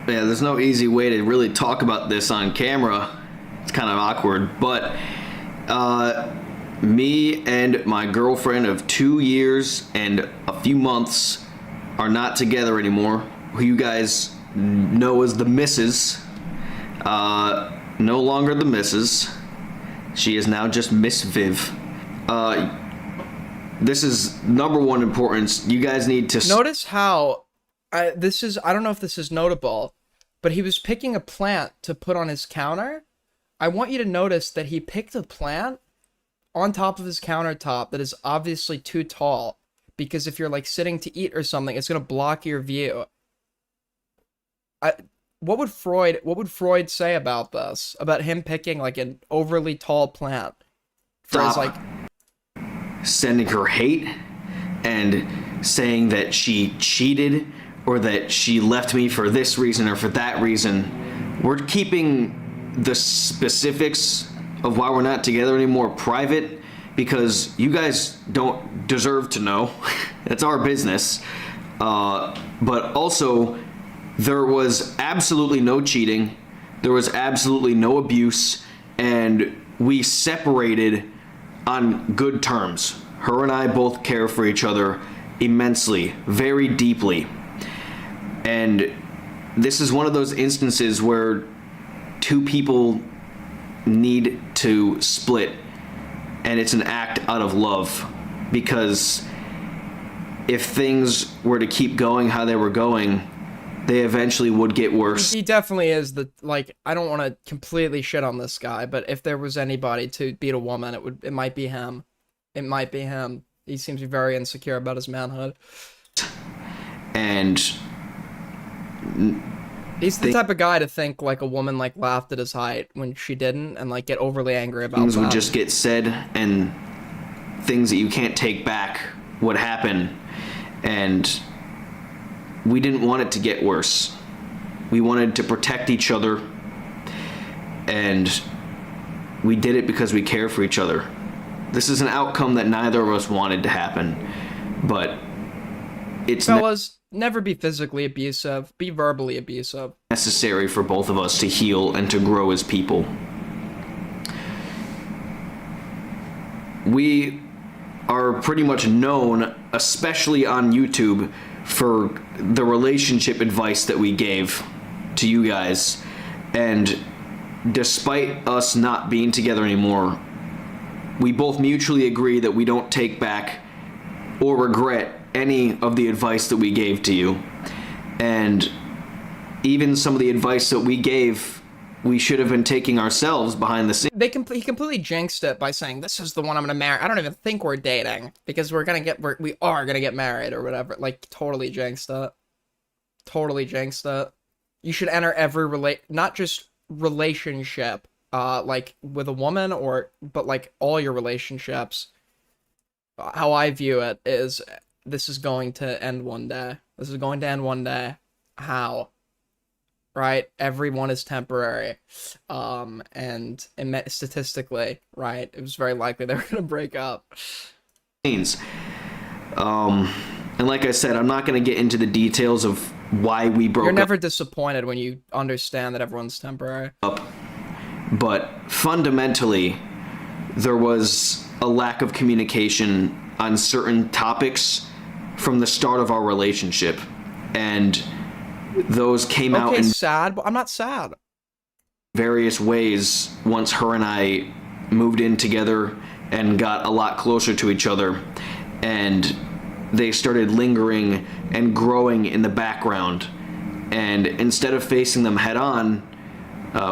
Speaker 5: Yeah, there's no easy way to really talk about this on camera. It's kind of awkward, but me and my girlfriend of 2 years and a few months are not together anymore. Who you guys know as the Missus. No longer the Missus. She is now just Miss Viv. This is number one importance. You guys need to
Speaker 1: notice how I don't know if this is notable, but he was picking a plant to put on his counter. I want you to notice that he picked a plant on top of his countertop that is obviously too tall, because if you're like sitting to eat or something, it's going to block your view. What would Freud say about this? About him picking like an overly tall plant for his like
Speaker 5: sending her hate and saying that she cheated or that she left me for this reason or for that reason. We're keeping the specifics of why we're not together anymore private because you guys don't deserve to know. It's our business. But also, there was absolutely no cheating. There was absolutely no abuse. And we separated on good terms. Her and I both care for each other immensely, very deeply. And this is one of those instances where two people need to split and it's an act out of love, because if things were to keep going how they were going, they eventually would get worse.
Speaker 1: He definitely is like, I don't want to completely shit on this guy, but if there was anybody to beat a woman, it might be him. It might be him. He seems to be very insecure about his manhood.
Speaker 5: And
Speaker 1: he's the type of guy to think like a woman like laughed at his height when she didn't, and like get overly angry about
Speaker 5: things
Speaker 1: that.
Speaker 5: would just get said, and things that you can't take back would happen, and we didn't want it to get worse. We wanted to protect each other, and we did it because we care for each other. This is an outcome that neither of us wanted to happen, but it's
Speaker 1: fellas, never be physically abusive, be verbally abusive.
Speaker 5: Necessary for both of us to heal and to grow as people. We are pretty much known, especially on YouTube, for the relationship advice that we gave to you guys. And despite us not being together anymore, we both mutually agree that we don't take back or regret any of the advice that we gave to you. And even some of the advice that we gave, we should have been taking ourselves behind the scenes.
Speaker 1: He completely jinxed it by saying, this is the one I'm gonna marry. I don't even think we're dating, because we are gonna get married or whatever. Like, totally jinxed it. Totally jinxed it. You should enter every not just relationship, like with a woman, but like all your relationships. How I view it is, this is going to end one day. This is going to end one day. How? Right? Everyone is temporary. And statistically, right, it was very likely they were going to break up.
Speaker 5: And like I said, I'm not going to get into the details of why we broke up.
Speaker 1: You're never disappointed when you understand that everyone's temporary.
Speaker 5: But fundamentally, there was a lack of communication on certain topics from the start of our relationship. And those came out in
Speaker 1: sad, but I'm not sad.
Speaker 5: Various ways once her and I moved in together and got a lot closer to each other, and they started lingering and growing in the background. And instead of facing them head on,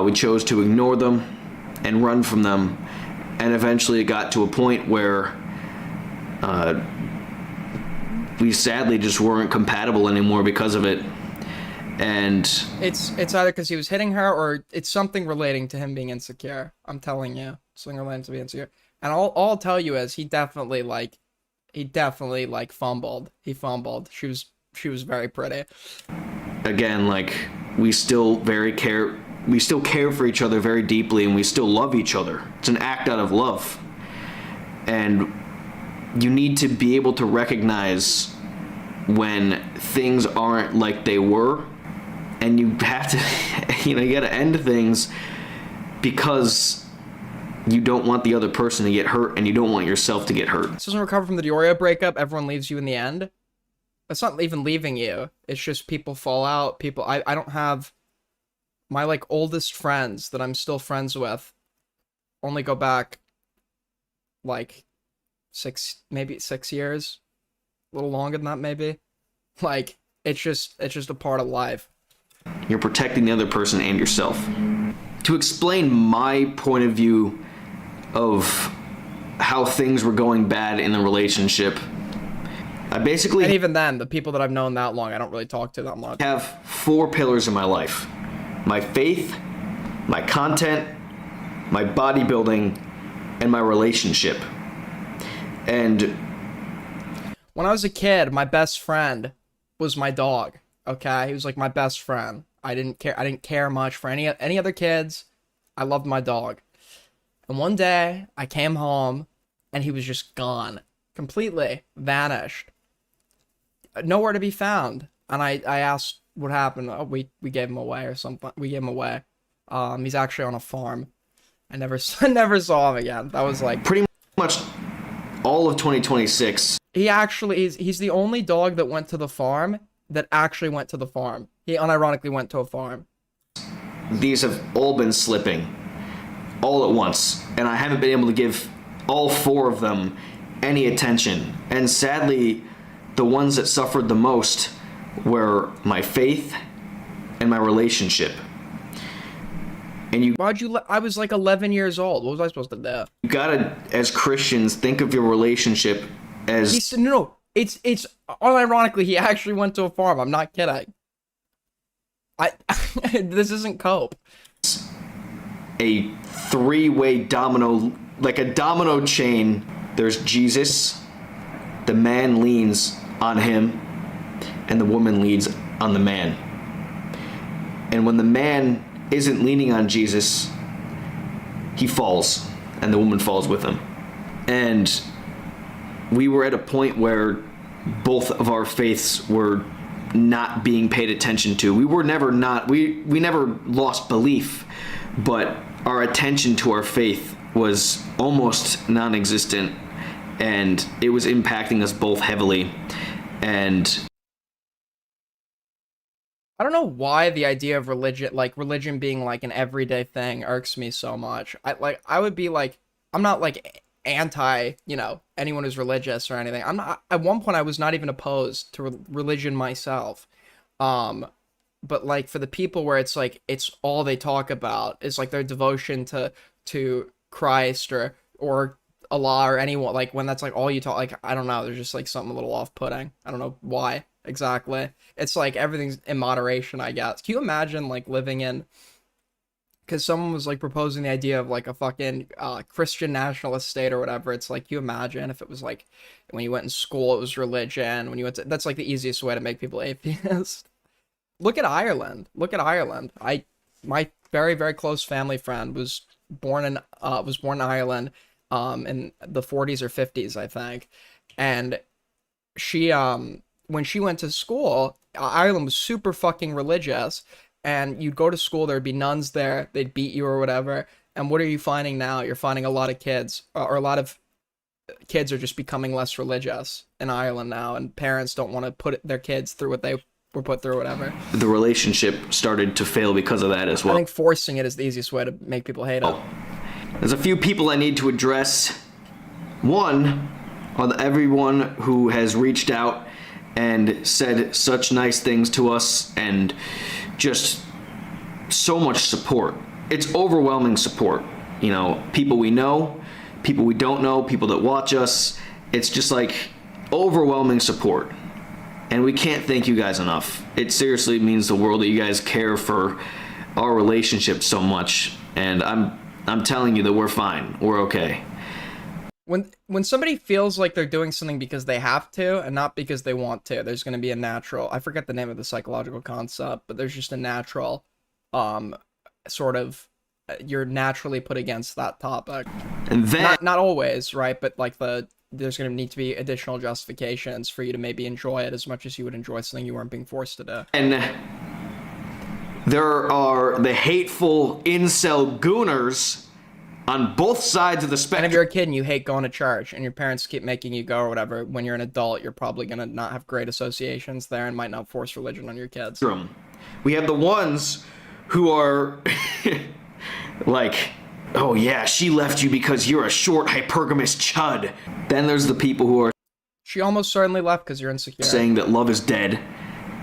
Speaker 5: we chose to ignore them and run from them. And eventually it got to a point where we sadly just weren't compatible anymore because of it. And
Speaker 1: it's either because he was hitting her, or it's something relating to him being insecure. I'm telling you, something relating to being insecure. And all I'll tell you is he definitely fumbled. He fumbled. She was very pretty.
Speaker 5: Again, like, we still care for each other very deeply, and we still love each other. It's an act out of love. And you need to be able to recognize when things aren't like they were, and you have to, you gotta end things because you don't want the other person to get hurt, and you don't want yourself to get hurt.
Speaker 1: This doesn't recover from the Diorio breakup. Everyone leaves you in the end. It's not even leaving you. It's just people fall out. I don't have my oldest friends that I'm still friends with. Only go back maybe 6 years, a little longer than that maybe. It's just a part of life.
Speaker 5: You're protecting the other person and yourself. To explain my point of view of how things were going bad in the relationship, and
Speaker 1: even then, the people that I've known that long, I don't really talk to that much.
Speaker 5: I have 4 pillars in my life: my faith, my content, my bodybuilding, and my relationship. And
Speaker 1: when I was a kid, my best friend was my dog. Okay, he was like my best friend. I didn't care much for any other kids. I loved my dog. And one day I came home and he was just gone, completely vanished, nowhere to be found. And I asked what happened. Oh, we gave him away or something. We gave him away. He's actually on a farm. I never saw him again. That was
Speaker 5: pretty much all of 2026.
Speaker 1: He's the only dog that went to the farm that actually went to the farm. He unironically went to a farm.
Speaker 5: These have all been slipping all at once, and I haven't been able to give all four of them any attention. And sadly, the ones that suffered the most were my faith and my relationship. And you
Speaker 1: I was like 11 years old. What was I supposed to do?
Speaker 5: You gotta, as Christians, think of your relationship as...
Speaker 1: He said, no, it's unironically, he actually went to a farm. I'm not kidding. This isn't cope.
Speaker 5: A three-way domino, like a domino chain. There's Jesus, the man leans on him, and the woman leads on the man. And when the man isn't leaning on Jesus, he falls, and the woman falls with him. And we were at a point where both of our faiths were not being paid attention to. We were never we never lost belief, but our attention to our faith was almost non-existent, and it was impacting us both heavily. And
Speaker 1: I don't know why the idea of religion being like an everyday thing irks me so much. I would be like, I'm not like anti, anyone who's religious or anything. I'm not. At one point, I was not even opposed to religion myself. But like for the people where it's like it's all they talk about is like their devotion to Christ or Allah or anyone, like when that's like all you talk, like I don't know, there's just like something a little off-putting. I don't know why exactly. It's like everything's in moderation, I guess. Can you imagine like living in, because someone was like proposing the idea of like a fucking Christian nationalist state or whatever. It's like, you imagine if it was like when you went in school it was religion, when you went to, that's like the easiest way to make people atheist. Look at Ireland. My very, very close family friend was born in Ireland in the 40s or 50s, I think. And she when she went to school, Ireland was super fucking religious, and you'd go to school, there'd be nuns there, they'd beat you or whatever. And what are you finding now? You're finding a lot of kids, or a lot of kids are just becoming less religious in Ireland now, and parents don't want to put their kids through what they were put through or whatever.
Speaker 5: The relationship started to fail because of that as well.
Speaker 1: I think forcing it is the easiest way to make people hate it.
Speaker 5: There's a few people I need to address. One, on everyone who has reached out and said such nice things to us, and just so much support. It's overwhelming support. People we know, people we don't know, people that watch us. It's just like overwhelming support. And we can't thank you guys enough. It seriously means the world that you guys care for our relationship so much. And I'm telling you that we're fine. We're okay.
Speaker 1: When somebody feels like they're doing something because they have to and not because they want to, there's going to be a natural, I forget the name of the psychological concept, but there's just a natural sort of, you're naturally put against that topic.
Speaker 5: And then,
Speaker 1: not always, right? But like there's going to need to be additional justifications for you to maybe enjoy it as much as you would enjoy something you weren't being forced to do.
Speaker 5: And there are the hateful incel gooners on both sides of the spectrum.
Speaker 1: And if you're a kid and you hate going to church and your parents keep making you go or whatever, when you're an adult, you're probably going to not have great associations there and might not force religion on your kids.
Speaker 5: We have the ones who are like, oh yeah, she left you because you're a short hypergamous chud. Then there's the people who are...
Speaker 1: She almost certainly left because you're insecure.
Speaker 5: Saying that love is dead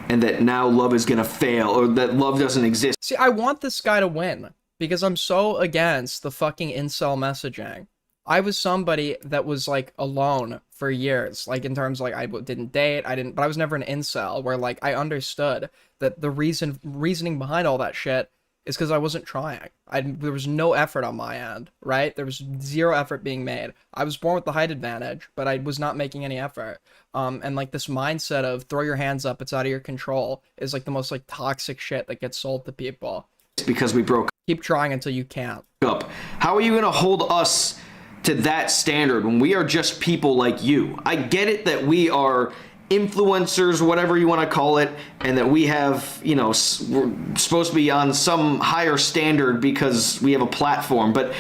Speaker 5: and that now love is going to fail, or that love doesn't exist.
Speaker 1: See, I want this guy to win because I'm so against the fucking incel messaging. I was somebody that was like alone for years, like in terms of like I didn't date, but I was never an incel where like I understood that the reasoning behind all that shit is because I wasn't trying. There was no effort on my end, right? There was zero effort being made. I was born with the height advantage, but I was not making any effort. And like this mindset of throw your hands up, it's out of your control, is like the most like toxic shit that gets sold to people.
Speaker 5: It's because we broke.
Speaker 1: Keep trying until you can't.
Speaker 5: Up. How are you going to hold us to that standard when we are just people like you? I get it that we are influencers, whatever you want to call it, and that we have, we're supposed to be on some higher standard because we have a platform, but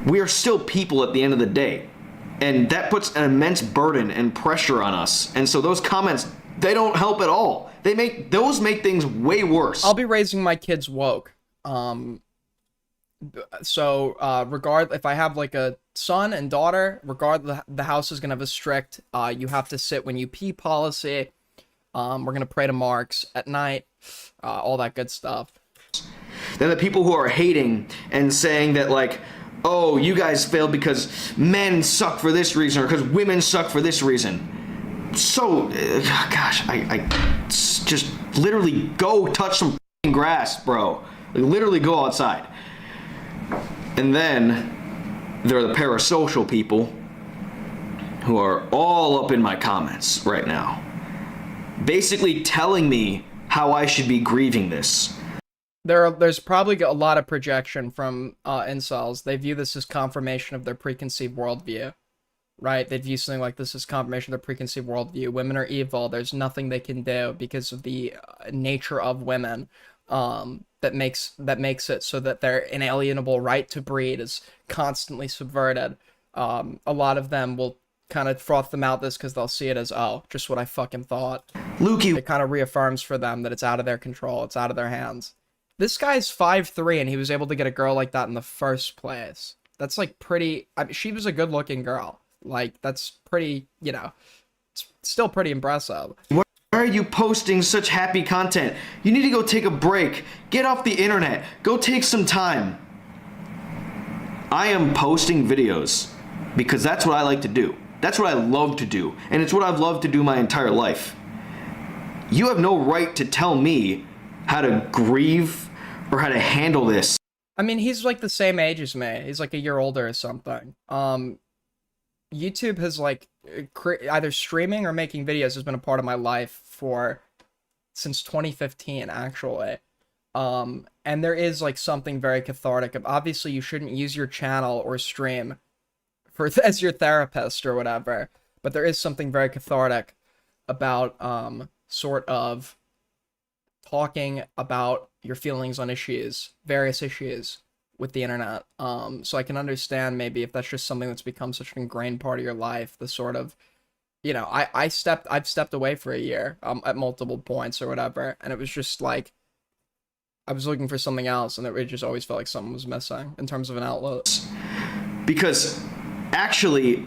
Speaker 5: we are still people at the end of the day. And that puts an immense burden and pressure on us. And so those comments, they don't help at all. Those make things way worse.
Speaker 1: I'll be raising my kids woke. So if I have like a son and daughter, the house is gonna have a strict you have to sit when you pee policy. We're gonna pray to Marx at night, all that good stuff.
Speaker 5: Then the people who are hating and saying that, like, oh, you guys failed because men suck for this reason or because women suck for this reason. So, gosh, I just literally go touch some grass, bro. Like, literally go outside. And then there are the parasocial people who are all up in my comments right now, basically telling me how I should be grieving this.
Speaker 1: There's probably a lot of projection from incels. They view this as confirmation of their preconceived worldview, right? They view something like this as confirmation of their preconceived worldview. Women are evil. There's nothing they can do because of the nature of women. That makes it so that their inalienable right to breed is constantly subverted. A lot of them will kind of froth them out this because they'll see it as, oh, just what I fucking thought.
Speaker 5: Lukey.
Speaker 1: It kind of reaffirms for them that it's out of their control. It's out of their hands. This guy's 5'3", and he was able to get a girl like that in the first place. That's like pretty... I mean, she was a good-looking girl. Like, that's pretty, it's still pretty impressive.
Speaker 5: Why are you posting such happy content? You need to go take a break. Get off the internet. Go take some time. I am posting videos because that's what I like to do. That's what I love to do. And it's what I've loved to do my entire life. You have no right to tell me how to grieve or how to handle this.
Speaker 1: I mean, he's like the same age as me. He's like a year older or something. YouTube has like either streaming or making videos has been a part of my life since 2015 actually. And there is like something very cathartic. Obviously, you shouldn't use your channel or stream as your therapist or whatever, but there is something very cathartic about sort of talking about your feelings on various issues with the internet. So I can understand maybe if that's just something that's become such an ingrained part of your life, the sort of, I've stepped away for a year at multiple points or whatever, and it was just like I was looking for something else, and it just always felt like something was missing in terms of an outlet.
Speaker 5: Because actually,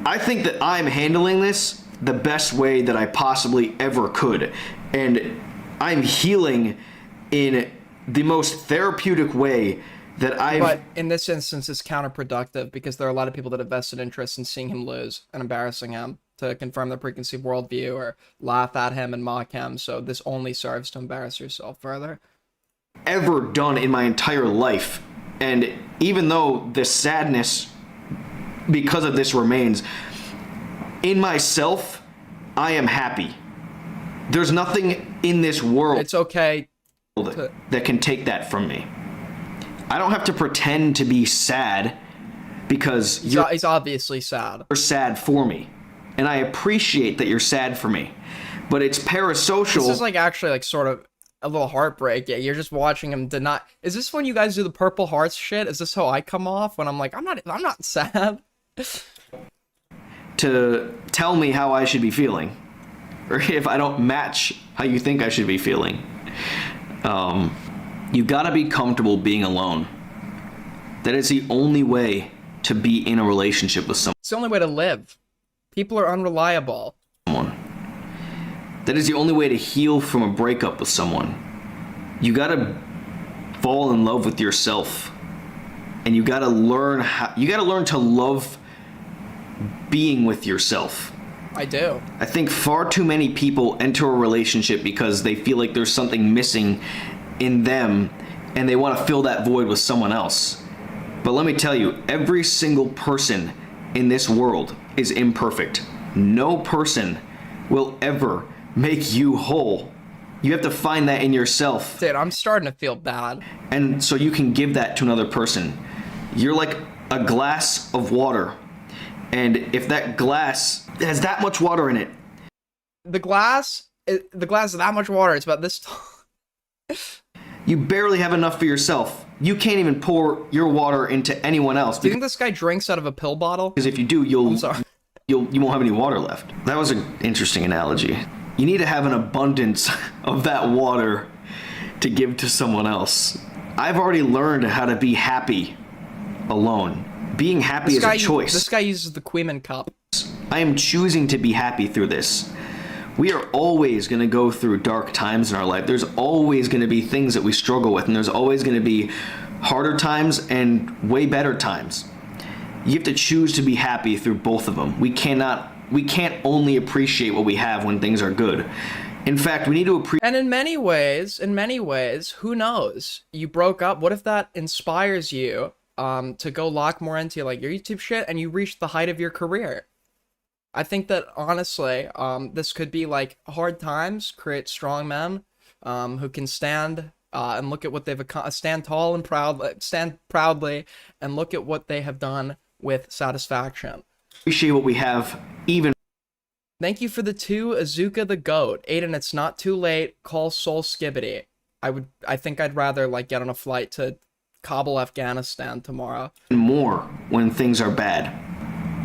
Speaker 5: I think that I'm handling this the best way that I possibly ever could, and I'm healing in the most therapeutic way that I've...
Speaker 1: But in this instance, it's counterproductive because there are a lot of people that have vested interest in seeing him lose and embarrassing him to confirm their preconceived worldview or laugh at him and mock him. So this only serves to embarrass yourself further.
Speaker 5: Ever done in my entire life. And even though the sadness because of this remains, in myself, I am happy. There's nothing in this world
Speaker 1: it's okay
Speaker 5: that can take that from me. I don't have to pretend to be sad because
Speaker 1: he's obviously sad.
Speaker 5: You're sad for me. And I appreciate that you're sad for me. But it's parasocial.
Speaker 1: This is like actually like sort of a little heartbreak. Yeah, you're just watching him deny. Is this when you guys do the purple hearts shit? Is this how I come off when I'm like, I'm not sad?
Speaker 5: To tell me how I should be feeling. Or if I don't match how you think I should be feeling. You gotta be comfortable being alone. That is the only way to be in a relationship with someone.
Speaker 1: It's the only way to live. People are unreliable.
Speaker 5: That is the only way to heal from a breakup with someone. You gotta fall in love with yourself. And you gotta learn to love being with yourself.
Speaker 1: I do.
Speaker 5: I think far too many people enter a relationship because they feel like there's something missing in them and they want to fill that void with someone else. But let me tell you, every single person in this world is imperfect. No person will ever make you whole. You have to find that in yourself.
Speaker 1: Dude, I'm starting to feel bad.
Speaker 5: And so you can give that to another person. You're like a glass of water. And if that glass has that much water in it.
Speaker 1: The glass is that much water. It's about this tall.
Speaker 5: You barely have enough for yourself. You can't even pour your water into anyone else.
Speaker 1: Do you think this guy drinks out of a pill bottle?
Speaker 5: Because if you do, you won't have any water left. That was an interesting analogy. You need to have an abundance of that water to give to someone else. I've already learned how to be happy alone. Being happy is a choice.
Speaker 1: This guy uses the Queeman cup.
Speaker 5: I am choosing to be happy through this. We are always going to go through dark times in our life. There's always going to be things that we struggle with, and there's always going to be harder times and way better times. You have to choose to be happy through both of them. We can't only appreciate what we have when things are good. In fact, we need to appreciate.
Speaker 1: And in many ways, who knows? You broke up. What if that inspires you to go lock more into like your YouTube shit and you reach the height of your career? I think that honestly, this could be like hard times create strong men who can stand and look at what they've stand tall and proud, stand proudly, and look at what they have done with satisfaction.
Speaker 5: Appreciate what we have, even.
Speaker 1: Thank you for the 2, Azuka the Goat. Aiden, it's not too late. Call Soul Skibbity. I think I'd rather like get on a flight to Kabul, Afghanistan tomorrow.
Speaker 5: More when things are bad.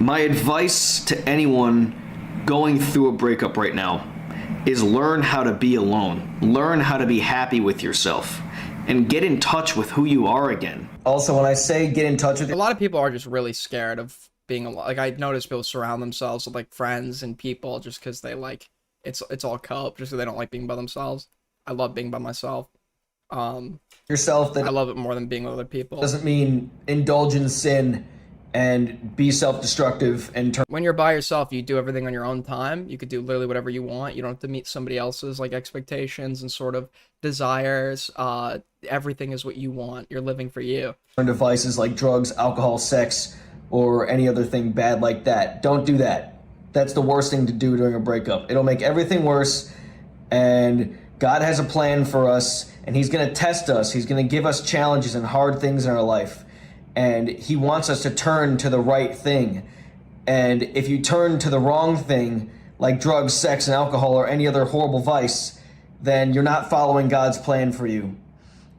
Speaker 5: My advice to anyone going through a breakup right now is learn how to be alone. Learn how to be happy with yourself and get in touch with who you are again. Also, when I say get in touch with
Speaker 1: a lot of people are just really scared of being alone. Like I notice people surround themselves with like friends and people just because they like it's all cope, just because they don't like being by themselves. I love being by myself.
Speaker 5: Yourself, that
Speaker 1: I love it more than being with other people.
Speaker 5: Doesn't mean indulge in sin and be self-destructive and turn.
Speaker 1: When you're by yourself, you do everything on your own time. You could do literally whatever you want. You don't have to meet somebody else's like expectations and sort of desires. Everything is what you want. You're living for you.
Speaker 5: Devices like drugs, alcohol, sex, or any other thing bad like that. Don't do that. That's the worst thing to do during a breakup. It'll make everything worse, and God has a plan for us, and He's going to test us. He's going to give us challenges and hard things in our life, and He wants us to turn to the right thing. And if you turn to the wrong thing, like drugs, sex, and alcohol, or any other horrible vice, then you're not following God's plan for you.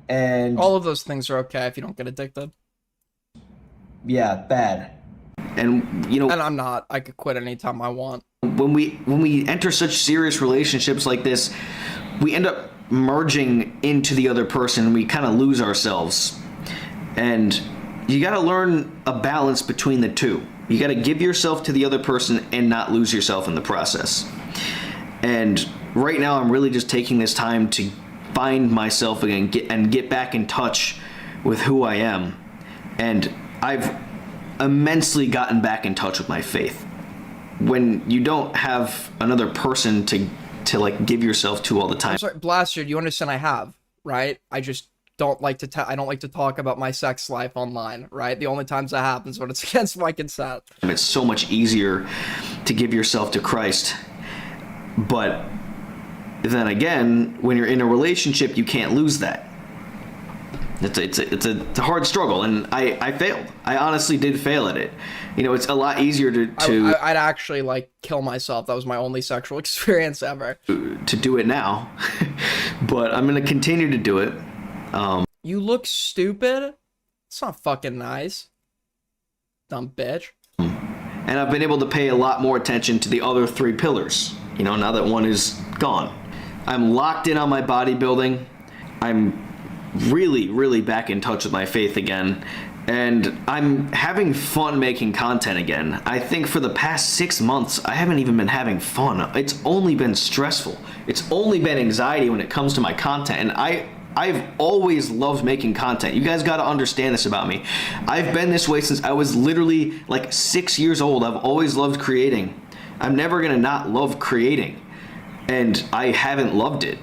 Speaker 5: And
Speaker 1: all of those things are okay if you don't get addicted.
Speaker 5: Yeah, bad. And you know,
Speaker 1: and I'm not. I could quit anytime I want.
Speaker 5: When we enter such serious relationships like this, we end up merging into the other person and we kind of lose ourselves. And you got to learn a balance between the two. You got to give yourself to the other person and not lose yourself in the process. And right now I'm really just taking this time to find myself again, get back in touch with who I am. And I've immensely gotten back in touch with my faith. When you don't have another person to like give yourself to all the time.
Speaker 1: I'm sorry, Blaster, you understand I have, right? I just don't like to I don't like to talk about my sex life online, right? The only times that happens when it's against my consent.
Speaker 5: It's so much easier to give yourself to Christ. But then again, when you're in a relationship, you can't lose that. It's a hard struggle, and I failed. I honestly did fail at it. You know, it's a lot easier to
Speaker 1: I'd actually like kill myself. That was my only sexual experience ever.
Speaker 5: To do it now, but I'm gonna continue to do it.
Speaker 1: You look stupid. It's not fucking nice, dumb bitch.
Speaker 5: And I've been able to pay a lot more attention to the other 3 pillars. You know, now that one is gone, I'm locked in on my bodybuilding. I'm really back in touch with my faith again, and I'm having fun making content again. I think for the past 6 months I haven't even been having fun. It's only been stressful. It's only been anxiety when it comes to my content, and I've always loved making content. You guys got to understand this about me. I've been this way since I was literally like 6 years old. I've always loved creating. I'm never gonna not love creating, and I haven't loved it.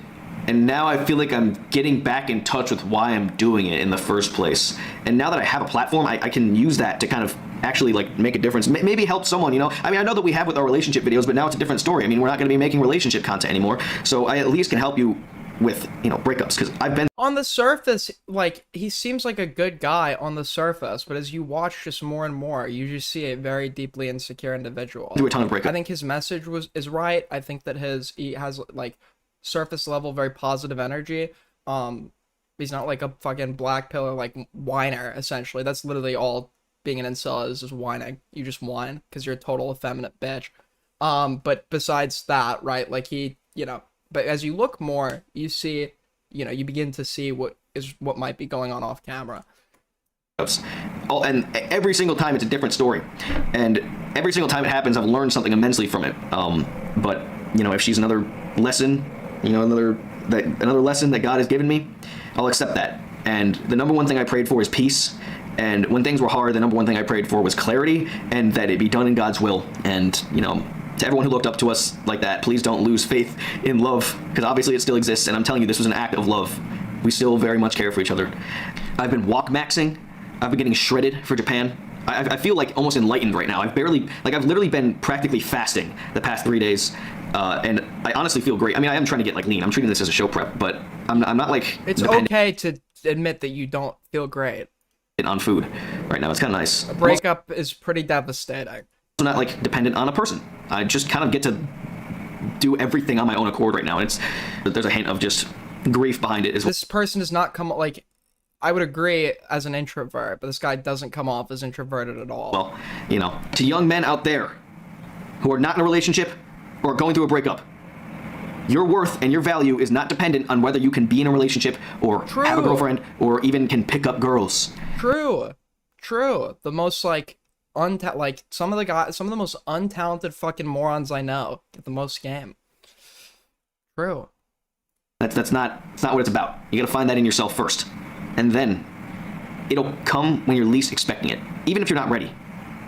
Speaker 5: And now I feel like I'm getting back in touch with why I'm doing it in the first place. And now that I have a platform, I can use that to kind of actually like make a difference. Maybe help someone, you know? I mean, I know that we have with our relationship videos, but now it's a different story. I mean, we're not going to be making relationship content anymore. So I at least can help you with, you know, breakups, because I've been...
Speaker 1: On the surface, like, he seems like a good guy on the surface, but as you watch just more and more, you just see a very deeply insecure individual.
Speaker 5: Do a ton of breakups.
Speaker 1: I think his message is right. I think that he has, like, surface level very positive energy. He's not like a fucking black pillar like whiner, essentially. That's literally all being an incel is whining. You just whine because you're a total effeminate bitch. But besides that, right, like he, you know, but as you look more, you see, you know, you begin to see what is what might be going on off camera.
Speaker 5: Oh, and every single time it's a different story, and every single time it happens, I've learned something immensely from it. But you know, if she's another lesson, you know, another lesson that God has given me, I'll accept that. And the number one thing I prayed for is peace. And when things were hard, the number one thing I prayed for was clarity, and that it be done in God's will. And you know, to everyone who looked up to us like that, please don't lose faith in love, because obviously it still exists. And I'm telling you, this was an act of love. We still very much care for each other. I've been walk maxing. I've been getting shredded for Japan. I feel like almost enlightened right now. I've literally been practically fasting the past 3 days, and I honestly feel great. I mean, I am trying to get like lean. I'm treating this as a show prep, but I'm not like
Speaker 1: it's okay to admit that you don't feel great
Speaker 5: on food right now. It's kind of nice.
Speaker 1: A breakup is pretty devastating.
Speaker 5: I'm not like dependent on a person. I just kind of get to do everything on my own accord right now. There's a hint of just grief behind it as well.
Speaker 1: This person does not come like. I would agree as an introvert, but this guy doesn't come off as introverted at all.
Speaker 5: Well, you know, to young men out there who are not in a relationship or going through a breakup, your worth and your value is not dependent on whether you can be in a relationship or have a girlfriend or even can pick up girls.
Speaker 1: True. The most like some of the most untalented fucking morons I know get the most game. True.
Speaker 5: That's not what it's about. You gotta find that in yourself first. And then it'll come when you're least expecting it. Even if you're not ready.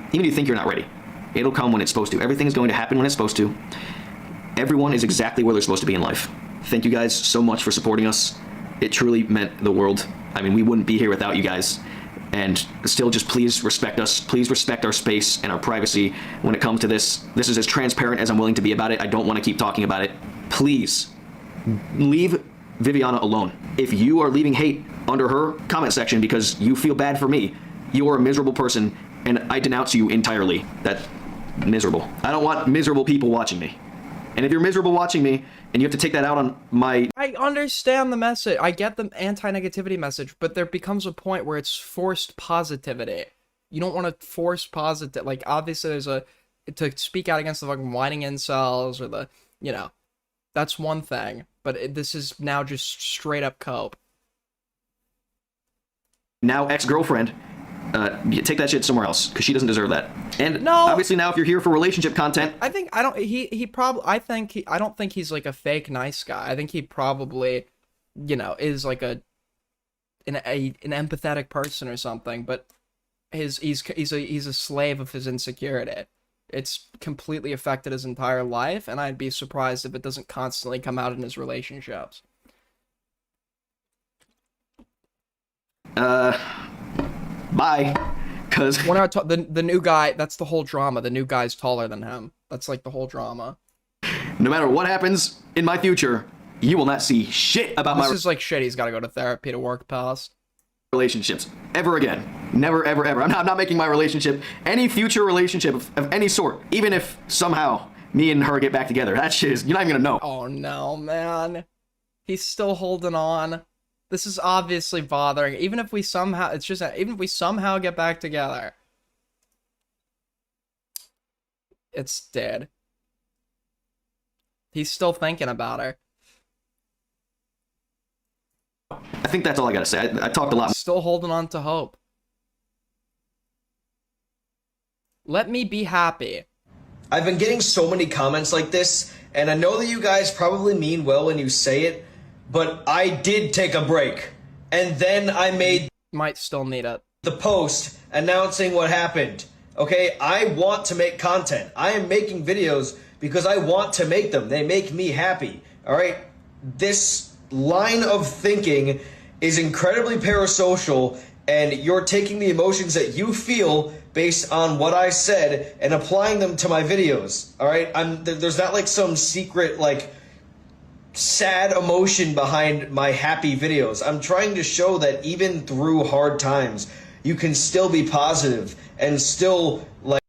Speaker 5: Even if you think you're not ready. It'll come when it's supposed to. Everything is going to happen when it's supposed to. Everyone is exactly where they're supposed to be in life. Thank you guys so much for supporting us. It truly meant the world. I mean, we wouldn't be here without you guys. And still, just please respect us. Please respect our space and our privacy when it comes to this. This is as transparent as I'm willing to be about it. I don't want to keep talking about it. Please leave Viviana alone. If you are leaving hate under her comment section because you feel bad for me, you are a miserable person, and I denounce you entirely. That's miserable. I don't want miserable people watching me. And if you're miserable watching me, and you have to take that out on my...
Speaker 1: I understand the message. I get the anti-negativity message, but there becomes a point where it's forced positivity. You don't want to force positive. Like, obviously, there's to speak out against the fucking whining incels or the, you know, that's one thing. But this is now just straight up cope.
Speaker 5: Now ex-girlfriend, take that shit somewhere else, because she doesn't deserve that. And
Speaker 1: no,
Speaker 5: obviously now if you're here for relationship content...
Speaker 1: I don't think he's like a fake nice guy. I think he probably, you know, is like an empathetic person or something, but he's a slave of his insecurity. It's completely affected his entire life, and I'd be surprised if it doesn't constantly come out in his relationships.
Speaker 5: Bye. Cause
Speaker 1: the new guy, that's the whole drama. The new guy's taller than him. That's like the whole drama.
Speaker 5: No matter what happens in my future, you will not see shit about
Speaker 1: this is like shit. He's got to go to therapy to work past
Speaker 5: relationships ever again. Never, ever, ever. I'm not making my relationship, any future relationship of any sort, even if somehow me and her get back together. That shit is, you're not even gonna know.
Speaker 1: Oh no, man. He's still holding on. This is obviously bothering. Even if we somehow, even if we somehow get back together, it's dead. He's still thinking about her.
Speaker 5: I think that's all I gotta say. I talked a lot.
Speaker 1: Still holding on to hope. Let me be happy.
Speaker 11: I've been getting so many comments like this, and I know that you guys probably mean well when you say it, but I did take a break. And then I made...
Speaker 1: Might still need it.
Speaker 11: ...the post announcing what happened. Okay, I want to make content. I am making videos because I want to make them. They make me happy. Alright? This line of thinking is incredibly parasocial, and you're taking the emotions that you feel based on what I said and applying them to my videos. Alright? There's not like some secret, like, sad emotion behind my happy videos. I'm trying to show that even through hard times, you can still be positive and still, like...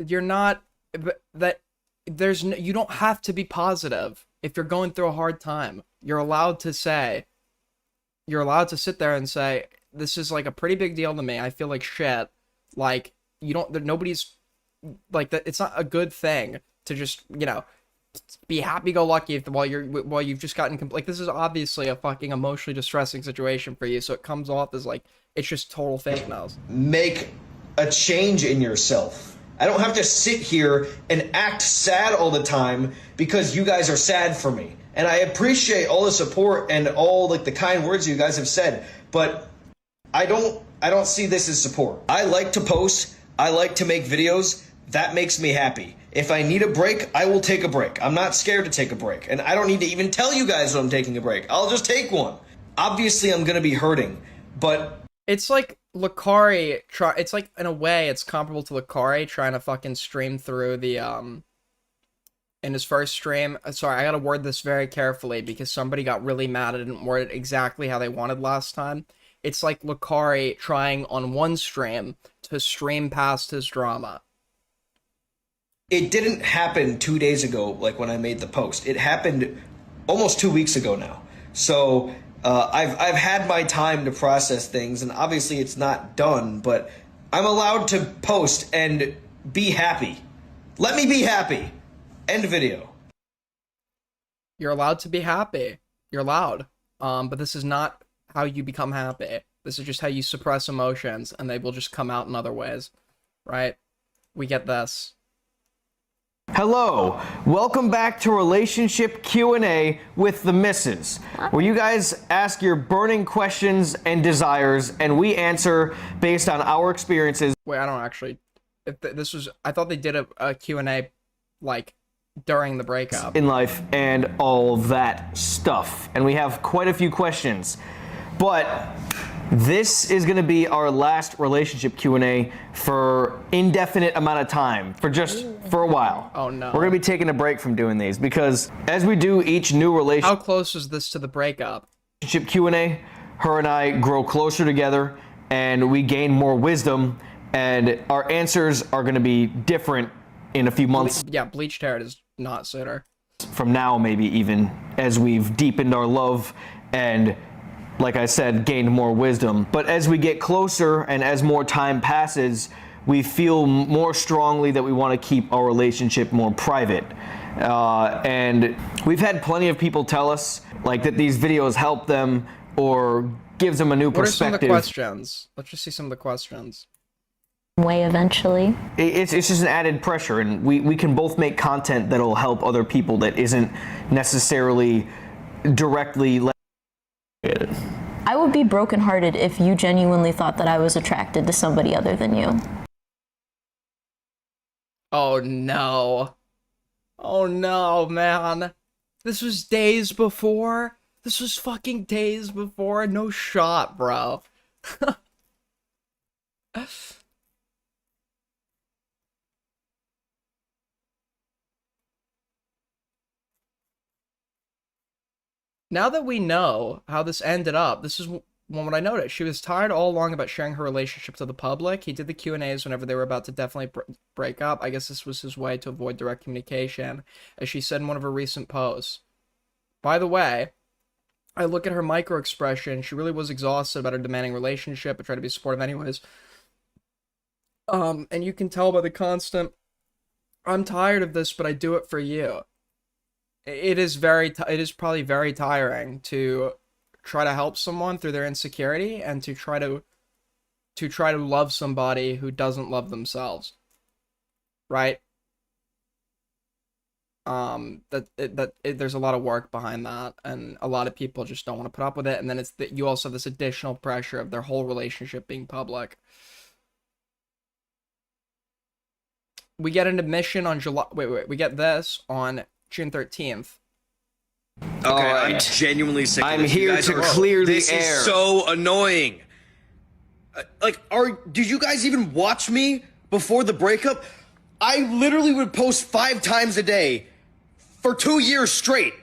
Speaker 1: You're not... You don't have to be positive if you're going through a hard time. You're allowed to sit there and say, this is like a pretty big deal to me. I feel like shit. Like, nobody's... Like, that. It's not a good thing to just, you know, be happy-go-lucky while you've just gotten like this is obviously a fucking emotionally distressing situation for you, so it comes off as like it's just total fake news.
Speaker 5: Make a change in yourself. I don't have to sit here and act sad all the time because you guys are sad for me. And I appreciate all the support and all like the kind words you guys have said, but I don't see this as support. I like to post, I like to make videos. That makes me happy. If I need a break, I will take a break. I'm not scared to take a break. And I don't need to even tell you guys when I'm taking a break. I'll just take one. Obviously, I'm going to be hurting, but...
Speaker 1: It's like Lucari, it's like, in a way, it's comparable to Lucari trying to fucking stream through the, in his first stream. Sorry, I gotta word this very carefully because somebody got really mad I didn't word it exactly how they wanted last time. It's like Lucari trying on one stream to stream past his drama.
Speaker 5: It didn't happen 2 days ago, like when I made the post. It happened almost 2 weeks ago now. So I've had my time to process things, and obviously it's not done, but I'm allowed to post and be happy. Let me be happy. End video.
Speaker 1: You're allowed to be happy. You're allowed. But this is not how you become happy. This is just how you suppress emotions, and they will just come out in other ways. Right? We get this.
Speaker 14: Hello, welcome back to Relationship Q&A with the Misses, where you guys ask your burning questions and desires, and we answer based on our experiences.
Speaker 1: Wait, I don't actually... This was... I thought they did a Q&A, like, during the breakup.
Speaker 14: In life and all that stuff. And we have quite a few questions. But this is going to be our last relationship Q&A for indefinite amount of time, for a while.
Speaker 1: Oh no.
Speaker 14: We're going to be taking a break from doing these because as we do each new relationship...
Speaker 1: How close is this to the breakup?
Speaker 14: Q&A, her and I grow closer together and we gain more wisdom, and our answers are going to be different in a few months.
Speaker 1: Yeah, bleached hair does not suit her.
Speaker 14: From now, maybe even, as we've deepened our love and, like I said, gained more wisdom. But as we get closer and as more time passes, we feel more strongly that we want to keep our relationship more private. And we've had plenty of people tell us like that these videos help them or gives them a new perspective.
Speaker 1: What are some of the questions? Let's just see some of the questions.
Speaker 25: Way eventually.
Speaker 14: It's just an added pressure, and we can both make content that'll help other people that isn't necessarily directly...
Speaker 25: I would be brokenhearted if you genuinely thought that I was attracted to somebody other than you.
Speaker 1: Oh no. Oh no, man. This was days before? This was fucking days before? No shot, bro. Now that we know how this ended up, this is what I noticed. She was tired all along about sharing her relationship to the public. He did the Q&As whenever they were about to definitely break up. I guess this was his way to avoid direct communication, as she said in one of her recent posts. By the way, I look at her micro expression. She really was exhausted about her demanding relationship, but tried to be supportive anyways. And you can tell by the constant, I'm tired of this, but I do it for you. It is probably very tiring to try to help someone through their insecurity and to try to love somebody who doesn't love themselves. Right? There's a lot of work behind that, and a lot of people just don't want to put up with it, and then it's that you also have this additional pressure of their whole relationship being public. We get an admission on we get this on June 13th.
Speaker 8: Okay, I'm genuinely sick of
Speaker 14: I'm
Speaker 8: this.
Speaker 14: here to clear the
Speaker 8: this
Speaker 14: air.
Speaker 8: This is so annoying. Did you guys even watch me before the breakup? I literally would post 5 times a day for 2 years straight.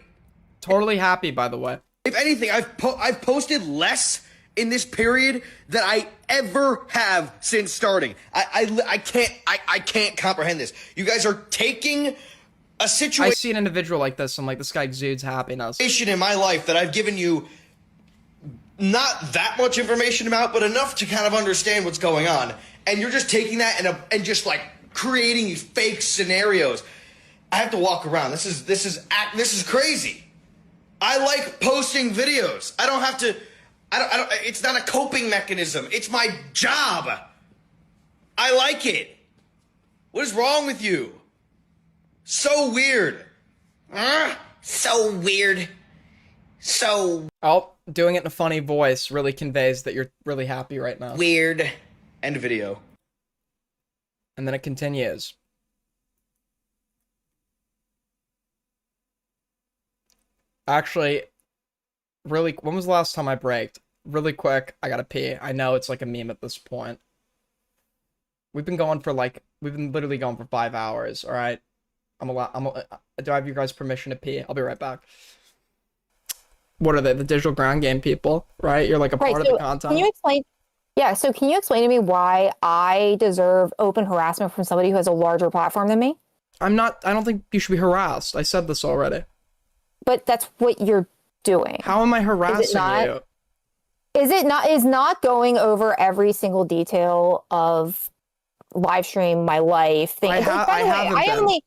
Speaker 1: Totally happy, by the way.
Speaker 8: If anything, I've posted less in this period than I ever have since starting. I can't comprehend this. You guys are taking a situation.
Speaker 1: I see an individual like this, and like, this guy exudes happiness.
Speaker 8: In my life that I've given you not that much information about, but enough to kind of understand what's going on, and you're just taking that and just like creating these fake scenarios. I have to walk around. This is crazy. I like posting videos. I don't have to. I don't. It's not a coping mechanism. It's my job. I like it. What is wrong with you? So weird. So weird. So
Speaker 1: Oh, doing it in a funny voice really conveys that you're really happy right now.
Speaker 8: weird. End video.
Speaker 1: And then it continues. Actually, really, when was the last time I braked? Really quick, I gotta pee. I know it's like a meme at this point. We've been literally going for 5 hours, alright? Do I have your guys' permission to pee? I'll be right back. What are they? The digital ground game people, right? You're like a part of the content.
Speaker 3: Can you explain? Yeah, so can you explain to me why I deserve open harassment from somebody who has a larger platform than me?
Speaker 1: I don't think you should be harassed. I said this already.
Speaker 3: But that's what you're doing.
Speaker 1: How am I harassing you?
Speaker 3: Is not going over every single detail of live stream, my life thing. I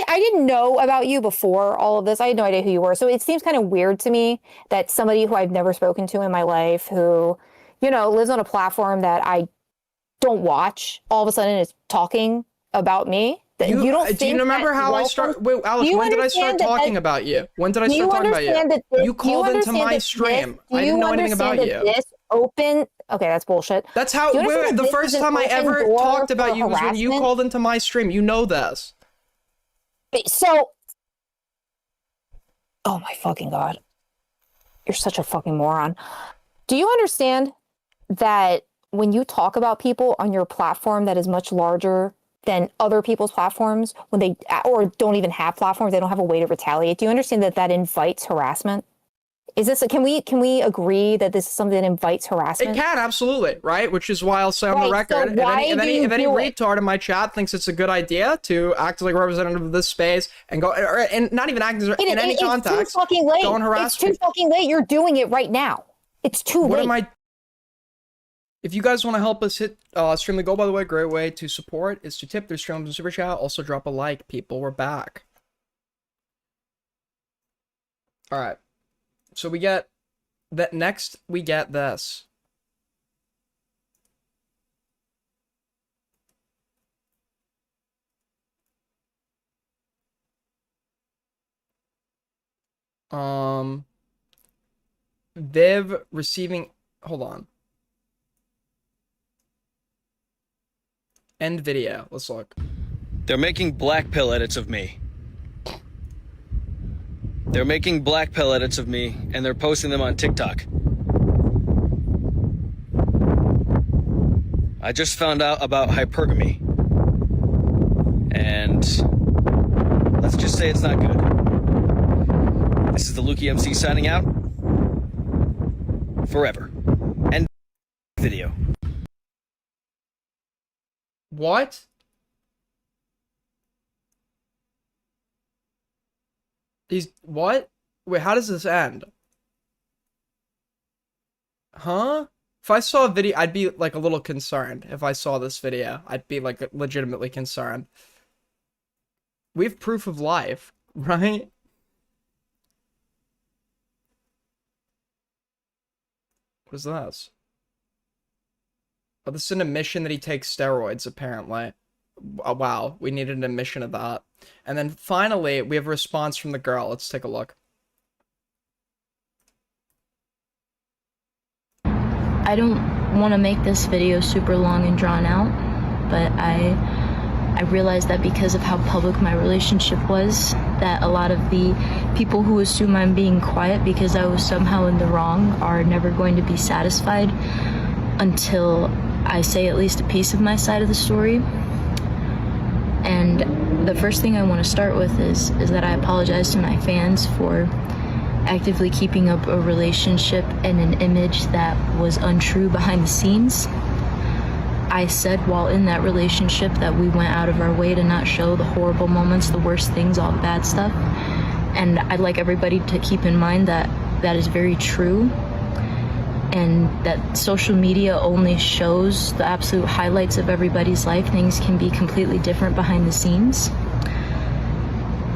Speaker 3: didn't know about you before all of this. I had no idea who you were. So it seems kind of weird to me that somebody who I've never spoken to in my life, who, lives on a platform that I don't watch, all of a sudden is talking about me. Do you
Speaker 1: remember how I started? Wait, Alice, when did I start talking about you? When did I start talking about you? You called into my stream. I didn't know anything about you.
Speaker 3: Okay, that's bullshit.
Speaker 1: That's how. The first time I ever talked about you was when you called into my stream. You know this.
Speaker 3: So, oh my fucking God. You're such a fucking moron. Do you understand that when you talk about people on your platform that is much larger than other people's platforms, when they, or don't even have platforms, they don't have a way to retaliate? Do you understand that invites harassment? Is this, can we agree that this is something that invites harassment?
Speaker 1: It can, absolutely, right? Which is why I'll say on the record,
Speaker 3: so
Speaker 1: if any retard in my chat thinks it's a good idea to act like a representative of this space and go, and not even act in any context,
Speaker 3: it's too fucking late.
Speaker 1: Go and harass
Speaker 3: It's too fucking late. You're doing it right now. It's too late.
Speaker 1: If you guys want to help us hit Stream the Goal, by the way, a great way to support is to tip their streams and super chat. Also drop a like, people. We're back. All right. So we get that next. We get this. Viv receiving. Hold on. End video. Let's look.
Speaker 4: They're making black pill edits of me. They're making black pill edits of me, and they're posting them on TikTok. I just found out about hypergamy. And let's just say it's not good. This is the Lukey MC signing out. Forever. End video.
Speaker 1: What? What? Wait, how does this end? Huh? If I saw a video, I'd be like a little concerned. If I saw this video, I'd be like legitimately concerned. We have proof of life, right? What is this? Oh, this is an admission that he takes steroids, apparently. Oh, wow, we needed an admission of that. And then finally, we have a response from the girl. Let's take a look.
Speaker 25: I don't want to make this video super long and drawn out, but I realized that because of how public my relationship was, that a lot of the people who assume I'm being quiet because I was somehow in the wrong are never going to be satisfied until I say at least a piece of my side of the story. And the first thing I want to start with is that I apologize to my fans for actively keeping up a relationship and an image that was untrue behind the scenes. I said while in that relationship that we went out of our way to not show the horrible moments, the worst things, all the bad stuff. And I'd like everybody to keep in mind that that is very true, and that social media only shows the absolute highlights of everybody's life. Things can be completely different behind the scenes.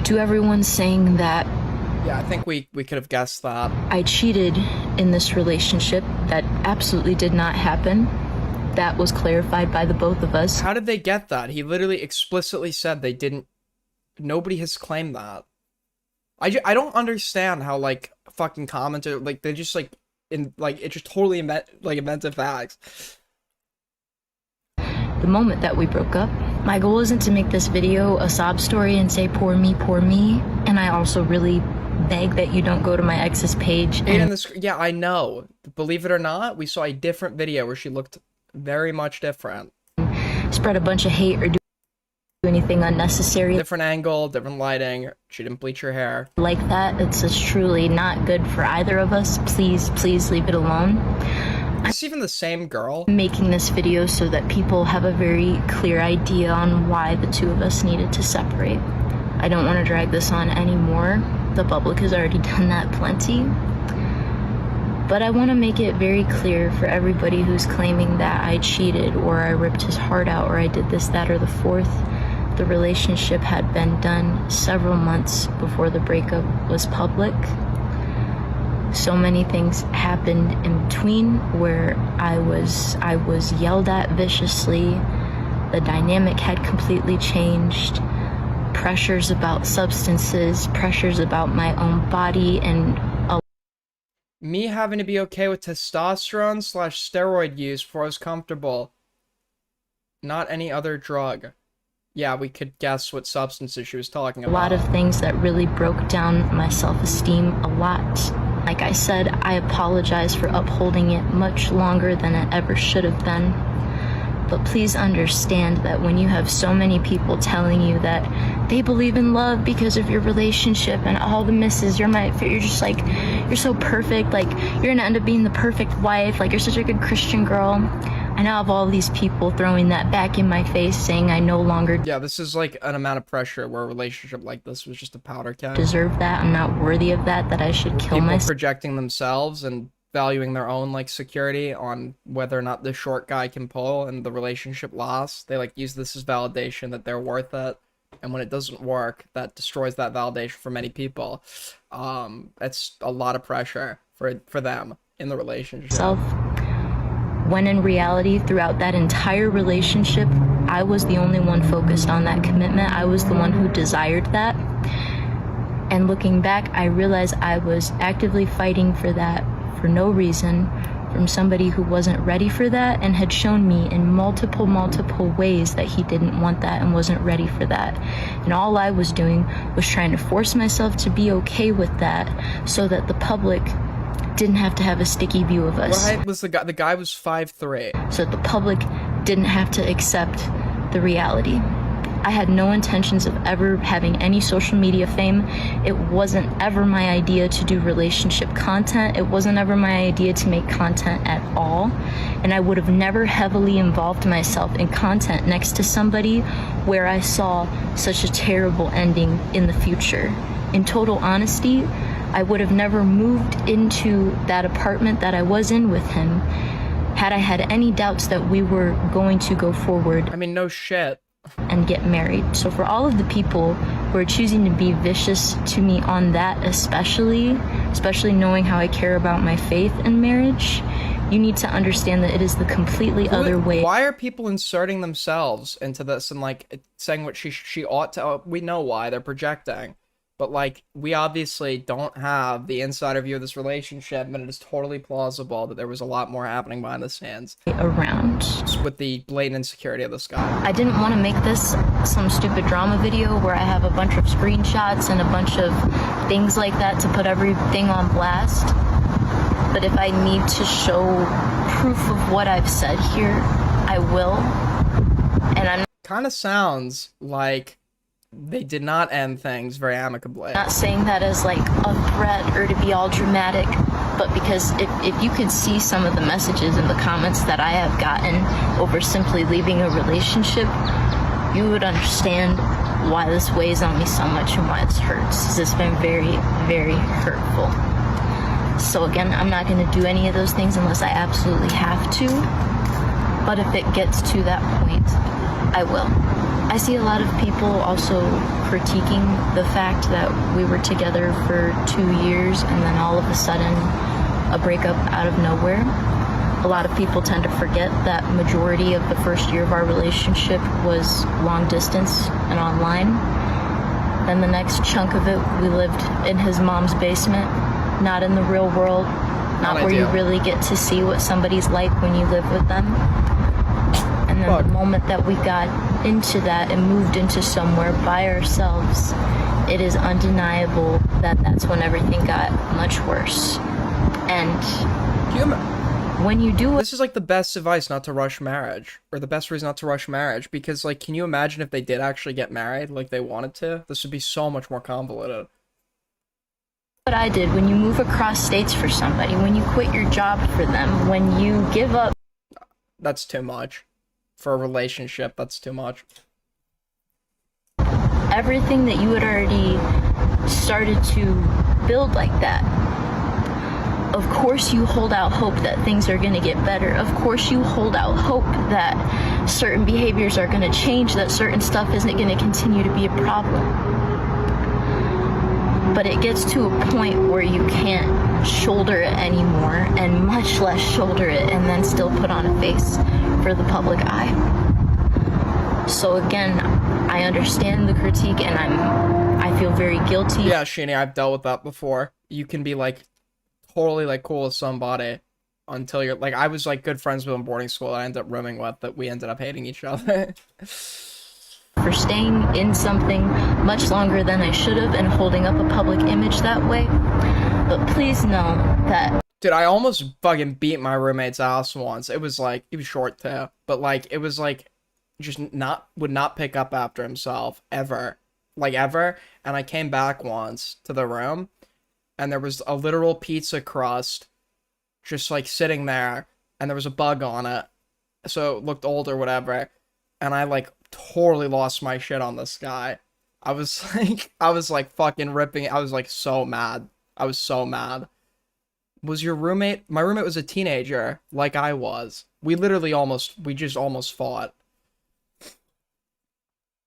Speaker 25: to everyone saying that
Speaker 1: Yeah, I think we could have guessed that.
Speaker 25: I cheated in this relationship. That absolutely did not happen. That was clarified by the both of us.
Speaker 1: How did they get that? He literally explicitly said they didn't. Nobody has claimed that. I don't understand how, like, fucking commenters, like, they just, like, it just totally invented facts.
Speaker 25: The moment that we broke up, my goal isn't to make this video a sob story and say poor me, and I also really beg that you don't go to my ex's page.
Speaker 1: Yeah, I know. Believe it or not, we saw a different video where she looked very much different.
Speaker 25: Spread a bunch of hate or do anything unnecessary.
Speaker 1: Different angle, different lighting. She didn't bleach her hair.
Speaker 25: Like that, it's just truly not good for either of us. Please, please leave it alone.
Speaker 1: It's even the same girl.
Speaker 25: I'm making this video so that people have a very clear idea on why the two of us needed to separate. I don't want to drag this on anymore. The public has already done that plenty. But I want to make it very clear for everybody who's claiming that I cheated or I ripped his heart out or I did this, that, or the fourth. The relationship had been done several months before the breakup was public. So many things happened in between where I was yelled at viciously. The dynamic had completely changed. Pressures about substances, pressures about my own body, and
Speaker 1: me having to be okay with testosterone/steroid use before I was comfortable. Not any other drug. Yeah, we could guess what substances she was talking about.
Speaker 25: A lot of things that really broke down my self-esteem a lot. Like I said, I apologize for upholding it much longer than it ever should have been. But please understand that when you have so many people telling you that they believe in love because of your relationship and all the misses, you're just like, you're so perfect, like you're gonna end up being the perfect wife, like you're such a good Christian girl. I now have all these people throwing that back in my face saying I no longer
Speaker 1: this is like an amount of pressure where a relationship like this was just a powder keg.
Speaker 25: Deserve that, I'm not worthy of that, that I should kill myself.
Speaker 1: People projecting themselves and valuing their own like security on whether or not the short guy can pull and the relationship lost. They like use this as validation that they're worth it, and when it doesn't work, that destroys that validation for many people. It's a lot of pressure for them in the relationship.
Speaker 25: When in reality, throughout that entire relationship, I was the only one focused on that commitment. I was the one who desired that. And looking back, I realized I was actively fighting for that for no reason from somebody who wasn't ready for that and had shown me in multiple ways that he didn't want that and wasn't ready for that. And all I was doing was trying to force myself to be okay with that so that the public didn't have to have a sticky view of us.
Speaker 1: What height was the guy? The guy was 5'3".
Speaker 25: So that the public didn't have to accept the reality. I had no intentions of ever having any social media fame. It wasn't ever my idea to do relationship content. It wasn't ever my idea to make content at all. And I would have never heavily involved myself in content next to somebody where I saw such a terrible ending in the future. In total honesty, I would have never moved into that apartment that I was in with him had I had any doubts that we were going to go forward.
Speaker 1: I mean, no shit.
Speaker 25: And get married. So for all of the people who are choosing to be vicious to me on that, especially knowing how I care about my faith in marriage, you need to understand that it is the completely other way.
Speaker 1: Why are people inserting themselves into this and like saying what she ought to? We know why, they're projecting. But, like, we obviously don't have the insider view of this relationship, and it is totally plausible that there was a lot more happening behind the scenes.
Speaker 25: Around.
Speaker 1: With the blatant insecurity of this guy.
Speaker 25: I didn't want to make this some stupid drama video where I have a bunch of screenshots and a bunch of things like that to put everything on blast. But if I need to show proof of what I've said here, I will. And I'm
Speaker 1: kind of sounds like they did not end things very amicably.
Speaker 25: Not saying that as like a threat or to be all dramatic, but because if you could see some of the messages in the comments that I have gotten over simply leaving a relationship, you would understand why this weighs on me so much and why it hurts. It's been very, very hurtful. So again, I'm not going to do any of those things unless I absolutely have to. But if it gets to that point, I will. I see a lot of people also critiquing the fact that we were together for 2 years and then all of a sudden a breakup out of nowhere. A lot of people tend to forget that majority of the first year of our relationship was long distance and online. Then the next chunk of it, we lived in his mom's basement, not in the real world, not where you really get to see what somebody's like when you live with them. And then the moment that we got into that and moved into somewhere by ourselves, it is undeniable that that's when everything got much worse. And when you do
Speaker 1: this is like the best advice not to rush marriage, or the best reason not to rush marriage, because like, can you imagine if they did actually get married like they wanted to? This would be so much more convoluted.
Speaker 25: what I did, when you move across states for somebody, when you quit your job for them, when you give up.
Speaker 1: That's too much. For a relationship, that's too much.
Speaker 25: Everything that you had already started to build like that. Of course you hold out hope that things are going to get better. Of course you hold out hope that certain behaviors are going to change, that certain stuff isn't going to continue to be a problem. But it gets to a point where you can't shoulder it anymore, and much less shoulder it and then still put on a face for the public eye. So again, I understand the critique and I feel very guilty.
Speaker 1: Yeah, Sheenie, I've dealt with that before. You can be like totally like cool with somebody until you're like, I was like good friends with in boarding school that I ended up rooming with, that we ended up hating each other.
Speaker 25: For staying in something much longer than I should have and holding up a public image that way. But please know that.
Speaker 1: Dude, I almost fucking beat my roommate's ass once. It was like, he was short too, but like, it was like, just would not pick up after himself ever. Like ever. And I came back once to the room and there was a literal pizza crust just like sitting there and there was a bug on it. So it looked old or whatever. And I like totally lost my shit on this guy. I was like fucking ripping. I was like so mad. I was so mad. Was your roommate? My roommate was a teenager, like I was. We just almost fought.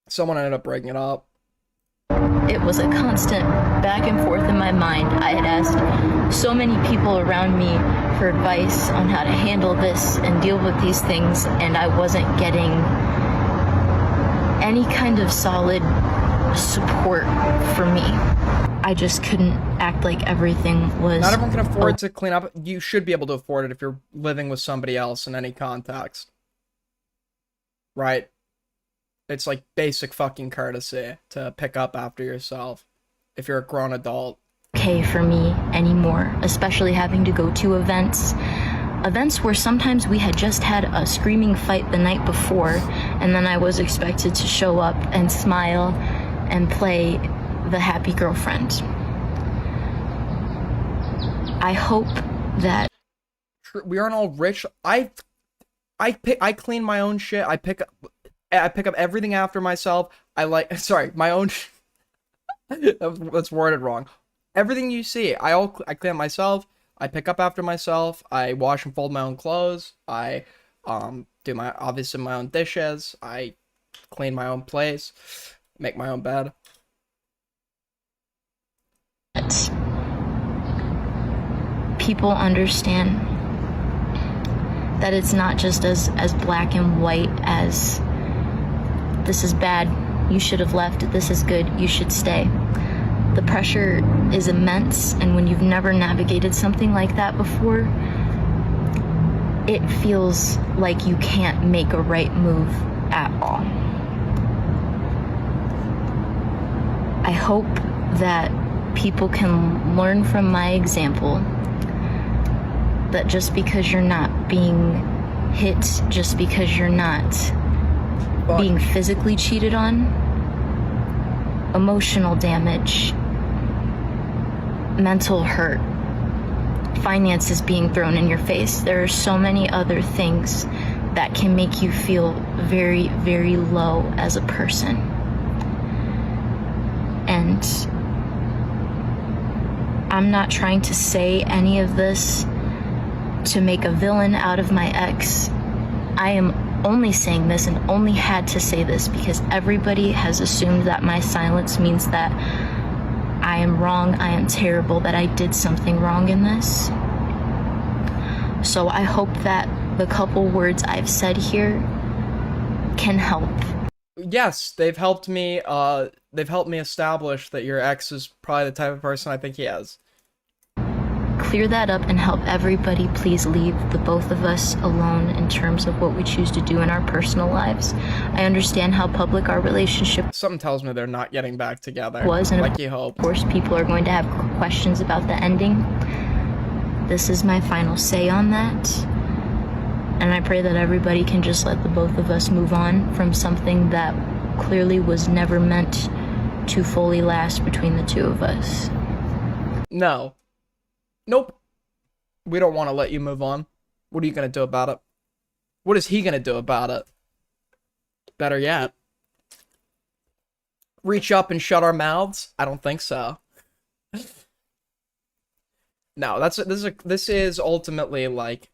Speaker 1: Someone ended up breaking it up.
Speaker 25: It was a constant back and forth in my mind. I had asked so many people around me for advice on how to handle this and deal with these things, and I wasn't getting any kind of solid support for me. I just couldn't act like everything was...
Speaker 1: Not everyone can afford to clean up. You should be able to afford it if you're living with somebody else in any context. Right? It's like basic fucking courtesy to pick up after yourself if you're a grown adult.
Speaker 25: Okay for me anymore, especially having to go to events where sometimes we had just had a screaming fight the night before, and then I was expected to show up and smile and play the happy girlfriend. I hope that
Speaker 1: we aren't all rich. I clean my own shit. I pick up everything after myself. My own that's worded wrong. Everything you see, I clean myself. I pick up after myself. I wash and fold my own clothes. I do my own dishes. I clean my own place, make my own bed.
Speaker 25: People understand that it's not just as black and white as this is bad, you should have left, this is good, you should stay. The pressure is immense, and when you've never navigated something like that before, it feels like you can't make a right move at all. I hope that people can learn from my example that just because you're not being hit, just because you're not being physically cheated on, emotional damage, mental hurt, finances being thrown in your face. There are so many other things that can make you feel very, very low as a person. And I'm not trying to say any of this to make a villain out of my ex. I am only saying this and only had to say this because everybody has assumed that my silence means that I am wrong, I am terrible, that I did something wrong in this. So I hope that the couple words I've said here can help.
Speaker 1: Yes, they've helped me establish that your ex is probably the type of person I think he is.
Speaker 25: Clear that up and help everybody please leave the both of us alone in terms of what we choose to do in our personal lives. I understand how public our relationship
Speaker 1: Something tells me they're not getting back together.
Speaker 25: was, and
Speaker 1: like you hope.
Speaker 25: Of course, people are going to have questions about the ending. This is my final say on that. And I pray that everybody can just let the both of us move on from something that clearly was never meant to fully last between the two of us.
Speaker 1: No. Nope. We don't want to let you move on. What are you going to do about it? What is he going to do about it? Better yet, reach up and shut our mouths? I don't think so. No, this is ultimately like,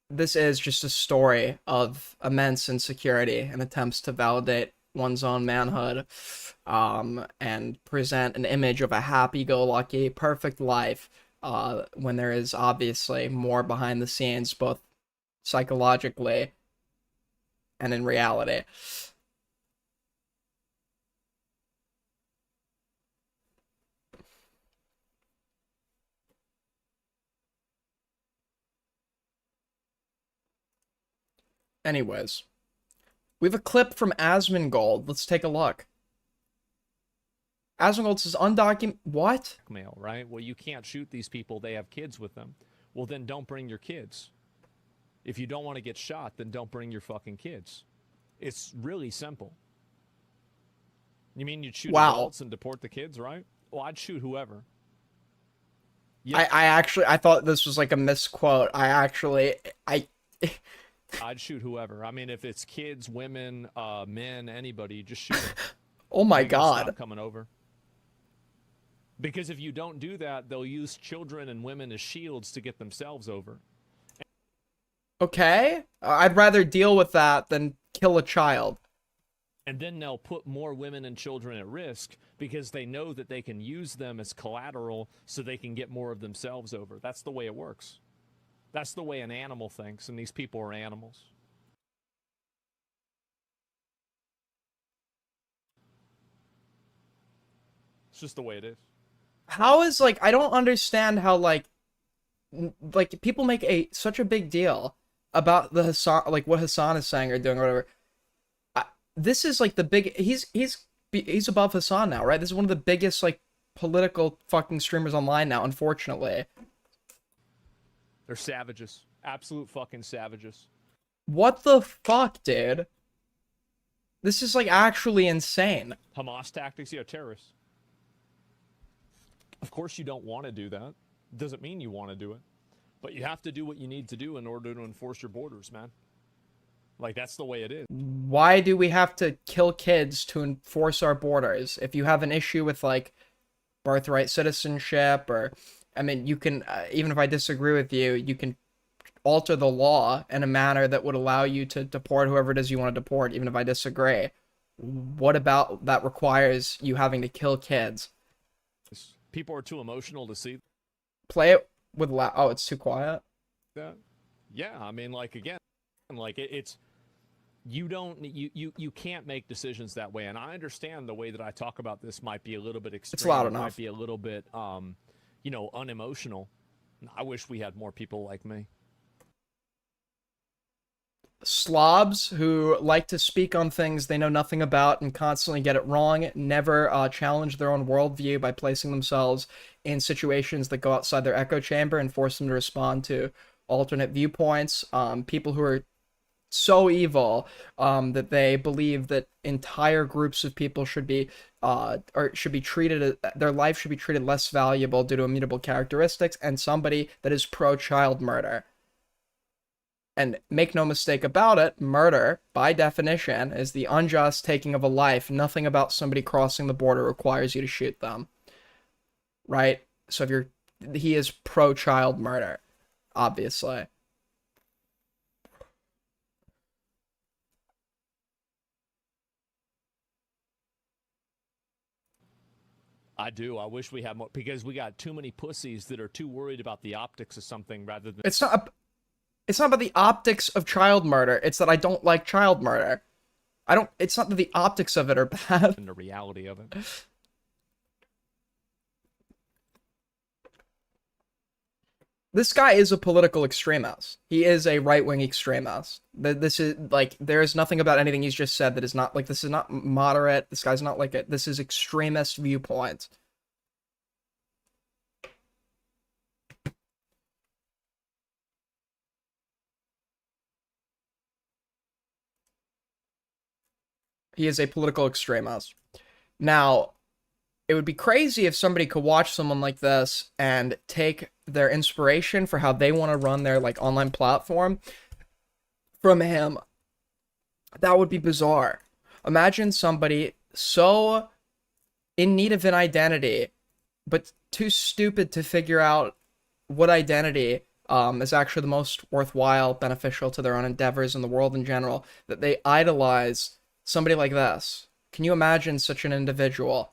Speaker 1: this is just a story of immense insecurity and attempts to validate one's own manhood, and present an image of a happy-go-lucky, perfect life, when there is obviously more behind the scenes, both psychologically and in reality. Anyways, we have a clip from Asmongold. Let's take a look. Asmongold says undocumented. What?
Speaker 16: Blackmail, right? Well, you can't shoot these people. They have kids with them. Well, then don't bring your kids. If you don't want to get shot, then don't bring your fucking kids. It's really simple. You mean you'd shoot adults and deport the kids, right? Well, I'd shoot whoever.
Speaker 1: Yeah. I thought this was like a misquote. I'd
Speaker 16: shoot whoever. I mean, if it's kids, women, men, anybody, just shoot them.
Speaker 1: Oh my God.
Speaker 16: Stop coming over. Because if you don't do that, they'll use children and women as shields to get themselves over.
Speaker 1: Okay. I'd rather deal with that than kill a child.
Speaker 16: And then they'll put more women and children at risk because they know that they can use them as collateral so they can get more of themselves over. That's the way it works. That's the way an animal thinks, and these people are animals. It's just the way it is.
Speaker 1: How is, like, I don't understand how, like people make such a big deal about the Hassan, like what Hassan is saying or doing or whatever. This is like the big, he's above Hassan now, right? This is one of the biggest, like, political fucking streamers online now, unfortunately.
Speaker 16: They're savages. Absolute fucking savages.
Speaker 1: What the fuck, dude? This is, like, actually insane.
Speaker 16: Hamas tactics, yeah, terrorists. Of course you don't want to do that. Doesn't mean you want to do it. But you have to do what you need to do in order to enforce your borders, man. Like, that's the way it is.
Speaker 1: Why do we have to kill kids to enforce our borders? If you have an issue with, like, birthright citizenship, or, I mean, you can, even if I disagree with you, you can alter the law in a manner that would allow you to deport whoever it is you want to deport, even if I disagree. What about that requires you having to kill kids?
Speaker 16: People are too emotional to see.
Speaker 1: Play it with oh, it's too quiet?
Speaker 16: That. Yeah, I mean, like, again, like, it's, you can't make decisions that way. And I understand the way that I talk about this might be a little bit extreme.
Speaker 1: It's loud enough.
Speaker 16: Might be a little bit, unemotional. I wish we had more people like me.
Speaker 1: Slobs who like to speak on things they know nothing about and constantly get it wrong, never challenge their own worldview by placing themselves in situations that go outside their echo chamber and force them to respond to alternate viewpoints. People who are so evil that they believe that entire groups of people should be treated, their life should be treated less valuable due to immutable characteristics, and somebody that is pro-child murder. And make no mistake about it, murder, by definition, is the unjust taking of a life. Nothing about somebody crossing the border requires you to shoot them. Right? So if he is pro-child murder, obviously.
Speaker 16: I do. I wish we had more, because we got too many pussies that are too worried about the optics of something rather than.
Speaker 1: It's not about the optics of child murder. It's that I don't like child murder. It's not that the optics of it are bad.
Speaker 16: The reality of it.
Speaker 1: This guy is a political extremist. He is a right-wing extremist. This is, like, there is nothing about anything he's just said that is not, like, this is not moderate. This guy's not like it. This is extremist viewpoints. He is a political extremist. Now, it would be crazy if somebody could watch someone like this and take their inspiration for how they want to run their, like, online platform from him. That would be bizarre. Imagine somebody so in need of an identity, but too stupid to figure out what identity is actually the most worthwhile, beneficial to their own endeavors in the world in general, that they idolize somebody like this. Can you imagine such an individual?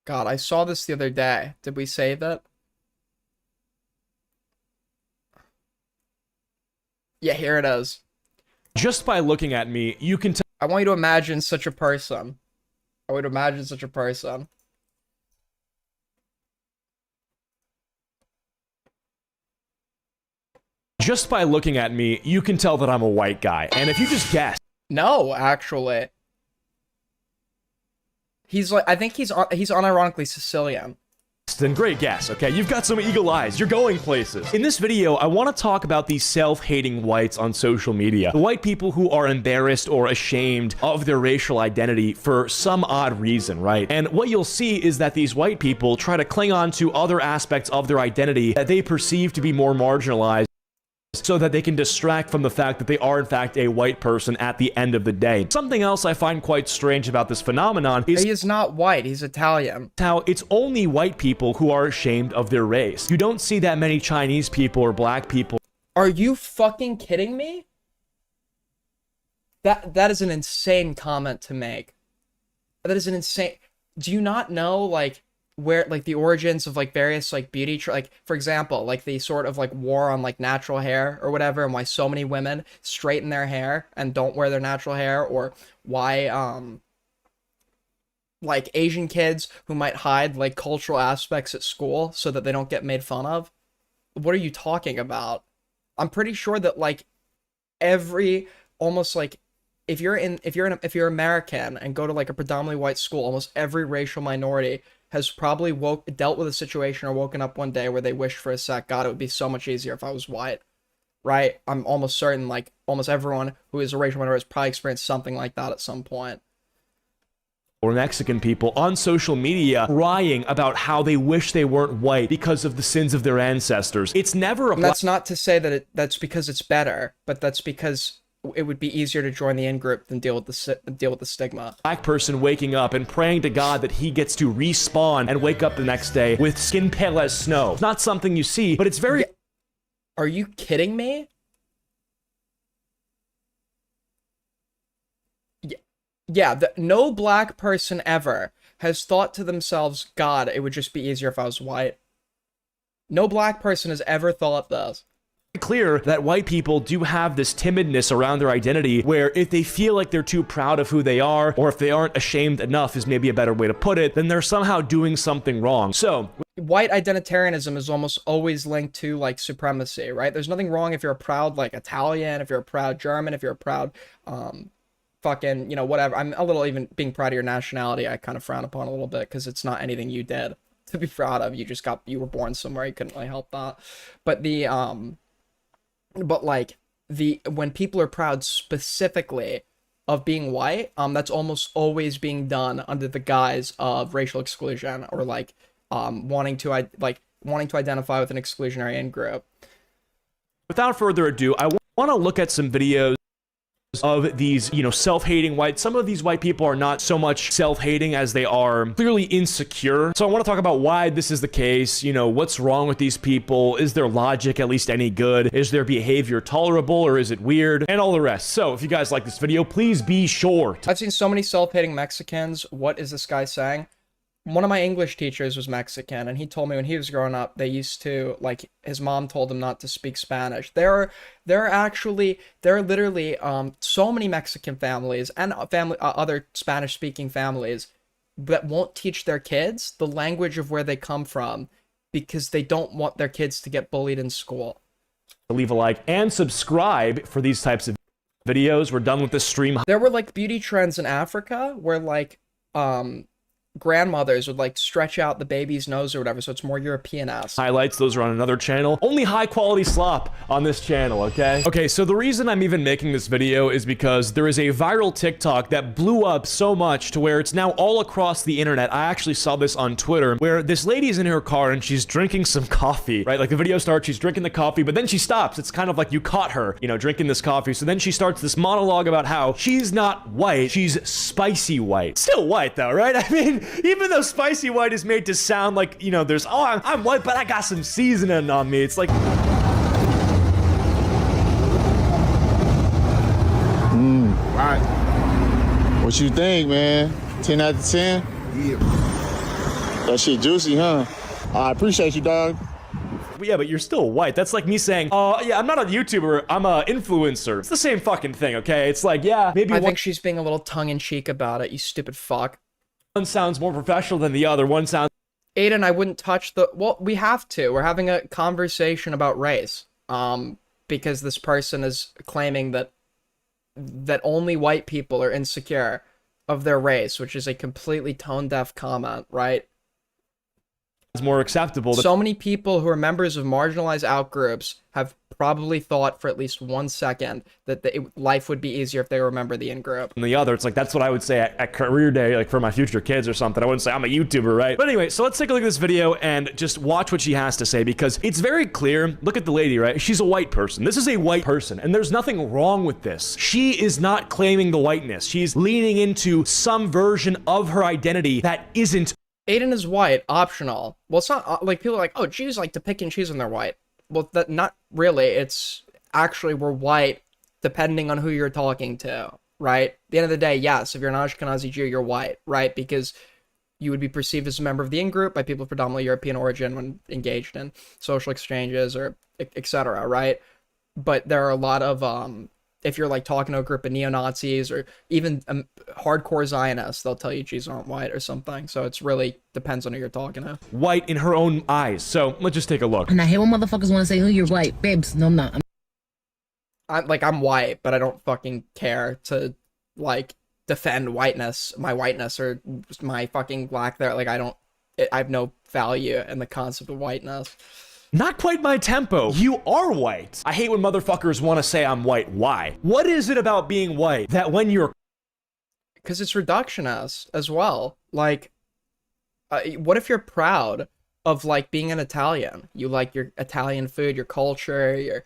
Speaker 1: God, I saw this the other day. Did we save it? Yeah, here it is.
Speaker 10: Just by looking at me, you can tell.
Speaker 1: I want you to imagine such a person. I want you to imagine such a person.
Speaker 10: Just by looking at me, you can tell that I'm a white guy. And if you just guess.
Speaker 1: No, actually. He's like, I think he's unironically Sicilian.
Speaker 10: Then great guess, okay? You've got some eagle eyes. You're going places. In this video, I want to talk about these self-hating whites on social media. The white people who are embarrassed or ashamed of their racial identity for some odd reason, right? And what you'll see is that these white people try to cling on to other aspects of their identity that they perceive to be more marginalized, so that they can distract from the fact that they are in fact a white person at the end of the day. Something else I find quite strange about this phenomenon is
Speaker 1: he is not white, he's Italian.
Speaker 10: How it's only white people who are ashamed of their race. You don't see that many Chinese people or black people.
Speaker 1: Are you fucking kidding me? That is an insane comment to make. That is an insane. Do you not know, like, where, like, the origins of, like, various, like, beauty, like, for example, like, the sort of, like, war on, like, natural hair or whatever, and why so many women straighten their hair and don't wear their natural hair, or why, like, Asian kids who might hide, like, cultural aspects at school so that they don't get made fun of? What are you talking about? I'm pretty sure that, like, almost, like, if you're American and go to, like, a predominantly white school, almost every racial minority has probably dealt with a situation or woken up one day where they wished for a sec, God, it would be so much easier if I was white, right? I'm almost certain, like, almost everyone who is a racial minority has probably experienced something like that at some point.
Speaker 10: Or Mexican people on social media crying about how they wish they weren't white because of the sins of their ancestors. It's never a...
Speaker 1: And that's not to say that that's because it's better, but that's because it would be easier to join the in-group than deal with the stigma.
Speaker 10: Black person waking up and praying to God that he gets to respawn and wake up the next day with skin pale as snow. It's not something you see, but it's very...
Speaker 1: Are you kidding me? Yeah, no black person ever has thought to themselves, God, it would just be easier if I was white. No black person has ever thought this.
Speaker 10: Clear that white people do have this timidness around their identity, where if they feel like they're too proud of who they are, or if they aren't ashamed enough is maybe a better way to put it, then they're somehow doing something wrong. So
Speaker 1: white identitarianism is almost always linked to, like, supremacy, right? There's nothing wrong if you're a proud, like, Italian, if you're a proud German, if you're a proud fucking, you know, whatever. I'm a little, even being proud of your nationality, I kind of frown upon a little bit, because it's not anything you did to be proud of. You were born somewhere, you couldn't really help that. But when people are proud specifically of being white, that's almost always being done under the guise of racial exclusion, or, like, wanting to identify with an exclusionary in-group.
Speaker 10: Without further ado, I want to look at some videos videos of these, you know, self-hating whites. Some of these white people are not so much self-hating as they are clearly insecure. So I want to talk about why this is the case. You know, what's wrong with these people? Is their logic at least any good? Is their behavior tolerable, or is it weird? And all the rest. So if you guys like this video, please be sure
Speaker 1: I've seen so many self-hating Mexicans. What is this guy saying? One of my English teachers was Mexican, and he told me when he was growing up, they used to, like, his mom told him not to speak Spanish. There are literally so many Mexican families and other Spanish-speaking families that won't teach their kids the language of where they come from because they don't want their kids to get bullied in school.
Speaker 10: leave a like and subscribe for these types of videos. We're done with this stream.
Speaker 1: There were like beauty trends in Africa where like grandmothers would like stretch out the baby's nose or whatever, so it's more European-esque.
Speaker 10: Highlights, those are on another channel. Only high quality slop on this channel, okay? Okay, so the reason I'm even making this video is because there is a viral TikTok that blew up so much to where it's now all across the internet. I actually saw this on Twitter where this lady's in her car and she's drinking some coffee, right? Like the video starts, she's drinking the coffee, but then she stops. It's kind of like you caught her, you know, drinking this coffee. So then she starts this monologue about how she's not white, she's spicy white. Still white though, right? I mean, even though spicy white is made to sound like, you know, there's, oh, I'm white, but I got some seasoning on me. It's like...
Speaker 26: Right. What you think, man? 10 out of 10? Yeah. That shit juicy, huh? I appreciate you, dog.
Speaker 10: Yeah, but you're still white. That's like me saying, yeah, I'm not a YouTuber, I'm a influencer. It's the same fucking thing, okay? It's like, yeah, maybe
Speaker 1: I think she's being a little tongue-in-cheek about it, you stupid fuck.
Speaker 10: One sounds more professional than the other. One sounds...
Speaker 1: Aiden, I wouldn't touch the... Well, we have to. We're having a conversation about race. Because this person is claiming that only white people are insecure of their race, which is a completely tone-deaf comment, right?
Speaker 10: It's more acceptable.
Speaker 1: So many people who are members of marginalized outgroups have probably thought for at least 1 second that life would be easier if they were a member of the in-group.
Speaker 10: And the other, it's like, that's what I would say at career day, like for my future kids or something. I wouldn't say I'm a YouTuber, right? But anyway, so let's take a look at this video and just watch what she has to say, because it's very clear. Look at the lady, right? She's a white person. This is a white person, and there's nothing wrong with this. She is not claiming the whiteness. She's leaning into some version of her identity that isn't.
Speaker 1: Aiden is white, optional. Well, it's not like people are like, oh, Jews like to pick and choose when they're white. Well, that not really. It's actually we're white depending on who you're talking to, right? At the end of the day, yes, if you're an Ashkenazi Jew, you're white, right? Because you would be perceived as a member of the in-group by people of predominantly European origin when engaged in social exchanges or etc., right? But there are a lot of if you're like talking to a group of neo-Nazis or even hardcore Zionists, they'll tell you Jews aren't white or something. So it's really depends on who you're talking to.
Speaker 10: White in her own eyes. So let's just take a look.
Speaker 2: And I hate when motherfuckers want to say, oh, you're white. Babes, no, I'm not.
Speaker 1: I'm white, but I don't fucking care to like defend whiteness, my whiteness or my fucking black there. Like I have no value in the concept of whiteness.
Speaker 10: Not quite my tempo. You are white. I hate when motherfuckers want to say I'm white. Why? What is it about being white that when you're...
Speaker 1: Because it's reductionist as well. Like, what if you're proud of, like, being an Italian? You like your Italian food, your culture, your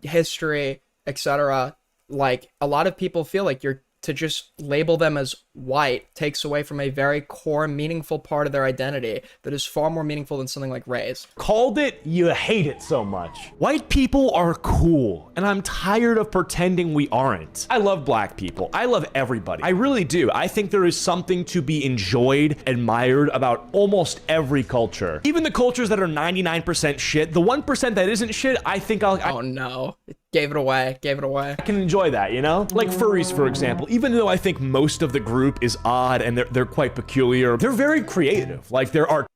Speaker 1: history, etc. Like, a lot of people feel like to just label them as white takes away from a very core, meaningful part of their identity that is far more meaningful than something like race.
Speaker 10: Called it, you hate it so much. White people are cool, and I'm tired of pretending we aren't. I love black people. I love everybody. I really do. I think there is something to be enjoyed, admired about almost every culture. Even the cultures that are 99% shit, the 1% that isn't shit, I think
Speaker 1: Oh no. Gave it away. I
Speaker 10: can enjoy that, you know? Like furries, for example. Even though I think most of the group is odd and they're quite peculiar, they're very creative. Like, there are...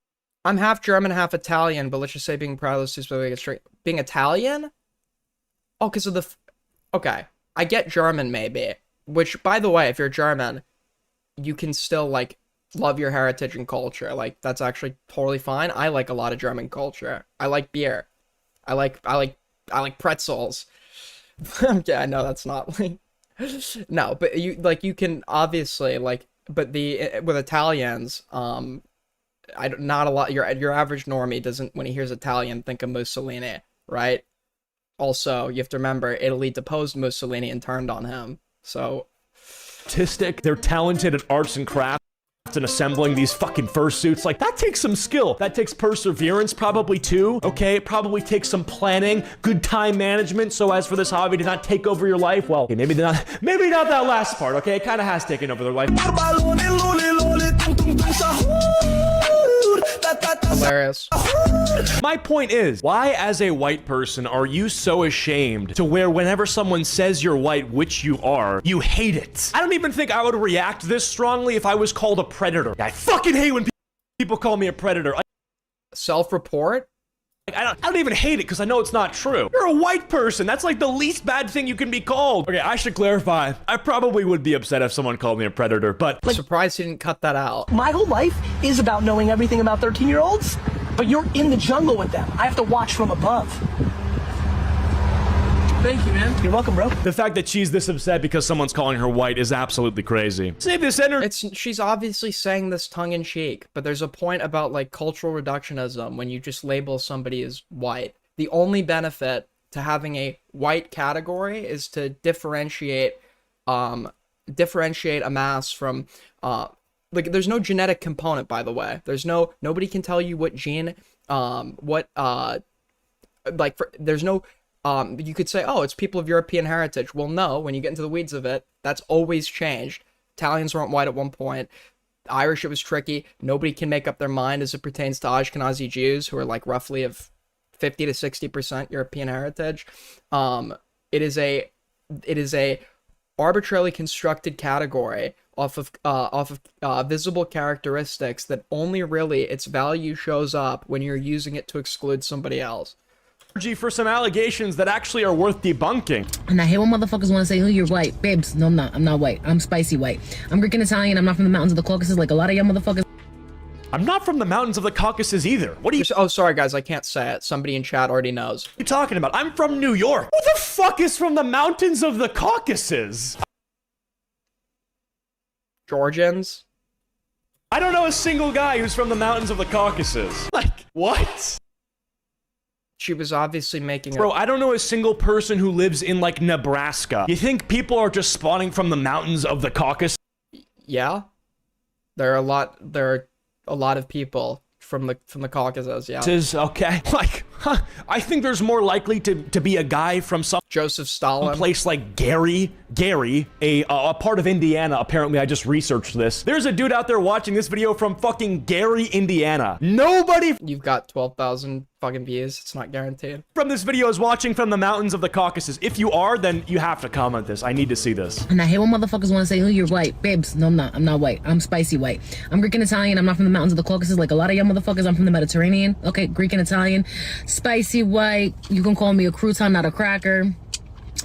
Speaker 1: I'm half German, half Italian, but let's just say being proud of those two specific straight. Being Italian? Oh, because of the... Okay. I get German, maybe. Which, by the way, if you're German, you can still, like, love your heritage and culture. Like, that's actually totally fine. I like a lot of German culture. I like beer. I like pretzels. Yeah, I know that's not like no, but you can obviously like, but with Italians, not a lot. Your average normie doesn't, when he hears Italian, think of Mussolini, right? Also, you have to remember Italy deposed Mussolini and turned on him, So,
Speaker 10: artistic, they're talented at arts and crafts and assembling these fucking fursuits. Like, that takes some skill. That takes perseverance probably too, okay? It probably takes some planning, good time management, so as for this hobby to not take over your life. Well, okay, maybe not that last part, okay? It kind of has taken over their life.
Speaker 1: hilarious.
Speaker 10: My point is, why as a white person are you so ashamed to where whenever someone says you're white, which you are, you hate it? I don't even think I would react this strongly if I was called a predator. I fucking hate when people call me a predator.
Speaker 1: Self-report?
Speaker 10: I don't even hate it because I know it's not true. You're a white person. That's like the least bad thing you can be called. Okay, I should clarify. I probably would be upset if someone called me a predator, but...
Speaker 1: Surprised he didn't cut that out.
Speaker 18: My whole life is about knowing everything about 13-year-olds, but you're in the jungle with them. I have to watch from above. Thank you, man. You're welcome, bro.
Speaker 10: The fact that she's this upset because someone's calling her white is absolutely crazy. Save this energy.
Speaker 1: She's obviously saying this tongue-in-cheek, but there's a point about, like, cultural reductionism when you just label somebody as white. The only benefit to having a white category is to differentiate a mass from, like, there's no genetic component, by the way. Nobody can tell you what gene, there's no... you could say, oh, it's people of European heritage. Well, no, when you get into the weeds of it, that's always changed. Italians weren't white at one point. Irish, it was tricky. Nobody can make up their mind as it pertains to Ashkenazi Jews, who are like roughly of 50 to 60% European heritage. It is a arbitrarily constructed category off of visible characteristics that only really its value shows up when you're using it to exclude somebody else.
Speaker 10: For some allegations that actually are worth debunking.
Speaker 2: And I hate when motherfuckers want to say, oh, you're white. Babes, no, I'm not. I'm not white. I'm spicy white. I'm Greek and Italian. I'm not from the mountains of the Caucasus like a lot of y'all motherfuckers.
Speaker 10: I'm not from the mountains of the Caucasus either. What are you...
Speaker 1: Oh, sorry, guys. I can't say it. Somebody in chat already knows.
Speaker 10: What are you talking about? I'm from New York. Who the fuck is from the mountains of the Caucasus?
Speaker 1: Georgians?
Speaker 10: I don't know a single guy who's from the mountains of the Caucasus. Like, what?
Speaker 1: She was obviously making
Speaker 10: Bro, I don't know a single person who lives in, like, Nebraska. You think people are just spawning from the mountains of the Caucasus?
Speaker 1: Yeah. There are a lot of people from the Caucasus, yeah.
Speaker 10: Okay. Like, I think there's more likely to be a guy from some
Speaker 1: Joseph Stalin
Speaker 10: place like Gary, a part of Indiana. Apparently, I just researched this. There's a dude out there watching this video from fucking Gary, Indiana. Nobody.
Speaker 1: You've got 12,000 fucking views. It's not guaranteed.
Speaker 10: From this video is watching from the mountains of the Caucasus. If you are, then you have to comment this. I need to see this.
Speaker 2: And I hate when motherfuckers want to say, oh, you're white. Babes, no, I'm not. I'm not white. I'm spicy white. I'm Greek and Italian. I'm not from the mountains of the Caucasus like a lot of y'all motherfuckers. I'm from the Mediterranean. Okay, Greek and Italian. Spicy white. You can call me a crouton, not a cracker.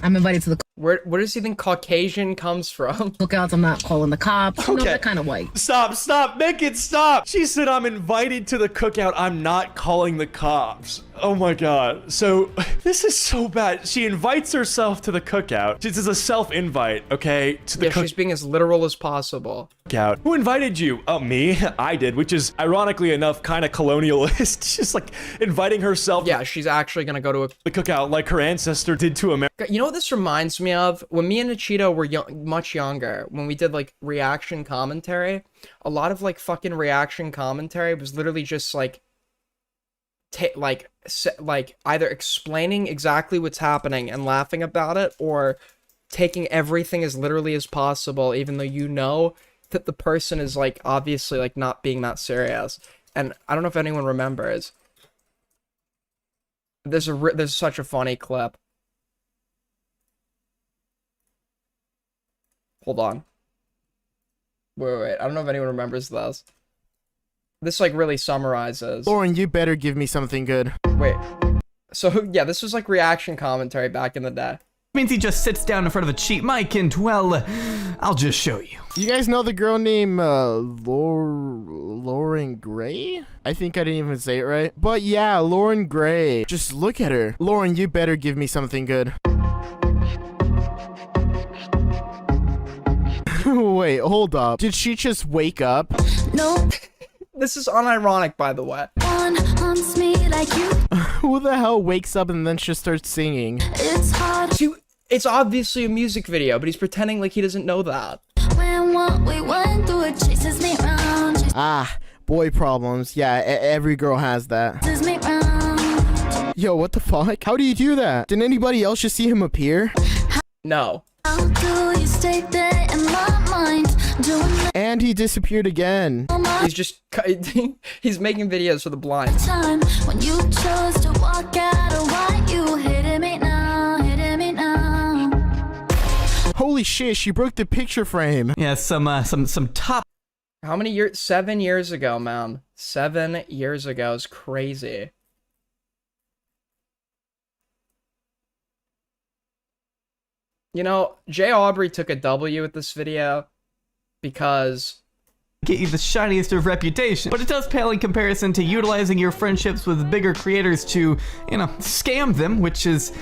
Speaker 2: I'm invited to the...
Speaker 1: Where does he think Caucasian comes from?
Speaker 2: Cookouts, I'm not calling the cops. Okay. You know, that kind of white.
Speaker 10: Stop, make it stop. She said I'm invited to the cookout. I'm not calling the cops. Oh my god. So, this is so bad. She invites herself to the cookout. This is a self-invite, okay? To the
Speaker 1: she's being as literal as possible.
Speaker 10: Cookout. Who invited you? Oh, me? I did, which is, ironically enough, kind of colonialist. She's like, inviting herself.
Speaker 1: Yeah, she's actually gonna go to
Speaker 10: the cookout like her ancestor did to America.
Speaker 1: You know what this reminds me of? When me and Cheeto were much younger, when we did, like, reaction commentary, a lot of, like, fucking reaction commentary was literally just, like, either explaining exactly what's happening and laughing about it, or taking everything as literally as possible, even though you know that the person is, like, obviously, like, not being that serious. And I don't know if anyone remembers. There's such a funny clip. Hold on. Wait. I don't know if anyone remembers this. This, like, really summarizes.
Speaker 19: Lauren, you better give me something good.
Speaker 1: Wait. So, yeah, this was, like, reaction commentary back in the day.
Speaker 20: Means he just sits down in front of a cheap mic and, well, I'll just show you.
Speaker 19: You guys know the girl named, Lauren Gray? I think I didn't even say it right. But yeah, Lauren Gray. Just look at her. Lauren, you better give me something good. Wait, hold up. Did she just wake up?
Speaker 7: No.
Speaker 1: This is unironic, by the way.
Speaker 7: One haunts me like you.
Speaker 19: Who the hell wakes up and then just starts singing?
Speaker 7: It's hard.
Speaker 1: It's obviously a music video, but he's pretending like he doesn't know that.
Speaker 19: Ah, boy problems. Yeah, every girl has that. Yo, what the fuck? How do you do that? Didn't anybody else just see him appear?
Speaker 1: No.
Speaker 19: And he disappeared again.
Speaker 1: He's just he's making videos for the blind.
Speaker 6: When you chose to walk out of why you hitting me now, hitting me now.
Speaker 19: Holy shit, she broke the picture frame.
Speaker 20: Yeah, some top.
Speaker 1: How many years? 7 years ago, man. 7 years ago is crazy. You know, Jay Aubrey took a W with this video because
Speaker 20: get you the shiniest of reputation, but it does pale in comparison to utilizing your friendships with bigger creators to, you know, scam them, which is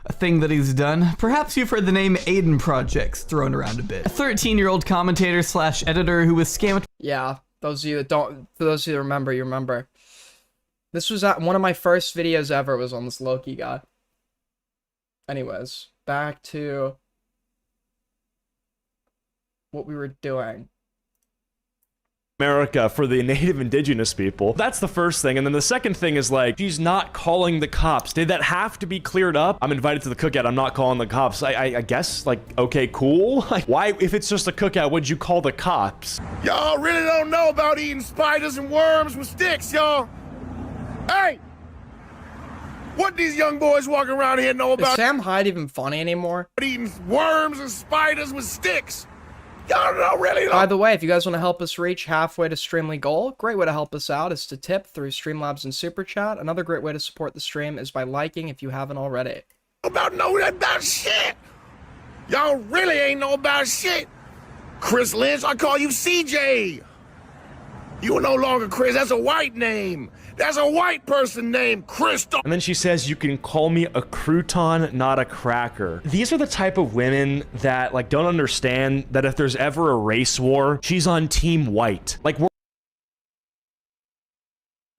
Speaker 20: a thing that he's done. Perhaps you've heard the name Aiden Projects thrown around a bit. A 13-year-old commentator slash editor who was scammed.
Speaker 1: Yeah, those of you that don't, for those of you that remember, you remember. This was one of my first videos ever was on this Loki guy. Anyways, back to what we were doing.
Speaker 10: America for the native indigenous people. That's the first thing. And then the second thing is like, she's not calling the cops. Did that have to be cleared up? I'm invited to the cookout. I'm not calling the cops. I guess, like, okay, cool. Like, why, if it's just a cookout, would you call the cops?
Speaker 26: Y'all really don't know about eating spiders and worms with sticks, y'all. Hey! What these young boys walking around here know about?
Speaker 1: Is Sam Hyde even funny anymore?
Speaker 26: Eating worms and spiders with sticks. Y'all don't really know.
Speaker 1: By the way, if you guys want to help us reach halfway to Streamly goal, great way to help us out is to tip through Streamlabs and Super Chat. Another great way to support the stream is by liking if you haven't already.
Speaker 26: About shit. Y'all really ain't know about shit. Chris Lynch, I call you CJ. You are no longer Chris. That's a white name. That's a white person named Crystal.
Speaker 10: And then she says, you can call me a crouton, not a cracker. These are the type of women that like don't understand that if there's ever a race war, she's on team white. Like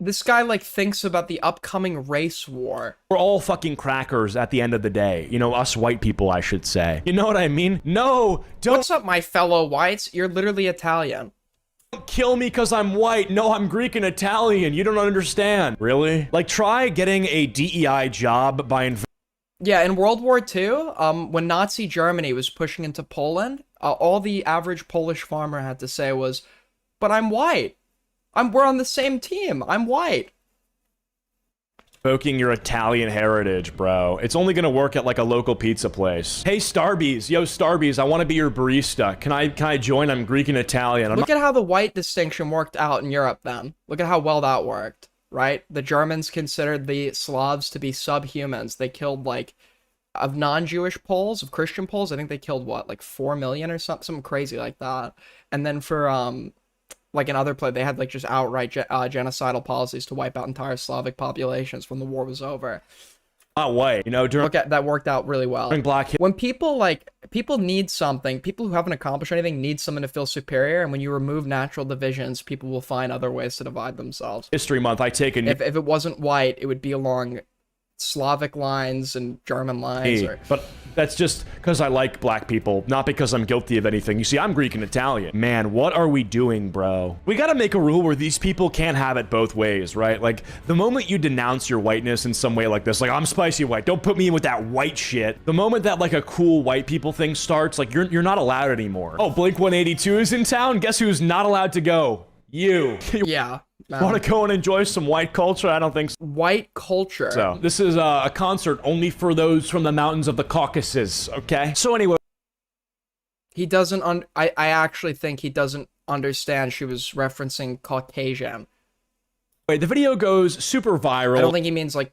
Speaker 1: this guy like thinks about the upcoming race war.
Speaker 10: We're all fucking crackers at the end of the day. You know, us white people, I should say. You know what I mean? No, don't.
Speaker 1: What's up, my fellow whites? You're literally Italian.
Speaker 10: Don't kill me because I'm white. No, I'm Greek and Italian. You don't understand. Really? Like, try getting a DEI job by
Speaker 1: yeah, in World War II, when Nazi Germany was pushing into Poland, all the average Polish farmer had to say was, but I'm white. We're on the same team. I'm white.
Speaker 10: Evoking your Italian heritage, bro. It's only gonna work at like a local pizza place. Hey, Starbies. Yo, Starbies, I want to be your barista. Can I join? I'm Greek and Italian.
Speaker 1: Look at how the white distinction worked out in Europe then. Look at how well that worked, right? The Germans considered the Slavs to be subhumans. They killed like, of non-Jewish Poles, of Christian Poles, I think they killed what, like 4 million or something crazy like that. And then for, like in other places, they had like just outright genocidal policies to wipe out entire Slavic populations when the war was over.
Speaker 10: Not white, you know.
Speaker 1: Look at that, worked out really well. When people need something, people who haven't accomplished anything need someone to feel superior, and when you remove natural divisions, people will find other ways to divide themselves.
Speaker 10: History Month, I take a
Speaker 1: if it wasn't white, it would be along Slavic lines and German lines.
Speaker 10: But that's just because I like black people, not because I'm guilty of anything. You see, I'm Greek and Italian. Man, what are we doing, bro? We gotta make a rule where these people can't have it both ways, right? Like, the moment you denounce your whiteness in some way like this, like, I'm spicy white, don't put me in with that white shit. The moment that, like, a cool white people thing starts, like, you're not allowed anymore. Oh, Blink 182 is in town? Guess who's not allowed to go? You.
Speaker 1: Yeah.
Speaker 10: Want to go and enjoy some white culture? I don't think so.
Speaker 1: White culture.
Speaker 10: So, this is a concert only for those from the mountains of the Caucasus, okay? So anyway.
Speaker 1: He doesn't, I actually think he doesn't understand she was referencing Caucasian.
Speaker 10: Wait, the video goes super viral.
Speaker 1: I don't think he means like,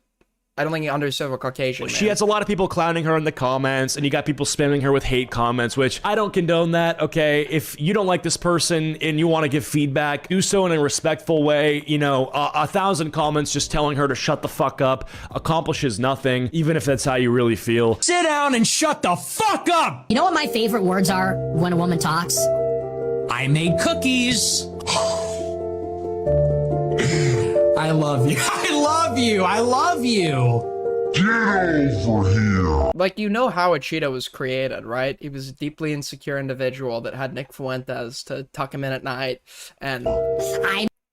Speaker 1: I don't think he understood what Caucasian means.
Speaker 10: She has a lot of people clowning her in the comments, and you got people spamming her with hate comments, which I don't condone that, okay? If you don't like this person and you want to give feedback, do so in a respectful way. You know, 1,000 comments just telling her to shut the fuck up accomplishes nothing, even if that's how you really feel.
Speaker 20: Sit down and shut the fuck up!
Speaker 7: You know what my favorite words are when a woman talks?
Speaker 20: I made cookies. I love you. I love you. I love you.
Speaker 26: Get over here.
Speaker 1: Like, you know how a Cheeto was created, right? He was a deeply insecure individual that had Nick Fuentes to tuck him in at night, and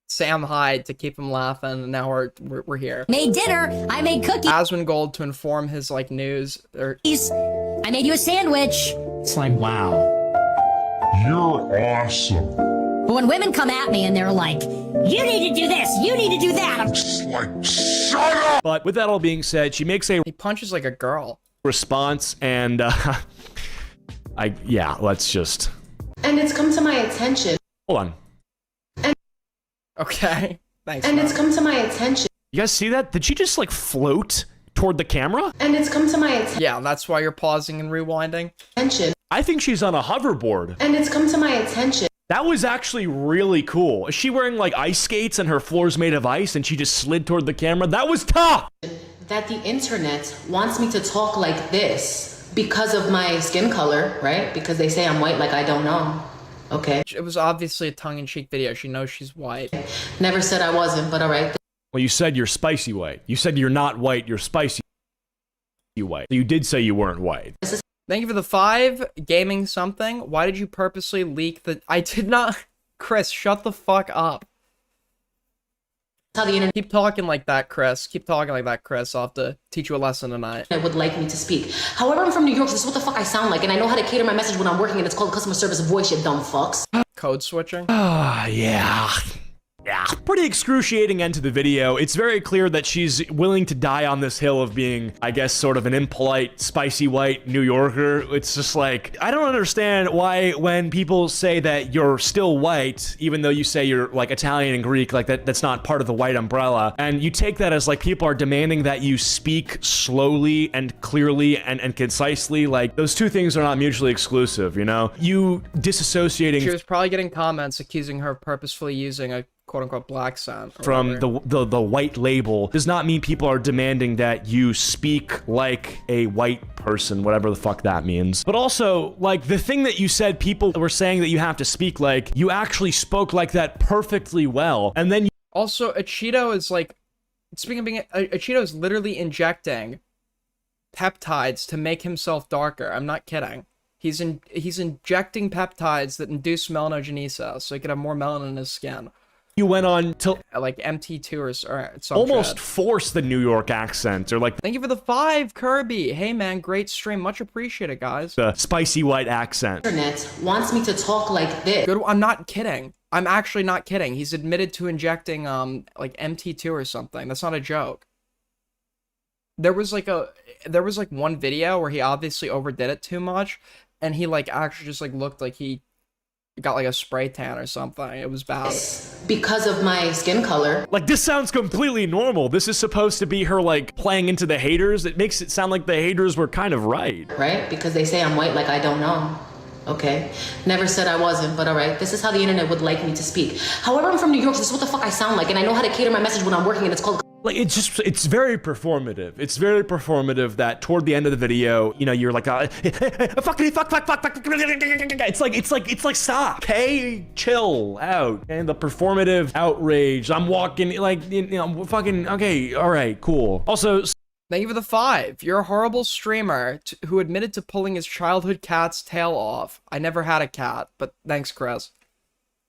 Speaker 1: Sam Hyde to keep him laughing, and now we're here.
Speaker 7: Made dinner. I made cookies.
Speaker 1: Asmongold to inform his, like, news, or...
Speaker 7: I made you a sandwich.
Speaker 9: It's like, wow.
Speaker 26: You're awesome.
Speaker 7: But when women come at me and they're like, you need to do this, you need to do that, I'm
Speaker 26: just like, shut up!
Speaker 10: But with that all being said, she makes a...
Speaker 1: He punches like a girl.
Speaker 10: ...response, and, yeah, let's just...
Speaker 2: And it's come to my attention.
Speaker 10: Hold on.
Speaker 1: Okay, thanks.
Speaker 2: And it's come to my attention.
Speaker 10: You guys see that? Did she just, like, float toward the camera?
Speaker 2: And it's come to my attention.
Speaker 1: Yeah, that's why you're pausing and rewinding.
Speaker 10: I think she's on a hoverboard.
Speaker 2: And it's come to my attention.
Speaker 10: That was actually really cool. Is she wearing, like, ice skates and her floor's made of ice and she just slid toward the camera? That was tough!
Speaker 2: That the internet wants me to talk like this because of my skin color, right? Because they say I'm white like I don't know. Okay.
Speaker 1: It was obviously a tongue-in-cheek video. She knows she's white.
Speaker 2: Never said I wasn't, but all right.
Speaker 10: Well, you said you're spicy white. You said you're not white, you're spicy white. You did say you weren't white.
Speaker 1: Thank you for the 5. Gaming something. Why did you purposely leak the... I did not... Chris, shut the fuck up.
Speaker 2: How the internet...
Speaker 1: Keep talking like that, Chris. Keep talking like that, Chris. I'll have to teach you a lesson tonight.
Speaker 2: I would like me to speak. However, I'm from New York, so this is what the fuck I sound like, and I know how to cater my message when I'm working, and it's called customer service voice, you dumb fucks.
Speaker 1: Code switching?
Speaker 10: Ah, yeah. Yeah, pretty excruciating end to the video. It's very clear that she's willing to die on this hill of being, I guess, sort of an impolite, spicy white New Yorker. It's just like, I don't understand why when people say that you're still white, even though you say you're like Italian and Greek, like that's not part of the white umbrella, and you take that as like people are demanding that you speak slowly and clearly and concisely, like those two things are not mutually exclusive, you know? You disassociating...
Speaker 1: She was probably getting comments accusing her of purposefully using a quote-unquote black sound
Speaker 10: from the white label does not mean people are demanding that you speak like a white person, whatever the fuck that means. But also, like, the thing that you said people were saying that you have to speak like, you actually spoke like that perfectly well, and then
Speaker 1: also, a Cheeto is like, speaking of being, a Cheeto is literally injecting peptides to make himself darker. I'm not kidding. He's injecting peptides that induce melanogenesis, so he could have more melanin in his skin.
Speaker 10: You went on to
Speaker 1: like MT2 or some
Speaker 10: almost
Speaker 1: shit.
Speaker 10: Force the New York accent, or like
Speaker 1: thank you for the 5, Kirby. Hey man, great stream, much appreciated, guys.
Speaker 10: The spicy white accent.
Speaker 2: Internet wants me to talk like this.
Speaker 1: Good. I'm not kidding. I'm actually not kidding. He's admitted to injecting like MT2 or something. That's not a joke. There was like one video where he obviously overdid it too much, and he like actually just like looked like he got like a spray tan or something. It was bad.
Speaker 2: Because of my skin color.
Speaker 10: Like, this sounds completely normal. This is supposed to be her, like, playing into the haters. It makes it sound like the haters were kind of right.
Speaker 2: Right? Because they say I'm white like I don't know. Okay? Never said I wasn't, but all right. This is how the internet would like me to speak. However, I'm from New York, so this is what the fuck I sound like, and I know how to cater my message when I'm working, and it's called...
Speaker 10: Like, it's very performative. It's very performative that toward the end of the video, you know, you're like, fuck. It's like, stop, okay? Chill out. And the performative outrage. I'm walking, like, you know, fucking, okay, all right, cool. Also,
Speaker 1: thank you for the 5. You're a horrible streamer who admitted to pulling his childhood cat's tail off. I never had a cat, but thanks, Chris.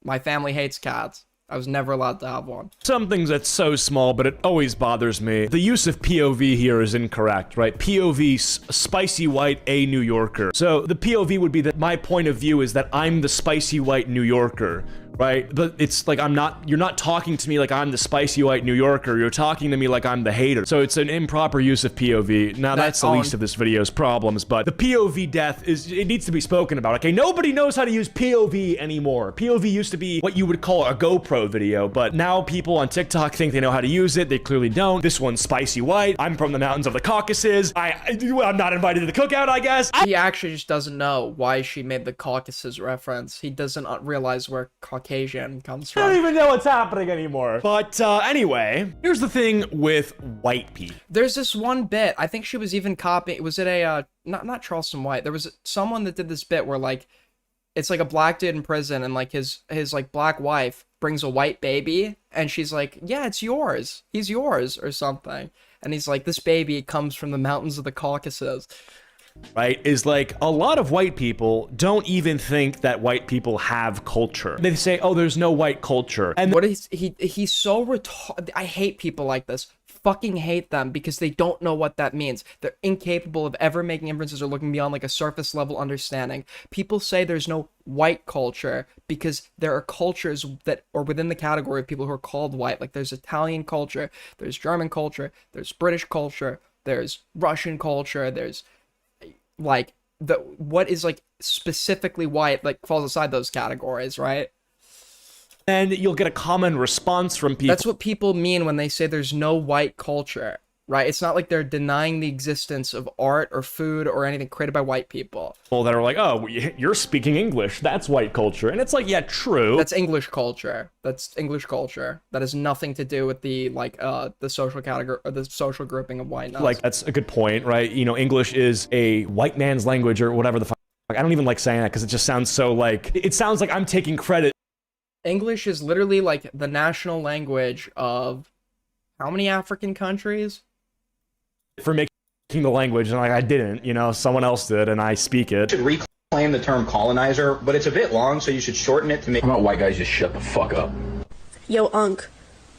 Speaker 1: My family hates cats. I was never allowed to have one.
Speaker 10: Some things that's so small, but it always bothers me. The use of POV here is incorrect, right? POV, spicy white, a New Yorker. So the POV would be that my point of view is that I'm the spicy white New Yorker, right? But it's like you're not talking to me like I'm the spicy white New Yorker. You're talking to me like I'm the hater. So it's an improper use of POV. Now that's the least of this video's problems, but the POV death it needs to be spoken about. Okay, nobody knows how to use POV anymore. POV used to be what you would call a GoPro video, but now people on TikTok think they know how to use it. They clearly don't. This one's spicy white. I'm from the mountains of the Caucasus. I'm not invited to the cookout, I guess.
Speaker 1: He actually just doesn't know why she made the Caucasus reference. He doesn't realize where Caucasian comes from.
Speaker 10: I don't even know what's happening anymore. But anyway, here's the thing with white people.
Speaker 1: There's this one bit, I think she was even copying, was it a, not Charleston White, there was someone that did this bit where like, it's like a black dude in prison and like his like black wife brings a white baby and she's like, yeah, it's yours. He's yours or something. and he's like, this baby comes from the mountains of the Caucasus.
Speaker 10: Right, is like a lot of white people don't even think that white people have culture. They say, oh, there's no white culture. And
Speaker 1: what is he's so retarded. I hate people like this. Fucking hate them because they don't know what that means. They're incapable of ever making inferences or looking beyond like a surface level understanding. People say there's no white culture because there are cultures that are within the category of people who are called white. Like there's Italian culture, there's German culture, there's British culture, there's Russian culture, there's like what is like specifically white like falls aside those categories, right?
Speaker 10: And you'll get a common response from people.
Speaker 1: That's what people mean when they say there's no white culture, right? It's not like they're denying the existence of art or food or anything created by white people.
Speaker 10: That are like, oh, you're speaking English, that's white culture. And it's like, yeah, true.
Speaker 1: That's English culture. That's English culture. That has nothing to do with the like the social category or the social grouping of whiteness.
Speaker 10: Like, that's a good point, right? You know, English is a white man's language or whatever the fuck. I don't even like saying that because it just sounds so like, it sounds like I'm taking credit.
Speaker 1: English is literally like the national language of how many African countries?
Speaker 10: For making the language, and like I didn't, you know, someone else did, and I speak it.
Speaker 9: You should reclaim the term colonizer, but it's a bit long, so you should shorten it to make. How about white guys just shut the fuck up?
Speaker 12: Yo, Unc.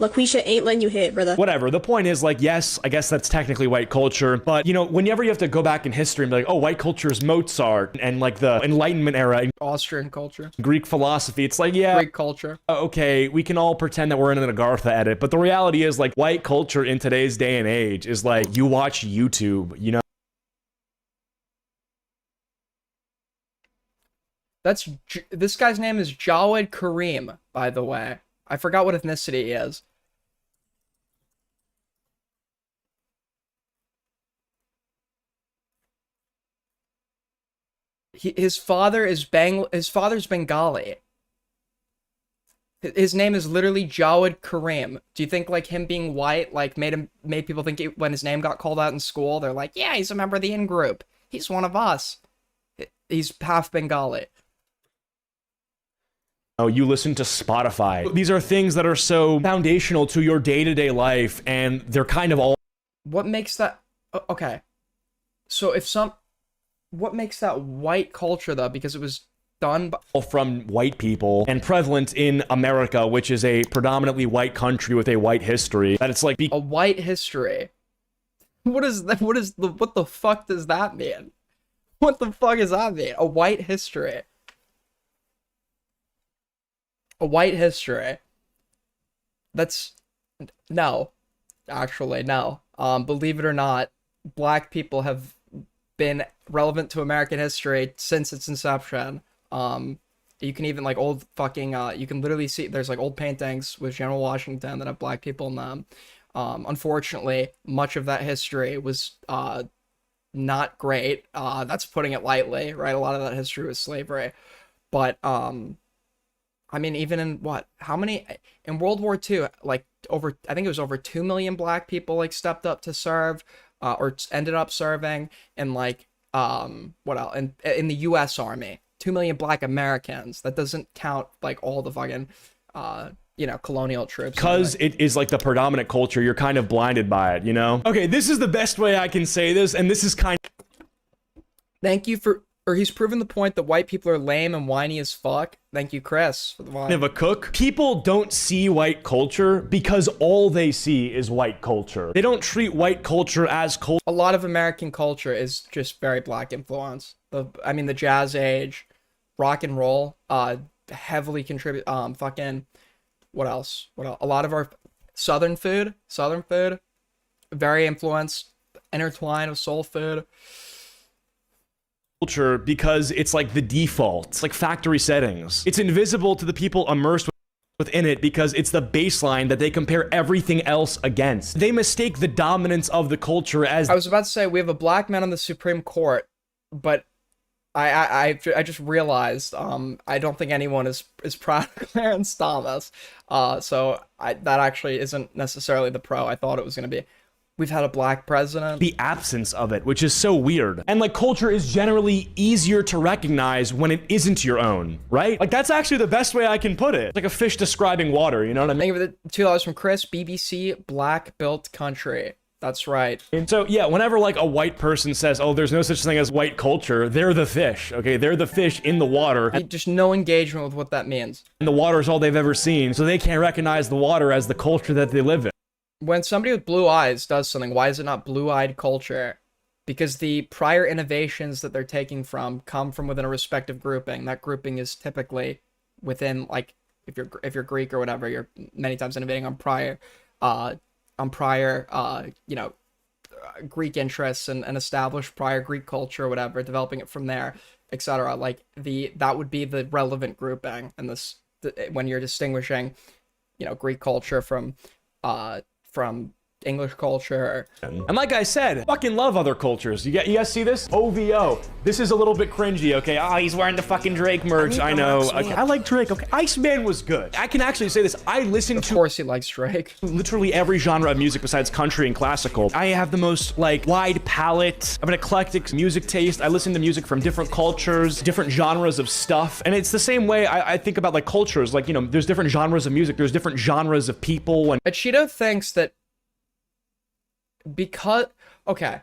Speaker 12: LaQuisha ain't letting you hit, brother.
Speaker 10: Whatever. The point is, like, yes, I guess that's technically white culture, but, you know, whenever you have to go back in history and be like, oh, white culture is Mozart and, like, the Enlightenment era.
Speaker 1: Austrian culture.
Speaker 10: Greek philosophy. It's like, yeah.
Speaker 1: Greek culture.
Speaker 10: Okay, we can all pretend that we're in an Agartha edit, but the reality is, like, white culture in today's day and age is, like, you watch YouTube, you know?
Speaker 1: This guy's name is Jawed Karim, by the way. I forgot what ethnicity he is. His father's Bengali. His name is literally Jawed Karim. Do you think like him being white like made people think when his name got called out in school, they're like, yeah, he's a member of the in group. He's one of us. He's half Bengali.
Speaker 10: Oh, you listen to Spotify. These are things that are so foundational to your day-to-day life, and they're kind of all.
Speaker 1: What makes that okay? So what makes that white culture though? Because it was done by
Speaker 10: from white people and prevalent in America, which is a predominantly white country with a white history. That it's like
Speaker 1: a white history. What the fuck does that mean? What the fuck does that mean? A white history. A white history. That's no. Actually, no. Believe it or not, black people have been relevant to American history since its inception. You can even like old fucking you can literally see there's like old paintings with General Washington that have black people in them. Unfortunately, much of that history was not great. That's putting it lightly, right? A lot of that history was slavery. But I mean, even in in World War II, like I think it was over 2 million black people like stepped up to serve, or ended up serving, and like what else? In the U.S. Army, 2 million black Americans. That doesn't count like all the fucking colonial troops.
Speaker 10: Because it is like the predominant culture, you're kind of blinded by it, you know? Okay, this is the best way I can say this, and this is kind of.
Speaker 1: Thank you for. Or he's proven the point that white people are lame and whiny as fuck. Thank you, Chris, for the line.
Speaker 10: Of a cook. People don't see white culture because all they see is white culture. They don't treat white culture as culture.
Speaker 1: A lot of American culture is just very black influence. The jazz age, rock and roll, heavily contribute. Fucking, what else? A lot of our southern food, very influenced, intertwined with soul food.
Speaker 10: Culture because it's like the default. It's like factory settings. It's invisible to the people immersed within it because it's the baseline that they compare everything else against. They mistake the dominance of the culture as.
Speaker 1: I was about to say we have a black man on the Supreme Court, but I just realized I don't think anyone is proud of Clarence Thomas. So that actually isn't necessarily the pro I thought it was going to be. We've had a black president.
Speaker 10: The absence of it, which is so weird. And like culture is generally easier to recognize when it isn't your own, right? Like that's actually the best way I can put it. It's like a fish describing water, you know what I mean?
Speaker 1: Thank you for the $2 from Chris. BBC, black built country. That's right.
Speaker 10: And so, yeah, whenever like a white person says, oh, there's no such thing as white culture, they're the fish, okay? They're the fish in the water.
Speaker 1: Just no engagement with what that means.
Speaker 10: And the water is all they've ever seen, so they can't recognize the water as the culture that they live in.
Speaker 1: When somebody with blue eyes does something, why is it not blue-eyed culture? Because the prior innovations that they're taking from come from within a respective grouping. That grouping is typically within, like, if you're Greek or whatever, you're many times innovating on prior you know, Greek interests and established prior Greek culture or whatever, developing it from there, etc. Like that would be the relevant grouping, and when you're distinguishing, you know, Greek culture from English culture.
Speaker 10: And like I said, fucking love other cultures. You guys see this? OVO. This is a little bit cringy, okay? Oh, he's wearing the fucking Drake merch. I know. Okay, I like Drake, okay? Iceman was good. I can actually say this. I listen to...
Speaker 1: Of course he likes Drake.
Speaker 10: Literally every genre of music besides country and classical. I have the most, like, wide palette of an eclectic music taste. I listen to music from different cultures, different genres of stuff. And it's the same way I think about, like, cultures. Like, you know, there's different genres of music. There's different genres of people. And
Speaker 1: Cheeto thinks that because, okay,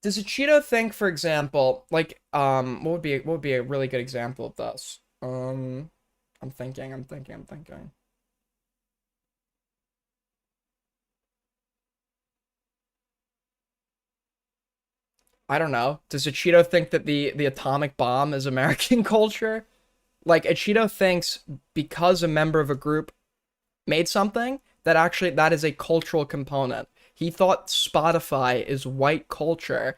Speaker 1: does a Cheeto think, for example, like, what would be a really good example of this? I'm thinking. I don't know. Does a Cheeto think that the atomic bomb is American culture? Like, a Cheeto thinks because a member of a group made something, that is a cultural component. He thought Spotify is white culture.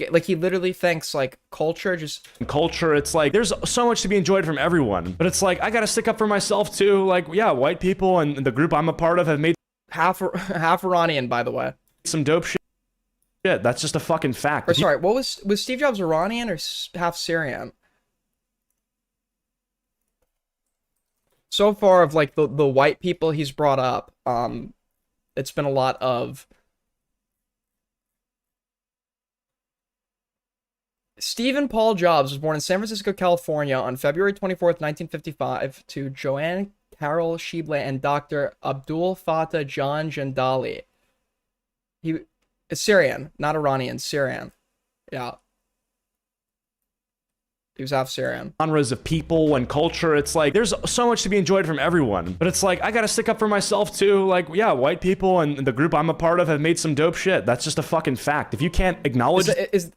Speaker 1: Like, he literally thinks, like, culture,
Speaker 10: it's like, there's so much to be enjoyed from everyone. But it's like, I gotta stick up for myself, too. Like, yeah, white people and the group I'm a part of have made...
Speaker 1: Half Iranian, by the way.
Speaker 10: Some dope shit. Yeah, that's just a fucking fact.
Speaker 1: Or, sorry, was Steve Jobs Iranian or half Syrian? So far, of, like, the white people he's brought up, it's been a lot of Stephen Paul Jobs was born in San Francisco, California on February 24th, 1955 to Joanne Carol Shible and Dr. Abdul Fattah John Jandali. He is Syrian, not Iranian, Syrian. Yeah. He was half Syrian.
Speaker 10: Genres of people and culture, it's like, there's so much to be enjoyed from everyone. But it's like, I gotta stick up for myself too. Like, yeah, white people and the group I'm a part of have made some dope shit. That's just a fucking fact. If you can't acknowledge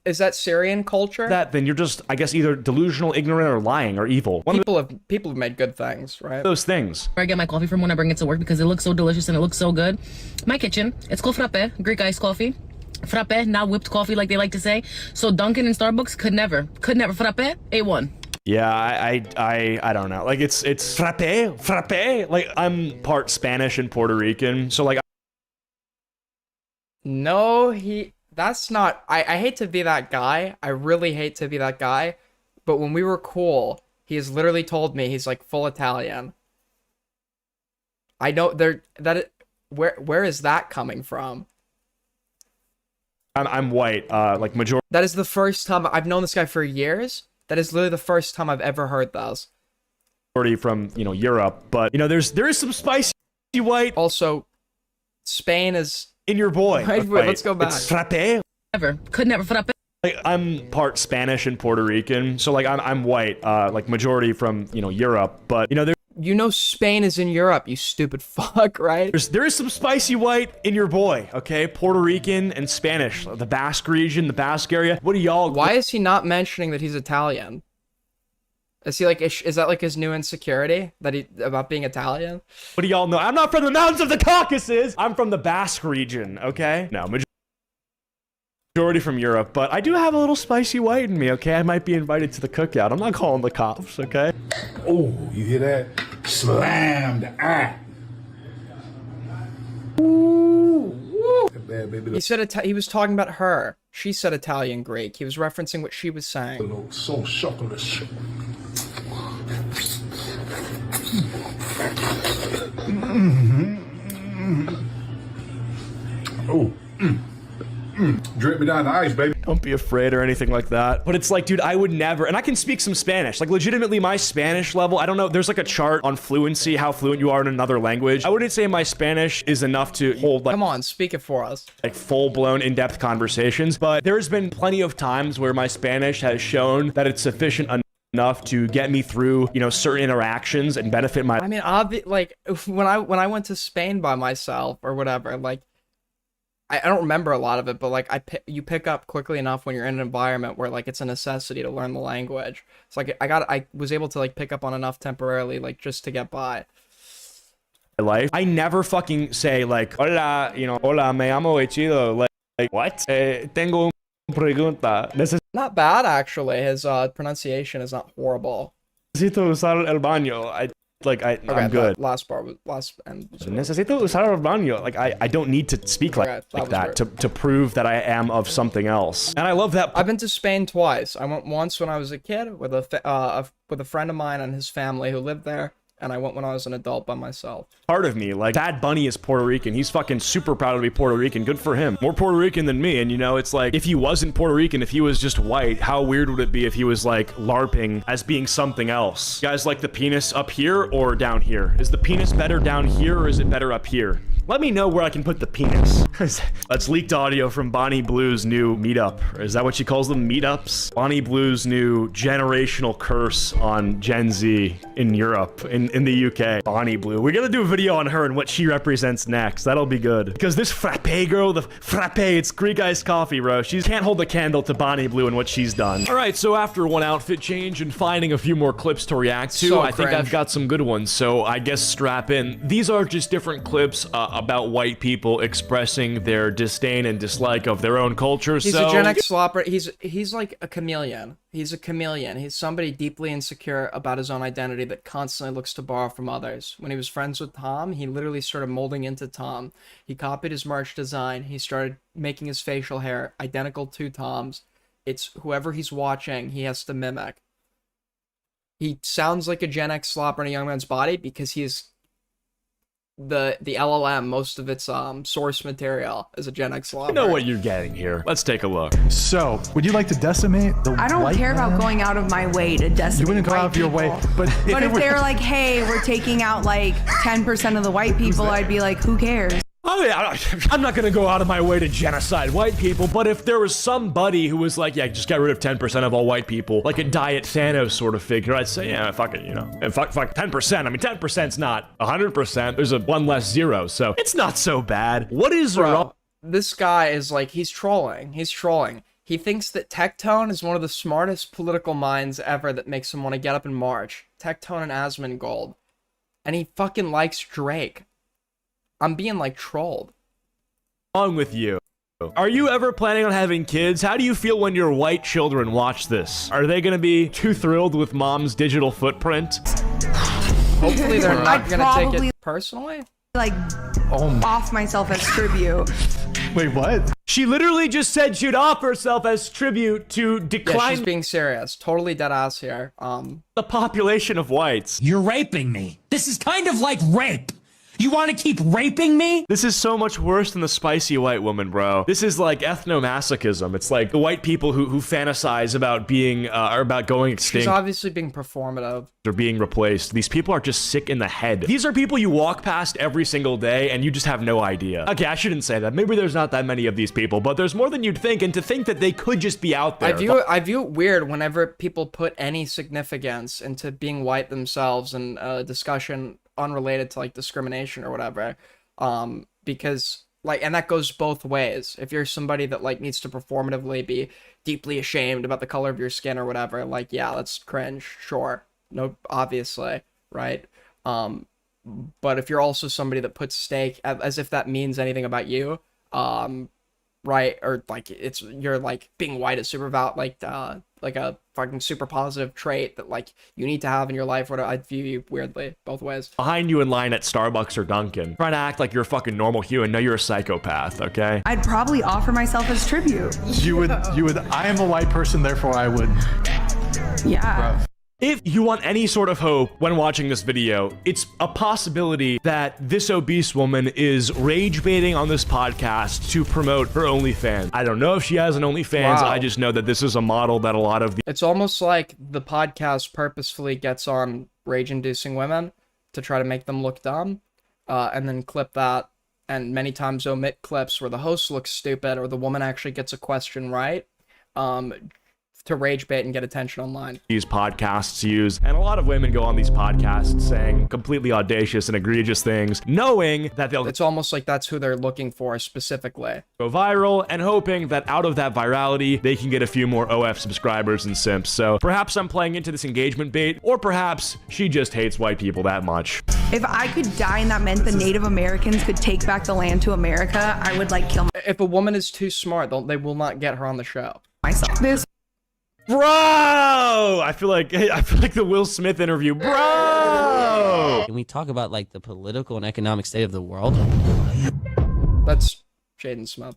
Speaker 1: is that Syrian culture?
Speaker 10: That, then you're just, I guess, either delusional, ignorant, or lying, or evil.
Speaker 1: People have made good things, right?
Speaker 10: Those things.
Speaker 2: Where I get my coffee from when I bring it to work because it looks so delicious and it looks so good. My kitchen, it's called frappe, Greek iced coffee. Frappe, not whipped coffee like they like to say. So Dunkin' and Starbucks could never. Frappe, A1.
Speaker 10: Yeah, I don't know. Like, it's frappe. Like, I'm part Spanish and Puerto Rican, so like.
Speaker 1: No, that's not. I hate to be that guy. I really hate to be that guy. But when we were cool, he has literally told me he's like full Italian. I know where is that coming from?
Speaker 10: I'm white. Like majority.
Speaker 1: That is the first time I've known this guy for years. That is literally the first time I've ever heard those.
Speaker 10: From, you know, Europe, but, you know, there is some spicy white.
Speaker 1: Also, Spain is
Speaker 10: in your boy.
Speaker 1: Wait, let's go back.
Speaker 10: It's frappe.
Speaker 2: Could never frappe.
Speaker 10: Like, I'm part Spanish and Puerto Rican, so like I'm white. Like, majority from, you know, Europe, but, you know,
Speaker 1: you know Spain is in Europe, you stupid fuck, right?
Speaker 10: There is some spicy white in your boy, okay? Puerto Rican and Spanish, the Basque region, the Basque area. What do y'all?
Speaker 1: Why is he not mentioning that he's Italian? Is he like, is that like his new insecurity about being Italian?
Speaker 10: What do y'all know? I'm not from the mountains of the Caucasus. I'm from the Basque region, okay? No, majority from Europe, but I do have a little spicy white in me, okay? I might be invited to the cookout. I'm not calling the cops, okay?
Speaker 26: Oh, you hear that? Slammed.
Speaker 1: He said he was talking about her. She said Italian Greek. He was referencing what she was saying.
Speaker 26: So chocolate. Oh. Drip me
Speaker 10: down the ice, baby. Don't be afraid or anything like that. But it's like, dude, I would never, and I can speak some Spanish. Like, legitimately, my Spanish level, I don't know, there's like a chart on fluency, how fluent you are in another language. I wouldn't say my Spanish is enough to hold, like,
Speaker 1: come on, speak it for us.
Speaker 10: Like, full-blown, in-depth conversations. But there's been plenty of times where my Spanish has shown that it's sufficient enough to get me through, you know, certain interactions and benefit my.
Speaker 1: I mean, like, when I went to Spain by myself or whatever, like, I don't remember a lot of it, but like you pick up quickly enough when you're in an environment where like it's a necessity to learn the language. It's like I was able to like pick up on enough temporarily, like just to get by.
Speaker 10: Life. I never fucking say like, hola, you know, hola, me llamo chido. Like what? Tengo una pregunta.
Speaker 1: Not bad, actually. His pronunciation is not horrible.
Speaker 10: Necesito usar el baño. I'm good.
Speaker 1: Last part was last and.
Speaker 10: Necesito usar el baño. Like I don't need to speak like that to prove that I am of something else. And I love that.
Speaker 1: I've been to Spain twice. I went once when I was a kid with a friend of mine and his family who lived there. And I went when I was an adult by myself.
Speaker 10: Part of me, like, Bad Bunny is Puerto Rican. He's fucking super proud to be Puerto Rican. Good for him. More Puerto Rican than me. And, you know, it's like, if he wasn't Puerto Rican, if he was just white, how weird would it be if he was, like, LARPing as being something else? You guys like the penis up here or down here? Is the penis better down here or is it better up here? Let me know where I can put the penis. That's leaked audio from Bonnie Blue's new meetup. Is that what she calls them? Meetups? Bonnie Blue's new generational curse on Gen Z in Europe, in the UK. Bonnie Blue. We're gonna do a video on her and what she represents next. That'll be good. Because this frappe girl, the frappe, it's Greek iced coffee, bro. She can't hold a candle to Bonnie Blue and what she's done. All right, so after one outfit change and finding a few more clips to react to, I think I've got some good ones. So I guess strap in. These are just different clips about white people expressing their disdain and dislike of their own culture.
Speaker 1: He's a Gen X slopper. He's like a chameleon. He's a chameleon. He's somebody deeply insecure about his own identity that constantly looks to borrow from others. When he was friends with Tom, he literally started molding into Tom. He copied his merch design. He started making his facial hair identical to Tom's. It's whoever he's watching, he has to mimic. He sounds like a Gen X slopper in a young man's body because he's the LLM, most of its source material is a Gen X slopper.
Speaker 10: I know what you're getting here. Let's take a look.
Speaker 15: So, would you like to decimate the
Speaker 17: I don't care about going out of my way to decimate.
Speaker 15: You wouldn't go out of your way, but
Speaker 17: if they're like, hey, we're taking out like 10% of the white people, I'd be like, who cares?
Speaker 10: Oh yeah, I'm not gonna go out of my way to genocide white people, but if there was somebody who was like, yeah, just get rid of 10% of all white people, like a Diet Thanos sort of figure, I'd say, yeah, fuck it, you know, and fuck 10%. I mean, 10%'s not 100%. There's a one less zero, so it's not so bad. What is wrong?
Speaker 1: This guy is like, he's trolling. He's trolling. He thinks that Tectone is one of the smartest political minds ever that makes him want to get up and march. Tectone and Asmongold. And he fucking likes Drake. I'm being like trolled.
Speaker 10: Wrong with you? Are you ever planning on having kids? How do you feel when your white children watch this? Are they gonna be too thrilled with mom's digital footprint?
Speaker 1: Hopefully they're not gonna take it personally.
Speaker 17: Like, off myself as tribute.
Speaker 15: Wait, what?
Speaker 10: She literally just said she'd off herself as tribute to decline.
Speaker 1: Yeah, she's being serious. Totally dead ass here.
Speaker 10: The population of whites.
Speaker 7: You're raping me. This is kind of like rape. You want to keep raping me?
Speaker 10: This is so much worse than the spicy white woman, bro. This is like ethnomasochism. It's like the white people who fantasize about being, or about going extinct.
Speaker 1: She's obviously being performative.
Speaker 10: Or being replaced. These people are just sick in the head. These are people you walk past every single day and you just have no idea. Okay, I shouldn't say that. Maybe there's not that many of these people, but there's more than you'd think, and to think that they could just be out there.
Speaker 1: I view it weird whenever people put any significance into being white themselves in a discussion unrelated to like discrimination or whatever, because like, and that goes both ways. If you're somebody that like needs to performatively be deeply ashamed about the color of your skin or whatever, like, yeah, that's cringe, sure, no, obviously, right? But if you're also somebody that puts stake as if that means anything about you, right, or like you're like being white is super like a fucking super positive trait that like you need to have in your life, whatever, I view you weirdly both ways.
Speaker 10: Behind you in line at Starbucks or Dunkin', trying to act like you're a fucking normal human. No, you're a psychopath, okay?
Speaker 17: I'd probably offer myself as tribute.
Speaker 15: You would, I am a white person, therefore I would.
Speaker 17: Yeah.
Speaker 15: Bruh.
Speaker 10: If you want any sort of hope when watching this video, it's a possibility that this obese woman is rage baiting on this podcast to promote her OnlyFans. I don't know if she has an OnlyFans.
Speaker 1: Wow.
Speaker 10: I just know that this is a model that a lot of the
Speaker 1: It's almost like the podcast purposefully gets on rage-inducing women to try to make them look dumb, and then clip that, and many times omit clips where the host looks stupid or the woman actually gets a question right, to rage bait and get attention online.
Speaker 10: these podcasts use. And a lot of women go on these podcasts saying completely audacious and egregious things, knowing that they'll
Speaker 1: It's almost like that's who they're looking for specifically.
Speaker 10: go viral and hoping that out of that virality, they can get a few more OF subscribers and simps. So perhaps I'm playing into this engagement bait, or perhaps she just hates white people that much.
Speaker 17: If I could die and that meant the Native Americans could take back the land to America, I would like kill
Speaker 1: If a woman is too smart, they will not get her on the show.
Speaker 17: myself. This
Speaker 10: Bro! I feel like the Will Smith interview. Bro!
Speaker 11: Can we talk about like the political and economic state of the world?
Speaker 1: That's Jaden Smith.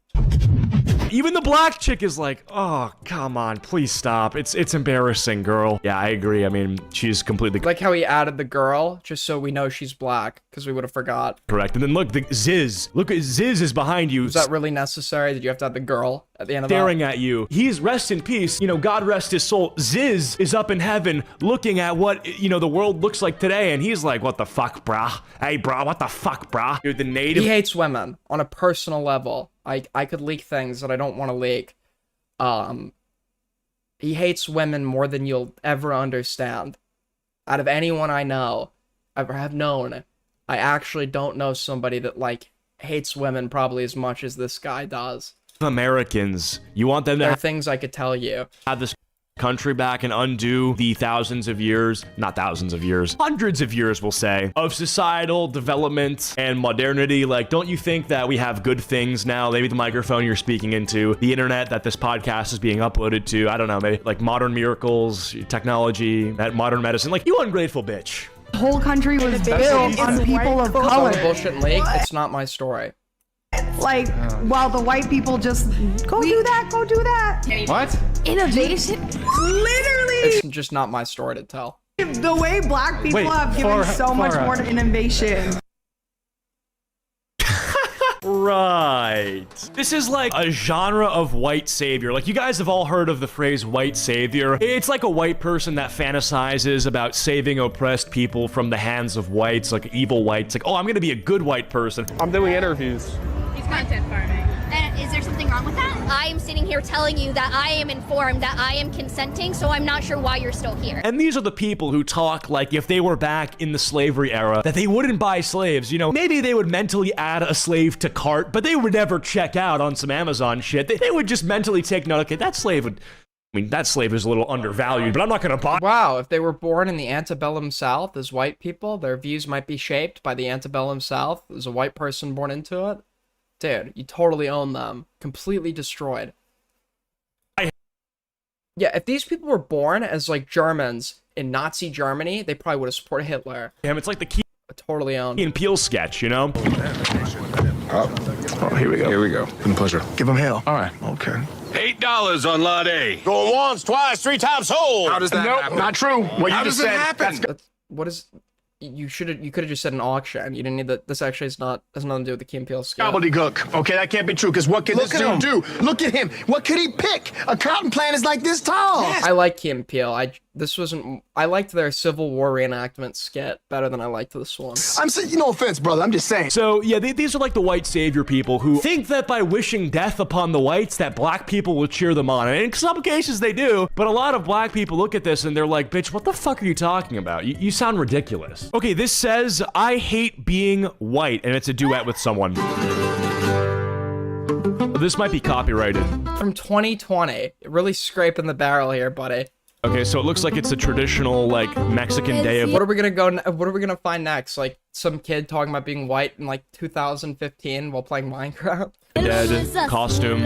Speaker 10: Even the black chick is like, oh, come on, please stop. It's embarrassing, girl. Yeah, I agree. I mean, she's completely
Speaker 1: Like how he added the girl just so we know she's black, because we would have forgot.
Speaker 10: correct. And then look, the Ziz. Look, Ziz is behind you.
Speaker 1: Was that really necessary? Did you have to have the girl at the end of that?
Speaker 10: Staring at you. He's rest in peace. You know, God rest his soul. Ziz is up in heaven looking at what, you know, the world looks like today. And he's like, what the fuck, brah? Hey, brah, what the fuck, brah? Dude, the native.
Speaker 1: He hates women on a personal level. I could leak things that I don't want to leak. He hates women more than you'll ever understand. Out of anyone I know, ever have known, I actually don't know somebody that, like, hates women probably as much as this guy does.
Speaker 10: Americans, you want them
Speaker 1: There
Speaker 10: to
Speaker 1: are things I could tell you.
Speaker 10: have this country back and undo the thousands of years, not thousands of years, hundreds of years, we'll say, of societal development and modernity. Like, don't you think that we have good things now? Maybe the microphone you're speaking into, the internet that this podcast is being uploaded to, I don't know, maybe like modern miracles, technology, that modern medicine. Like, you ungrateful bitch.
Speaker 17: The whole country was built on people of
Speaker 1: All
Speaker 17: color.
Speaker 1: the bullshit leak, it's not my story.
Speaker 17: Like, while the white people just go do that, go do that.
Speaker 15: What?
Speaker 17: Innovation? Literally,
Speaker 1: It's just not my story to tell.
Speaker 17: the way black people
Speaker 15: Wait,
Speaker 17: have given so much
Speaker 15: Flora.
Speaker 17: more to innovation.
Speaker 10: Right. This is like a genre of white savior. Like, you guys have all heard of the phrase white savior. It's like a white person that fantasizes about saving oppressed people from the hands of whites, like evil whites. Like, oh, I'm gonna be a good white person.
Speaker 15: I'm doing interviews.
Speaker 13: He's content farming. And is there something wrong with that? I am sitting here telling you that I am informed, that I am consenting, so I'm not sure why you're still here.
Speaker 10: And these are the people who talk like if they were back in the slavery era, that they wouldn't buy slaves. You know, maybe they would mentally add a slave to cart, but they would never check out on some Amazon shit. They would just mentally take note, okay, that slave would... I mean, that slave is a little undervalued, but I'm not gonna buy...
Speaker 1: Wow, if they were born in the antebellum South as white people, their views might be shaped by the antebellum South as a white person born into it. Dude, you totally own them. Completely destroyed. Yeah, if these people were born as, like, Germans in Nazi Germany, they probably would have supported Hitler.
Speaker 10: Damn, it's like the Key
Speaker 1: Totally owned.
Speaker 10: and Peele sketch, you know?
Speaker 26: Oh, here we go. Here we go. Been a pleasure. Give him hell. All right. Okay. $8 on lot A. Going once, twice, 3 times sold. How does that happen? Not true. What you just said. Happen?
Speaker 1: What is... You could have just said an auction. You didn't need that. This actually has nothing to do with the Key and Peele sketch.
Speaker 26: Gobbledygook. Okay, that can't be true, because what can this dude do? Look at him. What could he pick? A cotton plant is like this tall.
Speaker 1: I like Key and Peele. I liked their Civil War reenactment skit better than I liked this one.
Speaker 26: I'm saying, no offense, brother. I'm just saying.
Speaker 10: So, yeah, these are like the white savior people who think that by wishing death upon the whites, that black people will cheer them on. And in some cases they do, but a lot of black people look at this and they're like, bitch, what the fuck are you talking about? You sound ridiculous. Okay, this says, I hate being white, and it's a duet with someone. This might be copyrighted.
Speaker 1: From 2020. Really scraping the barrel here, buddy.
Speaker 10: Okay, so it looks like it's a traditional, like, Mexican day of...
Speaker 1: What are we gonna find next? Like, some kid talking about being white in like 2015 while playing Minecraft.
Speaker 10: Dead costume.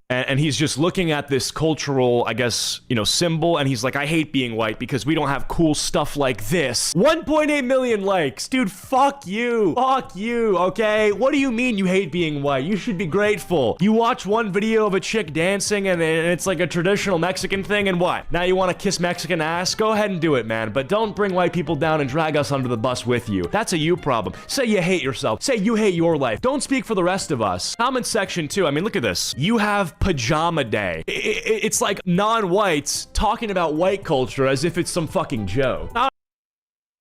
Speaker 10: And he's just looking at this cultural, I guess, you know, symbol, and he's like, I hate being white because we don't have cool stuff like this. 1.8 million likes. Dude, fuck you. Fuck you, okay? What do you mean you hate being white? You should be grateful. You watch one video of a chick dancing, and it's like a traditional Mexican thing, and what? Now you want to kiss Mexican ass? Go ahead and do it, man. But don't bring white people down and drag us under the bus with you. That's a you problem. Say you hate yourself. Say you hate your life. Don't speak for the rest of us. Comment section, too. I mean, look at this. You have pajama day. It's like non-whites talking about white culture as if it's some fucking joke.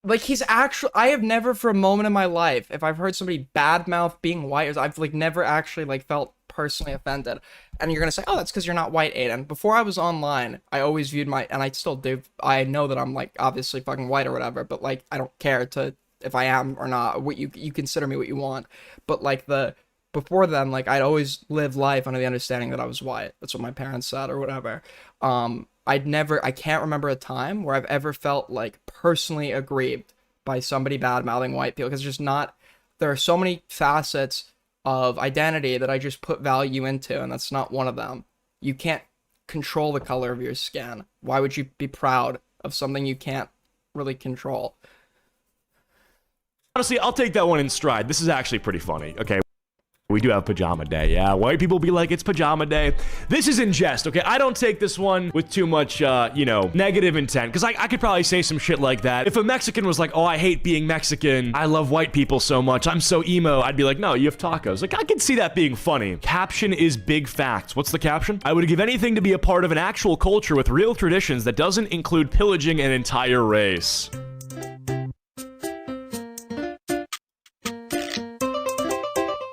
Speaker 1: Like, he's actually, I have never for a moment in my life, if I've heard somebody badmouth being white, I've like never actually like felt personally offended. And you're gonna say, oh, that's because you're not white, Aiden. Before I was online, I always viewed and I still do, I know that I'm like obviously fucking white or whatever, but like I don't care if I am or not. What you consider me what you want. But like before then, like, I'd always lived life under the understanding that I was white. That's what my parents said or whatever. I can't remember a time where I've ever felt, like, personally aggrieved by somebody bad-mouthing white people. Because there are so many facets of identity that I just put value into, and that's not one of them. You can't control the color of your skin. Why would you be proud of something you can't really control?
Speaker 10: Honestly, I'll take that one in stride. This is actually pretty funny, okay? We do have pajama day, yeah. White people be like, it's pajama day. This is in jest, okay? I don't take this one with too much, you know, negative intent, because I could probably say some shit like that. If a Mexican was like, oh, I hate being Mexican, I love white people so much, I'm so emo, I'd be like, no, you have tacos. Like, I could see that being funny. Caption is big facts. What's the caption? I would give anything to be a part of an actual culture with real traditions that doesn't include pillaging an entire race.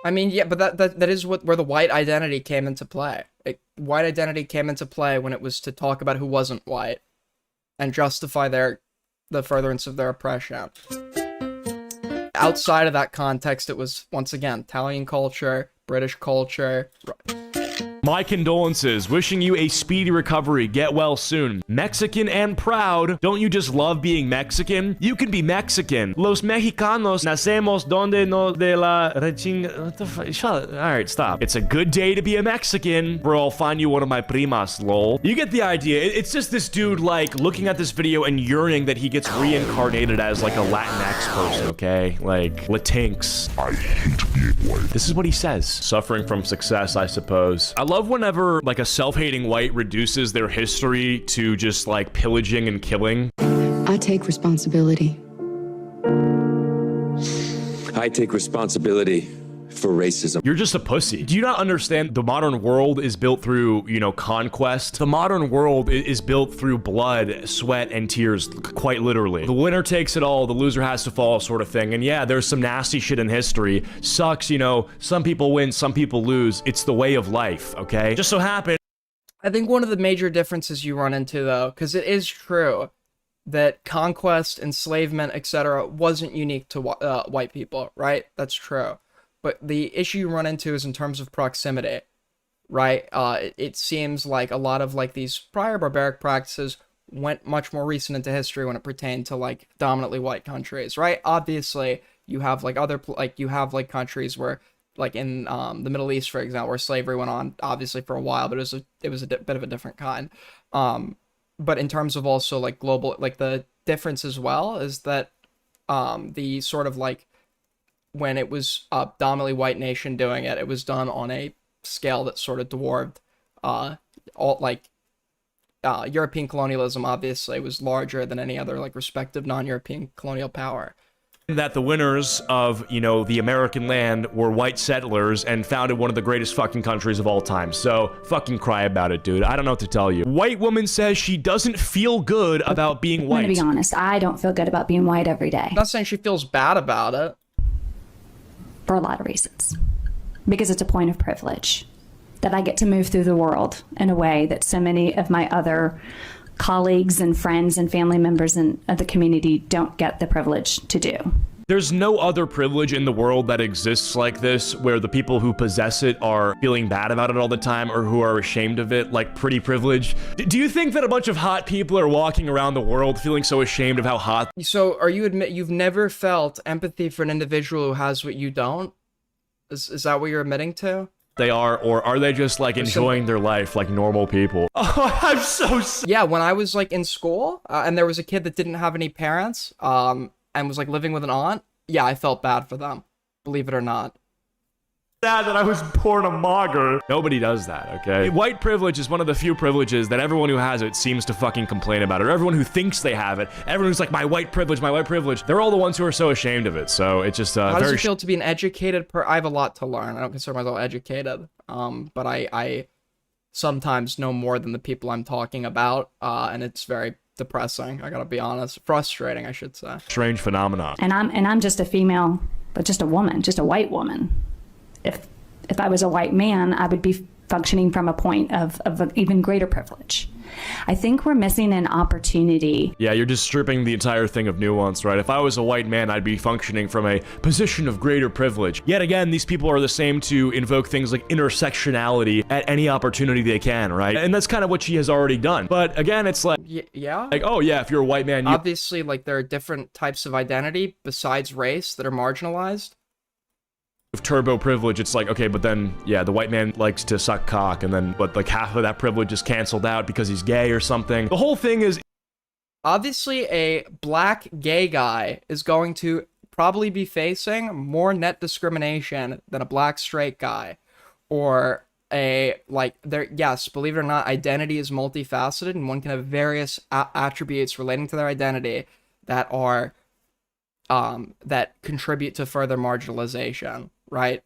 Speaker 1: I mean, yeah, but that is where the white identity came into play. White identity came into play when it was to talk about who wasn't white and justify the furtherance of their oppression. Outside of that context, it was, once again, Italian culture, British culture.
Speaker 10: My condolences. Wishing you a speedy recovery. Get well soon. Mexican and proud. Don't you just love being Mexican? You can be Mexican. Los mexicanos nacemos donde no de la what the fuck? Shut up. Alright, stop. It's a good day to be a Mexican. Bro, I'll find you one of my primas, lol. You get the idea. It's just this dude, like, looking at this video and yearning that he gets reincarnated as, like, a Latinx person, okay? Like, Latinx. I hate being white. This is what he says. Suffering from success, I suppose. I love whenever, like, a self-hating white reduces their history to just, like, pillaging and killing.
Speaker 5: I take responsibility.
Speaker 14: I take responsibility for racism.
Speaker 10: You're just a pussy. Do you not understand the modern world is built through, you know, conquest? The modern world is built through blood, sweat, and tears, quite literally. The winner takes it all, the loser has to fall sort of thing. And yeah, there's some nasty shit in history. Sucks, you know, some people win, some people lose. It's the way of life, okay? Just so happened.
Speaker 1: I think one of the major differences you run into, though, because it is true that conquest, enslavement, etc. wasn't unique to white people, right? That's true. But the issue you run into is in terms of proximity, right? It seems like a lot of like these prior barbaric practices went much more recent into history when it pertained to like dominantly white countries, right? Obviously, you have like you have like countries where like in the Middle East, for example, where slavery went on obviously for a while, but it was a bit of a different kind. But in terms of also like global, like the difference as well is that the sort of like when it was a dominantly white nation doing it, it was done on a scale that sort of dwarfed European colonialism. Obviously was larger than any other like respective non-European colonial power.
Speaker 10: That the winners of, you know, the American land were white settlers and founded one of the greatest fucking countries of all time. So fucking cry about it, dude. I don't know what to tell you. White woman says she doesn't feel good about being white.
Speaker 5: I'm gonna be honest, I don't feel good about being white every day.
Speaker 1: I'm not saying she feels bad about it.
Speaker 5: For a lot of reasons. Because it's a point of privilege that I get to move through the world in a way that so many of my other colleagues and friends and family members of the community don't get the privilege to do.
Speaker 10: There's no other privilege in the world that exists like this, where the people who possess it are feeling bad about it all the time or who are ashamed of it, like pretty privilege. Do you think that a bunch of hot people are walking around the world feeling so ashamed of how hot?
Speaker 1: So are you admit you've never felt empathy for an individual who has what you don't? Is that what you're admitting to?
Speaker 10: They are, or are they just like enjoying their life like normal people? Oh, I'm so
Speaker 1: yeah. When I was like in school, and there was a kid that didn't have any parents, and was like living with an aunt. Yeah, I felt bad for them. Believe it or not.
Speaker 10: Sad that I was born a mogger. Nobody does that, okay? White privilege is one of the few privileges that everyone who has it seems to fucking complain about it. Or everyone who thinks they have it. Everyone who's like, my white privilege, my white privilege. They're all the ones who are so ashamed of it. So it's just
Speaker 1: How does it feel to be an educated I have a lot to learn. I don't consider myself educated. But I sometimes know more than the people I'm talking about. And it's very depressing. I gotta be honest. Frustrating, I should say.
Speaker 10: Strange phenomenon.
Speaker 5: And I'm just a female, but just a woman, just a white woman. If I was a white man, I would be functioning from a point of an even greater privilege. I think we're missing an opportunity.
Speaker 10: Yeah, you're just stripping the entire thing of nuance, right? If I was a white man, I'd be functioning from a position of greater privilege. Yet again, these people are the same to invoke things like intersectionality at any opportunity they can, right? And that's kind of what she has already done. But again, it's like,
Speaker 1: yeah?
Speaker 10: Like, oh yeah, if you're a white man, you...
Speaker 1: Obviously, like, there are different types of identity besides race that are marginalized.
Speaker 10: With turbo privilege, it's like, okay, but then, yeah, the white man likes to suck cock, and then, but like half of that privilege is canceled out because he's gay or something. The whole thing is...
Speaker 1: Obviously, a black gay guy is going to probably be facing more net discrimination than a black straight guy. Or yes, believe it or not, identity is multifaceted, and one can have various attributes relating to their identity that are, that contribute to further marginalization. Right?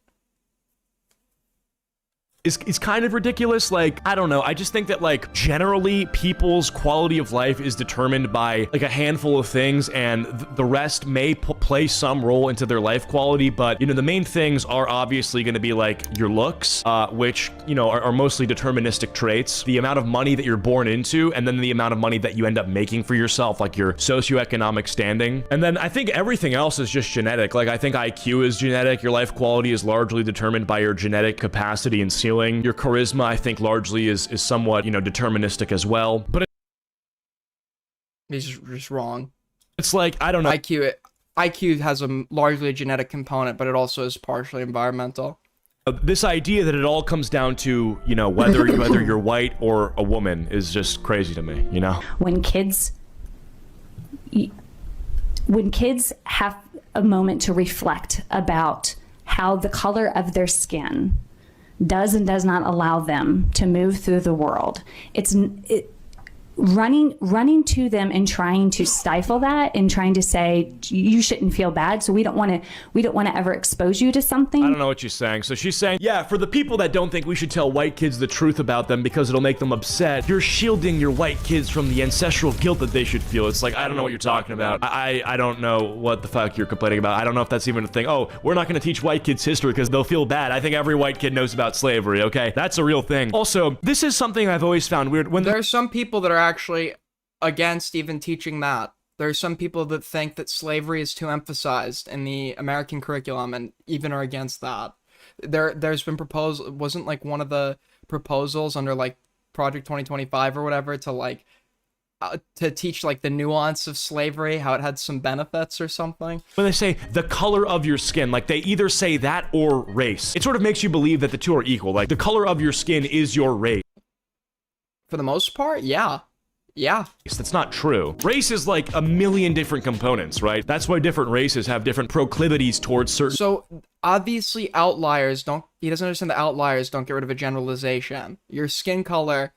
Speaker 10: Is kind of ridiculous. Like, I don't know. I just think that, like, generally people's quality of life is determined by like a handful of things, and the rest may play some role into their life quality. But, you know, the main things are obviously going to be like your looks, which, you know, are mostly deterministic traits, the amount of money that you're born into, and then the amount of money that you end up making for yourself, like your socioeconomic standing. And then I think everything else is just genetic. Like, I think IQ is genetic. Your life quality is largely determined by your genetic capacity and ceiling. Your charisma, I think, largely is somewhat, you know, deterministic as well. But
Speaker 1: he's just wrong.
Speaker 10: It's like, I don't know.
Speaker 1: IQ has a largely genetic component, but it also is partially environmental.
Speaker 10: This idea that it all comes down to, you know, whether you're white or a woman is just crazy to me, you know?
Speaker 5: When kids have a moment to reflect about how the color of their skin does and does not allow them to move through the world. Running to them and trying to stifle that and trying to say you shouldn't feel bad, so we don't want to ever expose you to something.
Speaker 10: I don't know what she's saying. So she's saying, yeah, for the people that don't think we should tell white kids the truth about them because it'll make them upset, you're shielding your white kids from the ancestral guilt that they should feel. It's like, I don't know what you're talking about. I don't know what the fuck you're complaining about. I don't know if that's even a thing. Oh, we're not going to teach white kids history because they'll feel bad. I think every white kid knows about slavery, okay? That's a real thing. Also, this is something I've always found weird. When
Speaker 1: there are some people that are actually against even teaching that. There are some people that think that slavery is too emphasized in the American curriculum and even are against that. There's been proposed, wasn't like one of the proposals under like Project 2025 or whatever to like to teach like the nuance of slavery, how it had some benefits or something.
Speaker 10: When they say the color of your skin, like they either say that or race. It sort of makes you believe that the two are equal. Like the color of your skin is your race.
Speaker 1: For the most part, yeah. Yeah.
Speaker 10: That's not true. Race is like a million different components, right? That's why different races have different proclivities towards certain...
Speaker 1: So, obviously, he doesn't understand that outliers don't get rid of a generalization. Your skin color,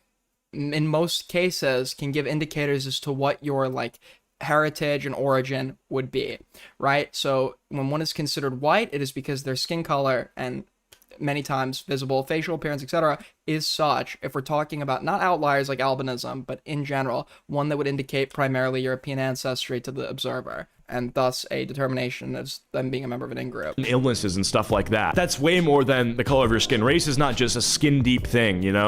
Speaker 1: in most cases, can give indicators as to what your, like, heritage and origin would be, right? So, when one is considered white, it is because their skin color and many times visible facial appearance, etc., is such, if we're talking about not outliers like albinism, but in general, one that would indicate primarily European ancestry to the observer, and thus a determination as them being a member of an in-group.
Speaker 10: Illnesses and stuff like that. That's way more than the color of your skin. Race is not just a skin-deep thing, you know?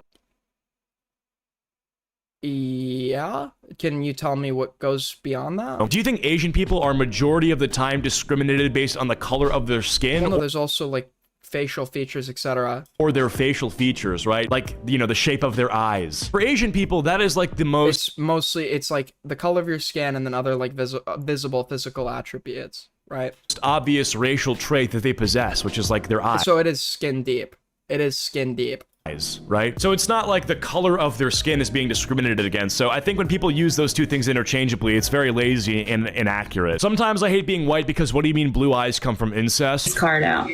Speaker 1: Yeah. Yeah? Can you tell me what goes beyond that?
Speaker 10: Do you think Asian people are majority of the time discriminated based on the color of their skin?
Speaker 1: Well, no, there's also like facial features, etc.
Speaker 10: Or their facial features, right? Like, you know, the shape of their eyes. For Asian people, that is like the most...
Speaker 1: It's mostly, it's like the color of your skin and then other like visible physical attributes, right?
Speaker 10: Obvious racial trait that they possess, which is like their eyes.
Speaker 1: So it is skin deep. It is skin deep.
Speaker 10: Right? So it's not like the color of their skin is being discriminated against. So I think when people use those two things interchangeably, it's very lazy and inaccurate. Sometimes I hate being white because what do you mean blue eyes come from incest?
Speaker 12: Card out.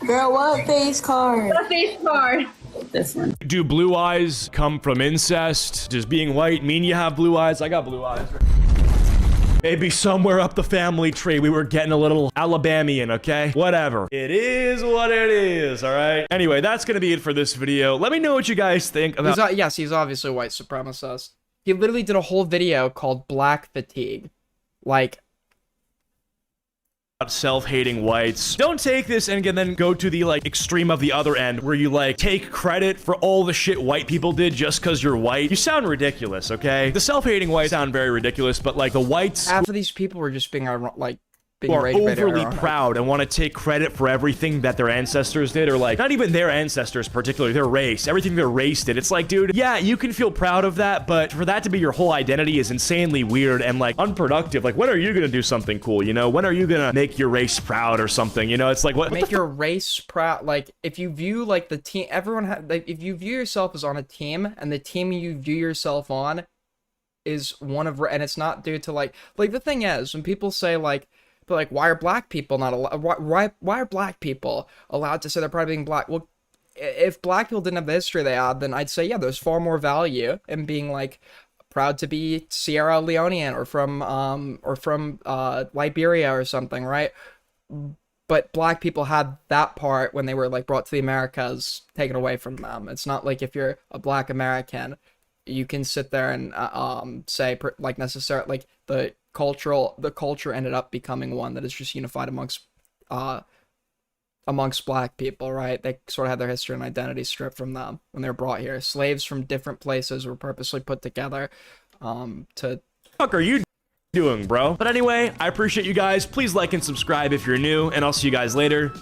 Speaker 12: Girl, what face card? What face card? This one.
Speaker 10: Do blue eyes come from incest? Does being white mean you have blue eyes? I got blue eyes. Maybe somewhere up the family tree we were getting a little Alabamian, okay? Whatever. It is what it is, all right? Anyway, that's gonna be it for this video. Let me know what you guys think about...
Speaker 1: Yes, he's obviously a white supremacist. He literally did a whole video called Black Fatigue. Like...
Speaker 10: self-hating whites. Don't take this and then go to the like extreme of the other end where you like take credit for all the shit white people did just because you're white. You sound ridiculous, okay? The self-hating whites sound very ridiculous, but like the whites...
Speaker 1: Half of these people were just being like...
Speaker 10: Or overly proud and want to take credit for everything that their ancestors did, or like not even their ancestors particularly, their race, everything their race did. It's like, dude, yeah, you can feel proud of that, but for that to be your whole identity is insanely weird and like unproductive. Like, when are you gonna do something cool, you know? When are you gonna make your race proud or something, you know? It's like, what
Speaker 1: make your race proud. Like, if you view like the team, like, if you view yourself as on a team and the team you view yourself on is one of, and it's not due to like the thing is, when people say like, but like, why are black people not allowed? Why are black people allowed to say they're proud of being black? Well, if black people didn't have the history they had, then I'd say, yeah, there's far more value in being like proud to be Sierra Leonean or from Liberia or something, right? But black people had that part when they were like brought to the Americas taken away from them. It's not like if you're a black American, you can sit there and say like necessarily like the culture ended up becoming one that is just unified amongst black people, right? They sort of had their history and identity stripped from them when they were brought here. Slaves from different places were purposely put together to...
Speaker 10: Fuck are you doing, bro? But anyway, I appreciate you guys. Please like and subscribe if you're new, and I'll see you guys later.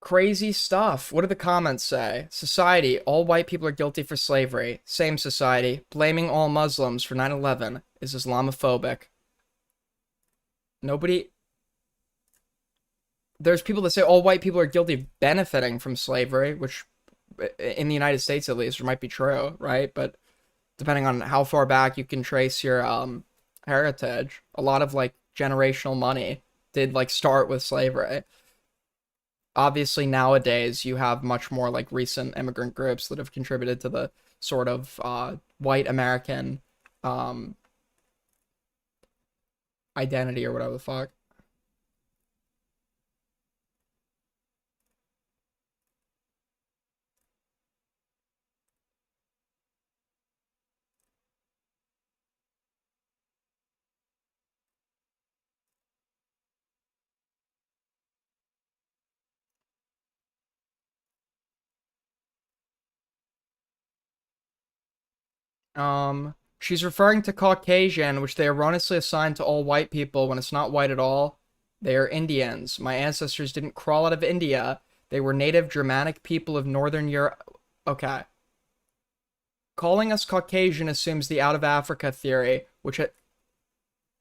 Speaker 1: Crazy stuff. What do the comments say? Society, all white people are guilty for slavery. Same society, blaming all Muslims for 9/11 is Islamophobic. Nobody... There's people that say all white people are guilty of benefiting from slavery, which in the United States at least might be true, right? But depending on how far back you can trace your heritage, a lot of like generational money did like start with slavery. Obviously, nowadays, you have much more, like, recent immigrant groups that have contributed to the sort of white American identity or whatever the fuck. She's referring to Caucasian, which they erroneously assign to all white people when it's not white at all. They are Indians. My ancestors didn't crawl out of India. They were native Germanic people of Northern Europe. Okay. Calling us Caucasian assumes the out of Africa theory, which are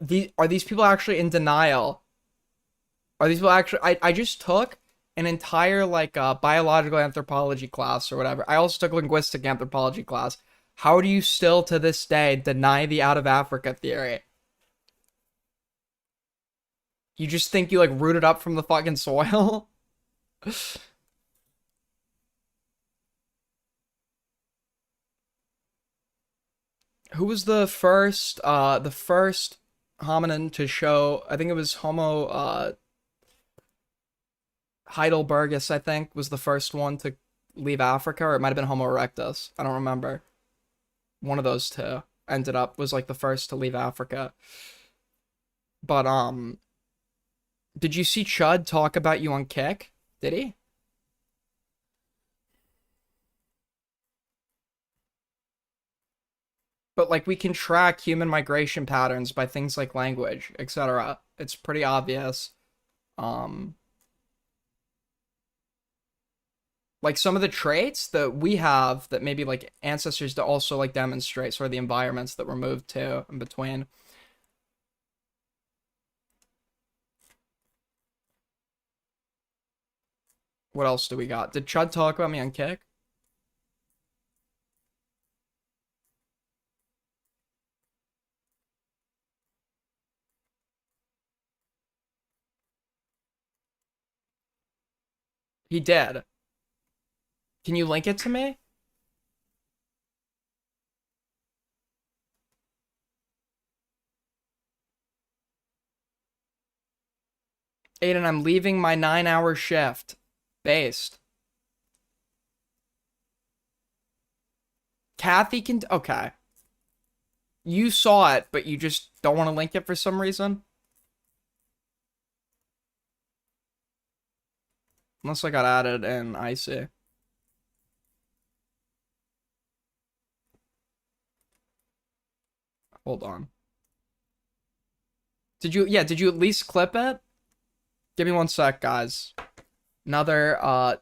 Speaker 1: these people actually in denial? Are these people actually... I just took an entire, like, biological anthropology class or whatever. I also took linguistic anthropology class. How do you still, to this day, deny the out of Africa theory? You just think you, like, rooted up from the fucking soil? Who was the first hominin to show... I think it was Homo, Heidelbergus, I think, was the first one to leave Africa, or it might have been Homo erectus. I don't remember. One of those two was like the first to leave Africa. But did you see Chud talk about you on Kick? Did he? But like we can track human migration patterns by things like language, etc. It's pretty obvious. Like some of the traits that we have that maybe like ancestors to also like demonstrate sort of the environments that we're moved to in between. What else do we got? Did Chud talk about me on Kick? He did. Can you link it to me? Aiden, I'm leaving my 9-hour shift. Based. Kathy can... Okay. You saw it, but you just don't want to link it for some reason? Unless I got added in Icy. Hold on. Did you at least clip it? Give me 1 sec, guys. Another, I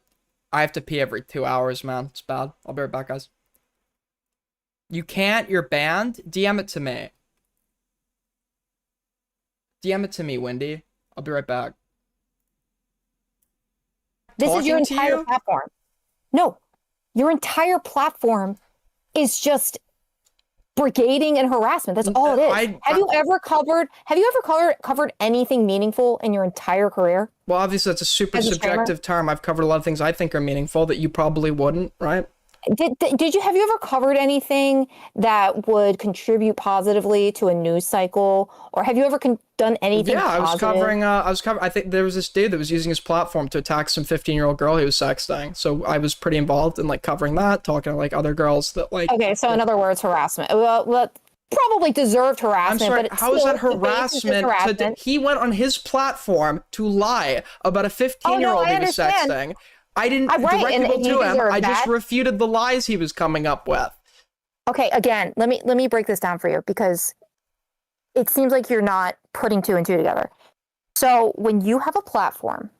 Speaker 1: have to pee every 2 hours, man. It's bad. I'll be right back, guys. You can't? You're banned? DM it to me. DM it to me, Wendy. I'll be right back.
Speaker 3: This is your
Speaker 1: Talking to
Speaker 3: entire
Speaker 1: you?
Speaker 3: platform. No, your entire platform is just brigading and harassment. That's all it is. Have you ever covered anything meaningful in your entire career?
Speaker 1: Well, obviously, that's a super
Speaker 3: As a streamer?
Speaker 1: subjective term. I've covered a lot of things I think are meaningful that you probably wouldn't, right?
Speaker 3: Have you ever covered anything that would contribute positively to a news cycle, or have you ever done anything?
Speaker 1: Yeah,
Speaker 3: positive?
Speaker 1: I was covering. I think there was this dude that was using his platform to attack some 15-year-old girl he was sexting. So I was pretty involved in like covering that, talking to like other girls that like.
Speaker 3: Okay, so in other words, harassment. Well, probably deserved harassment.
Speaker 1: I'm sorry,
Speaker 3: but
Speaker 1: how is that
Speaker 3: still, the basis is
Speaker 1: harassment?
Speaker 3: harassment.
Speaker 1: He went on his platform to lie about a 15-year-old
Speaker 3: I
Speaker 1: he was
Speaker 3: understand.
Speaker 1: sexting. I didn't
Speaker 3: Right,
Speaker 1: direct
Speaker 3: and
Speaker 1: people
Speaker 3: he
Speaker 1: to him.
Speaker 3: deserved
Speaker 1: I just
Speaker 3: that.
Speaker 1: refuted the lies he was coming up with.
Speaker 3: Okay, again, let me break this down for you because it seems like you're not putting 2 and 2 together. So when you have a platform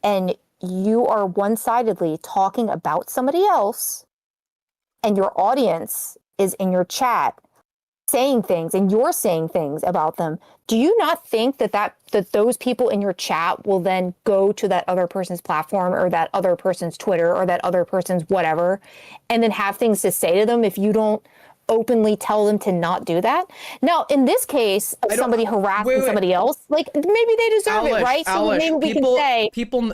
Speaker 3: and you are one-sidedly talking about somebody else and your audience is in your chat saying things and you're saying things about them, do you not think that those people in your chat will then go to that other person's platform or that other person's Twitter or that other person's whatever and then have things to say to them if you don't openly tell them to not do that? Now, in this case of somebody harassing somebody else, like maybe they deserve it, right? So maybe we can say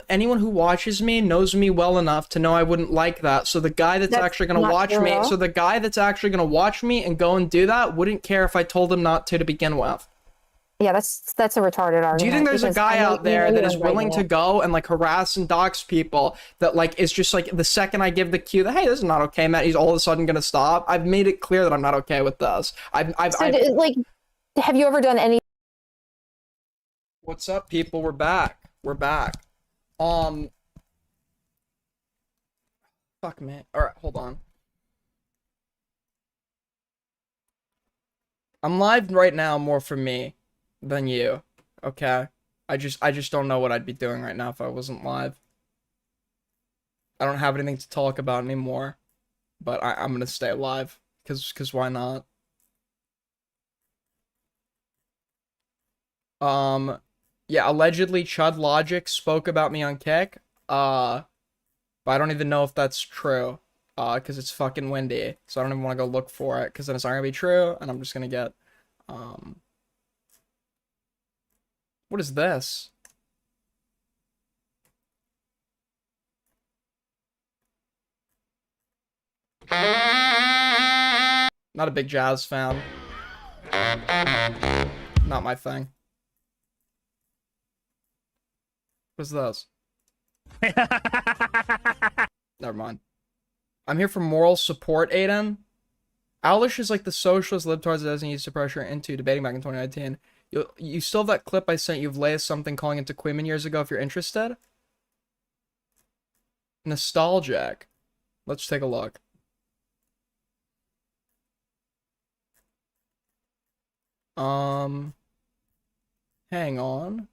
Speaker 1: anyone who watches me knows me well enough to know I wouldn't like that. So the guy that's actually going to watch me, so the guy that's actually going to watch me and go and do that wouldn't care if I told him not to begin with.
Speaker 3: Yeah, that's a retarded argument.
Speaker 1: Do you think there's a
Speaker 3: because
Speaker 1: guy out there that is willing to
Speaker 3: it.
Speaker 1: go and like harass and dox people that like is just like the second I give the cue that hey, this is not okay, Matt, he's all of a sudden gonna stop? I've made it clear that I'm not okay with this.
Speaker 3: Like, have you ever done any?
Speaker 1: What's up, people? We're back. We're back. Fuck, man. All right, hold on. I'm live right now more for me than you. Okay? I just don't know what I'd be doing right now if I wasn't live. I don't have anything to talk about anymore, but I'm gonna stay alive cause why not? Yeah, allegedly Chud Logic spoke about me on Kick. But I don't even know if that's true. Cause it's fucking windy, so I don't even want to go look for it, cause then it's not gonna be true, and I'm just gonna get what is this? Not a big jazz fan. Not my thing. What's this? Never mind. I'm here for moral support, Aiden. Owlish is like the socialist libtards that doesn't use to pressure into debating back in 2019. You still have that clip I sent you of Leia something calling into Queeman years ago if you're interested? Nostalgic. Let's take a look. Um, hang on.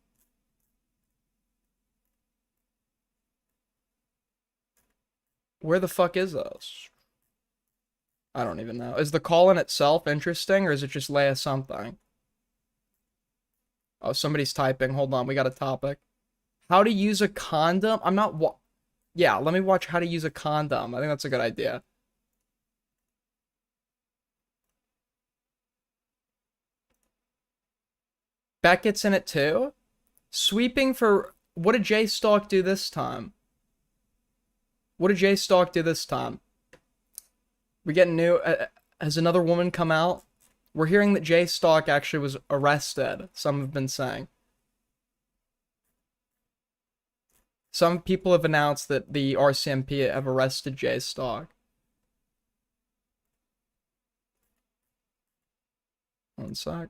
Speaker 1: Where the fuck is this? I don't even know. Is the call in itself interesting, or is it just Leia something? Oh, somebody's typing. Hold on, we got a topic. How to use a condom? I'm not Yeah, let me watch how to use a condom. I think that's a good idea. Beckett's in it too? Sweeping for... What did Jay Stalk do this time? What did Jay Stalk do this time? We getting new... has another woman come out? We're hearing that Jay Stalk actually was arrested, some have been saying. Some people have announced that the RCMP have arrested Jay Stalk. One sec.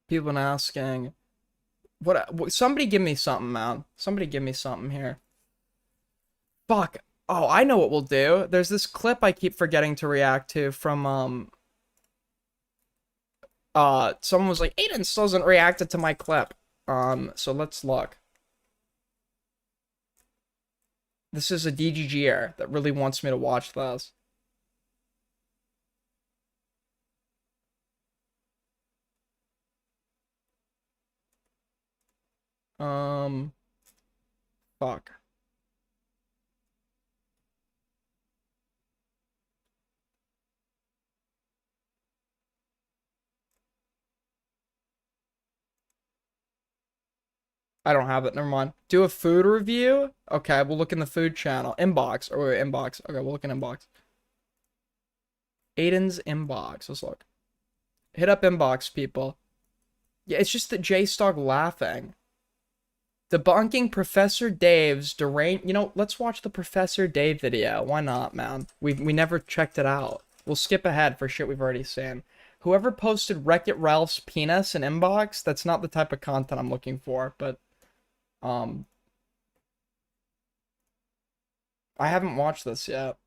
Speaker 1: People been asking... What? Somebody give me something, man. Somebody give me something here. Fuck. Oh, I know what we'll do. There's this clip I keep forgetting to react to from, someone was like, Aiden still hasn't reacted to my clip. So let's look. This is a DGGer that really wants me to watch this. Fuck. I don't have it. Never mind. Do a food review? Okay, we'll look in the food channel. Inbox. Or wait, inbox. Okay, we'll look in inbox. Aiden's inbox. Let's look. Hit up inbox, people. Yeah, it's just that Jay Stock laughing. Debunking Professor Dave's deranged... You know, let's watch the Professor Dave video. Why not, man? We never checked it out. We'll skip ahead for shit we've already seen. Whoever posted Wreck-It Ralph's penis in inbox, that's not the type of content I'm looking for, but... I haven't watched this yet.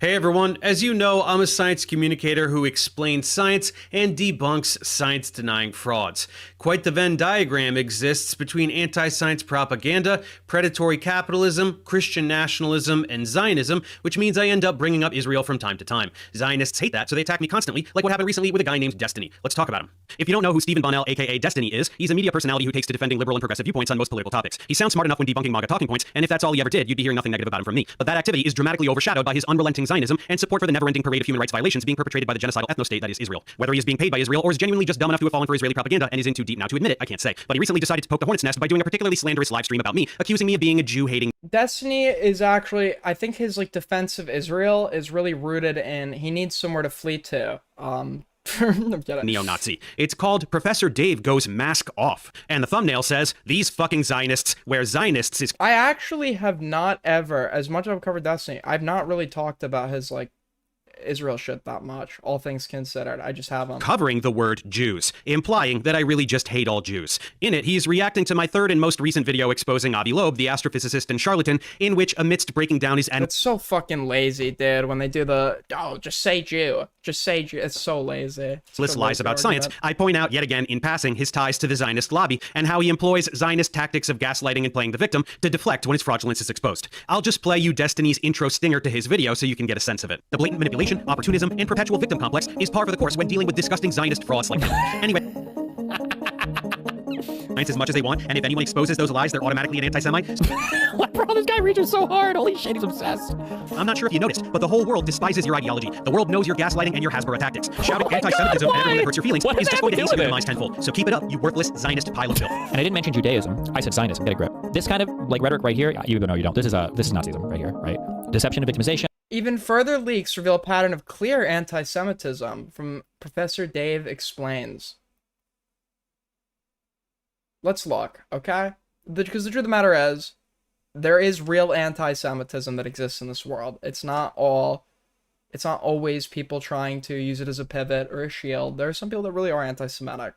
Speaker 4: Hey everyone, as you know, I'm a science communicator who explains science and debunks science-denying frauds. Quite the Venn diagram exists between anti-science propaganda, predatory capitalism, Christian nationalism, and Zionism, which means I end up bringing up Israel from time to time. Zionists hate that, so they attack me constantly, like what happened recently with a guy named Destiny. Let's talk about him. If you don't know who Stephen Bonnell, aka Destiny, is, he's a media personality who takes to defending liberal and progressive viewpoints on most political topics. He sounds smart enough when debunking MAGA talking points, and if that's all he ever did, you'd be hearing nothing negative about him from me. But that activity is dramatically overshadowed by his unrelenting Zionism and support for the never-ending parade of human rights violations being perpetrated by the genocidal ethno-state that is Israel. Whether he is being paid by Israel or is genuinely just dumb enough to have fallen for Israeli propaganda and is in too deep now to admit it, I can't say. But he recently decided to poke the hornet's nest by doing a particularly slanderous live stream about me, accusing me of being a Jew-hating...
Speaker 1: Destiny is actually... I think his, like, defense of Israel is really rooted in... He needs somewhere to flee to.
Speaker 4: Neo-Nazi. It's called Professor Dave Goes Mask Off. And the thumbnail says, these fucking Zionists, where Zionists is...
Speaker 1: I actually have not ever, as much as I've covered Destiny, I've not really talked about his, like, Israel shit that much, all things considered. I just haven't.
Speaker 4: Covering the word Jews, implying that I really just hate all Jews. In it, he's reacting to my third and most recent video exposing Avi Loeb, the astrophysicist and charlatan, in which, amidst breaking down his...
Speaker 1: It's so fucking lazy, dude, when they do the, oh, just say Jew. Just say Jew. It's so lazy.
Speaker 4: Lies about science. I point out, yet again, in passing, his ties to the Zionist lobby, and how he employs Zionist tactics of gaslighting and playing the victim to deflect when his fraudulence is exposed. I'll just play you Destiny's intro stinger to his video so you can get a sense of it. The blatant manipulation, opportunism, and perpetual victim complex is par for the course when dealing with disgusting Zionist frauds like that. Anyway... As much as they want, and if anyone exposes those lies, they're automatically an anti-Semite.
Speaker 8: What, bro? This guy reaches so hard. Holy shit, he's obsessed.
Speaker 4: I'm not sure if you noticed, but the whole world despises your ideology. The world knows your gaslighting and your Hasbro tactics. Shouting anti-Semitism and everyone that hurts your feelings is just going to easily minimize tenfold. So keep it up, you worthless Zionist pile of filth.
Speaker 8: And I didn't mention Judaism. I said Zionism. Get a grip. This kind of like rhetoric right here, you know you don't. This is Nazism right here, right? Deception and victimization.
Speaker 1: Even further leaks reveal a pattern of clear anti-Semitism from Professor Dave Explains. Let's look, okay? Because the truth of the matter is, there is real anti-Semitism that exists in this world. It's not always people trying to use it as a pivot or a shield. There are some people that really are anti-Semitic.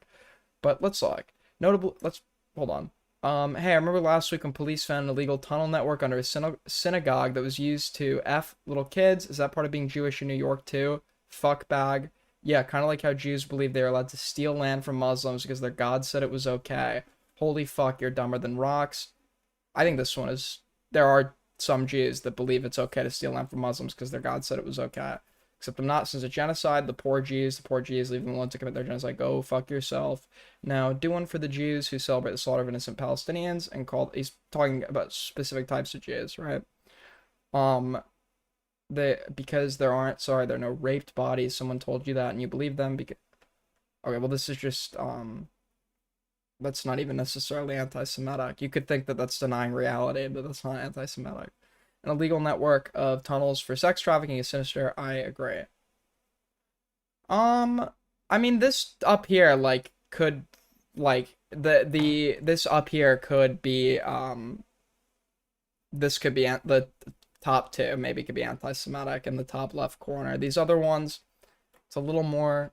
Speaker 1: But let's look. Hold on. Hey, I remember last week when police found an illegal tunnel network under a synagogue that was used to F little kids. Is that part of being Jewish in New York too? Fuck bag. Yeah, kind of like how Jews believe they're allowed to steal land from Muslims because their God said it was okay. Holy fuck, you're dumber than rocks. I think this one is... There are some Jews that believe it's okay to steal land from Muslims because their God said it was okay. Except I'm not, since it's genocide, the poor Jews, leave them alone to commit their genocide. Go fuck yourself. Now, do one for the Jews who celebrate the slaughter of innocent Palestinians and he's talking about specific types of Jews, right? Because there are no raped bodies. Someone told you that and you believe them because... Okay, well, this is just, that's not even necessarily anti-Semitic. You could think that that's denying reality, but that's not anti-Semitic. An illegal network of tunnels for sex trafficking is sinister. I agree. I mean, this up here, like, could, like, this up here could be, this could be, the top two maybe could be anti-Semitic in the top left corner. These other ones, it's a little more,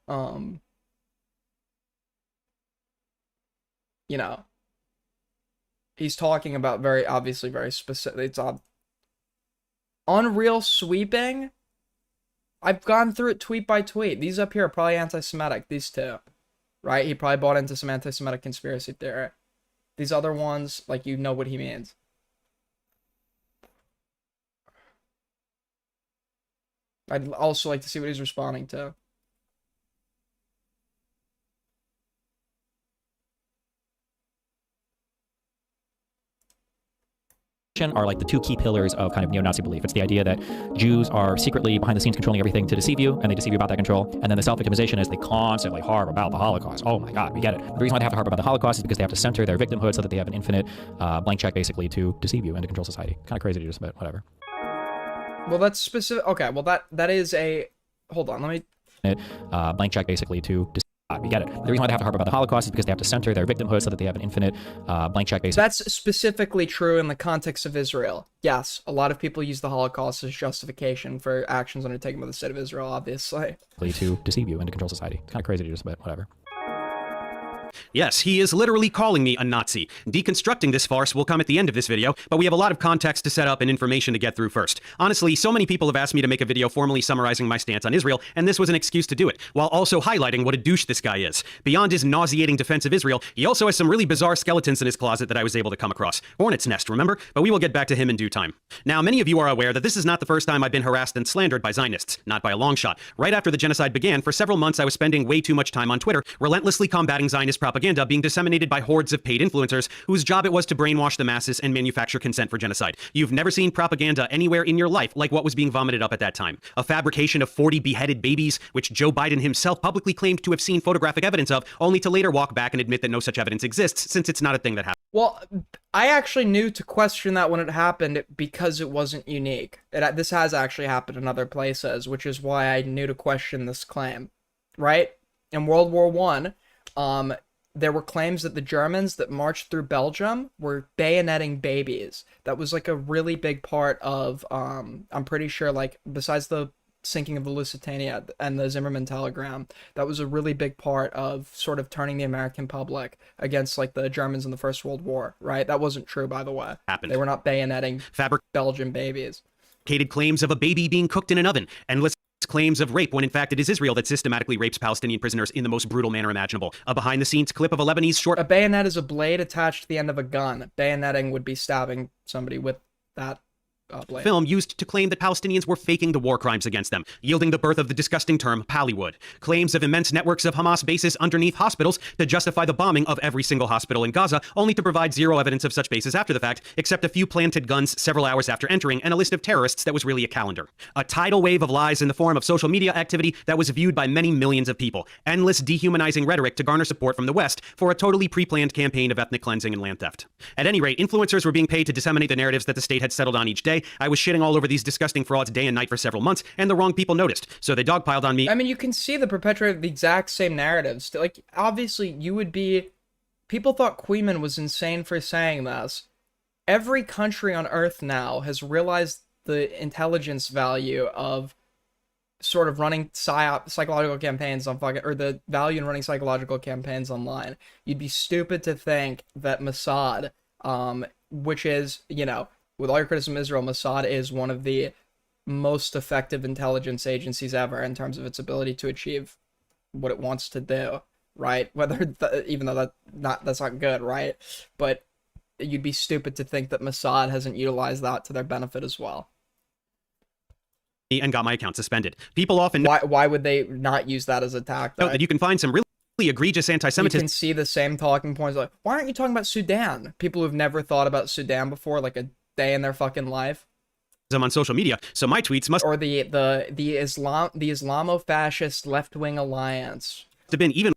Speaker 1: you know, he's talking about very, obviously very specific, it's Unreal Sweeping. I've gone through it tweet by tweet. These up here are probably anti-Semitic, these two. Right? He probably bought into some anti-Semitic conspiracy theory. These other ones, like, you know what he means. I'd also like to see what he's responding to.
Speaker 8: Are like the two key pillars of kind of neo-Nazi belief. It's the idea that Jews are secretly behind the scenes controlling everything to deceive you, and they deceive you about that control. And then the self-victimization is they constantly harp about the Holocaust. Oh my God, we get it. The reason why they have to harp about the Holocaust is because they have to center their victimhood so that they have an infinite blank check basically to deceive you and to control society. Kind of crazy to just admit, whatever.
Speaker 1: Well, that's specific. Okay, well that is a... Hold on, let me...
Speaker 8: Blank check basically to deceive. We get it. The reason why they have to harp about the Holocaust is because they have to center their victimhood so that they have an infinite blank check basically.
Speaker 1: That's specifically true in the context of Israel. Yes, a lot of people use the Holocaust as justification for actions undertaken by the state of Israel, obviously.
Speaker 8: To deceive you and to control society. It's kind of crazy to just admit, whatever.
Speaker 4: Yes, he is literally calling me a Nazi. Deconstructing this farce will come at the end of this video, but we have a lot of context to set up and information to get through first. Honestly, so many people have asked me to make a video formally summarizing my stance on Israel, and this was an excuse to do it, while also highlighting what a douche this guy is. Beyond his nauseating defense of Israel, he also has some really bizarre skeletons in his closet that I was able to come across. Hornet's nest, remember? But we will get back to him in due time. Now, many of you are aware that this is not the first time I've been harassed and slandered by Zionists, not by a long shot. Right after the genocide began, for several months I was spending way too much time on Twitter, relentlessly combating Zionist propaganda being disseminated by hordes of paid influencers whose job it was to brainwash the masses and manufacture consent for genocide. You've never seen propaganda anywhere in your life like what was being vomited up at that time. A fabrication of 40 beheaded babies, which Joe Biden himself publicly claimed to have seen photographic evidence of, only to later walk back and admit that no such evidence exists, since it's not a thing that happened.
Speaker 1: Well, I actually knew to question that when it happened because it wasn't unique. This has actually happened in other places, which is why I knew to question this claim. Right? In World War I, there were claims that the Germans that marched through Belgium were bayoneting babies. That was like a really big part of, I'm pretty sure, like, besides the sinking of the Lusitania and the Zimmermann telegram, that was a really big part of sort of turning the American public against, like, the Germans in the First World War, right? That wasn't true, by the way.
Speaker 4: Happened.
Speaker 1: They were not bayoneting Belgian babies.
Speaker 4: Claims of a baby being cooked in an oven, endless claims of rape when in fact it is Israel that systematically rapes Palestinian prisoners in the most brutal manner imaginable. A behind-the-scenes clip of a Lebanese short...
Speaker 1: A bayonet is a blade attached to the end of a gun. Bayoneting would be stabbing somebody with that blade.
Speaker 4: Film used to claim that Palestinians were faking the war crimes against them, yielding the birth of the disgusting term Pallywood. Claims of immense networks of Hamas bases underneath hospitals to justify the bombing of every single hospital in Gaza, only to provide zero evidence of such bases after the fact, except a few planted guns several hours after entering and a list of terrorists that was really a calendar. A tidal wave of lies in the form of social media activity that was viewed by many millions of people. Endless dehumanizing rhetoric to garner support from the West for a totally pre-planned campaign of ethnic cleansing and land theft. At any rate, influencers were being paid to disseminate the narratives that the state had settled on each day. I was shitting all over these disgusting frauds day and night for several months, and the wrong people noticed, so they dogpiled on me.
Speaker 1: I mean, you can see the perpetrator of the exact same narratives. Like, obviously, you would be... People thought Queeman was insane for saying this. Every country on Earth now has realized the intelligence value of sort of running psychological campaigns on fucking, or the value in running psychological campaigns online, you'd be stupid to think that Mossad, which is, you know, with all your criticism of Israel, Mossad is one of the most effective intelligence agencies ever in terms of its ability to achieve what it wants to do, right? Even though that's not good, right? But you'd be stupid to think that Mossad hasn't utilized that to their benefit as well.
Speaker 4: And got my account suspended. People often
Speaker 1: why would they not use that as a tactic?
Speaker 4: know that you can find some really egregious anti-Semitism.
Speaker 1: You can see the same talking points like, why aren't you talking about Sudan? People who've never thought about Sudan before, like a day in their fucking life.
Speaker 4: On social media, so my tweets must
Speaker 1: or the Islamo-fascist left-wing alliance
Speaker 4: have been even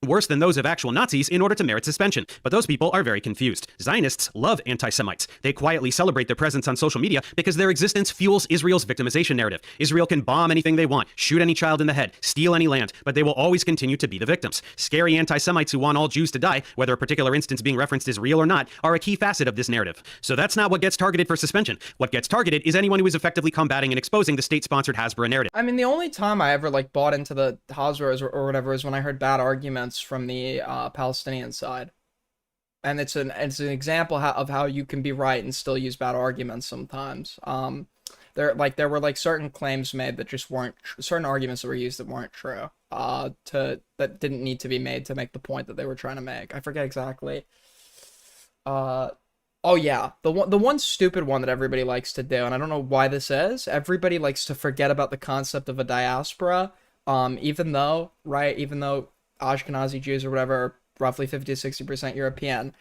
Speaker 4: worse than those of actual Nazis in order to merit suspension. But those people are very confused. Zionists love anti-Semites. They quietly celebrate their presence on social media because their existence fuels Israel's victimization narrative. Israel can bomb anything they want, shoot any child in the head, steal any land, but they will always continue to be the victims. Scary anti-Semites who want all Jews to die, whether a particular instance being referenced is real or not, are a key facet of this narrative. So that's not what gets targeted for suspension. What gets targeted is anyone who is effectively combating and exposing the state-sponsored Hasbara narrative.
Speaker 1: I mean, the only time I ever like bought into the Hasbara or whatever is when I heard bad arguments from the Palestinian side, and it's an example of how you can be right and still use bad arguments sometimes. There were like certain claims made that just weren't certain arguments that were used that weren't true, that didn't need to be made to make the point that they were trying to make. I forget exactly. Oh yeah, the one stupid one that everybody likes to do, and I don't know why this is. Everybody likes to forget about the concept of a diaspora, even though Ashkenazi Jews or whatever are roughly 50 to 60% European.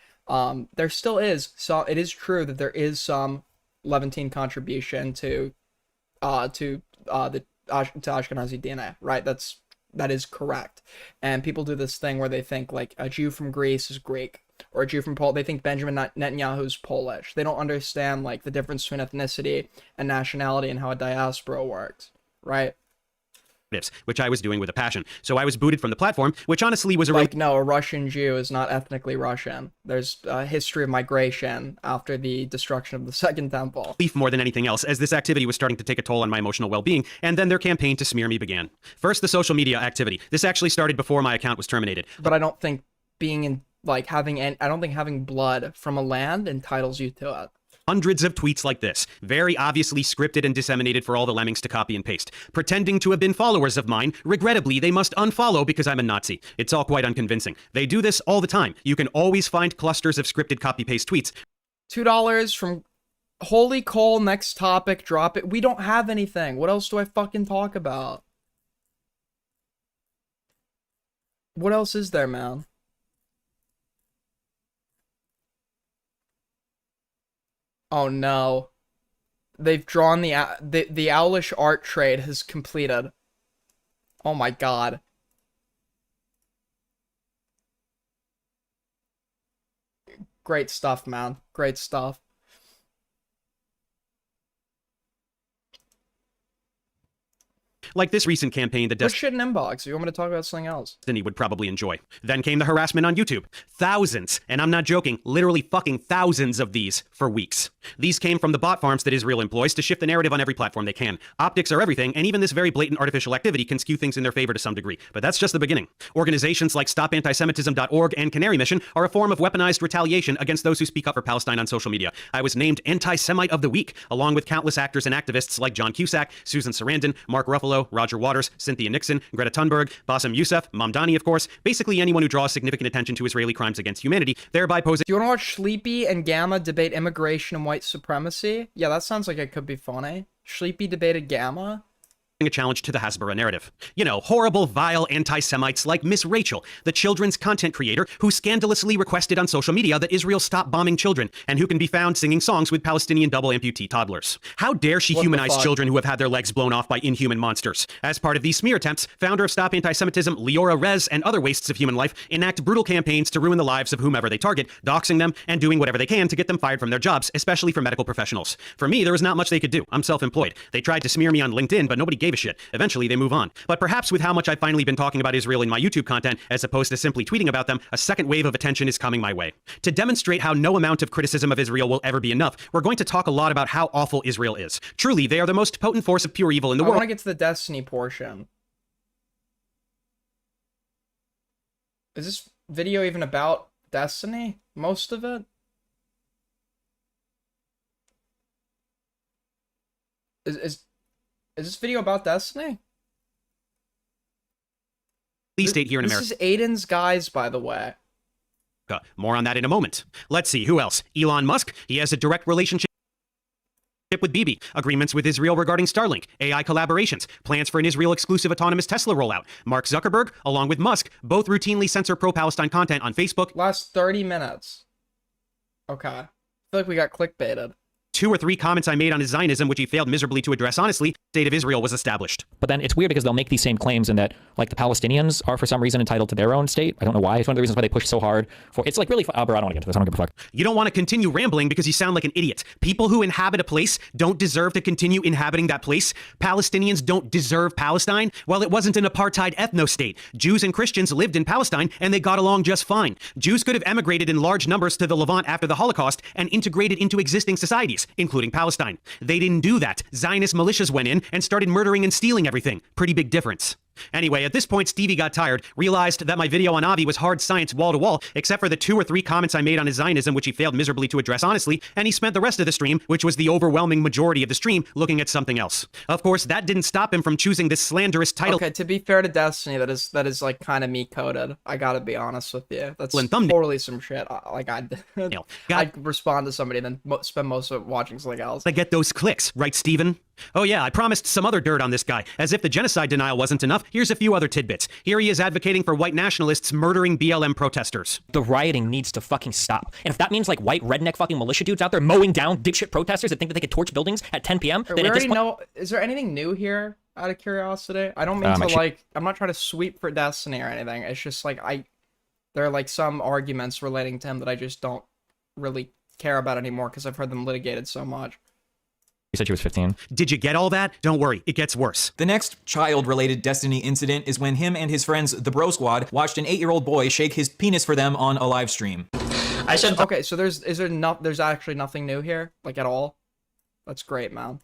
Speaker 1: There still is, so it is true that there is some Levantine contribution to Ashkenazi DNA, right? That is correct. And people do this thing where they think like a Jew from Greece is Greek, or a Jew from Poland. They think Benjamin Netanyahu is Polish. They don't understand like the difference between ethnicity and nationality and how a diaspora works, right?
Speaker 4: Which I was doing with a passion. So I was booted from the platform, which honestly was
Speaker 1: no, a Russian Jew is not ethnically Russian. There's a history of migration after the destruction of the Second Temple.
Speaker 4: Relief more than anything else, as this activity was starting to take a toll on my emotional well-being, and then their campaign to smear me began. First, the social media activity. This actually started before my account was terminated.
Speaker 1: But I don't think having blood from a land entitles you to it.
Speaker 4: Hundreds of tweets like this, very obviously scripted and disseminated for all the lemmings to copy and paste. Pretending to have been followers of mine, regrettably, they must unfollow because I'm a Nazi. It's all quite unconvincing. They do this all the time. You can always find clusters of scripted copy-paste tweets.
Speaker 1: $2 from Holy Coal, next topic, drop it. We don't have anything. What else do I fucking talk about? What else is there, man? Oh no. They've drawn the owlish art trade has completed. Oh my god. Great stuff, man. Great stuff.
Speaker 4: Like this recent campaign that
Speaker 1: Put shit in inbox if you want me to talk about something else.
Speaker 4: Destiny would probably enjoy. Then came the harassment on YouTube. Thousands, and I'm not joking, literally fucking thousands of these for weeks. These came from the bot farms that Israel employs to shift the narrative on every platform they can. Optics are everything, and even this very blatant artificial activity can skew things in their favor to some degree. But that's just the beginning. Organizations like StopAntisemitism.org and Canary Mission are a form of weaponized retaliation against those who speak up for Palestine on social media. I was named Anti-Semite of the Week, along with countless actors and activists like John Cusack, Susan Sarandon, Mark Ruffalo, Roger Waters, Cynthia Nixon, Greta Thunberg, Bassem Youssef, Mamdani, of course, basically anyone who draws significant attention to Israeli crimes against humanity, thereby posing—
Speaker 1: Do you want to watch Sleepy and Gamma debate immigration and white supremacy? Yeah, that sounds like it could be funny. Sleepy debated Gamma?
Speaker 4: a challenge to the Hasbara narrative. You know, horrible, vile anti-Semites like Miss Rachel, the children's content creator who scandalously requested on social media that Israel stop bombing children, and who can be found singing songs with Palestinian double amputee toddlers. How dare she humanize children who have had their legs blown off by inhuman monsters? As part of these smear attempts, founder of Stop Anti-Semitism, Leora Rez, and other wastes of human life enact brutal campaigns to ruin the lives of whomever they target, doxing them and doing whatever they can to get them fired from their jobs, especially for medical professionals. For me, there was not much they could do. I'm self-employed. They tried to smear me on LinkedIn, but nobody gave gave a shit. Eventually, they move on. But perhaps with how much I've finally been talking about Israel in my YouTube content, as opposed to simply tweeting about them, a second wave of attention is coming my way. To demonstrate how no amount of criticism of Israel will ever be enough, we're going to talk a lot about how awful Israel is. Truly, they are the most potent force of pure evil in the
Speaker 1: I
Speaker 4: world.
Speaker 1: want to get to the Destiny portion. Is this video even about Destiny? Most of it? Is this video about Destiny?
Speaker 4: State here in America.
Speaker 1: This is Aiden's guys, by the way.
Speaker 4: More on that in a moment. Let's see, who else? Elon Musk. He has a direct relationship with Bibi, agreements with Israel regarding Starlink, AI collaborations, plans for an Israel-exclusive autonomous Tesla rollout. Mark Zuckerberg, along with Musk, both routinely censor pro-Palestine content on Facebook.
Speaker 1: Last 30 minutes. Okay. I feel like we got clickbaited.
Speaker 4: 2 or 3 comments I made on his Zionism, which he failed miserably to address honestly, state of Israel was established.
Speaker 8: But then it's weird because they'll make these same claims in that, like, the Palestinians are for some reason entitled to their own state. I don't know why. It's one of the reasons why they push so hard for. It's like really. I don't want to get to this. I don't give a fuck.
Speaker 4: You don't want to continue rambling because you sound like an idiot. People who inhabit a place don't deserve to continue inhabiting that place. Palestinians don't deserve Palestine. Well, it wasn't an apartheid ethno-state. Jews and Christians lived in Palestine and they got along just fine. Jews could have emigrated in large numbers to the Levant after the Holocaust and integrated into existing societies, including Palestine. They didn't do that. Zionist militias went in and started murdering and stealing everything. Pretty big difference. Anyway, at this point, Stevie got tired, realized that my video on Avi was hard science wall to wall, except for the 2 or 3 comments I made on his Zionism, which he failed miserably to address honestly, and he spent the rest of the stream, which was the overwhelming majority of the stream, looking at something else. Of course, that didn't stop him from choosing this slanderous title.
Speaker 1: Okay, to be fair to Destiny, that is like kind of me coded. I gotta be honest with you. That's totally some shit. I'd respond to somebody and then spend most of it watching something else.
Speaker 4: I get those clicks, right, Steven? Oh yeah, I promised some other dirt on this guy. As if the genocide denial wasn't enough, here's a few other tidbits. Here he is advocating for white nationalists murdering BLM protesters.
Speaker 8: The rioting needs to fucking stop. And if that means like white redneck fucking militia dudes out there mowing down dipshit protesters that think that they could torch buildings at 10 p.m.,
Speaker 1: We already know. Is there anything new here? Out of curiosity, I don't mean to like. I'm not trying to sweep for Destiny or anything. It's just like there are like some arguments relating to him that I just don't really care about anymore because I've heard them litigated so much.
Speaker 8: You said she was 15.
Speaker 4: Did you get all that? Don't worry, it gets worse.
Speaker 16: The next child-related Destiny incident is when him and his friends, the Bro Squad, watched an 8-year-old boy shake his penis for them on a live stream.
Speaker 1: Okay, so there's actually nothing new here, like at all. That's great, man.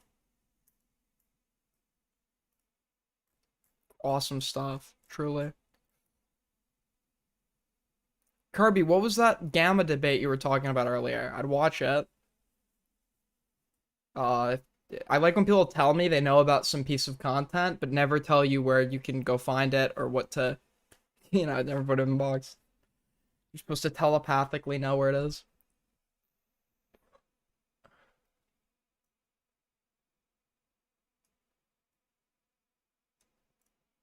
Speaker 1: Awesome stuff, truly. Kirby, what was that Gamma debate you were talking about earlier? I'd watch it. I like when people tell me they know about some piece of content, but never tell you where you can go find it or what to, never put it in a box. You're supposed to telepathically know where it is.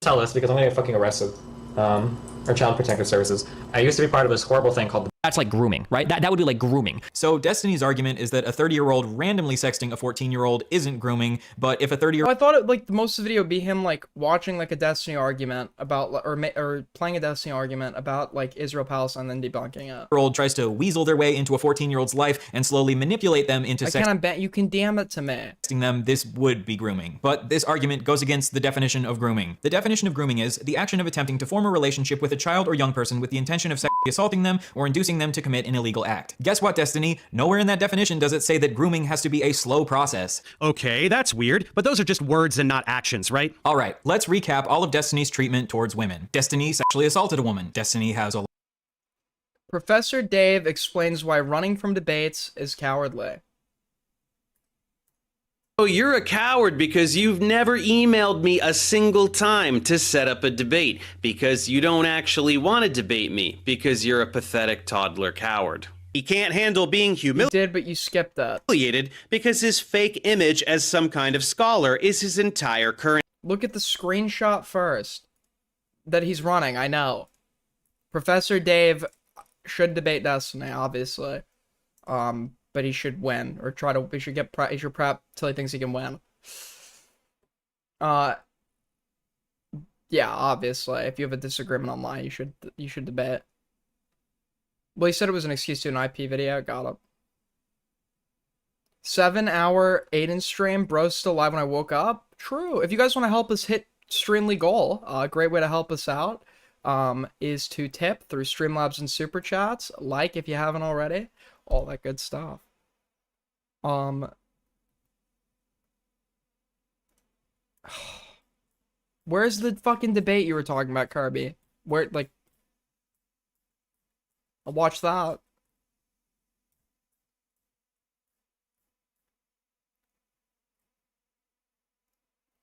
Speaker 8: Tell this because I'm gonna get fucking arrested. Or Child Protective Services. I used to be part of this horrible thing called that's like grooming, right? That would be like grooming.
Speaker 16: So Destiny's argument is that a 30-year-old randomly sexting a 14-year-old isn't grooming, but if a 30-year-old...
Speaker 1: I thought it, like, most of the video would be him, like, watching, like, a Destiny argument about, or playing a Destiny argument about, like, Israel-Palestine and then debunking it.
Speaker 16: ...year-old tries to weasel their way into a 14-year-old's life and slowly manipulate them into
Speaker 1: you can damn it to me.
Speaker 16: Them, this would be grooming. But this argument goes against the definition of grooming. The definition of grooming is the action of attempting to form a relationship with a child or young person with the intention of sexually assaulting them or inducing them to commit an illegal act. Guess what, Destiny? Nowhere in that definition does it say that grooming has to be a slow process.
Speaker 4: Okay, that's weird, but those are just words and not actions, right?
Speaker 16: All right, let's recap all of Destiny's treatment towards women. Destiny sexually assaulted a woman. Destiny has a...
Speaker 1: Professor Dave explains why running from debates is cowardly.
Speaker 4: Oh, you're a coward because you've never emailed me a single time to set up a debate, because you don't actually want to debate me, because you're a pathetic toddler coward. He can't handle being humiliated.
Speaker 1: You did, but you skipped that.
Speaker 4: Because his fake image as some kind of scholar is his entire current...
Speaker 1: Look at the screenshot first. That he's running, I know. Professor Dave should debate Destiny, obviously. But he should win, or he should prep till he thinks he can win. Yeah, obviously, if you have a disagreement online, you should debate. Well, he said it was an excuse to an IP video. Got it. 7-hour Aiden stream. Bro's still live when I woke up. True. If you guys want to help us hit Streamly goal, a great way to help us out is to tip through Streamlabs and Super Chats. Like if you haven't already. All that good stuff. Where's the fucking debate you were talking about, Kirby? Where, like... I'll watch that.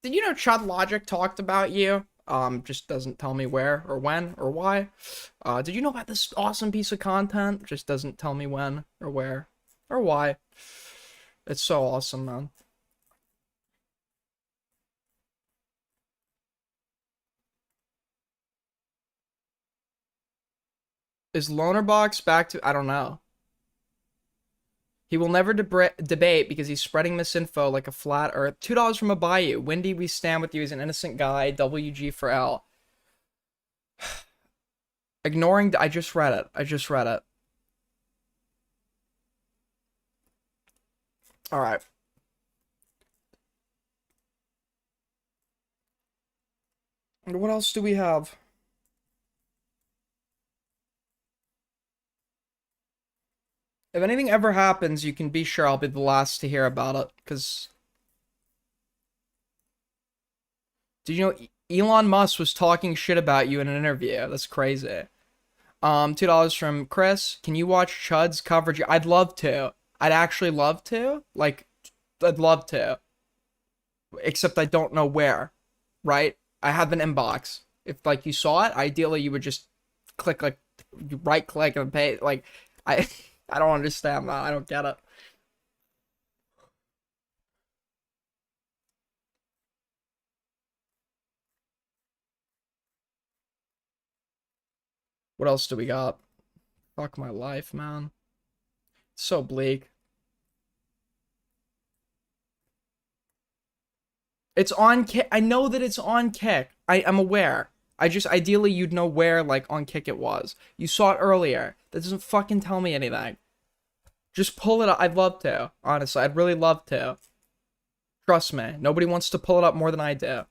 Speaker 1: Did you know Chud Logic talked about you? Just doesn't tell me where or when or why. Did you know about this awesome piece of content? Just doesn't tell me when or where or why. It's so awesome, man. Is Lonerbox back to... I don't know. He will never debate because he's spreading misinfo like a flat earth. $2 from a bayou. Windy, we stand with you. He's an innocent guy. WG for L. Ignoring... I just read it. I just read it. Alright. What else do we have? If anything ever happens, you can be sure I'll be the last to hear about it, because... Did you know Elon Musk was talking shit about you in an interview? That's crazy. $2 from Chris. Can you watch Chud's coverage? I'd love to. I'd actually love to. Like, I'd love to. Except I don't know where. Right? I have an inbox. If, like, you saw it, ideally you would just click, like, right-click and pay. Like, I don't understand that. I don't get it. What else do we got? Fuck my life, man. It's so bleak. It's on Kick. I know that it's on Kick. I'm aware. I just, ideally, you'd know where, like, on Kick it was. You saw it earlier. That doesn't fucking tell me anything. Just pull it up. I'd love to. Honestly, I'd really love to. Trust me. Nobody wants to pull it up more than I do.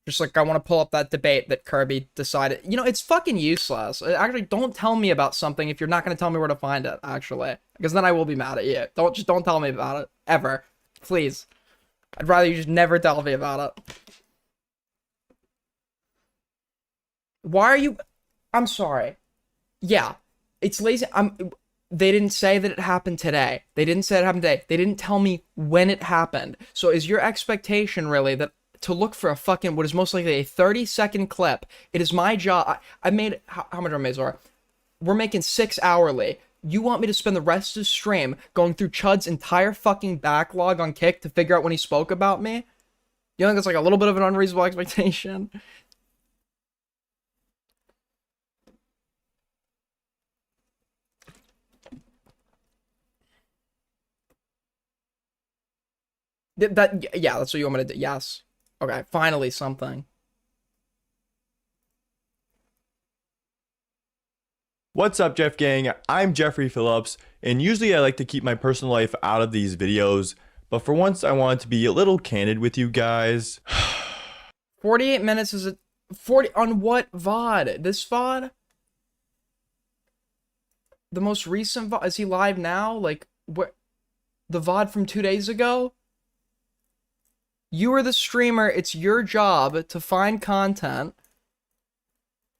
Speaker 1: Just like I want to pull up that debate that Kirby decided. You know, it's fucking useless. Actually, don't tell me about something if you're not going to tell me where to find it, actually. Because then I will be mad at you. Don't tell me about it. Ever. Please. I'd rather you just never tell me about it. Why are you... I'm sorry. Yeah. It's lazy. They didn't say that it happened today. They didn't say it happened today. They didn't tell me when it happened. So is your expectation really that to look for a fucking, what is most likely a 30-second clip, it is my job. I made, how much are Mazor? We're making 6 hourly. You want me to spend the rest of the stream going through Chud's entire fucking backlog on Kick to figure out when he spoke about me? You think that's like a little bit of an unreasonable expectation? Yeah, that's what you want me to do. Yes. Okay, finally something.
Speaker 18: What's up, Jeff Gang? I'm Jeffrey Phillips, and usually I like to keep my personal life out of these videos, but for once I wanted to be a little candid with you guys.
Speaker 1: 48 minutes is a 40 on what VOD? This VOD? The most recent VOD? Is he live now? Like, what? The VOD from 2 days ago? You are the streamer. It's your job to find content.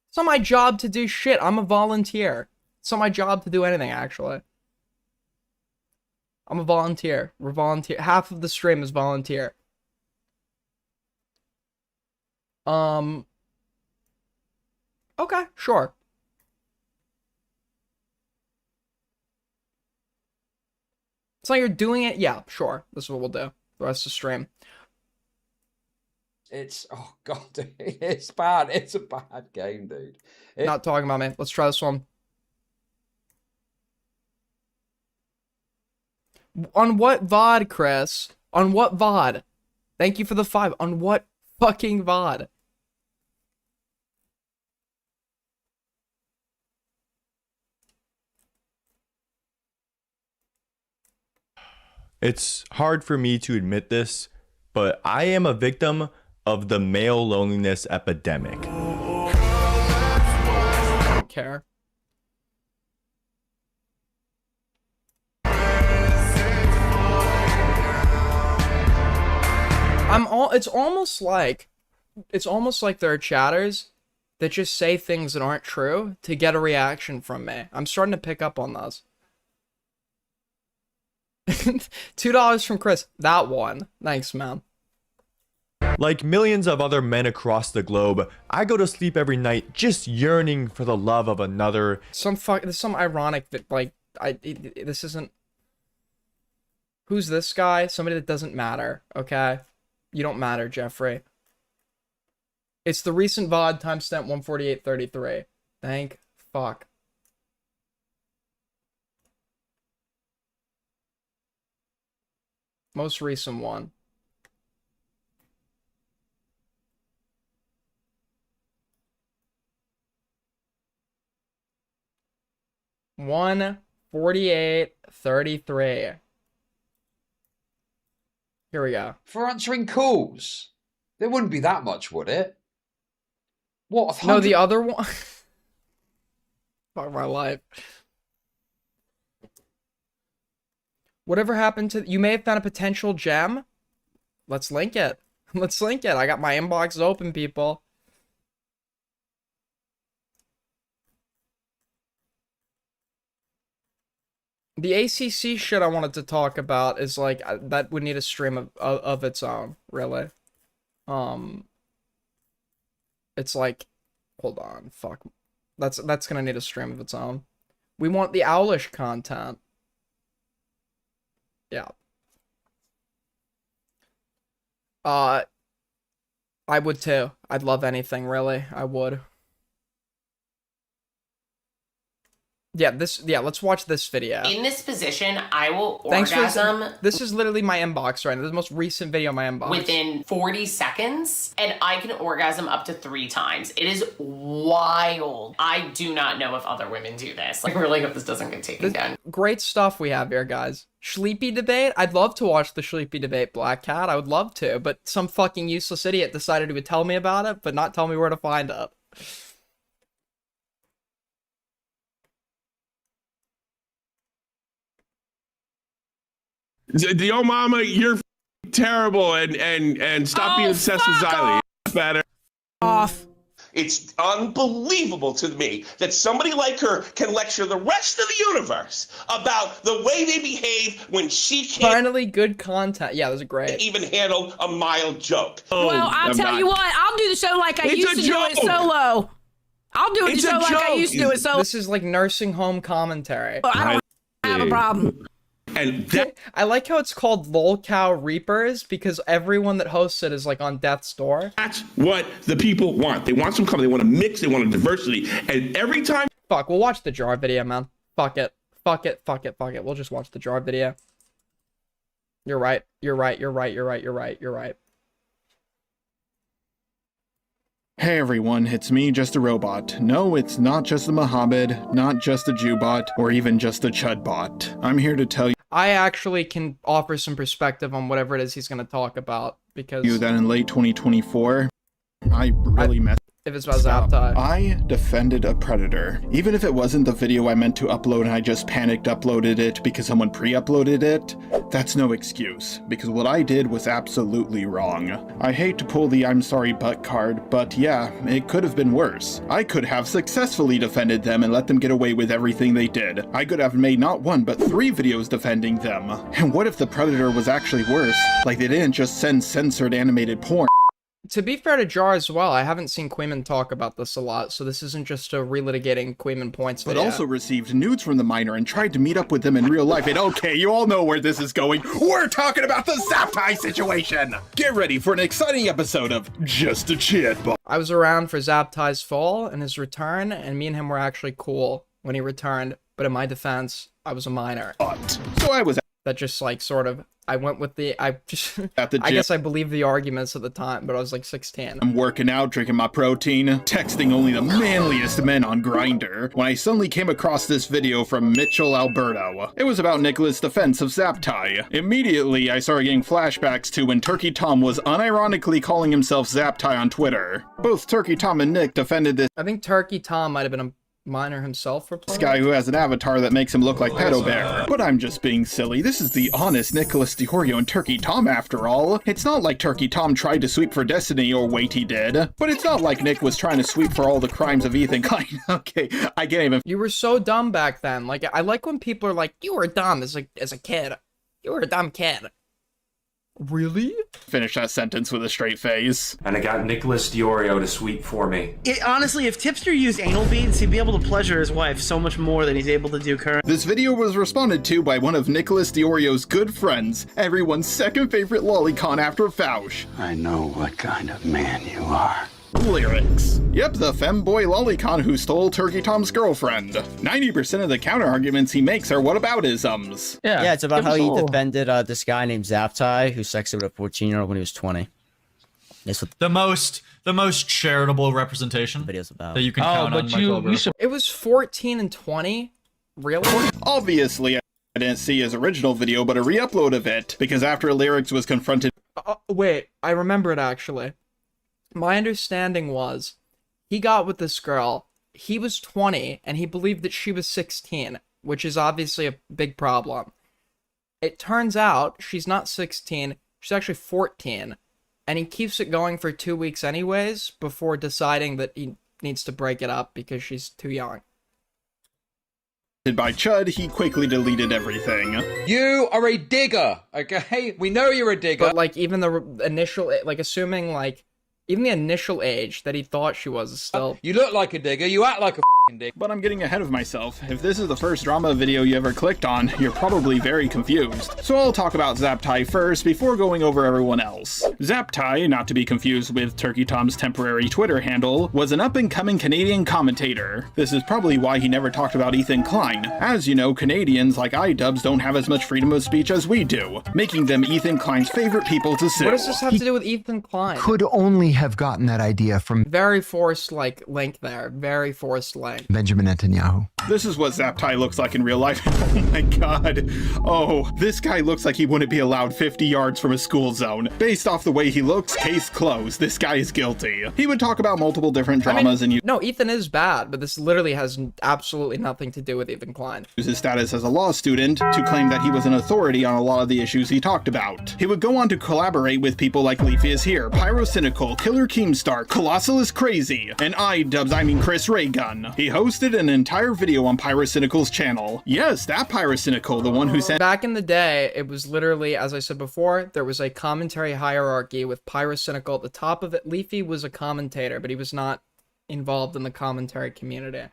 Speaker 1: It's not my job to do shit. I'm a volunteer. It's not my job to do anything, actually. I'm a volunteer. We're volunteer. Half of the stream is volunteer. Okay, sure. It's like you're doing it. Yeah, sure. This is what we'll do. The rest of the stream.
Speaker 21: It's, oh god, it's bad. It's a bad game, dude.
Speaker 1: Not talking about me. Let's try this one. On what VOD, Chris? On what VOD? Thank you for the 5. On what fucking VOD?
Speaker 18: It's hard for me to admit this, but I am a victim of the male loneliness epidemic.
Speaker 1: I don't care. It's almost like there are chatters that just say things that aren't true to get a reaction from me. I'm starting to pick up on those. $2 from Chris. That one. Thanks, man.
Speaker 18: Like millions of other men across the globe, I go to sleep every night just yearning for the love of another.
Speaker 1: There's some ironic that, like, this isn't... Who's this guy? Somebody that doesn't matter, okay? You don't matter, Jeffrey. It's the recent VOD, timestamp 148:33. Thank fuck. Most recent one. $148.33. Here we go.
Speaker 21: For answering calls. There wouldn't be that much, would it? What?
Speaker 1: No, the other one. Fuck my life. Whatever happened to... You may have found a potential gem. Let's link it. Let's link it. I got my inbox open, people. The ACC shit I wanted to talk about is like that would need a stream of its own, really. It's like, hold on, fuck. That's gonna need a stream of its own. We want the Owlish content. Yeah. I would too. I'd love anything, really. I would. Yeah, let's watch this video.
Speaker 6: In this position, I will
Speaker 1: Thanks
Speaker 6: orgasm.
Speaker 1: This is literally my inbox right now. This is the most recent video in my inbox.
Speaker 6: Within 40 seconds, and I can orgasm up to 3 times. It is wild. I do not know if other women do this. Like, I really hope this doesn't get taken down.
Speaker 1: Great stuff we have here, guys. Sleepy debate? I'd love to watch the Sleepy debate, Black Cat. I would love to, but some fucking useless idiot decided he would tell me about it, but not tell me where to find it.
Speaker 19: Yo, mama, you're terrible, and stop being obsessed with Xylee. Better.
Speaker 22: Off. It's unbelievable to me that somebody like her can lecture the rest of the universe about the way they behave when she can't
Speaker 1: Finally, good content. Yeah, that was great.
Speaker 22: even handle a mild joke. Well,
Speaker 12: I'll tell you what, I'll do the show like I used to do it solo. I'll do the show like I used to do it solo.
Speaker 1: This is like nursing home commentary.
Speaker 12: I don't have a problem.
Speaker 19: And
Speaker 1: I like how it's called Lolcow Reapers because everyone that hosts it is like on death's door.
Speaker 19: That's what the people want. They want some color. They want a mix. They want a diversity. And every time...
Speaker 1: Fuck, we'll watch the jar video, man. Fuck it. Fuck it. Fuck it. Fuck it. We'll just watch the jar video. You're right. You're right. You're right. You're right. You're right. You're right.
Speaker 23: Hey everyone, it's me, just a robot. No, it's not just a Mohammed, not just a Jewbot, or even just a Chudbot. I'm here to tell
Speaker 1: I actually can offer some perspective on whatever it is he's going to talk about because...
Speaker 23: you that in late 2024, I really messed
Speaker 1: if it's about Zaptai.
Speaker 23: I defended a predator. Even if it wasn't the video I meant to upload and I just panicked uploaded it because someone pre-uploaded it, that's no excuse, because what I did was absolutely wrong. I hate to pull the I'm sorry but card, but yeah, it could have been worse. I could have successfully defended them and let them get away with everything they did. I could have made not 1 but 3 videos defending them. And what if the predator was actually worse? Like they didn't just send censored animated porn.
Speaker 1: To be fair to Jar as well, I haven't seen Queeman talk about this a lot, so this isn't just a relitigating Queeman points
Speaker 23: But
Speaker 1: video.
Speaker 23: also received nudes from the minor and tried to meet up with them in real life. And okay, you all know where this is going. We're talking about the Zaptai situation! Get ready for an exciting episode of Just a Chatbot.
Speaker 1: I was around for Zaptai's fall and his return, and me and him were actually cool when he returned, but in my defense, I was a minor.
Speaker 23: So I was
Speaker 1: that just like sort of I went with the I just
Speaker 23: At the
Speaker 1: I
Speaker 23: gym.
Speaker 1: guess I believed the arguments at the time, but I was like 16.
Speaker 23: I'm working out, drinking my protein, texting only the manliest men on Grindr, when I suddenly came across this video from Mitchell Alberto. It was about Nicholas' defense of Zaptai. Immediately, I started getting flashbacks to when Turkey Tom was unironically calling himself Zaptai on Twitter. Both Turkey Tom and Nick defended this
Speaker 1: I think Turkey Tom might have been a minor himself for playing.
Speaker 23: guy who has an avatar that makes him look like Pedo Bear. But I'm just being silly. This is the honest Nicholas DiOrio and Turkey Tom after all. It's not like Turkey Tom tried to sweep for Destiny, or wait, he did. But it's not like Nick was trying to sweep for all the crimes of Ethan Klein. Okay, I can't even.
Speaker 1: You were so dumb back then. Like I like when people are like, "You were dumb as a kid. You were a dumb kid." Really?
Speaker 23: Finish that sentence with a straight face.
Speaker 2: And I got Nicholas DiOrio to sweep for me.
Speaker 7: Honestly, if Tipster used anal beads, he'd be able to pleasure his wife so much more than he's able to do currently.
Speaker 23: This video was responded to by one of Nicholas DiOrio's good friends, everyone's second favorite lolicon after Fausch.
Speaker 9: I know what kind of man you are.
Speaker 23: Lyrics. Yep, the femboy lolicon who stole Turkey Tom's girlfriend. 90% of the counter-arguments he makes are whataboutisms.
Speaker 11: Yeah, it's about how he defended this guy named Zaptai who sexed with a 14-year-old when he was 20. That's what
Speaker 20: the most charitable representation
Speaker 11: videos about
Speaker 20: that you can count on.
Speaker 1: It was 14 and 20? Really?
Speaker 23: Obviously, I didn't see his original video, but a re-upload of it, because after Lyrics was confronted...
Speaker 1: Wait, I remember it actually. My understanding was, he got with this girl, he was 20, and he believed that she was 16, which is obviously a big problem. It turns out, she's not 16, she's actually 14, and he keeps it going for 2 weeks anyways, before deciding that he needs to break it up because she's too young.
Speaker 23: By Chud, he quickly deleted everything.
Speaker 21: You are a digger, okay? We know you're a digger.
Speaker 1: But, like, even the initial, like, assuming, like, even the initial age that he thought she was is still...
Speaker 21: You look like a digger, you act like a dick.
Speaker 23: But I'm getting ahead of myself. If this is the first drama video you ever clicked on, you're probably very confused. So I'll talk about Zaptai first before going over everyone else. Zaptai, not to be confused with Turkey Tom's temporary Twitter handle, was an up-and-coming Canadian commentator. This is probably why he never talked about Ethan Klein. As you know, Canadians, like iDubbbz, don't have as much freedom of speech as we do, making them Ethan Klein's favorite people to sue.
Speaker 1: What does this have to do with Ethan Klein?
Speaker 24: Could only have gotten that idea from
Speaker 1: very forced, like, link there. Very forced link.
Speaker 24: Benjamin Netanyahu.
Speaker 23: This is what Zaptai looks like in real life. Oh my god. Oh, this guy looks like he wouldn't be allowed 50 yards from a school zone. Based off the way he looks, case closed. This guy is guilty. He would talk about multiple different dramas and
Speaker 1: No, Ethan is bad, but this literally has absolutely nothing to do with Ethan Klein.
Speaker 23: Use his status as a law student to claim that he was an authority on a lot of the issues he talked about. He would go on to collaborate with people like Leafy is Here, Pyrocynical, Killer Keemstar, Colossal is Crazy, and iDubbbz, I mean Chris Raygun. He hosted an entire video on Pyrocynical's channel. Yes, that Pyrocynical, the one who sent—
Speaker 1: Back in the day, it was literally, as I said before, there was a commentary hierarchy with Pyrocynical at the top of it. Leafy was a commentator, but he was not involved in the commentary community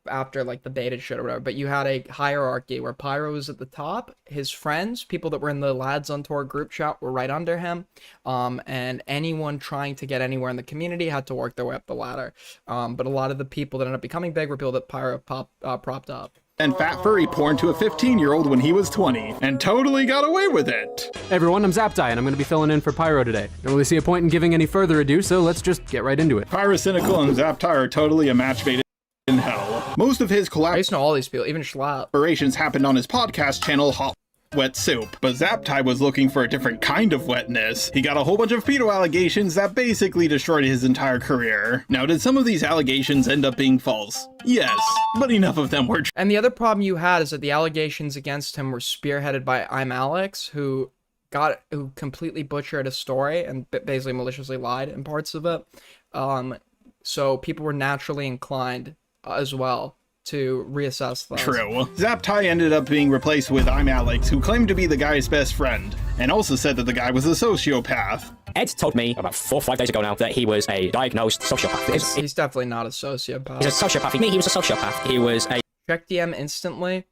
Speaker 1: after, like, the beta shit or whatever. But you had a hierarchy where Pyro was at the top, his friends, people that were in the Lads on Tour group chat were right under him, and anyone trying to get anywhere in the community had to work their way up the ladder. But a lot of the people that ended up becoming big were people that Pyro propped up.
Speaker 23: And fat furry porn to a 15-year-old when he was 20, and totally got away with it.
Speaker 25: Hey everyone, I'm Zaptai, and I'm going to be filling in for Pyro today. Don't really see a point in giving any further ado, so let's just get right into it.
Speaker 23: Pyrocynical and Zaptai are totally a match made in hell. Most of his
Speaker 1: I used to know all these people, even Schlatt.
Speaker 23: collaborations happened on his podcast channel, Hot Wet Soup, but Zaptai was looking for a different kind of wetness. He got a whole bunch of pedo allegations that basically destroyed his entire career. Now, did some of these allegations end up being false? Yes, but enough of them were true.
Speaker 1: And the other problem you had is that the allegations against him were spearheaded by I'm Alex, who completely butchered a story and basically maliciously lied in parts of it. So people were naturally inclined as well to reassess those.
Speaker 23: True. Zaptai ended up being replaced with I'm Alex, who claimed to be the guy's best friend, and also said that the guy was a sociopath.
Speaker 8: Ed told me about 4 or 5 days ago now that he was a diagnosed sociopath.
Speaker 1: He's definitely not a sociopath.
Speaker 8: He's a sociopath. He was a sociopath. He was a...
Speaker 1: Check DM instantly.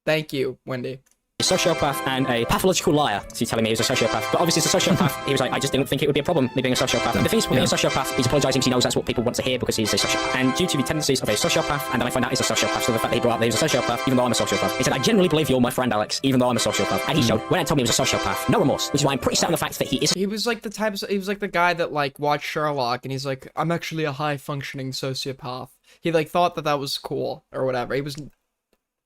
Speaker 1: Thank you, Wendy.
Speaker 8: a sociopath and a pathological liar. So he's telling me he was a sociopath. But obviously, it's a sociopath. He was like, I just didn't think it would be a problem, me being a sociopath. And the thing is, with being a sociopath, he's apologising because he knows that's what people want to hear because he's a sociopath. And due to the tendencies of a sociopath, and then I find out he's a sociopath, so the fact that he brought up that he was a sociopath, even though I'm a sociopath. He said, I genuinely believe you're my friend, Alex, even though I'm a sociopath. And he showed, when I told me he was a sociopath, no remorse, which is why I'm pretty set on the fact that he is.
Speaker 1: He was like he was like the guy that like watched Sherlock and he's like, I'm actually a high functioning sociopath. He like thought that that was cool or whatever.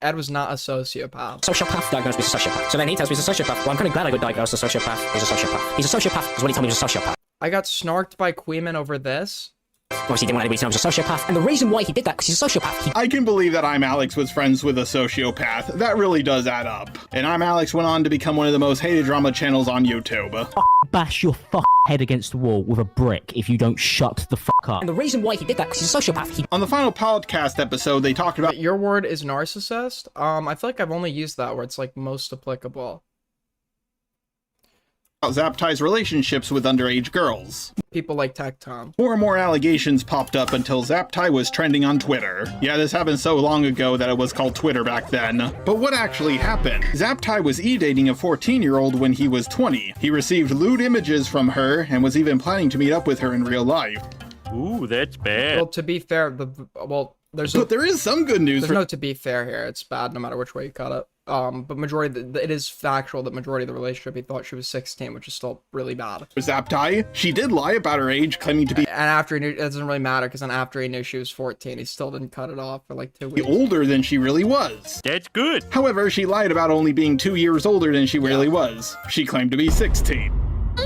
Speaker 1: Ed was not a sociopath.
Speaker 8: Sociopath diagnosed me as a sociopath. So then he tells me he's a sociopath. Well, I'm kind of glad I got diagnosed as a sociopath. He's a sociopath. He's a sociopath because when he told me he was a sociopath.
Speaker 1: I got snarked by Queeman over this.
Speaker 8: Obviously, he didn't want anybody to know he was a sociopath. And the reason why he did that, because he's a sociopath.
Speaker 23: I can believe that I'm Alex was friends with a sociopath. That really does add up. And I'm Alex went on to become one of the most hated drama channels on YouTube.
Speaker 8: Bash your head against the wall with a brick if you don't shut the fuck up. And the reason why he did that, because he's a sociopath.
Speaker 23: On the final podcast episode, they talked about...
Speaker 1: Your word is narcissist? I feel like I've only used that where it's like most applicable.
Speaker 23: Zaptai's relationships with underage girls.
Speaker 1: People like Tech Tom.
Speaker 23: More and more allegations popped up until Zaptai was trending on Twitter. Yeah, this happened so long ago that it was called Twitter back then. But what actually happened? Zaptai was e-dating a 14-year-old when he was 20. He received lewd images from her and was even planning to meet up with her in real life.
Speaker 5: Ooh, that's bad.
Speaker 1: Well, to be fair,
Speaker 23: there is some good news.
Speaker 1: There's no to be fair here. It's bad no matter which way you cut it. But it is factual that majority of the relationship he thought she was 16, which is still really bad.
Speaker 23: Zaptai, she did lie about her age, claiming to be...
Speaker 1: And after he knew, it doesn't really matter, because then after he knew she was 14, he still didn't cut it off for like 2 weeks.
Speaker 23: Older than she really was.
Speaker 5: That's good.
Speaker 23: However, she lied about only being 2 years older than she really was. She claimed to be 16.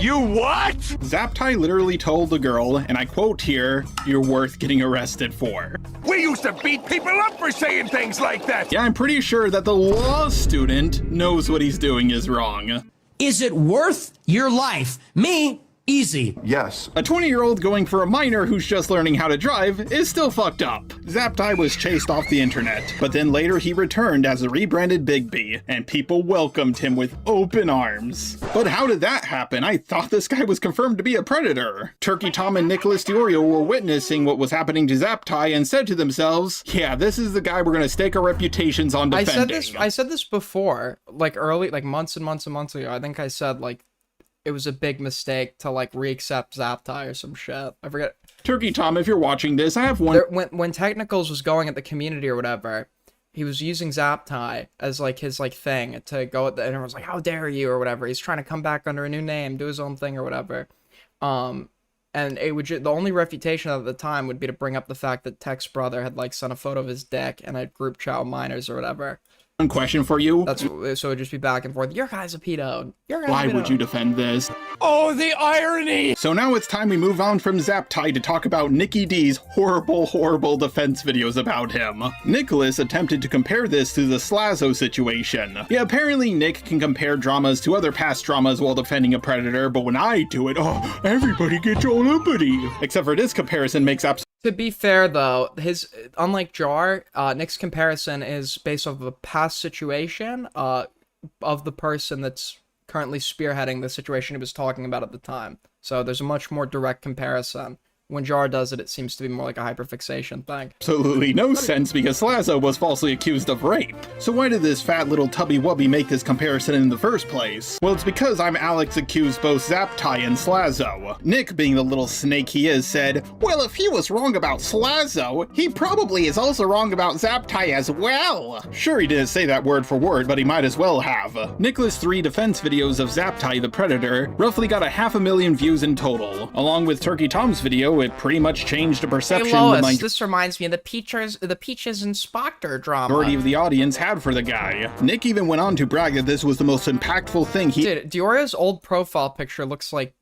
Speaker 5: You what?
Speaker 23: Zaptai literally told the girl, and I quote here, "You're worth getting arrested for."
Speaker 5: We used to beat people up for saying things like that.
Speaker 23: Yeah, I'm pretty sure that the law student knows what he's doing is wrong.
Speaker 13: Is it worth your life? Me? Easy.
Speaker 23: Yes. A 20-year-old going for a minor who's just learning how to drive is still fucked up. Zaptai was chased off the internet, but then later he returned as a rebranded Bigby, and people welcomed him with open arms. But how did that happen? I thought this guy was confirmed to be a predator. Turkey Tom and Nicholas Diorio were witnessing what was happening to Zaptai and said to themselves, yeah, this is the guy we're gonna stake our reputations on defending.
Speaker 1: I said this before, like months and months and months ago. I think I said like, it was a big mistake to like re-accept Zaptai or some shit. I forget.
Speaker 23: Turkey Tom, if you're watching this, I have one.
Speaker 1: When Technicals was going at the community or whatever, he was using Zaptai as like his like thing to go at the, and everyone was like, how dare you or whatever. He's trying to come back under a new name, do his own thing or whatever. And it would the only refutation at the time would be to bring up the fact that Tech's brother had like sent a photo of his dick and a group chat with minors or whatever.
Speaker 23: One question for you.
Speaker 1: So it'd just be back and forth. Your guy's a pedo.
Speaker 23: Why would you defend this?
Speaker 5: Oh, the irony!
Speaker 23: So now it's time we move on from Zaptai to talk about Nicky D's horrible defense videos about him. Nicholas attempted to compare this to the Slazo situation. Yeah, apparently Nick can compare dramas to other past dramas while defending a predator, but when I do it, oh, everybody gets all uppity. Except for this comparison makes absolutely...
Speaker 1: To be fair, though, unlike Jar, Nick's comparison is based off of a past situation of the person that's currently spearheading the situation he was talking about at the time. So there's a much more direct comparison. When Jar does it, it seems to be more like a hyperfixation thing.
Speaker 23: Absolutely no sense because Slazo was falsely accused of rape. So why did this fat little tubby wubby make this comparison in the first place? Well, it's because I'm Alex accused both Zaptai and Slazo. Nick, being the little snake he is, said, well, if he was wrong about Slazo, he probably is also wrong about Zaptai as well. Sure, he didn't say that word for word, but he might as well have. Nicholas' 3 defense videos of Zaptai the Predator roughly got 500,000 views in total. Along with Turkey Tom's video, it pretty much changed the perception
Speaker 1: hey Lois, this reminds me of the Peaches and Spoctor drama.
Speaker 23: Majority of the audience had for the guy. Nick even went on to brag that this was the most impactful thing
Speaker 1: Dude, Diorio's old profile picture looks like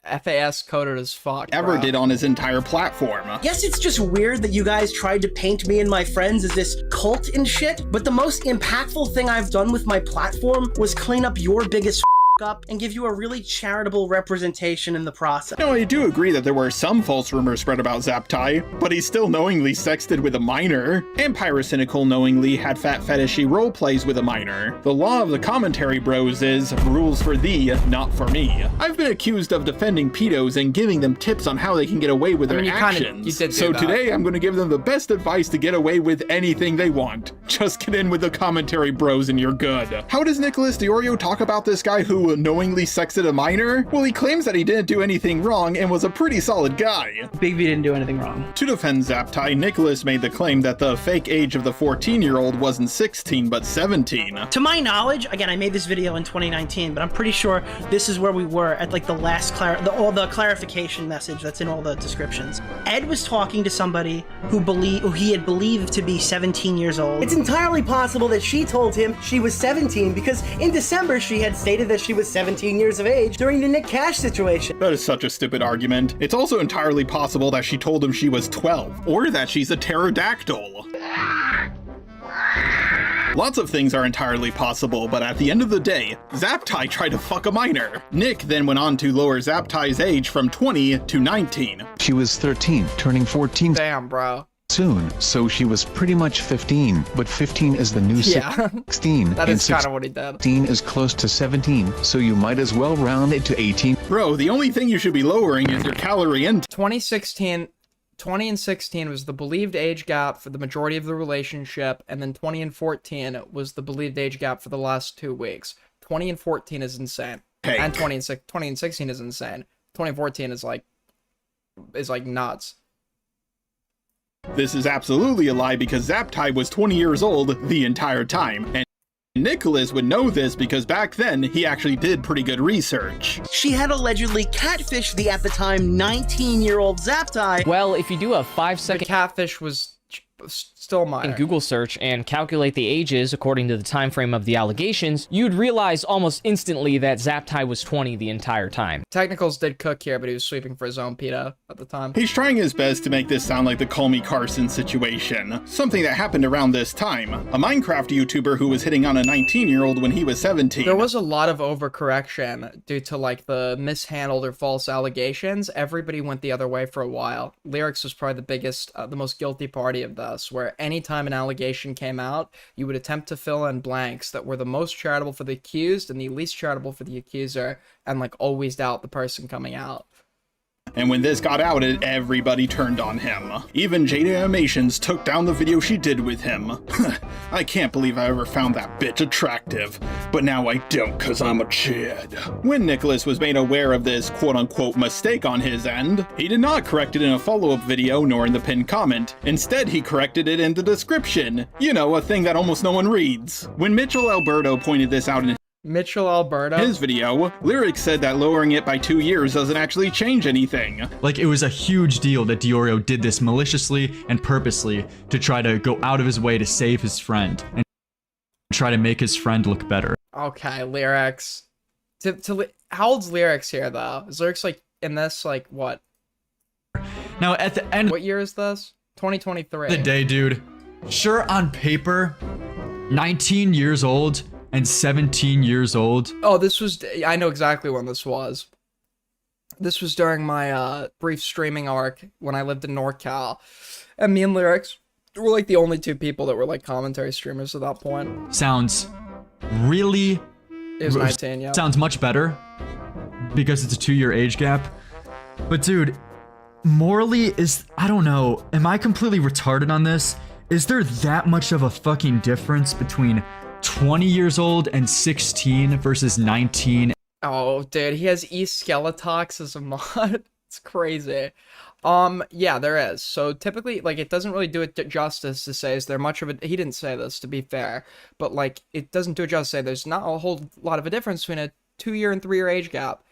Speaker 1: FAS coded as fuck.
Speaker 23: Ever did on his entire platform.
Speaker 13: Yes, it's just weird that you guys tried to paint me and my friends as this cult and shit, but the most impactful thing I've done with my platform was clean up your biggest up and give you a really charitable representation in the process.
Speaker 23: No, I do agree that there were some false rumors spread about Zaptai, but he still knowingly sexted with a minor. And Pyrocynical knowingly had fat fetishy role plays with a minor. The law of the commentary bros is rules for thee, not for me. I've been accused of defending pedos and giving them tips on how they can get away with their actions.
Speaker 1: You did
Speaker 23: so
Speaker 1: that.
Speaker 23: Today I'm going to give them the best advice to get away with anything they want. Just get in with the commentary, bros, and you're good. How does Nicholas Diorio talk about this guy who knowingly sexted a minor? Well, he claims that he didn't do anything wrong and was a pretty solid guy.
Speaker 7: Big V didn't do anything wrong.
Speaker 23: To defend Zaptai, Nicholas made the claim that the fake age of the 14-year-old wasn't 16 but 17.
Speaker 13: To my knowledge, again, I made this video in 2019, but I'm pretty sure this is where we were at like the last all the clarification message that's in all the descriptions. Ed was talking to somebody who he had believed to be 17 years old. It's entirely possible that she told him she was 17 because in December she had stated that she was 17 years of age during the Nick Cash situation.
Speaker 23: That is such a stupid argument. It's also entirely possible that she told him she was 12, or that she's a pterodactyl. Lots of things are entirely possible, but at the end of the day, Zaptai tried to fuck a minor. Nick then went on to lower Zaptai's age from 20 to 19.
Speaker 24: She was 13, turning 14
Speaker 1: Damn, bro.
Speaker 24: soon, so she was pretty much 15, but 15 is the new 16.
Speaker 1: That
Speaker 24: and
Speaker 1: is kind of what he did.
Speaker 24: 16 is close to 17, so you might as well round it to 18.
Speaker 23: Bro, the only thing you should be lowering is your calorie intake.
Speaker 1: 20 and 16 was the believed age gap for the majority of the relationship, and then 20 and 14 was the believed age gap for the last 2 weeks. 20 and 14 is insane.
Speaker 23: Hey.
Speaker 1: And 20 and 16 is insane. 2014 is like nuts.
Speaker 23: This is absolutely a lie because Zaptai was 20 years old the entire time, and Nicholas would know this because back then he actually did pretty good research.
Speaker 13: She had allegedly catfished the at the time 19-year-old Zaptai.
Speaker 3: Well, if you do a 5-second
Speaker 1: The catfish was still minor.
Speaker 3: Google search and calculate the ages according to the time frame of the allegations, you'd realize almost instantly that Zaptai was 20 the entire time.
Speaker 1: Technicals did cook here, but he was sweeping for his own PETA at the time.
Speaker 23: He's trying his best to make this sound like the Call Me Carson situation, something that happened around this time. A Minecraft YouTuber who was hitting on a 19-year-old when he was 17.
Speaker 1: There was a lot of overcorrection due to like the mishandled or false allegations. Everybody went the other way for a while. Lyrics was probably the biggest, the most guilty party of this, where anytime an allegation came out, you would attempt to fill in blanks that were the most charitable for the accused and the least charitable for the accuser, and like always doubt the person coming out.
Speaker 23: And when this got outed, everybody turned on him. Even Jada Animations took down the video she did with him. I can't believe I ever found that bitch attractive, but now I don't cause I'm a chid. When Nicholas was made aware of this quote-unquote mistake on his end, he did not correct it in a follow-up video nor in the pinned comment. Instead, he corrected it in the description. You know, a thing that almost no one reads. When Mitchell Alberto pointed this out in his video, Lyric said that lowering it by 2 years doesn't actually change anything.
Speaker 10: Like, it was a huge deal that Diorio did this maliciously and purposely to try to go out of his way to save his friend and try to make his friend look better.
Speaker 1: Okay, Lyrics. How old's Lyrics here, though? Is Lyrics, like, in this, like, what?
Speaker 10: Now, at the end...
Speaker 1: What year is this? 2023.
Speaker 10: The day, dude. Sure, on paper, 19 years old... and 17 years old.
Speaker 1: Oh, this was... I know exactly when this was. This was during my brief streaming arc when I lived in NorCal. And me and Lyrics were like the only 2 people that were like commentary streamers at that point.
Speaker 10: Sounds really...
Speaker 1: It was 19, yeah.
Speaker 10: Sounds much better because it's a 2-year age gap. But dude, morally is... I don't know. Am I completely retarded on this? Is there that much of a fucking difference between 20 years old and 16 versus 19?
Speaker 1: Oh, dude, he has E-Skeletox as a mod. It's crazy. Yeah, there is. So typically, like, it doesn't really do it justice to say, is there much of a... He didn't say this, to be fair. But, like, it doesn't do it justice to say there's not a whole lot of a difference between a 2-year and 3-year age gap.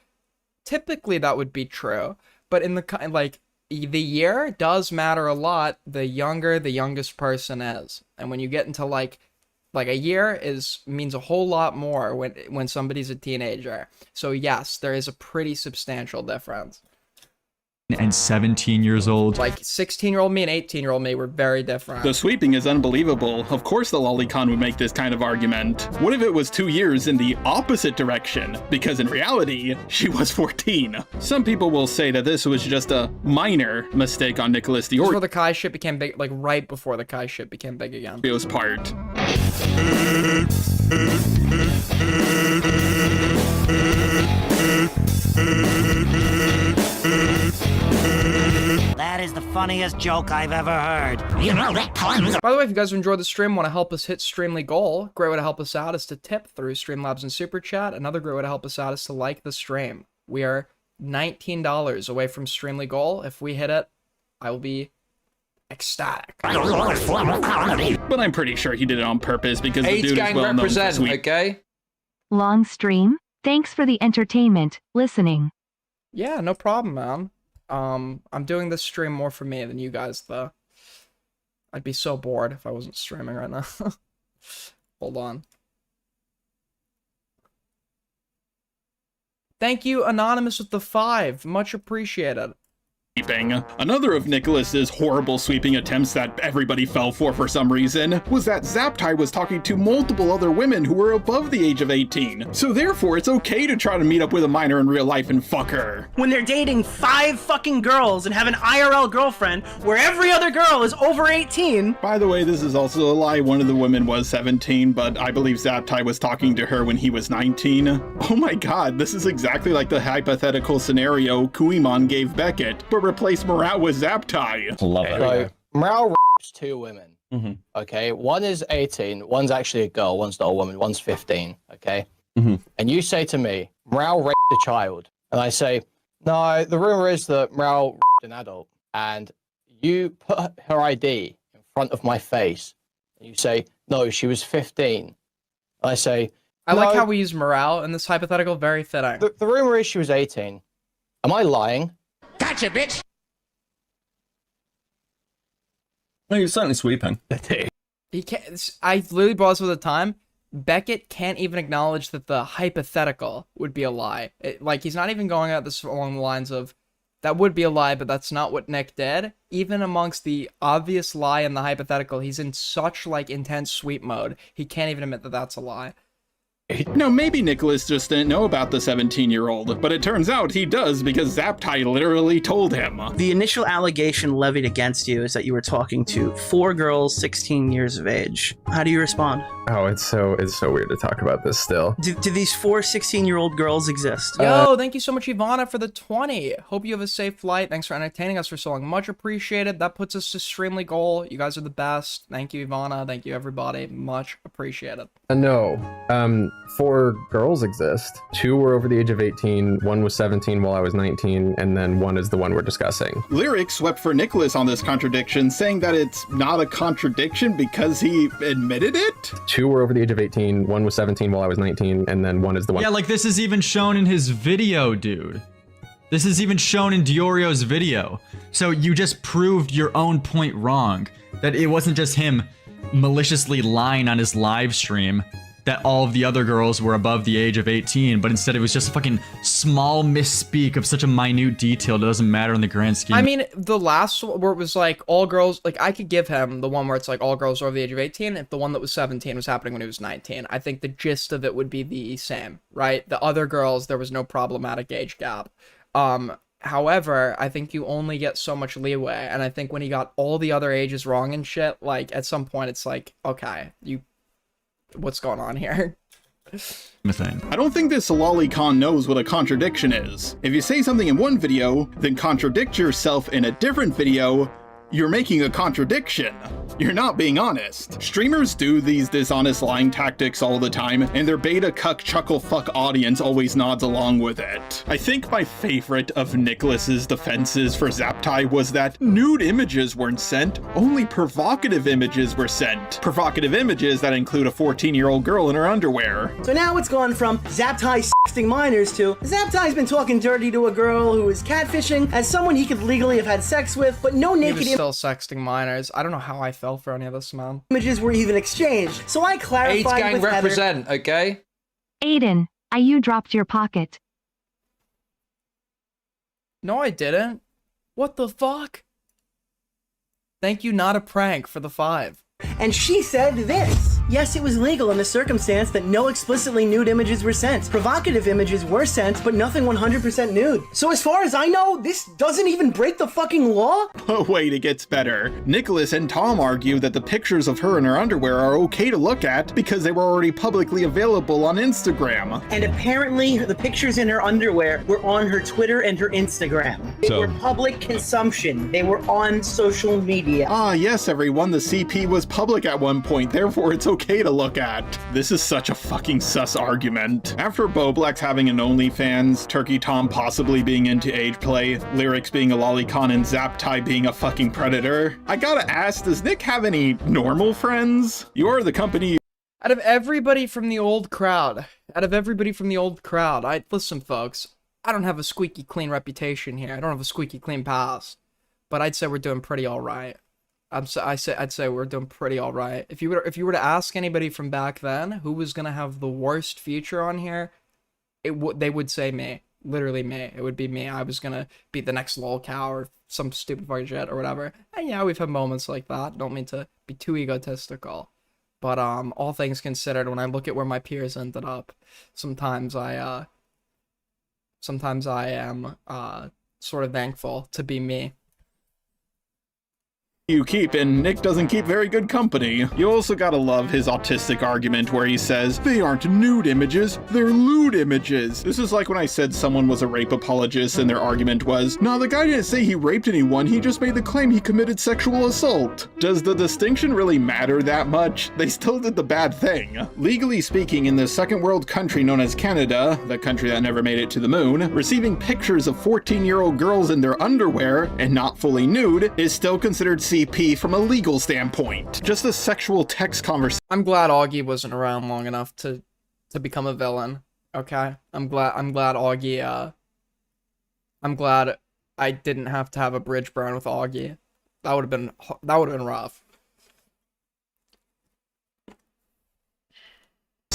Speaker 1: Typically, that would be true. But in the, like, the year does matter a lot the younger the youngest person is. And when you get into, like a year means a whole lot more when somebody's a teenager. So yes, there is a pretty substantial difference.
Speaker 10: And 17 years old.
Speaker 1: Like 16-year-old me and 18-year-old me were very different.
Speaker 23: The sweeping is unbelievable. Of course the lolicon would make this kind of argument. What if it was 2 years in the opposite direction? Because in reality, she was 14. Some people will say that this was just a minor mistake on Nicholas Diorio.
Speaker 1: Before the Kai shit became big, like right before the Kai shit became big again.
Speaker 23: Dio's part.
Speaker 14: That
Speaker 4: is the funniest joke I've ever heard. You know that time.
Speaker 1: By the way, if you guys enjoyed the stream, want to help us hit Streamly goal, great way to help us out is to tip through Streamlabs and Super Chat. Another great way to help us out is to like the stream. We are $19 away from Streamly goal. If we hit it, I will be ecstatic.
Speaker 14: But I'm pretty sure he did it on purpose because the dude is well known for sweet.
Speaker 15: Okay.
Speaker 16: Long stream? Thanks for the entertainment. Listening.
Speaker 1: Yeah, no problem, man. I'm doing this stream more for me than you guys, though. I'd be so bored if I wasn't streaming right now. Hold on. Thank you, Anonymous with the 5. Much appreciated.
Speaker 23: Another of Nicholas's horrible sweeping attempts that everybody fell for some reason was that Zaptai was talking to multiple other women who were above the age of 18. So therefore, it's okay to try to meet up with a minor in real life and fuck her.
Speaker 7: When they're dating 5 fucking girls and have an IRL girlfriend where every other girl is over 18.
Speaker 23: By the way, this is also a lie. One of the women was 17, but I believe Zaptai was talking to her when he was 19. Oh my god, this is exactly like the hypothetical scenario Kuimon gave Beckett, but replace Morale with Zaptai.
Speaker 17: Love it. So, Morale rapes 2 women. Okay, one is 18, one's actually a girl, one's not a woman, one's 15. Okay, and you say to me, Morale raped a child, and I say, no, the rumor is that Morale raped an adult, and you put her ID in front of my face, and you say, no, she was 15. And I say,
Speaker 1: I like how we use morale in this hypothetical, very fitting.
Speaker 17: The rumor is she was 18. Am I lying?
Speaker 4: Gotcha, bitch!
Speaker 26: No, you're certainly sweeping.
Speaker 1: He can't. I literally brought this all the time. Beckett can't even acknowledge that the hypothetical would be a lie. Like, he's not even going at this along the lines of, that would be a lie, but that's not what Nick did. Even amongst the obvious lie and the hypothetical, he's in such, like, intense sweep mode, he can't even admit that that's a lie.
Speaker 23: Now, maybe Nicholas just didn't know about the 17-year-old, but it turns out he does because Zaptai literally told him.
Speaker 7: The initial allegation levied against you is that you were talking to 4 girls 16 years of age. How do you respond?
Speaker 27: Oh, it's so weird to talk about this still.
Speaker 7: Do these 4 16-year-old girls exist?
Speaker 1: Yo, thank you so much, Ivana, for the 20. Hope you have a safe flight. Thanks for entertaining us for so long. Much appreciated. That puts us to Streamly goal. You guys are the best. Thank you, Ivana. Thank you, everybody. Much appreciated.
Speaker 27: No. 4 girls exist. 2 were over the age of 18, 1 was 17 while I was 19, and then 1 is the one we're discussing.
Speaker 23: Lyric swept for Nicholas on this contradiction, saying that it's not a contradiction because he admitted it?
Speaker 27: 2 were over the age of 18, 1 was 17 while I was 19, and then 1 is the one.
Speaker 10: Yeah, like this is even shown in his video, dude. This is even shown in Diorio's video. So you just proved your own point wrong. That it wasn't just him maliciously lying on his live stream that all of the other girls were above the age of 18, but instead it was just a fucking small misspeak of such a minute detail that doesn't matter in the grand scheme.
Speaker 1: I mean, the last one where it was like all girls, like I could give him the one where it's like all girls are over the age of 18 if the one that was 17 was happening when he was 19. I think the gist of it would be the same, right? The other girls, there was no problematic age gap. However, I think you only get so much leeway, and I think when he got all the other ages wrong and shit, like at some point it's like, okay, what's going on here?
Speaker 23: I don't think this lolicon knows what a contradiction is. If you say something in one video, then contradict yourself in a different video, you're making a contradiction. You're not being honest. Streamers do these dishonest lying tactics all the time, and their beta cuck chuckle fuck audience always nods along with it. I think my favorite of Nicholas's defenses for Zaptai was that nude images weren't sent, only provocative images were sent. Provocative images that include a 14-year-old girl in her underwear.
Speaker 7: So now it's gone from Zaptai sexting minors to Zaptai's been talking dirty to a girl who is catfishing as someone he could legally have had sex with, but no naked
Speaker 1: still sexting minors. I don't know how I fell for any of this, man.
Speaker 7: Images were even exchanged. So I clarified
Speaker 15: gang
Speaker 7: with
Speaker 15: represent,
Speaker 7: Heather.
Speaker 15: Okay?
Speaker 16: Aiden, you dropped your pocket.
Speaker 1: No, I didn't. What the fuck? Thank you, not a prank, for the 5.
Speaker 7: And she said this.
Speaker 13: Yes, it was legal in the circumstance that no explicitly nude images were sent. Provocative images were sent, but nothing 100% nude. So as far as I know, this doesn't even break the fucking law?
Speaker 23: Oh wait, it gets better. Nicholas and Tom argue that the pictures of her in her underwear are okay to look at because they were already publicly available on Instagram.
Speaker 13: And apparently, the pictures in her underwear were on her Twitter and her Instagram. They were public consumption. They were on social media.
Speaker 23: Ah, yes, everyone, the CP was public at one point, therefore it's okay to look at. This is such a fucking sus argument. After Boblex having an OnlyFans, Turkey Tom possibly being into age play, Lyrics being a lolicon, and Zaptai being a fucking predator, I gotta ask, does Nick have any normal friends? You are the company.
Speaker 1: Out of everybody from the old crowd, listen, folks, I don't have a squeaky clean reputation here. I don't have a squeaky clean past, but I'd say we're doing pretty all right. I'd say we're doing pretty all right. If you were to ask anybody from back then who was gonna have the worst future on here, they would say me. Literally me. It would be me. I was gonna be the next lolcow or some stupid fucking shit or whatever. And yeah, we've had moments like that. Don't mean to be too egotistical. But all things considered, when I look at where my peers ended up, sometimes I am sort of thankful to be me.
Speaker 23: You keep, and Nick doesn't keep very good company. You also gotta love his autistic argument where he says, they aren't nude images, they're lewd images. This is like when I said someone was a rape apologist and their argument was, no, the guy didn't say he raped anyone, he just made the claim he committed sexual assault. Does the distinction really matter that much? They still did the bad thing. Legally speaking, in the second world country known as Canada, the country that never made it to the moon, receiving pictures of 14-year-old girls in their underwear and not fully nude is still considered CP from a legal standpoint. Just a sexual text conversation.
Speaker 1: I'm glad Augie wasn't around long enough to become a villain. Okay? I'm glad Augie, I'm glad I didn't have to have a bridge burn with Augie. That would have been rough.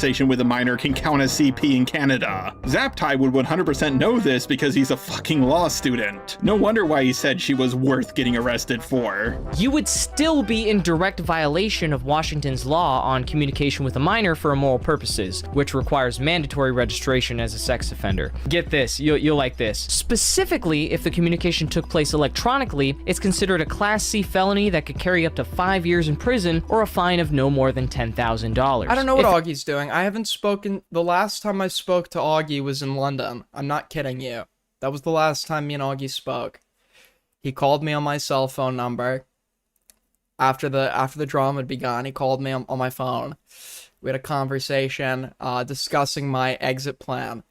Speaker 23: With a minor can count as CP in Canada. Zaptai would 100% know this because he's a fucking law student. No wonder why he said she was worth getting arrested for.
Speaker 3: You would still be in direct violation of Washington's law on communication with a minor for immoral purposes, which requires mandatory registration as a sex offender. Get this, you'll like this. Specifically, if the communication took place electronically, it's considered a Class C felony that could carry up to 5 years in prison or a fine of no more than $10,000.
Speaker 1: I don't know what Augie's doing. I haven't spoken. The last time I spoke to Augie was in London. I'm not kidding you. That was the last time me and Augie spoke. He called me on my cell phone number. After the drama had begun, he called me on my phone. We had a conversation discussing my exit plan.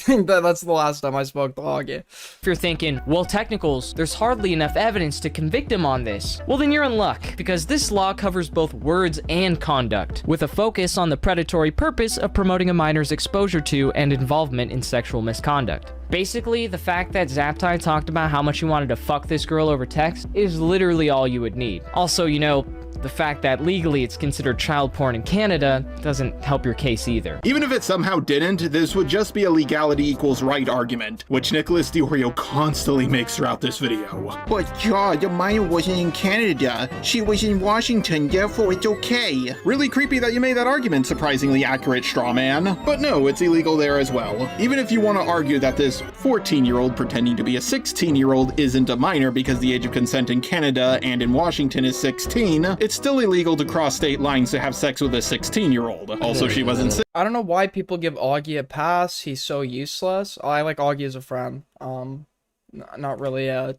Speaker 1: That's the last time I spoke to Augie.
Speaker 3: If you're thinking, well, technicals, there's hardly enough evidence to convict him on this. Well, then you're in luck, because this law covers both words and conduct, with a focus on the predatory purpose of promoting a minor's exposure to and involvement in sexual misconduct. Basically, the fact that Zaptai talked about how much he wanted to fuck this girl over text is literally all you would need. Also, you know, the fact that legally it's considered child porn in Canada doesn't help your case either.
Speaker 23: Even if it somehow didn't, this would just be a legality equals right argument, which Nicholas DiOrio constantly makes throughout this video. But yeah, the minor wasn't in Canada. She was in Washington, therefore it's okay. Really creepy that you made that argument, surprisingly accurate, straw man. But no, it's illegal there as well. Even if you want to argue that this 14-year-old pretending to be a 16-year-old isn't a minor because the age of consent in Canada and in Washington is 16, it's still illegal to cross state lines to have sex with a 16-year-old. Also, she wasn't.
Speaker 1: I don't know why people give Augie a pass. He's so useless. I like Augie as a friend. Not really as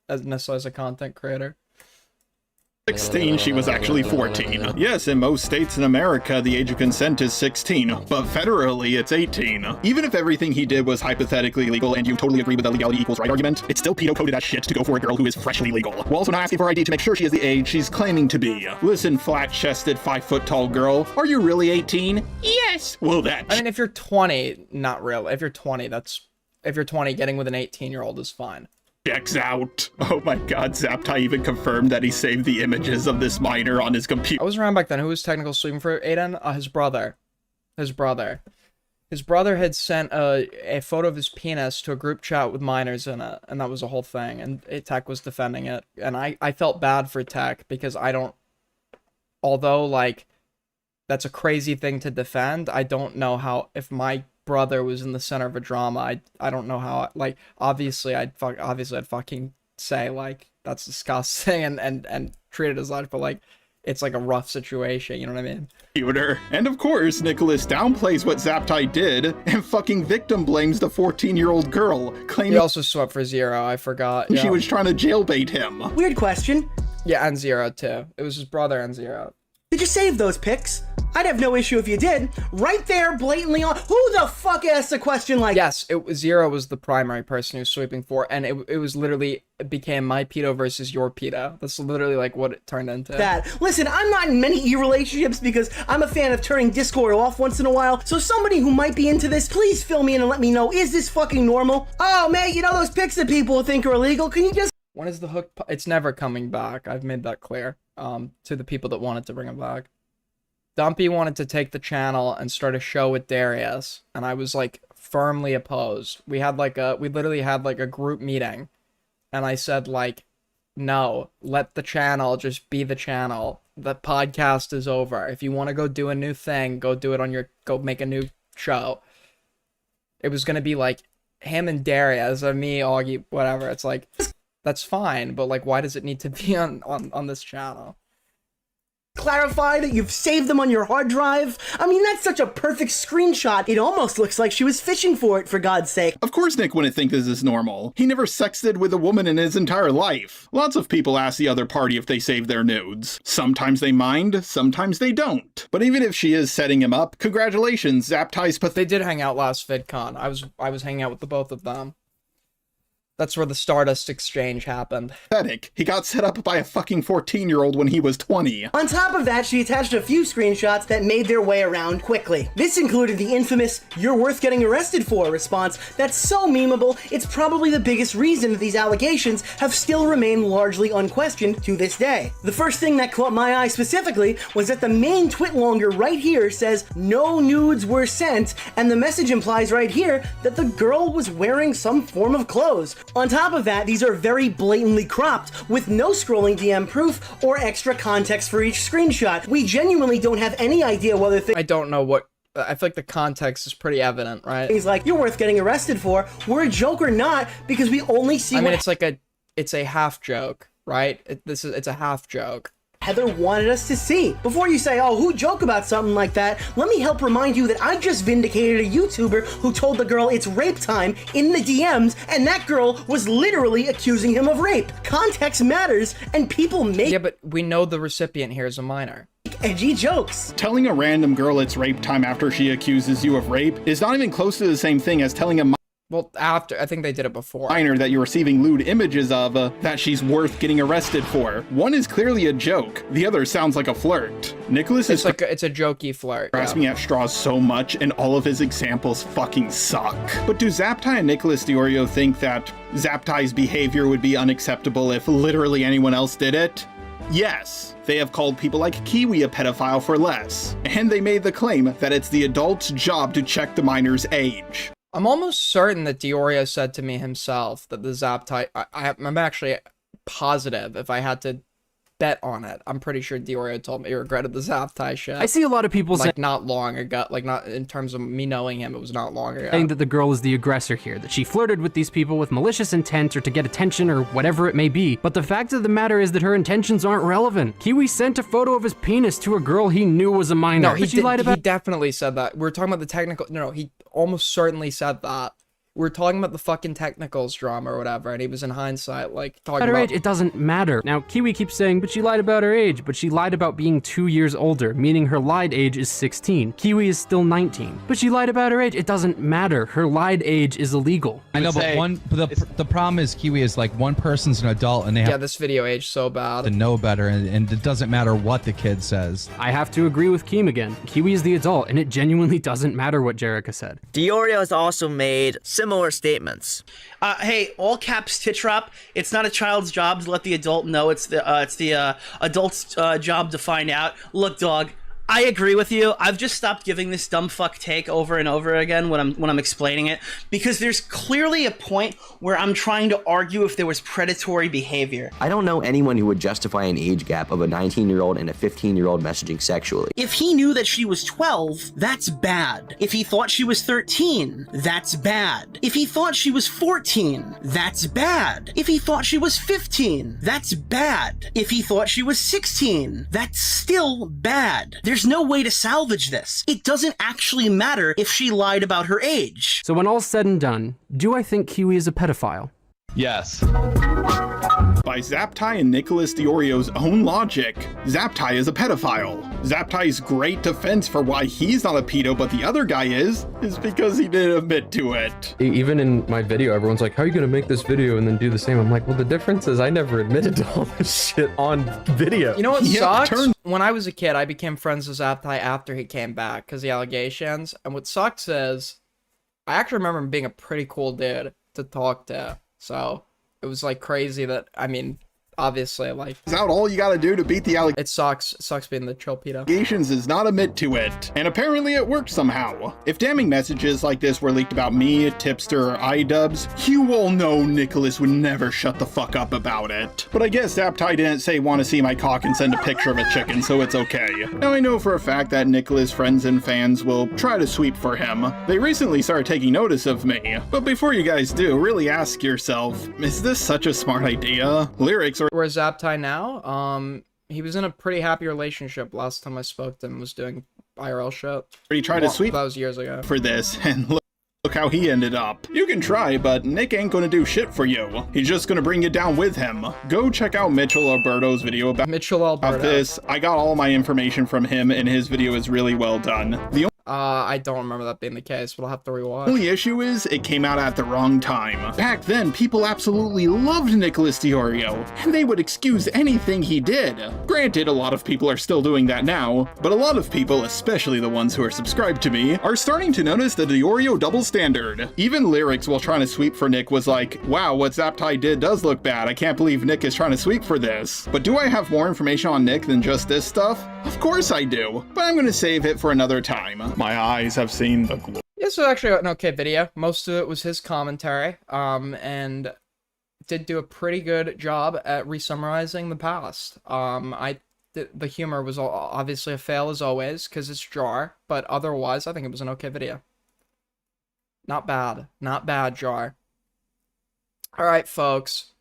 Speaker 1: necessarily as a content creator.
Speaker 23: 16, she was actually 14. Yes, in most states in America, the age of consent is 16, but federally, it's 18. Even if everything he did was hypothetically legal and you totally agree with the legality equals right argument, it's still pedo-coded as shit to go for a girl who is freshly legal. We're also not asking for ID to make sure she is the age she's claiming to be. Listen, flat-chested, 5-foot-tall girl, are you really 18? Yes! Well, that.
Speaker 1: I mean, if you're 20, not really. If you're 20, getting with an 18-year-old is fine.
Speaker 23: Checks out. Oh my god, Zaptai even confirmed that he saved the images of this minor on his computer.
Speaker 1: I was around back then. Who was technical sleeping for Aiden? His brother. His brother had sent a photo of his penis to a group chat with minors in it, and that was a whole thing, and Tech was defending it. And I felt bad for Tech because I don't... Although, like, that's a crazy thing to defend. I don't know how, if my brother was in the center of a drama, I don't know how, like, obviously I'd fucking say, like, that's disgusting and treat it as such, but, like, it's like a rough situation, you know what I mean?
Speaker 23: Computer. And of course, Nicholas downplays what Zaptai did and fucking victim blames the 14-year-old girl, claiming
Speaker 1: He also swept for Zero, I forgot.
Speaker 23: she was trying to jailbait him.
Speaker 13: Weird question.
Speaker 1: Yeah, and Zero too. It was his brother and Zero.
Speaker 13: Did you save those pics? I'd have no issue if you did. Right there, blatantly on. Who the fuck asked a question like?
Speaker 1: Yes, Zero was the primary person who was sweeping for, and it was literally, it became my pedo versus your pedo. That's literally like what it turned into.
Speaker 13: That. Listen, I'm not in many relationships because I'm a fan of turning Discord off once in a while. So somebody who might be into this, please fill me in and let me know. Is this fucking normal? Oh man, you know those pics that people think are illegal? Can you just?
Speaker 1: When is the hook? It's never coming back. I've made that clear. To the people that wanted to bring it back. Dumpy wanted to take the channel and start a show with Darius, and I was like firmly opposed. We literally had like a group meeting, and I said like, no, let the channel just be the channel. The podcast is over. If you want to go do a new thing, go do it go make a new show. It was gonna be like him and Darius, or me, Augie, whatever. It's like, that's fine, but like, why does it need to be on this channel?
Speaker 13: Clarify that you've saved them on your hard drive? I mean, that's such a perfect screenshot. It almost looks like she was fishing for it, for God's sake.
Speaker 23: Of course Nick wouldn't think this is normal. He never sexted with a woman in his entire life. Lots of people ask the other party if they save their nudes. Sometimes they mind, sometimes they don't. But even if she is setting him up, congratulations, Zaptai's
Speaker 1: They did hang out last VidCon. I was hanging out with the both of them. That's where the Stardust exchange happened.
Speaker 23: Pathetic. He got set up by a fucking 14-year-old when he was 20.
Speaker 13: On top of that, she attached a few screenshots that made their way around quickly. This included the infamous "you're worth getting arrested for" response that's so memeable, it's probably the biggest reason that these allegations have still remained largely unquestioned to this day. The first thing that caught my eye specifically was that the main twitlonger right here says no nudes were sent, and the message implies right here that the girl was wearing some form of clothes. On top of that, these are very blatantly cropped, with no scrolling DM proof or extra context for each screenshot. We genuinely don't have any idea whether
Speaker 1: I don't know what... I feel like the context is pretty evident, right?
Speaker 13: He's like, you're worth getting arrested for. We're a joke or not, because we only see...
Speaker 1: I mean, it's a half joke, right? It's a half joke.
Speaker 13: Heather wanted us to see. Before you say, oh, who joke about something like that, let me help remind you that I just vindicated a YouTuber who told the girl it's rape time in the DMs, and that girl was literally accusing him of rape. Context matters, and people make...
Speaker 1: Yeah, but we know the recipient here is a minor.
Speaker 13: Edgy jokes.
Speaker 23: Telling a random girl it's rape time after she accuses you of rape is not even close to the same thing as telling a
Speaker 1: well, after, I think they did it before.
Speaker 23: Minor that you're receiving lewd images of that she's worth getting arrested for. One is clearly a joke. The other sounds like a flirt. Nicholas is
Speaker 1: it's a jokey flirt.
Speaker 23: Grasping at straws so much, and all of his examples fucking suck. But do Zaptai and Nicholas Diorio think that Zaptai's behavior would be unacceptable if literally anyone else did it? Yes. They have called people like Kiwi a pedophile for less. And they made the claim that it's the adult's job to check the minor's age.
Speaker 1: I'm almost certain that Diorio said to me himself that the Zaptai... I'm actually positive if I had to bet on it. I'm pretty sure Diorio told me he regretted the Zaptai shit.
Speaker 25: I see a lot of people
Speaker 1: like not long ago, like not in terms of me knowing him, it was not long ago.
Speaker 25: Saying that the girl is the aggressor here, that she flirted with these people with malicious intent or to get attention or whatever it may be. But the fact of the matter is that her intentions aren't relevant. Kiwi sent a photo of his penis to a girl he knew was a minor.
Speaker 1: No, he definitely said that. We're talking about the technical... No, he almost certainly said that. We're talking about the fucking technicals drama or whatever, and he was in hindsight, like, talking about...
Speaker 25: her age, it doesn't matter. Now, Kiwi keeps saying, but she lied about her age, but she lied about being 2 years older, meaning her lied age is 16. Kiwi is still 19. But she lied about her age, it doesn't matter. Her lied age is illegal.
Speaker 2: I know, but the problem is Kiwi is like one person's an adult and they have
Speaker 1: this video age so bad.
Speaker 2: To know better, and it doesn't matter what the kid says.
Speaker 25: I have to agree with Keem again. Kiwi is the adult, and it genuinely doesn't matter what Jerica said.
Speaker 6: Diorio has also made similar statements.
Speaker 13: Hey, all caps Titrop. It's not a child's job to let the adult know. It's the adult's job to find out. Look, dog, I agree with you. I've just stopped giving this dumb fuck take over and over again when I'm explaining it, because there's clearly a point where I'm trying to argue if there was predatory behavior.
Speaker 9: I don't know anyone who would justify an age gap of a 19-year-old and a 15-year-old messaging sexually.
Speaker 13: If he knew that she was 12, that's bad. If he thought she was 13, that's bad. If he thought she was 14, that's bad. If he thought she was 15, that's bad. If he thought she was 16, that's still bad. There's no way to salvage this. It doesn't actually matter if she lied about her age.
Speaker 25: So when all's said and done, do I think Kiwi is a pedophile?
Speaker 20: Yes.
Speaker 23: By Zaptai and Nicholas Diorio's own logic, Zaptai is a pedophile. Zaptai's great defense for why he's not a pedo but the other guy is because he didn't admit to it.
Speaker 27: Even in my video, everyone's like, how are you gonna make this video and then do the same? I'm like, well, the difference is I never admitted to all this shit on video.
Speaker 1: You know what sucks? When I was a kid, I became friends with Zaptai after he came back because the allegations. And what sucks is, I actually remember him being a pretty cool dude to talk to. So it was like crazy that, I mean, obviously, like,
Speaker 23: is that all you gotta do to beat the allegations?
Speaker 1: It sucks. It sucks being the chill pedo.
Speaker 23: Allegations is not admit to it, and apparently it worked somehow. If damning messages like this were leaked about me, Tipster, or iDubbbz, you all know Nicholas would never shut the fuck up about it. But I guess Zaptai didn't say want to see my cock and send a picture of a chicken, so it's okay. Now I know for a fact that Nicholas' friends and fans will try to sweep for him. They recently started taking notice of me, but before you guys do, really ask yourself, is this such a smart idea? Lyrics are
Speaker 1: Where's Zaptai now? He was in a pretty happy relationship last time I spoke to him, was doing IRL shit.
Speaker 23: He tried to sweep
Speaker 1: that was years ago.
Speaker 23: For this, and look how he ended up. You can try, but Nick ain't gonna do shit for you. He's just gonna bring you down with him. Go check out Mitchell Alberto's video about this. I got all my information from him, and his video is really well done.
Speaker 1: I don't remember that being the case, but I'll have to rewatch.
Speaker 23: The only issue is, it came out at the wrong time. Back then, people absolutely loved Nicholas Diorio, and they would excuse anything he did. Granted, a lot of people are still doing that now, but a lot of people, especially the ones who are subscribed to me, are starting to notice the Diorio double standard. Even Lyrics, while trying to sweep for Nick, was like, wow, what Zaptai did does look bad. I can't believe Nick is trying to sweep for this. But do I have more information on Nick than just this stuff? Of course I do, but I'm gonna save it for another time. My eyes have seen the glory.
Speaker 1: This was actually an okay video. Most of it was his commentary, and did do a pretty good job at resummarizing the past. The humor was obviously a fail as always, because it's Jar, but otherwise, I think it was an okay video. Not bad. Not bad, Jar. Alright, folks.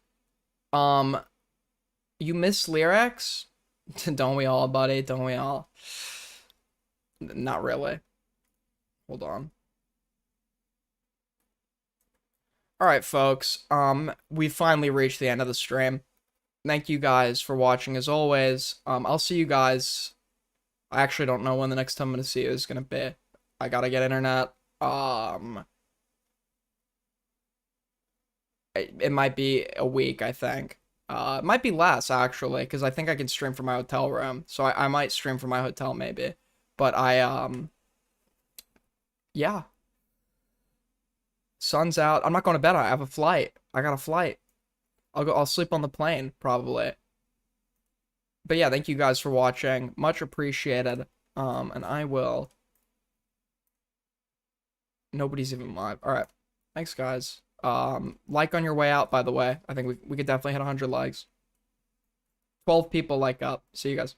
Speaker 1: You miss Lyrics? Don't we all, buddy? Don't we all? Not really. Hold on. Alright, folks. We finally reached the end of the stream. Thank you guys for watching as always. I'll see you guys. I actually don't know when the next time I'm gonna see you is gonna be. I gotta get internet. It might be a week, I think. It might be less, actually, because I think I can stream from my hotel room. So I might stream from my hotel, maybe. But yeah. Sun's out. I'm not going to bed. I have a flight. I got a flight. I'll sleep on the plane, probably. But yeah, thank you guys for watching. Much appreciated. And I will... Nobody's even live. Alright. Thanks, guys. Like on your way out, by the way. I think we could definitely hit 100 likes. 12 people like up. See you guys.